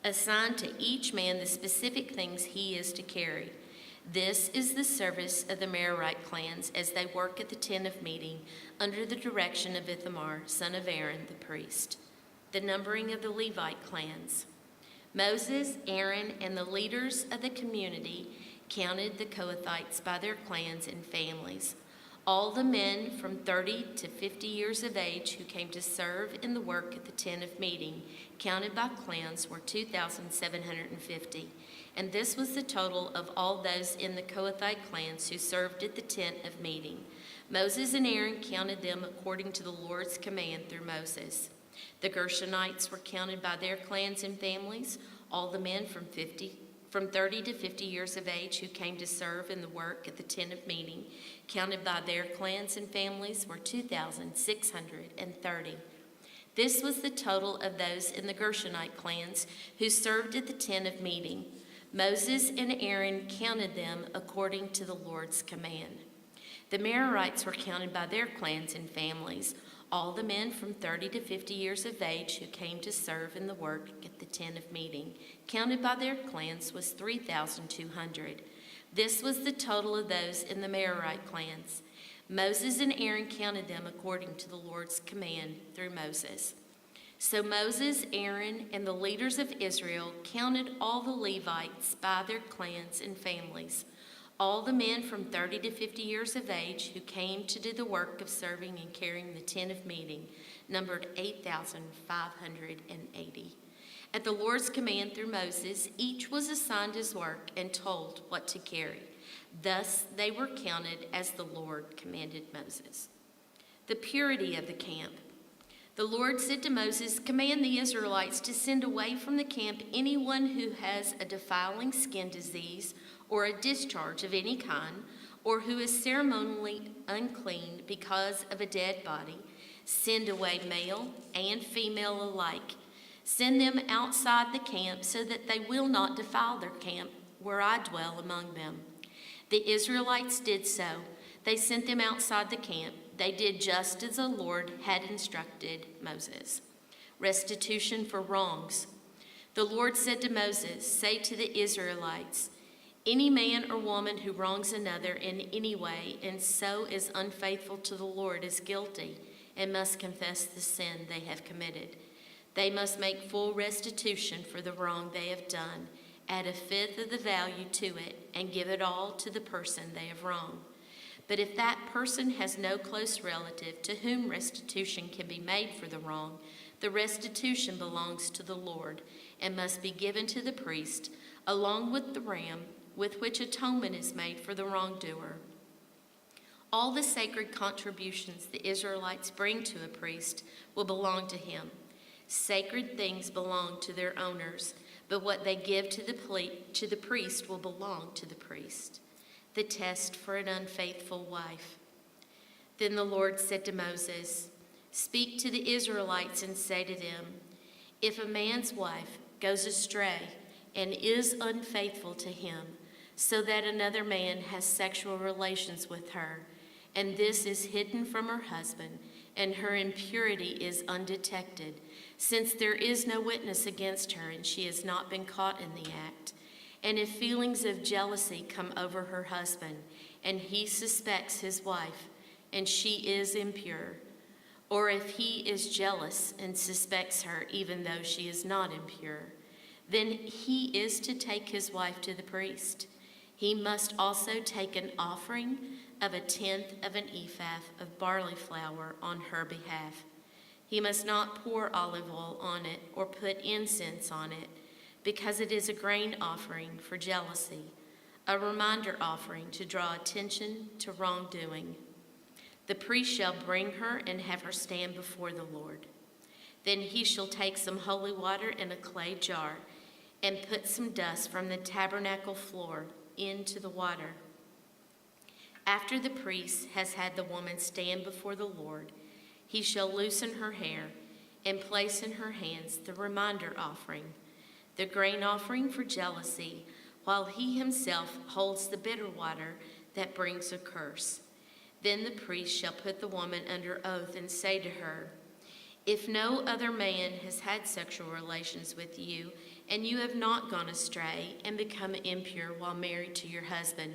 Assign to each man the specific things he is to carry. This is the service of the Merarite clans as they work at the tent of meeting under the direction of Ithamar, son of Aaron, the priest. The numbering of the Levite clans. Moses, Aaron, and the leaders of the community counted the Kohathites by their clans and families. All the men from 30 to 50 years of age who came to serve in the work at the tent of meeting, counted by clans, were 2,750. And this was the total of all those in the Kohathite clans who served at the tent of meeting. Moses and Aaron counted them according to the Lord's command through Moses. The Gershonites were counted by their clans and families. All the men from 30 to 50 years of age who came to serve in the work at the tent of meeting, counted by their clans and families, were 2,630. This was the total of those in the Gershonite clans who served at the tent of meeting. Moses and Aaron counted them according to the Lord's command. The Merarites were counted by their clans and families. All the men from 30 to 50 years of age who came to serve in the work at the tent of meeting, counted by their clans, was 3,200. This was the total of those in the Merarite clans. Moses and Aaron counted them according to the Lord's command through Moses. So Moses, Aaron, and the leaders of Israel counted all the Levites by their clans and families. All the men from 30 to 50 years of age who came to do the work of serving and carrying the tent of meeting numbered 8,580. At the Lord's command through Moses, each was assigned his work and told what to carry. Thus they were counted as the Lord commanded Moses. The purity of the camp. The Lord said to Moses, "Command the Israelites to send away from the camp anyone who has a defiling skin disease or a discharge of any kind, or who is ceremonially unclean because of a dead body. Send away male and female alike. Send them outside the camp so that they will not defile their camp where I dwell among them." The Israelites did so. They sent them outside the camp. They did just as the Lord had instructed Moses. Restitution for wrongs. The Lord said to Moses, "Say to the Israelites, any man or woman who wrongs another in any way and so is unfaithful to the Lord is guilty and must confess the sin they have committed. They must make full restitution for the wrong they have done, add a fifth of the value to it, and give it all to the person they have wronged. But if that person has no close relative to whom restitution can be made for the wrong, the restitution belongs to the Lord and must be given to the priest, along with the ram with which atonement is made for the wrongdoer. All the sacred contributions the Israelites bring to a priest will belong to him. Sacred things belong to their owners, but what they give to the priest will belong to the priest." The test for an unfaithful wife. Then the Lord said to Moses, "Speak to the Israelites and say to them, if a man's wife goes astray and is unfaithful to him, so that another man has sexual relations with her, and this is hidden from her husband, and her impurity is undetected, since there is no witness against her and she has not been caught in the act, and if feelings of jealousy come over her husband, and he suspects his wife, and she is impure, or if he is jealous and suspects her even though she is not impure, then he is to take his wife to the priest. He must also take an offering of 1/10 of an ephah of barley flour on her behalf. He must not pour olive oil on it or put incense on it, because it is a grain offering for jealousy, a reminder offering to draw attention to wrongdoing. The priest shall bring her and have her stand before the Lord. Then he shall take some holy water in a clay jar and put some dust from the tabernacle floor into the water. After the priest has had the woman stand before the Lord, he shall loosen her hair and place in her hands the reminder offering, the grain offering for jealousy, while he himself holds the bitter water that brings a curse. Then the priest shall put the woman under oath and say to her, if no other man has had sexual relations with you, and you have not gone astray and become impure while married to your husband,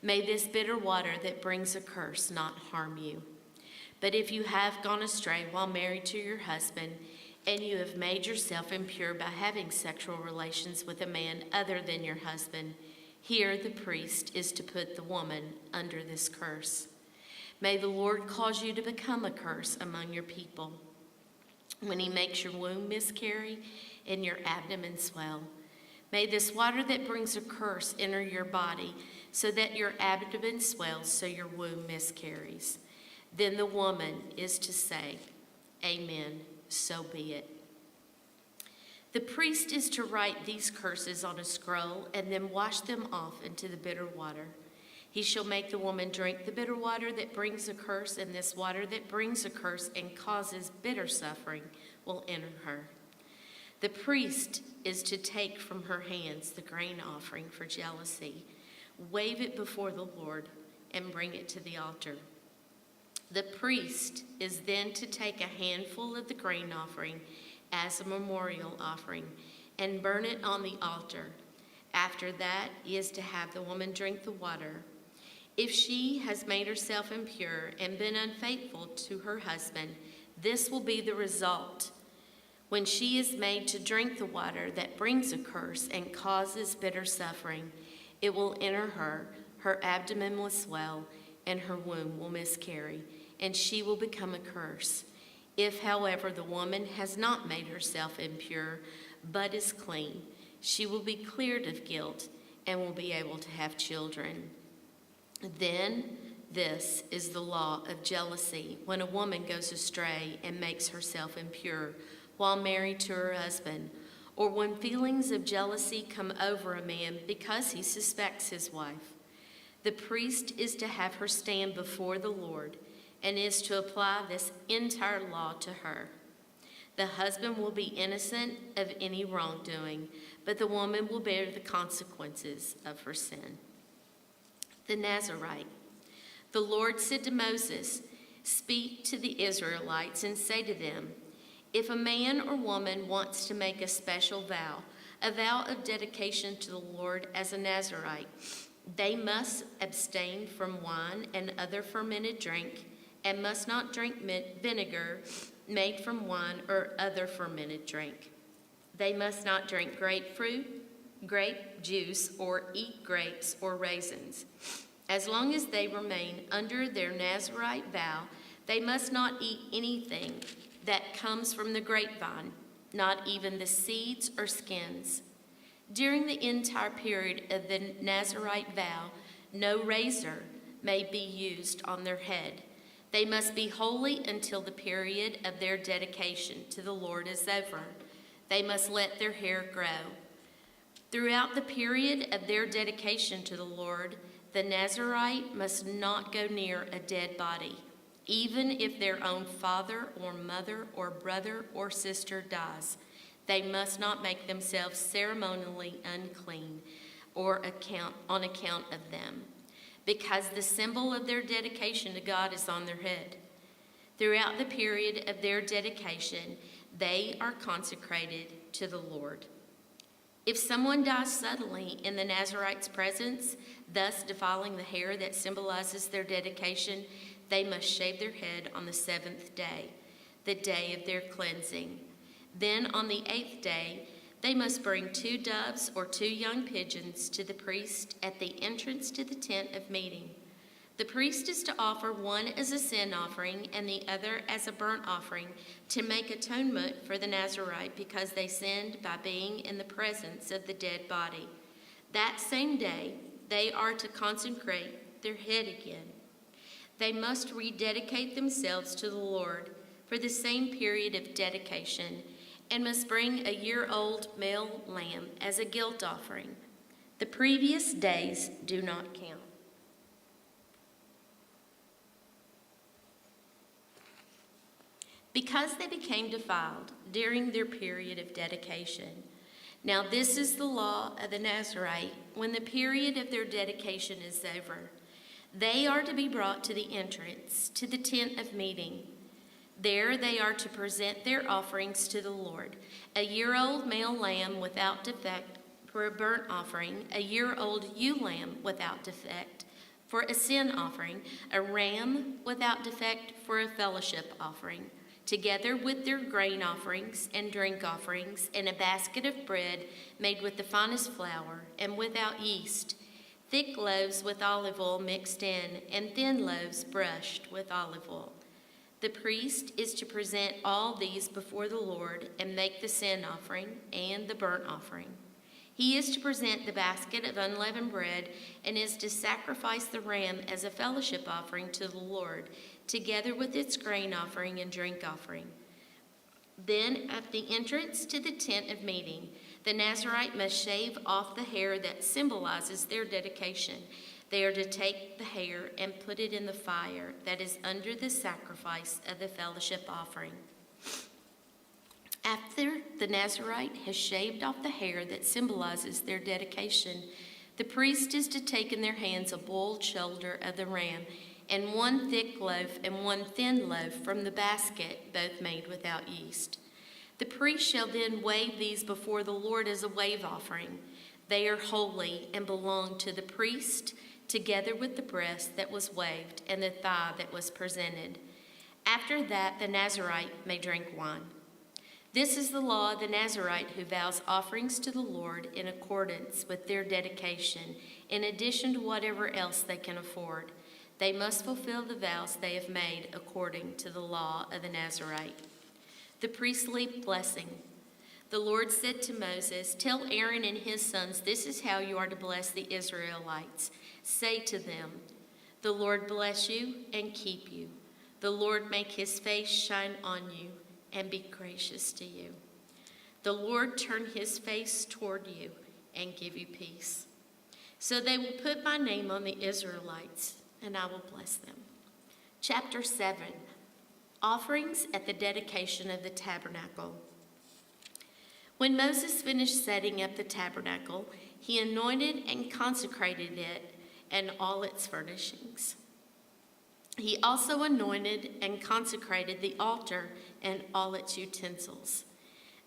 may this bitter water that brings a curse not harm you. But if you have gone astray while married to your husband, and you have made yourself impure by having sexual relations with a man other than your husband, here the priest is to put the woman under this curse. May the Lord cause you to become a curse among your people, when he makes your womb miscarry and your abdomen swell. May this water that brings a curse enter your body, so that your abdomen swells, so your womb miscarries. Then the woman is to say, Amen, so be it. The priest is to write these curses on a scroll and then wash them off into the bitter water. He shall make the woman drink the bitter water that brings a curse, and this water that brings a curse and causes bitter suffering will enter her. The priest is to take from her hands the grain offering for jealousy, wave it before the Lord, and bring it to the altar. The priest is then to take a handful of the grain offering as a memorial offering and burn it on the altar. After that, he is to have the woman drink the water. If she has made herself impure and been unfaithful to her husband, this will be the result. When she is made to drink the water that brings a curse and causes bitter suffering, it will enter her, her abdomen will swell, and her womb will miscarry, and she will become a curse. If, however, the woman has not made herself impure, but is clean, she will be cleared of guilt and will be able to have children. Then this is the law of jealousy, when a woman goes astray and makes herself impure while married to her husband, or when feelings of jealousy come over a man because he suspects his wife. The priest is to have her stand before the Lord and is to apply this entire law to her. The husband will be innocent of any wrongdoing, but the woman will bear the consequences of her sin. The Nazarite. The Lord said to Moses, speak to the Israelites and say to them, if a man or woman wants to make a special vow, a vow of dedication to the Lord as a Nazarite, they must abstain from wine and other fermented drink, and must not drink vinegar made from wine or other fermented drink. They must not drink grapefruit, grape juice, or eat grapes or raisins. As long as they remain under their Nazarite vow, they must not eat anything that comes from the grapevine, not even the seeds or skins. During the entire period of the Nazarite vow, no razor may be used on their head. They must be holy until the period of their dedication to the Lord is over. They must let their hair grow. Throughout the period of their dedication to the Lord, the Nazarite must not go near a dead body, even if their own father or mother or brother or sister dies. They must not make themselves ceremonially unclean or on account of them, because the symbol of their dedication to God is on their head. Throughout the period of their dedication, they are consecrated to the Lord. If someone dies suddenly in the Nazarite's presence, thus defiling the hair that symbolizes their dedication, they must shave their head on the 7th day, the day of their cleansing. Then on the 8th day, they must bring 2 doves or 2 young pigeons to the priest at the entrance to the tent of meeting. The priest is to offer one as a sin offering and the other as a burnt offering to make atonement for the Nazarite, because they sinned by being in the presence of the dead body. That same day, they are to consecrate their head again. They must rededicate themselves to the Lord for the same period of dedication and must bring a year-old male lamb as a guilt offering. The previous days do not count. Because they became defiled during their period of dedication. Now this is the law of the Nazarite when the period of their dedication is over. They are to be brought to the entrance to the tent of meeting. There they are to present their offerings to the Lord, a year-old male lamb without defect for a burnt offering, a year-old ewe lamb without defect for a sin offering, a ram without defect for a fellowship offering, together with their grain offerings and drink offerings, and a basket of bread made with the finest flour and without yeast, thick loaves with olive oil mixed in, and thin loaves brushed with olive oil. The priest is to present all these before the Lord and make the sin offering and the burnt offering. He is to present the basket of unleavened bread and is to sacrifice the ram as a fellowship offering to the Lord, together with its grain offering and drink offering. Then at the entrance to the tent of meeting, the Nazarite must shave off the hair that symbolizes their dedication. They are to take the hair and put it in the fire that is under the sacrifice of the fellowship offering. After the Nazarite has shaved off the hair that symbolizes their dedication, the priest is to take in their hands a boiled shoulder of the ram and one thick loaf and one thin loaf from the basket, both made without yeast. The priest shall then wave these before the Lord as a wave offering. They are holy and belong to the priest, together with the breast that was waved and the thigh that was presented. After that, the Nazarite may drink wine. This is the law of the Nazarite who vows offerings to the Lord in accordance with their dedication, in addition to whatever else they can afford. They must fulfill the vows they have made according to the law of the Nazarite. The priestly blessing. The Lord said to Moses, "Tell Aaron and his sons, this is how you are to bless the Israelites. Say to them, the Lord bless you and keep you. The Lord make his face shine on you and be gracious to you. The Lord turn his face toward you and give you peace. So they will put my name on the Israelites, and I will bless them." Chapter 7, Offerings at the Dedication of the Tabernacle. When Moses finished setting up the tabernacle, he anointed and consecrated it and all its furnishings. He also anointed and consecrated the altar and all its utensils.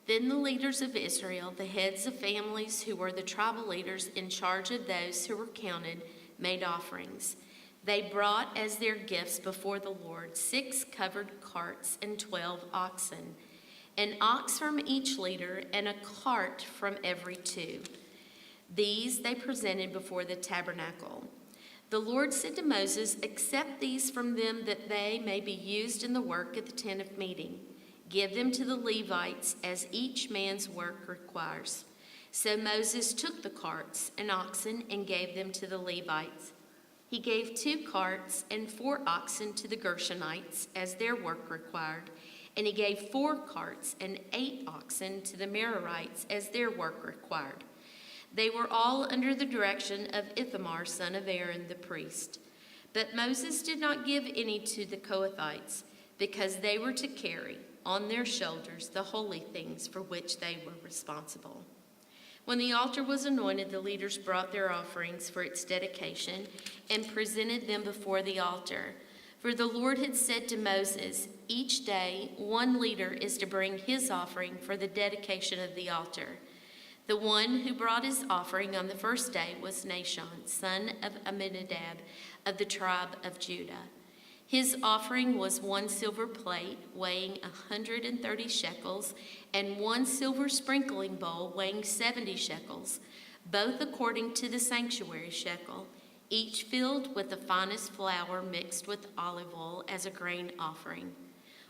Then the leaders of Israel, the heads of families who were the tribal leaders in charge of those who were counted, made offerings. They brought as their gifts before the Lord 6 covered carts and 12 oxen, an ox from each leader and a cart from every 2. These they presented before the tabernacle. The Lord said to Moses, "Accept these from them that they may be used in the work of the tent of meeting. Give them to the Levites as each man's work requires." So Moses took the carts and oxen and gave them to the Levites. He gave 2 carts and 4 oxen to the Gershonites as their work required, and he gave 4 carts and 8 oxen to the Merarites as their work required. They were all under the direction of Ithamar, son of Aaron, the priest. But Moses did not give any to the Kohathites, because they were to carry on their shoulders the holy things for which they were responsible. When the altar was anointed, the leaders brought their offerings for its dedication and presented them before the altar. For the Lord had said to Moses, "Each day 1 leader is to bring his offering for the dedication of the altar." The one who brought his offering on the first day was Nahshon, son of Amminadab, of the tribe of Judah. His offering was 1 silver plate weighing 130 shekels and 1 silver sprinkling bowl weighing 70 shekels, both according to the sanctuary shekel, each filled with the finest flour mixed with olive oil as a grain offering.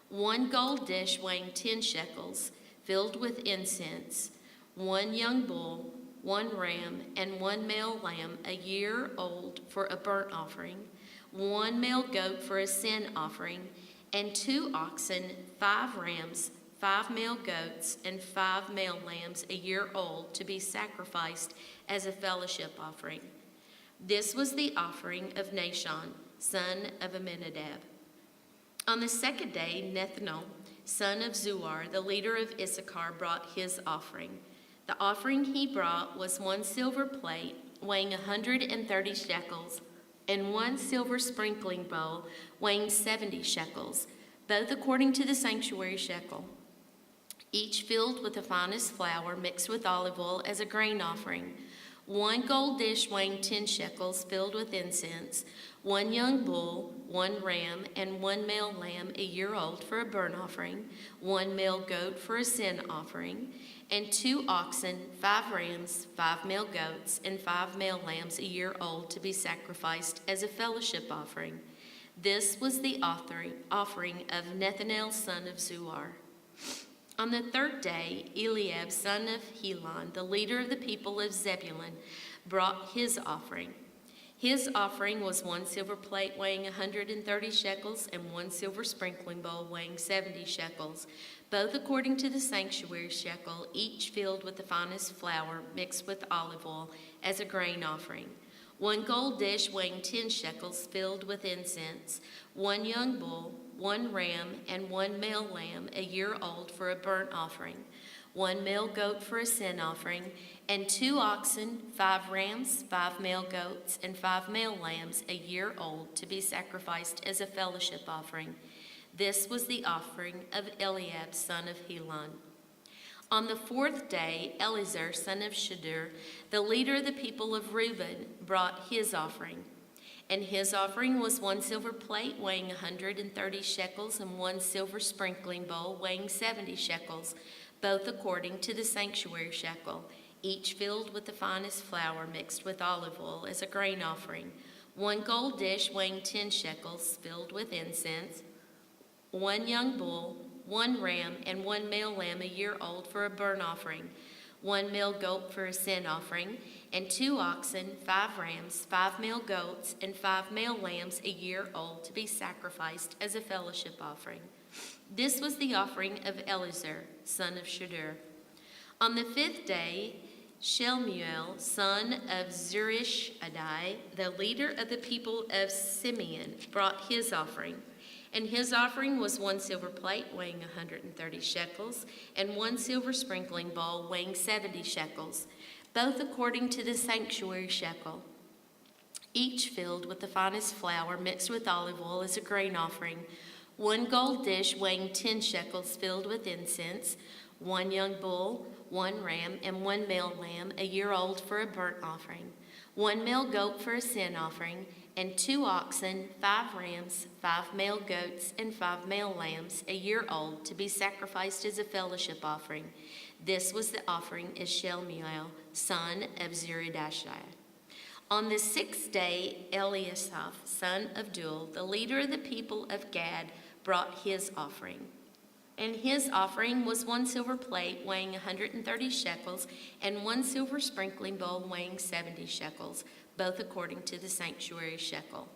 1 gold dish weighing 10 shekels, filled with incense, 1 young bull, 1 ram, and 1 male lamb a year old for a burnt offering, one male goat for a sin offering, and 2 oxen, 5 rams, 5 male goats, and 5 male lambs a year old to be sacrificed as a fellowship offering. This was the offering of Nashon, son of Amminadab. On the 2nd day, Nethanel, son of Zuar, the leader of Issachar, brought his offering. The offering he brought was 1 silver plate weighing 130 shekels, and 1 silver sprinkling bowl weighing 70 shekels, both according to the sanctuary shekel, each filled with the finest flour mixed with olive oil as a grain offering, 1 gold dish weighing 10 shekels filled with incense, 1 young bull, 1 ram, and 1 male lamb a year old for a burnt offering, 1 male goat for a sin offering, and 2 oxen, 5 rams, 5 male goats, and 5 male lambs a year old to be sacrificed as a fellowship offering. This was the offering of Nethanel, son of Zuar. On the 3rd day, Eliab, son of Helon, the leader of the people of Zebulun, brought his offering. His offering was 1 silver plate weighing 130 shekels and 1 silver sprinkling bowl weighing 70 shekels, both according to the sanctuary shekel, each filled with the finest flour mixed with olive oil as a grain offering, 1 gold dish weighing 10 shekels filled with incense, 1 young bull, 1 ram, and 1 male lamb a year old for a burnt offering, 1 male goat for a sin offering, and 2 oxen, 5 rams, 5 male goats, and 5 male lambs a year old to be sacrificed as a fellowship offering. This was the offering of Eliab, son of Helon. On the 4th day, Eleazar, son of Shedeur, the leader of the people of Reuben, brought his offering. And his offering was 1 silver plate weighing 130 shekels and 1 silver sprinkling bowl weighing 70 shekels, both according to the sanctuary shekel, each filled with the finest flour mixed with olive oil as a grain offering, 1 gold dish weighing 10 shekels filled with incense, 1 young bull, 1 ram, and 1 male lamb a year old for a burnt offering, 1 male goat for a sin offering, and 2 oxen, 5 rams, 5 male goats, and 5 male lambs a year old to be sacrificed as a fellowship offering. This was the offering of Eleazar, son of Shedeur. On the 5th day, Shelumiel, son of Zurishaddai, the leader of the people of Simeon, brought his offering. And his offering was 1 silver plate weighing 130 shekels and 1 silver sprinkling bowl weighing 70 shekels, both according to the sanctuary shekel, each filled with the finest flour mixed with olive oil as a grain offering, 1 gold dish weighing 10 shekels filled with incense, 1 young bull, 1 ram, and 1 male lamb a year old for a burnt offering, 1 male goat for a sin offering, and 2 oxen, 5 rams, 5 male goats, and 5 male lambs a year old to be sacrificed as a fellowship offering. This was the offering of Shelumiel, son of Zurishaddai. On the 6th day, Eliasaph, son of Duel, the leader of the people of Gad, brought his offering. And his offering was 1 silver plate weighing 130 shekels and 1 silver sprinkling bowl weighing 70 shekels, both according to the sanctuary shekel,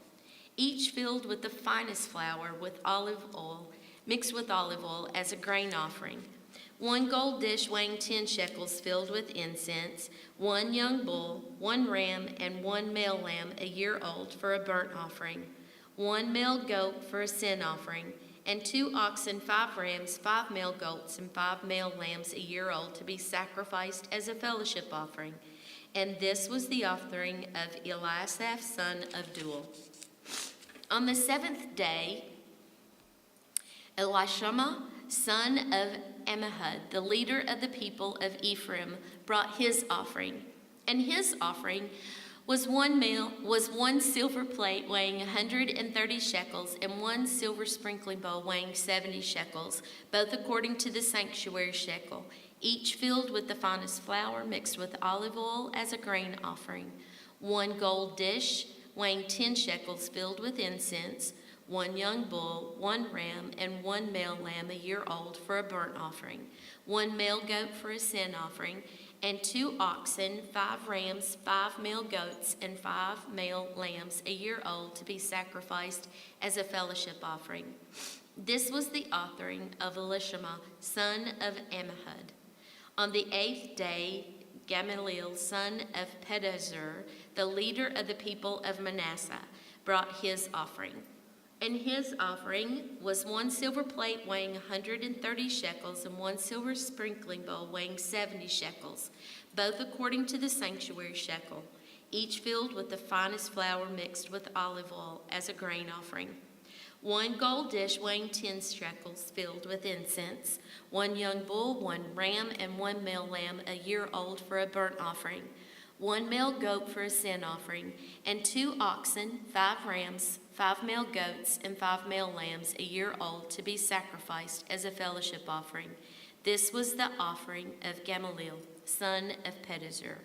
each filled with the finest flour with olive oil, mixed with olive oil as a grain offering, 1 gold dish weighing 10 shekels filled with incense, 1 young bull, 1 ram, and 1 male lamb a year old for a burnt offering, 1 male goat for a sin offering, and 2 oxen, 5 rams, 5 male goats, and 5 male lambs a year old to be sacrificed as a fellowship offering. And this was the offering of Eliasaph, son of Duel. On the 7th day, Elishama, son of Ammihud, the leader of the people of Ephraim, brought his offering. And his offering was 1 silver plate weighing 130 shekels and 1 silver sprinkling bowl weighing 70 shekels, both according to the sanctuary shekel, each filled with the finest flour mixed with olive oil as a grain offering, 1 gold dish weighing 10 shekels filled with incense, 1 young bull, 1 ram, and 1 male lamb a year old for a burnt offering, 1 male goat for a sin offering, and 2 oxen, 5 rams, 5 male goats, and 5 male lambs a year old to be sacrificed as a fellowship offering. This was the offering of Elishama, son of Ammihud. On the 8th day, Gamaliel, son of Pedahzur, the leader of the people of Manasseh, brought his offering. And his offering was 1 silver plate weighing 130 shekels and 1 silver sprinkling bowl weighing 70 shekels, both according to the sanctuary shekel, each filled with the finest flour mixed with olive oil as a grain offering. 1 gold dish weighing 10 shekels filled with incense, 1 young bull, 1 ram, and 1 male lamb a year old for a burnt offering, 1 male goat for a sin offering, and 2 oxen, 5 rams, 5 male goats, and 5 male lambs a year old to be sacrificed as a fellowship offering. This was the offering of Gamaliel, son of Pedahzur.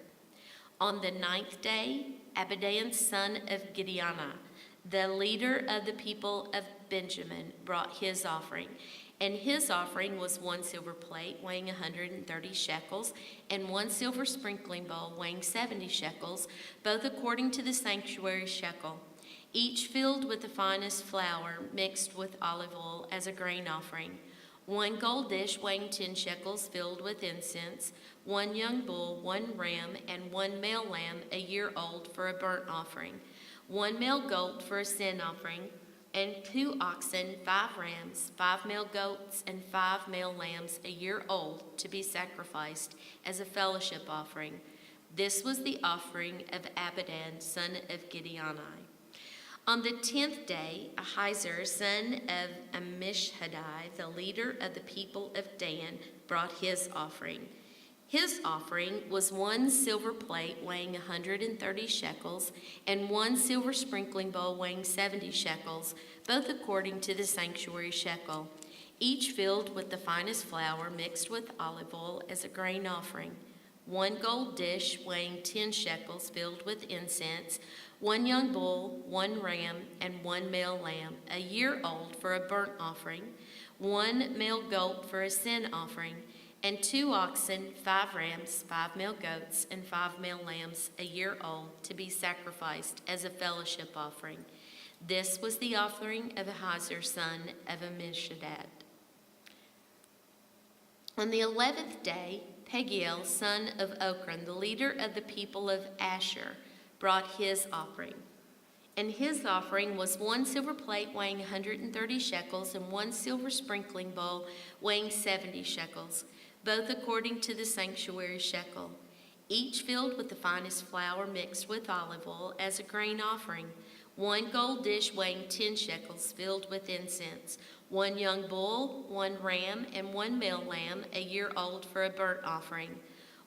On the 9th day, Abidan, son of Gideoni, the leader of the people of Benjamin, brought his offering. And his offering was 1 silver plate weighing 130 shekels and 1 silver sprinkling bowl weighing 70 shekels, both according to the sanctuary shekel, each filled with the finest flour mixed with olive oil as a grain offering. 1 gold dish weighing 10 shekels filled with incense, 1 young bull, 1 ram, and 1 male lamb a year old for a burnt offering, 1 male goat for a sin offering, and 2 oxen, 5 rams, 5 male goats, and 5 male lambs a year old to be sacrificed as a fellowship offering. This was the offering of Abidan, son of Gideoni. On the 10th day, Ahiezer, son of Ammishaddai, the leader of the people of Dan, brought his offering. His offering was 1 silver plate weighing 130 shekels and 1 silver sprinkling bowl weighing 70 shekels, both according to the sanctuary shekel, each filled with the finest flour mixed with olive oil as a grain offering. 1 gold dish weighing 10 shekels filled with incense, 1 young bull, 1 ram, and 1 male lamb a year old for a burnt offering, 1 male goat for a sin offering, and 2 oxen, 5 rams, 5 male goats, and 5 male lambs a year old to be sacrificed as a fellowship offering. This was the offering of Ahiezer, son of Ammishaddai. On the 11th day, Pagiel, son of Ochran, the leader of the people of Asher, brought his offering. And his offering was 1 silver plate weighing 130 shekels and 1 silver sprinkling bowl weighing 70 shekels, both according to the sanctuary shekel, each filled with the finest flour mixed with olive oil as a grain offering, 1 gold dish weighing 10 shekels filled with incense, 1 young bull, 1 ram, and 1 male lamb a year old for a burnt offering,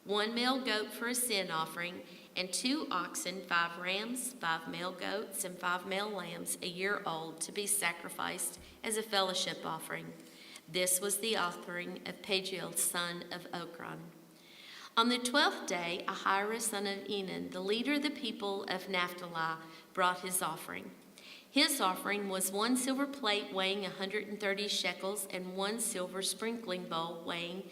1 male goat for a sin offering, and 2 oxen, 5 rams, 5 male goats, and 5 male lambs a year old to be sacrificed as a fellowship offering. This was the offering of Pagiel, son of Ochran. On the 12th day, Ahira, son of Enan, the leader of the people of Naphtali, brought his offering. His offering was 1 silver plate weighing 130 shekels and 1 silver sprinkling bowl weighing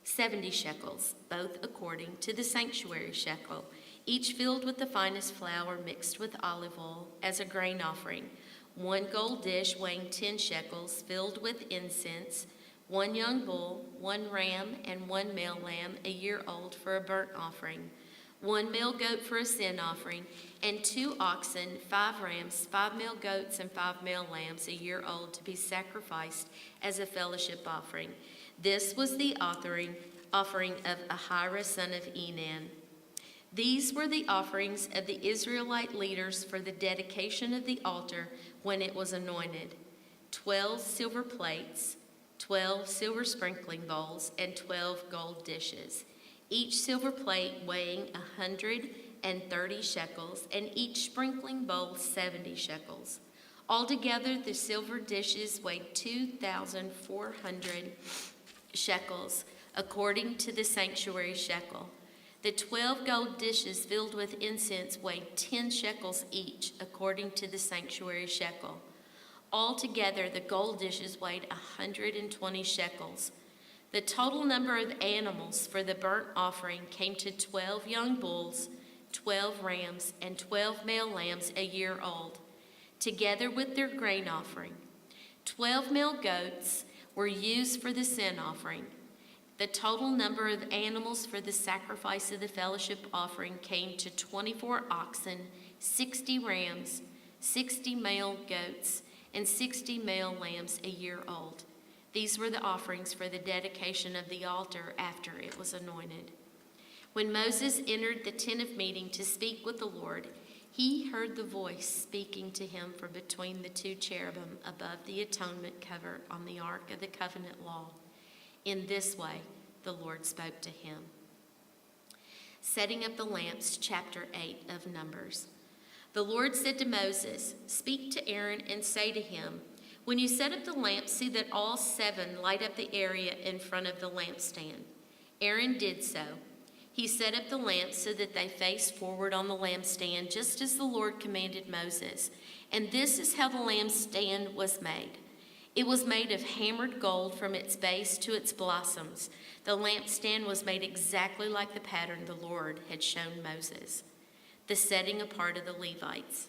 70 shekels, both according to the sanctuary shekel, each filled with the finest flour mixed with olive oil as a grain offering, 1 gold dish weighing 10 shekels filled with incense, 1 young bull, 1 ram, and 1 male lamb a year old for a burnt offering, 1 male goat for a sin offering, and 2 oxen, 5 rams, 5 male goats, and 5 male lambs a year old to be sacrificed as a fellowship offering. This was the offering of Ahira, son of Enan. These were the offerings of the Israelite leaders for the dedication of the altar when it was anointed: 12 silver plates, 12 silver sprinkling bowls, and 12 gold dishes, each silver plate weighing 130 shekels, and each sprinkling bowl 70 shekels. Altogether, the silver dishes weighed 2,400 shekels, according to the sanctuary shekel. The 12 gold dishes filled with incense weighed 10 shekels each, according to the sanctuary shekel. Altogether, the gold dishes weighed 120 shekels. The total number of animals for the burnt offering came to 12 young bulls, 12 rams, and 12 male lambs a year old, together with their grain offering. 12 male goats were used for the sin offering. The total number of animals for the sacrifice of the fellowship offering came to 24 oxen, 60 rams, 60 male goats, and 60 male lambs a year old. These were the offerings for the dedication of the altar after it was anointed. When Moses entered the tent of meeting to speak with the Lord, he heard the voice speaking to him from between the two cherubim above the atonement cover on the ark of the covenant law. In this way, the Lord spoke to him. Setting up the lamps, chapter 8 of Numbers. The Lord said to Moses, "Speak to Aaron and say to him, when you set up the lamps, see that all 7 light up the area in front of the lampstand." Aaron did so. He set up the lamps so that they faced forward on the lampstand, just as the Lord commanded Moses. And this is how the lampstand was made. It was made of hammered gold from its base to its blossoms. The lampstand was made exactly like the pattern the Lord had shown Moses. The setting apart of the Levites.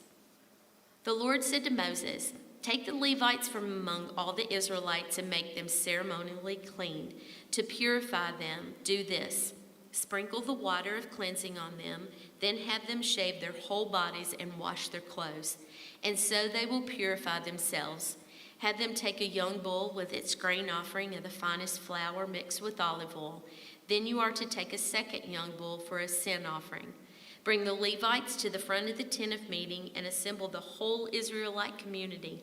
The Lord said to Moses, "Take the Levites from among all the Israelites and make them ceremonially clean. To purify them, do this. Sprinkle the water of cleansing on them, then have them shave their whole bodies and wash their clothes, and so they will purify themselves. Have them take a young bull with its grain offering of the finest flour mixed with olive oil. Then you are to take a second young bull for a sin offering. Bring the Levites to the front of the tent of meeting and assemble the whole Israelite community.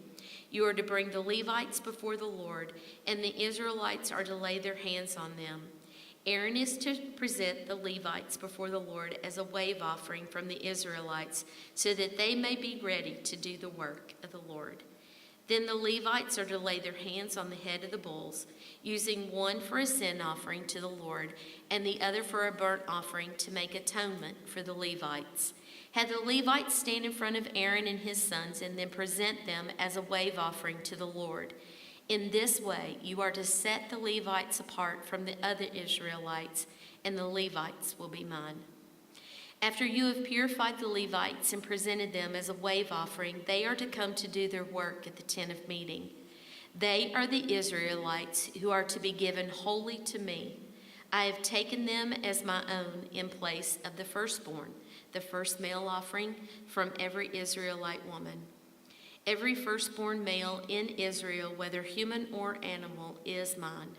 You are to bring the Levites before the Lord, and the Israelites are to lay their hands on them. Aaron is to present the Levites before the Lord as a wave offering from the Israelites, so that they may be ready to do the work of the Lord. Then the Levites are to lay their hands on the head of the bulls, using one for a sin offering to the Lord and the other for a burnt offering to make atonement for the Levites. Have the Levites stand in front of Aaron and his sons and then present them as a wave offering to the Lord. In this way, you are to set the Levites apart from the other Israelites, and the Levites will be mine. After you have purified the Levites and presented them as a wave offering, they are to come to do their work at the tent of meeting. They are the Israelites who are to be given wholly to me. I have taken them as my own in place of the firstborn, the first male offering from every Israelite woman. Every firstborn male in Israel, whether human or animal, is mine.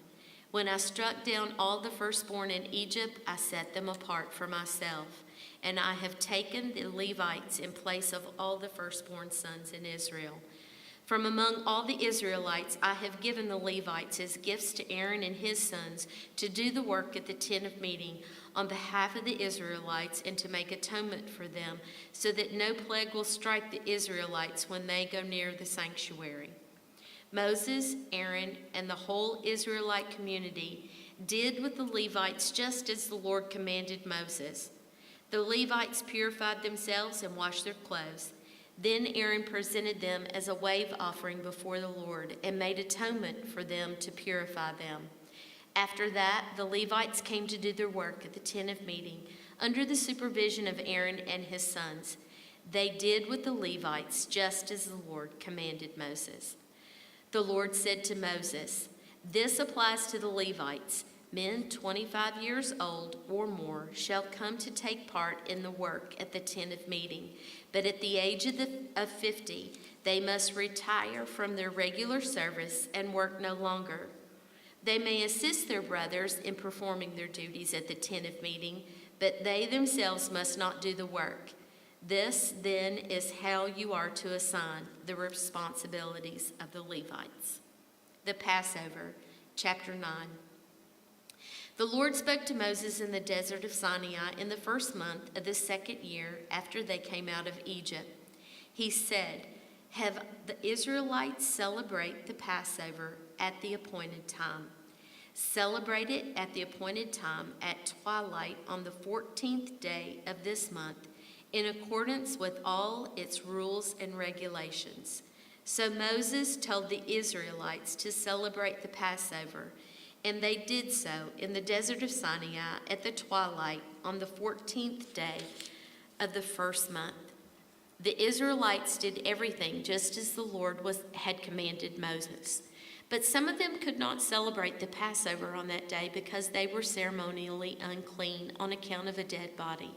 When I struck down all the firstborn in Egypt, I set them apart for myself. And I have taken the Levites in place of all the firstborn sons in Israel. From among all the Israelites, I have given the Levites as gifts to Aaron and his sons to do the work at the tent of meeting on behalf of the Israelites and to make atonement for them, so that no plague will strike the Israelites when they go near the sanctuary. Moses, Aaron, and the whole Israelite community did with the Levites just as the Lord commanded Moses. The Levites purified themselves and washed their clothes. Then Aaron presented them as a wave offering before the Lord and made atonement for them to purify them. After that, the Levites came to do their work at the tent of meeting under the supervision of Aaron and his sons. They did with the Levites just as the Lord commanded Moses. The Lord said to Moses, "This applies to the Levites. Men 25 years old or more shall come to take part in the work at the tent of meeting, but at the age of 50, they must retire from their regular service and work no longer. They may assist their brothers in performing their duties at the tent of meeting, but they themselves must not do the work. This, then, is how you are to assign the responsibilities of the Levites." The Passover, chapter 9. The Lord spoke to Moses in the desert of Sinai in the first month of the second year after they came out of Egypt. He said, "Have the Israelites celebrate the Passover at the appointed time. Celebrate it at the appointed time at twilight on the 14th day of this month, in accordance with all its rules and regulations." So Moses told the Israelites to celebrate the Passover And they did so in the desert of Sinai at the twilight on the 14th day of the first month. The Israelites did everything just as the Lord had commanded Moses. But some of them could not celebrate the Passover on that day because they were ceremonially unclean on account of a dead body.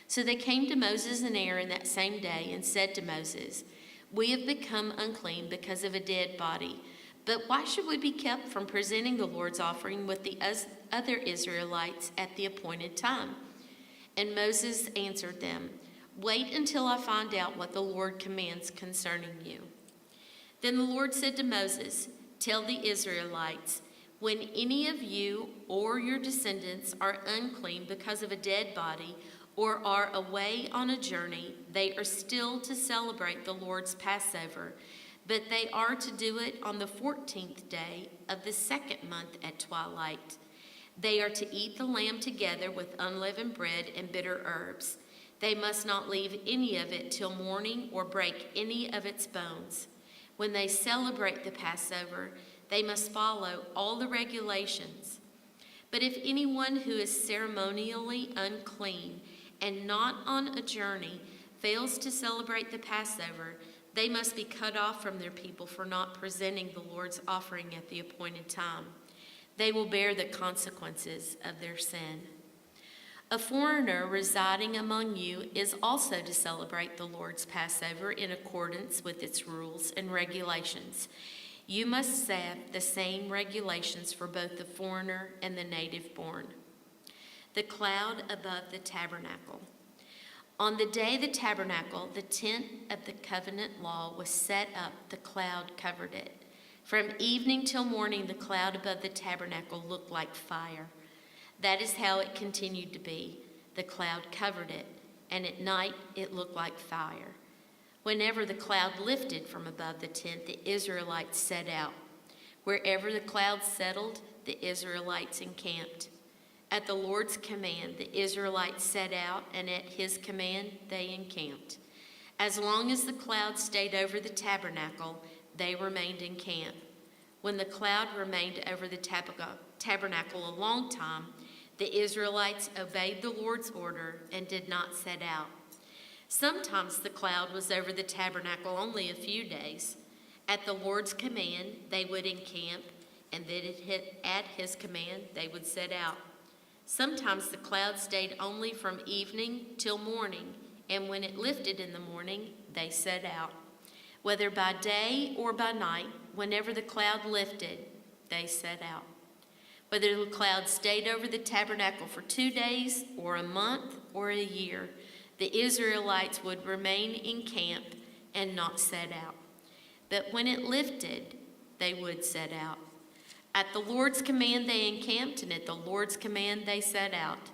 So they came to Moses and Aaron that same day and said to Moses, "We have become unclean because of a dead body. But why should we be kept from presenting the Lord's offering with the other Israelites at the appointed time?" And Moses answered them, "Wait until I find out what the Lord commands concerning you." Then the Lord said to Moses, "Tell the Israelites, when any of you or your descendants are unclean because of a dead body or are away on a journey, they are still to celebrate the Lord's Passover, but they are to do it on the 14th day of the second month at twilight. They are to eat the lamb together with unleavened bread and bitter herbs. They must not leave any of it till morning or break any of its bones. When they celebrate the Passover, they must follow all the regulations. But if anyone who is ceremonially unclean and not on a journey fails to celebrate the Passover, they must be cut off from their people for not presenting the Lord's offering at the appointed time. They will bear the consequences of their sin. A foreigner residing among you is also to celebrate the Lord's Passover in accordance with its rules and regulations. You must have the same regulations for both the foreigner and the native born." The cloud above the tabernacle. On the day the tabernacle, the tent of the covenant law, was set up, the cloud covered it. From evening till morning, the cloud above the tabernacle looked like fire. That is how it continued to be. The cloud covered it, and at night it looked like fire. Whenever the cloud lifted from above the tent, the Israelites set out. Wherever the cloud settled, the Israelites encamped. At the Lord's command, the Israelites set out, and at his command, they encamped. As long as the cloud stayed over the tabernacle, they remained in camp. When the cloud remained over the tabernacle a long time, the Israelites obeyed the Lord's order and did not set out. Sometimes the cloud was over the tabernacle only a few days. At the Lord's command, they would encamp, and then at his command, they would set out. Sometimes the cloud stayed only from evening till morning, and when it lifted in the morning, they set out. Whether by day or by night, whenever the cloud lifted, they set out. Whether the cloud stayed over the tabernacle for 2 days or a month or a year, the Israelites would remain in camp and not set out. But when it lifted, they would set out. At the Lord's command they encamped, and at the Lord's command they set out.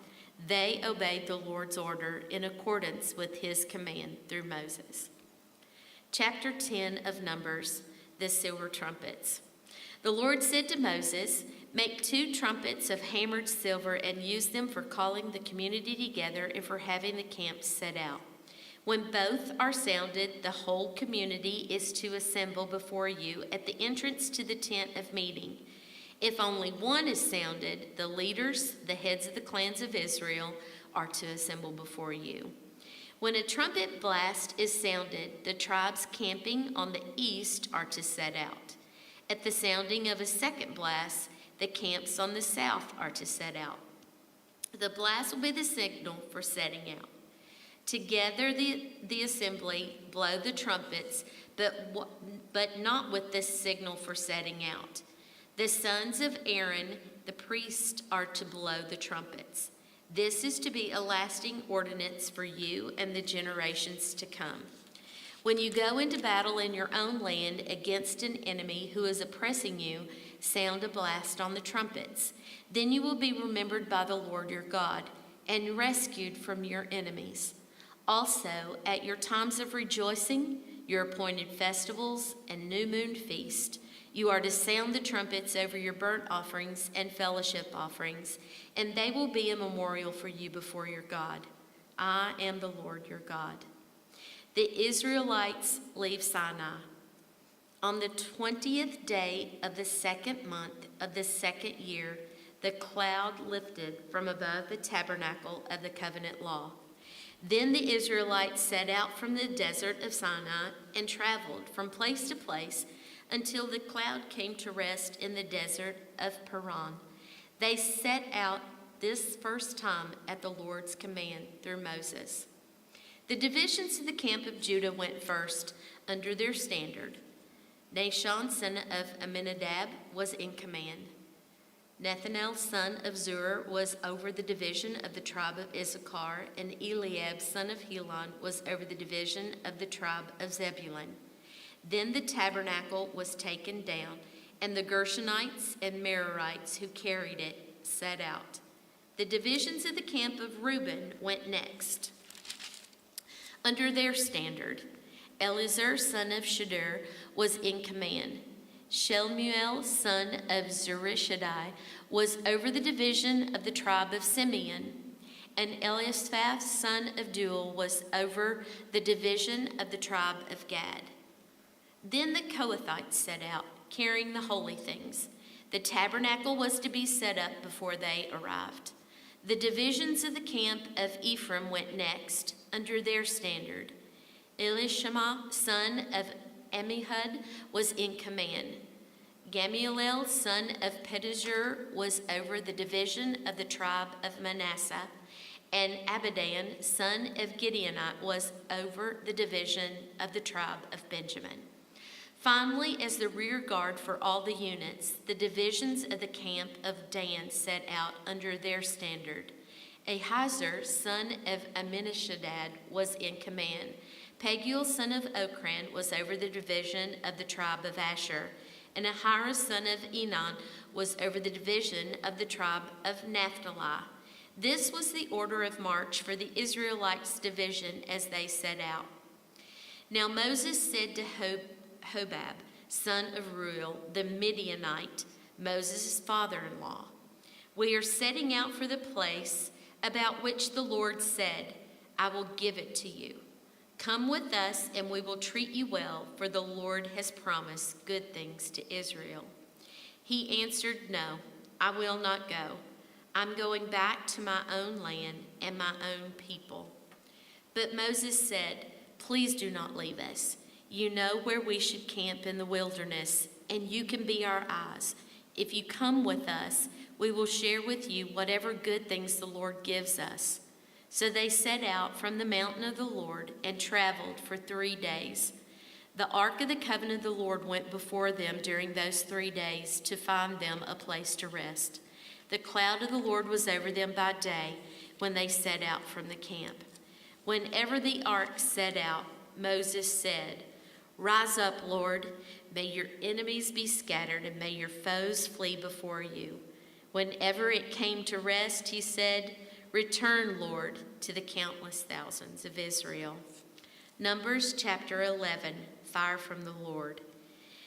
They obeyed the Lord's order in accordance with his command through Moses. Chapter 10 of Numbers, the silver trumpets. The Lord said to Moses, "Make 2 trumpets of hammered silver and use them for calling the community together and for having the camp set out. When both are sounded, the whole community is to assemble before you at the entrance to the tent of meeting. If only one is sounded, the leaders, the heads of the clans of Israel, are to assemble before you. When a trumpet blast is sounded, the tribes camping on the east are to set out. At the sounding of a second blast, the camps on the south are to set out. The blast will be the signal for setting out. Together the assembly blow the trumpets, but not with the signal for setting out. The sons of Aaron, the priest, are to blow the trumpets. This is to be a lasting ordinance for you and the generations to come. When you go into battle in your own land against an enemy who is oppressing you, sound a blast on the trumpets. Then you will be remembered by the Lord your God and rescued from your enemies. Also, at your times of rejoicing, your appointed festivals and new moon feast, you are to sound the trumpets over your burnt offerings and fellowship offerings, and they will be a memorial for you before your God. I am the Lord your God." The Israelites leave Sinai. On the 20th day of the second month of the second year, the cloud lifted from above the tabernacle of the covenant law. Then the Israelites set out from the desert of Sinai and traveled from place to place until the cloud came to rest in the desert of Paran. They set out this first time at the Lord's command through Moses. The divisions of the camp of Judah went first under their standard. Nahshon, son of Amminadab, was in command. Nethanel, son of Zur, was over the division of the tribe of Issachar, and Eliab, son of Helon, was over the division of the tribe of Zebulun. Then the tabernacle was taken down, and the Gershonites and Merarites who carried it set out. The divisions of the camp of Reuben went next. Under their standard, Eleazar, son of Shadur, was in command. Shemuel, son of Zurishaddai, was over the division of the tribe of Simeon, and Eliasaph, son of Deuel, was over the division of the tribe of Gad. Then the Kohathites set out, carrying the holy things. The tabernacle was to be set up before they arrived. The divisions of the camp of Ephraim went next, under their standard. Elishama, son of Ammihud, was in command. Gamaliel, son of Pedahzur, was over the division of the tribe of Manasseh, and Abidan, son of Gideonite, was over the division of the tribe of Benjamin. Finally, as the rear guard for all the units, the divisions of the camp of Dan set out under their standard. Ahiezer, son of Amminadab, was in command. Pagiel, son of Okran, was over the division of the tribe of Asher, and Ahira, son of Enon, was over the division of the tribe of Naphtali. This was the order of march for the Israelites' division as they set out. Now Moses said to Hobab, son of Reuel, the Midianite, Moses' father-in-law, "We are setting out for the place about which the Lord said, 'I will give it to you.' Come with us, and we will treat you well, for the Lord has promised good things to Israel." He answered, "No, I will not go. I'm going back to my own land and my own people." But Moses said, "Please do not leave us. You know where we should camp in the wilderness, and you can be our eyes. If you come with us, we will share with you whatever good things the Lord gives us." So they set out from the mountain of the Lord and traveled for 3 days. The ark of the covenant of the Lord went before them during those 3 days to find them a place to rest. The cloud of the Lord was over them by day when they set out from the camp. Whenever the ark set out, Moses said, "Rise up, Lord. May your enemies be scattered, and may your foes flee before you." Whenever it came to rest, he said, "Return, Lord, to the countless thousands of Israel." Numbers chapter 11, fire from the Lord.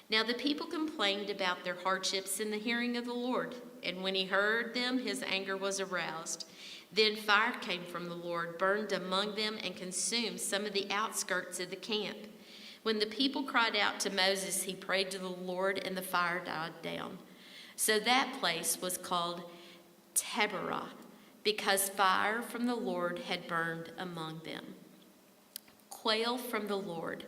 Now the people complained about their hardships in the hearing of the Lord, and when he heard them, his anger was aroused. Then fire came from the Lord, burned among them, and consumed some of the outskirts of the camp. When the people cried out to Moses, he prayed to the Lord, and the fire died down. So that place was called Taberah, because fire from the Lord had burned among them. Quail from the Lord.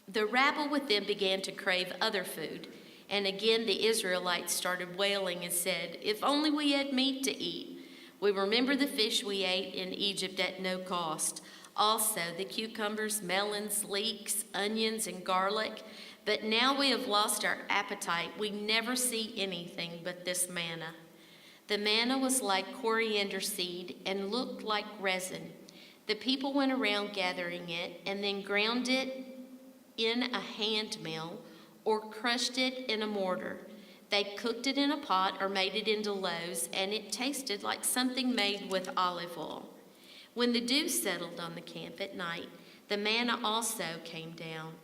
The rabble with them began to crave other food, and again the Israelites started wailing and said, "If only we had meat to eat. We remember the fish we ate in Egypt at no cost. Also the cucumbers, melons, leeks, onions, and garlic. But now we have lost our appetite. We never see anything but this manna." The manna was like coriander seed and looked like resin. The people went around gathering it and then ground it in a hand mill or crushed it in a mortar. They cooked it in a pot or made it into loaves, and it tasted like something made with olive oil. When the dew settled on the camp at night, the manna also came down.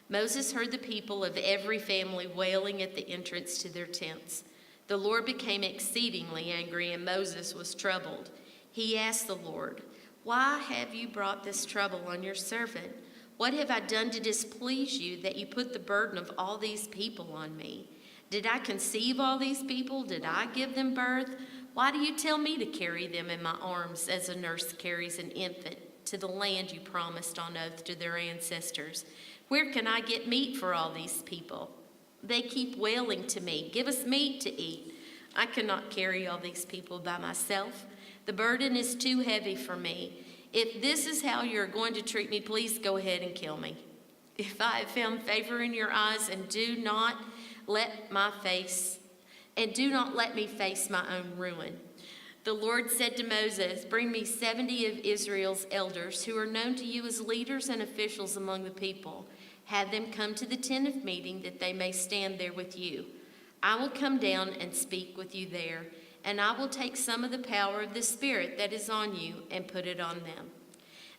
Moses heard the people of every family wailing at the entrance to their tents. The Lord became exceedingly angry, and Moses was troubled. He asked the Lord, "Why have you brought this trouble on your servant? What have I done to displease you that you put the burden of all these people on me? Did I conceive all these people? Did I give them birth? Why do you tell me to carry them in my arms as a nurse carries an infant to the land you promised on oath to their ancestors? Where can I get meat for all these people? They keep wailing to me, 'Give us meat to eat.' I cannot carry all these people by myself. The burden is too heavy for me. If this is how you're going to treat me, please go ahead and kill me. If I have found favor in your eyes, and do not let me face my own ruin." The Lord said to Moses, "Bring me 70 of Israel's elders who are known to you as leaders and officials among the people. Have them come to the tent of meeting that they may stand there with you. I will come down and speak with you there, and I will take some of the power of the Spirit that is on you and put it on them.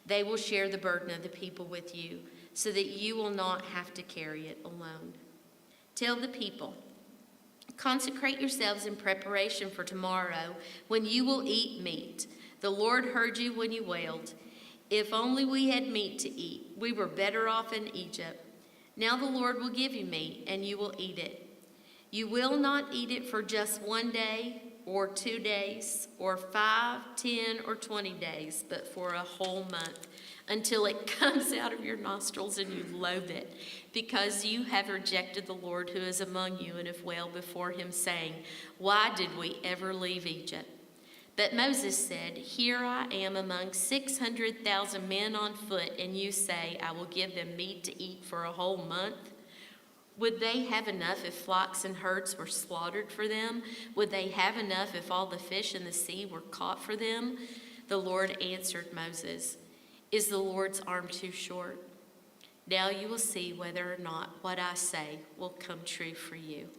They will share the burden of the people with you, so that you will not have to carry it alone. Tell the people, consecrate yourselves in preparation for tomorrow, when you will eat meat. The Lord heard you when you wailed. If only we had meat to eat. We were better off in Egypt. Now the Lord will give you meat, and you will eat it. You will not eat it for just 1 day, or 2 days, or 5, 10, or 20 days, but for a whole month, until it comes out of your nostrils and you loathe it, because you have rejected the Lord who is among you and have wailed before him, saying, 'Why did we ever leave Egypt?' But Moses said, 'Here I am among 600,000 men on foot, and you say, I will give them meat to eat for a whole month? Would they have enough if flocks and herds were slaughtered for them? Would they have enough if all the fish in the sea were caught for them?' The Lord answered Moses, 'Is the Lord's arm too short? Now you will see whether or not what I say will come true for you.'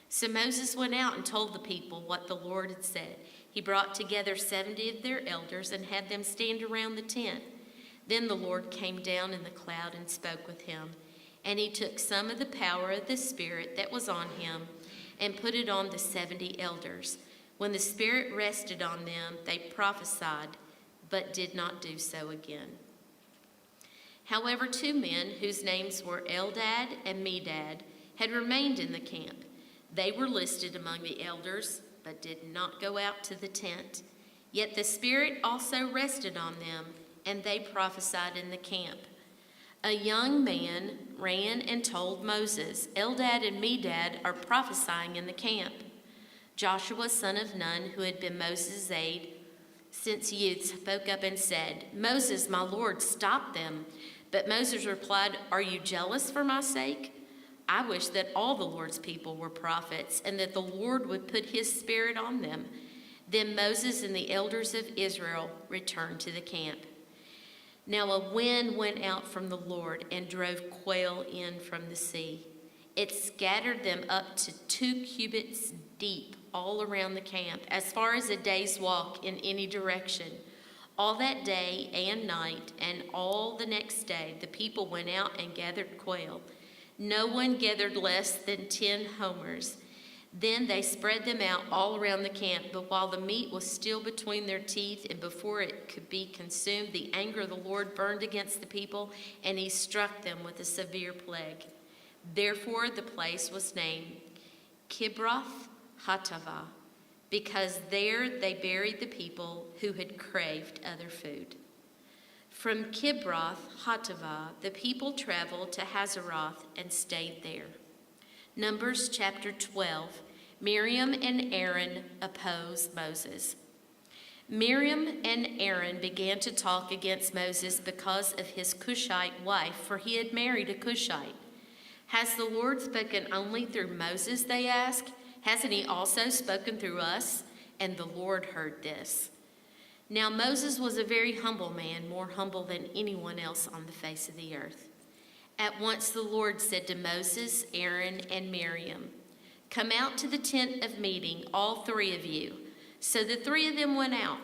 So Moses went out and told the people what the Lord had said. He brought together 70 of their elders and had them stand around the tent. Then the Lord came down in the cloud and spoke with him. And he took some of the power of the Spirit that was on him and put it on the 70 elders. When the Spirit rested on them, they prophesied, but did not do so again. However, 2 men whose names were Eldad and Medad had remained in the camp. They were listed among the elders, but did not go out to the tent. Yet the Spirit also rested on them, and they prophesied in the camp. A young man ran and told Moses, 'Eldad and Medad are prophesying in the camp.' Joshua, son of Nun, who had been Moses' aide since youth, spoke up and said, 'Moses, my Lord, stop them.' But Moses replied, 'Are you jealous for my sake? I wish that all the Lord's people were prophets, and that the Lord would put his Spirit on them.' Then Moses and the elders of Israel returned to the camp. Now a wind went out from the Lord and drove quail in from the sea. It scattered them up to 2 cubits deep all around the camp, as far as a day's walk in any direction. All that day and night and all the next day, the people went out and gathered quail. No one gathered less than 10 homers. Then they spread them out all around the camp, but while the meat was still between their teeth and before it could be consumed, the anger of the Lord burned against the people, and he struck them with a severe plague. Therefore the place was named Kibroth Hattaavah, because there they buried the people who had craved other food. From Kibroth Hattaavah, the people traveled to Hazeroth and stayed there. Numbers chapter 12, Miriam and Aaron oppose Moses. Miriam and Aaron began to talk against Moses because of his Cushite wife, for he had married a Cushite. "Has the Lord spoken only through Moses?" they asked. "Hasn't he also spoken through us?" And the Lord heard this. Now Moses was a very humble man, more humble than anyone else on the face of the earth. At once the Lord said to Moses, Aaron, and Miriam, "Come out to the tent of meeting, all 3 of you." So the 3 of them went out.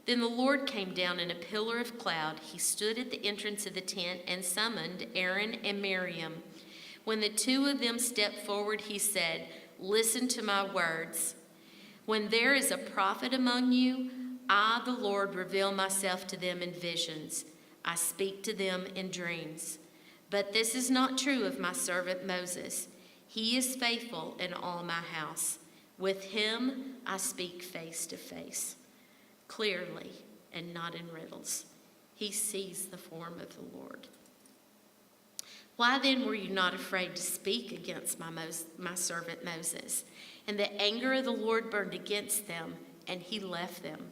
Then the Lord came down in a pillar of cloud. He stood at the entrance of the tent and summoned Aaron and Miriam. When the 2 of them stepped forward, he said, "Listen to my words. When there is a prophet among you, I, the Lord, reveal myself to them in visions. I speak to them in dreams. But this is not true of my servant Moses. He is faithful in all my house. With him I speak face to face, clearly and not in riddles. He sees the form of the Lord. Why then were you not afraid to speak against my servant Moses? And the anger of the Lord burned against them, and he left them.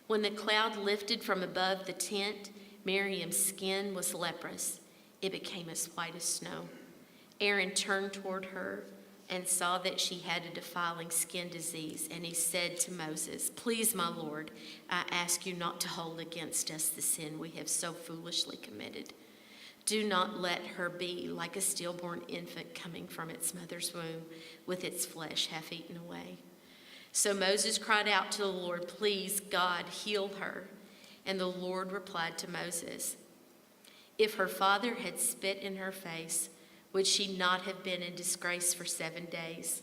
When the cloud lifted from above the tent, Miriam's skin was leprous. It became as white as snow. Aaron turned toward her and saw that she had a defiling skin disease, and he said to Moses, "Please, my Lord, I ask you not to hold against us the sin we have so foolishly committed. Do not let her be like a stillborn infant coming from its mother's womb, with its flesh half eaten away." So Moses cried out to the Lord, "Please, God, heal her." And the Lord replied to Moses, "If her father had spit in her face, would she not have been in disgrace for 7 days?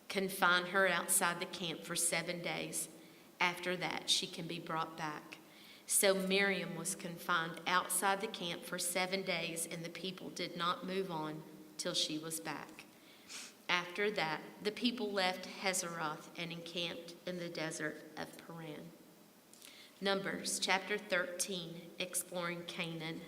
Confine her outside the camp for 7 days. After that, she can be brought back." So Miriam was confined outside the camp for 7 days, and the people did not move on till she was back. After that, the people left Hazeroth and encamped in the desert of Paran. Numbers chapter 13, exploring Canaan.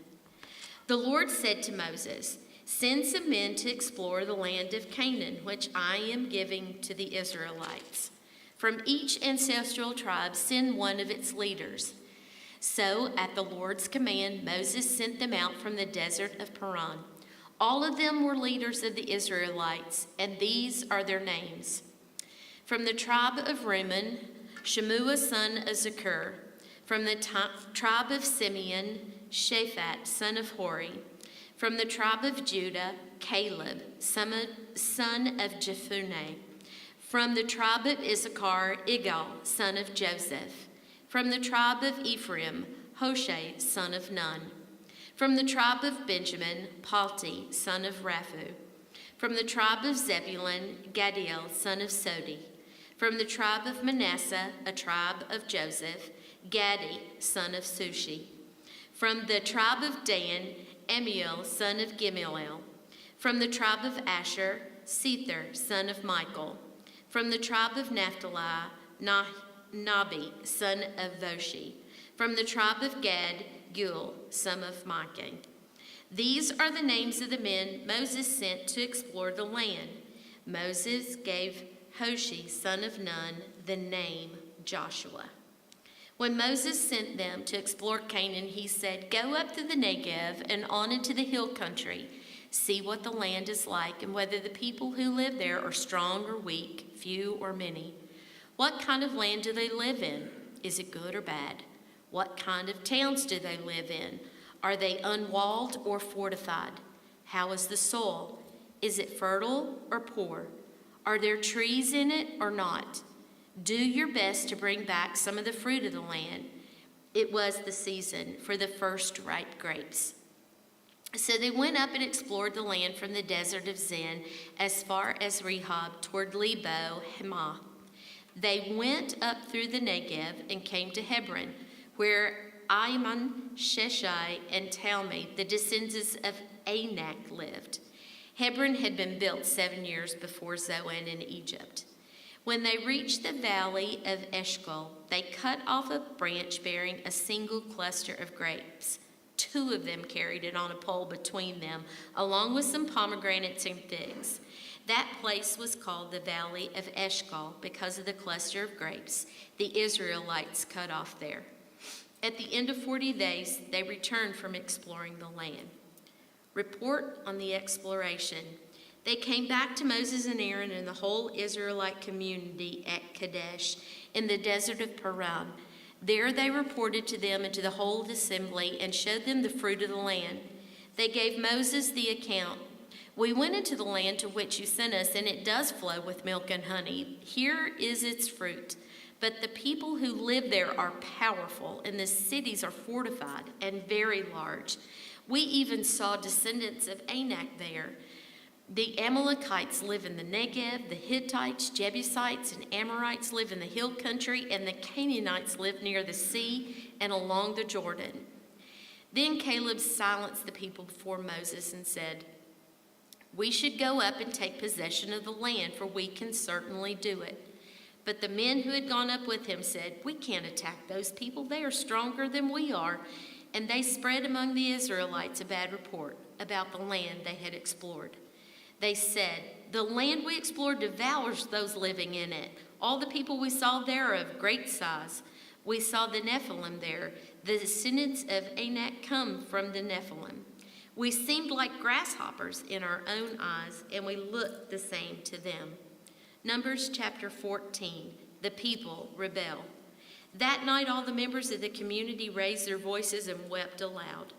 The Lord said to Moses, "Send some men to explore the land of Canaan, which I am giving to the Israelites. From each ancestral tribe, send one of its leaders." So, at the Lord's command, Moses sent them out from the desert of Paran. All of them were leaders of the Israelites, and these are their names. From the tribe of Reuben, Shemua son of Zakur. From the tribe of Simeon, Shaphat son of Hori. From the tribe of Judah, Caleb, son of Jephunneh. From the tribe of Issachar, Igal, son of Joseph. From the tribe of Ephraim, Hoshea, son of Nun. From the tribe of Benjamin, Palti, son of Raphu. From the tribe of Zebulun, Gadiel, son of Sodi. From the tribe of Manasseh, a tribe of Joseph, Gadi, son of Sushi. From the tribe of Dan, Amiel, son of Gimiel. From the tribe of Asher, Sether, son of Michael. From the tribe of Naphtali, Nabi, son of Voshi. From the tribe of Gad, Gul, son of Micah. These are the names of the men Moses sent to explore the land. Moses gave Hoshi, son of Nun, the name Joshua. When Moses sent them to explore Canaan, he said, "Go up to the Negev and on into the hill country. See what the land is like and whether the people who live there are strong or weak, few or many. What kind of land do they live in? Is it good or bad? What kind of towns do they live in? Are they unwalled or fortified? How is the soil? Is it fertile or poor? Are there trees in it or not? Do your best to bring back some of the fruit of the land." It was the season for the first ripe grapes. So they went up and explored the land from the desert of Zin as far as Rehob toward Lebo Hamath. They went up through the Negev and came to Hebron, where Ahiman, Sheshai, and Talmi, the descendants of Anak, lived. Hebron had been built 7 years before Zoan in Egypt. When they reached the valley of Eshcol, they cut off a branch bearing a single cluster of grapes. 2 of them carried it on a pole between them, along with some pomegranates and figs. That place was called the Valley of Eshcol because of the cluster of grapes the Israelites cut off there. At the end of 40 days, they returned from exploring the land. Report on the exploration. They came back to Moses and Aaron and the whole Israelite community at Kadesh in the desert of Paran. There they reported to them and to the whole assembly and showed them the fruit of the land. They gave Moses the account. "We went into the land to which you sent us, and it does flow with milk and honey. Here is its fruit. But the people who live there are powerful, and the cities are fortified and very large. We even saw descendants of Anak there. The Amalekites live in the Negev, the Hittites, Jebusites, and Amorites live in the hill country, and the Canaanites live near the sea and along the Jordan." Then Caleb silenced the people before Moses and said, "We should go up and take possession of the land, for we can certainly do it." But the men who had gone up with him said, "We can't attack those people. They are stronger than we are." And they spread among the Israelites a bad report about the land they had explored. They said, "The land we explored devours those living in it. All the people we saw there are of great size. We saw the Nephilim there. The descendants of Anak come from the Nephilim. We seemed like grasshoppers in our own eyes, and we looked the same to them." Numbers chapter 14, the people rebel. That night all the members of the community raised their voices and wept aloud.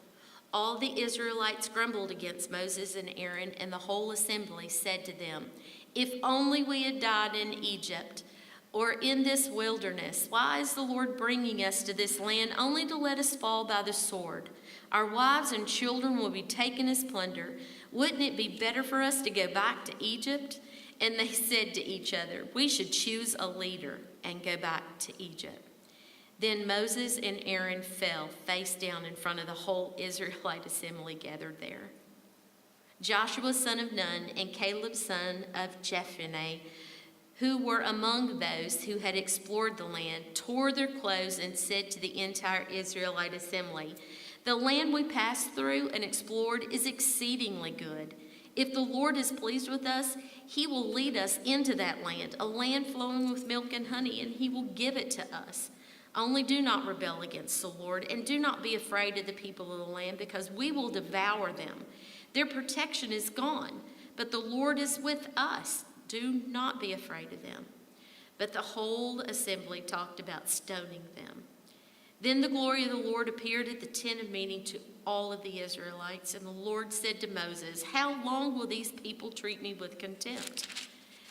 All the Israelites grumbled against Moses and Aaron, and the whole assembly said to them, "If only we had died in Egypt or in this wilderness. Why is the Lord bringing us to this land only to let us fall by the sword? Our wives and children will be taken as plunder. Wouldn't it be better for us to go back to Egypt?" And they said to each other, "We should choose a leader and go back to Egypt." Then Moses and Aaron fell face down in front of the whole Israelite assembly gathered there. Joshua son of Nun and Caleb son of Jephunneh, who were among those who had explored the land, tore their clothes and said to the entire Israelite assembly, "The land we passed through and explored is exceedingly good. If the Lord is pleased with us, he will lead us into that land, a land flowing with milk and honey, and he will give it to us. Only do not rebel against the Lord, and do not be afraid of the people of the land, because we will devour them. Their protection is gone, but the Lord is with us. Do not be afraid of them." But the whole assembly talked about stoning them. Then the glory of the Lord appeared at the tent of meeting to all of the Israelites, and the Lord said to Moses, "How long will these people treat me with contempt?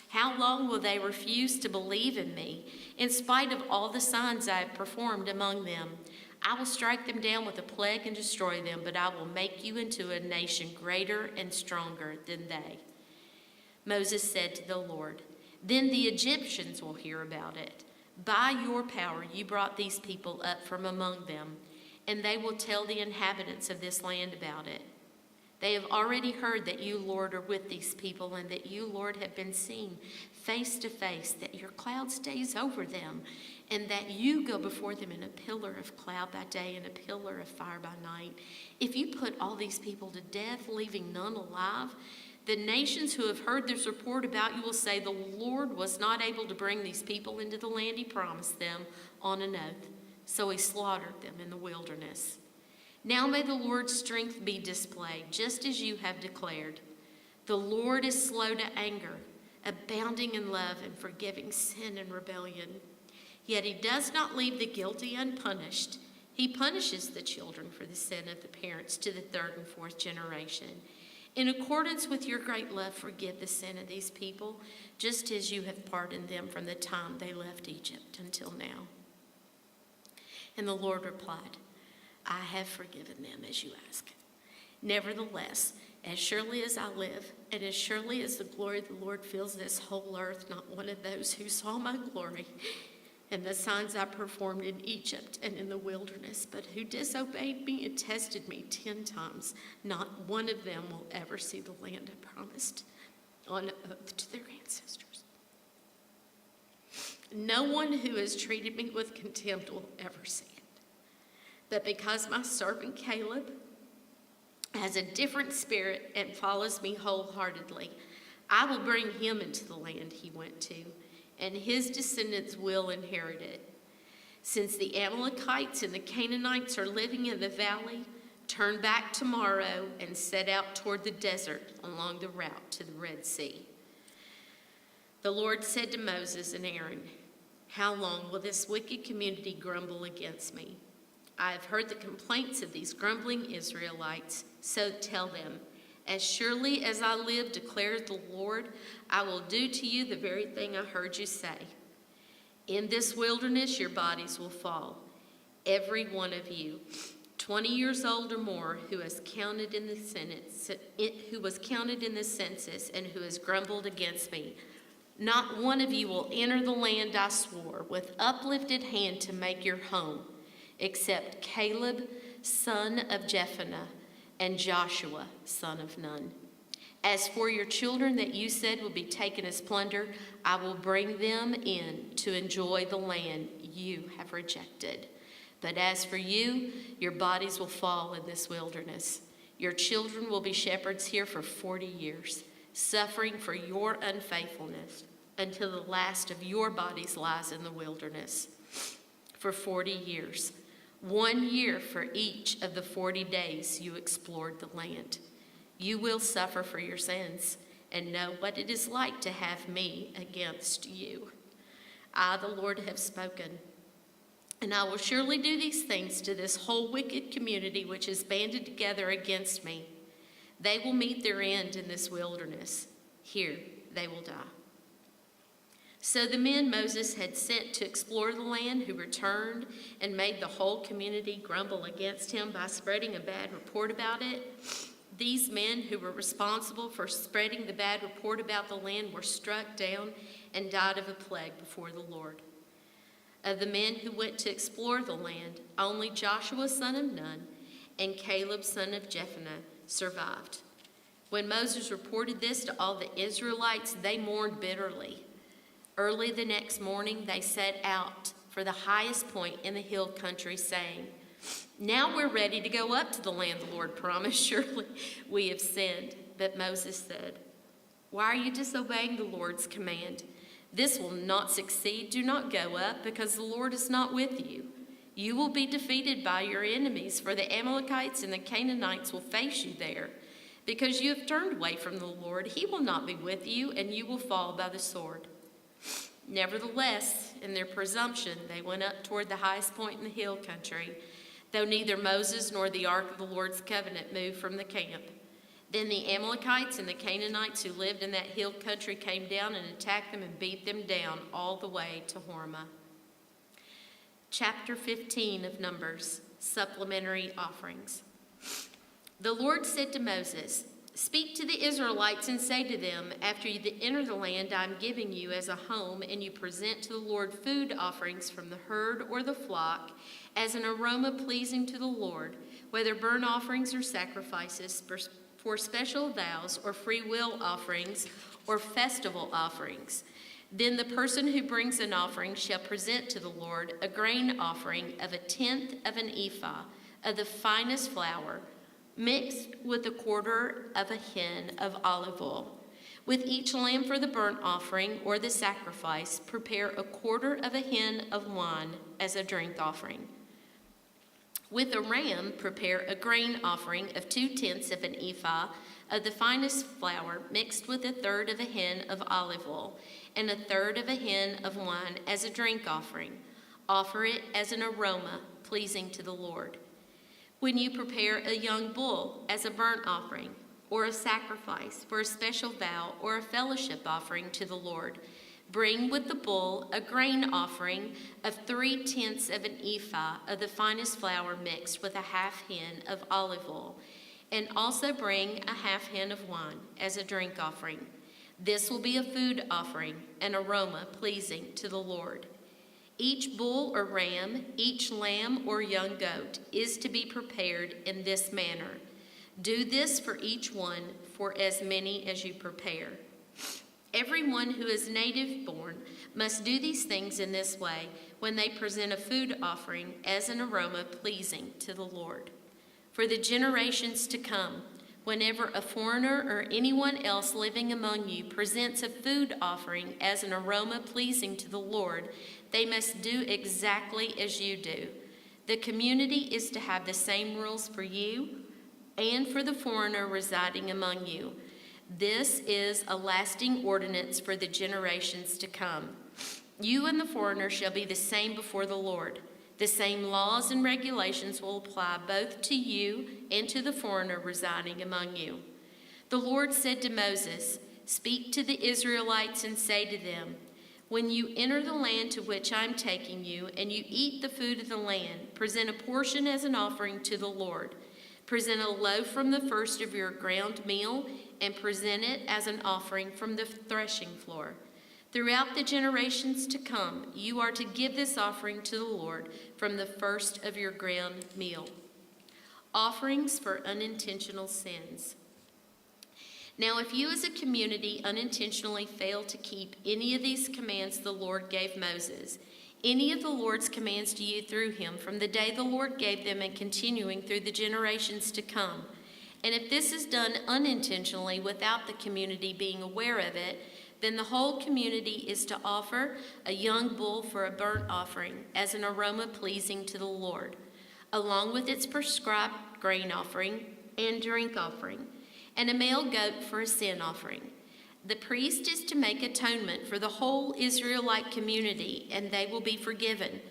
How long will they refuse to believe in me, in spite of all the signs I have performed among them? I will strike them down with a plague and destroy them, but I will make you into a nation greater and stronger than they." Moses said to the Lord, "Then the Egyptians will hear about it. By your power you brought these people up from among them, and they will tell the inhabitants of this land about it. They have already heard that you, Lord, are with these people, and that you, Lord, have been seen face to face, that your cloud stays over them, and that you go before them in a pillar of cloud by day and a pillar of fire by night. If you put all these people to death, leaving none alive, the nations who have heard this report about you will say, 'The Lord was not able to bring these people into the land he promised them on an oath, so he slaughtered them in the wilderness.' Now may the Lord's strength be displayed, just as you have declared. The Lord is slow to anger, abounding in love and forgiving sin and rebellion. Yet he does not leave the guilty unpunished. He punishes the children for the sin of the parents to the third and fourth generation. In accordance with your great love, forgive the sin of these people, just as you have pardoned them from the time they left Egypt until now." And the Lord replied, "I have forgiven them as you ask. Nevertheless, as surely as I live, and as surely as the glory of the Lord fills this whole earth, not one of those who saw my glory and the signs I performed in Egypt and in the wilderness, but who disobeyed me and tested me 10 times, not one of them will ever see the land I promised on oath to their ancestors. No one who has treated me with contempt will ever see it. But because my servant Caleb has a different spirit and follows me wholeheartedly, I will bring him into the land he went to, and his descendants will inherit it. Since the Amalekites and the Canaanites are living in the valley, turn back tomorrow and set out toward the desert along the route to the Red Sea." The Lord said to Moses and Aaron, "How long will this wicked community grumble against me? I have heard the complaints of these grumbling Israelites, so tell them, as surely as I live, declares the Lord, I will do to you the very thing I heard you say. In this wilderness your bodies will fall, every one of you, 20 years old or more, who was counted in the census and who has grumbled against me. Not one of you will enter the land I swore with uplifted hand to make your home, except Caleb, son of Jephunneh, and Joshua, son of Nun. As for your children that you said will be taken as plunder, I will bring them in to enjoy the land you have rejected. But as for you, your bodies will fall in this wilderness. Your children will be shepherds here for 40 years, suffering for your unfaithfulness until the last of your bodies lies in the wilderness. For 40 years, 1 year for each of the 40 days you explored the land. You will suffer for your sins and know what it is like to have me against you. I, the Lord, have spoken, and I will surely do these things to this whole wicked community which is banded together against me. They will meet their end in this wilderness. Here they will die. So the men Moses had sent to explore the land, who returned and made the whole community grumble against him by spreading a bad report about it, these men who were responsible for spreading the bad report about the land were struck down and died of a plague before the Lord. Of the men who went to explore the land, only Joshua son of Nun and Caleb son of Jephunneh survived. When Moses reported this to all the Israelites, they mourned bitterly. Early the next morning, they set out for the highest point in the hill country, saying, "Now we're ready to go up to the land the Lord promised. Surely we have sinned." But Moses said, "Why are you disobeying the Lord's command? This will not succeed. Do not go up, because the Lord is not with you. You will be defeated by your enemies, for the Amalekites and the Canaanites will face you there. Because you have turned away from the Lord, he will not be with you, and you will fall by the sword." Nevertheless, in their presumption, they went up toward the highest point in the hill country, though neither Moses nor the ark of the Lord's covenant moved from the camp. Then the Amalekites and the Canaanites who lived in that hill country came down and attacked them and beat them down all the way to Hormah. Chapter 15 of Numbers, Supplementary Offerings. The Lord said to Moses, "Speak to the Israelites and say to them, after you enter the land I am giving you as a home, and you present to the Lord food offerings from the herd or the flock as an aroma pleasing to the Lord, whether burnt offerings or sacrifices for special vows or free will offerings or festival offerings. Then the person who brings an offering shall present to the Lord a grain offering of 1/10 of an ephah of the finest flour, mixed with 1/4 of a hin of olive oil. With each lamb for the burnt offering or the sacrifice, prepare 1/4 of a hin of wine as a drink offering. With a ram, prepare a grain offering of 2/10 of an ephah of the finest flour, mixed with 1/3 of a hin of olive oil, and 1/3 of a hin of wine as a drink offering. Offer it as an aroma pleasing to the Lord. When you prepare a young bull as a burnt offering, or a sacrifice for a special vow or a fellowship offering to the Lord, bring with the bull a grain offering of 3/10 of an ephah of the finest flour mixed with 1/2 hin of olive oil, and also bring 1/2 hin of wine as a drink offering. This will be a food offering, an aroma pleasing to the Lord. Each bull or ram, each lamb or young goat is to be prepared in this manner. Do this for each one, for as many as you prepare. Everyone who is native born must do these things in this way when they present a food offering as an aroma pleasing to the Lord. For the generations to come, whenever a foreigner or anyone else living among you presents a food offering as an aroma pleasing to the Lord, they must do exactly as you do. The community is to have the same rules for you and for the foreigner residing among you. This is a lasting ordinance for the generations to come. You and the foreigner shall be the same before the Lord. The same laws and regulations will apply both to you and to the foreigner residing among you. The Lord said to Moses, "Speak to the Israelites and say to them, when you enter the land to which I am taking you, and you eat the food of the land, present a portion as an offering to the Lord. Present a loaf from the first of your ground meal, and present it as an offering from the threshing floor. Throughout the generations to come, you are to give this offering to the Lord from the first of your ground meal. offerings for unintentional sins. Now, if you as a community unintentionally fail to keep any of these commands the Lord gave Moses, any of the Lord's commands to you through him from the day the Lord gave them and continuing through the generations to come, and if this is done unintentionally without the community being aware of it, then the whole community is to offer a young bull for a burnt offering as an aroma pleasing to the Lord, along with its prescribed grain offering and drink offering, and a male goat for a sin offering. The priest is to make atonement for the whole Israelite community, and they will be forgiven.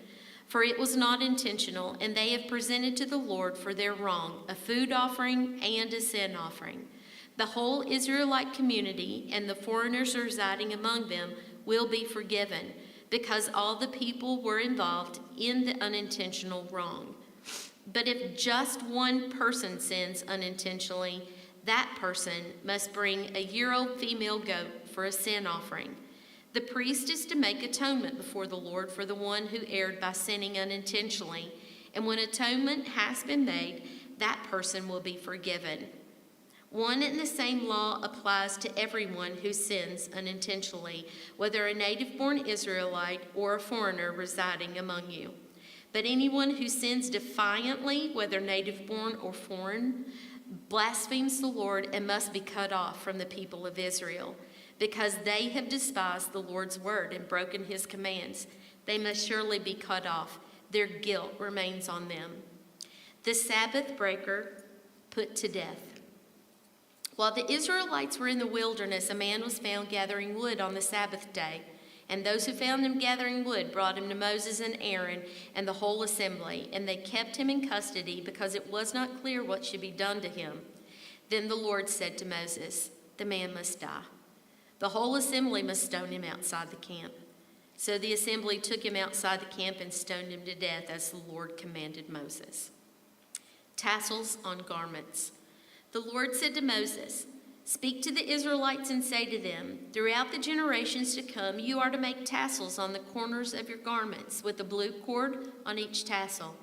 For it was not intentional, and they have presented to the Lord for their wrong a food offering and a sin offering. The whole Israelite community and the foreigners residing among them will be forgiven, because all the people were involved in the unintentional wrong. But if just one person sins unintentionally, that person must bring a year-old female goat for a sin offering. The priest is to make atonement before the Lord for the one who erred by sinning unintentionally, and when atonement has been made, that person will be forgiven. One and the same law applies to everyone who sins unintentionally, whether a native-born Israelite or a foreigner residing among you. But anyone who sins defiantly, whether native-born or foreign, blasphemes the Lord and must be cut off from the people of Israel. Because they have despised the Lord's word and broken his commands, they must surely be cut off. Their guilt remains on them. The Sabbath breaker put to death. While the Israelites were in the wilderness, a man was found gathering wood on the Sabbath day. And those who found him gathering wood brought him to Moses and Aaron and the whole assembly, and they kept him in custody because it was not clear what should be done to him. Then the Lord said to Moses, "The man must die. The whole assembly must stone him outside the camp." So the assembly took him outside the camp and stoned him to death as the Lord commanded Moses. Tassels on garments. The Lord said to Moses, "Speak to the Israelites and say to them, throughout the generations to come, you are to make tassels on the corners of your garments with a blue cord on each tassel.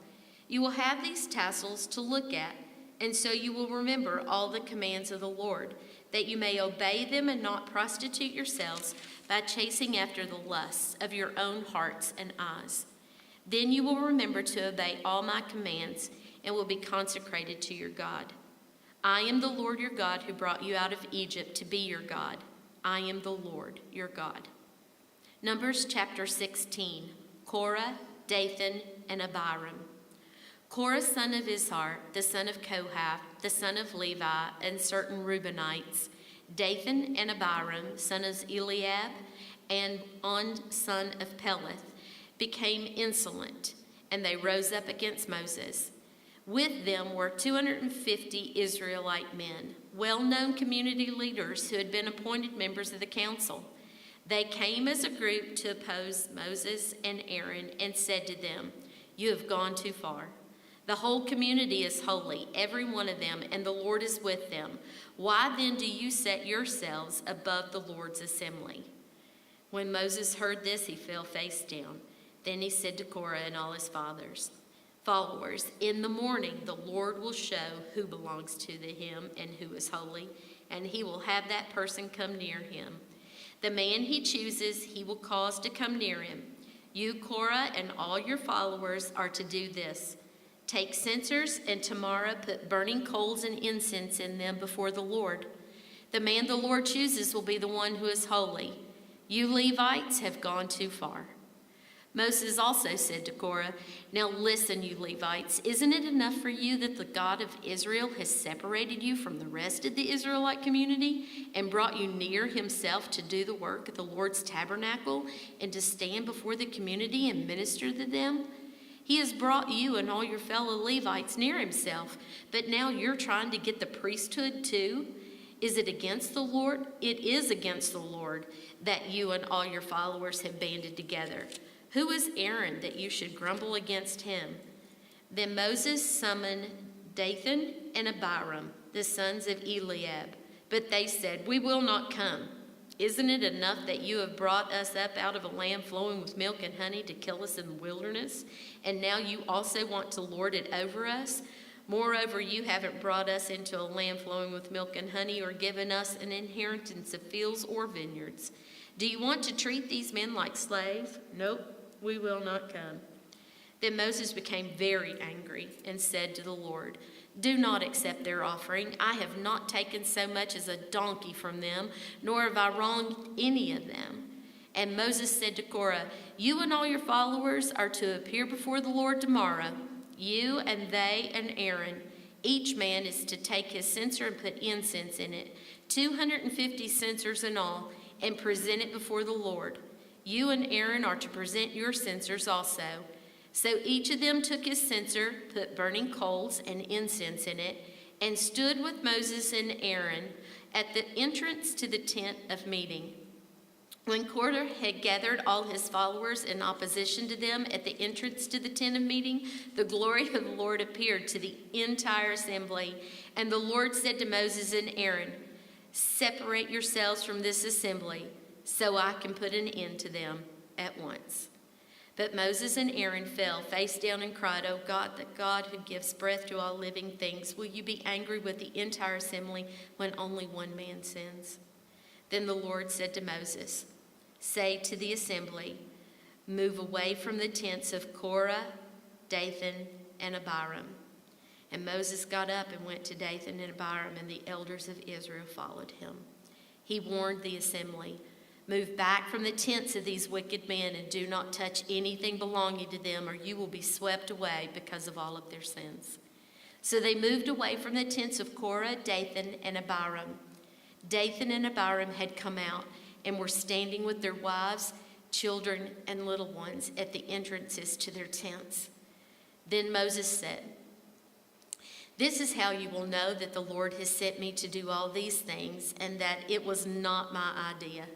You will have these tassels to look at, and so you will remember all the commands of the Lord, that you may obey them and not prostitute yourselves by chasing after the lusts of your own hearts and eyes. Then you will remember to obey all my commands and will be consecrated to your God. I am the Lord your God who brought you out of Egypt to be your God. I am the Lord your God." Numbers chapter 16, Korah, Dathan, and Abiram. Korah, son of Izhar, the son of Kohath, the son of Levi, and certain Reubenites, Dathan and Abiram, son of Eliab, and On, son of Peleth, became insolent, and they rose up against Moses. With them were 250 Israelite men, well-known community leaders who had been appointed members of the council. They came as a group to oppose Moses and Aaron and said to them, "You have gone too far. The whole community is holy, every one of them, and the Lord is with them. Why then do you set yourselves above the Lord's assembly?" When Moses heard this, he fell face down. Then he said to Korah and all his followers, "In the morning the Lord will show who belongs to him and who is holy, and he will have that person come near him. The man he chooses he will cause to come near him. You, Korah, and all your followers are to do this. Take censers and tomorrow put burning coals and incense in them before the Lord. The man the Lord chooses will be the one who is holy. You Levites have gone too far." Moses also said to Korah, "Now listen, you Levites, isn't it enough for you that the God of Israel has separated you from the rest of the Israelite community and brought you near himself to do the work of the Lord's tabernacle and to stand before the community and minister to them? He has brought you and all your fellow Levites near himself, but now you're trying to get the priesthood too? Is it against the Lord? It is against the Lord that you and all your followers have banded together. Who is Aaron that you should grumble against him?" Then Moses summoned Dathan and Abiram, the sons of Eliab. But they said, "We will not come. Isn't it enough that you have brought us up out of a land flowing with milk and honey to kill us in the wilderness? And now you also want to lord it over us? Moreover, you haven't brought us into a land flowing with milk and honey or given us an inheritance of fields or vineyards. Do you want to treat these men like slaves? Nope, we will not come." Then Moses became very angry and said to the Lord, "Do not accept their offering. I have not taken so much as a donkey from them, nor have I wronged any of them." And Moses said to Korah, "You and all your followers are to appear before the Lord tomorrow. You and they and Aaron. Each man is to take his censer and put incense in it, 250 censers in all, and present it before the Lord. You and Aaron are to present your censers also." So each of them took his censer, put burning coals and incense in it, and stood with Moses and Aaron at the entrance to the tent of meeting. When Korah had gathered all his followers in opposition to them at the entrance to the tent of meeting, the glory of the Lord appeared to the entire assembly. And the Lord said to Moses and Aaron, "Separate yourselves from this assembly, so I can put an end to them at once." But Moses and Aaron fell face down and cried, "O God, the God who gives breath to all living things, will you be angry with the entire assembly when only one man sins?" Then the Lord said to Moses, "Say to the assembly, move away from the tents of Korah, Dathan, and Abiram." And Moses got up and went to Dathan and Abiram, and the elders of Israel followed him. He warned the assembly, "Move back from the tents of these wicked men and do not touch anything belonging to them, or you will be swept away because of all of their sins." So they moved away from the tents of Korah, Dathan, and Abiram. Dathan and Abiram had come out and were standing with their wives, children, and little ones at the entrances to their tents. Then Moses said, "This is how you will know that the Lord has sent me to do all these things, and that it was not my idea.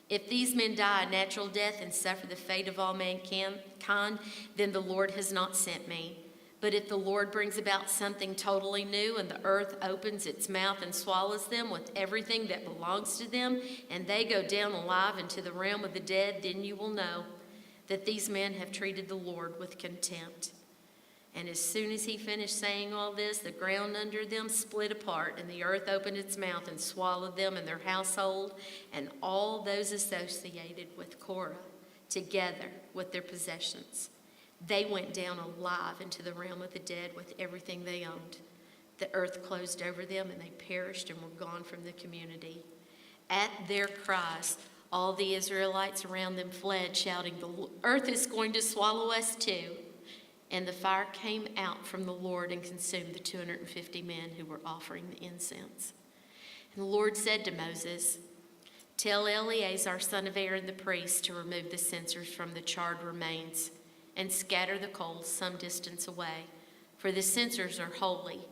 If these men die a natural death and suffer the fate of all mankind, then the Lord has not sent me. But if the Lord brings about something totally new, and the earth opens its mouth and swallows them with everything that belongs to them, and they go down alive into the realm of the dead, then you will know that these men have treated the Lord with contempt." And as soon as he finished saying all this, the ground under them split apart, and the earth opened its mouth and swallowed them and their household and all those associated with Korah, together with their possessions. They went down alive into the realm of the dead with everything they owned. The earth closed over them, and they perished and were gone from the community. At their cries, all the Israelites around them fled, shouting, "The earth is going to swallow us too." And the fire came out from the Lord and consumed the 250 men who were offering the incense. And the Lord said to Moses, "Tell Eleazar, son of Aaron the priest, to remove the censers from the charred remains and scatter the coals some distance away, for the censers are holy,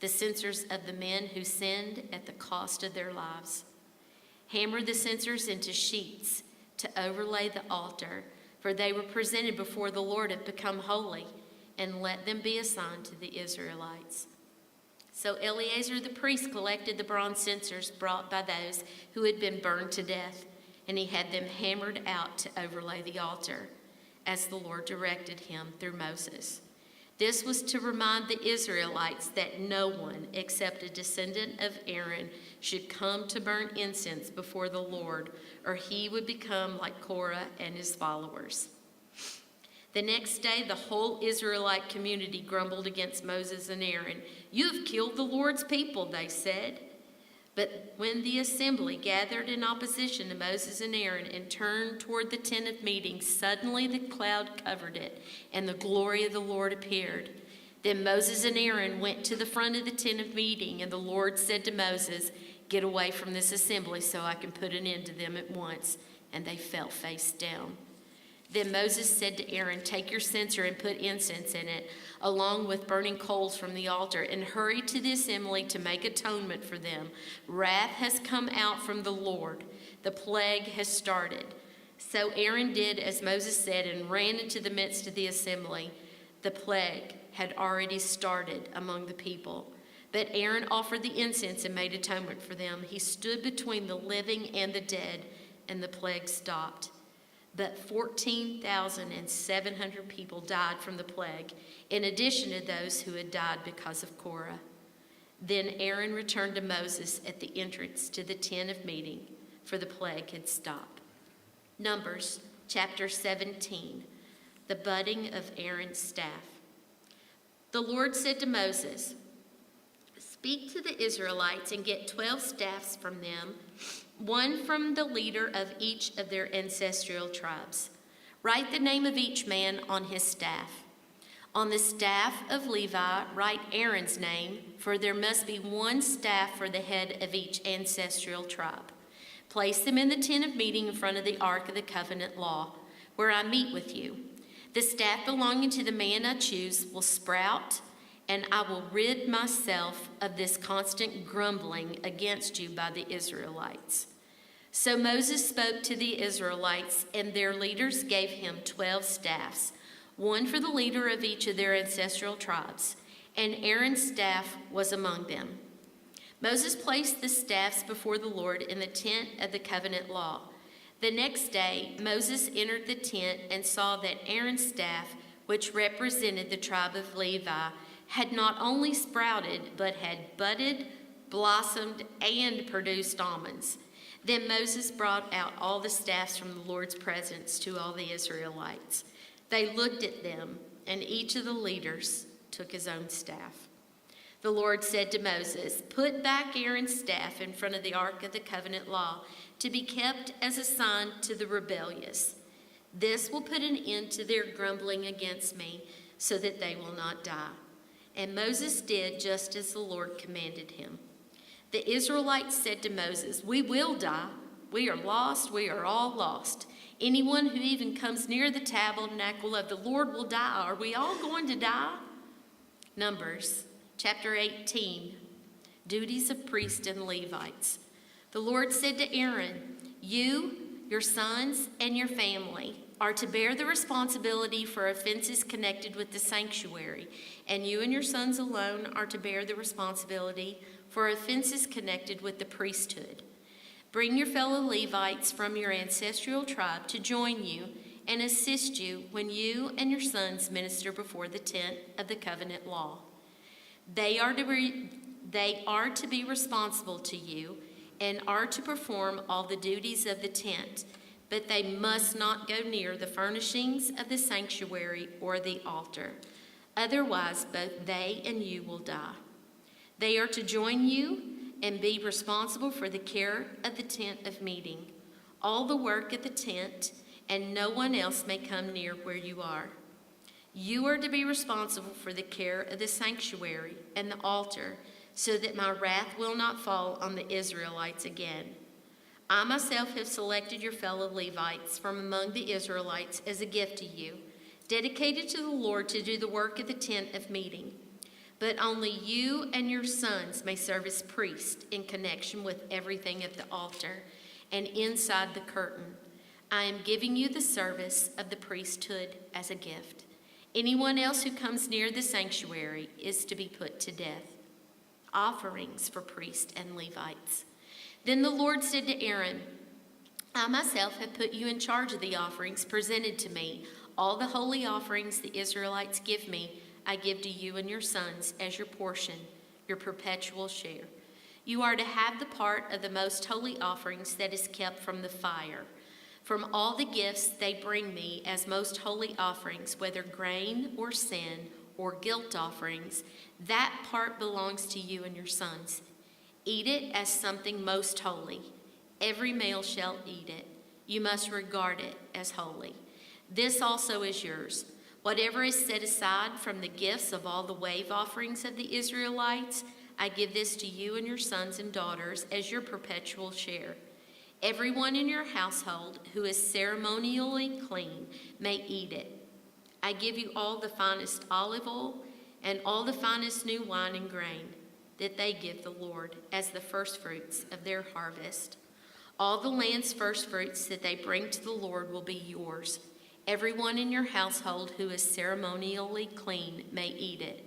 the censers of the men who sinned at the cost of their lives. Hammer the censers into sheets to overlay the altar, for they were presented before the Lord have become holy, and let them be assigned to the Israelites." So Eleazar the priest collected the bronze censers brought by those who had been burned to death, and he had them hammered out to overlay the altar, as the Lord directed him through Moses. This was to remind the Israelites that no one except a descendant of Aaron should come to burn incense before the Lord, or he would become like Korah and his followers. The next day, the whole Israelite community grumbled against Moses and Aaron. "You have killed the Lord's people," they said. But when the assembly gathered in opposition to Moses and Aaron and turned toward the tent of meeting, suddenly the cloud covered it, and the glory of the Lord appeared. Then Moses and Aaron went to the front of the tent of meeting, and the Lord said to Moses, "Get away from this assembly so I can put an end to them at once." And they fell face down. Then Moses said to Aaron, "Take your censer and put incense in it, along with burning coals from the altar, and hurry to the assembly to make atonement for them. Wrath has come out from the Lord. The plague has started." So Aaron did as Moses said and ran into the midst of the assembly. The plague had already started among the people. But Aaron offered the incense and made atonement for them. He stood between the living and the dead, and the plague stopped. But 14,700 people died from the plague, in addition to those who had died because of Korah. Then Aaron returned to Moses at the entrance to the tent of meeting, for the plague had stopped. Numbers chapter 17, the budding of Aaron's staff. The Lord said to Moses, "Speak to the Israelites and get 12 staffs from them, one from the leader of each of their ancestral tribes. Write the name of each man on his staff. On the staff of Levi, write Aaron's name, for there must be one staff for the head of each ancestral tribe. Place them in the tent of meeting in front of the ark of the covenant law, where I meet with you. The staff belonging to the man I choose will sprout, and I will rid myself of this constant grumbling against you by the Israelites." So Moses spoke to the Israelites, and their leaders gave him 12 staffs, one for the leader of each of their ancestral tribes, and Aaron's staff was among them. Moses placed the staffs before the Lord in the tent of the covenant law. The next day, Moses entered the tent and saw that Aaron's staff, which represented the tribe of Levi, had not only sprouted, but had budded, blossomed, and produced almonds. Then Moses brought out all the staffs from the Lord's presence to all the Israelites. They looked at them, and each of the leaders took his own staff. The Lord said to Moses, "Put back Aaron's staff in front of the ark of the covenant law to be kept as a sign to the rebellious. This will put an end to their grumbling against me, so that they will not die." And Moses did just as the Lord commanded him. The Israelites said to Moses, "We will die. We are lost. We are all lost. Anyone who even comes near the tabernacle of the Lord will die. Are we all going to die?" Numbers chapter 18, duties of priests and Levites. The Lord said to Aaron, "You, your sons, and your family are to bear the responsibility for offenses connected with the sanctuary, and you and your sons alone are to bear the responsibility for offenses connected with the priesthood. Bring your fellow Levites from your ancestral tribe to join you and assist you when you and your sons minister before the tent of the covenant law. They are to be responsible to you and are to perform all the duties of the tent, but they must not go near the furnishings of the sanctuary or the altar. Otherwise, both they and you will die. They are to join you and be responsible for the care of the tent of meeting, all the work at the tent, and no one else may come near where you are. You are to be responsible for the care of the sanctuary and the altar, so that my wrath will not fall on the Israelites again. I myself have selected your fellow Levites from among the Israelites as a gift to you, dedicated to the Lord to do the work of the tent of meeting. But only you and your sons may serve as priests in connection with everything at the altar and inside the curtain. I am giving you the service of the priesthood as a gift. Anyone else who comes near the sanctuary is to be put to death." Offerings for priests and Levites. Then the Lord said to Aaron, "I myself have put you in charge of the offerings presented to me. All the holy offerings the Israelites give me, I give to you and your sons as your portion, your perpetual share. You are to have the part of the most holy offerings that is kept from the fire. From all the gifts they bring me as most holy offerings, whether grain or sin or guilt offerings, that part belongs to you and your sons. Eat it as something most holy. Every male shall eat it. You must regard it as holy. This also is yours. Whatever is set aside from the gifts of all the wave offerings of the Israelites, I give this to you and your sons and daughters as your perpetual share. Everyone in your household who is ceremonially clean may eat it. I give you all the finest olive oil and all the finest new wine and grain that they give the Lord as the firstfruits of their harvest. All the land's firstfruits that they bring to the Lord will be yours. Everyone in your household who is ceremonially clean may eat it.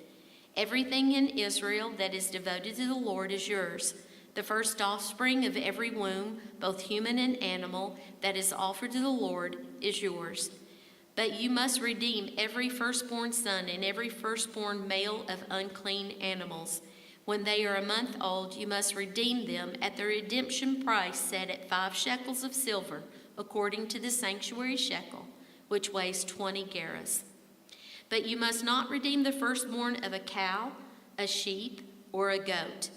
Everything in Israel that is devoted to the Lord is yours, The first offspring of every womb, both human and animal, that is offered to the Lord is yours. But you must redeem every firstborn son and every firstborn male of unclean animals. When they are a month old, you must redeem them at the redemption price set at 5 shekels of silver, according to the sanctuary shekel, which weighs 20 gerahs. But you must not redeem the firstborn of a cow, a sheep, or a goat.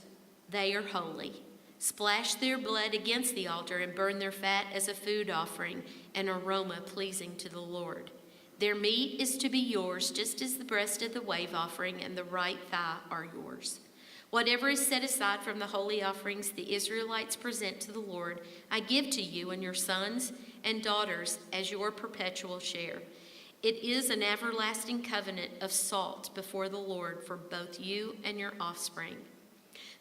They are holy. Splash their blood against the altar and burn their fat as a food offering, an aroma pleasing to the Lord. Their meat is to be yours, just as the breast of the wave offering and the right thigh are yours. Whatever is set aside from the holy offerings the Israelites present to the Lord, I give to you and your sons and daughters as your perpetual share. It is an everlasting covenant of salt before the Lord for both you and your offspring.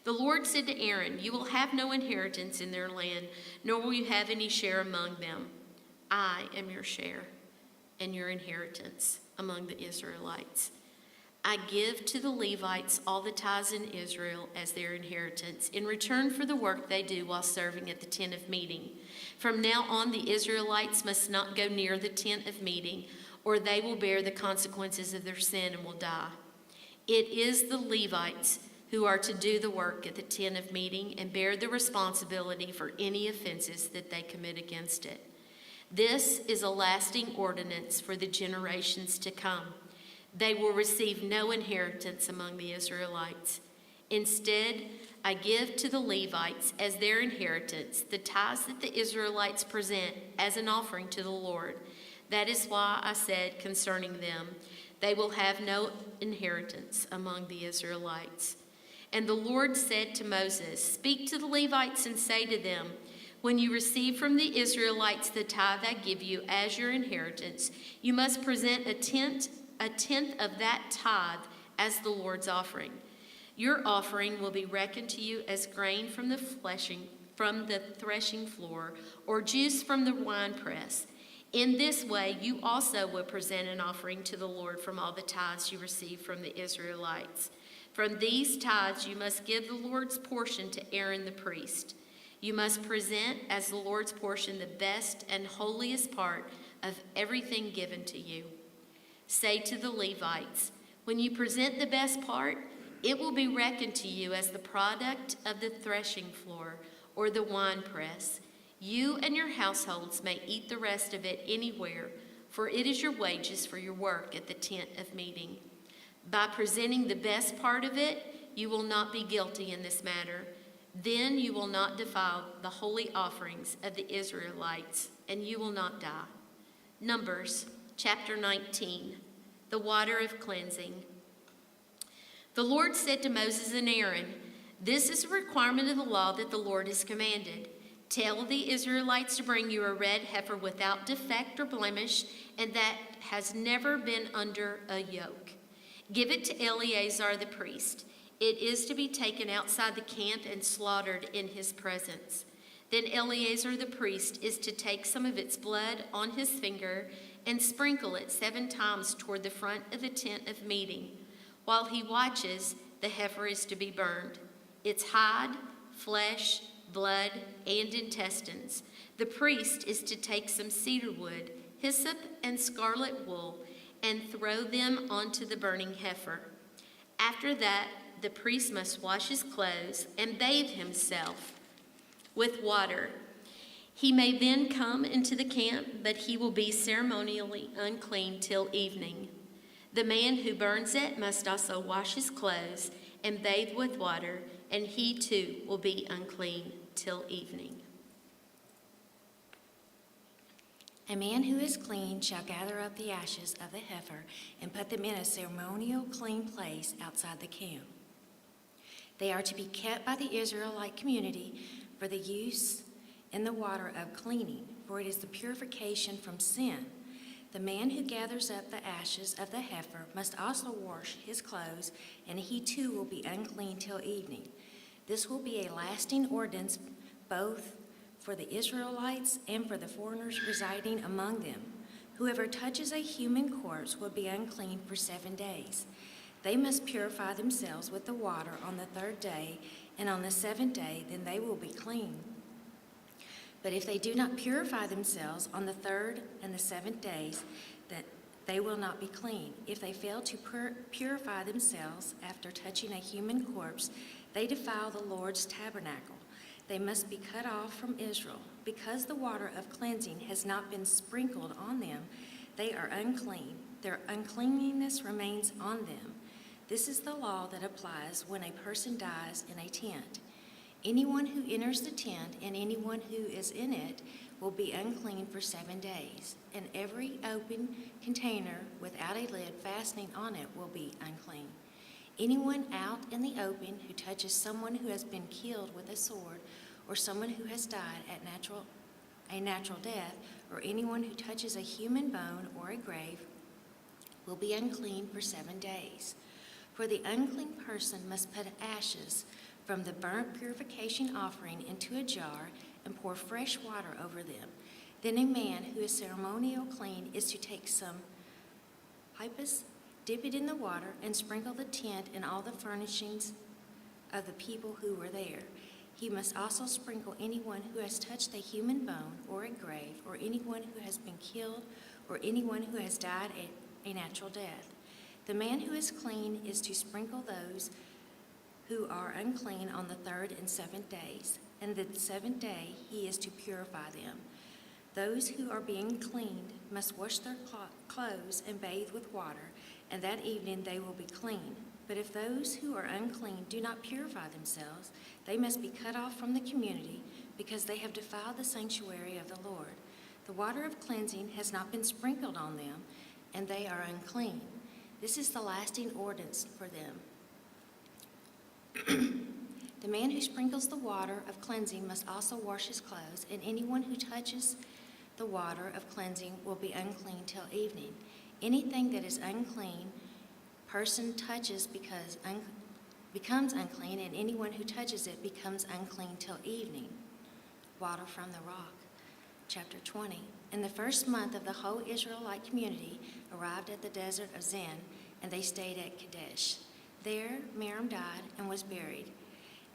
The Lord said to Aaron, you will have no inheritance in their land, nor will you have any share among them. I am your share and your inheritance among the Israelites. I give to the Levites all the tithes in Israel as their inheritance, in return for the work they do while serving at the tent of meeting. From now on, the Israelites must not go near the tent of meeting, or they will bear the consequences of their sin and will die. It is the Levites who are to do the work at the tent of meeting and bear the responsibility for any offenses that they commit against it. This is a lasting ordinance for the generations to come. They will receive no inheritance among the Israelites. Instead, I give to the Levites as their inheritance the tithes that the Israelites present as an offering to the Lord. That is why I said concerning them, they will have no inheritance among the Israelites. And the Lord said to Moses, speak to the Levites and say to them, when you receive from the Israelites the tithe I give you as your inheritance, you must present a tenth of that tithe as the Lord's offering. Your offering will be reckoned to you as grain from the threshing floor, or juice from the winepress. In this way, you also will present an offering to the Lord from all the tithes you receive from the Israelites. From these tithes you must give the Lord's portion to Aaron the priest. You must present as the Lord's portion the best and holiest part of everything given to you. Say to the Levites, when you present the best part, it will be reckoned to you as the product of the threshing floor or the winepress. You and your households may eat the rest of it anywhere, for it is your wages for your work at the tent of meeting. By presenting the best part of it, you will not be guilty in this matter. Then you will not defile the holy offerings of the Israelites, and you will not die. Numbers chapter 19, the water of cleansing. The Lord said to Moses and Aaron, this is a requirement of the law that the Lord has commanded. Tell the Israelites to bring you a red heifer without defect or blemish, and that has never been under a yoke. Give it to Eleazar the priest. It is to be taken outside the camp and slaughtered in his presence. Then Eleazar the priest is to take some of its blood on his finger and sprinkle it 7 times toward the front of the tent of meeting. While he watches, the heifer is to be burned. Its hide, flesh, blood, and intestines. The priest is to take some cedar wood, hyssop, and scarlet wool, and throw them onto the burning heifer. After that, the priest must wash his clothes and bathe himself with water. He may then come into the camp, but he will be ceremonially unclean till evening. The man who burns it must also wash his clothes and bathe with water, and he too will be unclean till evening. A man who is clean shall gather up the ashes of the heifer and put them in a ceremonial clean place outside the camp. They are to be kept by the Israelite community for the use in the water of cleaning, for it is the purification from sin. The man who gathers up the ashes of the heifer must also wash his clothes, and he too will be unclean till evening. This will be a lasting ordinance both for the Israelites and for the foreigners residing among them. Whoever touches a human corpse will be unclean for 7 days. They must purify themselves with the water on the 3rd day And on the seventh day, then they will be clean. But if they do not purify themselves on the third and the seventh days, that they will not be clean. If they fail to purify themselves after touching a human corpse, they defile the Lord's tabernacle. They must be cut off from Israel. Because the water of cleansing has not been sprinkled on them, they are unclean. Their uncleanness remains on them. This is the law that applies when a person dies in a tent. Anyone who enters the tent and anyone who is in it will be unclean for 7 days, and every open container without a lid fastening on it will be unclean. Anyone out in the open who touches someone who has been killed with a sword, or someone who has died a natural death, or anyone who touches a human bone or a grave will be unclean for 7 days. For the unclean person must put ashes from the burnt purification offering into a jar and pour fresh water over them. Then a man who is ceremonial clean is to take some hyssop, dip it in the water, and sprinkle the tent and all the furnishings of the people who were there. He must also sprinkle anyone who has touched a human bone or a grave, or anyone who has been killed, or anyone who has died a natural death. The man who is clean is to sprinkle those who are unclean on the third and seventh days, and the seventh day he is to purify them. Those who are being cleaned must wash their clothes and bathe with water, and that evening they will be clean. But if those who are unclean do not purify themselves, they must be cut off from the community, because they have defiled the sanctuary of the Lord. The water of cleansing has not been sprinkled on them, and they are unclean. This is the lasting ordinance for them. The man who sprinkles the water of cleansing must also wash his clothes, and anyone who touches the water of cleansing will be unclean till evening. Anything that is unclean person touches becomes unclean, and anyone who touches it becomes unclean till evening. Water from the rock. Chapter 20. In the first month of the whole Israelite community arrived at the desert of Zin, and they stayed at Kadesh. There Miriam died and was buried.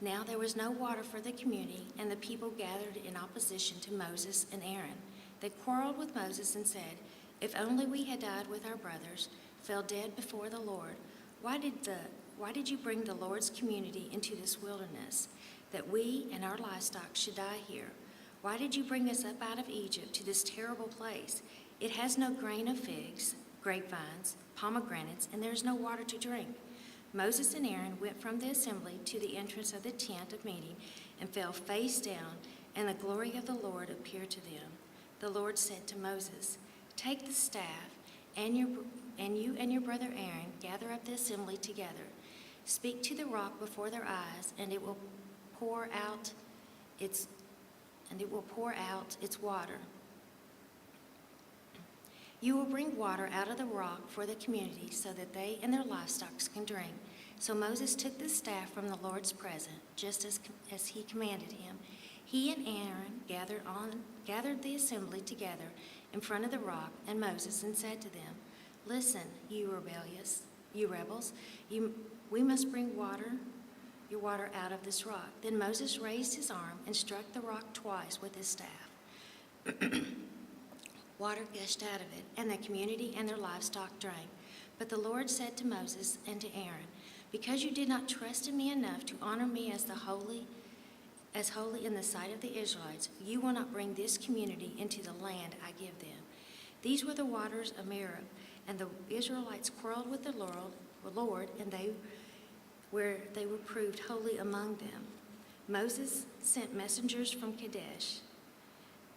Now there was no water for the community, and the people gathered in opposition to Moses and Aaron. They quarreled with Moses and said, "If only we had died with our brothers, fell dead before the Lord. Why did you bring the Lord's community into this wilderness, that we and our livestock should die here? Why did you bring us up out of Egypt to this terrible place? It has no grain of figs, grapevines, pomegranates, and there is no water to drink." Moses and Aaron went from the assembly to the entrance of the tent of meeting and fell face down, and the glory of the Lord appeared to them. The Lord said to Moses, "Take the staff, and you and your brother Aaron gather up the assembly together. Speak to the rock before their eyes, and it will pour out its water. You will bring water out of the rock for the community, so that they and their livestock can drink." So Moses took the staff from the Lord's presence, just as he commanded him. He and Aaron gathered the assembly together in front of the rock and Moses, and said to them, "Listen, you rebels, we must bring your water out of this rock." Then Moses raised his arm and struck the rock twice with his staff. Water gushed out of it, and the community and their livestock drank. But the Lord said to Moses and to Aaron, "Because you did not trust in me enough to honor me as holy in the sight of the Israelites, you will not bring this community into the land I give them." These were the waters of Meribah, and the Israelites quarreled with the Lord, and they were proved holy among them. Moses sent messengers from Kadesh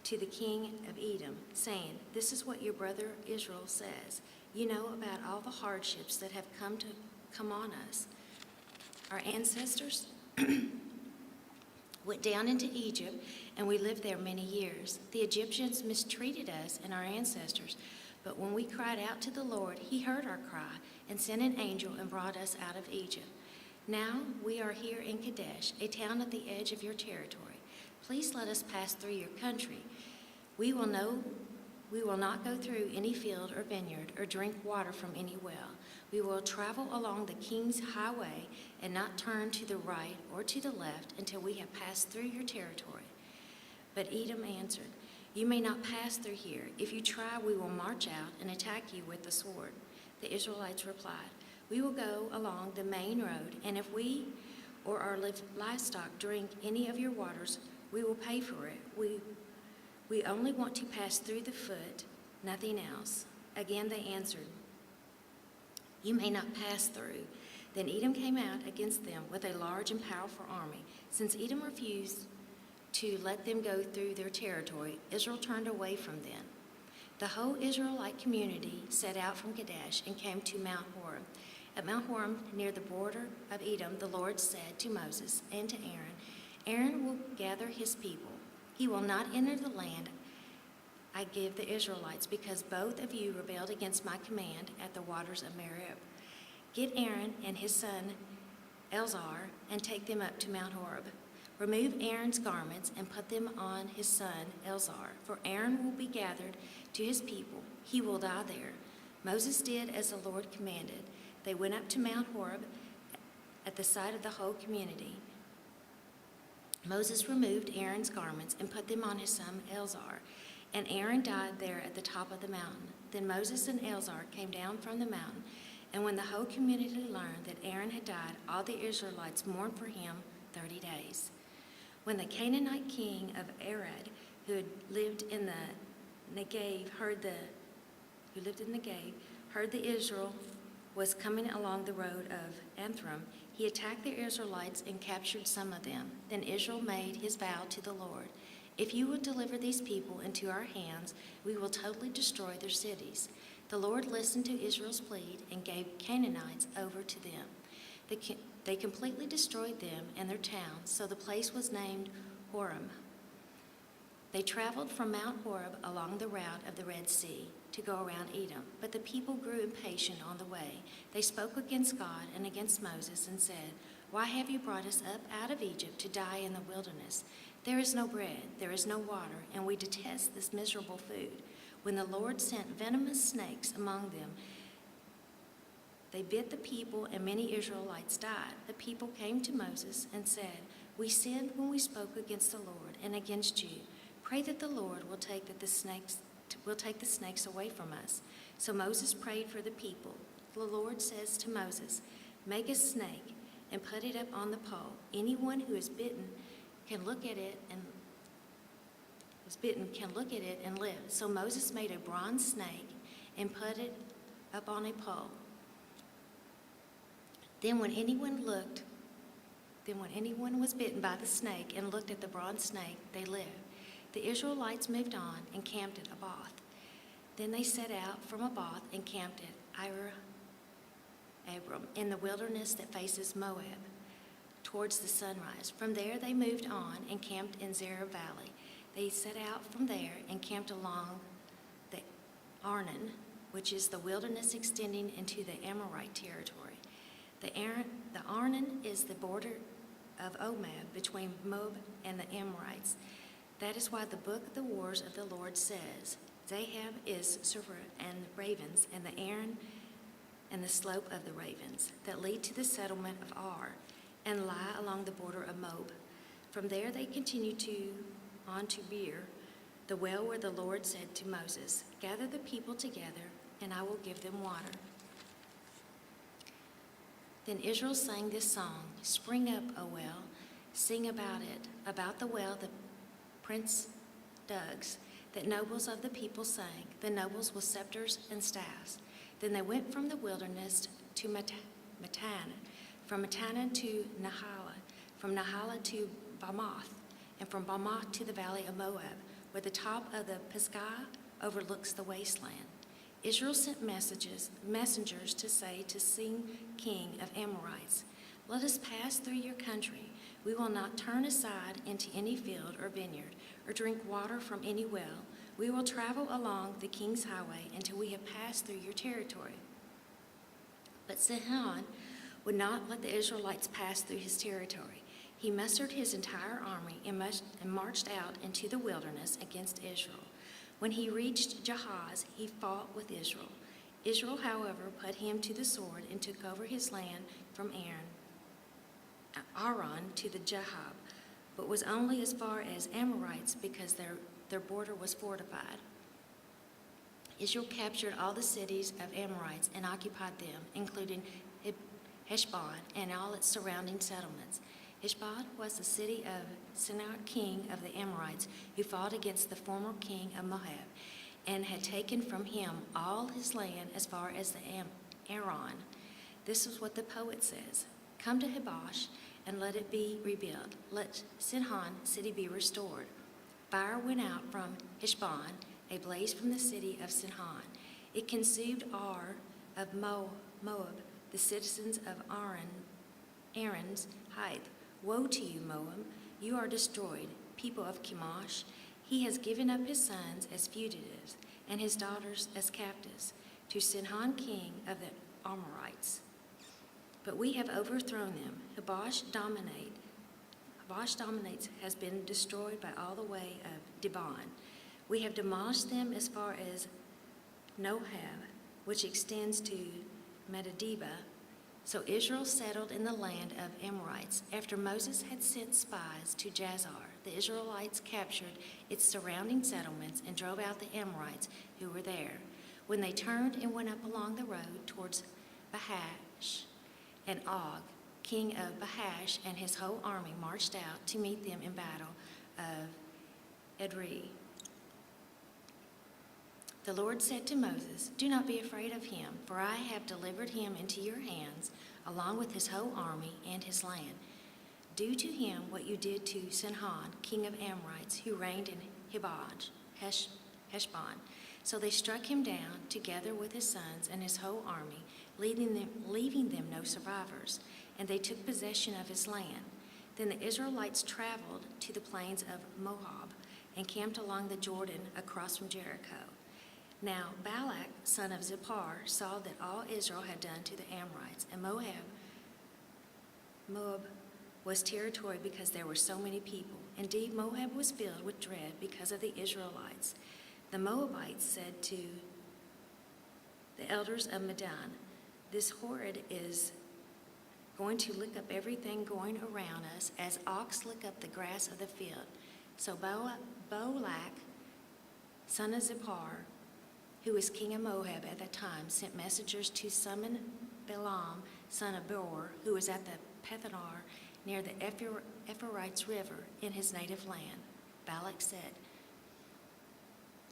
to the king of Edom, saying, "This is what your brother Israel says. You know about all the hardships that have come on us. Our ancestors went down into Egypt, and we lived there many years. The Egyptians mistreated us and our ancestors, but when we cried out to the Lord, he heard our cry and sent an angel and brought us out of Egypt. Now we are here in Kadesh, a town at the edge of your territory. Please let us pass through your country. We will not go through any field or vineyard or drink water from any well. We will travel along the king's highway and not turn to the right or to the left until we have passed through your territory." But Edom answered, "You may not pass through here. If you try, we will march out and attack you with the sword." The Israelites replied, "We will go along the main road, and if we or our livestock drink any of your waters, we will pay for it. We only want to pass through the foot, nothing else." Again they answered, "You may not pass through." Then Edom came out against them with a large and powerful army. Since Edom refused to let them go through their territory, Israel turned away from them. The whole Israelite community set out from Kadesh and came to Mount Horeb. At Mount Horeb, near the border of Edom, the Lord said to Moses and to Aaron, "Aaron will gather his people. He will not enter the land I give the Israelites, because both of you rebelled against my command at the waters of Meribah. Get Aaron and his son Eleazar and take them up to Mount Horeb. Remove Aaron's garments and put them on his son Eleazar, for Aaron will be gathered to his people. He will die there." Moses did as the Lord commanded. They went up to Mount Horeb at the sight of the whole community. Moses removed Aaron's garments and put them on his son Eleazar, and Aaron died there at the top of the mountain. Then Moses and Eleazar came down from the mountain, and when the whole community learned that Aaron had died, all the Israelites mourned for him 30 days. When the Canaanite king of Arad, who lived in the Negev, heard that Israel was coming along the road of Anthram, he attacked the Israelites and captured some of them. Then Israel made his vow to the Lord, "If you will deliver these people into our hands, we will totally destroy their cities." The Lord listened to Israel's plea and gave Canaanites over to them. They completely destroyed them and their towns, so the place was named Horeb. They traveled from Mount Horeb along the route of the Red Sea to go around Edom, but the people grew impatient on the way. They spoke against God and against Moses and said, "Why have you brought us up out of Egypt to die in the wilderness? There is no bread, there is no water, and we detest this miserable food." When the Lord sent venomous snakes among them, they bit the people, and many Israelites died. The people came to Moses and said, "We sinned when we spoke against the Lord and against you. Pray that the Lord will take the snakes away from us." So Moses prayed for the people. The Lord says to Moses, "Make a snake and put it up on the pole. Anyone who is bitten can look at it and live." So Moses made a bronze snake and put it up on a pole. Then when anyone was bitten by the snake and looked at the bronze snake, they lived. The Israelites moved on and camped at Abath. Then they set out from Abath and camped at Abram in the wilderness that faces Moab, towards the sunrise. From there they moved on and camped in Zerah Valley. They set out from there and camped along the Arnon, which is the wilderness extending into the Amorite territory. The Arnon is the border of Moab between Moab and the Amorites. That is why the book of the wars of the Lord says, "Zahab is Surah and the ravens, and the Aron and the slope of the ravens that lead to the settlement of Ar and lie along the border of Moab." From there they continued on to Beer, the well where the Lord said to Moses, "Gather the people together, and I will give them water." Then Israel sang this song, "Spring up, O well, sing about it, about the well the prince dug, that nobles of the people sang, the nobles with scepters and staffs." Then they went from the wilderness to Mattanah, from Mattanah to Nahala, from Nahala to Bamoth, and from Bamoth to the valley of Moab, where the top of the Pisgah overlooks the wasteland. Israel sent messengers to say to Sin, king of Amorites, "Let us pass through your country. We will not turn aside into any field or vineyard, or drink water from any well. We will travel along the king's highway until we have passed through your territory." But Sihon would not let the Israelites pass through his territory. He mustered his entire army and marched out into the wilderness against Israel. When he reached Jahaz, he fought with Israel. Israel, however, put him to the sword and took over his land from Aron to the Jahab, but was only as far as Amorites because their border was fortified. Israel captured all the cities of Amorites and occupied them, including Heshbon and all its surrounding settlements. Heshbon was the city of Sennacherib, king of the Amorites, who fought against the former king of Moab, and had taken from him all his land as far as the Aron. This is what the poet says: "Come to Hebosh, and let it be rebuilt. Let Sihon city be restored. Fire went out from Heshbon, a blaze from the city of Sihon. It consumed Ar of Moab, the citizens of Aaron's height. Woe to you, Moab! You are destroyed, people of Chemosh. He has given up his sons as fugitives and his daughters as captives to Sihon, king of the Amorites. But we have overthrown them. Hebosh dominates, has been destroyed by all the way of Dibon. We have demolished them as far as Nohab, which extends to Medadeba." So Israel settled in the land of Amorites. After Moses had sent spies to Jazer, the Israelites captured its surrounding settlements and drove out the Amorites who were there. When they turned and went up along the road towards Bahash, and Og, king of Bahash, and his whole army marched out to meet them in battle of Edrei. The Lord said to Moses, "Do not be afraid of him, for I have delivered him into your hands, along with his whole army and his land. Do to him what you did to Sihon, king of Amorites, who reigned in Heshbon." So they struck him down, together with his sons and his whole army, leaving them no survivors, and they took possession of his land. Then the Israelites traveled to the plains of Moab and camped along the Jordan across from Jericho. Now Balak, son of Zippor, saw that all Israel had done to the Amorites, and Moab was territory because there were so many people. Indeed, Moab was filled with dread because of the Israelites. The Moabites said to the elders of Midian, "This horde is going to lick up everything going around us as ox lick up the grass of the field." So Balak, son of Zippor, who was king of Moab at that time, sent messengers to summon Balaam, son of Beor, who was at the Pethanar near the Ephrates River in his native land. Balak said,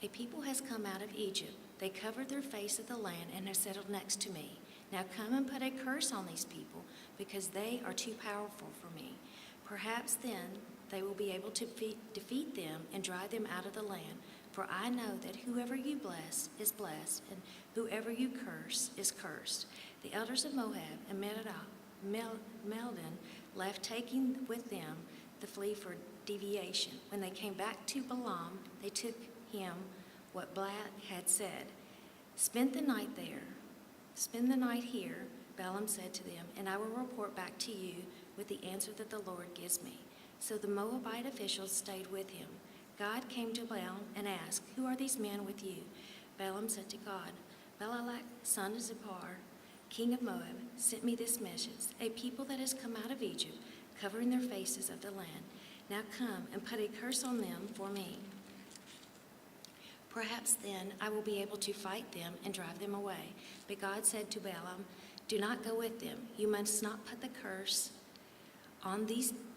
"A people has come out of Egypt. They covered their face of the land and have settled next to me. Now come and put a curse on these people, because they are too powerful for me. Perhaps then they will be able to defeat them and drive them out of the land. For I know that whoever you bless is blessed, and whoever you curse is cursed." The elders of Moab and Meldon left, taking with them the flee for deviation. When they came back to Balaam, they took him what Balak had said. Spend the night here, Balaam said to them, "and I will report back to you with the answer that the Lord gives me." So the Moabite officials stayed with him. God came to Balaam and asked, "Who are these men with you?" Balaam said to God, "Balak, son of Zippor, king of Moab, sent me this message: a people that has come out of Egypt, covering their faces of the land. Now come and put a curse on them for me. Perhaps then I will be able to fight them and drive them away." But God said to Balaam, "Do not go with them. You must not put the curse on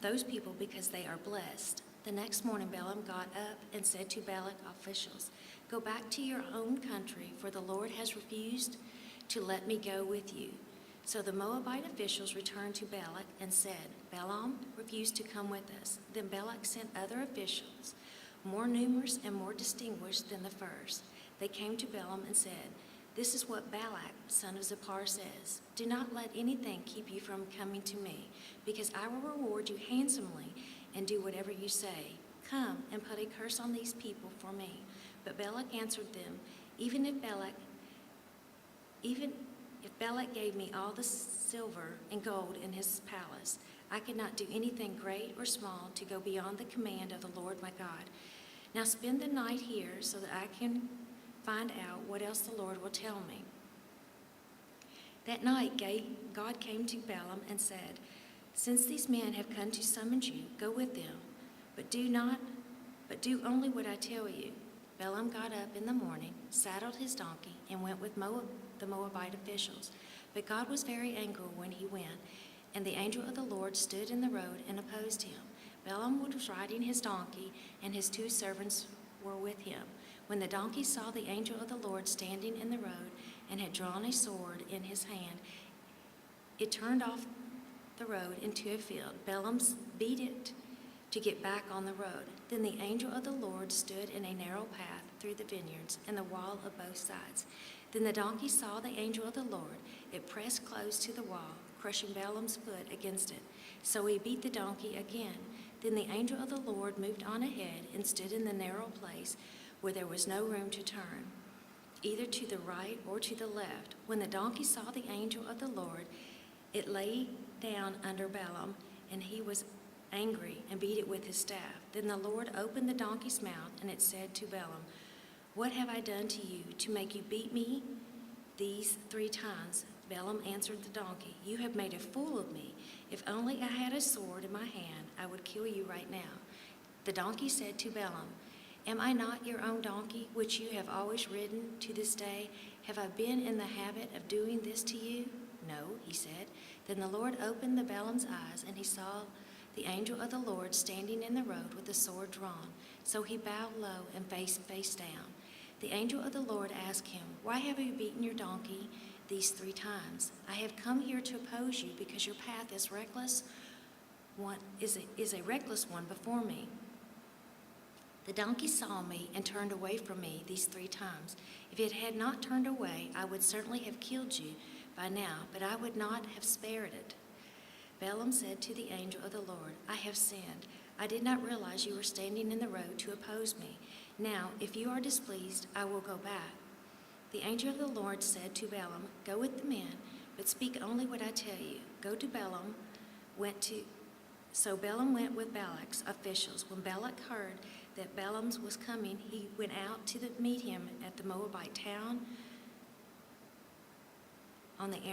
those people, because they are blessed." The next morning Balaam got up and said to Balak officials, "Go back to your own country, for the Lord has refused to let me go with you." So the Moabite officials returned to Balak and said, "Balaam refused to come with us." Then Balak sent other officials, more numerous and more distinguished than the first. They came to Balaam and said, "This is what Balak, son of Zippor, says: Do not let anything keep you from coming to me, because I will reward you handsomely and do whatever you say. Come and put a curse on these people for me." But Balak answered them, Even if Balak gave me all the silver and gold in his palace, I could not do anything great or small to go beyond the command of the Lord my God. Now spend the night here so that I can find out what else the Lord will tell me." That night God came to Balaam and said, "Since these men have come to summon you, go with them, but do only what I tell you." Balaam got up in the morning, saddled his donkey, and went with the Moabite officials. But God was very angry when he went, and the angel of the Lord stood in the road and opposed him. Balaam was riding his donkey, and his 2 servants were with him. When the donkey saw the angel of the Lord standing in the road and had drawn a sword in his hand, it turned off the road into a field. Balaam beat it to get back on the road. Then the angel of the Lord stood in a narrow path through the vineyards and the wall of both sides. Then the donkey saw the angel of the Lord. It pressed close to the wall, crushing Balaam's foot against it. So he beat the donkey again. Then the angel of the Lord moved on ahead and stood in the narrow place where there was no room to turn, either to the right or to the left. When the donkey saw the angel of the Lord, it lay down under Balaam, and he was angry and beat it with his staff. Then the Lord opened the donkey's mouth, and it said to Balaam, "What have I done to you to make you beat me these 3 times?" Balaam answered the donkey, "You have made a fool of me. If only I had a sword in my hand, I would kill you right now." The donkey said to Balaam, "Am I not your own donkey, which you have always ridden to this day? Have I been in the habit of doing this to you?" "No," he said. Then the Lord opened the Balaam's eyes, and he saw the angel of the Lord standing in the road with the sword drawn. So he bowed low and face down. The angel of the Lord asked him, "Why have you beaten your donkey these 3 times?" "I have come here to oppose you because your path is a reckless one before me. The donkey saw me and turned away from me these 3 times. If it had not turned away, I would certainly have killed you by now, but I would not have spared it." Balaam said to the angel of the Lord, "I have sinned. I did not realize you were standing in the road to oppose me. Now, if you are displeased, I will go back." The angel of the Lord said to Balaam, "Go with the men, but speak only what I tell you." So Balaam went with Balak's officials. When Balak heard that Balaam was coming, he went out to meet him at the Moabite town on the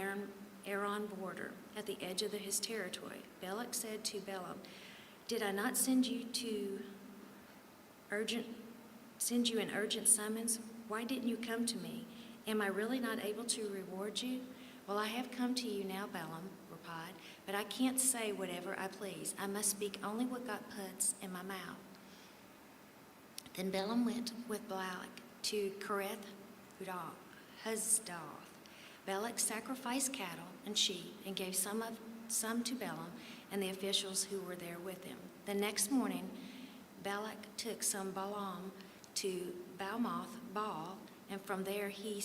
Aram border, at the edge of his territory. Balak said to Balaam, "Did I not send you an urgent summons? Why didn't you come to me? Am I really not able to reward you?" "Well, I have come to you now," Balaam replied, "but I can't say whatever I please. I must speak only what God puts in my mouth." Then Balaam went with Balak to Kereth Huzdoth. Balak sacrificed cattle and sheep and gave some to Balaam and the officials who were there with him. The next morning, Balak took some Balaam to Baal-moth Baal, and from there he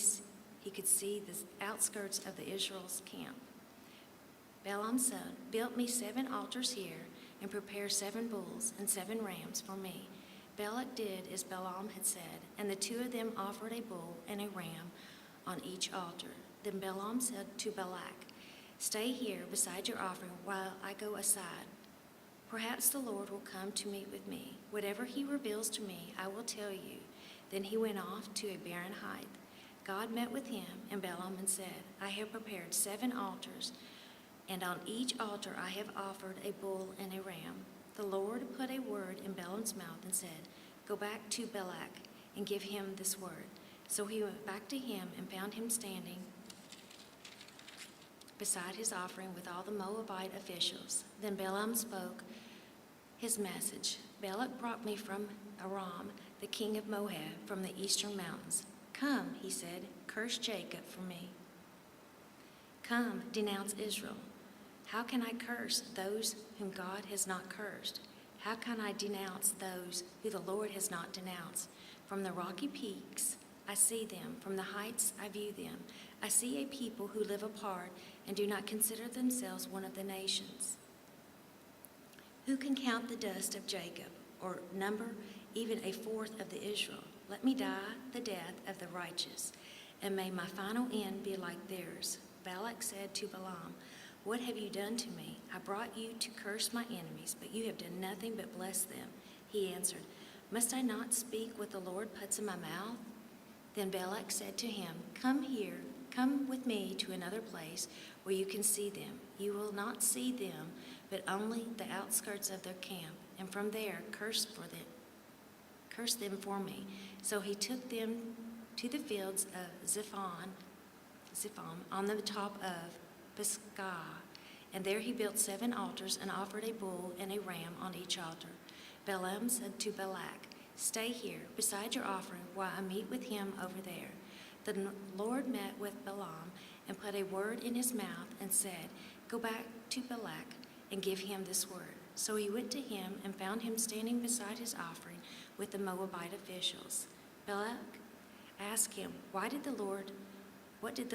could see the outskirts of the Israel's camp. Balaam said, "Build me 7 altars here and prepare 7 bulls and 7 rams for me." Balak did as Balaam had said, and the 2 of them offered a bull and a ram on each altar. Then Balaam said to Balak, "Stay here beside your offering while I go aside. Perhaps the Lord will come to meet with me. Whatever he reveals to me, I will tell you." Then he went off to a barren height. God met with him and Balaam and said, "I have prepared 7 altars, and on each altar I have offered a bull and a ram." The Lord put a word in Balaam's mouth and said, "Go back to Balak and give him this word." So he went back to him and found him standing beside his offering with all the Moabite officials. Then Balaam spoke his message. "Balak brought me from Aram, the king of Moab, from the eastern mountains. Come," he said, "curse Jacob for me. Come, denounce Israel. How can I curse those whom God has not cursed? How can I denounce those who the Lord has not denounced? From the rocky peaks I see them, from the heights I view them. I see a people who live apart and do not consider themselves one of the nations. Who can count the dust of Jacob, or number even a fourth of the Israel? Let me die the death of the righteous, and may my final end be like theirs." Balak said to Balaam, "What have you done to me? I brought you to curse my enemies, but you have done nothing but bless them." He answered, "Must I not speak what the Lord puts in my mouth?" Then Balak said to him, "Come here Come with me to another place where you can see them. You will not see them, but only the outskirts of their camp, and from there curse them for me. So he took them to the fields of Ziphon on the top of Pisgah, and there he built 7 altars and offered a bull and a ram on each altar. Balaam said to Balak, "Stay here beside your offering while I meet with him over there." The Lord met with Balaam and put a word in his mouth and said, "Go back to Balak and give him this word." So he went to him and found him standing beside his offering with the Moabite officials. Balak asked him, what did the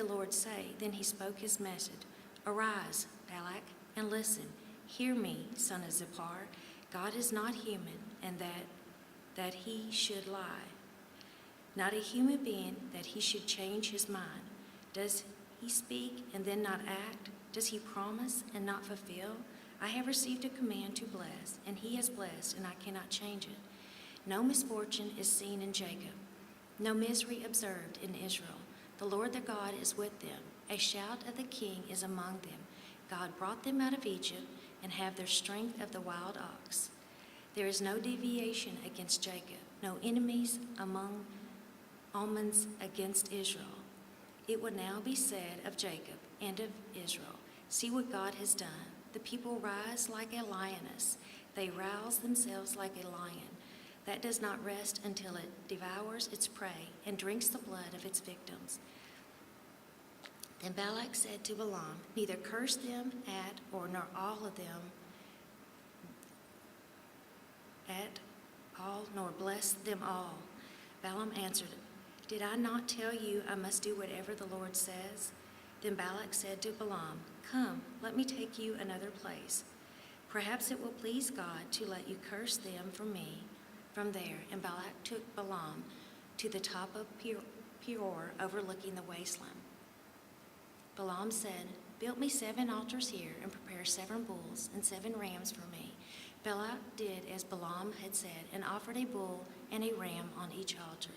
Lord say? Then he spoke his message. "Arise, Balak, and listen. Hear me, son of Zippor. God is not human, and that he should lie. Not a human being, that he should change his mind. Does he speak and then not act? Does he promise and not fulfill? I have received a command to bless, and he has blessed, and I cannot change it. No misfortune is seen in Jacob, no misery observed in Israel. The Lord their God is with them. A shout of the king is among them. God brought them out of Egypt and have their strength of the wild ox. There is no deviation against Jacob, no enemies among almonds against Israel. It will now be said of Jacob and of Israel, see what God has done. The people rise like a lioness. They rouse themselves like a lion that does not rest until it devours its prey and drinks the blood of its victims. Then Balak said to Balaam, neither curse them nor all of them at all, nor bless them all. Balaam answered, did I not tell you I must do whatever the Lord says? Then Balak said to Balaam, come, let me take you another place. Perhaps it will please God to let you curse them from me from there. And Balak took Balaam to the top of Peor, overlooking the wasteland. Balaam said, build me 7 altars here and prepare 7 bulls and 7 rams for me. Balak did as Balaam had said and offered a bull and a ram on each altar.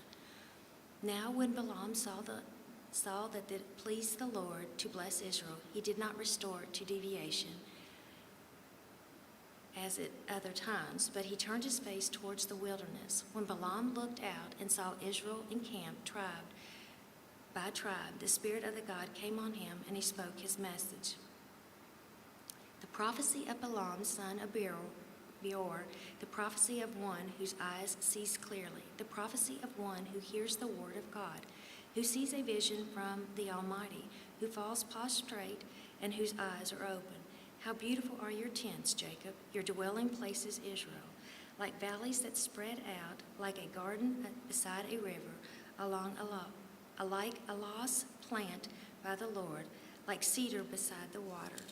Now when Balaam saw that it pleased the Lord to bless Israel, he did not restore it to deviation as at other times, but he turned his face towards the wilderness. When Balaam looked out and saw Israel encamped tribe by tribe, the Spirit of the God came on him, and he spoke his message. The prophecy of Balaam, son of Beor, the prophecy of one whose eyes sees clearly, the prophecy of one who hears the word of God, who sees a vision from the Almighty, who falls prostrate and whose eyes are open. How beautiful are your tents, Jacob, your dwelling places, Israel, like valleys that spread out, like a garden beside a river, like a lost plant by the Lord, like cedar beside the water.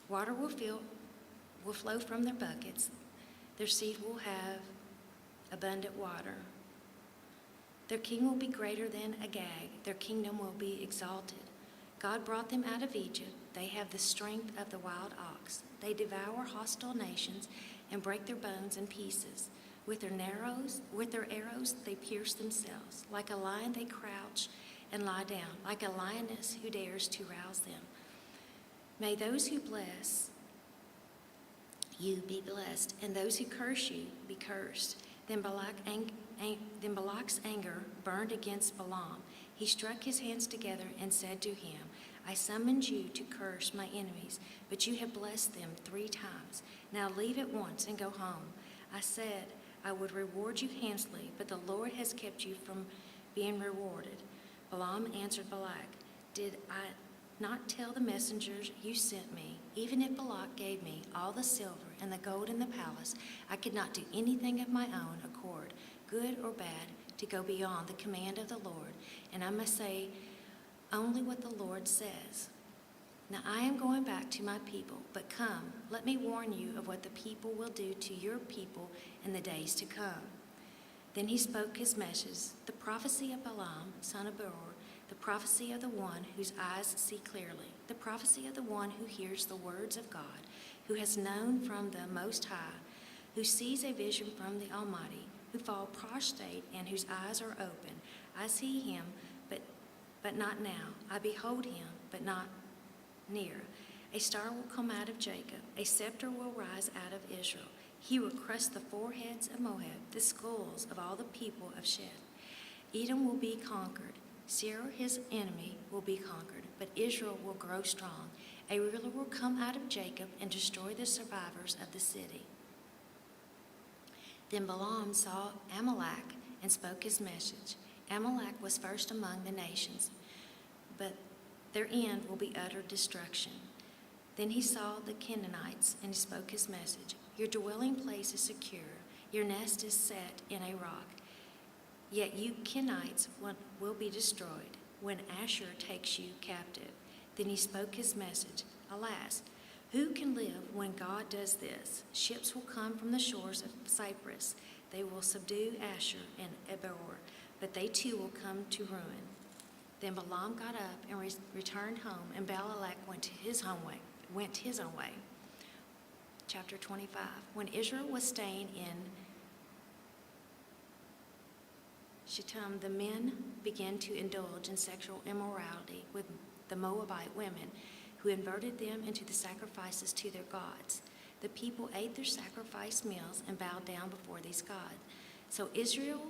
Water will flow from their buckets. Their seed will have abundant water. Their king will be greater than Agag. Their kingdom will be exalted. God brought them out of Egypt. They have the strength of the wild ox. They devour hostile nations and break their bones in pieces. With their arrows, they pierce themselves. Like a lion, they crouch and lie down, like a lioness who dares to rouse them. May those who bless you be blessed, and those who curse you be cursed. Then Balak's anger burned against Balaam. He struck his hands together and said to him, I summoned you to curse my enemies, but you have blessed them 3 times. Now leave at once and go home. I said I would reward you handsomely, but the Lord has kept you from being rewarded. Balaam answered Balak, did I not tell the messengers you sent me? Even if Balak gave me all the silver and the gold in the palace, I could not do anything of my own accord, good or bad, to go beyond the command of the Lord, and I must say only what the Lord says. Now I am going back to my people, but come, let me warn you of what the people will do to your people in the days to come. Then he spoke his message, the prophecy of Balaam, son of Beor, the prophecy of the one whose eyes see clearly, the prophecy of the one who hears the words of God, who has known from the Most High, who sees a vision from the Almighty, who fall prostrate and whose eyes are open. I see him, but not now. I behold him, but not near. A star will come out of Jacob. A scepter will rise out of Israel. He will crush the foreheads of Moab, the skulls of all the people of Shed. Edom will be conquered. Seir, his enemy, will be conquered, but Israel will grow strong. A ruler will come out of Jacob and destroy the survivors of the city. Then Balaam saw Amalek and spoke his message. Amalek was first among the nations, but their end will be utter destruction. Then he saw the Canaanites and he spoke his message. Your dwelling place is secure. Your nest is set in a rock. Yet you Kenites will be destroyed when Asshur takes you captive. Then he spoke his message. Alas, who can live when God does this? Ships will come from the shores of Cyprus. They will subdue Asshur and Ebor, but they too will come to ruin. Then Balaam got up and returned home, and Balak went his own way. Chapter 25. When Israel was staying in Shittim, the men began to indulge in sexual immorality with the Moabite women, who inverted them into the sacrifices to their gods. The people ate their sacrifice meals and bowed down before these gods. So Israel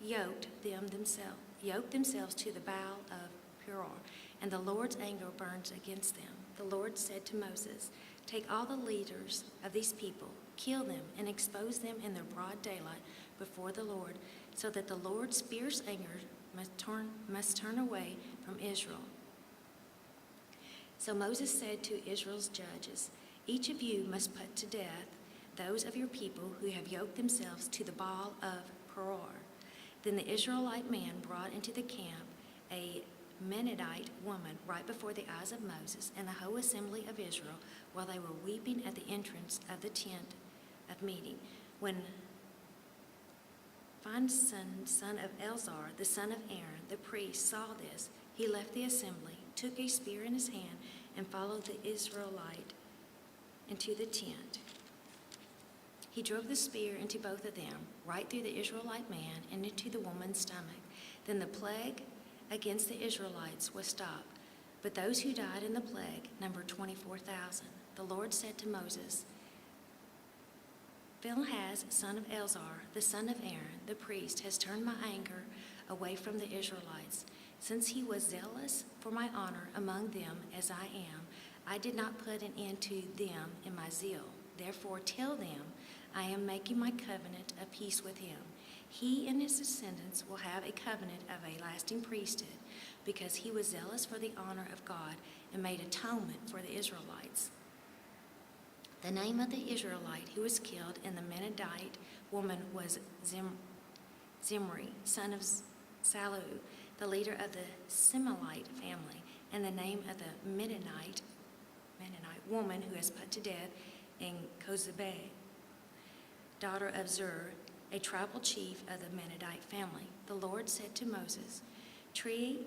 yoked themselves to the Baal of Peor, and the Lord's anger burns against them. The Lord said to Moses, take all the leaders of these people, kill them, and expose them in the broad daylight before the Lord, so that the Lord's fierce anger must turn away from Israel. So Moses said to Israel's judges, each of you must put to death those of your people who have yoked themselves to the Baal of Peor. Then the Israelite man brought into the camp a Mennonite woman right before the eyes of Moses and the whole assembly of Israel, while they were weeping at the entrance of the tent of meeting. When Phinehas, son of Eleazar, the son of Aaron, the priest, saw this, he left the assembly, took a spear in his hand, and followed the Israelite into the tent. He drove the spear into both of them, right through the Israelite man and into the woman's stomach. Then the plague against the Israelites was stopped, but those who died in the plague numbered 24,000. The Lord said to Moses, Phinehas, son of Eleazar, the son of Aaron, the priest, has turned my anger away from the Israelites. Since he was zealous for my honor among them as I am, I did not put an end to them in my zeal. Therefore tell them, I am making my covenant of peace with him. He and his descendants will have a covenant of a lasting priesthood, because he was zealous for the honor of God and made atonement for the Israelites. The name of the Israelite who was killed in the Mennonite woman was Zimri, son of Salu, the leader of the Simelite family, and the name of the Mennonite woman who was put to death in Kozebeh, daughter of Zur, a tribal chief of the Mennonite family. The Lord said to Moses, treat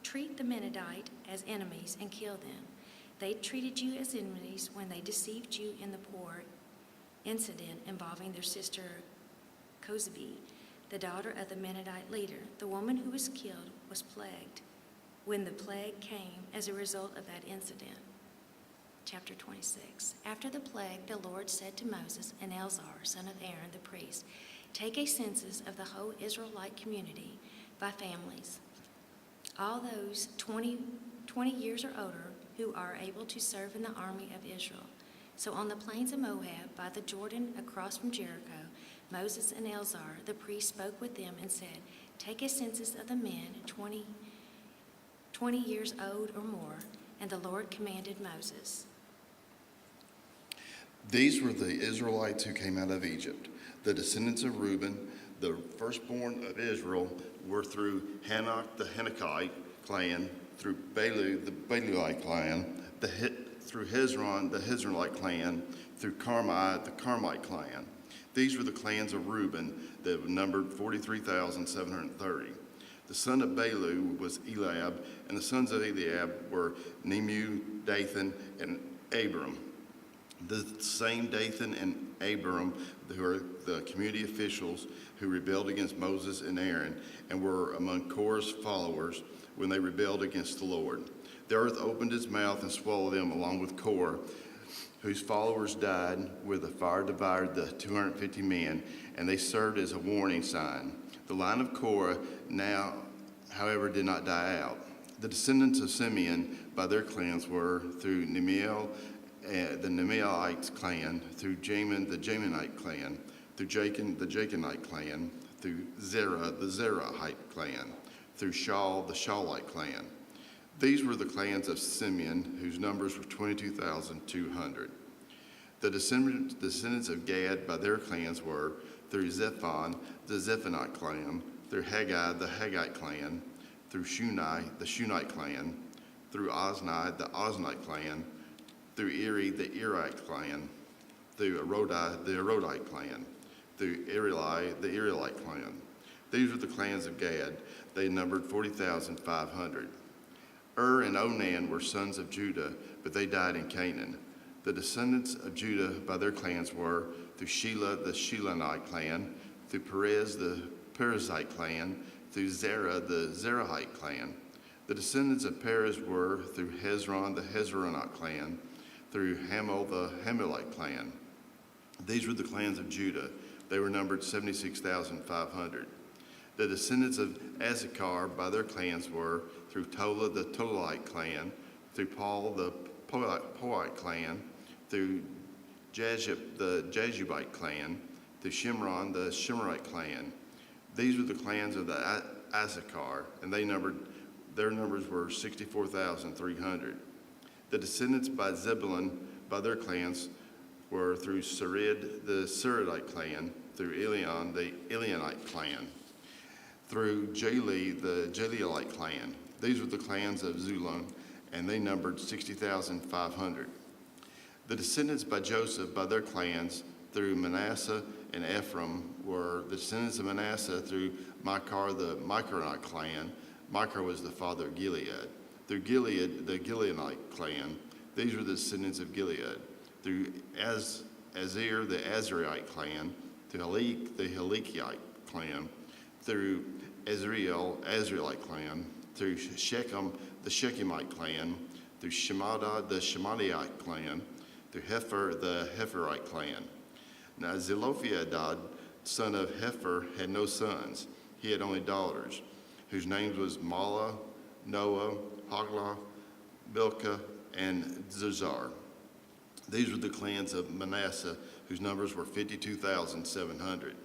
the Mennonite as enemies and kill them. They treated you as enemies when they deceived you in the poor incident involving their sister Kozebeh, the daughter of the Mennonite leader. The woman who was killed was plagued when the plague came as a result of that incident. Chapter 26. After the plague, the Lord said to Moses and Eleazar, son of Aaron the priest, take a census of the whole Israelite community by families, all those 20 years or older who are able to serve in the army of Israel. So on the plains of Moab, by the Jordan across from Jericho, Moses and Eleazar the priest spoke with them and said, take a census of the men 20 years old or more. And the Lord commanded Moses. These were the Israelites who came out of Egypt. The descendants of Reuben, the firstborn of Israel, were through Hanok the Hanokite clan, through Belu the Beluite clan, through Hezron the Hezronite clan, through Carmi the Carmite clan. These were the clans of Reuben that numbered 43,730. The son of Belu was Eliab, and the sons of Eliab were Nemu, Dathan, and Abram. The same Dathan and Abiram, who are the community officials who rebelled against Moses and Aaron and were among Korah's followers when they rebelled against the Lord. The earth opened its mouth and swallowed them along with Korah, whose followers died where the fire devoured the 250 men, and they served as a warning sign. The line of Korah now, however, did not die out. The descendants of Simeon by their clans were through Nemiel, the Nemielite clan, through Jamin, the Jaminite clan, through Jachin, the Jachinite clan, through Zerah, the Zerahite clan, through Shaul, the Shaulite clan. These were the clans of Simeon, whose numbers were 22,200. The descendants of Gad by their clans were through Zephon, the Zephonite clan, through Haggai, the Haggite clan, through Shunai, the Shunite clan, through Ozni, the Oznite clan, through Eri, the Erite clan, through Arodi, the Arodite clan, through Eri, the Erilite clan. These were the clans of Gad. They numbered 40,500. And Onan were sons of Judah, but they died in Canaan. The descendants of Judah by their clans were through Shelah, the Shelonite clan, through Perez, the Perezite clan, through Zerah, the Zerahite clan. The descendants of Perez were through Hezron, the Hezronite clan, through Hamel, the Hamilite clan. These were the clans of Judah. They were numbered 76,500. The descendants of Issachar by their clans were through Tola, the Tolite clan, through Paul, the Poite clan, through Jashub, the Jashubite clan, through Shimron, the Shimrite clan. These were the clans of the Issachar, and their numbers were 64,300. The descendants by Zebulun by their clans were through Sered, the Seredite clan, through Elion, the Elionite clan, through Jali, the Jalielite clan. These were the clans of Zulun, and they numbered 60,500. The descendants by Joseph by their clans through Manasseh and Ephraim were the descendants of Manasseh through Machir, the Machirite clan. Machir was the father of Gilead. Through Gilead, the Gileadite clan. These were the descendants of Gilead. Through Azir, the Azarite clan. Through Helik, the Helikite clan. Through Azriel, Azraelite clan. Through Shechem, the Shechemite clan. Through Shemadah, the Shemadiite clan. Through Hefer, the Heferite clan. Now Zelophehad, son of Hefer, had no sons. He had only daughters, whose names was Mahlah, Noah, Hoglah, Bilkah, and Zuzar. These were the clans of Manasseh, whose numbers were 52,700.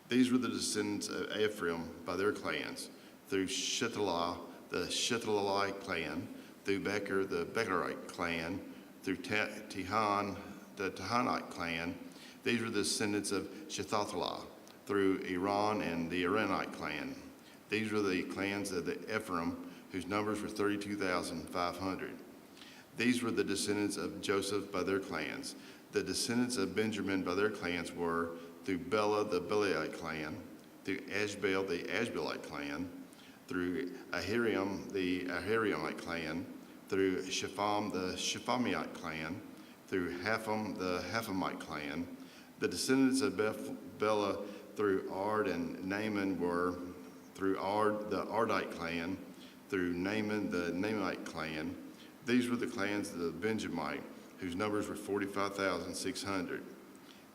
These were the descendants of Ephraim by their clans, through Shetelah, the Shetelahite clan, through Becher, the Becherite clan, through Tihan, the Tahanite clan. These were the descendants of Shethathalah, through Iran and the Iranite clan. These were the clans of the Ephraim, whose numbers were 32,500. These were the descendants of Joseph by their clans. The descendants of Benjamin by their clans were through Bela, the Belaite clan, through Ashbel, the Ashbelite clan, through Ahiriam, the Ahiriamite clan, through Shepham, the Shephamite clan, through Hapham, the Haphamite clan. The descendants of Bela through Ard and Naaman were through Ard, the Ardite clan, through Naaman, the Naamite clan. These were the clans of the Benjamite, whose numbers were 45,600.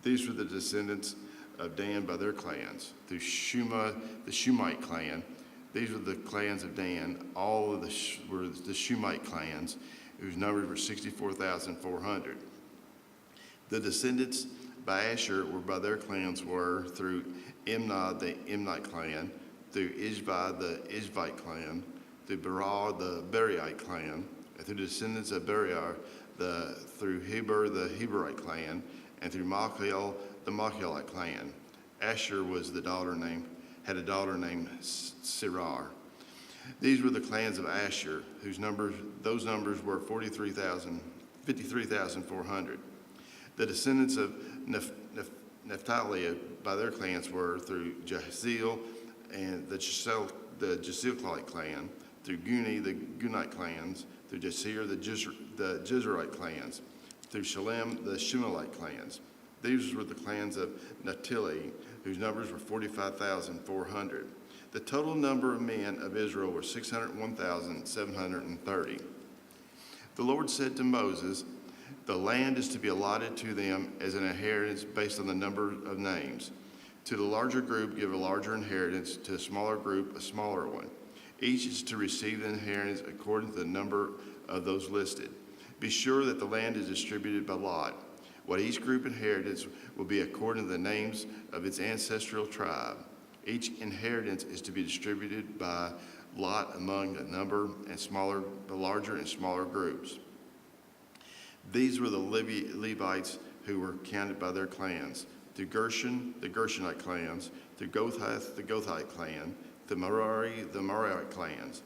These were the descendants of Dan by their clans, through Shuma, the Shumite clan. These were the clans of Dan. All of were the Shumite clans, whose numbers were 64,400. The descendants by Asher were by their clans were through Imnah, the Imnite clan, through Ishvi, the Ishvite clan, through Berah, the Beriite clan, and through the descendants of Beriah, through Heber, the Heberite clan, and through Malchiel, the Malchielite clan. Asher was had a daughter named Sirar. These were the clans of Asher, those numbers were 53,400. The descendants of Naphtali by their clans were through Jaziel and the Jazielite clan, through Guni, the Gunite clans, through Jasir, the Jezreelite clans. through Shalem, the Shemalite clans. These were the clans of Naphtali, whose numbers were 45,400. The total number of men of Israel were 601,730. The Lord said to Moses, "The land is to be allotted to them as an inheritance based on the number of names. To the larger group, give a larger inheritance, to a smaller group, a smaller one. Each is to receive the inheritance according to the number of those listed. Be sure that the land is distributed by lot. What each group inheritance will be according to the names of its ancestral tribe. Each inheritance is to be distributed by lot among the larger and smaller groups." These were the Levites who were counted by their clans. Through Gershon, the Gershonite clans. Through Gohath, the Gothite clan. Through Merari, the Merarite clans.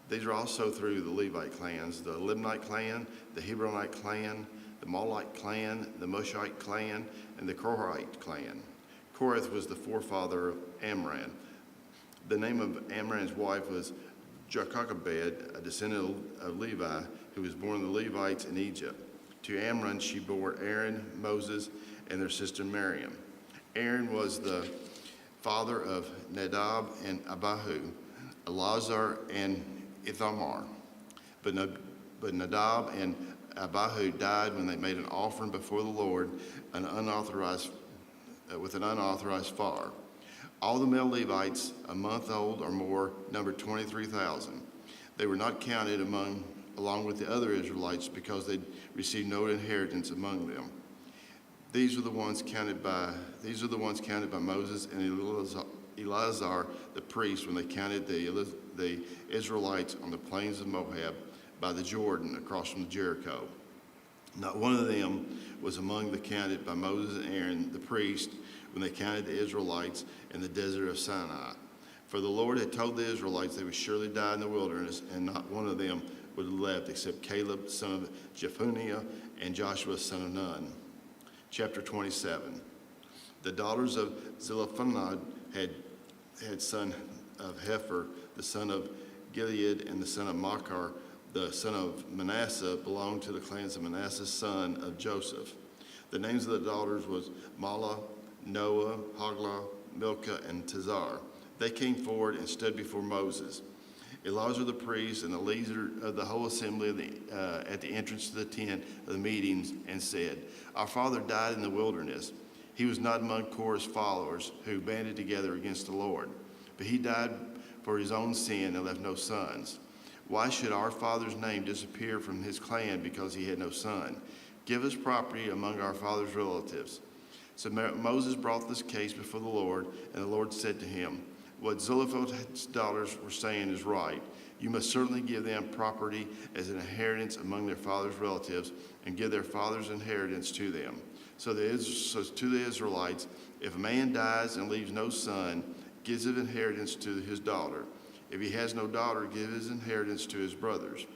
These are also through the Levite clans: the Libnite clan, the Hebronite clan, the Malite clan, the Mushite clan, and the Korahite clan. Korath was the forefather of Amram. The name of Amram's wife was Jochebed, a descendant of Levi, who was born to the Levites in Egypt. To Amram she bore Aaron, Moses, and their sister Miriam. Aaron was the father of Nadab and Abihu, Eleazar and Ithamar. But Nadab and Abihu died when they made an offering before the Lord with an unauthorized fire. All the male Levites, a month old or more, numbered 23,000. They were not counted along with the other Israelites because they received no inheritance among them. These are the ones counted by Moses and Eleazar the priest when they counted the Israelites on the plains of Moab by the Jordan across from Jericho. Not one of them was among the counted by Moses and Aaron the priest when they counted the Israelites in the desert of Sinai. For the Lord had told the Israelites they would surely die in the wilderness, and not one of them would have left except Caleb, son of Jephunneh, and Joshua, son of Nun. Chapter 27. The daughters of Zelophehad had son of Hepher, the son of Gilead, and the son of Machir, the son of Manasseh, belonged to the clans of Manasseh, son of Joseph. The names of the daughters was Mahlah, Noah, Hoglah, Milcah, and Tizar. They came forward and stood before Moses, Eleazar the priest, and the leader of the whole assembly at the entrance to the tent of the meetings, and said, "Our father died in the wilderness. He was not among Korah's followers who banded together against the Lord, but he died for his own sin and left no sons. Why should our father's name disappear from his clan because he had no son? Give us property among our father's relatives." So Moses brought this case before the Lord, and the Lord said to him, "What Zelophehad's daughters were saying is right. You must certainly give them property as an inheritance among their father's relatives, and give their father's inheritance to them." So to the Israelites, if a man dies and leaves no son, gives his inheritance to his daughter. If he has no daughter, give his inheritance to his brothers.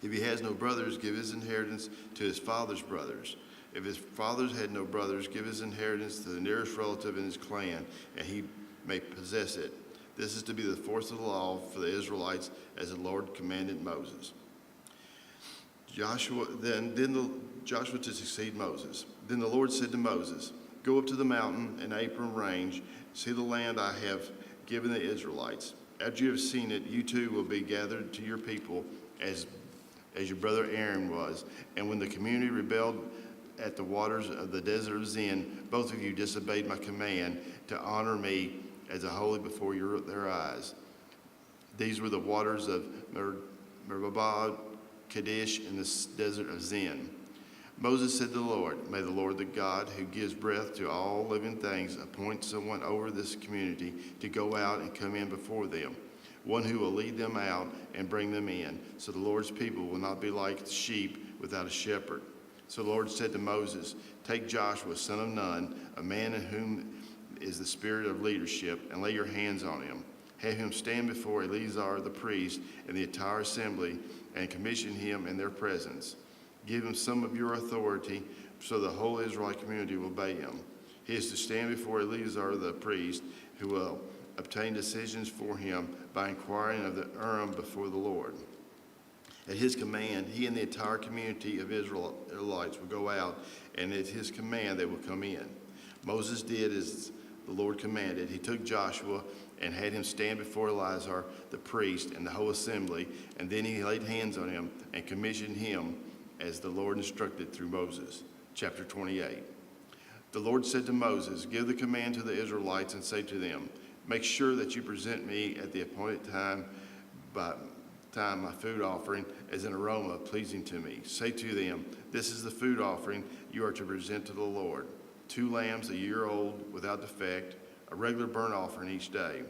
If he has no brothers, give his inheritance to his father's brothers. If his fathers had no brothers, give his inheritance to the nearest relative in his clan, and he may possess it. This is to be the force of the law for the Israelites, as the Lord commanded Moses. Joshua to succeed Moses. Then the Lord said to Moses, "Go up to the mountain and Abram range, see the land I have given the Israelites. After you have seen it, you too will be gathered to your people as your brother Aaron was. And when the community rebelled at the waters of the desert of Zin, both of you disobeyed my command to honor me as a holy before their eyes. These were the waters of Meribah, Kadesh, and the desert of Zin." Moses said to the Lord, "May the Lord, the God who gives breath to all living things, appoint someone over this community to go out and come in before them, one who will lead them out and bring them in, so the Lord's people will not be like sheep without a shepherd." So the Lord said to Moses, "Take Joshua, son of Nun, a man in whom is the spirit of leadership, and lay your hands on him. Have him stand before Eleazar the priest and the entire assembly, and commission him in their presence. Give him some of your authority, so the whole Israelite community will obey him. He is to stand before Eleazar the priest, who will obtain decisions for him by inquiring of the Urim before the Lord. At his command, he and the entire community of Israelites would go out, and at his command they would come in. Moses did as the Lord commanded. He took Joshua and had him stand before Eleazar the priest and the whole assembly, and then he laid hands on him and commissioned him as the Lord instructed through Moses. Chapter 28. The Lord said to Moses, "Give the command to the Israelites and say to them, make sure that you present me at the appointed time my food offering as an aroma pleasing to me. Say to them, this is the food offering you are to present to the Lord. 2 lambs a year old without defect, a regular burnt offering each day.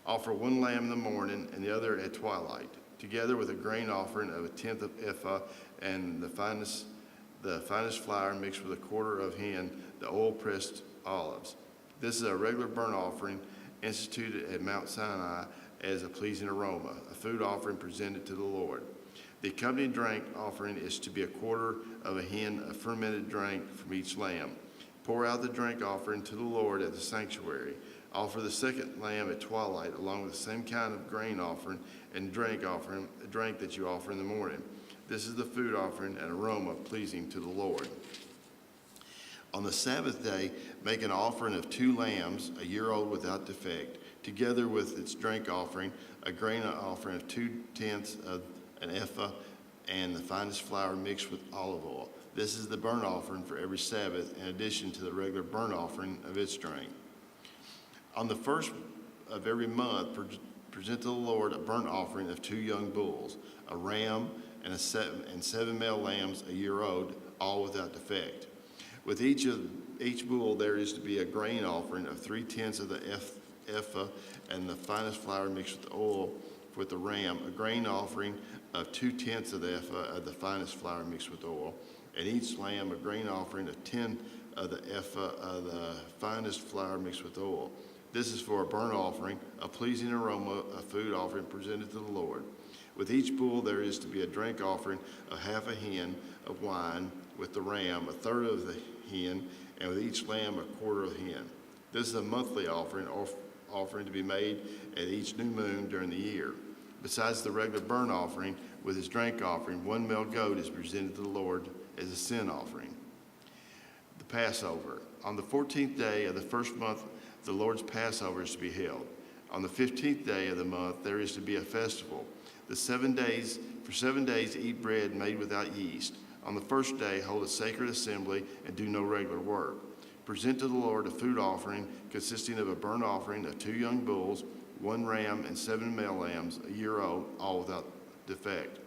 Offer 1 lamb in the morning and the other at twilight, together with a grain offering of 1/10 of ephah and the finest flour mixed with 1/4 of hin, the oil-pressed olives. This is a regular burnt offering instituted at Mount Sinai as a pleasing aroma, a food offering presented to the Lord. The accompanying drink offering is to be 1/4 of a hin of fermented drink from each lamb. Pour out the drink offering to the Lord at the sanctuary. Offer the second lamb at twilight, along with the same kind of grain offering and drink offering, a drink that you offer in the morning. This is the food offering, an aroma pleasing to the Lord. On the Sabbath day, make an offering of 2 lambs, a year old without defect, together with its drink offering, a grain offering of 2/10 of an ephah, and the finest flour mixed with olive oil. This is the burnt offering for every Sabbath, in addition to the regular burnt offering of its drink. On the first of every month, present to the Lord a burnt offering of 2 young bulls, a ram, and 7 male lambs a year old, all without defect. With each bull there is to be a grain offering of 3/10 of the ephah and the finest flour mixed with oil. With the ram, a grain offering of 2/10 of the ephah of the finest flour mixed with oil, and each lamb a grain offering of 10 of the ephah of the finest flour mixed with oil. This is for a burnt offering, a pleasing aroma, a food offering presented to the Lord. With each bull there is to be a drink offering of 1/2 hin of wine, with the ram 1/3 of the hin, and with each lamb 1/4 of hin. This is a monthly offering to be made at each new moon during the year. Besides the regular burnt offering, with its drink offering, 1 male goat is presented to the Lord as a sin offering. The Passover. On the 14th day of the first month, the Lord's Passover is to be held. On the 15th day of the month, there is to be a festival. For 7 days, eat bread made without yeast. On the first day, hold a sacred assembly and do no regular work. Present to the Lord a food offering consisting of a burnt offering of 2 young bulls, 1 ram, and 7 male lambs a year old, all without defect.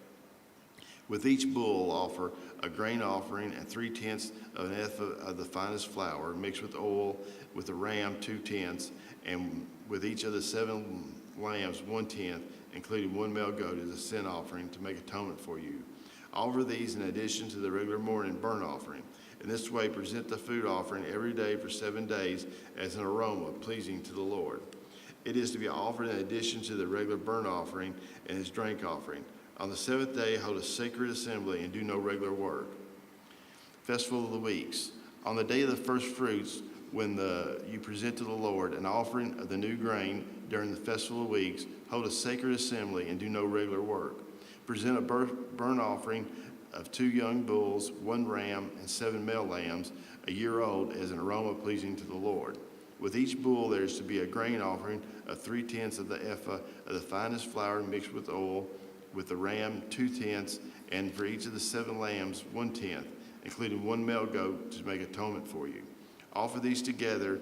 With each bull, offer a grain offering and 3/10 of an ephah of the finest flour mixed with oil. With the ram, 2/10, and with each of the 7 lambs, 1/10, including 1 male goat as a sin offering to make atonement for you. Offer these in addition to the regular morning burnt offering. In this way, present the food offering every day for 7 days as an aroma pleasing to the Lord. It is to be offered in addition to the regular burnt offering and its drink offering. On the 7th day, hold a sacred assembly and do no regular work. Festival of the Weeks. On the day of the first fruits, when you present to the Lord an offering of the new grain during the Festival of Weeks, hold a sacred assembly and do no regular work. Present a burnt offering of 2 young bulls, 1 ram, and 7 male lambs a year old as an aroma pleasing to the Lord. With each bull there is to be a grain offering of 3/10 of the ephah of the finest flour mixed with oil. With the ram, 2/10, and for each of the 7 lambs, 1/10, including 1 male goat to make atonement for you. Offer these together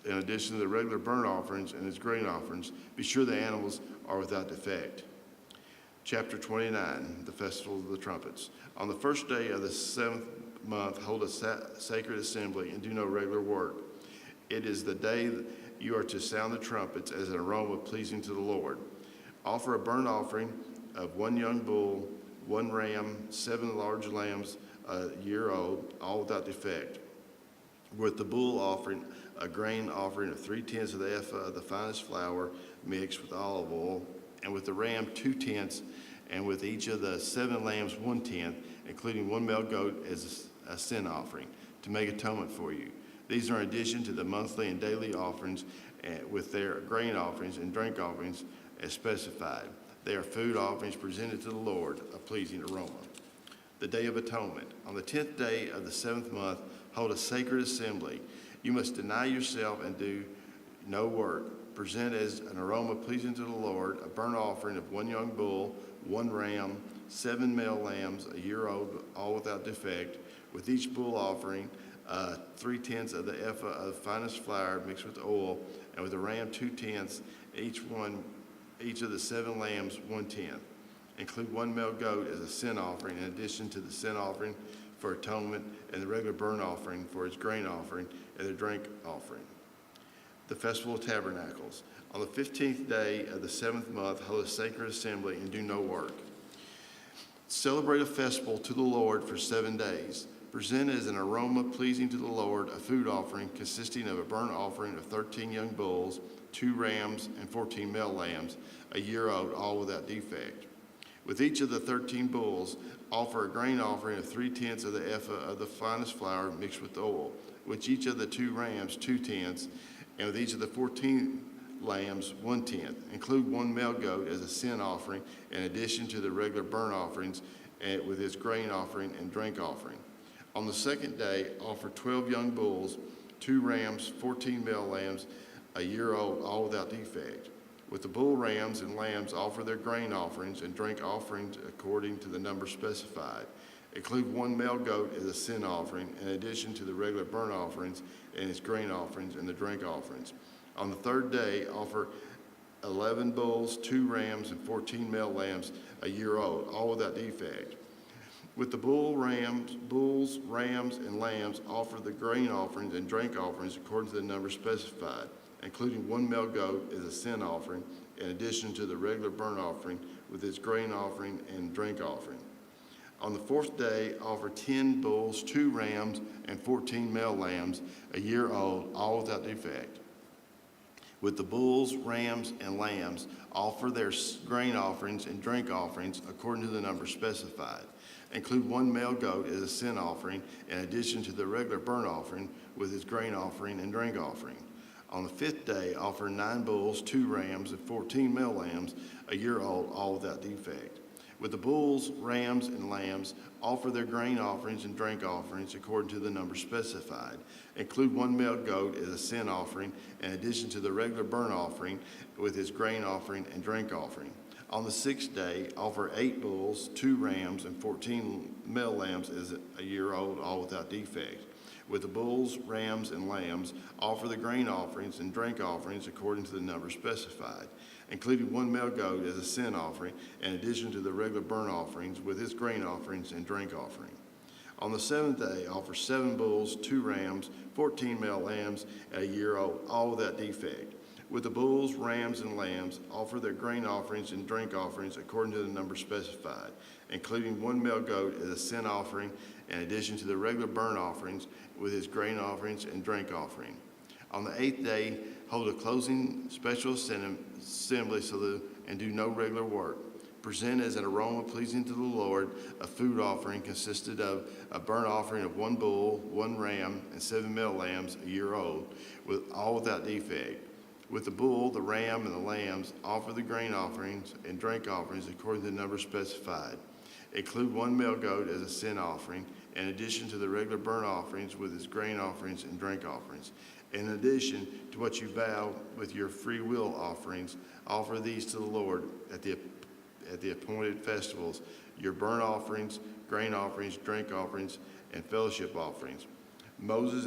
in addition to the regular burnt offerings and its grain offerings. Be sure the animals are without defect. Chapter 29, the Festival of the Trumpets. On the first day of the 7th month, hold a sacred assembly and do no regular work. It is the day that you are to sound the trumpets as an aroma pleasing to the Lord. Offer a burnt offering of 1 young bull, 1 ram, 7 large lambs a year old, all without defect. With the bull offering, a grain offering of 3/10 of the ephah of the finest flour mixed with olive oil, and with the ram, 2/10, and with each of the 7 lambs, 1/10, including 1 male goat as a sin offering, to make atonement for you. These are in addition to the monthly and daily offerings with their grain offerings and drink offerings as specified. They are food offerings presented to the Lord, a pleasing aroma. The Day of Atonement. On the 10th day of the 7th month, hold a sacred assembly. You must deny yourself and do no work. Present as an aroma pleasing to the Lord a burnt offering of 1 young bull, 1 ram, 7 male lambs, a year old, all without defect, with each bull offering 3/10 of the ephah of finest flour mixed with oil, and with the ram 2/10, each of the 7 lambs 1/10. Include 1 male goat as a sin offering in addition to the sin offering for atonement and the regular burnt offering for its grain offering and the drink offering. The Festival of Tabernacles. On the 15th day of the 7th month, hold a sacred assembly and do no work. Celebrate a festival to the Lord for 7 days. Present as an aroma pleasing to the Lord a food offering consisting of a burnt offering of 13 young bulls, 2 rams, and 14 male lambs, a year old, all without defect. With each of the 13 bulls, offer a grain offering of 3/10 of the ephah of the finest flour mixed with oil, with each of the 2 rams 2/10, and with each of the 14 lambs 1/10. Include 1 male goat as a sin offering in addition to the regular burnt offerings and with its grain offering and drink offering. On the 2nd day, offer 12 young bulls, 2 rams, 14 male lambs, a year old, all without defect. With the bull rams and lambs, offer their grain offerings and drink offerings according to the number specified. Include 1 male goat as a sin offering in addition to the regular burnt offerings and its grain offerings and the drink offerings. On the 3rd day, offer 11 bulls, 2 rams, and 14 male lambs, a year old, all without defect. With the bulls, rams, and lambs, offer the grain offerings and drink offerings according to the number specified, including 1 male goat as a sin offering, in addition to the regular burnt offering with its grain offering and drink offering. On the 4th day, offer 10 bulls, 2 rams, and 14 male lambs, a year old, all without defect. With the bulls, rams, and lambs, offer their grain offerings and drink offerings according to the number specified. Include 1 male goat as a sin offering, in addition to the regular burnt offering with its grain offering and drink offering. On the 5th day, offer 9 bulls, 2 rams, and 14 male lambs, a year old, all without defect. With the bulls, rams, and lambs, offer their grain offerings and drink offerings according to the number specified. Include 1 male goat as a sin offering, in addition to the regular burnt offering with its grain offering and drink offering. On the 6th day, offer 8 bulls, 2 rams, and 14 male lambs as a year old, all without defect. With the bulls, rams, and lambs, offer the grain offerings and drink offerings according to the number specified, including 1 male goat as a sin offering, in addition to the regular burnt offerings with its grain offerings and drink offering. On the 7th day, offer 7 bulls, 2 rams, 14 male lambs, and a year old, all without defect. With the bulls, rams, and lambs, offer their grain offerings and drink offerings according to the number specified, including 1 male goat as a sin offering, in addition to the regular burnt offerings with its grain offerings and drink offering. On the 8th day, hold a closing special assembly and do no regular work. Present as an aroma pleasing to the Lord a food offering consisted of a burnt offering of 1 bull, 1 ram, and 7 male lambs, a year old, all without defect. With the bull, the ram, and the lambs, offer the grain offerings and drink offerings according to the number specified. Include 1 male goat as a sin offering, in addition to the regular burnt offerings with its grain offerings and drink offerings. In addition to what you vow with your free will offerings, offer these to the Lord at the appointed festivals, your burnt offerings, grain offerings, drink offerings, and fellowship offerings. Moses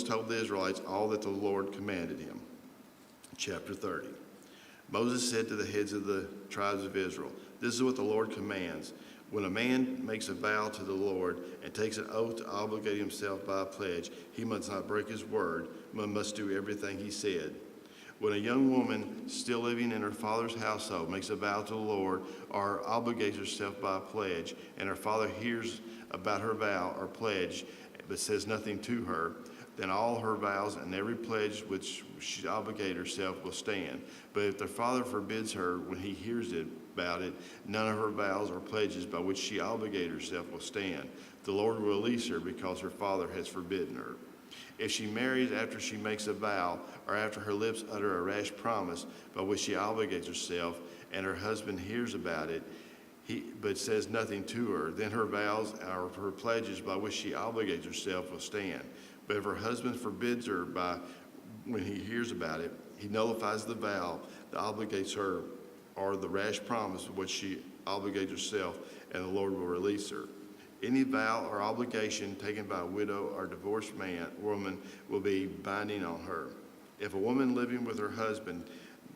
told the Israelites all that the Lord commanded him. Chapter 30. Moses said to the heads of the tribes of Israel, "This is what the Lord commands. When a man makes a vow to the Lord and takes an oath to obligate himself by a pledge, he must not break his word, but must do everything he said. When a young woman still living in her father's household makes a vow to the Lord or obligates herself by a pledge, and her father hears about her vow or pledge but says nothing to her, then all her vows and every pledge which she obligated herself will stand. But if the father forbids her when he hears about it, none of her vows or pledges by which she obligated herself will stand. The Lord will release her because her father has forbidden her." If she marries after she makes a vow, or after her lips utter a rash promise by which she obligates herself, and her husband hears about it, but says nothing to her, then her vows or her pledges by which she obligates herself will stand. But if her husband forbids her when he hears about it, he nullifies the vow that obligates her, or the rash promise by which she obligates herself, and the Lord will release her. Any vow or obligation taken by a widow or divorced woman will be binding on her. If a woman living with her husband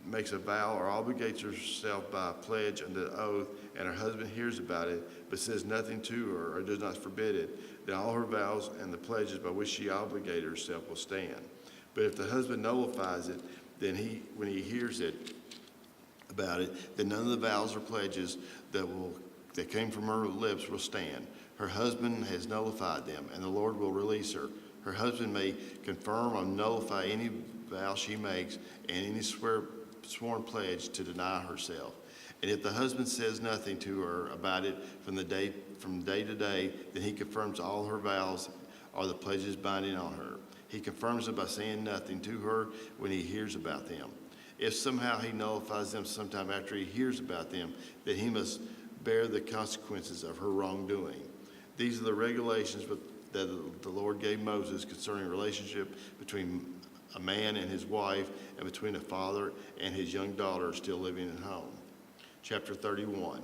makes a vow or obligates herself by a pledge under the oath, and her husband hears about it, but says nothing to her or does not forbid it, then all her vows and the pledges by which she obligated herself will stand. But if the husband nullifies it, then when he hears about it, then none of the vows or pledges that came from her lips will stand. Her husband has nullified them, and the Lord will release her. Her husband may confirm or nullify any vow she makes and any sworn pledge to deny herself. And if the husband says nothing to her about it from day to day, then he confirms all her vows or the pledges binding on her. He confirms them by saying nothing to her when he hears about them. If somehow he nullifies them sometime after he hears about them, then he must bear the consequences of her wrongdoing. These are the regulations that the Lord gave Moses concerning relationship between a man and his wife, and between a father and his young daughter still living at home. Chapter 31.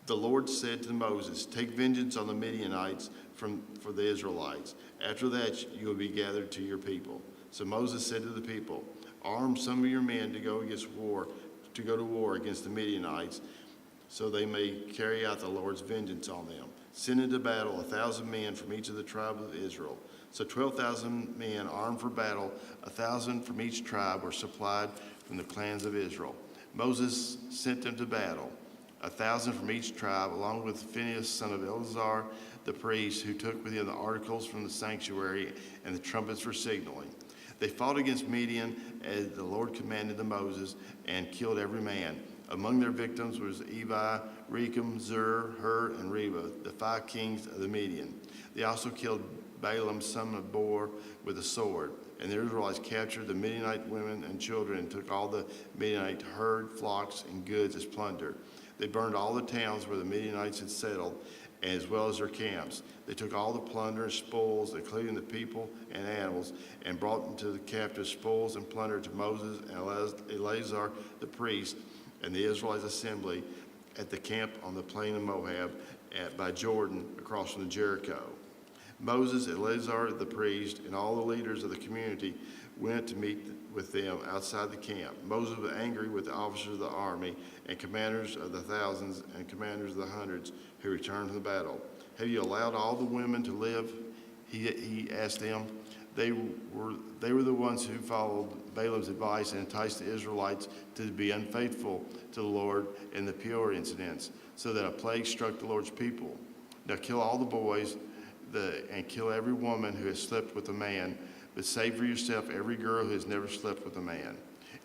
The Lord said to Moses, "Take vengeance on the Midianites for the Israelites. After that you will be gathered to your people." So Moses said to the people, "Arm some of your men to go to war against the Midianites, so they may carry out the Lord's vengeance on them. Send into battle 1,000 men from each of the tribes of Israel." So 12,000 men armed for battle, 1,000 from each tribe, were supplied from the clans of Israel. Moses sent them to battle, 1,000 from each tribe, along with Phinehas, son of Eleazar, the priest, who took with him the articles from the sanctuary and the trumpets for signaling. They fought against Midian as the Lord commanded to Moses, and killed every man. Among their victims was Evi, Rechem, Zur, Hur, and Reba, the 5 kings of the Midian. They also killed Balaam, son of Beor, with a sword. And the Israelites captured the Midianite women and children and took all the Midianite herd, flocks, and goods as plunder. They burned all the towns where the Midianites had settled, as well as their camps. They took all the plunder and spoils, including the people and animals, and brought them to the captive spoils and plunder to Moses and Eleazar the priest and the Israelites' assembly at the camp on the plain of Moab by Jordan across from Jericho. Moses, Eleazar the priest, and all the leaders of the community went to meet with them outside the camp. Moses was angry with the officers of the army and commanders of the thousands and commanders of the hundreds who returned from the battle. "Have you allowed all the women to live?" he asked them. They were the ones who followed Balaam's advice and enticed the Israelites to be unfaithful to the Lord in the Peor incidents, so that a plague struck the Lord's people. Now kill all the boys and kill every woman who has slept with a man, but save for yourself every girl who has never slept with a man.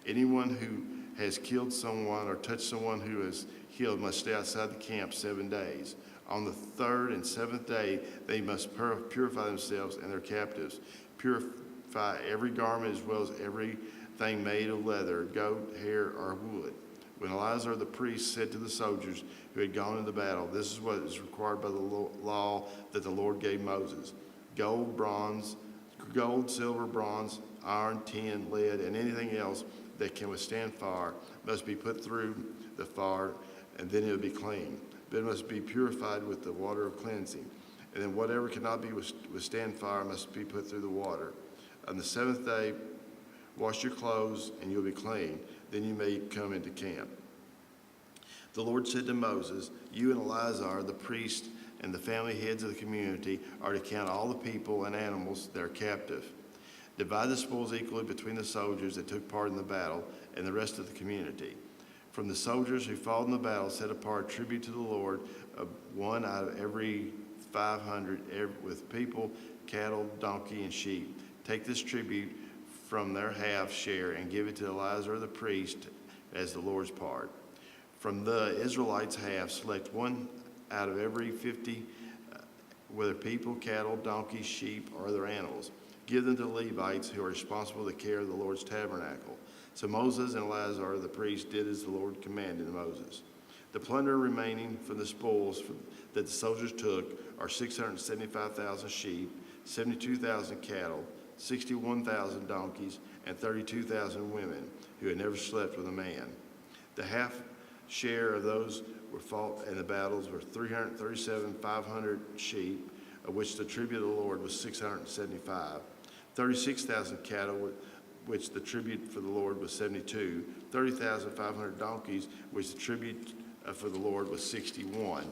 Anyone who has killed someone or touched someone who is killed must stay outside the camp 7 days. On the 3rd and 7th day, they must purify themselves and their captives. Purify every garment as well as everything made of leather, goat, hair, or wood. When Eleazar the priest said to the soldiers who had gone into battle, "This is what is required by the law that the Lord gave Moses: gold, silver, bronze, iron, tin, lead, and anything else that can withstand fire must be put through the fire, and then it will be clean. But it must be purified with the water of cleansing. And then whatever cannot withstand fire must be put through the water. On the 7th day, wash your clothes, and you'll be clean. Then you may come into camp." The Lord said to Moses, "You and Eleazar, the priest, and the family heads of the community are to count all the people and animals that are captive. Divide the spoils equally between the soldiers that took part in the battle and the rest of the community. From the soldiers who fought in the battle, set apart tribute to the Lord of 1 out of every 500 with people, cattle, donkey, and sheep. Take this tribute from their half share and give it to Eleazar the priest as the Lord's part. From the Israelites' half, select 1 out of every 50, whether people, cattle, donkeys, sheep, or other animals. Give them to the Levites who are responsible for the care of the Lord's tabernacle. So Moses and Eleazar the priest did as the Lord commanded Moses. The plunder remaining from the spoils that the soldiers took are 675,000 sheep, 72,000 cattle, 61,000 donkeys, and 32,000 women who had never slept with a man. The half share of those were fought in the battles were 337,500 sheep, of which the tribute of the Lord was 675, 36,000 cattle, which the tribute for the Lord was 72, 30,500 donkeys, which the tribute for the Lord was 61,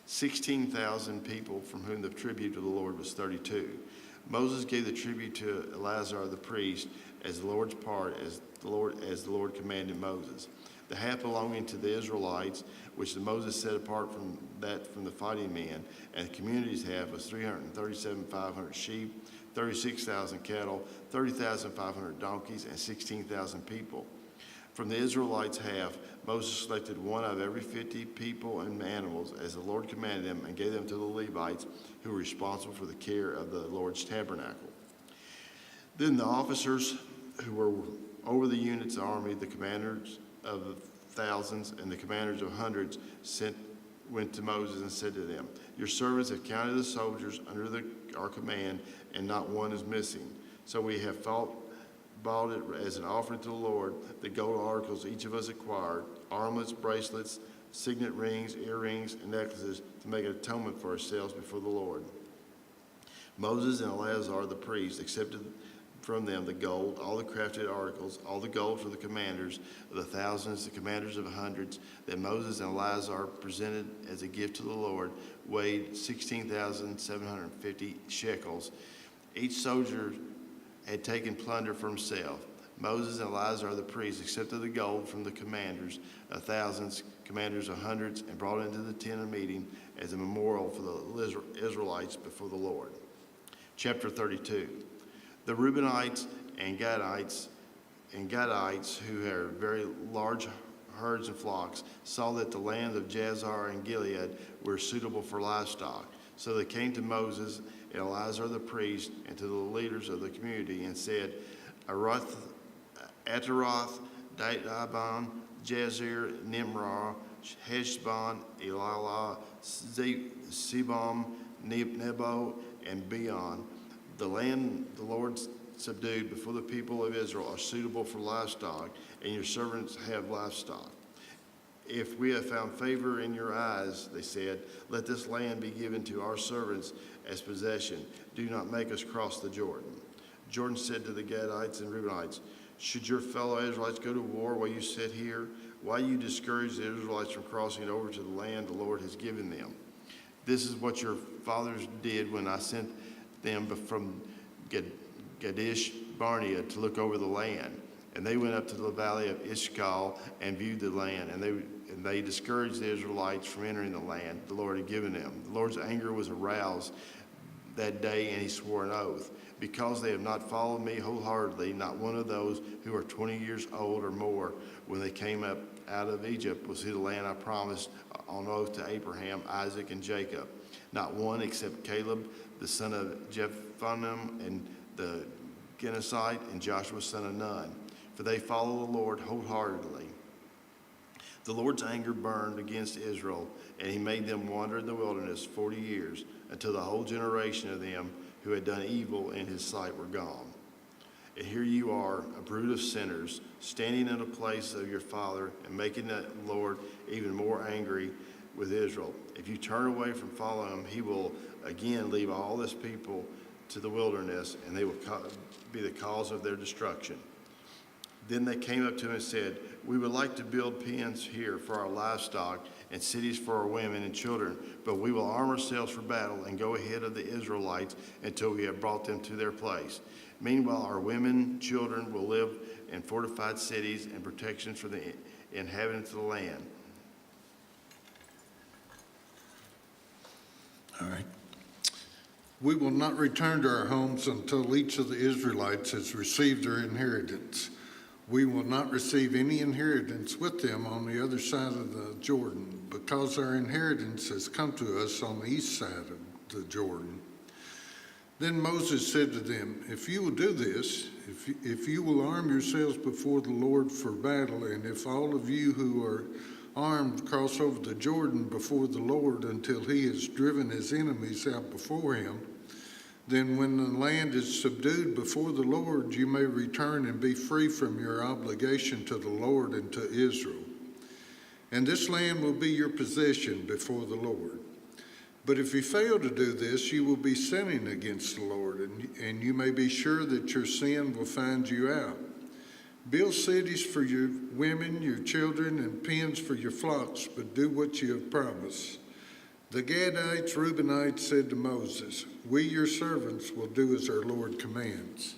16,000 people from whom the tribute of the Lord was 32. Moses gave the tribute to Eleazar the priest as the Lord's part, as the Lord commanded Moses. The half belonging to the Israelites, which Moses set apart from the fighting men, and the community's half was 337,500 sheep, 36,000 cattle, 30,500 donkeys, and 16,000 people. From the Israelites' half, Moses selected one of every 50 people and animals as the Lord commanded him, and gave them to the Levites, who were responsible for the care of the Lord's tabernacle. Then the officers who were over the units of the army, the commanders of thousands and the commanders of hundreds, went to Moses and said to them, "Your servants have counted the soldiers under our command, and not one is missing. So we have bought it as an offering to the Lord, the gold articles each of us acquired, armlets, bracelets, signet rings, earrings, and necklaces, to make an atonement for ourselves before the Lord." Moses and Eleazar the priest accepted from them the gold, all the crafted articles, all the gold for the commanders of the thousands, the commanders of hundreds, that Moses and Eleazar presented as a gift to the Lord, weighed 16,750 shekels. Each soldier had taken plunder for himself. Moses and Eleazar the priest accepted the gold from the commanders of thousands, commanders of hundreds, and brought it into the tent of meeting as a memorial for the Israelites before the Lord. Chapter 32. The Reubenites and Gadites, who had very large herds and flocks, saw that the land of Jazer and Gilead were suitable for livestock. So they came to Moses and Eleazar the priest and to the leaders of the community and said, Ataroth, Dibon, Jazer, Nimrah, Heshbon, Elilah, Sebam, Nebo, and Beon. The land the Lord subdued before the people of Israel are suitable for livestock, and your servants have livestock. If we have found favor in your eyes, they said, let this land be given to our servants as possession. Do not make us cross the Jordan. Jordan said to the Gadites and Reubenites, should your fellow Israelites go to war while you sit here? Why you discourage the Israelites from crossing over to the land the Lord has given them? This is what your fathers did when I sent them from Kadesh Barnea to look over the land. And they went up to the valley of Eshcol and viewed the land, and they discouraged the Israelites from entering the land the Lord had given them. The Lord's anger was aroused that day, and he swore an oath. Because they have not followed me wholeheartedly, not one of those who are 20 years old or more when they came up out of Egypt will see the land I promised on oath to Abraham, Isaac, and Jacob. Not one except Caleb, the son of Jephunneh, and the Kenizzite, and Joshua, son of Nun. For they follow the Lord wholeheartedly. The Lord's anger burned against Israel, and he made them wander in the wilderness 40 years, until the whole generation of them who had done evil in his sight were gone. And here you are, a brood of sinners, standing in the place of your father and making the Lord even more angry with Israel. If you turn away from following him, he will again leave all this people to the wilderness, and they will be the cause of their destruction. Then they came up to him and said, we would like to build pens here for our livestock and cities for our women and children, but we will arm ourselves for battle and go ahead of the Israelites until we have brought them to their place. Meanwhile, our women, children will live in fortified cities and protection for the inhabitants of the land. All right. We will not return to our homes until each of the Israelites has received their inheritance. We will not receive any inheritance with them on the other side of the Jordan, because our inheritance has come to us on the east side of the Jordan. Then Moses said to them, if you will do this, if you will arm yourselves before the Lord for battle, and if all of you who are armed cross over the Jordan before the Lord until he has driven his enemies out before him, then when the land is subdued before the Lord, you may return and be free from your obligation to the Lord and to Israel. And this land will be your possession before the Lord. But if you fail to do this, you will be sinning against the Lord, and you may be sure that your sin will find you out. Build cities for your women, your children, and pens for your flocks, but do what you have promised. The Gadites, Reubenites said to Moses, we, your servants, will do as our Lord commands.